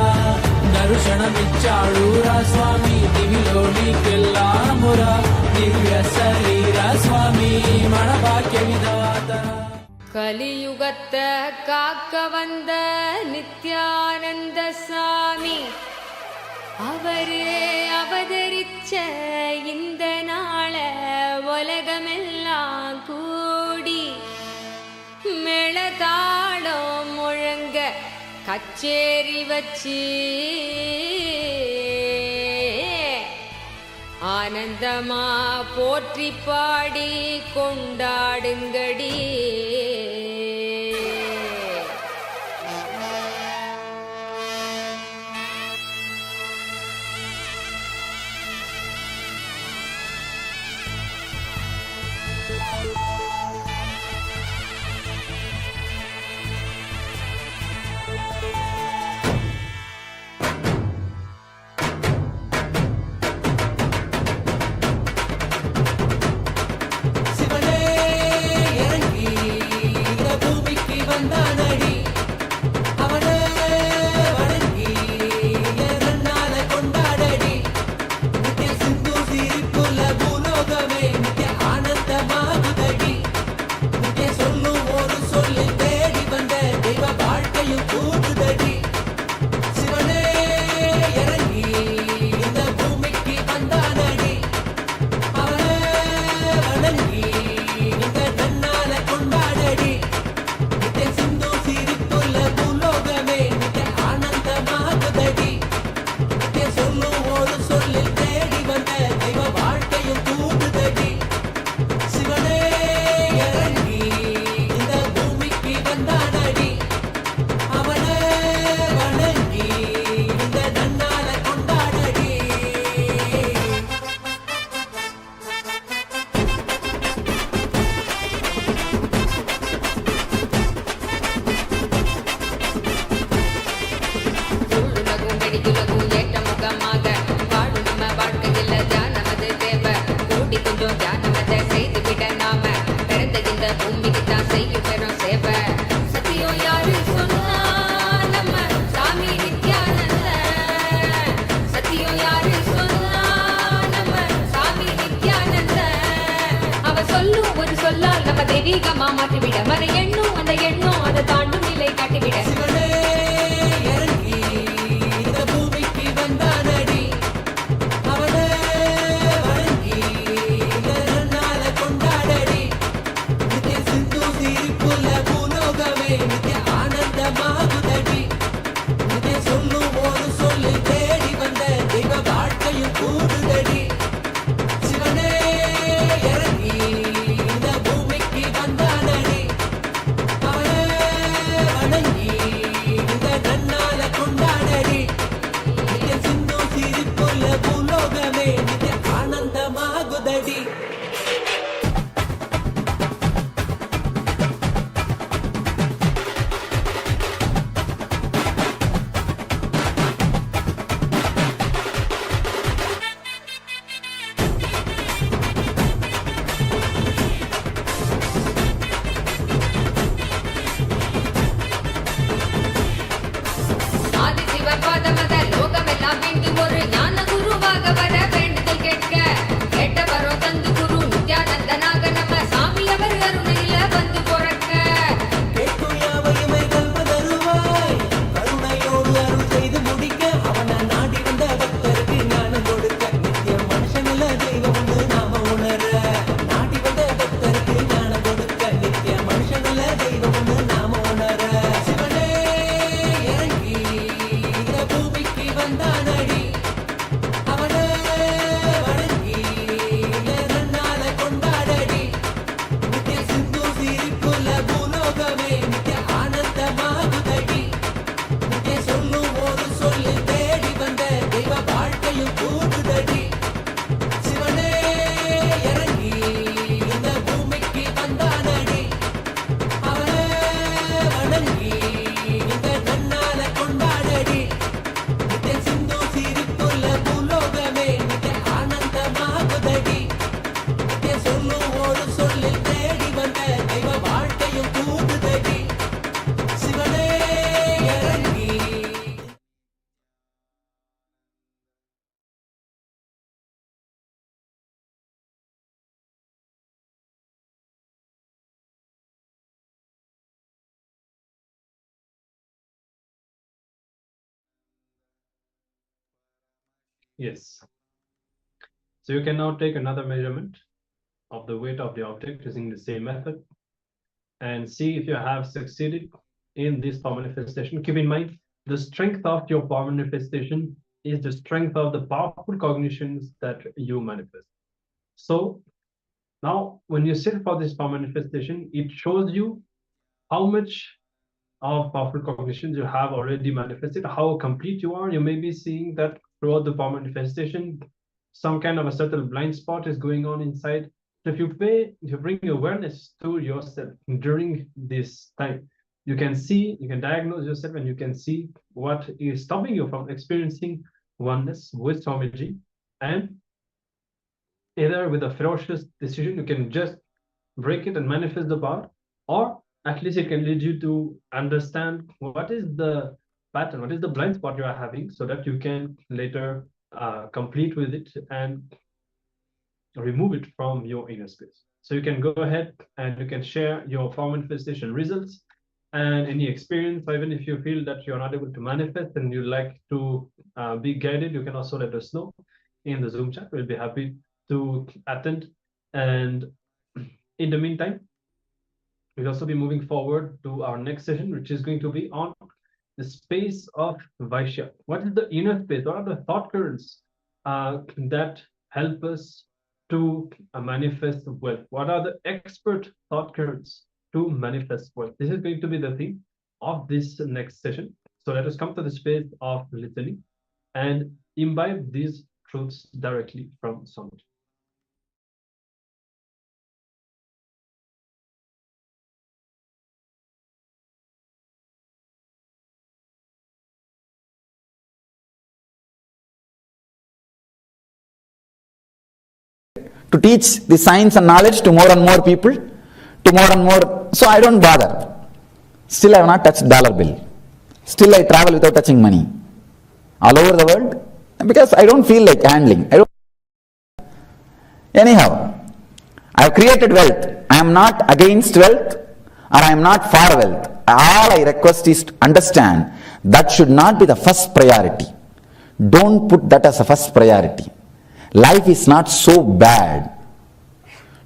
దర్శనమిచ్చాడురా స్వామి దివిలో నీకెళ్ళామురా, దివ్య శరీర స్వామి మన భాగ్య విధాతరా. கலியுகத்தை காக்க வந்த நித்யானந்த சாமி அவரே அவதரிச்ச இந்த நாள உலகமெல்லாம் கூடி மேளதாளம் முழங்க கச்சேரி வச்சு ஆனந்தமா போற்றி பாடி கொண்டாடுங்கடி. சிவனே இறங்கி தெய்வீகமா மாற்றிவிட மன எண்ணும் அந்த எண்ணும் அதை தாண்டும் நிலை காட்டிவிட சிவனே இறங்கி இந்த பூமிக்கு வந்தானடி அவனே வணங்கி இந்த நன்னால கொண்டாடடி நித்திய சிந்து சிரிப்புல பூலோகமே நித்திய ஆனந்தமாகுதடி நித்திய சொல்லும் ஒரு சொல்லு தேடி வந்த தெய்வ வாழ்க்கையும் கூடுதடி சிவனே இறங்கி இந்த பூமிக்கு வந்தானடி அவனே வணங்கி இந்த நன்னால கொண்டாடடி நித்திய சிந்து சிரிப்புல பூலோகமே நித்திய ஆனந்தமாகுதடி ஆதி சிவபாதமத லோகமெல்லாம் மீண்டும் ஒரு ஞான குருவாக வர வேண்டுதல் கேட்க கேட்ட வரம் தந்து குரு நித்யானந்தனாக நம்ம சாமி அவர் கருணையில வந்து பிறக்க கேட்கும் யாவையுமே கல்பதருவாய் கருணையோடு அருள் செய்து முடிக்க அவனை நாடி வந்த பக்தருக்கு ஞானம் கொடுக்க நித்திய மனுஷனில் தெய்வம் ஒன்று நாம உணர நாடி வந்த பக்தருக்கு ஞானம் கொடுக்க நித்திய மனுஷனில் தெய்வம் ஒன்று நாம உணர சிவனே இறங்கி இந்த பூமிக்கு வந்தானடி அவனே வணங்கி இந்த நன்னால கொண்டாடடி நித்திய சிந்து சிரிப்புல பூலோகமே நித்திய ஆனந்தமாகுதடி நித்திய சொல்லும் ஒரு சொல்லு தேடி வந்த தெய்வ வாழ்க்கையும் கூடுதடி சிவனே இறங்கி இந்த பூமிக்கு வந்தானடி அவனே வணங்கி இந்த நன்னால கொண்டாடடி நித்திய சிந்து சிரிப்புல பூலோகமே நித்திய ஆனந்தமாகுதடி நித்திய சொல்லும் ஒரு சொல்லு தேடி வந்த தெய்வ வாழ்க்கையும் கூடுதடி சிவனே இறங்கி Yes. So you can now take another measurement of the weight of the object using the same method and see if you have succeeded in this power manifestation. Keep in mind, the strength of your power manifestation is the strength of the powerful cognitions that you manifest. So now when you sit for this power manifestation, it shows you how much of powerful cognitions you have already manifested, how complete you are. You may be seeing that throughout the power manifestation, some kind of a subtle blind spot is going on inside. So if you bring awareness to yourself during this time, you can see, you can diagnose yourself, and you can see what is stopping you from experiencing oneness with Swamiji. And either with a ferocious decision, you can just break it and manifest the power, or at least it can lead you to understand what is the pattern, what is the blind spot you are having, so that you can later complete with it and remove it from your inner space. So you can go ahead and you can share your power manifestation results and any experience, or even if you feel that you're not able to manifest and you'd like to be guided, you can also let us know in the Zoom chat. We'll be happy to attend. And in the meantime, we'll also be moving forward to our next session, which is going to be on the space of Vaishya. What is the inner space? What are the thought currents that help us to manifest wealth? What are the expert thought currents to manifest wealth? This is going to be the theme of this next session. So let us come to the space of listening and imbibe these truths directly from Swamiji. To teach the science and knowledge to more and more people, to more and more, so I don't bother. Still I have not touched dollar bill. Still I travel without touching money. All over the world, because I don't feel like handling. Anyhow, I have created wealth. I am not against wealth or I am not for wealth. All I request is to understand that should not be the first priority. Don't put that as a first priority. Life is not so bad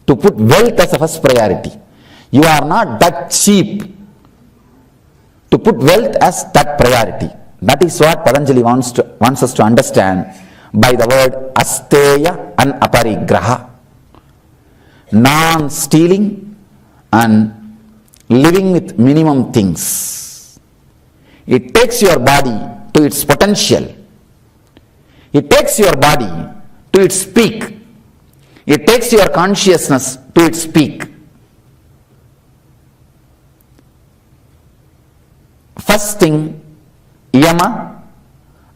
to put wealth as a first priority. You are not that cheap to put wealth as that priority. That is what Patanjali wants us to understand by the word asteya and aparigraha. Non-stealing and living with minimum things. It takes your body to its potential. It takes your body to its peak. It takes your consciousness to its peak. First thing, yama,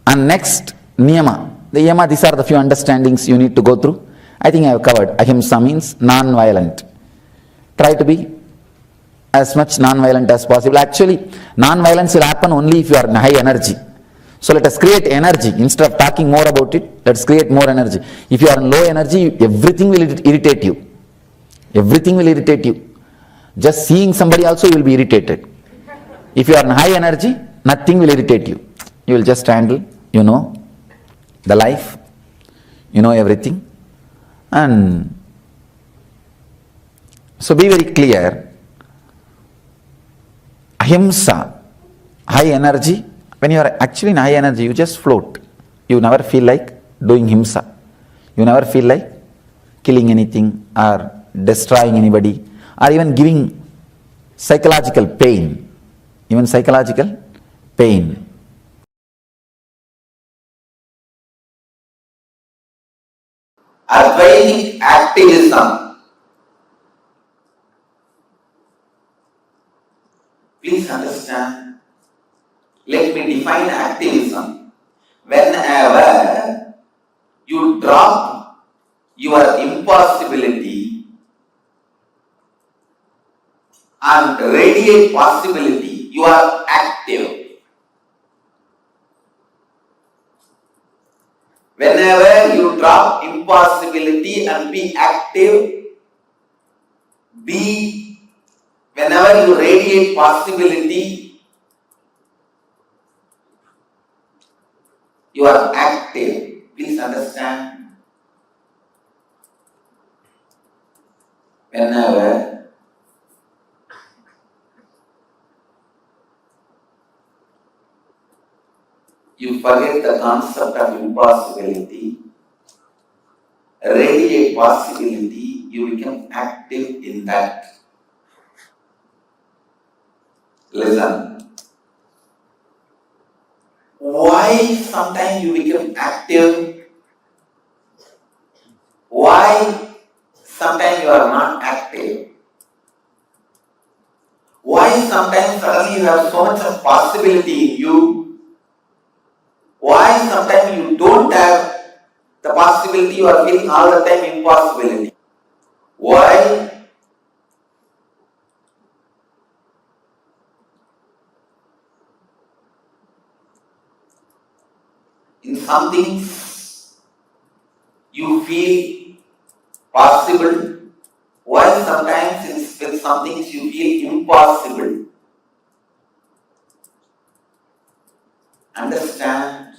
and next, niyama. The yama, these are the few understandings you need to go through. I think I have covered. Ahimsa means non-violent. Try to be as much non-violent as possible. Actually, non-violence will happen only if you are in high energy. So let us create energy. Instead of talking more about it, let's create more energy. If you are in low energy, everything will irritate you. Everything will irritate you. Just seeing somebody also you will be irritated. If you are in high energy, nothing will irritate you. You will just handle, you know, the life, you know everything. And so be very clear. Ahimsa, high energy. When you are actually in high energy, you just float. You never feel like doing himsa. You never feel like killing anything or destroying anybody or even giving psychological pain. Even psychological pain. Advaitic activism. Please understand. Let me define activism. Whenever you drop your impossibility and radiate possibility, you are active. Whenever you drop impossibility and be active, whenever you radiate possibility, you are active. Please understand. Whenever you forget the concept of impossibility, radiate possibility, you become active in that. Listen. Why sometimes you become active? Why sometimes you are not active? Why sometimes suddenly you have so much of possibility in you? Why sometimes you don't have the possibility, you are feeling all the time impossibility? Why? In some things you feel possible, while sometimes in some things you feel impossible. Understand,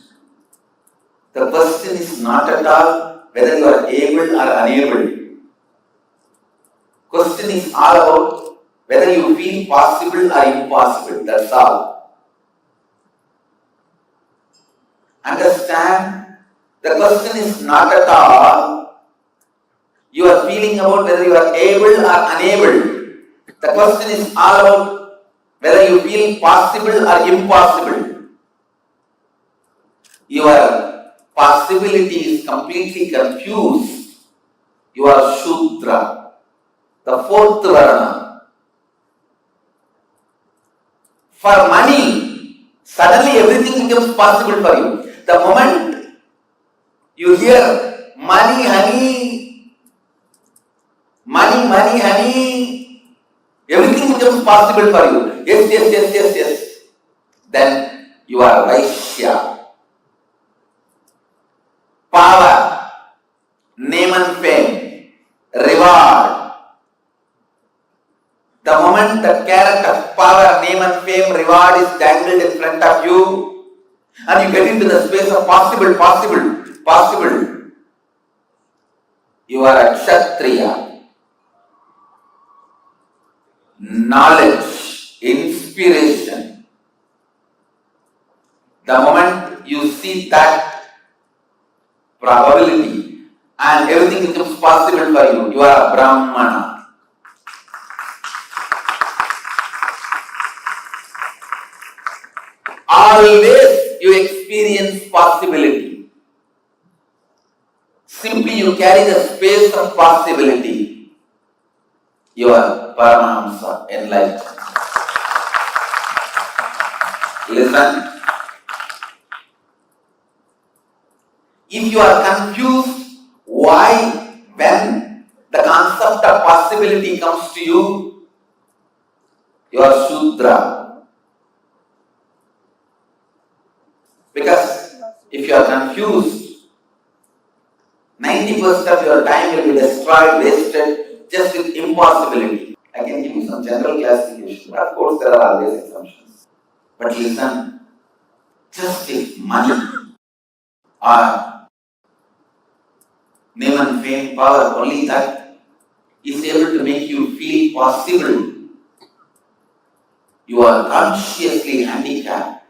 the question is not at all whether you are able or unable. Question is all about whether you feel possible or impossible, that's all. Understand, the question is not at all you are feeling about whether you are able or unable. The question is all about whether you feel possible or impossible. Your possibility is completely confused. You are Shudra, the fourth Varna. For money, suddenly everything becomes possible for you. The moment you hear money, honey, money, honey, everything becomes possible for you. Yes. Then you are Vaishya. Power, name and fame, reward, moment that carrot of power, name and fame, reward is dangled in front of you, and you get into the space of possible, you are a Kshatriya. Knowledge, inspiration. The moment you see that probability and everything becomes possible for you, you are a Brahmana. Always you experience possibility. Simply you carry the space of possibility. You are Paramahamsa, enlightened. Listen. If you are confused why, when the concept of possibility comes to you, you are Shudra. Because if you are confused, 90% of your time will be destroyed, wasted, just with impossibility. I can give you some general classification, but of course there are always exceptions. But listen, just if money or name and fame, power, only that is able to make you feel possible, you are consciously handicapped.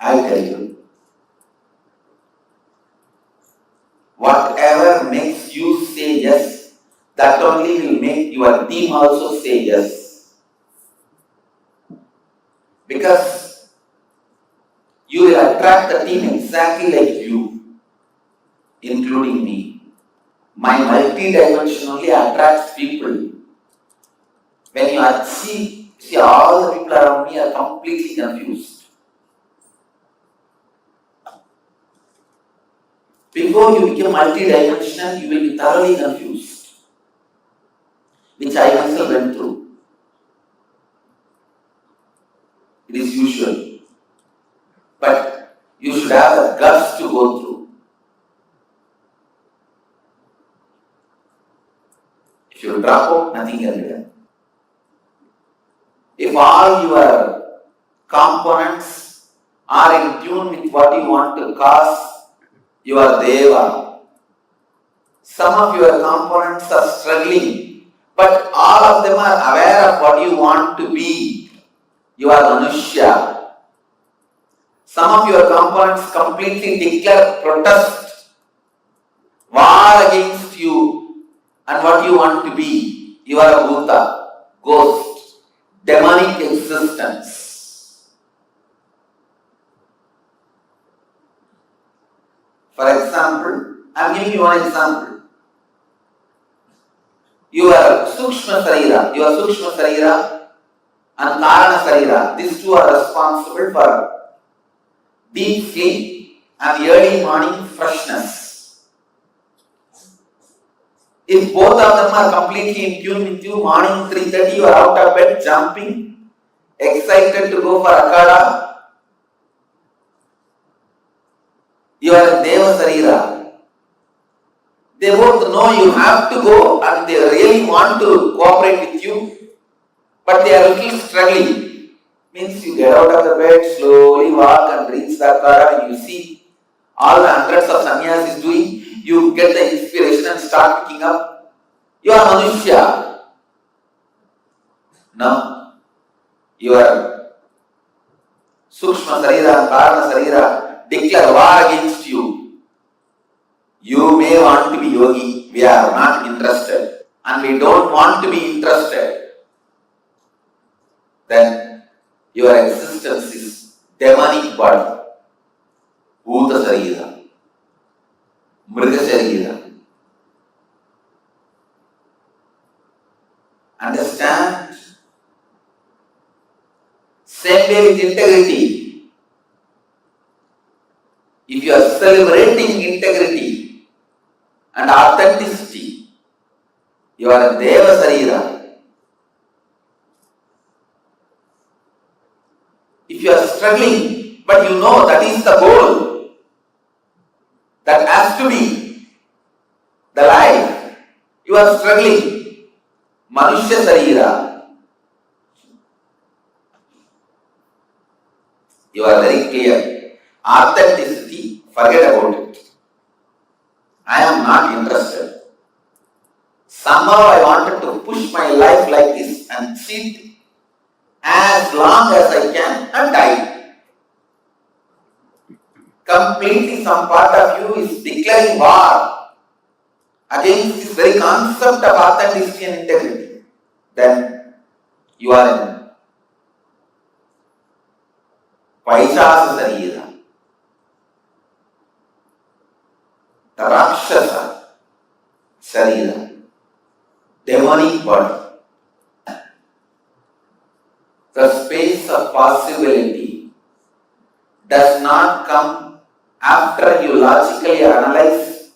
I tell you, whatever makes you say yes, that only will make your team also say yes. Because you will attract the team exactly like you, including me. My multi-dimension only attracts people. When you achieve, see, all the people around me are completely confused. Before you become multi-dimensional, you will be thoroughly confused, which I myself went through. It is usual. But you should have the guts to go through. If you drop out, nothing can be done. If all your components are in tune with what you want to cause, you are Deva. Some of your components are struggling, but all of them are aware of what you want to be. You are Manushya. Some of your components completely declare protest, war against you and what you want to be. You are a Bhuta, ghost, demonic existence. For example, I am giving you one example. Your Sukshma Sarira and Karana Sarira, these two are responsible for deep sleep and early morning freshness. If both of them are completely in tune with you, morning 3:30 you are out of bed, jumping, excited to go for Akada, you are Deva Sarira. They both know you have to go and they really want to cooperate with you, but they are a little struggling. Means you get out of the bed, slowly walk and reach the Akara, and you see all the hundreds of sannyasis doing, you get the inspiration and start picking up. You are Manushya. Now, your Sukshma Sarira and Karana Sarira declare war against you. You may want to be yogi, we are not interested, and we don't want to be interested. Then your existence is demonic body, Bhuta Sarira, Mriga Sarira. Understand? Same way with integrity. If you are celebrating integrity and authenticity, you are a Deva Sarira. If you are struggling, but you know that is the goal, that has to be the life, you are struggling. Manushya Sarira. You are very clear. Authenticity, forget about it. I am not interested. Somehow I wanted to push my life like this and cheat as long as I can and die. Completely some part of you is declaring war against this very concept of authenticity and integrity. Then you are in Paishasa Sarira, the Rakshasa Sarira, demonic body. The space of possibility does not come after you logically analyze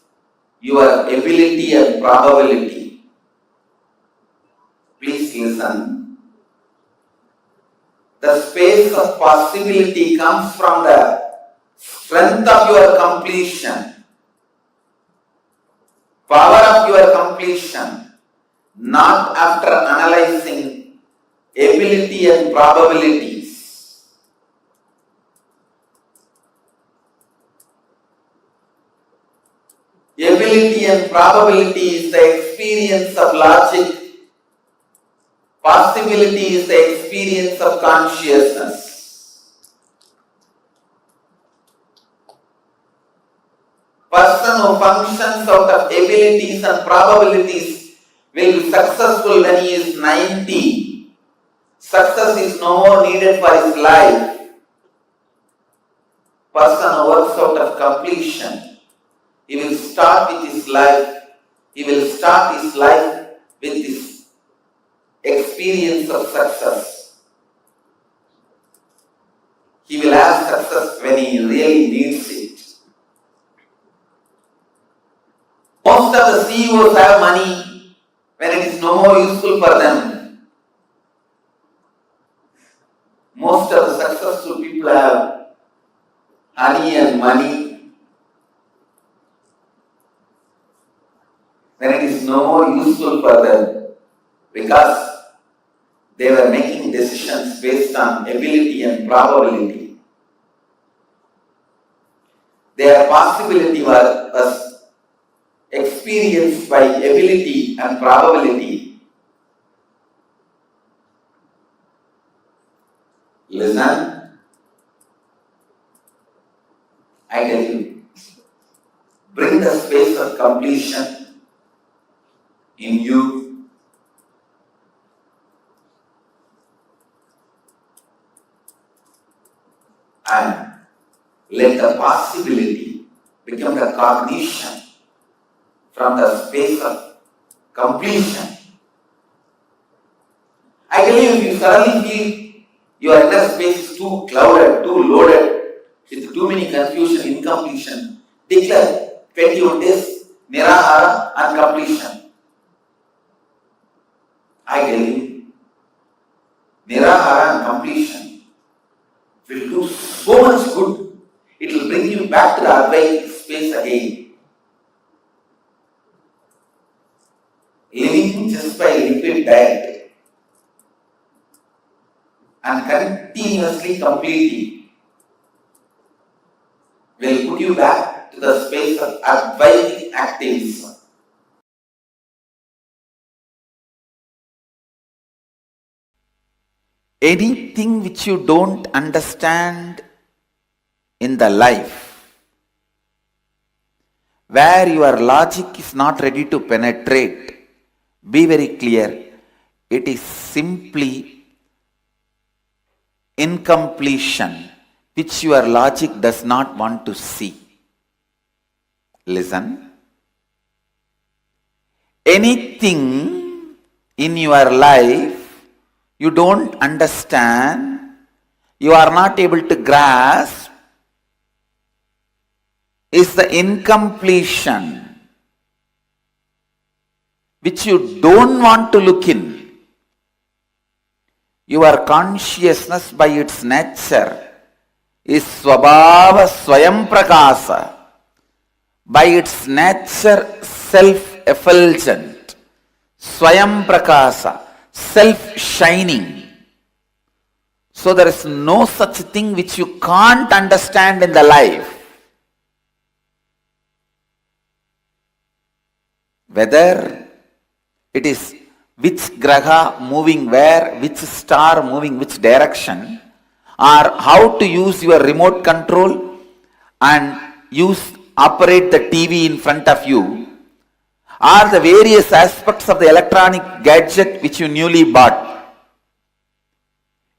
your ability and probability. Please listen. The space of possibility comes from the strength of your completion, power of your completion, not after analyzing ability and probabilities. Ability and probability is the experience of logic. Possibility is the experience of consciousness. Person who functions out of abilities and probabilities will be successful when he is 90. Success is no more needed for his life. Person who works out of completion, he will start with his life. He will start his life with this experience of success. He will have success when he really needs it. Most of the CEOs have money when it is no more useful for them. Most of the successful people have honey and money when it is no more useful for them, because they were making decisions based on ability and probability. Their possibility was experienced by ability and probability. Listen, I tell you, bring the space of completion in you. And let the possibility become the cognition from the space of completion. I tell you, if you suddenly feel your inner space is too clouded, too loaded, with too many confusion, incompletion, declare 21 days, nirahara and completion. I tell you, nirahara and completion will do so much good. It will bring you back to the Advaita space again. Living just by liquid diet and continuously completing will put you back to the space of Advaitic activism. Anything which you don't understand in the life, where your logic is not ready to penetrate, be very clear, it is simply incompletion which your logic does not want to see. Listen. Anything in your life you don't understand, you are not able to grasp, is the incompletion which you don't want to look in. Your consciousness by its nature is Swabhava Swayam Prakasa, by its nature self-effulgent, Swayam Prakasa, self-shining. So there is no such thing which you can't understand in the life. Whether it is which graha moving where, which star moving which direction, or how to use your remote control and operate the TV in front of you, or the various aspects of the electronic gadget which you newly bought.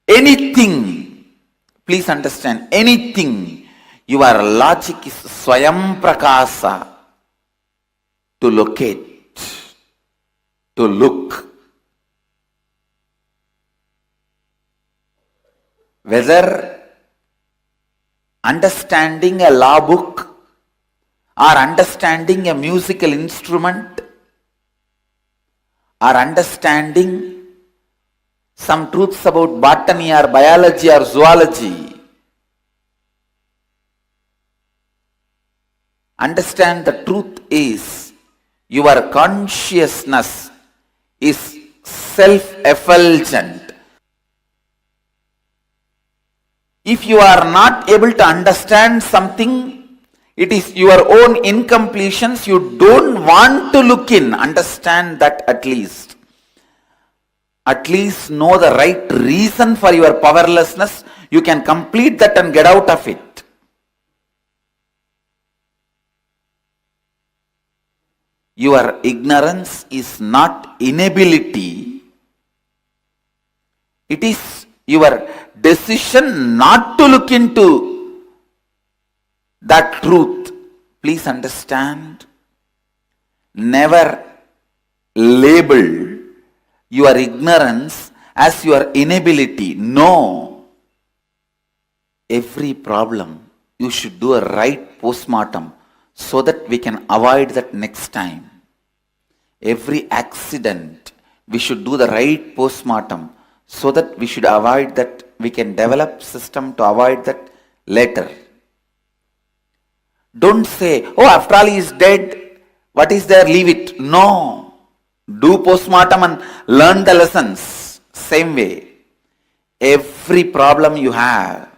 Anything, please understand, anything, your logic is Swayam Prakasa, to locate, to look. Whether understanding a law book or understanding a musical instrument or understanding some truths about botany or biology or zoology, understand the truth is your consciousness is self-effulgent. If you are not able to understand something, it is your own incompletions, you don't want to look in. Understand that at least. At least know the right reason for your powerlessness. You can complete that and get out of it. Your ignorance is not inability. It is your decision not to look into that truth. Please understand. Never label your ignorance as your inability. No. Every problem you should do a right postmortem so that we can avoid that next time. Every accident we should do the right postmortem so that we should avoid that, we can develop system to avoid that later. Don't say, oh, after all he is dead, what is there, leave it. No. Do postmortem and learn the lessons. Same way. Every problem you have,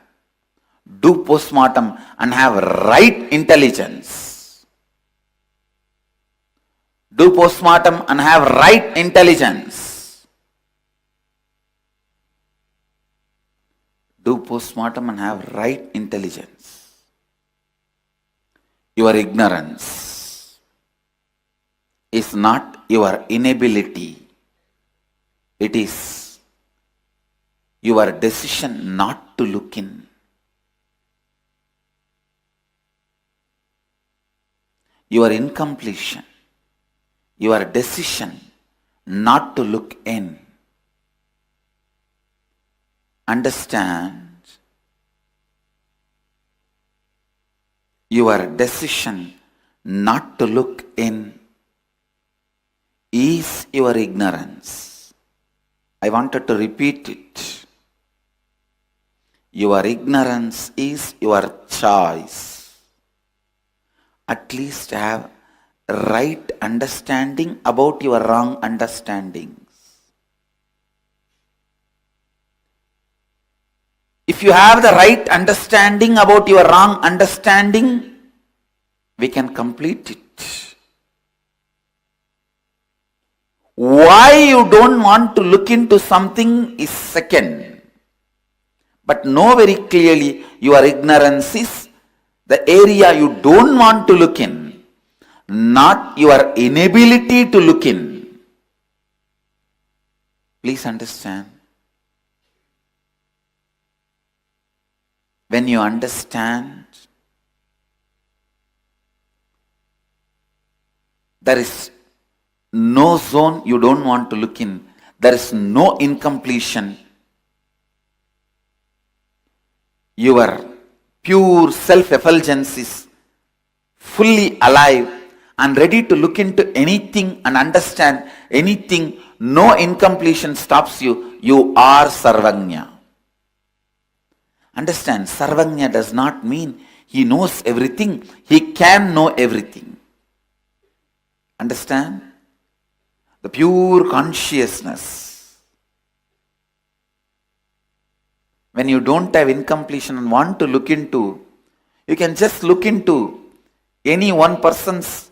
do postmortem and have right intelligence. Do postmortem and have right intelligence. Do postmortem and have right intelligence. Your ignorance is not your inability. It is your decision not to look in. Your incompletion, your decision not to look in. Understand, your decision not to look in is your ignorance. I wanted to repeat it. Your ignorance is your choice. At least have right understanding about your wrong understandings. If you have the right understanding about your wrong understanding, we can complete it. Why you don't want to look into something is second. But know very clearly your ignorance is the area you don't want to look in, not your inability to look in. Please understand. When you understand, there is no zone you don't want to look in. There is no incompletion. Your pure self-effulgence is fully alive and ready to look into anything and understand anything. No incompletion stops you. You are Sarvagnya. Understand, Sarvagnya does not mean he knows everything. He can know everything. Understand? the pure consciousness. When you don't have incompletion and want to look into, you can just look into any one person's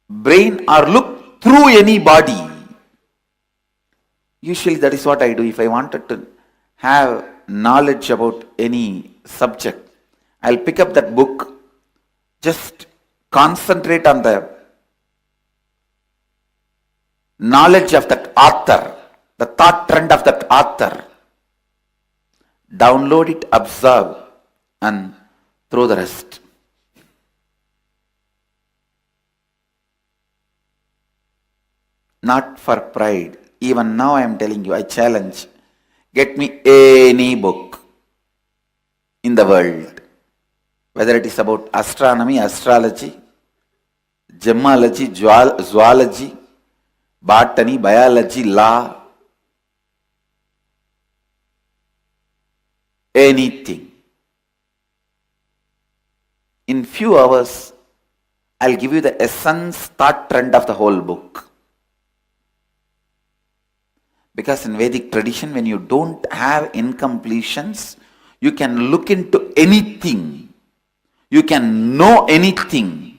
brain or look through any body. Usually that is what I do. If I wanted to have knowledge about any subject, I'll pick up that book, just concentrate on the knowledge of that author, the thought trend of that author, download it, observe, and throw the rest. Not for pride. Even now I am telling you, I challenge, get me any book in the world, whether it is about astronomy, astrology, gemology, zoology, botany, biology, law, anything. In few hours, I'll give you the essence, thought trend of the whole book. Because in Vedic tradition, when you don't have incompletions, you can look into anything. You can know anything.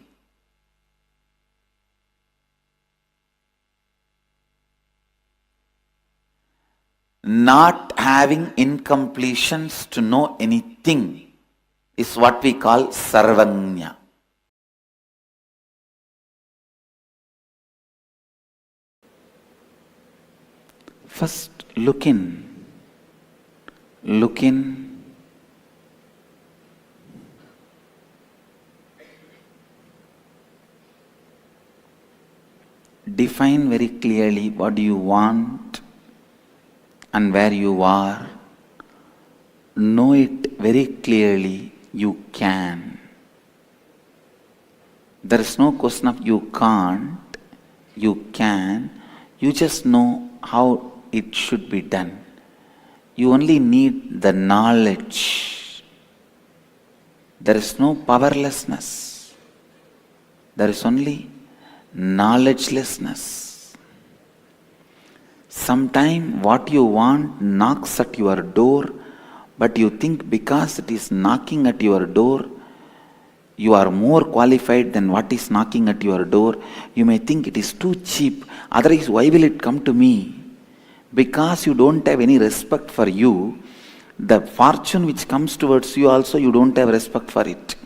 Not having incompletions to know anything is what we call sarvagnya. First, look in. Look in. Define very clearly what you want and where you are. Know it very clearly. You can. There is no question of you can't. You can. You just know how it should be done. You only need the knowledge. There is no powerlessness. There is only knowledgelessness. Sometimes what you want knocks at your door, but you think because it is knocking at your door, you are more qualified than what is knocking at your door. You may think it is too cheap, otherwise why will it come to me? Because you don't have any respect for you, the fortune which comes towards you also, you don't have respect for it.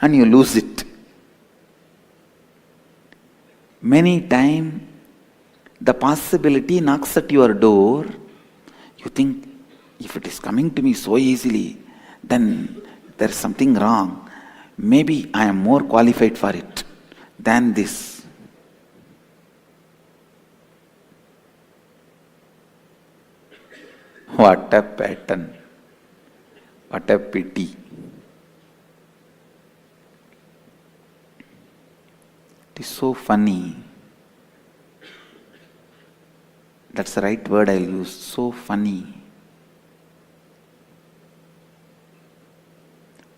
And you lose it. Many times, the possibility knocks at your door. You think, if it is coming to me so easily, then there is something wrong. Maybe I am more qualified for it than this. What a pattern. What a pity. It is so funny. That's the right word I'll use. So funny.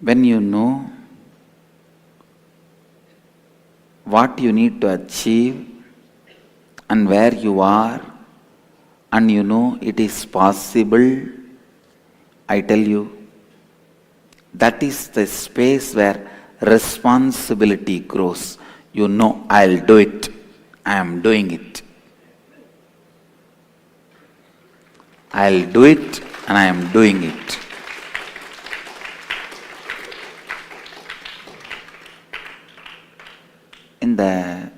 When you know what you need to achieve and where you are, and you know it is possible, I tell you, that is the space where responsibility grows. You know, I'll do it. I am doing it. I'll do it and I am doing it. In the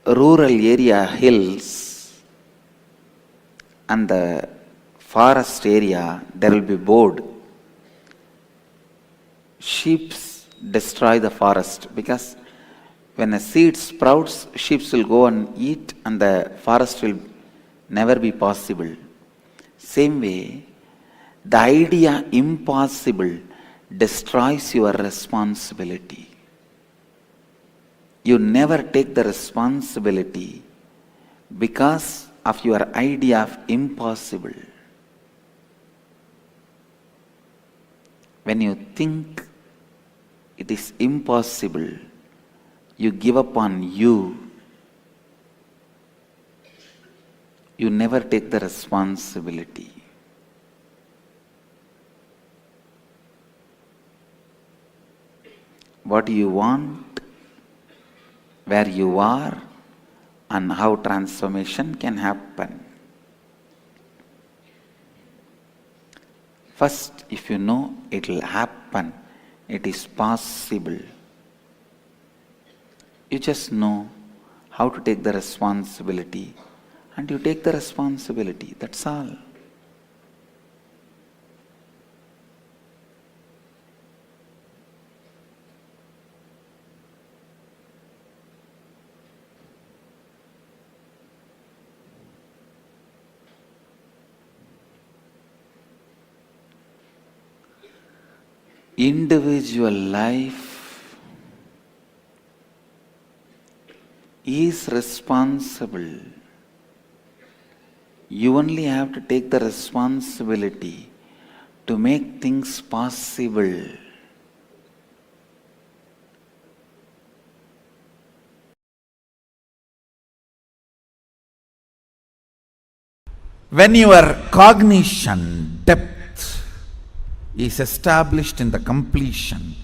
rural area hills and the forest area, there will be board. Sheep destroy the forest because when a seed sprouts, sheep will go and eat and the forest will never be possible. Same way, the idea impossible destroys your responsibility. You never take the responsibility because of your idea of impossible. When you think it is impossible. You give up on you. You never take the responsibility. What you want, where you are, and how transformation can happen. First, if you know it will happen, it is possible. You just know how to take the responsibility, and you take the responsibility, that's all. Individual life is responsible. You only have to take the responsibility to make things possible. When your cognition depth is established in the completion,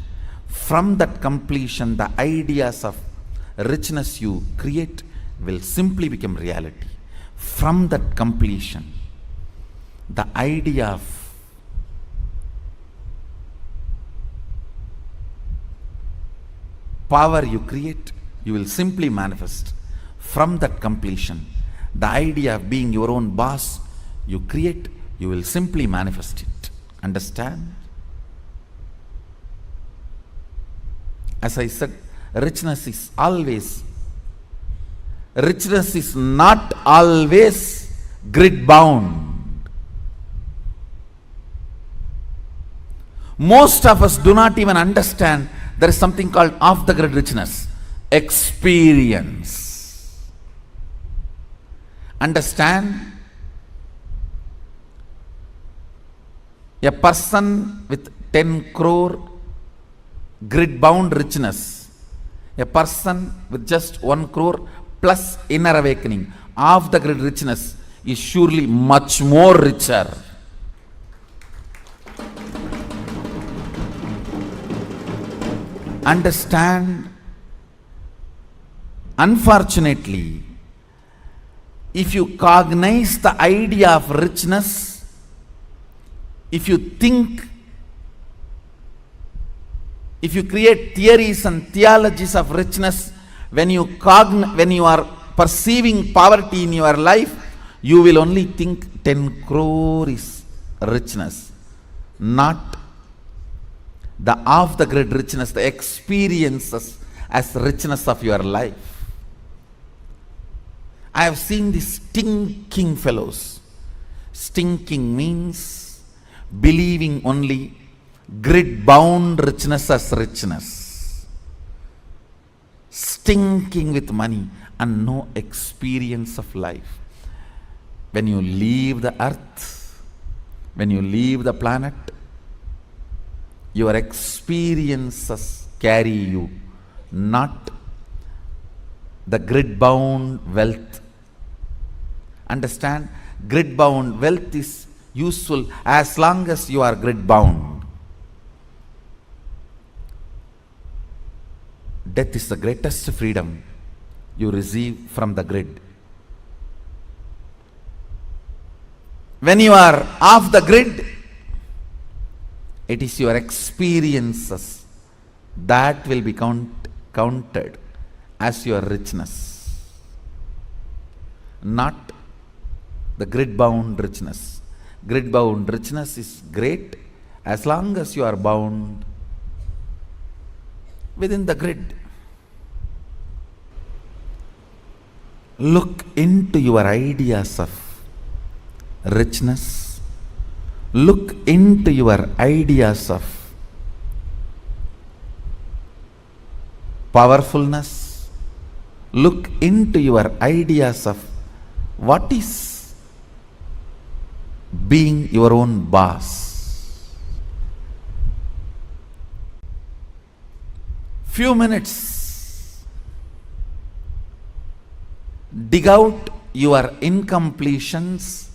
from that completion the ideas of richness you create will simply become reality. From that completion, the idea of power you create, you will simply manifest. From that completion, the idea of being your own boss you create, you will simply manifest it. Understand? As I said, richness is not always grid bound. Most of us do not even understand there is something called off the grid richness. Experience. Understand? A person with 10 crore grid bound richness, a person with just 1 crore plus inner awakening, off the grid richness is surely much more richer. Understand? Unfortunately, if you cognize the idea of richness, if you think, if you create theories and theologies of richness, when you are perceiving poverty in your life, you will only think 10 crore is richness, not the off the grid richness, the experiences as richness of your life. I have seen these stinking fellows. Stinking means believing only grid bound richness as richness, stinking with money and no experience of life. When you leave the earth, when you leave the planet, your experiences carry you, not the grid bound wealth. Understand? Grid bound wealth is useful as long as you are grid bound. Death is the greatest freedom you receive from the grid. When you are off the grid, it is your experiences that will be counted as your richness, not the grid bound richness. Grid bound richness is great as long as you are bound within the grid. Look into your ideas of richness. Look into your ideas of powerfulness. Look into your ideas of what is being your own boss. few minutes, dig out your incompletions,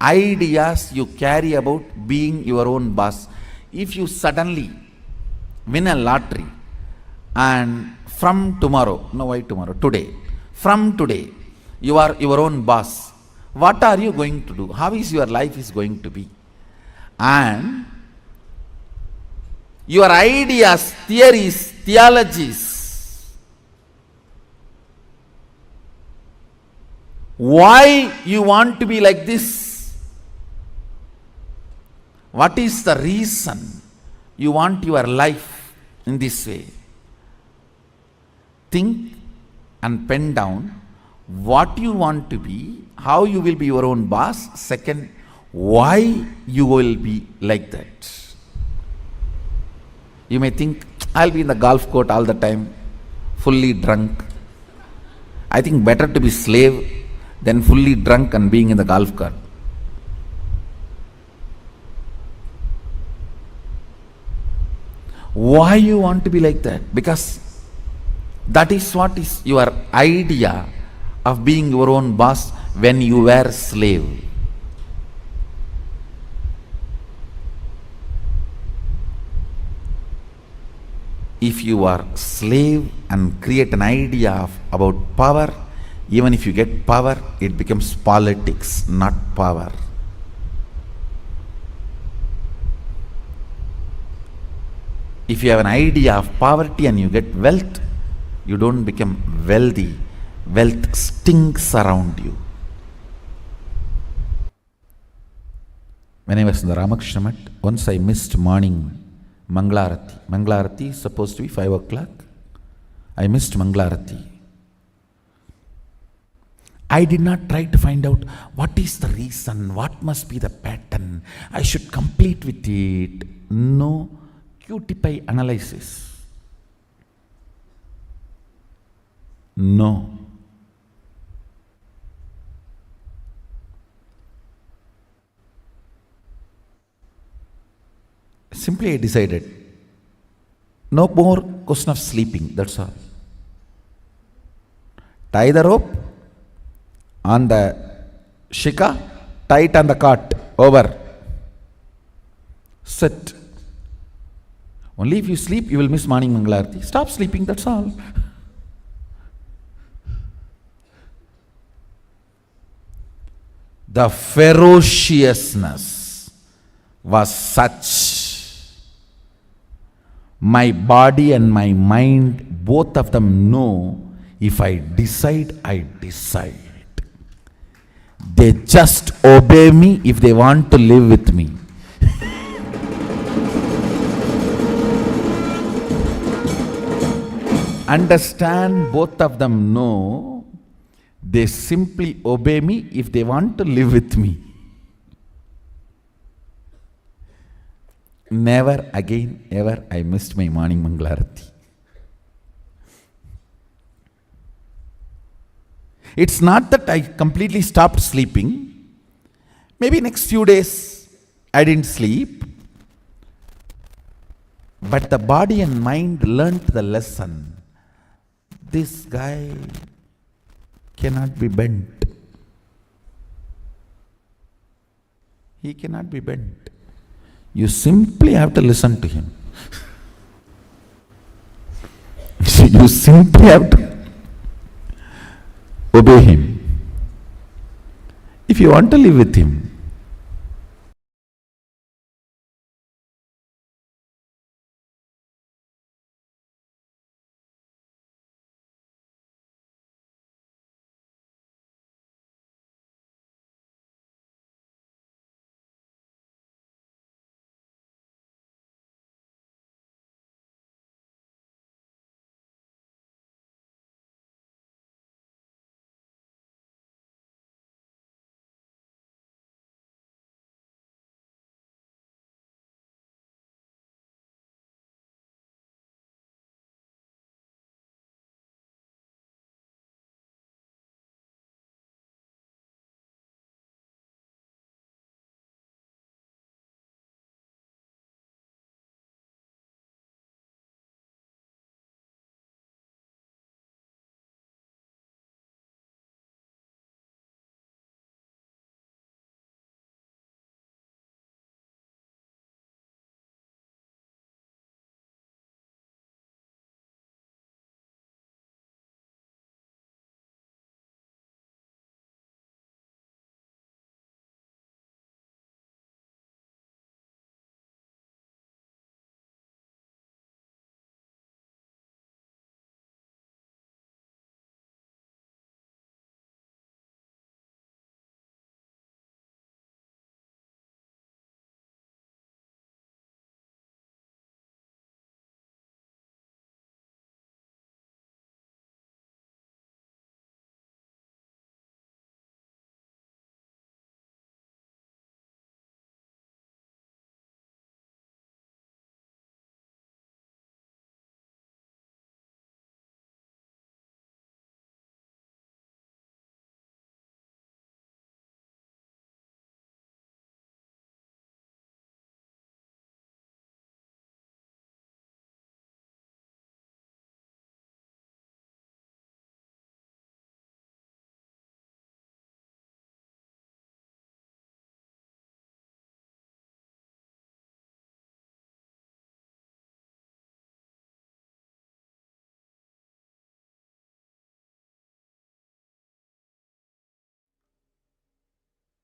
ideas you carry about being your own boss. If you suddenly win a lottery and from tomorrow, no, why tomorrow, today, from today, you are your own boss, what are you going to do? How is your life is going to be? And your ideas, theories, theologies, why you want to be like this? What is the reason you want your life in this way? Think and pen down what you want to be, how you will be your own boss. Second, why you will be like that. You may think, I'll be in the golf court all the time, fully drunk. I think better to be slave than fully drunk and being in the golf cart. Why you want to be like that? Because that is what is your idea of being your own boss when you were slave. If you are slave and create an idea about power, even if you get power, it becomes politics, not power. If you have an idea of poverty and you get wealth, you don't become wealthy. Wealth stinks around you. When I was in the Ramakrishna Mat, once I missed morning Manglarati. Manglarati is supposed to be 5 o'clock. I missed Manglarati. I did not try to find out what is the reason, what must be the pattern, I should complete with it. No QTPI analysis. No. Simply I decided, no more question of sleeping, that's all. Tie the rope on the shika, tie it on the cart, over. Sit. Only if you sleep, you will miss morning Mangalarti. Stop sleeping, that's all. The ferociousness was such. My body and my mind, both of them know, if I decide, I decide. They just obey me if they want to live with me. Understand, both of them know, they simply obey me if they want to live with me. Never again, ever, I missed my morning Mangalarati. It's not that I completely stopped sleeping. Maybe next few days I didn't sleep. But the body and mind learnt the lesson. This guy cannot be bent. He cannot be bent. You simply have to listen to him. You simply have to obey him. If you want to live with him,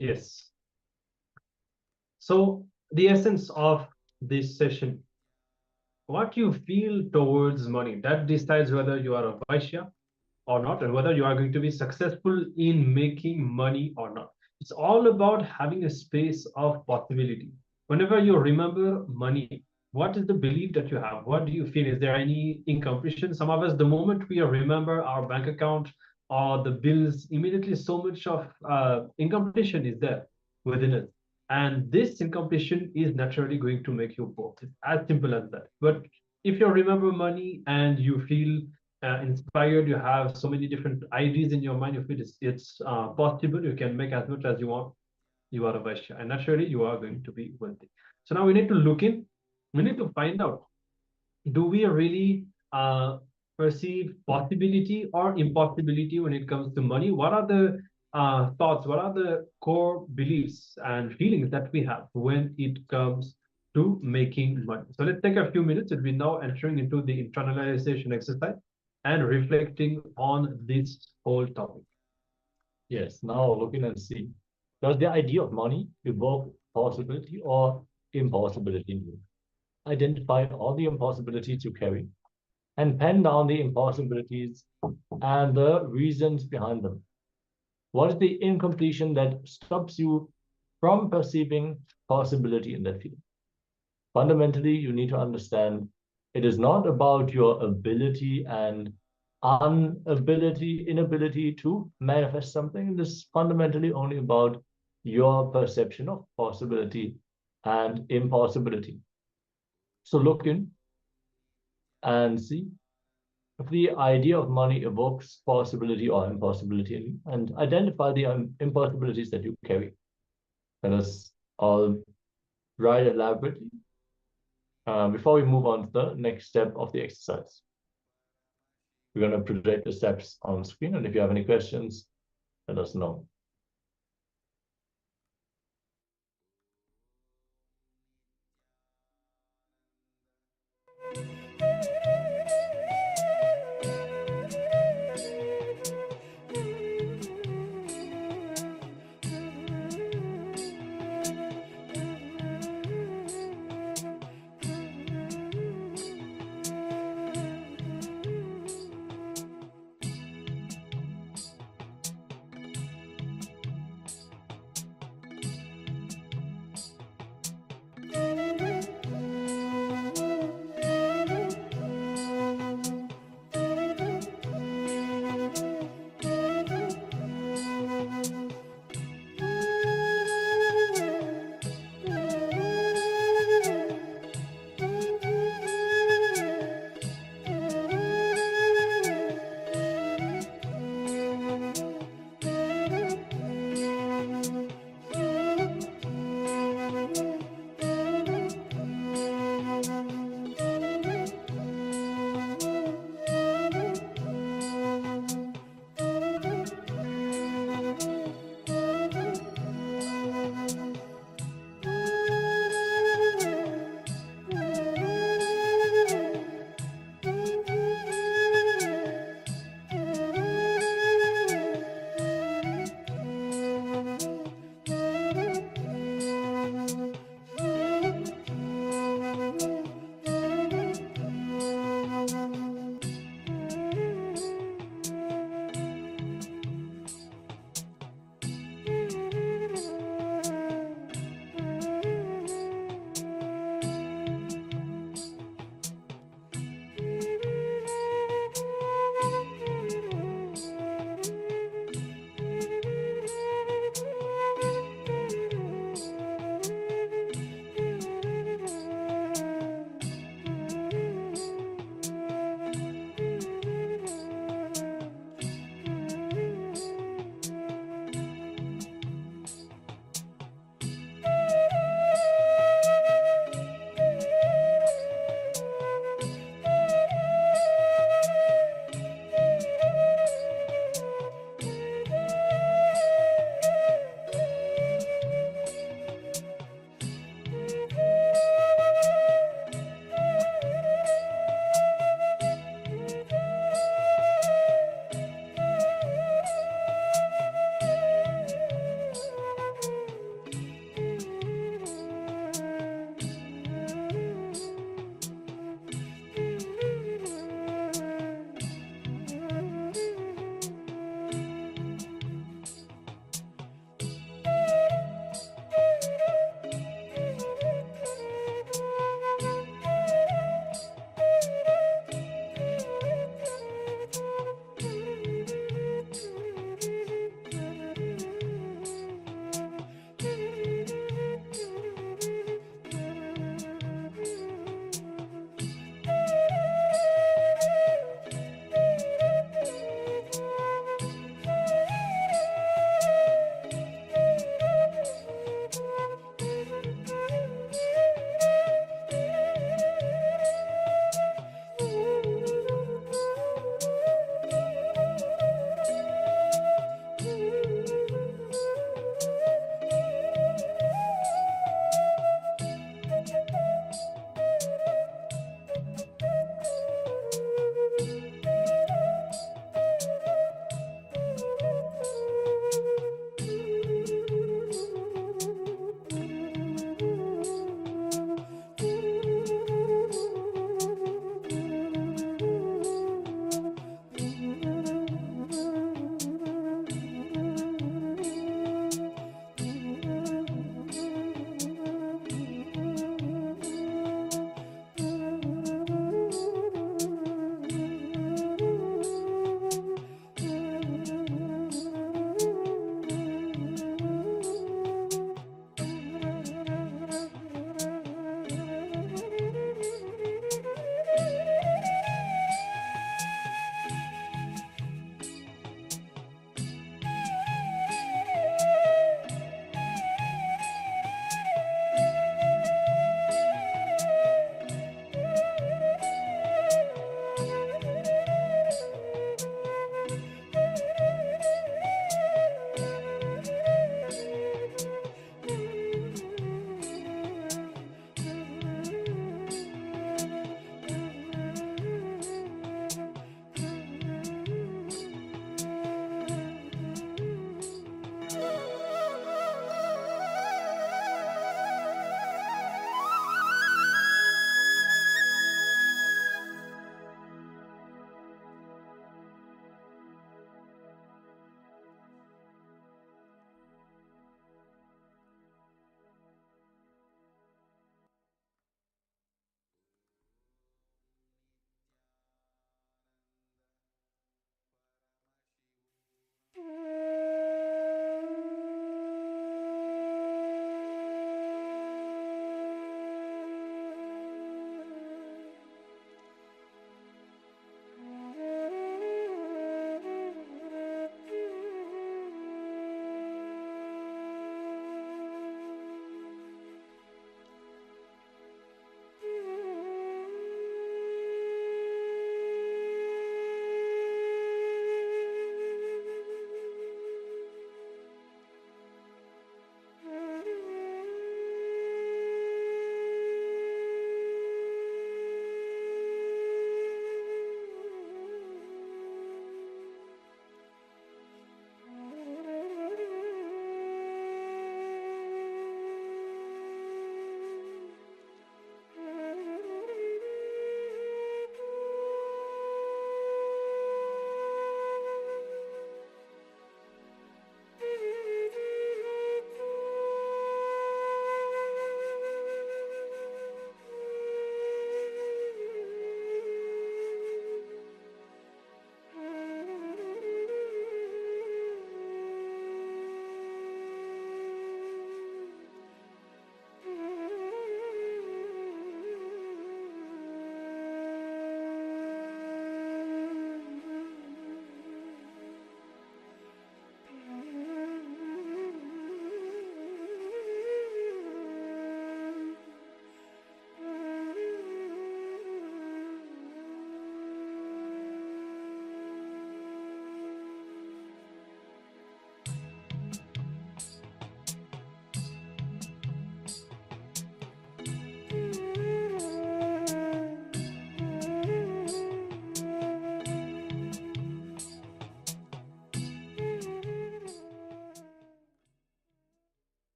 Yes. So the essence of this session, what you feel towards money, that decides whether you are a Vaishya or not, and whether you are going to be successful in making money or not. It's all about having a space of possibility. Whenever you remember money, what is the belief that you have? What do you feel? Is there any incompletion? Some of us, the moment we remember our bank account or the bills, immediately so much of incompletion is there within us. And this incompletion is naturally going to make you poor. It's as simple as that. But if you remember money and you feel inspired, you have so many different ideas in your mind, you feel it's possible, you can make as much as you want, you are a Vaishya, and naturally you are going to be wealthy. So now we need to look in, we need to find out, do we really perceive possibility or impossibility when it comes to money? What are the thoughts, what are the core beliefs and feelings that we have when it comes to making money? So let's take a few minutes and we're now entering into the internalization exercise and reflecting on this whole topic. Yes, now looking and see, does the idea of money evoke possibility or impossibility in you? Identify all the impossibilities you carry and pen down the impossibilities and the reasons behind them. What is the incompletion that stops you from perceiving possibility in that field? Fundamentally, you need to understand it is not about your ability and inability to manifest something. It is fundamentally only about your perception of possibility and impossibility. So look in and see if the idea of money evokes possibility or impossibility in you, and identify the impossibilities that you carry. Let us all write elaborately before we move on to the next step of the exercise. We're going to project the steps on screen, and if you have any questions, let us know.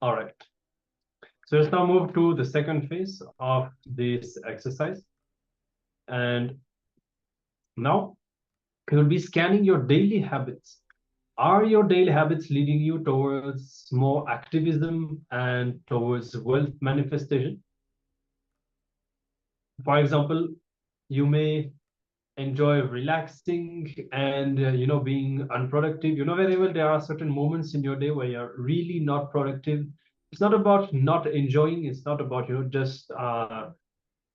All right. So let's now move to the second phase of this exercise. And now you will be scanning your daily habits. Are your daily habits leading you towards more activism and towards wealth manifestation? For example, you may enjoy relaxing and being unproductive. You know very well there are certain moments in your day where you're really not productive. It's not about not enjoying. It's not about just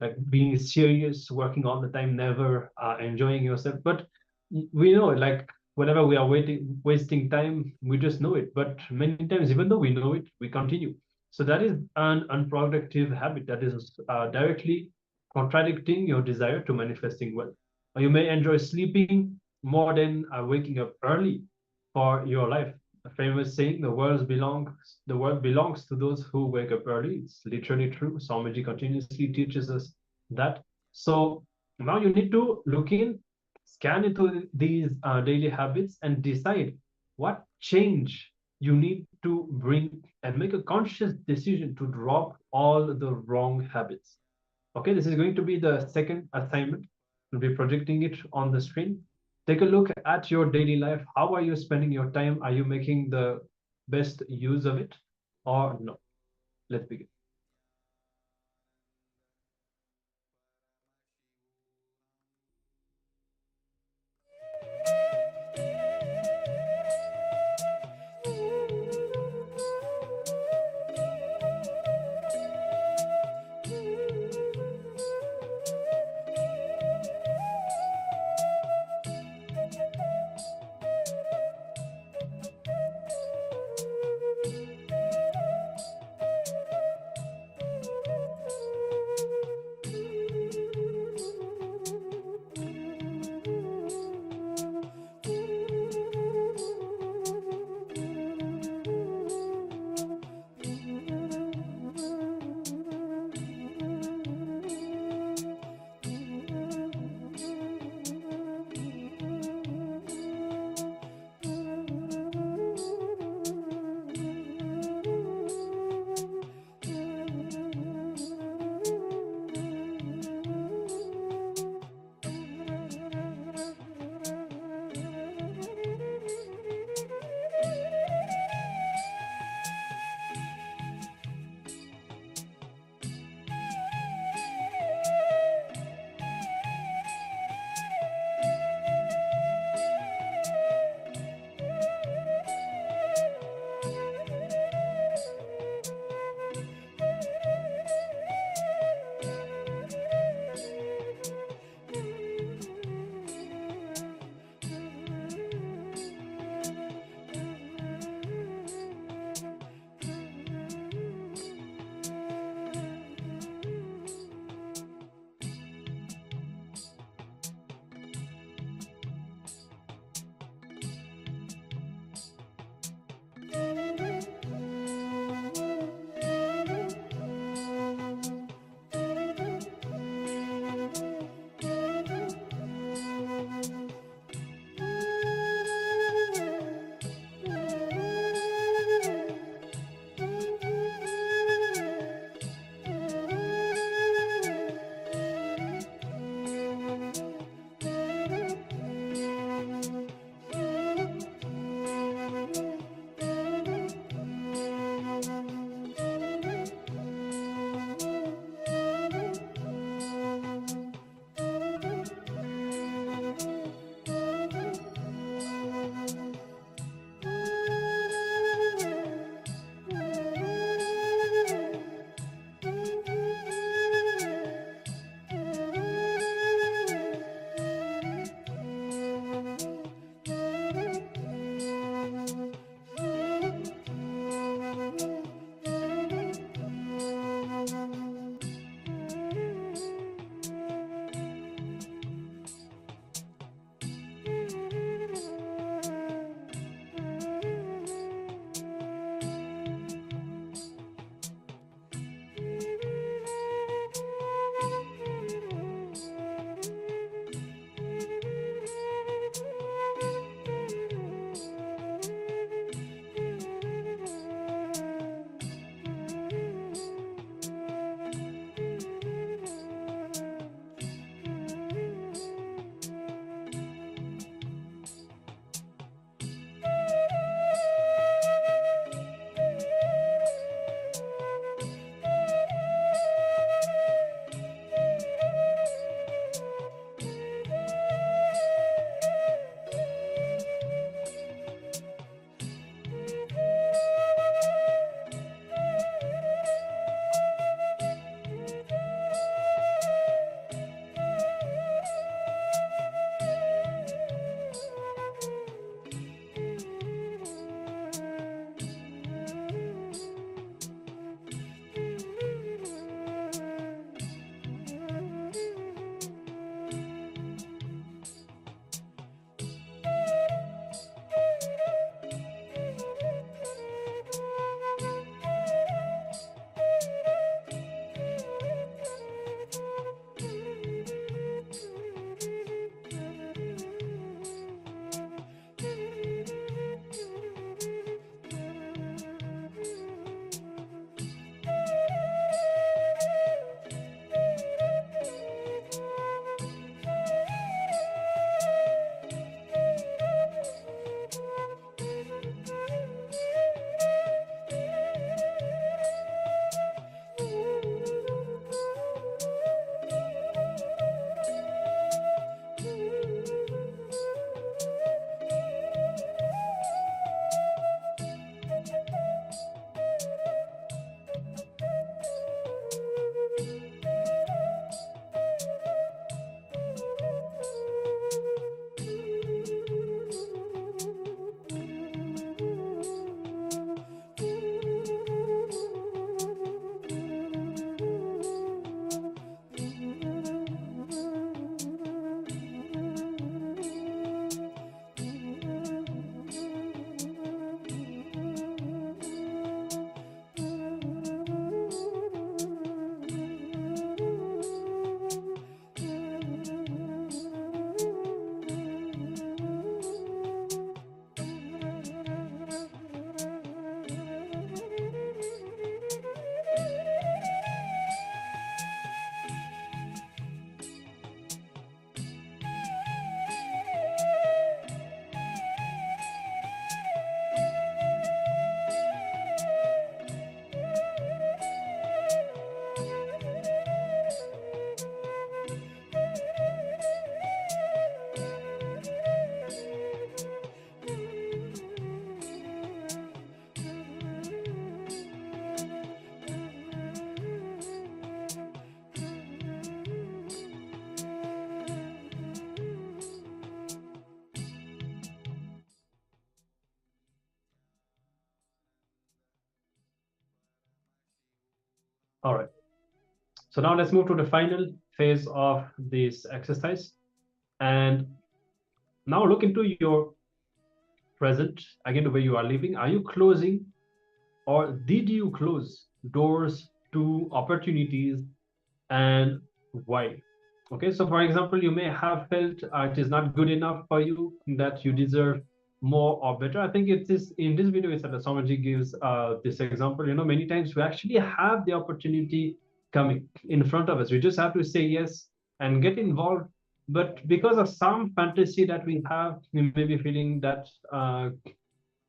like being serious, working all the time, never enjoying yourself. But we know, like whenever we are wasting time, we just know it. But many times, even though we know it, we continue. So that is an unproductive habit that is directly contradicting your desire to manifesting wealth. Or you may enjoy sleeping more than waking up early for your life. A famous saying, the world belongs to those who wake up early. It's literally true. Swamiji continuously teaches us that. So now you need to look in, scan into these daily habits and decide what change you need to bring and make a conscious decision to drop all the wrong habits. Okay, this is going to be the second assignment. We'll be projecting it on the screen. Take a look at your daily life. How are you spending your time? Are you making the best use of it or no? Let's begin. All right. So now let's move to the final phase of this exercise. And now look into your present, again, the way you are living. Are you closing, or did you close doors to opportunities, and why? Okay, so for example, you may have felt it is not good enough for you, that you deserve more or better. I think it is in this video, it's that Swamiji gives this example. You know, many times we actually have the opportunity coming in front of us. We just have to say yes and get involved. But because of some fantasy that we have, we may be feeling that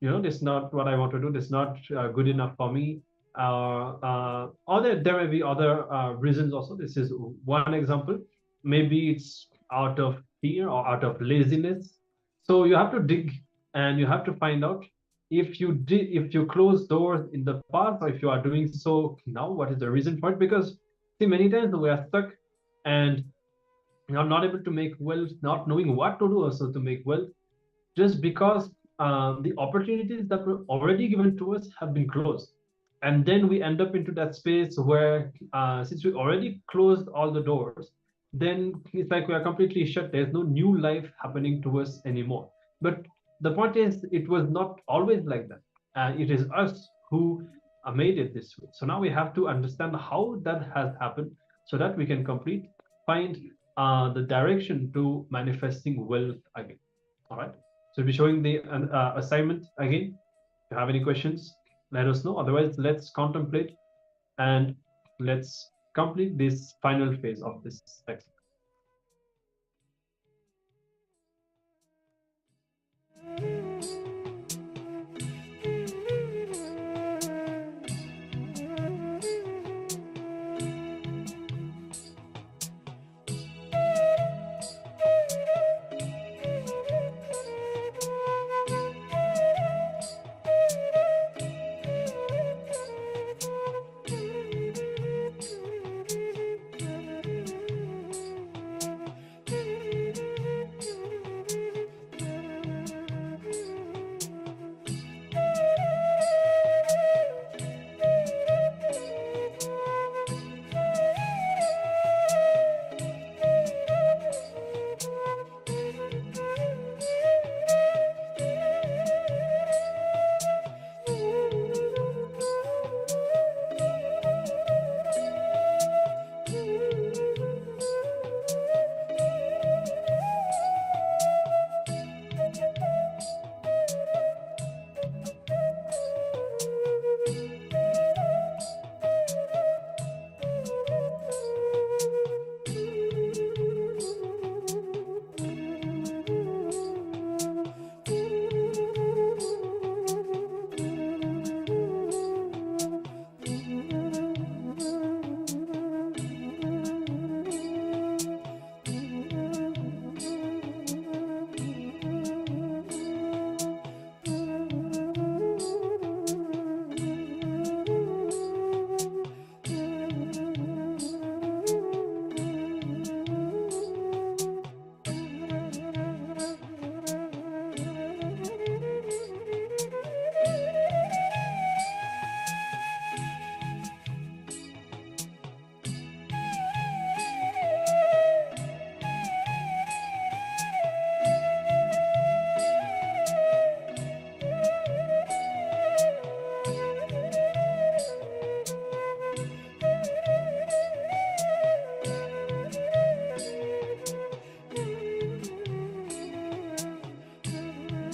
you know, this is not what I want to do, this is not good enough for me, or there may be other reasons also. This is one example. Maybe it's out of fear or out of laziness. So you have to dig and you have to find out if you close doors in the past, or if you are doing so now, what is the reason for it? Because see, many times we are stuck and are not able to make wealth, not knowing what to do also to make wealth, just because the opportunities that were already given to us have been closed. And then we end up into that space where since we already closed all the doors, then it's like we are completely shut. There's no new life happening to us anymore. But the point is, it was not always like that. It is us who made it this way. So now we have to understand how that has happened, so that we can find the direction to manifesting wealth again. All right. So we'll be showing the assignment again. If you have any questions, let us know. Otherwise, let's contemplate and let's complete this final phase of this exercise.